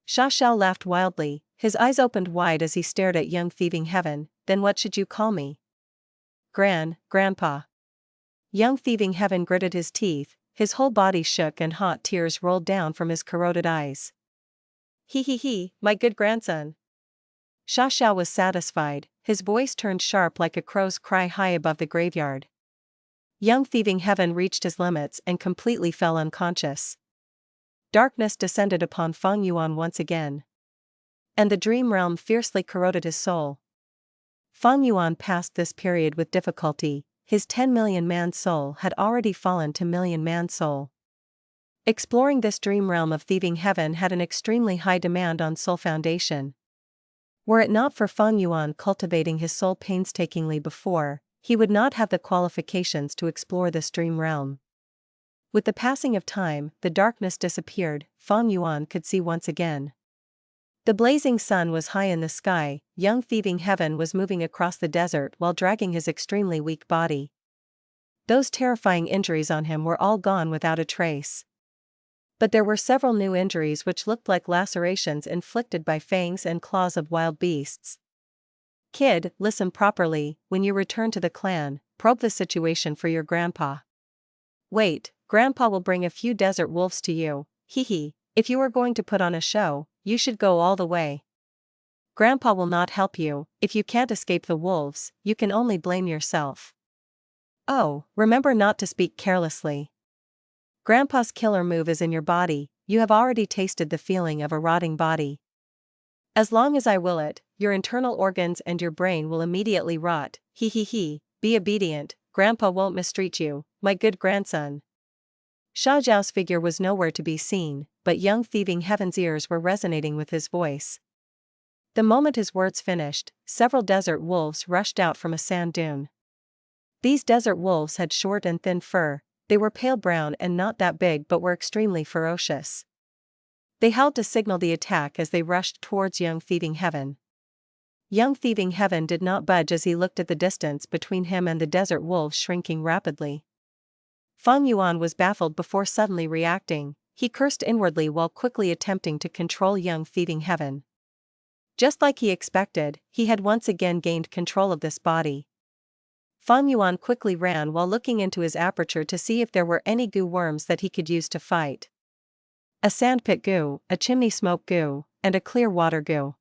Sha Xiao laughed wildly, His eyes opened wide as he stared at young Thieving Heaven. Then what should you call me? Grandpa. Young Thieving Heaven gritted his teeth, his whole body shook and hot tears rolled down from his corroded eyes. He, my good grandson. Xiao was satisfied, his voice turned sharp like a crow's cry high above the graveyard. Young Thieving Heaven reached his limits and completely fell unconscious. Darkness descended upon Fang Yuan once again. And the dream realm fiercely corroded his soul. Fang Yuan passed this period with difficulty, his 10 million man soul had already fallen to million man soul. Exploring this dream realm of Thieving Heaven had an extremely high demand on soul foundation. Were it not for Fang Yuan cultivating his soul painstakingly before, he would not have the qualifications to explore this dream realm. With the passing of time, the darkness disappeared, Fang Yuan could see once again. The blazing sun was high in the sky, young Thieving Heaven was moving across the desert while dragging his extremely weak body. Those terrifying injuries on him were all gone without a trace. But there were several new injuries which looked like lacerations inflicted by fangs and claws of wild beasts. Kid, listen properly, when you return to the clan, probe the situation for your grandpa. Wait, grandpa will bring a few desert wolves to you, if you are going to put on a show, you should go all the way. Grandpa will not help you, if you can't escape the wolves, you can only blame yourself. Oh, remember not to speak carelessly. Grandpa's killer move is in your body, you have already tasted the feeling of a rotting body. As long as I will it, your internal organs and your brain will immediately rot, be obedient, grandpa won't mistreat you, my good grandson. Xiao's figure was nowhere to be seen, but young Thieving Heaven's ears were resonating with his voice. The moment his words finished, several desert wolves rushed out from a sand dune. These desert wolves had short and thin fur, they were pale brown and not that big but were extremely ferocious. They howled to signal the attack as they rushed towards young Thieving Heaven. Young Thieving Heaven did not budge as he looked at the distance between him and the desert wolves shrinking rapidly. Fang Yuan was baffled before suddenly reacting, he cursed inwardly while quickly attempting to control young Thieving Heaven. Just like he expected, he had once again gained control of this body. Fang Yuan quickly ran while looking into his aperture to see if there were any goo worms that he could use to fight. A sandpit goo, a chimney smoke goo, and a clear water goo.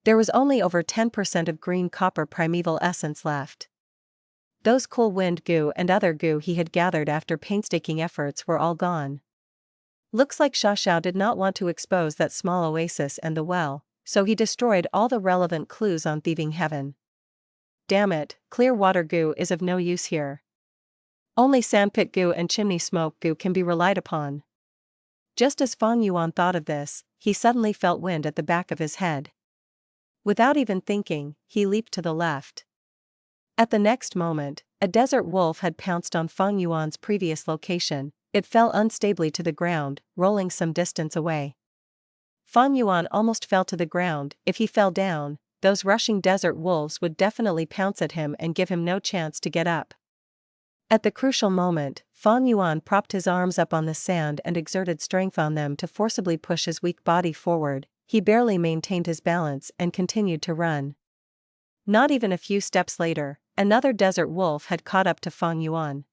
There was only over 10% of green copper primeval essence left. Those cool wind goo and other goo he had gathered after painstaking efforts were all gone. Looks like Xiao did not want to expose that small oasis and the well, so he destroyed all the relevant clues on Thieving Heaven. Damn it, clear water goo is of no use here. Only sandpit goo and chimney smoke goo can be relied upon. Just as Fang Yuan thought of this, he suddenly felt wind at the back of his head. Without even thinking, he leaped to the left. At the next moment, a desert wolf had pounced on Fang Yuan's previous location, it fell unstably to the ground, rolling some distance away. Fang Yuan almost fell to the ground, if he fell down, those rushing desert wolves would definitely pounce at him and give him no chance to get up. At the crucial moment, Fang Yuan propped his arms up on the sand and exerted strength on them to forcibly push his weak body forward, he barely maintained his balance and continued to run. Not even a few steps later, another desert wolf had caught up to Fang Yuan.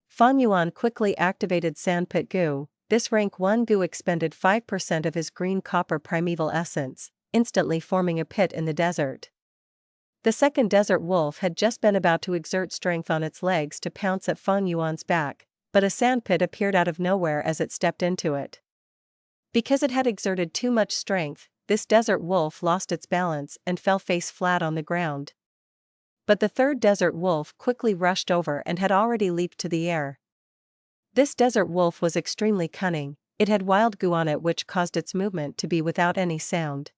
Fang Yuan quickly activated Sandpit Goo, this rank 1 goo expended 5% of his green copper primeval essence, instantly forming a pit in the desert. The second desert wolf had just been about to exert strength on its legs to pounce at Fang Yuan's back, but a sandpit appeared out of nowhere as it stepped into it. Because it had exerted too much strength, this desert wolf lost its balance and fell face flat on the ground. But the third desert wolf quickly rushed over and had already leaped to the air. This desert wolf was extremely cunning, it had wild goo on it which caused its movement to be without any sound.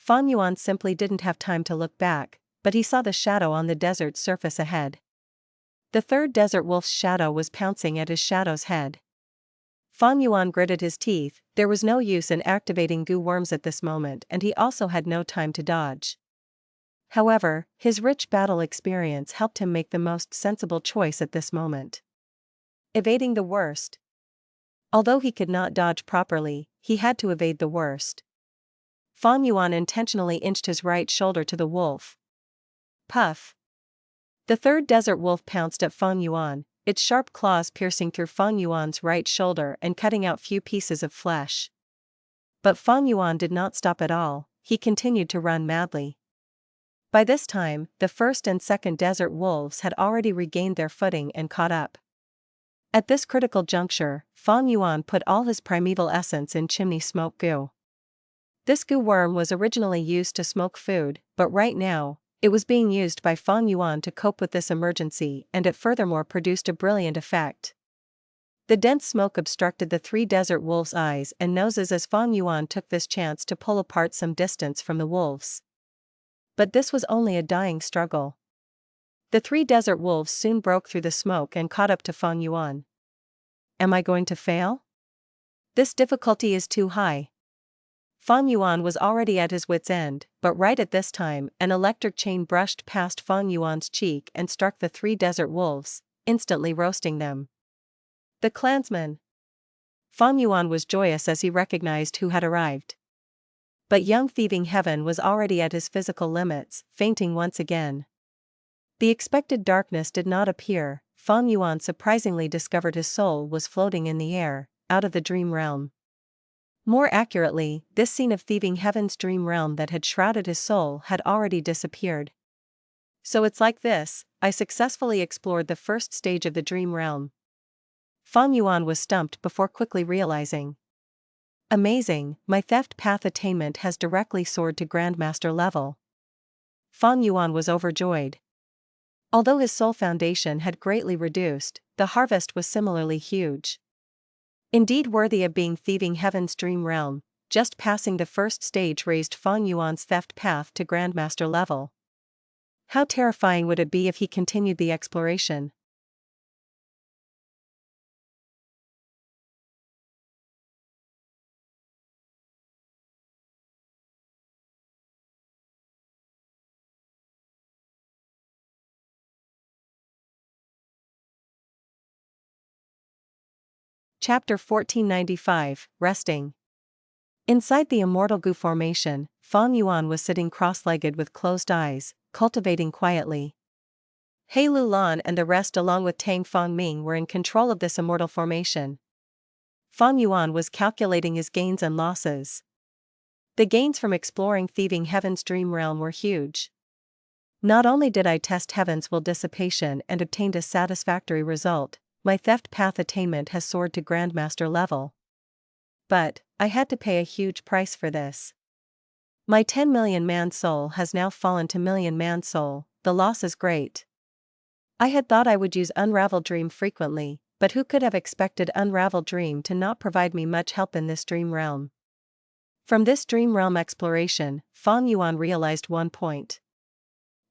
Fang Yuan simply didn't have time to look back, but he saw the shadow on the desert's surface ahead. The third desert wolf's shadow was pouncing at his shadow's head. Fang Yuan gritted his teeth, there was no use in activating goo worms at this moment and he also had no time to dodge. However, his rich battle experience helped him make the most sensible choice at this moment. Evading the worst. Although he could not dodge properly, he had to evade the worst. Fang Yuan intentionally inched his right shoulder to the wolf. Puff! The third desert wolf pounced at Fang Yuan, its sharp claws piercing through Fang Yuan's right shoulder and cutting out few pieces of flesh. But Fang Yuan did not stop at all, he continued to run madly. By this time, the first and second desert wolves had already regained their footing and caught up. At this critical juncture, Fang Yuan put all his primeval essence in chimney smoke goo. This goo worm was originally used to smoke food, but right now, it was being used by Fang Yuan to cope with this emergency, and it furthermore produced a brilliant effect. The dense smoke obstructed the three desert wolves' eyes and noses as Fang Yuan took this chance to pull apart some distance from the wolves. But this was only a dying struggle. The three desert wolves soon broke through the smoke and caught up to Fang Yuan. Am I going to fail? This difficulty is too high. Fang Yuan was already at his wit's end, but right at this time, an electric chain brushed past Fang Yuan's cheek and struck the three desert wolves, instantly roasting them. The clansman! Fang Yuan was joyous as he recognized who had arrived. But young Thieving Heaven was already at his physical limits, fainting once again. The expected darkness did not appear. Fang Yuan surprisingly discovered his soul was floating in the air, out of the dream realm. More accurately, this scene of Thieving Heaven's dream realm that had shrouded his soul had already disappeared. So it's like this, I successfully explored the first stage of the dream realm. Fang Yuan was stumped before quickly realizing. Amazing, my theft path attainment has directly soared to Grandmaster level. Fang Yuan was overjoyed. Although his soul foundation had greatly reduced, the harvest was similarly huge. Indeed worthy of being Thieving Heaven's dream realm, just passing the first stage raised Fang Yuan's theft path to Grandmaster level. How terrifying would it be if he continued the exploration? Chapter 1495, Resting. Inside the Immortal Goo formation, Fang Yuan was sitting cross-legged with closed eyes, cultivating quietly. He Lulan and the rest along with Tang Fang Ming were in control of this immortal formation. Fang Yuan was calculating his gains and losses. The gains from exploring Thieving Heaven's dream realm were huge. Not only did I test Heaven's will dissipation and obtained a satisfactory result, my theft path attainment has soared to Grandmaster level. But, I had to pay a huge price for this. My 10 million man soul has now fallen to million man soul, the loss is great. I had thought I would use Unravel Dream frequently, but who could have expected Unravel Dream to not provide me much help in this dream realm? From this dream realm exploration, Fang Yuan realized one point.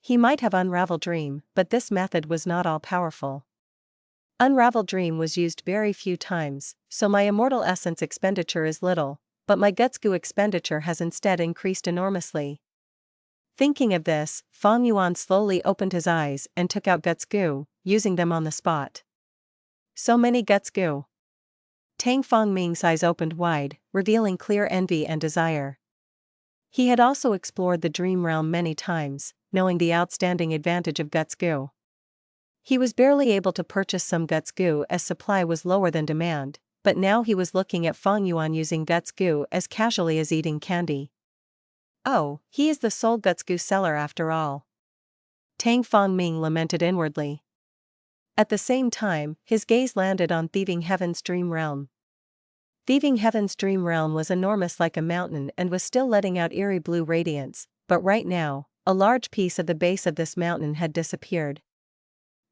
He might have Unravel Dream, but this method was not all-powerful. Unravel Dream was used very few times, so my immortal essence expenditure is little, but my guts goo expenditure has instead increased enormously. Thinking of this, Fang Yuan slowly opened his eyes and took out guts goo, using them on the spot. So many guts goo. Tang Fang Ming's eyes opened wide, revealing clear envy and desire. He had also explored the dream realm many times, knowing the outstanding advantage of guts goo. He was barely able to purchase some guts goo as supply was lower than demand, but now he was looking at Fang Yuan using guts goo as casually as eating candy. Oh, he is the sole guts goo seller after all. Tang Fang Ming lamented inwardly. At the same time, his gaze landed on Thieving Heaven's dream realm. Thieving Heaven's dream realm was enormous like a mountain and was still letting out eerie blue radiance, but right now, a large piece of the base of this mountain had disappeared.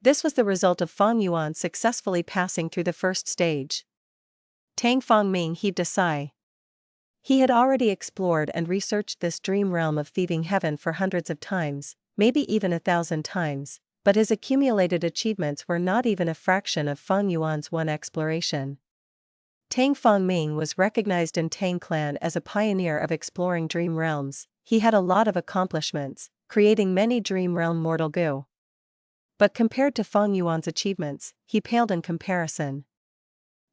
This was the result of Fang Yuan successfully passing through the first stage. Tang Fang Ming heaved a sigh. He had already explored and researched this dream realm of Thieving Heaven for hundreds of times, maybe even 1,000 times, but his accumulated achievements were not even a fraction of Fang Yuan's one exploration. Tang Fang Ming was recognized in Tang Clan as a pioneer of exploring dream realms. He had a lot of accomplishments, creating many dream realm mortal goo. But compared to Fang Yuan's achievements, he paled in comparison.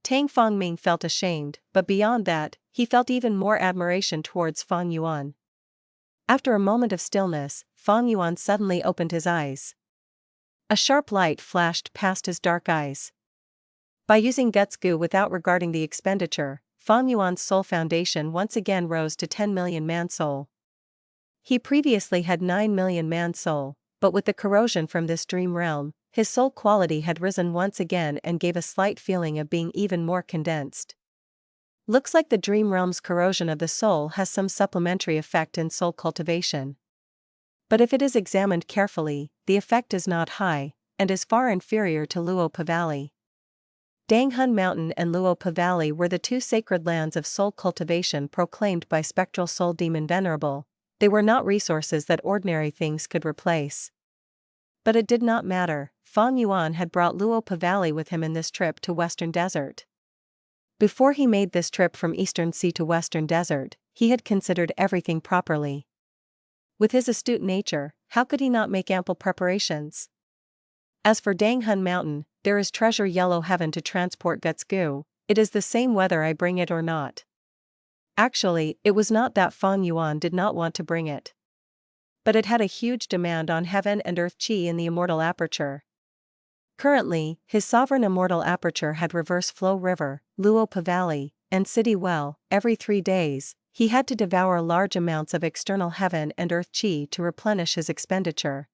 Tang Fangming felt ashamed, but beyond that, he felt even more admiration towards Fang Yuan. After a moment of stillness, Fang Yuan suddenly opened his eyes. A sharp light flashed past his dark eyes. By using Guts Goo without regarding the expenditure, Fang Yuan's soul foundation once again rose to 10 million man soul. He previously had 9 million man soul, but with the corrosion from this dream realm, his soul quality had risen once again and gave a slight feeling of being even more condensed. Looks like the dream realm's corrosion of the soul has some supplementary effect in soul cultivation. But if it is examined carefully, the effect is not high, and is far inferior to Luopa Valley. Danghun Mountain and Luopa Valley were the two sacred lands of soul cultivation proclaimed by spectral soul demon Venerable. They were not resources that ordinary things could replace. But it did not matter, Fang Yuan had brought Luopa Valley with him in this trip to Western Desert. Before he made this trip from Eastern Sea to Western Desert, he had considered everything properly. With his astute nature, how could he not make ample preparations? As for Danghun Mountain, there is treasure yellow heaven to transport Guts Goo, it is the same whether I bring it or not. Actually, it was not that Fang Yuan did not want to bring it. But it had a huge demand on heaven and earth chi in the Immortal Aperture. Currently, his sovereign Immortal Aperture had reverse flow river, Luopa Valley, and City Well. Every 3 days, he had to devour large amounts of external heaven and earth chi to replenish his expenditure.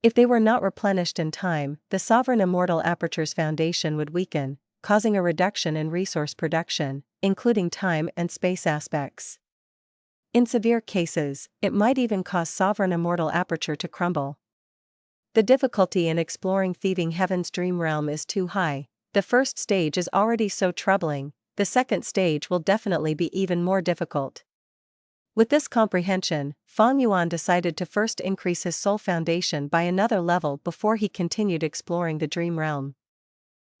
If they were not replenished in time, the sovereign Immortal Aperture's foundation would weaken, causing a reduction in resource production, including time and space aspects. In severe cases, it might even cause sovereign Immortal Aperture to crumble. The difficulty in exploring Thieving Heaven's dream realm is too high. The first stage is already so troubling, the second stage will definitely be even more difficult. With this comprehension, Fang Yuan decided to first increase his soul foundation by another level before he continued exploring the dream realm.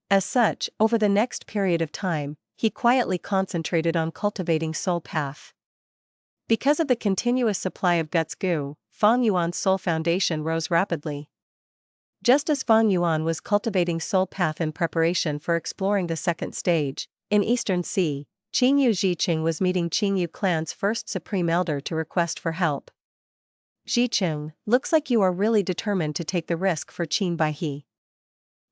As such, over the next period of time, he quietly concentrated on cultivating soul path. Because of the continuous supply of Guts Goo, Fang Yuan's soul foundation rose rapidly. Just as Fang Yuan was cultivating soul path in preparation for exploring the second stage, in Eastern Sea, Qingyu Zhiqing was meeting Qingyu clan's first Supreme Elder to request for help. Zhiqing, looks like you are really determined to take the risk for Qin Baihe.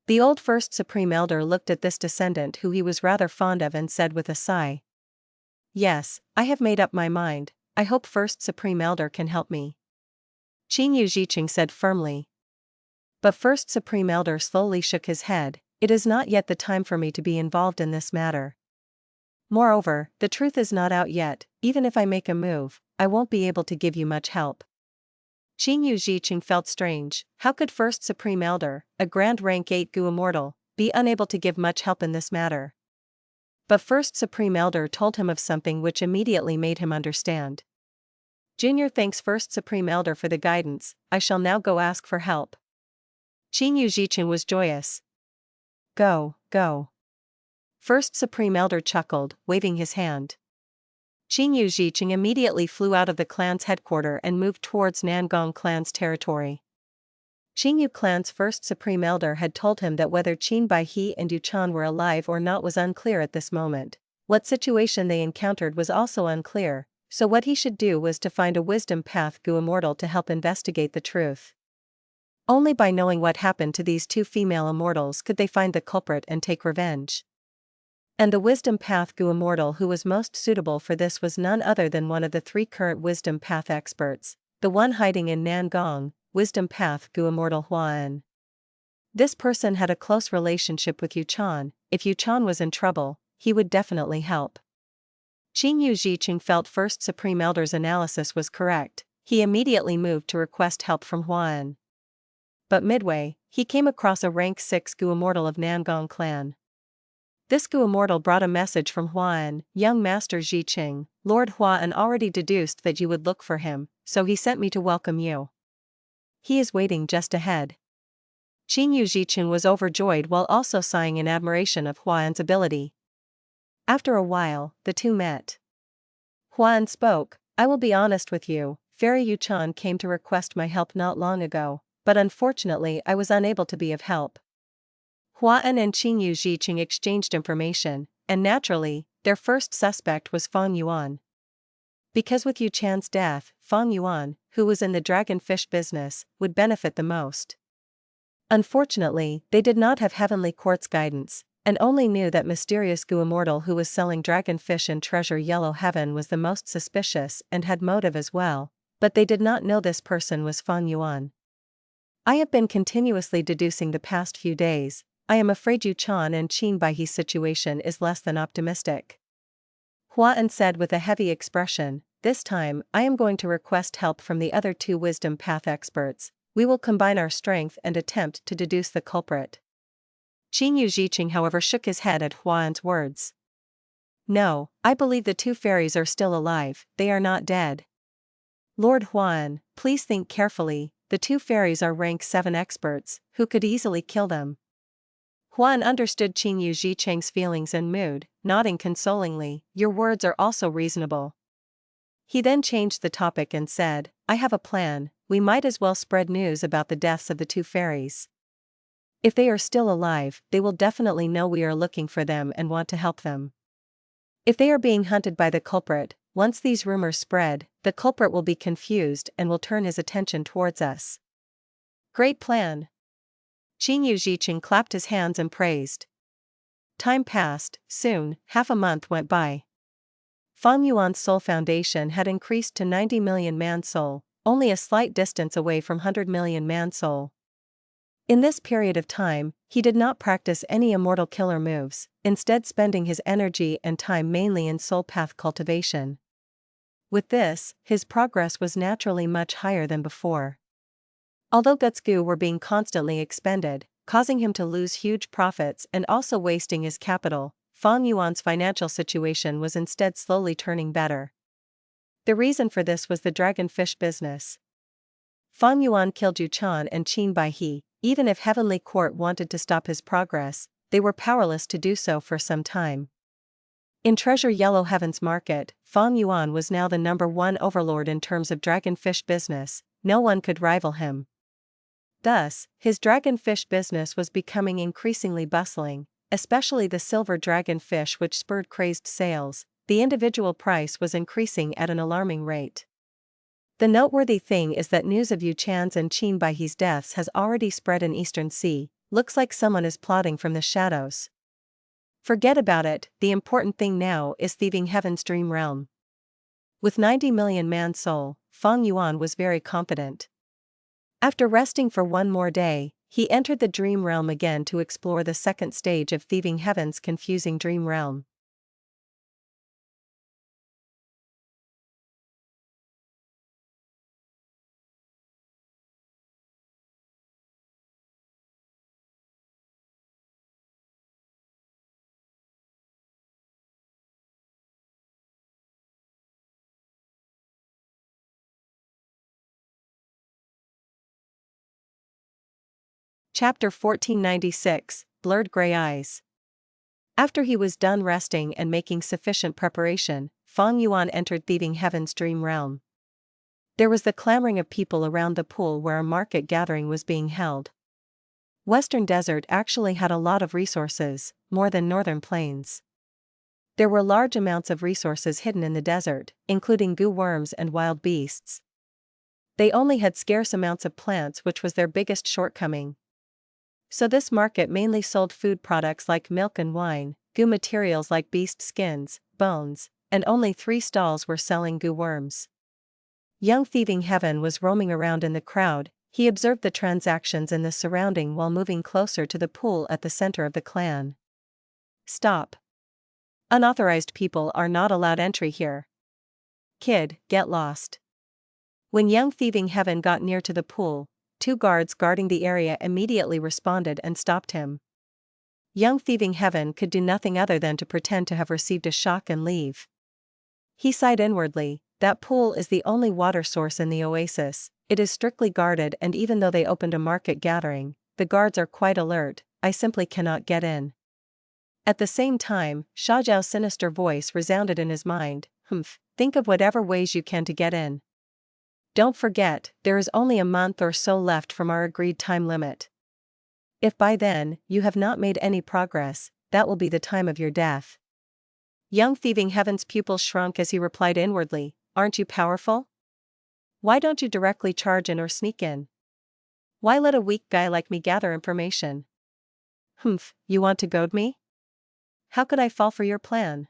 The old first Supreme Elder looked at this descendant who he was rather fond of and said with a sigh. Yes, I have made up my mind, I hope First Supreme Elder can help me. Qingyu Zhiqing said firmly. But First Supreme Elder slowly shook his head, it is not yet the time for me to be involved in this matter. Moreover, the truth is not out yet, even if I make a move, I won't be able to give you much help. Qingyu Zhiqing felt strange, how could First Supreme Elder, a Grand Rank 8 Gu Immortal, be unable to give much help in this matter? But First Supreme Elder told him of something which immediately made him understand. Junior thanks First Supreme Elder for the guidance, I shall now go ask for help. Qingyu Zhiqing was joyous. Go, go. First Supreme Elder chuckled, waving his hand. Qingyu Zhiqing immediately flew out of the clan's headquarters and moved towards Nangong clan's territory. Qingyu clan's first Supreme Elder had told him that whether Qin Baihe and Yuchan were alive or not was unclear at this moment. What situation they encountered was also unclear, so what he should do was to find a wisdom path Gu Immortal to help investigate the truth. Only by knowing what happened to these two female immortals could they find the culprit and take revenge. And the wisdom path Gu Immortal who was most suitable for this was none other than one of the 3 current wisdom path experts, the one hiding in Nangong, wisdom path Gu Immortal Yuan. This person had a close relationship with Yuchan, if Yuchan was in trouble, he would definitely help. Qingyu Zhiqing felt First Supreme Elder's analysis was correct, he immediately moved to request help from Yuan. But midway, he came across a rank 6 Gu Immortal of Nangong clan. This Gu Immortal brought a message from Yuan, young Master Zhiqing, Lord Yuan already deduced that you would look for him, so he sent me to welcome you. He is waiting just ahead. Qingyu Zhiqing was overjoyed while also sighing in admiration of Yuan's ability. After a while, the two met. Yuan spoke, I will be honest with you, Fairy Yuchan came to request my help not long ago, but unfortunately I was unable to be of help. Yuan and Qing Yujiqing exchanged information, and naturally, their first suspect was Fang Yuan. Because with Yu Chan's death, Fang Yuan, who was in the dragonfish business, would benefit the most. Unfortunately, they did not have Heavenly Court's guidance, and only knew that mysterious Gu Immortal who was selling dragonfish in Treasure Yellow Heaven was the most suspicious and had motive as well, but they did not know this person was Fang Yuan. I have been continuously deducing the past few days. I am afraid Yu Chan and Qin Baihe's situation is less than optimistic. Yuan said with a heavy expression, this time, I am going to request help from the other two wisdom path experts. We will combine our strength and attempt to deduce the culprit. Qing Yujiqing however shook his head at Yuan's words. No, I believe the two fairies are still alive, they are not dead. Lord Yuan, please think carefully, the two fairies are rank 7 experts, who could easily kill them. Yuan understood Qing Yujiqing's feelings and mood, nodding consolingly, your words are also reasonable. He then changed the topic and said, I have a plan, we might as well spread news about the deaths of the two fairies. If they are still alive, they will definitely know we are looking for them and want to help them. If they are being hunted by the culprit, once these rumors spread, the culprit will be confused and will turn his attention towards us. Great plan. Qing Yujiqing clapped his hands and praised. Time passed, soon, half a month went by. Fang Yuan's soul foundation had increased to 90 million man-soul, only a slight distance away from 100 million man-soul. In this period of time, he did not practice any immortal killer moves, instead spending his energy and time mainly in soul path cultivation. With this, his progress was naturally much higher than before. Although guts gu were being constantly expended, causing him to lose huge profits and also wasting his capital, Fang Yuan's financial situation was instead slowly turning better. The reason for this was the dragonfish business. Fang Yuan killed Yu Chan and Qin Baihe. Even if Heavenly Court wanted to stop his progress, they were powerless to do so for some time. In Treasure Yellow Heaven's market, Fang Yuan was now the #1 overlord in terms of dragonfish business, no one could rival him. Thus, his dragonfish business was becoming increasingly bustling, especially the silver dragonfish which spurred crazed sales. The individual price was increasing at an alarming rate. The noteworthy thing is that news of Yu Chan's and Qin Baihe's deaths has already spread in Eastern Sea, looks like someone is plotting from the shadows. Forget about it, the important thing now is thieving Heaven's dream realm. With 90 million man-soul, Fang Yuan was very confident. After resting for one more day, he entered the dream realm again to explore the second stage of thieving Heaven's confusing dream realm. Chapter 1496, Blurred Gray Eyes. After he was done resting and making sufficient preparation, Fang Yuan entered thieving Heaven's dream realm. There was the clamoring of people around the pool where a market gathering was being held. Western Desert actually had a lot of resources, more than Northern Plains. There were large amounts of resources hidden in the desert, including goo worms and wild beasts. They only had scarce amounts of plants, which was their biggest shortcoming. So this market mainly sold food products like milk and wine, goo materials like beast skins, bones, and only 3 stalls were selling goo worms. Young Thieving Heaven was roaming around in the crowd. He observed the transactions in the surrounding while moving closer to the pool at the center of the clan. Stop. Unauthorized people are not allowed entry here. Kid, get lost. When young Thieving Heaven got near to the pool, 2 guards guarding the area immediately responded and stopped him. Young Thieving Heaven could do nothing other than to pretend to have received a shock and leave. He sighed inwardly, that pool is the only water source in the oasis, it is strictly guarded, and even though they opened a market gathering, the guards are quite alert, I simply cannot get in. At the same time, Sha Zhao's sinister voice resounded in his mind, think of whatever ways you can to get in. Don't forget, there is only a month or so left from our agreed time limit. If by then, you have not made any progress, that will be the time of your death. Young Thieving Heaven's pupils shrunk as he replied inwardly, aren't you powerful? Why don't you directly charge in or sneak in? Why let a weak guy like me gather information? Humph, you want to goad me? How could I fall for your plan?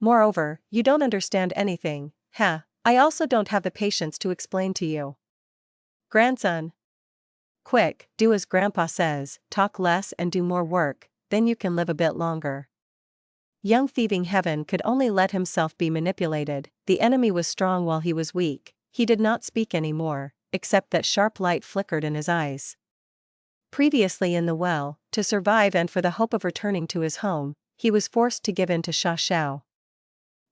Moreover, you don't understand anything, I also don't have the patience to explain to you. Grandson. Quick, do as Grandpa says, talk less and do more work, then you can live a bit longer. Young Thieving Heaven could only let himself be manipulated. The enemy was strong while he was weak. He did not speak any more, except that sharp light flickered in his eyes. Previously in the well, to survive and for the hope of returning to his home, he was forced to give in to Xiao.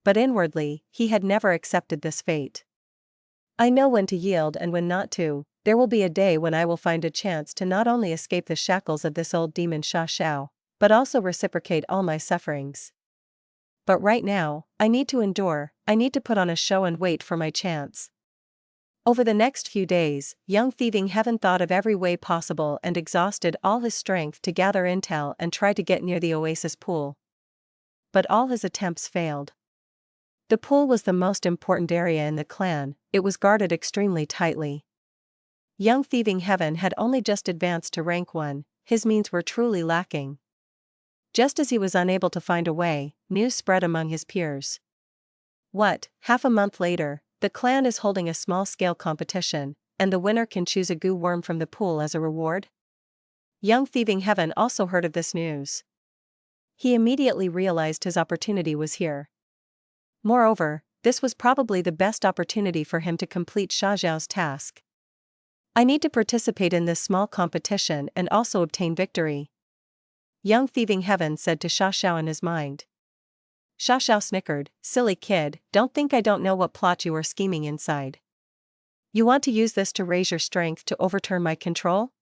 But inwardly, he had never accepted this fate. I know when to yield and when not to. There will be a day when I will find a chance to not only escape the shackles of this old demon Xiao, but also reciprocate all my sufferings. But right now, I need to endure, I need to put on a show and wait for my chance. Over the next few days, young Thieving Heaven thought of every way possible and exhausted all his strength to gather intel and try to get near the oasis pool. But all his attempts failed. The pool was the most important area in the clan, it was guarded extremely tightly. Young Thieving Heaven had only just advanced to rank 1, his means were truly lacking. Just as he was unable to find a way, news spread among his peers. What, half a month later, the clan is holding a small-scale competition, and the winner can choose a goo worm from the pool as a reward? Young Thieving Heaven also heard of this news. He immediately realized his opportunity was here. Moreover, this was probably the best opportunity for him to complete Xiao's task. I need to participate in this small competition and also obtain victory. Young Thieving Heaven said to Xiao in his mind. Xiao snickered, silly kid, don't think I don't know what plot you are scheming inside. You want to use this to raise your strength to overturn my control?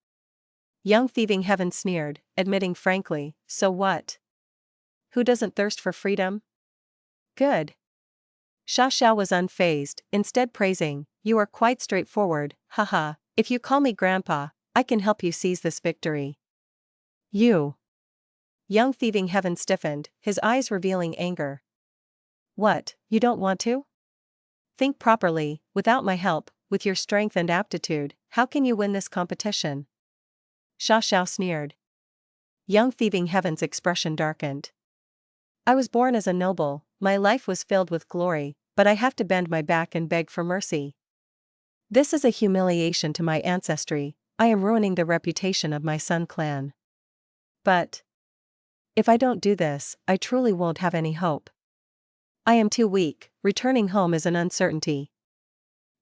Young Thieving Heaven sneered, admitting frankly, so what? Who doesn't thirst for freedom? Good. Xiao was unfazed, instead praising, you are quite straightforward, haha, if you call me Grandpa, I can help you seize this victory. You. Young Thieving Heaven stiffened, his eyes revealing anger. What, you don't want to? Think properly, without my help, with your strength and aptitude, how can you win this competition? Xiao sneered. Young Thieving Heaven's expression darkened. I was born as a noble, my life was filled with glory, but I have to bend my back and beg for mercy. This is a humiliation to my ancestry, I am ruining the reputation of my Sun clan. But if I don't do this, I truly won't have any hope. I am too weak, returning home is an uncertainty.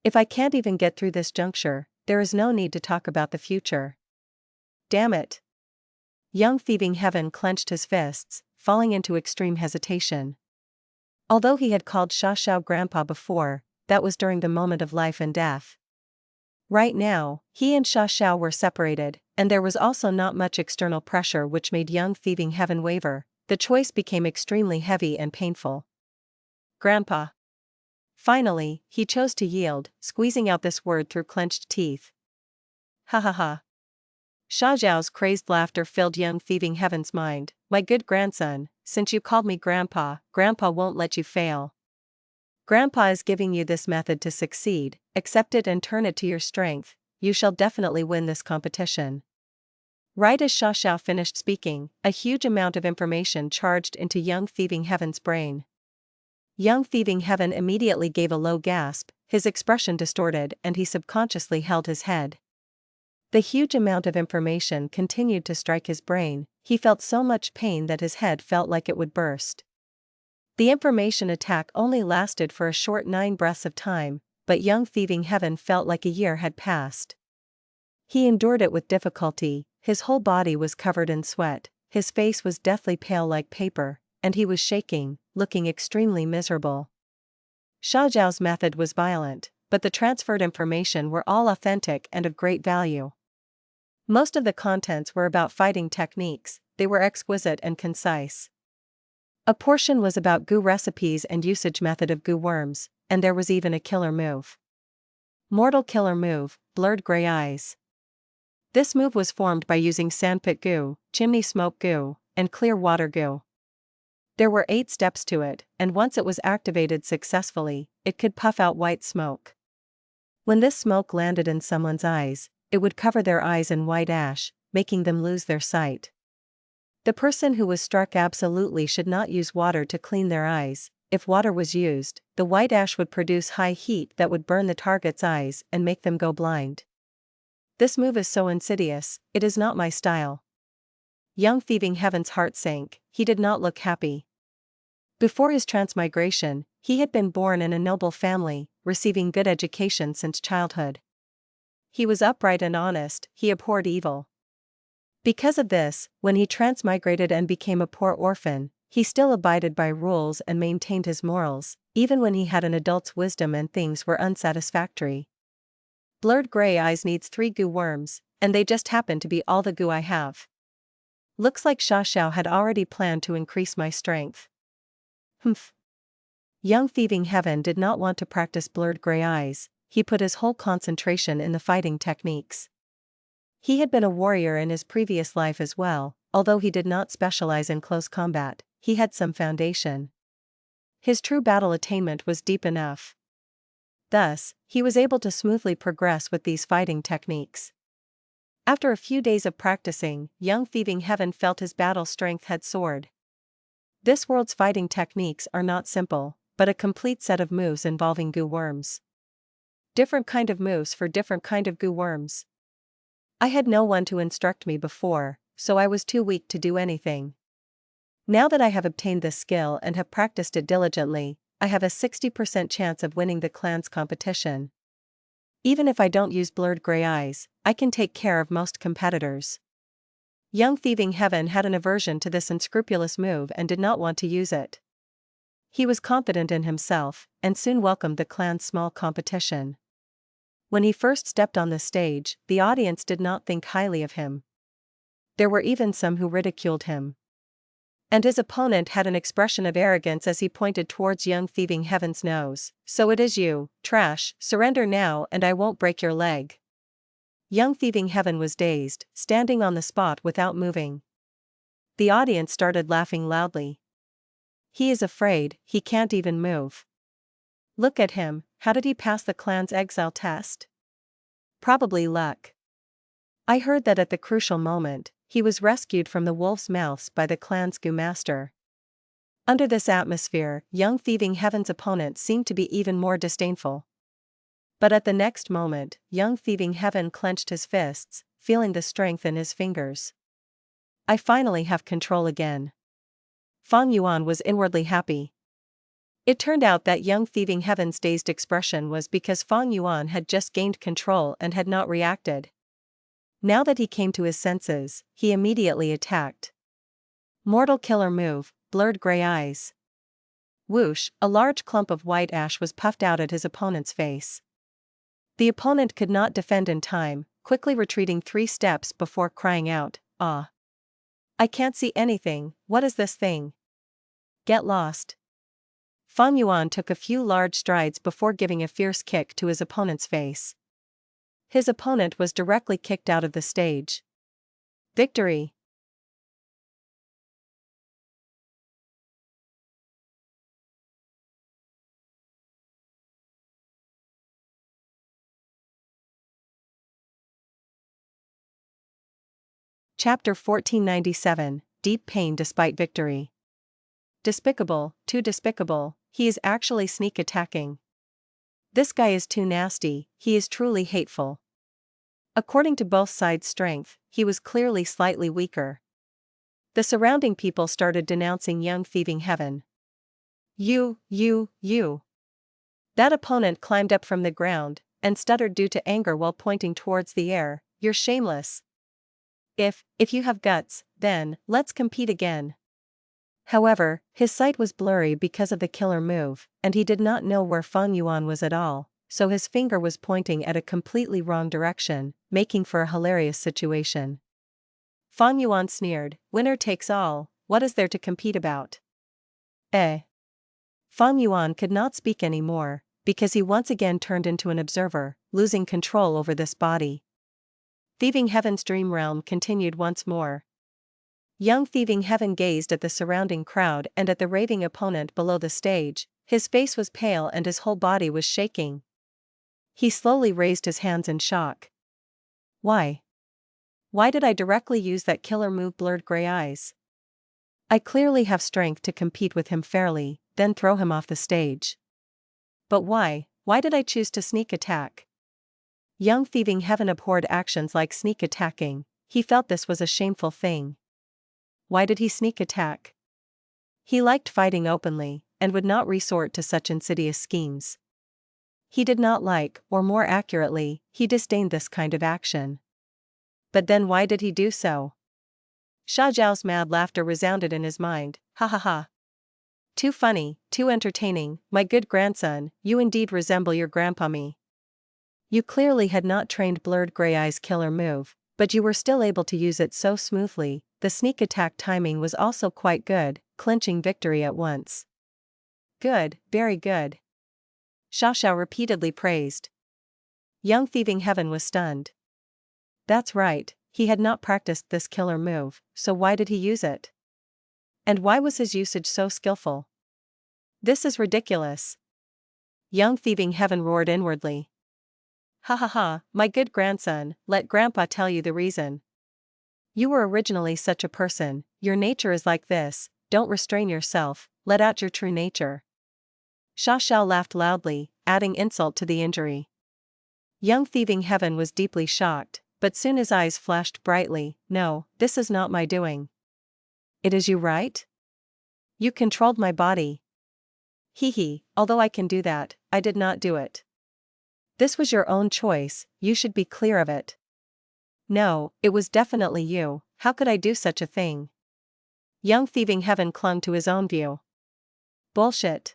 If I can't even get through this juncture, there is no need to talk about the future. Damn it. Young Thieving Heaven clenched his fists, falling into extreme hesitation. Although he had called Xiao Grandpa before, that was during the moment of life and death. Right now, he and Xiao were separated, and there was also not much external pressure which made young Thieving Heaven waver. The choice became extremely heavy and painful. Grandpa. Finally, he chose to yield, squeezing out this word through clenched teeth. Ha ha ha. Xiao's crazed laughter filled young Thieving Heaven's mind. My good grandson, since you called me Grandpa, Grandpa won't let you fail. Grandpa is giving you this method to succeed, accept it and turn it to your strength, you shall definitely win this competition. Right as Xiao finished speaking, a huge amount of information charged into young Thieving Heaven's brain. Young Thieving Heaven immediately gave a low gasp, his expression distorted and he subconsciously held his head. The huge amount of information continued to strike his brain, he felt so much pain that his head felt like it would burst. The information attack only lasted for a short 9 breaths of time, but young Thieving Heaven felt like a year had passed. He endured it with difficulty, his whole body was covered in sweat, his face was deathly pale like paper, and he was shaking, looking extremely miserable. Xiao's method was violent, but the transferred information were all authentic and of great value. Most of the contents were about fighting techniques, they were exquisite and concise. A portion was about goo recipes and usage method of goo worms, and there was even a killer move. Mortal killer move, blurred gray eyes. This move was formed by using sandpit goo, chimney smoke goo, and clear water goo. There were 8 steps to it, and once it was activated successfully, it could puff out white smoke. When this smoke landed in someone's eyes, it would cover their eyes in white ash, making them lose their sight. The person who was struck absolutely should not use water to clean their eyes. If water was used, the white ash would produce high heat that would burn the target's eyes and make them go blind. This move is so insidious, it is not my style. Young Thieving Heaven's heart sank, he did not look happy. Before his transmigration, he had been born in a noble family, receiving good education since childhood. He was upright and honest, he abhorred evil. Because of this, when he transmigrated and became a poor orphan, he still abided by rules and maintained his morals, even when he had an adult's wisdom and things were unsatisfactory. Blurred gray eyes needs 3 goo worms, and they just happen to be all the goo I have. Looks like Sha Xiao had already planned to increase my strength. Humph. Young Thieving Heaven did not want to practice blurred gray eyes, he put his whole concentration in the fighting techniques. He had been a warrior in his previous life as well, although he did not specialize in close combat, he had some foundation. His true battle attainment was deep enough. Thus, he was able to smoothly progress with these fighting techniques. After a few days of practicing, young Thieving Heaven felt his battle strength had soared. This world's fighting techniques are not simple, but a complete set of moves involving goo worms. Different kind of moves for different kind of goo worms. I had no one to instruct me before, so I was too weak to do anything. Now that I have obtained this skill and have practiced it diligently, I have a 60% chance of winning the clan's competition. Even if I don't use blurred gray eyes, I can take care of most competitors. Young Thieving Heaven had an aversion to this unscrupulous move and did not want to use it. He was confident in himself, and soon welcomed the clan's small competition. When he first stepped on the stage, the audience did not think highly of him. There were even some who ridiculed him. And his opponent had an expression of arrogance as he pointed towards young Thieving Heaven's nose. "So it is you, trash, surrender now and I won't break your leg." Young Thieving Heaven was dazed, standing on the spot without moving. The audience started laughing loudly. He is afraid, he can't even move. Look at him, how did he pass the clan's exile test? Probably luck. I heard that at the crucial moment, he was rescued from the wolf's mouths by the clan's goo master. Under this atmosphere, young Thieving Heaven's opponent seemed to be even more disdainful. But at the next moment, young Thieving Heaven clenched his fists, feeling the strength in his fingers. I finally have control again. Fang Yuan was inwardly happy. It turned out that young Thieving Heaven's dazed expression was because Fang Yuan had just gained control and had not reacted. Now that he came to his senses, he immediately attacked. Mortal killer move, blurred gray eyes. Whoosh, a large clump of white ash was puffed out at his opponent's face. The opponent could not defend in time, quickly retreating 3 steps before crying out, "Ah! I can't see anything, what is this thing? Get lost." Fang Yuan took a few large strides before giving a fierce kick to his opponent's face. His opponent was directly kicked out of the stage. Victory! Chapter 1497, Deep Pain Despite Victory. Despicable, too despicable, he is actually sneak attacking. This guy is too nasty, he is truly hateful. According to both sides' strength, he was clearly slightly weaker. The surrounding people started denouncing young Thieving Heaven. You. That opponent climbed up from the ground, and stuttered due to anger while pointing towards the air, "You're shameless. If you have guts, then, let's compete again." However, his sight was blurry because of the killer move, and he did not know where Fang Yuan was at all, so his finger was pointing at a completely wrong direction, making for a hilarious situation. Fang Yuan sneered, "Winner takes all, what is there to compete about?" Fang Yuan could not speak anymore, because he once again turned into an observer, losing control over this body. Thieving Heaven's dream realm continued once more. Young Thieving Heaven gazed at the surrounding crowd and at the raving opponent below the stage. His face was pale and his whole body was shaking. He slowly raised his hands in shock. Why? Why did I directly use that killer move, Blurred Gray Eyes? I clearly have strength to compete with him fairly, then throw him off the stage. But why? Why did I choose to sneak attack? Young Thieving Heaven abhorred actions like sneak attacking. He felt this was a shameful thing. Why did he sneak attack? He liked fighting openly, and would not resort to such insidious schemes. He did not like, or more accurately, he disdained this kind of action. But then why did he do so? Sha Zhao's mad laughter resounded in his mind. Ha ha ha. Too funny, too entertaining, my good grandson, you indeed resemble your grandpa me. You clearly had not trained Blurred Gray Eyes' killer move, but you were still able to use it so smoothly. The sneak attack timing was also quite good, clinching victory at once. Good, very good. Sha Zhao repeatedly praised. Young Thieving Heaven was stunned. That's right, he had not practiced this killer move, so why did he use it? And why was his usage so skillful? This is ridiculous. Young Thieving Heaven roared inwardly. Ha ha ha, my good grandson, let Grandpa tell you the reason. You were originally such a person, your nature is like this, don't restrain yourself, let out your true nature. Sha Zhao laughed loudly, adding insult to the injury. Young Thieving Heaven was deeply shocked, but soon his eyes flashed brightly. No, this is not my doing. It is you, right? You controlled my body. Hee, although I can do that, I did not do it. This was your own choice, you should be clear of it. No, it was definitely you, how could I do such a thing? Young Thieving Heaven clung to his own view. Bullshit.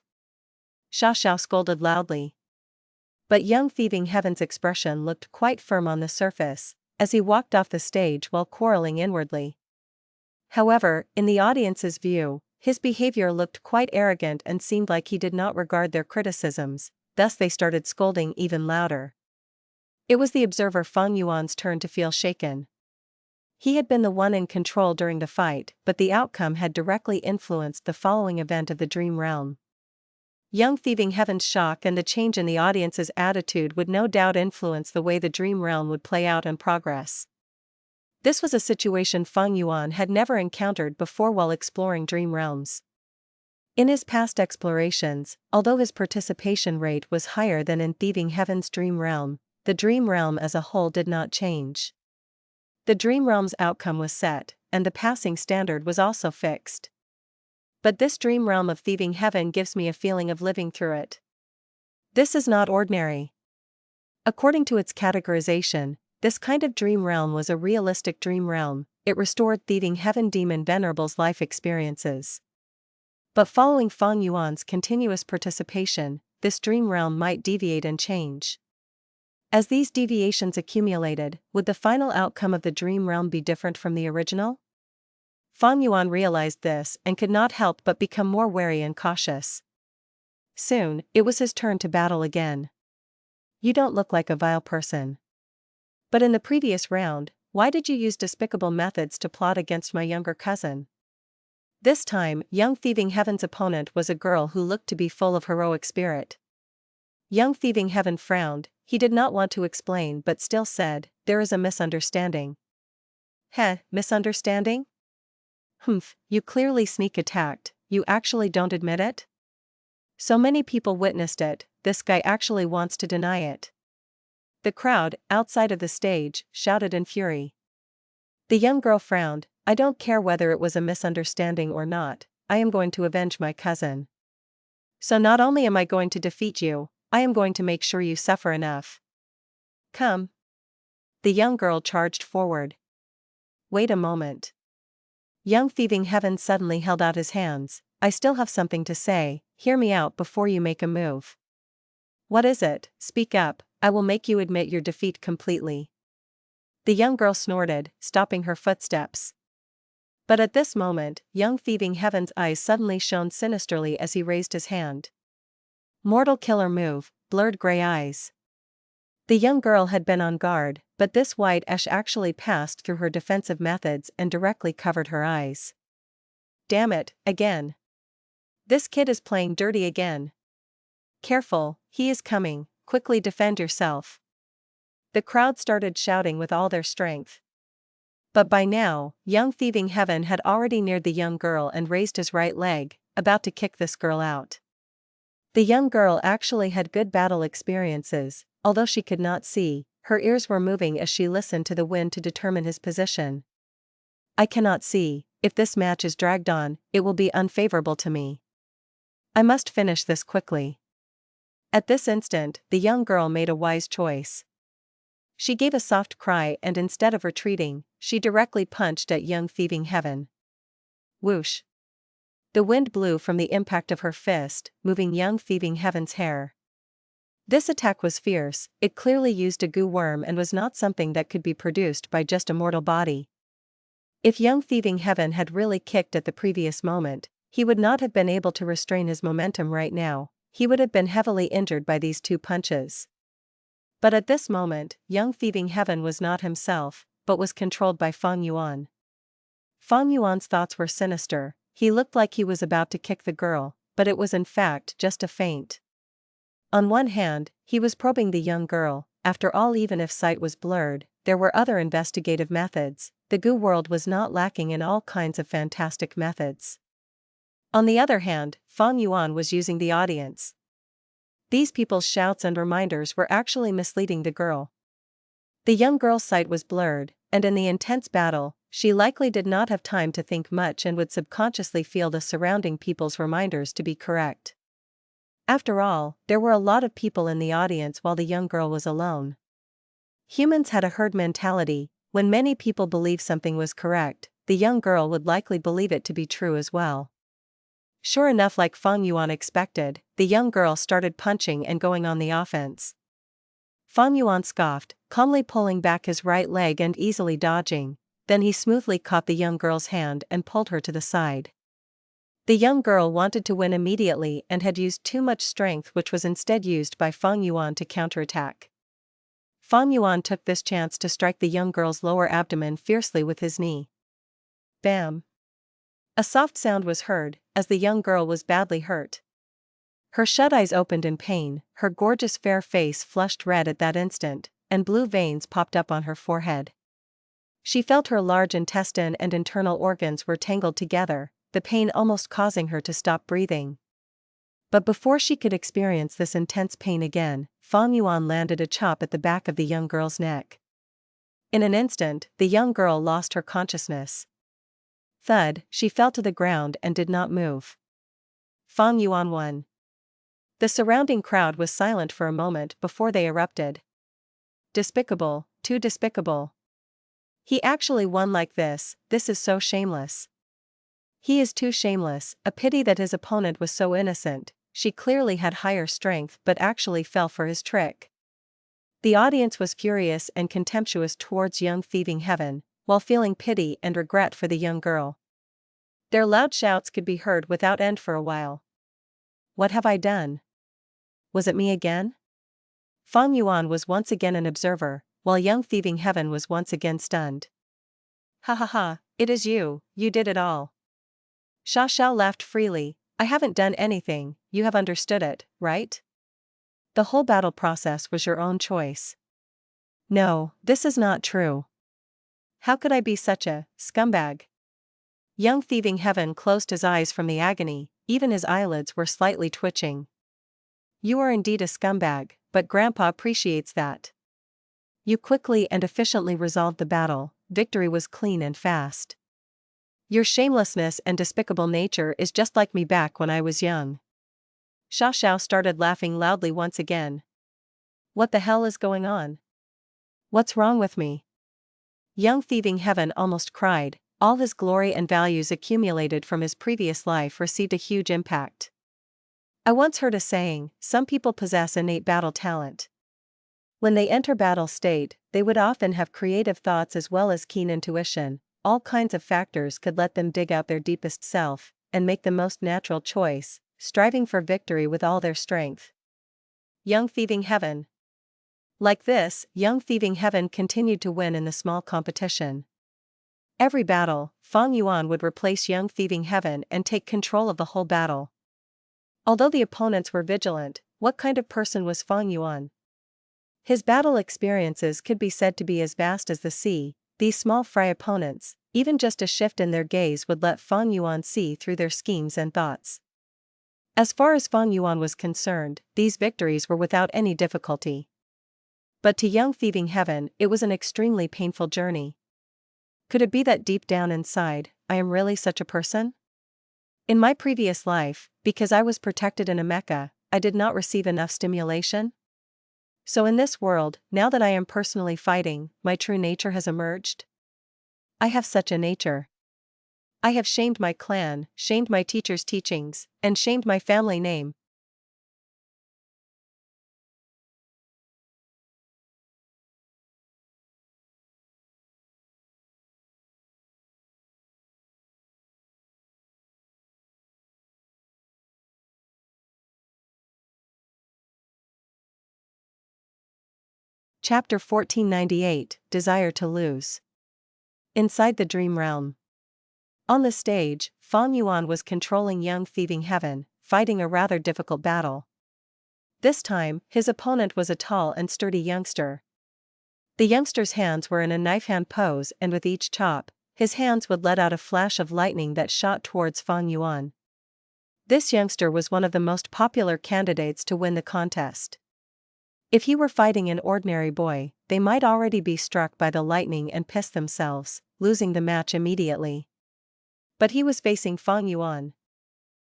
Sha Zhao scolded loudly. But Young Thieving Heaven's expression looked quite firm on the surface, as he walked off the stage while quarreling inwardly. However, in the audience's view, his behavior looked quite arrogant and seemed like he did not regard their criticisms, thus they started scolding even louder. It was the observer Fang Yuan's turn to feel shaken. He had been the one in control during the fight, but the outcome had directly influenced the following event of the Dream Realm. Young Thieving Heaven's shock and the change in the audience's attitude would no doubt influence the way the Dream Realm would play out and progress. This was a situation Fang Yuan had never encountered before while exploring Dream Realms. In his past explorations, although his participation rate was higher than in Thieving Heaven's Dream Realm, the Dream Realm as a whole did not change. The Dream Realm's outcome was set, and the passing standard was also fixed. But this Dream Realm of Thieving Heaven gives me a feeling of living through it. This is not ordinary. According to its categorization, this kind of Dream Realm was a realistic Dream Realm. It restored Thieving Heaven Demon Venerable's life experiences. But following Fang Yuan's continuous participation, this Dream Realm might deviate and change. As these deviations accumulated, would the final outcome of the Dream Realm be different from the original? Fang Yuan realized this and could not help but become more wary and cautious. Soon, it was his turn to battle again. You don't look like a vile person. But in the previous round, why did you use despicable methods to plot against my younger cousin? This time, Young Thieving Heaven's opponent was a girl who looked to be full of heroic spirit. Young Thieving Heaven frowned, he did not want to explain but still said, there is a misunderstanding. Heh, misunderstanding? Humph, you clearly sneak attacked, you actually don't admit it? So many people witnessed it, this guy actually wants to deny it. The crowd, outside of the stage, shouted in fury. The young girl frowned, I don't care whether it was a misunderstanding or not, I am going to avenge my cousin. So not only am I going to defeat you, I am going to make sure you suffer enough. Come. The young girl charged forward. Wait a moment. Young Thieving Heaven suddenly held out his hands. I still have something to say, hear me out before you make a move. What is it? Speak up, I will make you admit your defeat completely. The young girl snorted, stopping her footsteps. But at this moment, Young Thieving Heaven's eyes suddenly shone sinisterly as he raised his hand. Mortal killer move, Blurred Gray Eyes. The young girl had been on guard, but this white ash actually passed through her defensive methods and directly covered her eyes. Damn it, again. This kid is playing dirty again. Careful, he is coming, quickly defend yourself. The crowd started shouting with all their strength. But by now, young Thieving Heaven had already neared the young girl and raised his right leg, about to kick this girl out. The young girl actually had good battle experiences, although she could not see, her ears were moving as she listened to the wind to determine his position. I cannot see, if this match is dragged on, it will be unfavorable to me. I must finish this quickly. At this instant, the young girl made a wise choice. She gave a soft cry and instead of retreating, she directly punched at young Thieving Heaven. Whoosh! The wind blew from the impact of her fist, moving young Thieving Heaven's hair. This attack was fierce, it clearly used a goo worm and was not something that could be produced by just a mortal body. If young Thieving Heaven had really kicked at the previous moment, he would not have been able to restrain his momentum right now, he would have been heavily injured by these two punches. But at this moment, young Thieving Heaven was not himself, but was controlled by Fang Yuan. Fang Yuan's thoughts were sinister, he looked like he was about to kick the girl, but it was in fact just a feint. On one hand, he was probing the young girl, after all even if sight was blurred, there were other investigative methods, the goo world was not lacking in all kinds of fantastic methods. On the other hand, Fang Yuan was using the audience. These people's shouts and reminders were actually misleading the girl. The young girl's sight was blurred, and in the intense battle, she likely did not have time to think much and would subconsciously feel the surrounding people's reminders to be correct. After all, there were a lot of people in the audience while the young girl was alone. Humans had a herd mentality, when many people believed something was correct, the young girl would likely believe it to be true as well. Sure enough, like Fang Yuan expected, the young girl started punching and going on the offense. Fang Yuan scoffed, calmly pulling back his right leg and easily dodging, then he smoothly caught the young girl's hand and pulled her to the side. The young girl wanted to win immediately and had used too much strength, which was instead used by Fang Yuan to counterattack. Fang Yuan took this chance to strike the young girl's lower abdomen fiercely with his knee. Bam! A soft sound was heard, as the young girl was badly hurt. Her shut eyes opened in pain, her gorgeous fair face flushed red at that instant, and blue veins popped up on her forehead. She felt her large intestine and internal organs were tangled together, the pain almost causing her to stop breathing. But before she could experience this intense pain again, Fang Yuan landed a chop at the back of the young girl's neck. In an instant, the young girl lost her consciousness. Thud, she fell to the ground and did not move. Fang Yuan won. The surrounding crowd was silent for a moment before they erupted. Despicable, too despicable. He actually won like this is so shameless. He is too shameless, a pity that his opponent was so innocent, she clearly had higher strength but actually fell for his trick. The audience was furious and contemptuous towards young Thieving Heaven, while feeling pity and regret for the young girl. Their loud shouts could be heard without end for a while. What have I done? Was it me again? Fang Yuan was once again an observer, while young Thieving Heaven was once again stunned. Ha ha ha, it is you, you did it all. Sha Xiao laughed freely, I haven't done anything, you have understood it, right? The whole battle process was your own choice. No, this is not true. How could I be such a scumbag? Young Thieving Heaven closed his eyes from the agony, even his eyelids were slightly twitching. You are indeed a scumbag, but Grandpa appreciates that. You quickly and efficiently resolved the battle, victory was clean and fast. Your shamelessness and despicable nature is just like me back when I was young. Sha Xiao started laughing loudly once again. What the hell is going on? What's wrong with me? Young Thieving Heaven almost cried, all his glory and values accumulated from his previous life received a huge impact. I once heard a saying, some people possess innate battle talent. When they enter battle state, they would often have creative thoughts as well as keen intuition, all kinds of factors could let them dig out their deepest self, and make the most natural choice, striving for victory with all their strength. Young Thieving Heaven. Like this, young Thieving Heaven continued to win in the small competition. Every battle, Fang Yuan would replace young Thieving Heaven and take control of the whole battle. Although the opponents were vigilant, what kind of person was Fang Yuan? His battle experiences could be said to be as vast as the sea. These small fry opponents, even just a shift in their gaze would let Fang Yuan see through their schemes and thoughts. As far as Fang Yuan was concerned, these victories were without any difficulty. But to young Thieving Heaven, it was an extremely painful journey. Could it be that deep down inside, I am really such a person? In my previous life, because I was protected in a mecha, I did not receive enough stimulation? So in this world, now that I am personally fighting, my true nature has emerged? I have such a nature. I have shamed my clan, shamed my teacher's teachings, and shamed my family name. Chapter 1498, Desire to Lose. Inside the Dream Realm. On the stage, Fang Yuan was controlling young Thieving Heaven, fighting a rather difficult battle. This time, his opponent was a tall and sturdy youngster. The youngster's hands were in a knife hand pose, and with each chop, his hands would let out a flash of lightning that shot towards Fang Yuan. This youngster was one of the most popular candidates to win the contest. If he were fighting an ordinary boy, they might already be struck by the lightning and piss themselves, losing the match immediately. But he was facing Fang Yuan.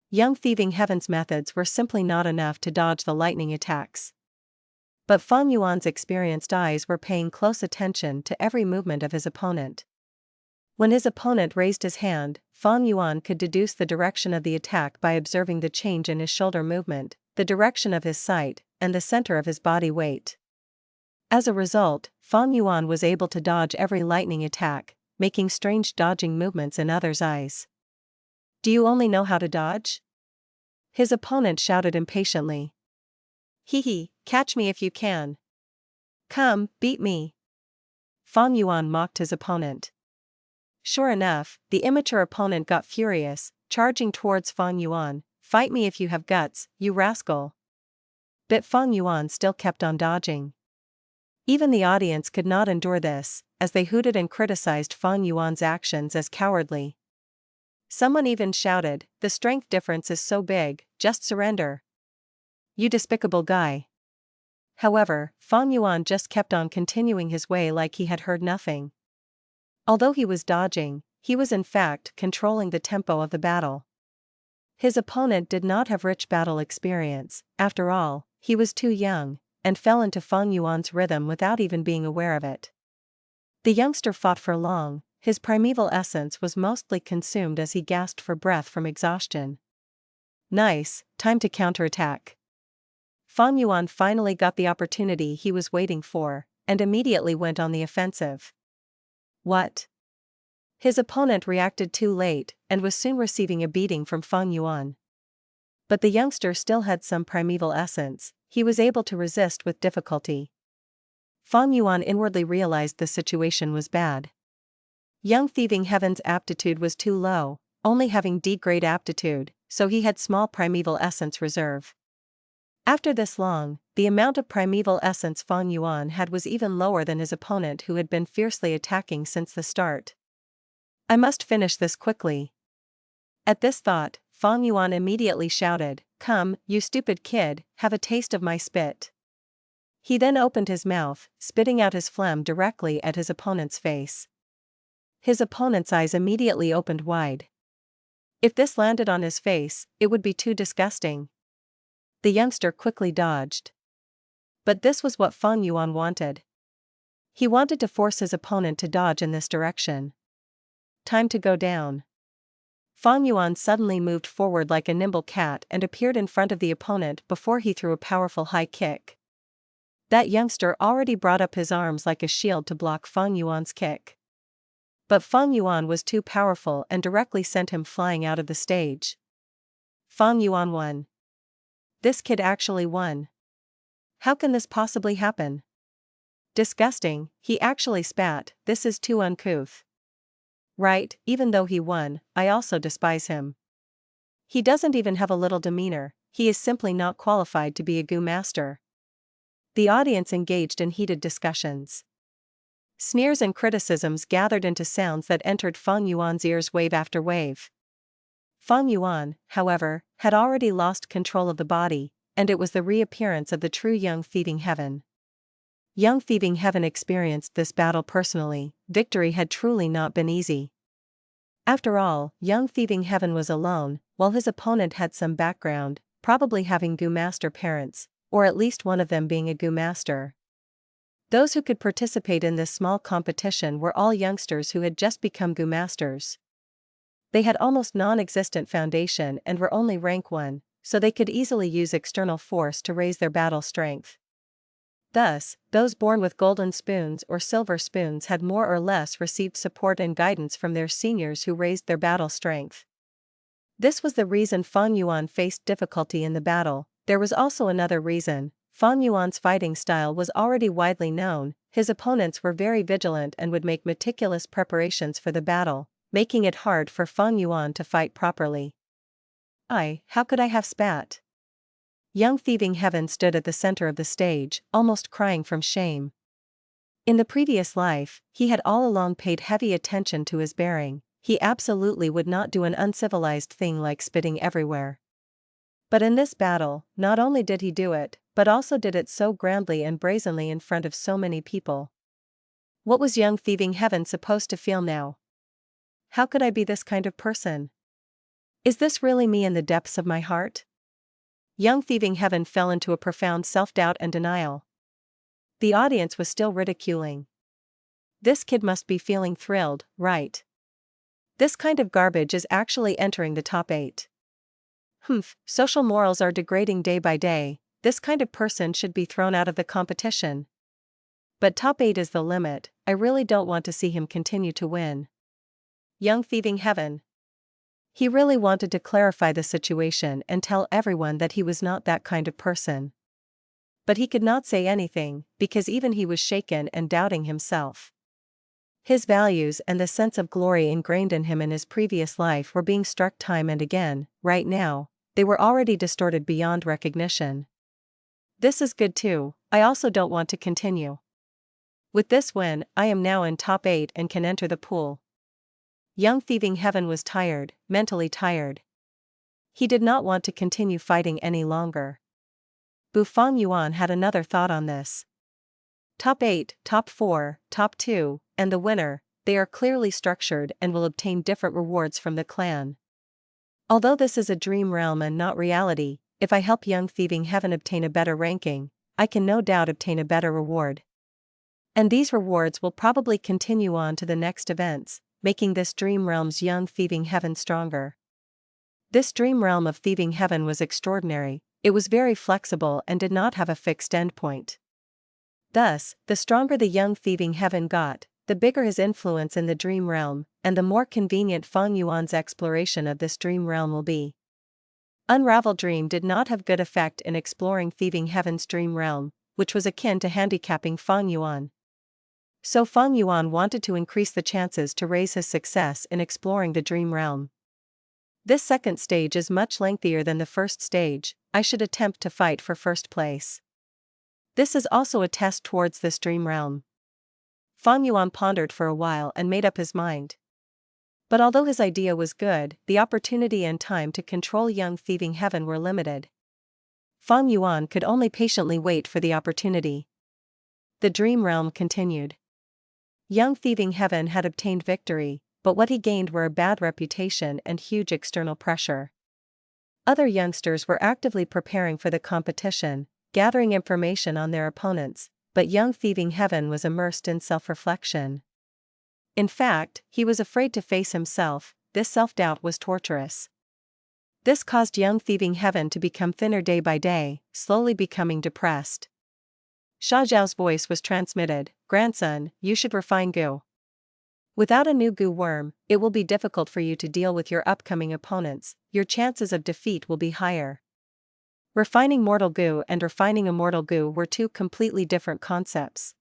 Young Thieving Heaven's methods were simply not enough to dodge the lightning attacks. But Fang Yuan's experienced eyes were paying close attention to every movement of his opponent. When his opponent raised his hand, Fang Yuan could deduce the direction of the attack by observing the change in his shoulder movement, the direction of his sight, and the center of his body weight. As a result, Fang Yuan was able to dodge every lightning attack, making strange dodging movements in others' eyes. "Do you only know how to dodge?" his opponent shouted impatiently. "Hee, catch me if you can. Come, beat me." Fang Yuan mocked his opponent. Sure enough, the immature opponent got furious, charging towards Fang Yuan. "Fight me if you have guts, you rascal." But Fang Yuan still kept on dodging. Even the audience could not endure this, as they hooted and criticized Fang Yuan's actions as cowardly. Someone even shouted, "The strength difference is so big, just surrender. You despicable guy." However, Fang Yuan just kept on continuing his way like he had heard nothing. Although he was dodging, he was in fact controlling the tempo of the battle. His opponent did not have rich battle experience. After all, he was too young, and fell into Fang Yuan's rhythm without even being aware of it. The youngster fought for long. His primeval essence was mostly consumed as he gasped for breath from exhaustion. Nice, time to counterattack. Fang Yuan finally got the opportunity he was waiting for, and immediately went on the offensive. What? His opponent reacted too late, and was soon receiving a beating from Fang Yuan. But the youngster still had some primeval essence. He was able to resist with difficulty. Fang Yuan inwardly realized the situation was bad. Young Thieving Heaven's aptitude was too low, only having D-grade aptitude, so he had small primeval essence reserve. After this long, the amount of primeval essence Fang Yuan had was even lower than his opponent, who had been fiercely attacking since the start. I must finish this quickly. At this thought, Fang Yuan immediately shouted, "Come, you stupid kid, have a taste of my spit." He then opened his mouth, spitting out his phlegm directly at his opponent's face. His opponent's eyes immediately opened wide. If this landed on his face, it would be too disgusting. The youngster quickly dodged. But this was what Fang Yuan wanted. He wanted to force his opponent to dodge in this direction. Time to go down. Fang Yuan suddenly moved forward like a nimble cat and appeared in front of the opponent before he threw a powerful high kick. That youngster already brought up his arms like a shield to block Fang Yuan's kick. But Fang Yuan was too powerful and directly sent him flying out of the stage. Fang Yuan won. This kid actually won. How can this possibly happen? Disgusting, he actually spat, this is too uncouth. Right, even though he won, I also despise him. He doesn't even have a little demeanor, he is simply not qualified to be a goo master. The audience engaged in heated discussions. Sneers and criticisms gathered into sounds that entered Fang Yuan's ears wave after wave. Fang Yuan, however, had already lost control of the body, and it was the reappearance of the true young Thieving Heaven. Young Thieving Heaven experienced this battle personally, victory had truly not been easy. After all, young Thieving Heaven was alone, while his opponent had some background, probably having goo master parents, or at least one of them being a goo master. Those who could participate in this small competition were all youngsters who had just become goo masters. They had almost non-existent foundation and were only rank 1, so they could easily use external force to raise their battle strength. Thus, those born with golden spoons or silver spoons had more or less received support and guidance from their seniors who raised their battle strength. This was the reason Fang Yuan faced difficulty in the battle. There was also another reason. Fang Yuan's fighting style was already widely known, his opponents were very vigilant and would make meticulous preparations for the battle, making it hard for Fang Yuan to fight properly. How could I have spat? Young Thieving Heaven stood at the center of the stage, almost crying from shame. In the previous life, he had all along paid heavy attention to his bearing, he absolutely would not do an uncivilized thing like spitting everywhere. But in this battle, not only did he do it, but also did it so grandly and brazenly in front of so many people. What was young Thieving Heaven supposed to feel now? How could I be this kind of person? Is this really me in the depths of my heart? Young Thieving Heaven fell into a profound self-doubt and denial. The audience was still ridiculing. This kid must be feeling thrilled, right? This kind of garbage is actually entering the top 8. Social morals are degrading day by day, this kind of person should be thrown out of the competition. But top 8 is the limit, I really don't want to see him continue to win. Young Thieving Heaven. He really wanted to clarify the situation and tell everyone that he was not that kind of person. But he could not say anything, because even he was shaken and doubting himself. His values and the sense of glory ingrained in him in his previous life were being struck time and again. Right now, they were already distorted beyond recognition. This is good too, I also don't want to continue. With this win, I am now in top 8 and can enter the pool. Young Thieving Heaven was tired, mentally tired. He did not want to continue fighting any longer. Fang Yuan had another thought on this. Top 8, top 4, top 2, and the winner, they are clearly structured and will obtain different rewards from the clan. Although this is a dream realm and not reality, if I help young Thieving Heaven obtain a better ranking, I can no doubt obtain a better reward. And these rewards will probably continue on to the next events, making this dream realm's young Thieving Heaven stronger. This dream realm of Thieving Heaven was extraordinary, it was very flexible and did not have a fixed endpoint. Thus, the stronger the young Thieving Heaven got, the bigger his influence in the dream realm, and the more convenient Fang Yuan's exploration of this dream realm will be. Unravel Dream did not have good effect in exploring Thieving Heaven's dream realm, which was akin to handicapping Fang Yuan. So Fang Yuan wanted to increase the chances to raise his success in exploring the dream realm. This second stage is much lengthier than the first stage, I should attempt to fight for first place. This is also a test towards this dream realm. Fang Yuan pondered for a while and made up his mind. But although his idea was good, the opportunity and time to control young Thieving Heaven were limited. Fang Yuan could only patiently wait for the opportunity. The dream realm continued. Young Thieving Heaven had obtained victory, but what he gained were a bad reputation and huge external pressure. Other youngsters were actively preparing for the competition, gathering information on their opponents, but young Thieving Heaven was immersed in self-reflection. In fact, he was afraid to face himself, this self-doubt was torturous. This caused young Thieving Heaven to become thinner day by day, slowly becoming depressed. Sha Zhao's voice was transmitted, "Grandson, you should refine goo. Without a new goo worm, it will be difficult for you to deal with your upcoming opponents, your chances of defeat will be higher." Refining mortal goo and refining immortal goo were two completely different concepts.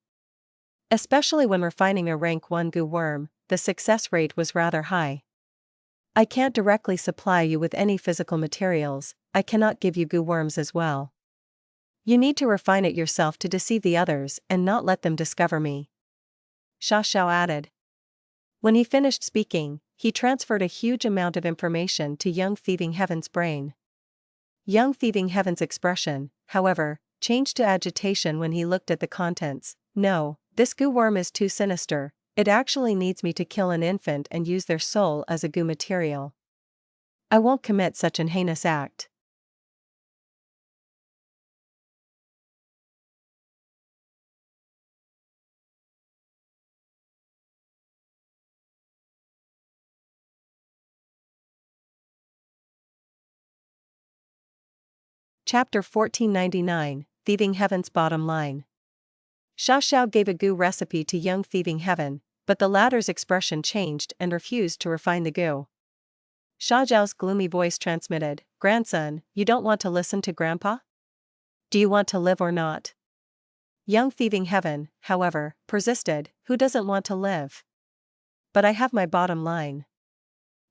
Especially when refining a rank 1 goo worm, the success rate was rather high. I can't directly supply you with any physical materials, I cannot give you goo worms as well. You need to refine it yourself to deceive the others and not let them discover me. Xia Xiao added. When he finished speaking, he transferred a huge amount of information to young Thieving Heaven's brain. Young Thieving Heaven's expression, however, changed to agitation when he looked at the contents. No, this goo worm is too sinister, it actually needs me to kill an infant and use their soul as a goo material. I won't commit such an heinous act. Chapter 1499, Thieving Heaven's Bottom Line. Xia Xiao gave a goo recipe to young Thieving Heaven, but the latter's expression changed and refused to refine the goo. Xia Zhao's gloomy voice transmitted, "Grandson, you don't want to listen to Grandpa? Do you want to live or not?" Young Thieving Heaven, however, persisted, "Who doesn't want to live? But I have my bottom line.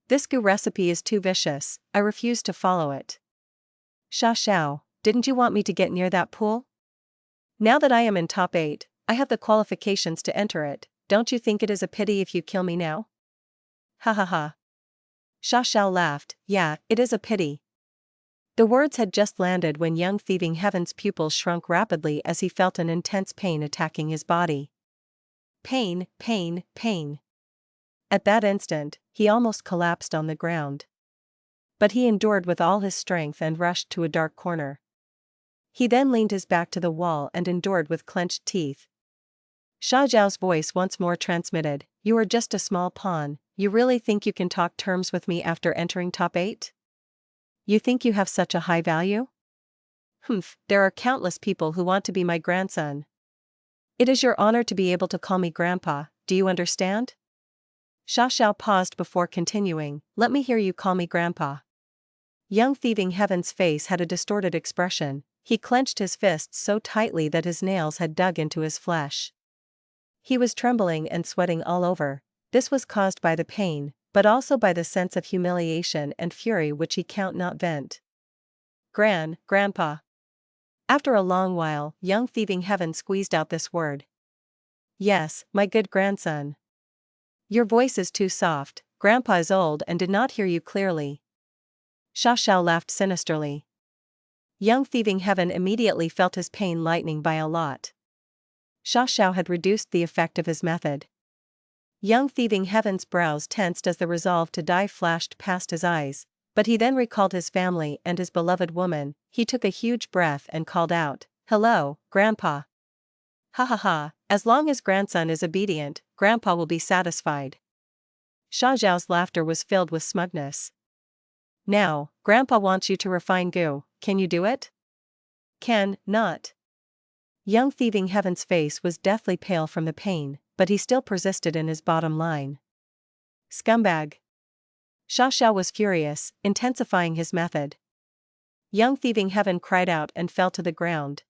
This goo recipe is too vicious, I refuse to follow it." Xia Xiao, didn't you want me to get near that pool? Now that I am in top 8, I have the qualifications to enter it, don't you think it is a pity if you kill me now? Ha ha ha. Xia Xiao laughed, yeah, it is a pity. The words had just landed when young Thieving Heaven's pupils shrunk rapidly as he felt an intense pain attacking his body. Pain, pain, pain. At that instant, he almost collapsed on the ground. But he endured with all his strength and rushed to a dark corner. He then leaned his back to the wall and endured with clenched teeth. Xia Zhao's voice once more transmitted, "You are just a small pawn, you really think you can talk terms with me after entering top 8? You think you have such a high value? Humph, there are countless people who want to be my grandson. It is your honor to be able to call me Grandpa, do you understand?" Xia Xiao paused before continuing, "Let me hear you call me Grandpa." Young Thieving Heaven's face had a distorted expression, he clenched his fists so tightly that his nails had dug into his flesh. He was trembling and sweating all over, this was caused by the pain, but also by the sense of humiliation and fury which he could not vent. Grandpa. After a long while, young Thieving Heaven squeezed out this word. "Yes, my good grandson. Your voice is too soft, Grandpa is old and did not hear you clearly." Xia Xiao laughed sinisterly. Young Thieving Heaven immediately felt his pain lightening by a lot. Xia Xiao had reduced the effect of his method. Young Thieving Heaven's brows tensed as the resolve to die flashed past his eyes, but he then recalled his family and his beloved woman, he took a huge breath and called out, "Hello, Grandpa." Ha ha ha, as long as grandson is obedient, Grandpa will be satisfied. Xia Zhao's laughter was filled with smugness. "Now, Grandpa wants you to refine goo, can you do it?" Not. Young Thieving Heaven's face was deathly pale from the pain, but he still persisted in his bottom line. "Scumbag." Xia Xiao was furious, intensifying his method. Young Thieving Heaven cried out and fell to the ground.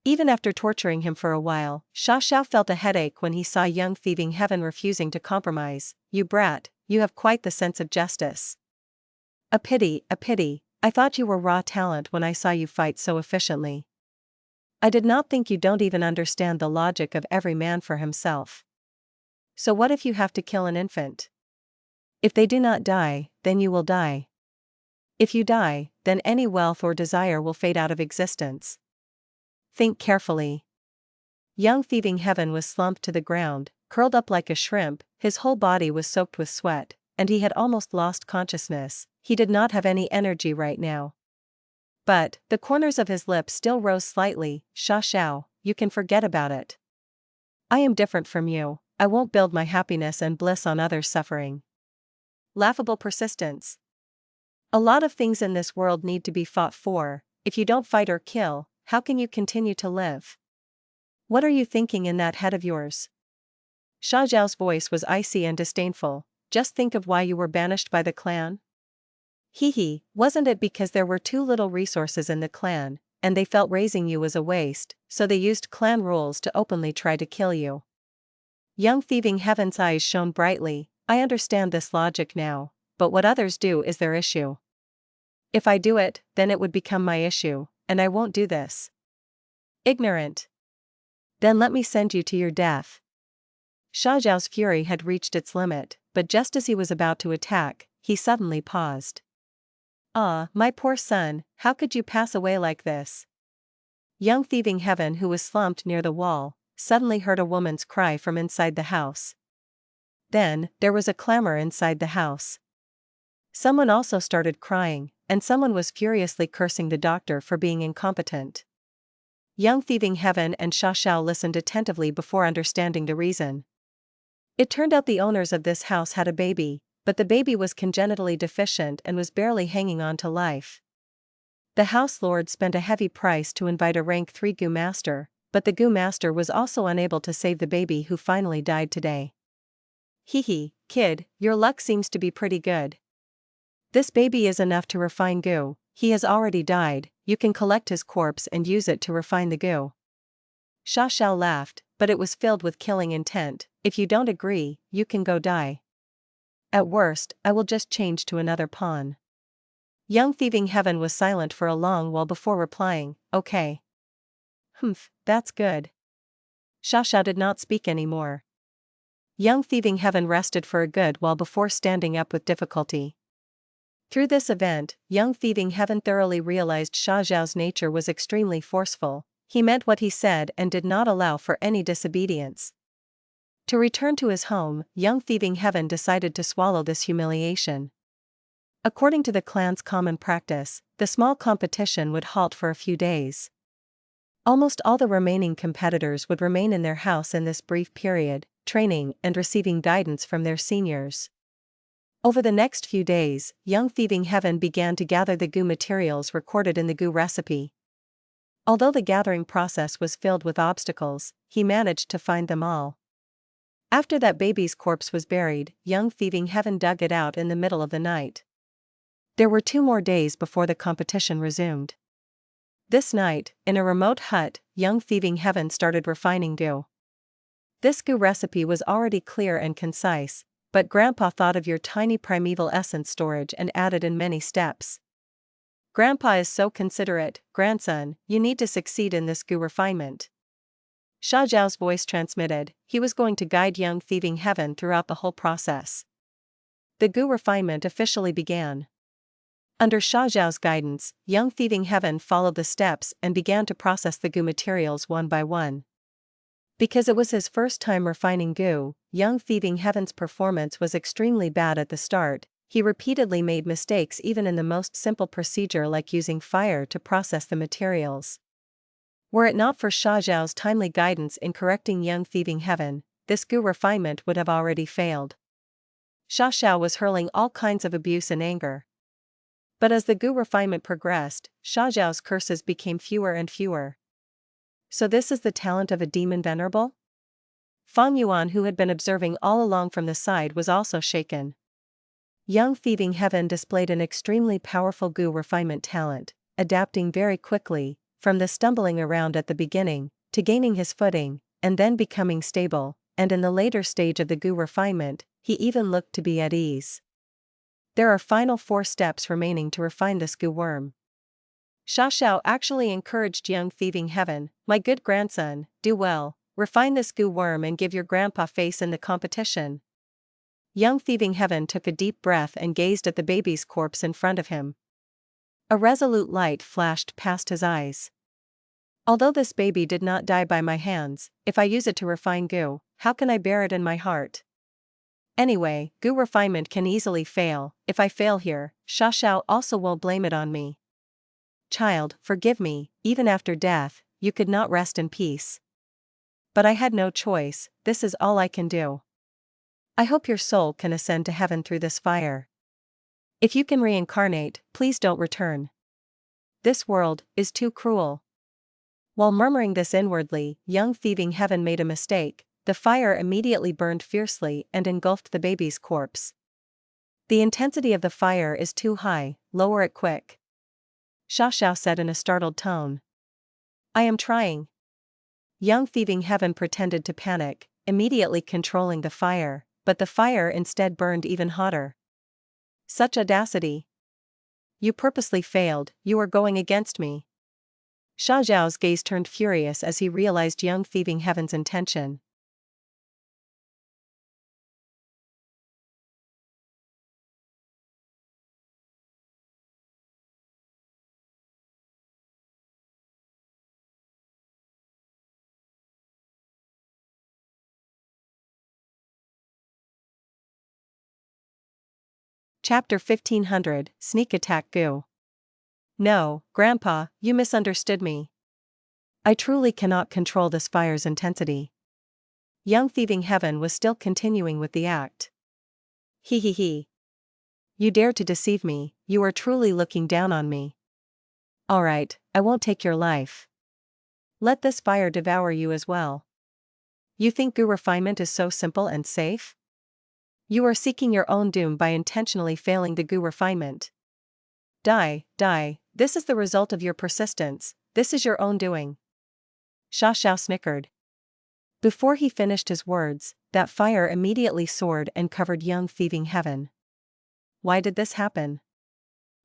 Even after torturing him for a while, Xia Xiao felt a headache when he saw young Thieving Heaven refusing to compromise. "You brat, you have quite the sense of justice. A pity, I thought you were raw talent when I saw you fight so efficiently. I did not think you don't even understand the logic of every man for himself. So what if you have to kill an infant? If they do not die, then you will die. If you die, then any wealth or desire will fade out of existence. Think carefully." Young Thieving Heaven was slumped to the ground, curled up like a shrimp, his whole body was soaked with sweat, and he had almost lost consciousness, he did not have any energy right now. But, the corners of his lips still rose slightly. "Xia Xiao, you can forget about it. I am different from you, I won't build my happiness and bliss on others' suffering." Laughable persistence. A lot of things in this world need to be fought for, if you don't fight or kill, how can you continue to live? What are you thinking in that head of yours? Xia Zhao's voice was icy and disdainful, "Just think of why you were banished by the clan? Hee, wasn't it because there were too little resources in the clan, and they felt raising you was a waste, so they used clan rules to openly try to kill you? Young Thieving Heaven's eyes shone brightly. I understand this logic now, but what others do is their issue. If I do it, then it would become my issue, and I won't do this. Ignorant. Then let me send you to your death. Sha Zhao's fury had reached its limit, but just as he was about to attack, he suddenly paused. Ah, my poor son, how could you pass away like this? Young Thieving Heaven, who was slumped near the wall, suddenly heard a woman's cry from inside the house. Then, there was a clamor inside the house. Someone also started crying, and someone was furiously cursing the doctor for being incompetent. Young Thieving Heaven and Sha Xiao listened attentively before understanding the reason. It turned out the owners of this house had a baby, but the baby was congenitally deficient and was barely hanging on to life. The house lord spent a heavy price to invite a rank 3 Gu master, but the Gu master was also unable to save the baby, who finally died today. Hee, kid, your luck seems to be pretty good. This baby is enough to refine Gu. He has already died, you can collect his corpse and use it to refine the Gu. Sha Xiao laughed, but it was filled with killing intent. If you don't agree, you can go die. At worst, I will just change to another pawn. Young Thieving Heaven was silent for a long while before replying, okay. Humph, that's good. Sha Xiao did not speak anymore. Young Thieving Heaven rested for a good while before standing up with difficulty. Through this event, Young Thieving Heaven thoroughly realized Sha Zhao's nature was extremely forceful. He meant what he said and did not allow for any disobedience. To return to his home, Young Thieving Heaven decided to swallow this humiliation. According to the clan's common practice, the small competition would halt for a few days. Almost all the remaining competitors would remain in their house in this brief period, training and receiving guidance from their seniors. Over the next few days, Young Thieving Heaven began to gather the Gu materials recorded in the Gu recipe. Although the gathering process was filled with obstacles, he managed to find them all. After that baby's corpse was buried, Young Thieving Heaven dug it out in the middle of the night. There were 2 more days before the competition resumed. This night, in a remote hut, Young Thieving Heaven started refining Gu. This Gu recipe was already clear and concise, but Grandpa thought of your tiny primeval essence storage and added in many steps. Grandpa is so considerate, grandson, you need to succeed in this Gu refinement. Sha Zhao's voice transmitted, he was going to guide Young Thieving Heaven throughout the whole process. The Gu refinement officially began. Under Sha Zhao's guidance, Young Thieving Heaven followed the steps and began to process the Gu materials one by one. Because it was his first time refining Gu, Young Thieving Heaven's performance was extremely bad at the start. He repeatedly made mistakes even in the most simple procedure like using fire to process the materials. Were it not for Sha Zhao's timely guidance in correcting Young Thieving Heaven, this Gu refinement would have already failed. Sha Xiao was hurling all kinds of abuse and anger. But as the Gu refinement progressed, Sha Zhao's curses became fewer and fewer. So this is the talent of a demon venerable? Fang Yuan, who had been observing all along from the side, was also shaken. Young Thieving Heaven displayed an extremely powerful Gu refinement talent, adapting very quickly, from the stumbling around at the beginning, to gaining his footing, and then becoming stable, and in the later stage of the Gu refinement, he even looked to be at ease. There are final 4 steps remaining to refine this Gu worm. Sha Xiao actually encouraged Young Thieving Heaven, my good grandson, do well, refine this Gu worm and give your grandpa face in the competition. Young Thieving Heaven took a deep breath and gazed at the baby's corpse in front of him. A resolute light flashed past his eyes. Although this baby did not die by my hands, if I use it to refine Gu, how can I bear it in my heart? Anyway, Gu refinement can easily fail. If I fail here, Sha Xiao also will blame it on me. Child, forgive me, even after death, you could not rest in peace. But I had no choice, this is all I can do. I hope your soul can ascend to heaven through this fire. If you can reincarnate, please don't return. This world is too cruel. While murmuring this inwardly, Young Thieving Heaven made a mistake. The fire immediately burned fiercely and engulfed the baby's corpse. The intensity of the fire is too high, lower it quick. Sha Xiao said in a startled tone. I am trying. Young Thieving Heaven pretended to panic, immediately controlling the fire, but the fire instead burned even hotter. Such audacity! You purposely failed, you are going against me. Sha Zhao's gaze turned furious as he realized young Thieving Heaven's intention. Chapter 1500, Sneak Attack Gu. No, Grandpa, you misunderstood me. I truly cannot control this fire's intensity. Young Thieving Heaven was still continuing with the act. He. You dare to deceive me, you are truly looking down on me. Alright, I won't take your life. Let this fire devour you as well. You think Gu refinement is so simple and safe? You are seeking your own doom by intentionally failing the Gu refinement. Die, this is the result of your persistence, this is your own doing. Sha Xiao snickered. Before he finished his words, that fire immediately soared and covered young Thieving Heaven. Why did this happen?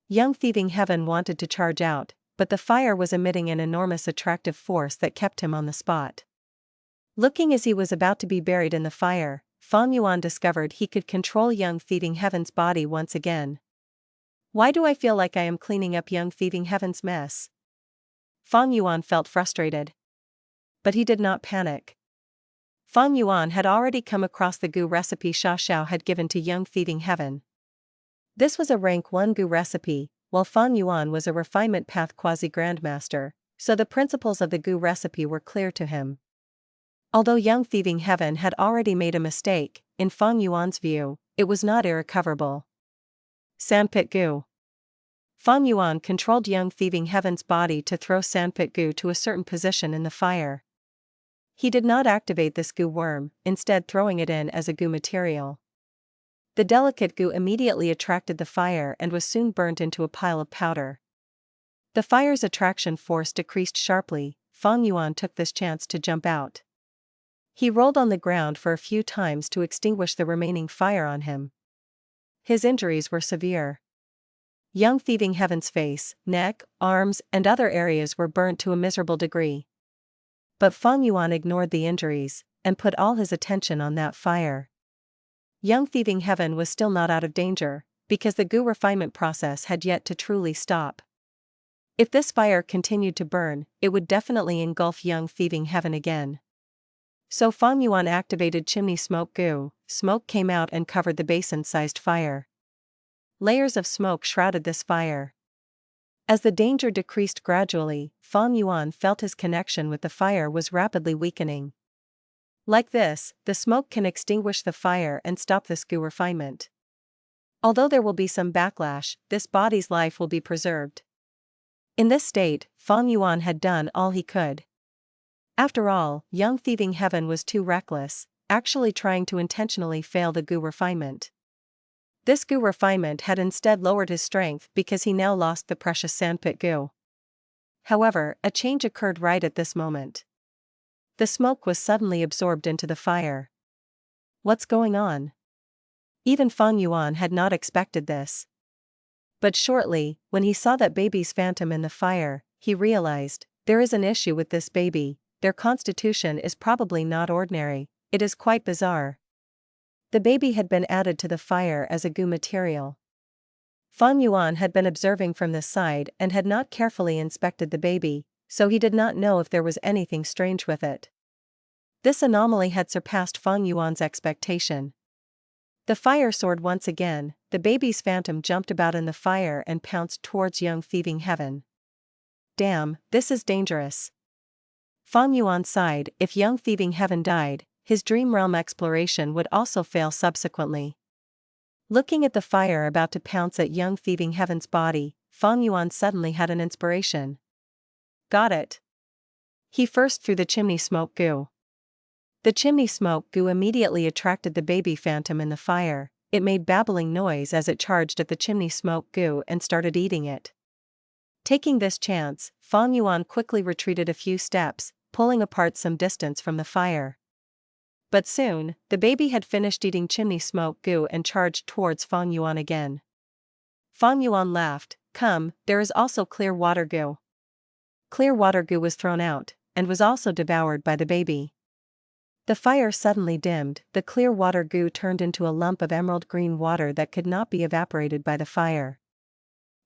Young Thieving Heaven wanted to charge out, but the fire was emitting an enormous attractive force that kept him on the spot. Looking as he was about to be buried in the fire, Fang Yuan discovered he could control young Thieving Heaven's body once again. Why do I feel like I am cleaning up young Thieving Heaven's mess? Fang Yuan felt frustrated. But he did not panic. Fang Yuan had already come across the Gu recipe Sha Xiao had given to young Thieving Heaven. This was a rank 1 Gu recipe, while Fang Yuan was a refinement path quasi-grandmaster, so the principles of the Gu recipe were clear to him. Although young Thieving Heaven had already made a mistake, in Fang Yuan's view, it was not irrecoverable. Sandpit Gu. Fang Yuan controlled young Thieving Heaven's body to throw Sandpit Gu to a certain position in the fire. He did not activate this Gu worm, instead throwing it in as a Gu material. The delicate Gu immediately attracted the fire and was soon burnt into a pile of powder. The fire's attraction force decreased sharply. Fang Yuan took this chance to jump out. He rolled on the ground for a few times to extinguish the remaining fire on him. His injuries were severe. Young Thieving Heaven's face, neck, arms, and other areas were burnt to a miserable degree. But Fang Yuan ignored the injuries, and put all his attention on that fire. Young Thieving Heaven was still not out of danger, because the Gu refinement process had yet to truly stop. If this fire continued to burn, it would definitely engulf young Thieving Heaven again. So Fang Yuan activated Chimney Smoke Gu. Smoke came out and covered the basin-sized fire. Layers of smoke shrouded this fire. As the danger decreased gradually, Fang Yuan felt his connection with the fire was rapidly weakening. Like this, the smoke can extinguish the fire and stop this Gu refinement. Although there will be some backlash, this body's life will be preserved. In this state, Fang Yuan had done all he could. After all, young Thieving Heaven was too reckless, actually trying to intentionally fail the Gu refinement. This Gu refinement had instead lowered his strength because he now lost the precious Sandpit Gu. However, a change occurred right at this moment. The smoke was suddenly absorbed into the fire. What's going on? Even Fang Yuan had not expected this. But shortly, when he saw that baby's phantom in the fire, he realized, there is an issue with this baby, their constitution is probably not ordinary, it is quite bizarre. The baby had been added to the fire as a Gu material. Fang Yuan had been observing from this side and had not carefully inspected the baby, so he did not know if there was anything strange with it. This anomaly had surpassed Fang Yuan's expectation. The fire soared once again, the baby's phantom jumped about in the fire and pounced towards young Thieving Heaven. Damn, this is dangerous. Fang Yuan sighed. If young Thieving Heaven died, his dream realm exploration would also fail subsequently. Looking at the fire about to pounce at young Thieving Heaven's body, Fang Yuan suddenly had an inspiration. Got it. He first threw the Chimney Smoke Gu. The Chimney Smoke Gu immediately attracted the baby phantom in the fire. It made babbling noise as it charged at the Chimney Smoke Gu and started eating it. Taking this chance, Fang Yuan quickly retreated a few steps, pulling apart some distance from the fire. But soon, the baby had finished eating chimney smoke goo and charged towards Fang Yuan again. Fang Yuan laughed, "Come, there is also clear water goo." Clear water goo was thrown out, and was also devoured by the baby. The fire suddenly dimmed, the clear water goo turned into a lump of emerald green water that could not be evaporated by the fire.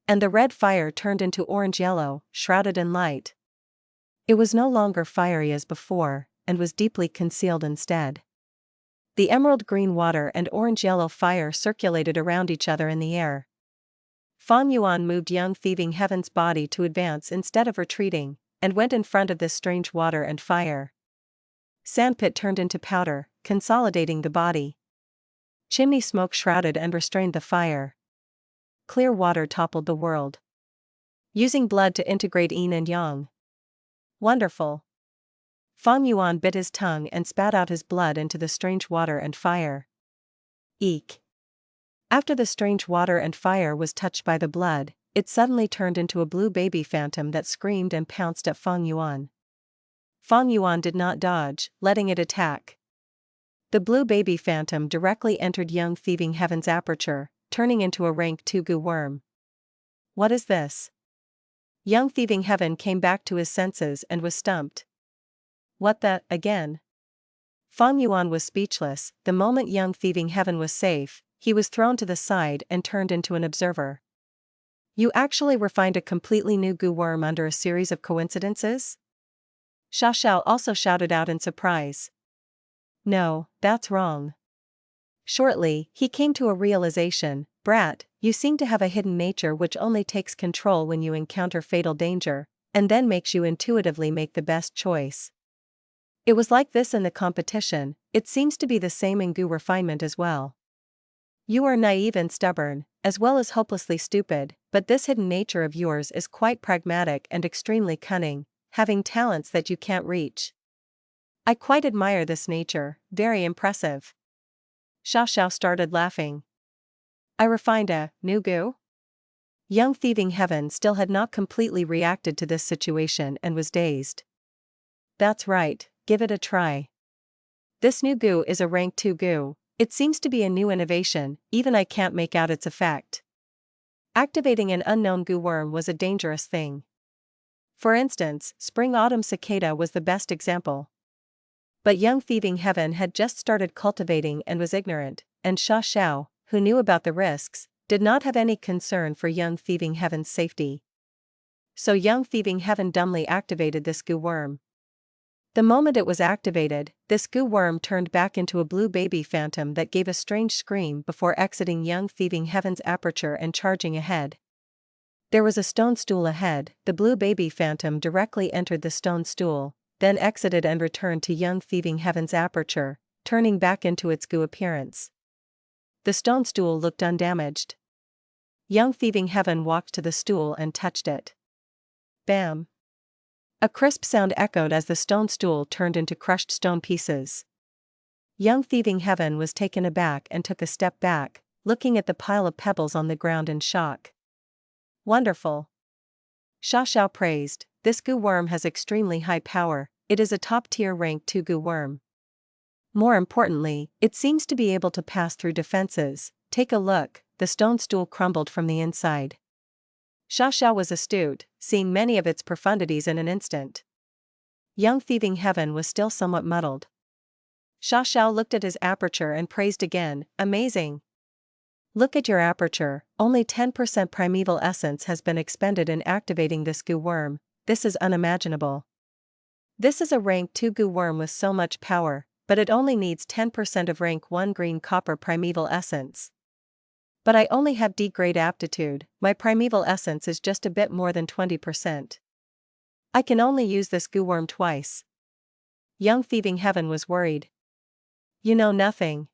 And the red fire turned into orange-yellow, shrouded in light. It was no longer fiery as before, and was deeply concealed instead. The emerald green water and orange-yellow fire circulated around each other in the air. Fang Yuan moved young Thieving Heaven's body to advance instead of retreating, and went in front of this strange water and fire. Sandpit turned into powder, consolidating the body. Chimney smoke shrouded and restrained the fire. Clear water toppled the world. Using blood to integrate yin and yang. Wonderful. Fang Yuan bit his tongue and spat out his blood into the strange water and fire. Eek. After the strange water and fire was touched by the blood, it suddenly turned into a blue baby phantom that screamed and pounced at Fang Yuan. Fang Yuan did not dodge, letting it attack. The blue baby phantom directly entered young Thieving Heaven's aperture, turning into a rank 2 goo worm. What is this? Young Thieving Heaven came back to his senses and was stumped. What the, again? Fang Yuan was speechless. The moment young Thieving Heaven was safe, he was thrown to the side and turned into an observer. You actually refined a completely new goo worm under a series of coincidences? Xiao also shouted out in surprise. No, that's wrong. Shortly, he came to a realization. Brat, you seem to have a hidden nature which only takes control when you encounter fatal danger, and then makes you intuitively make the best choice. It was like this in the competition, it seems to be the same in goo refinement as well. You are naive and stubborn, as well as hopelessly stupid, but this hidden nature of yours is quite pragmatic and extremely cunning, having talents that you can't reach. I quite admire this nature, very impressive. Xiao started laughing. I refined a new goo? Young Thieving Heaven still had not completely reacted to this situation and was dazed. That's right, give it a try. This new goo is a rank 2 goo. It seems to be a new innovation, even I can't make out its effect. Activating an unknown goo worm was a dangerous thing. For instance, Spring-Autumn Cicada was the best example. But young Thieving Heaven had just started cultivating and was ignorant, and Xiao, who knew about the risks, did not have any concern for young Thieving Heaven's safety. So young Thieving Heaven dumbly activated this goo worm. The moment it was activated, this goo worm turned back into a blue baby phantom that gave a strange scream before exiting young Thieving Heaven's aperture and charging ahead. There was a stone stool ahead. The blue baby phantom directly entered the stone stool, then exited and returned to young Thieving Heaven's aperture, turning back into its goo appearance. The stone stool looked undamaged. Young Thieving Heaven walked to the stool and touched it. Bam! A crisp sound echoed as the stone stool turned into crushed stone pieces. Young Thieving Heaven was taken aback and took a step back, looking at the pile of pebbles on the ground in shock. Wonderful! Xiao praised, this goo worm has extremely high power, it is a top-tier rank 2 goo worm. More importantly, it seems to be able to pass through defenses. Take a look, the stone stool crumbled from the inside. Xiao was astute, seeing many of its profundities in an instant. Young Thieving Heaven was still somewhat muddled. Xiao looked at his aperture and praised again, amazing. Look at your aperture, only 10% primeval essence has been expended in activating this goo worm, this is unimaginable. This is a rank 2 goo worm with so much power, but it only needs 10% of rank 1 green copper primeval essence. But I only have D-grade aptitude, my primeval essence is just a bit more than 20%. I can only use this goo worm twice. Young Thieving Heaven was worried. You know nothing.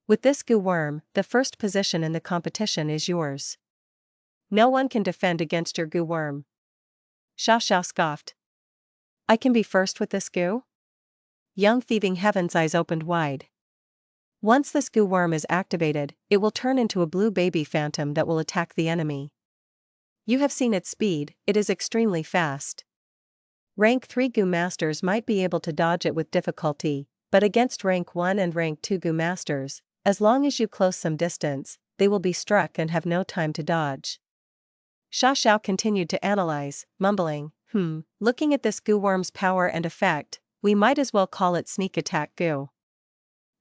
With this goo worm, the first position in the competition is yours. No one can defend against your goo worm. Xiao scoffed. I can be first with this goo? Young Thieving Heaven's eyes opened wide. Once this goo worm is activated, it will turn into a blue baby phantom that will attack the enemy. You have seen its speed, it is extremely fast. Rank 3 goo masters might be able to dodge it with difficulty, But against rank 1 and rank 2 goo masters, as long as you close some distance, they will be struck and have no time to dodge. Sha Xiao continued to analyze, mumbling, looking at this goo worm's power and effect, we might as well call it sneak attack goo.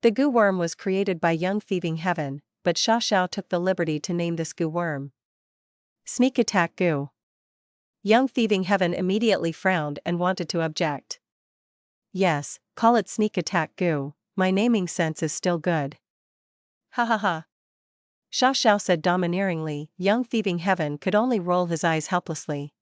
The goo worm was created by young Thieving Heaven, but Sha Xiao took the liberty to name this goo worm Sneak Attack Goo. Young Thieving Heaven immediately frowned and wanted to object. Yes, call it Sneak Attack Goo, my naming sense is still good. Ha ha ha. Sha Xiao said domineeringly. Young Thieving Heaven could only roll his eyes helplessly.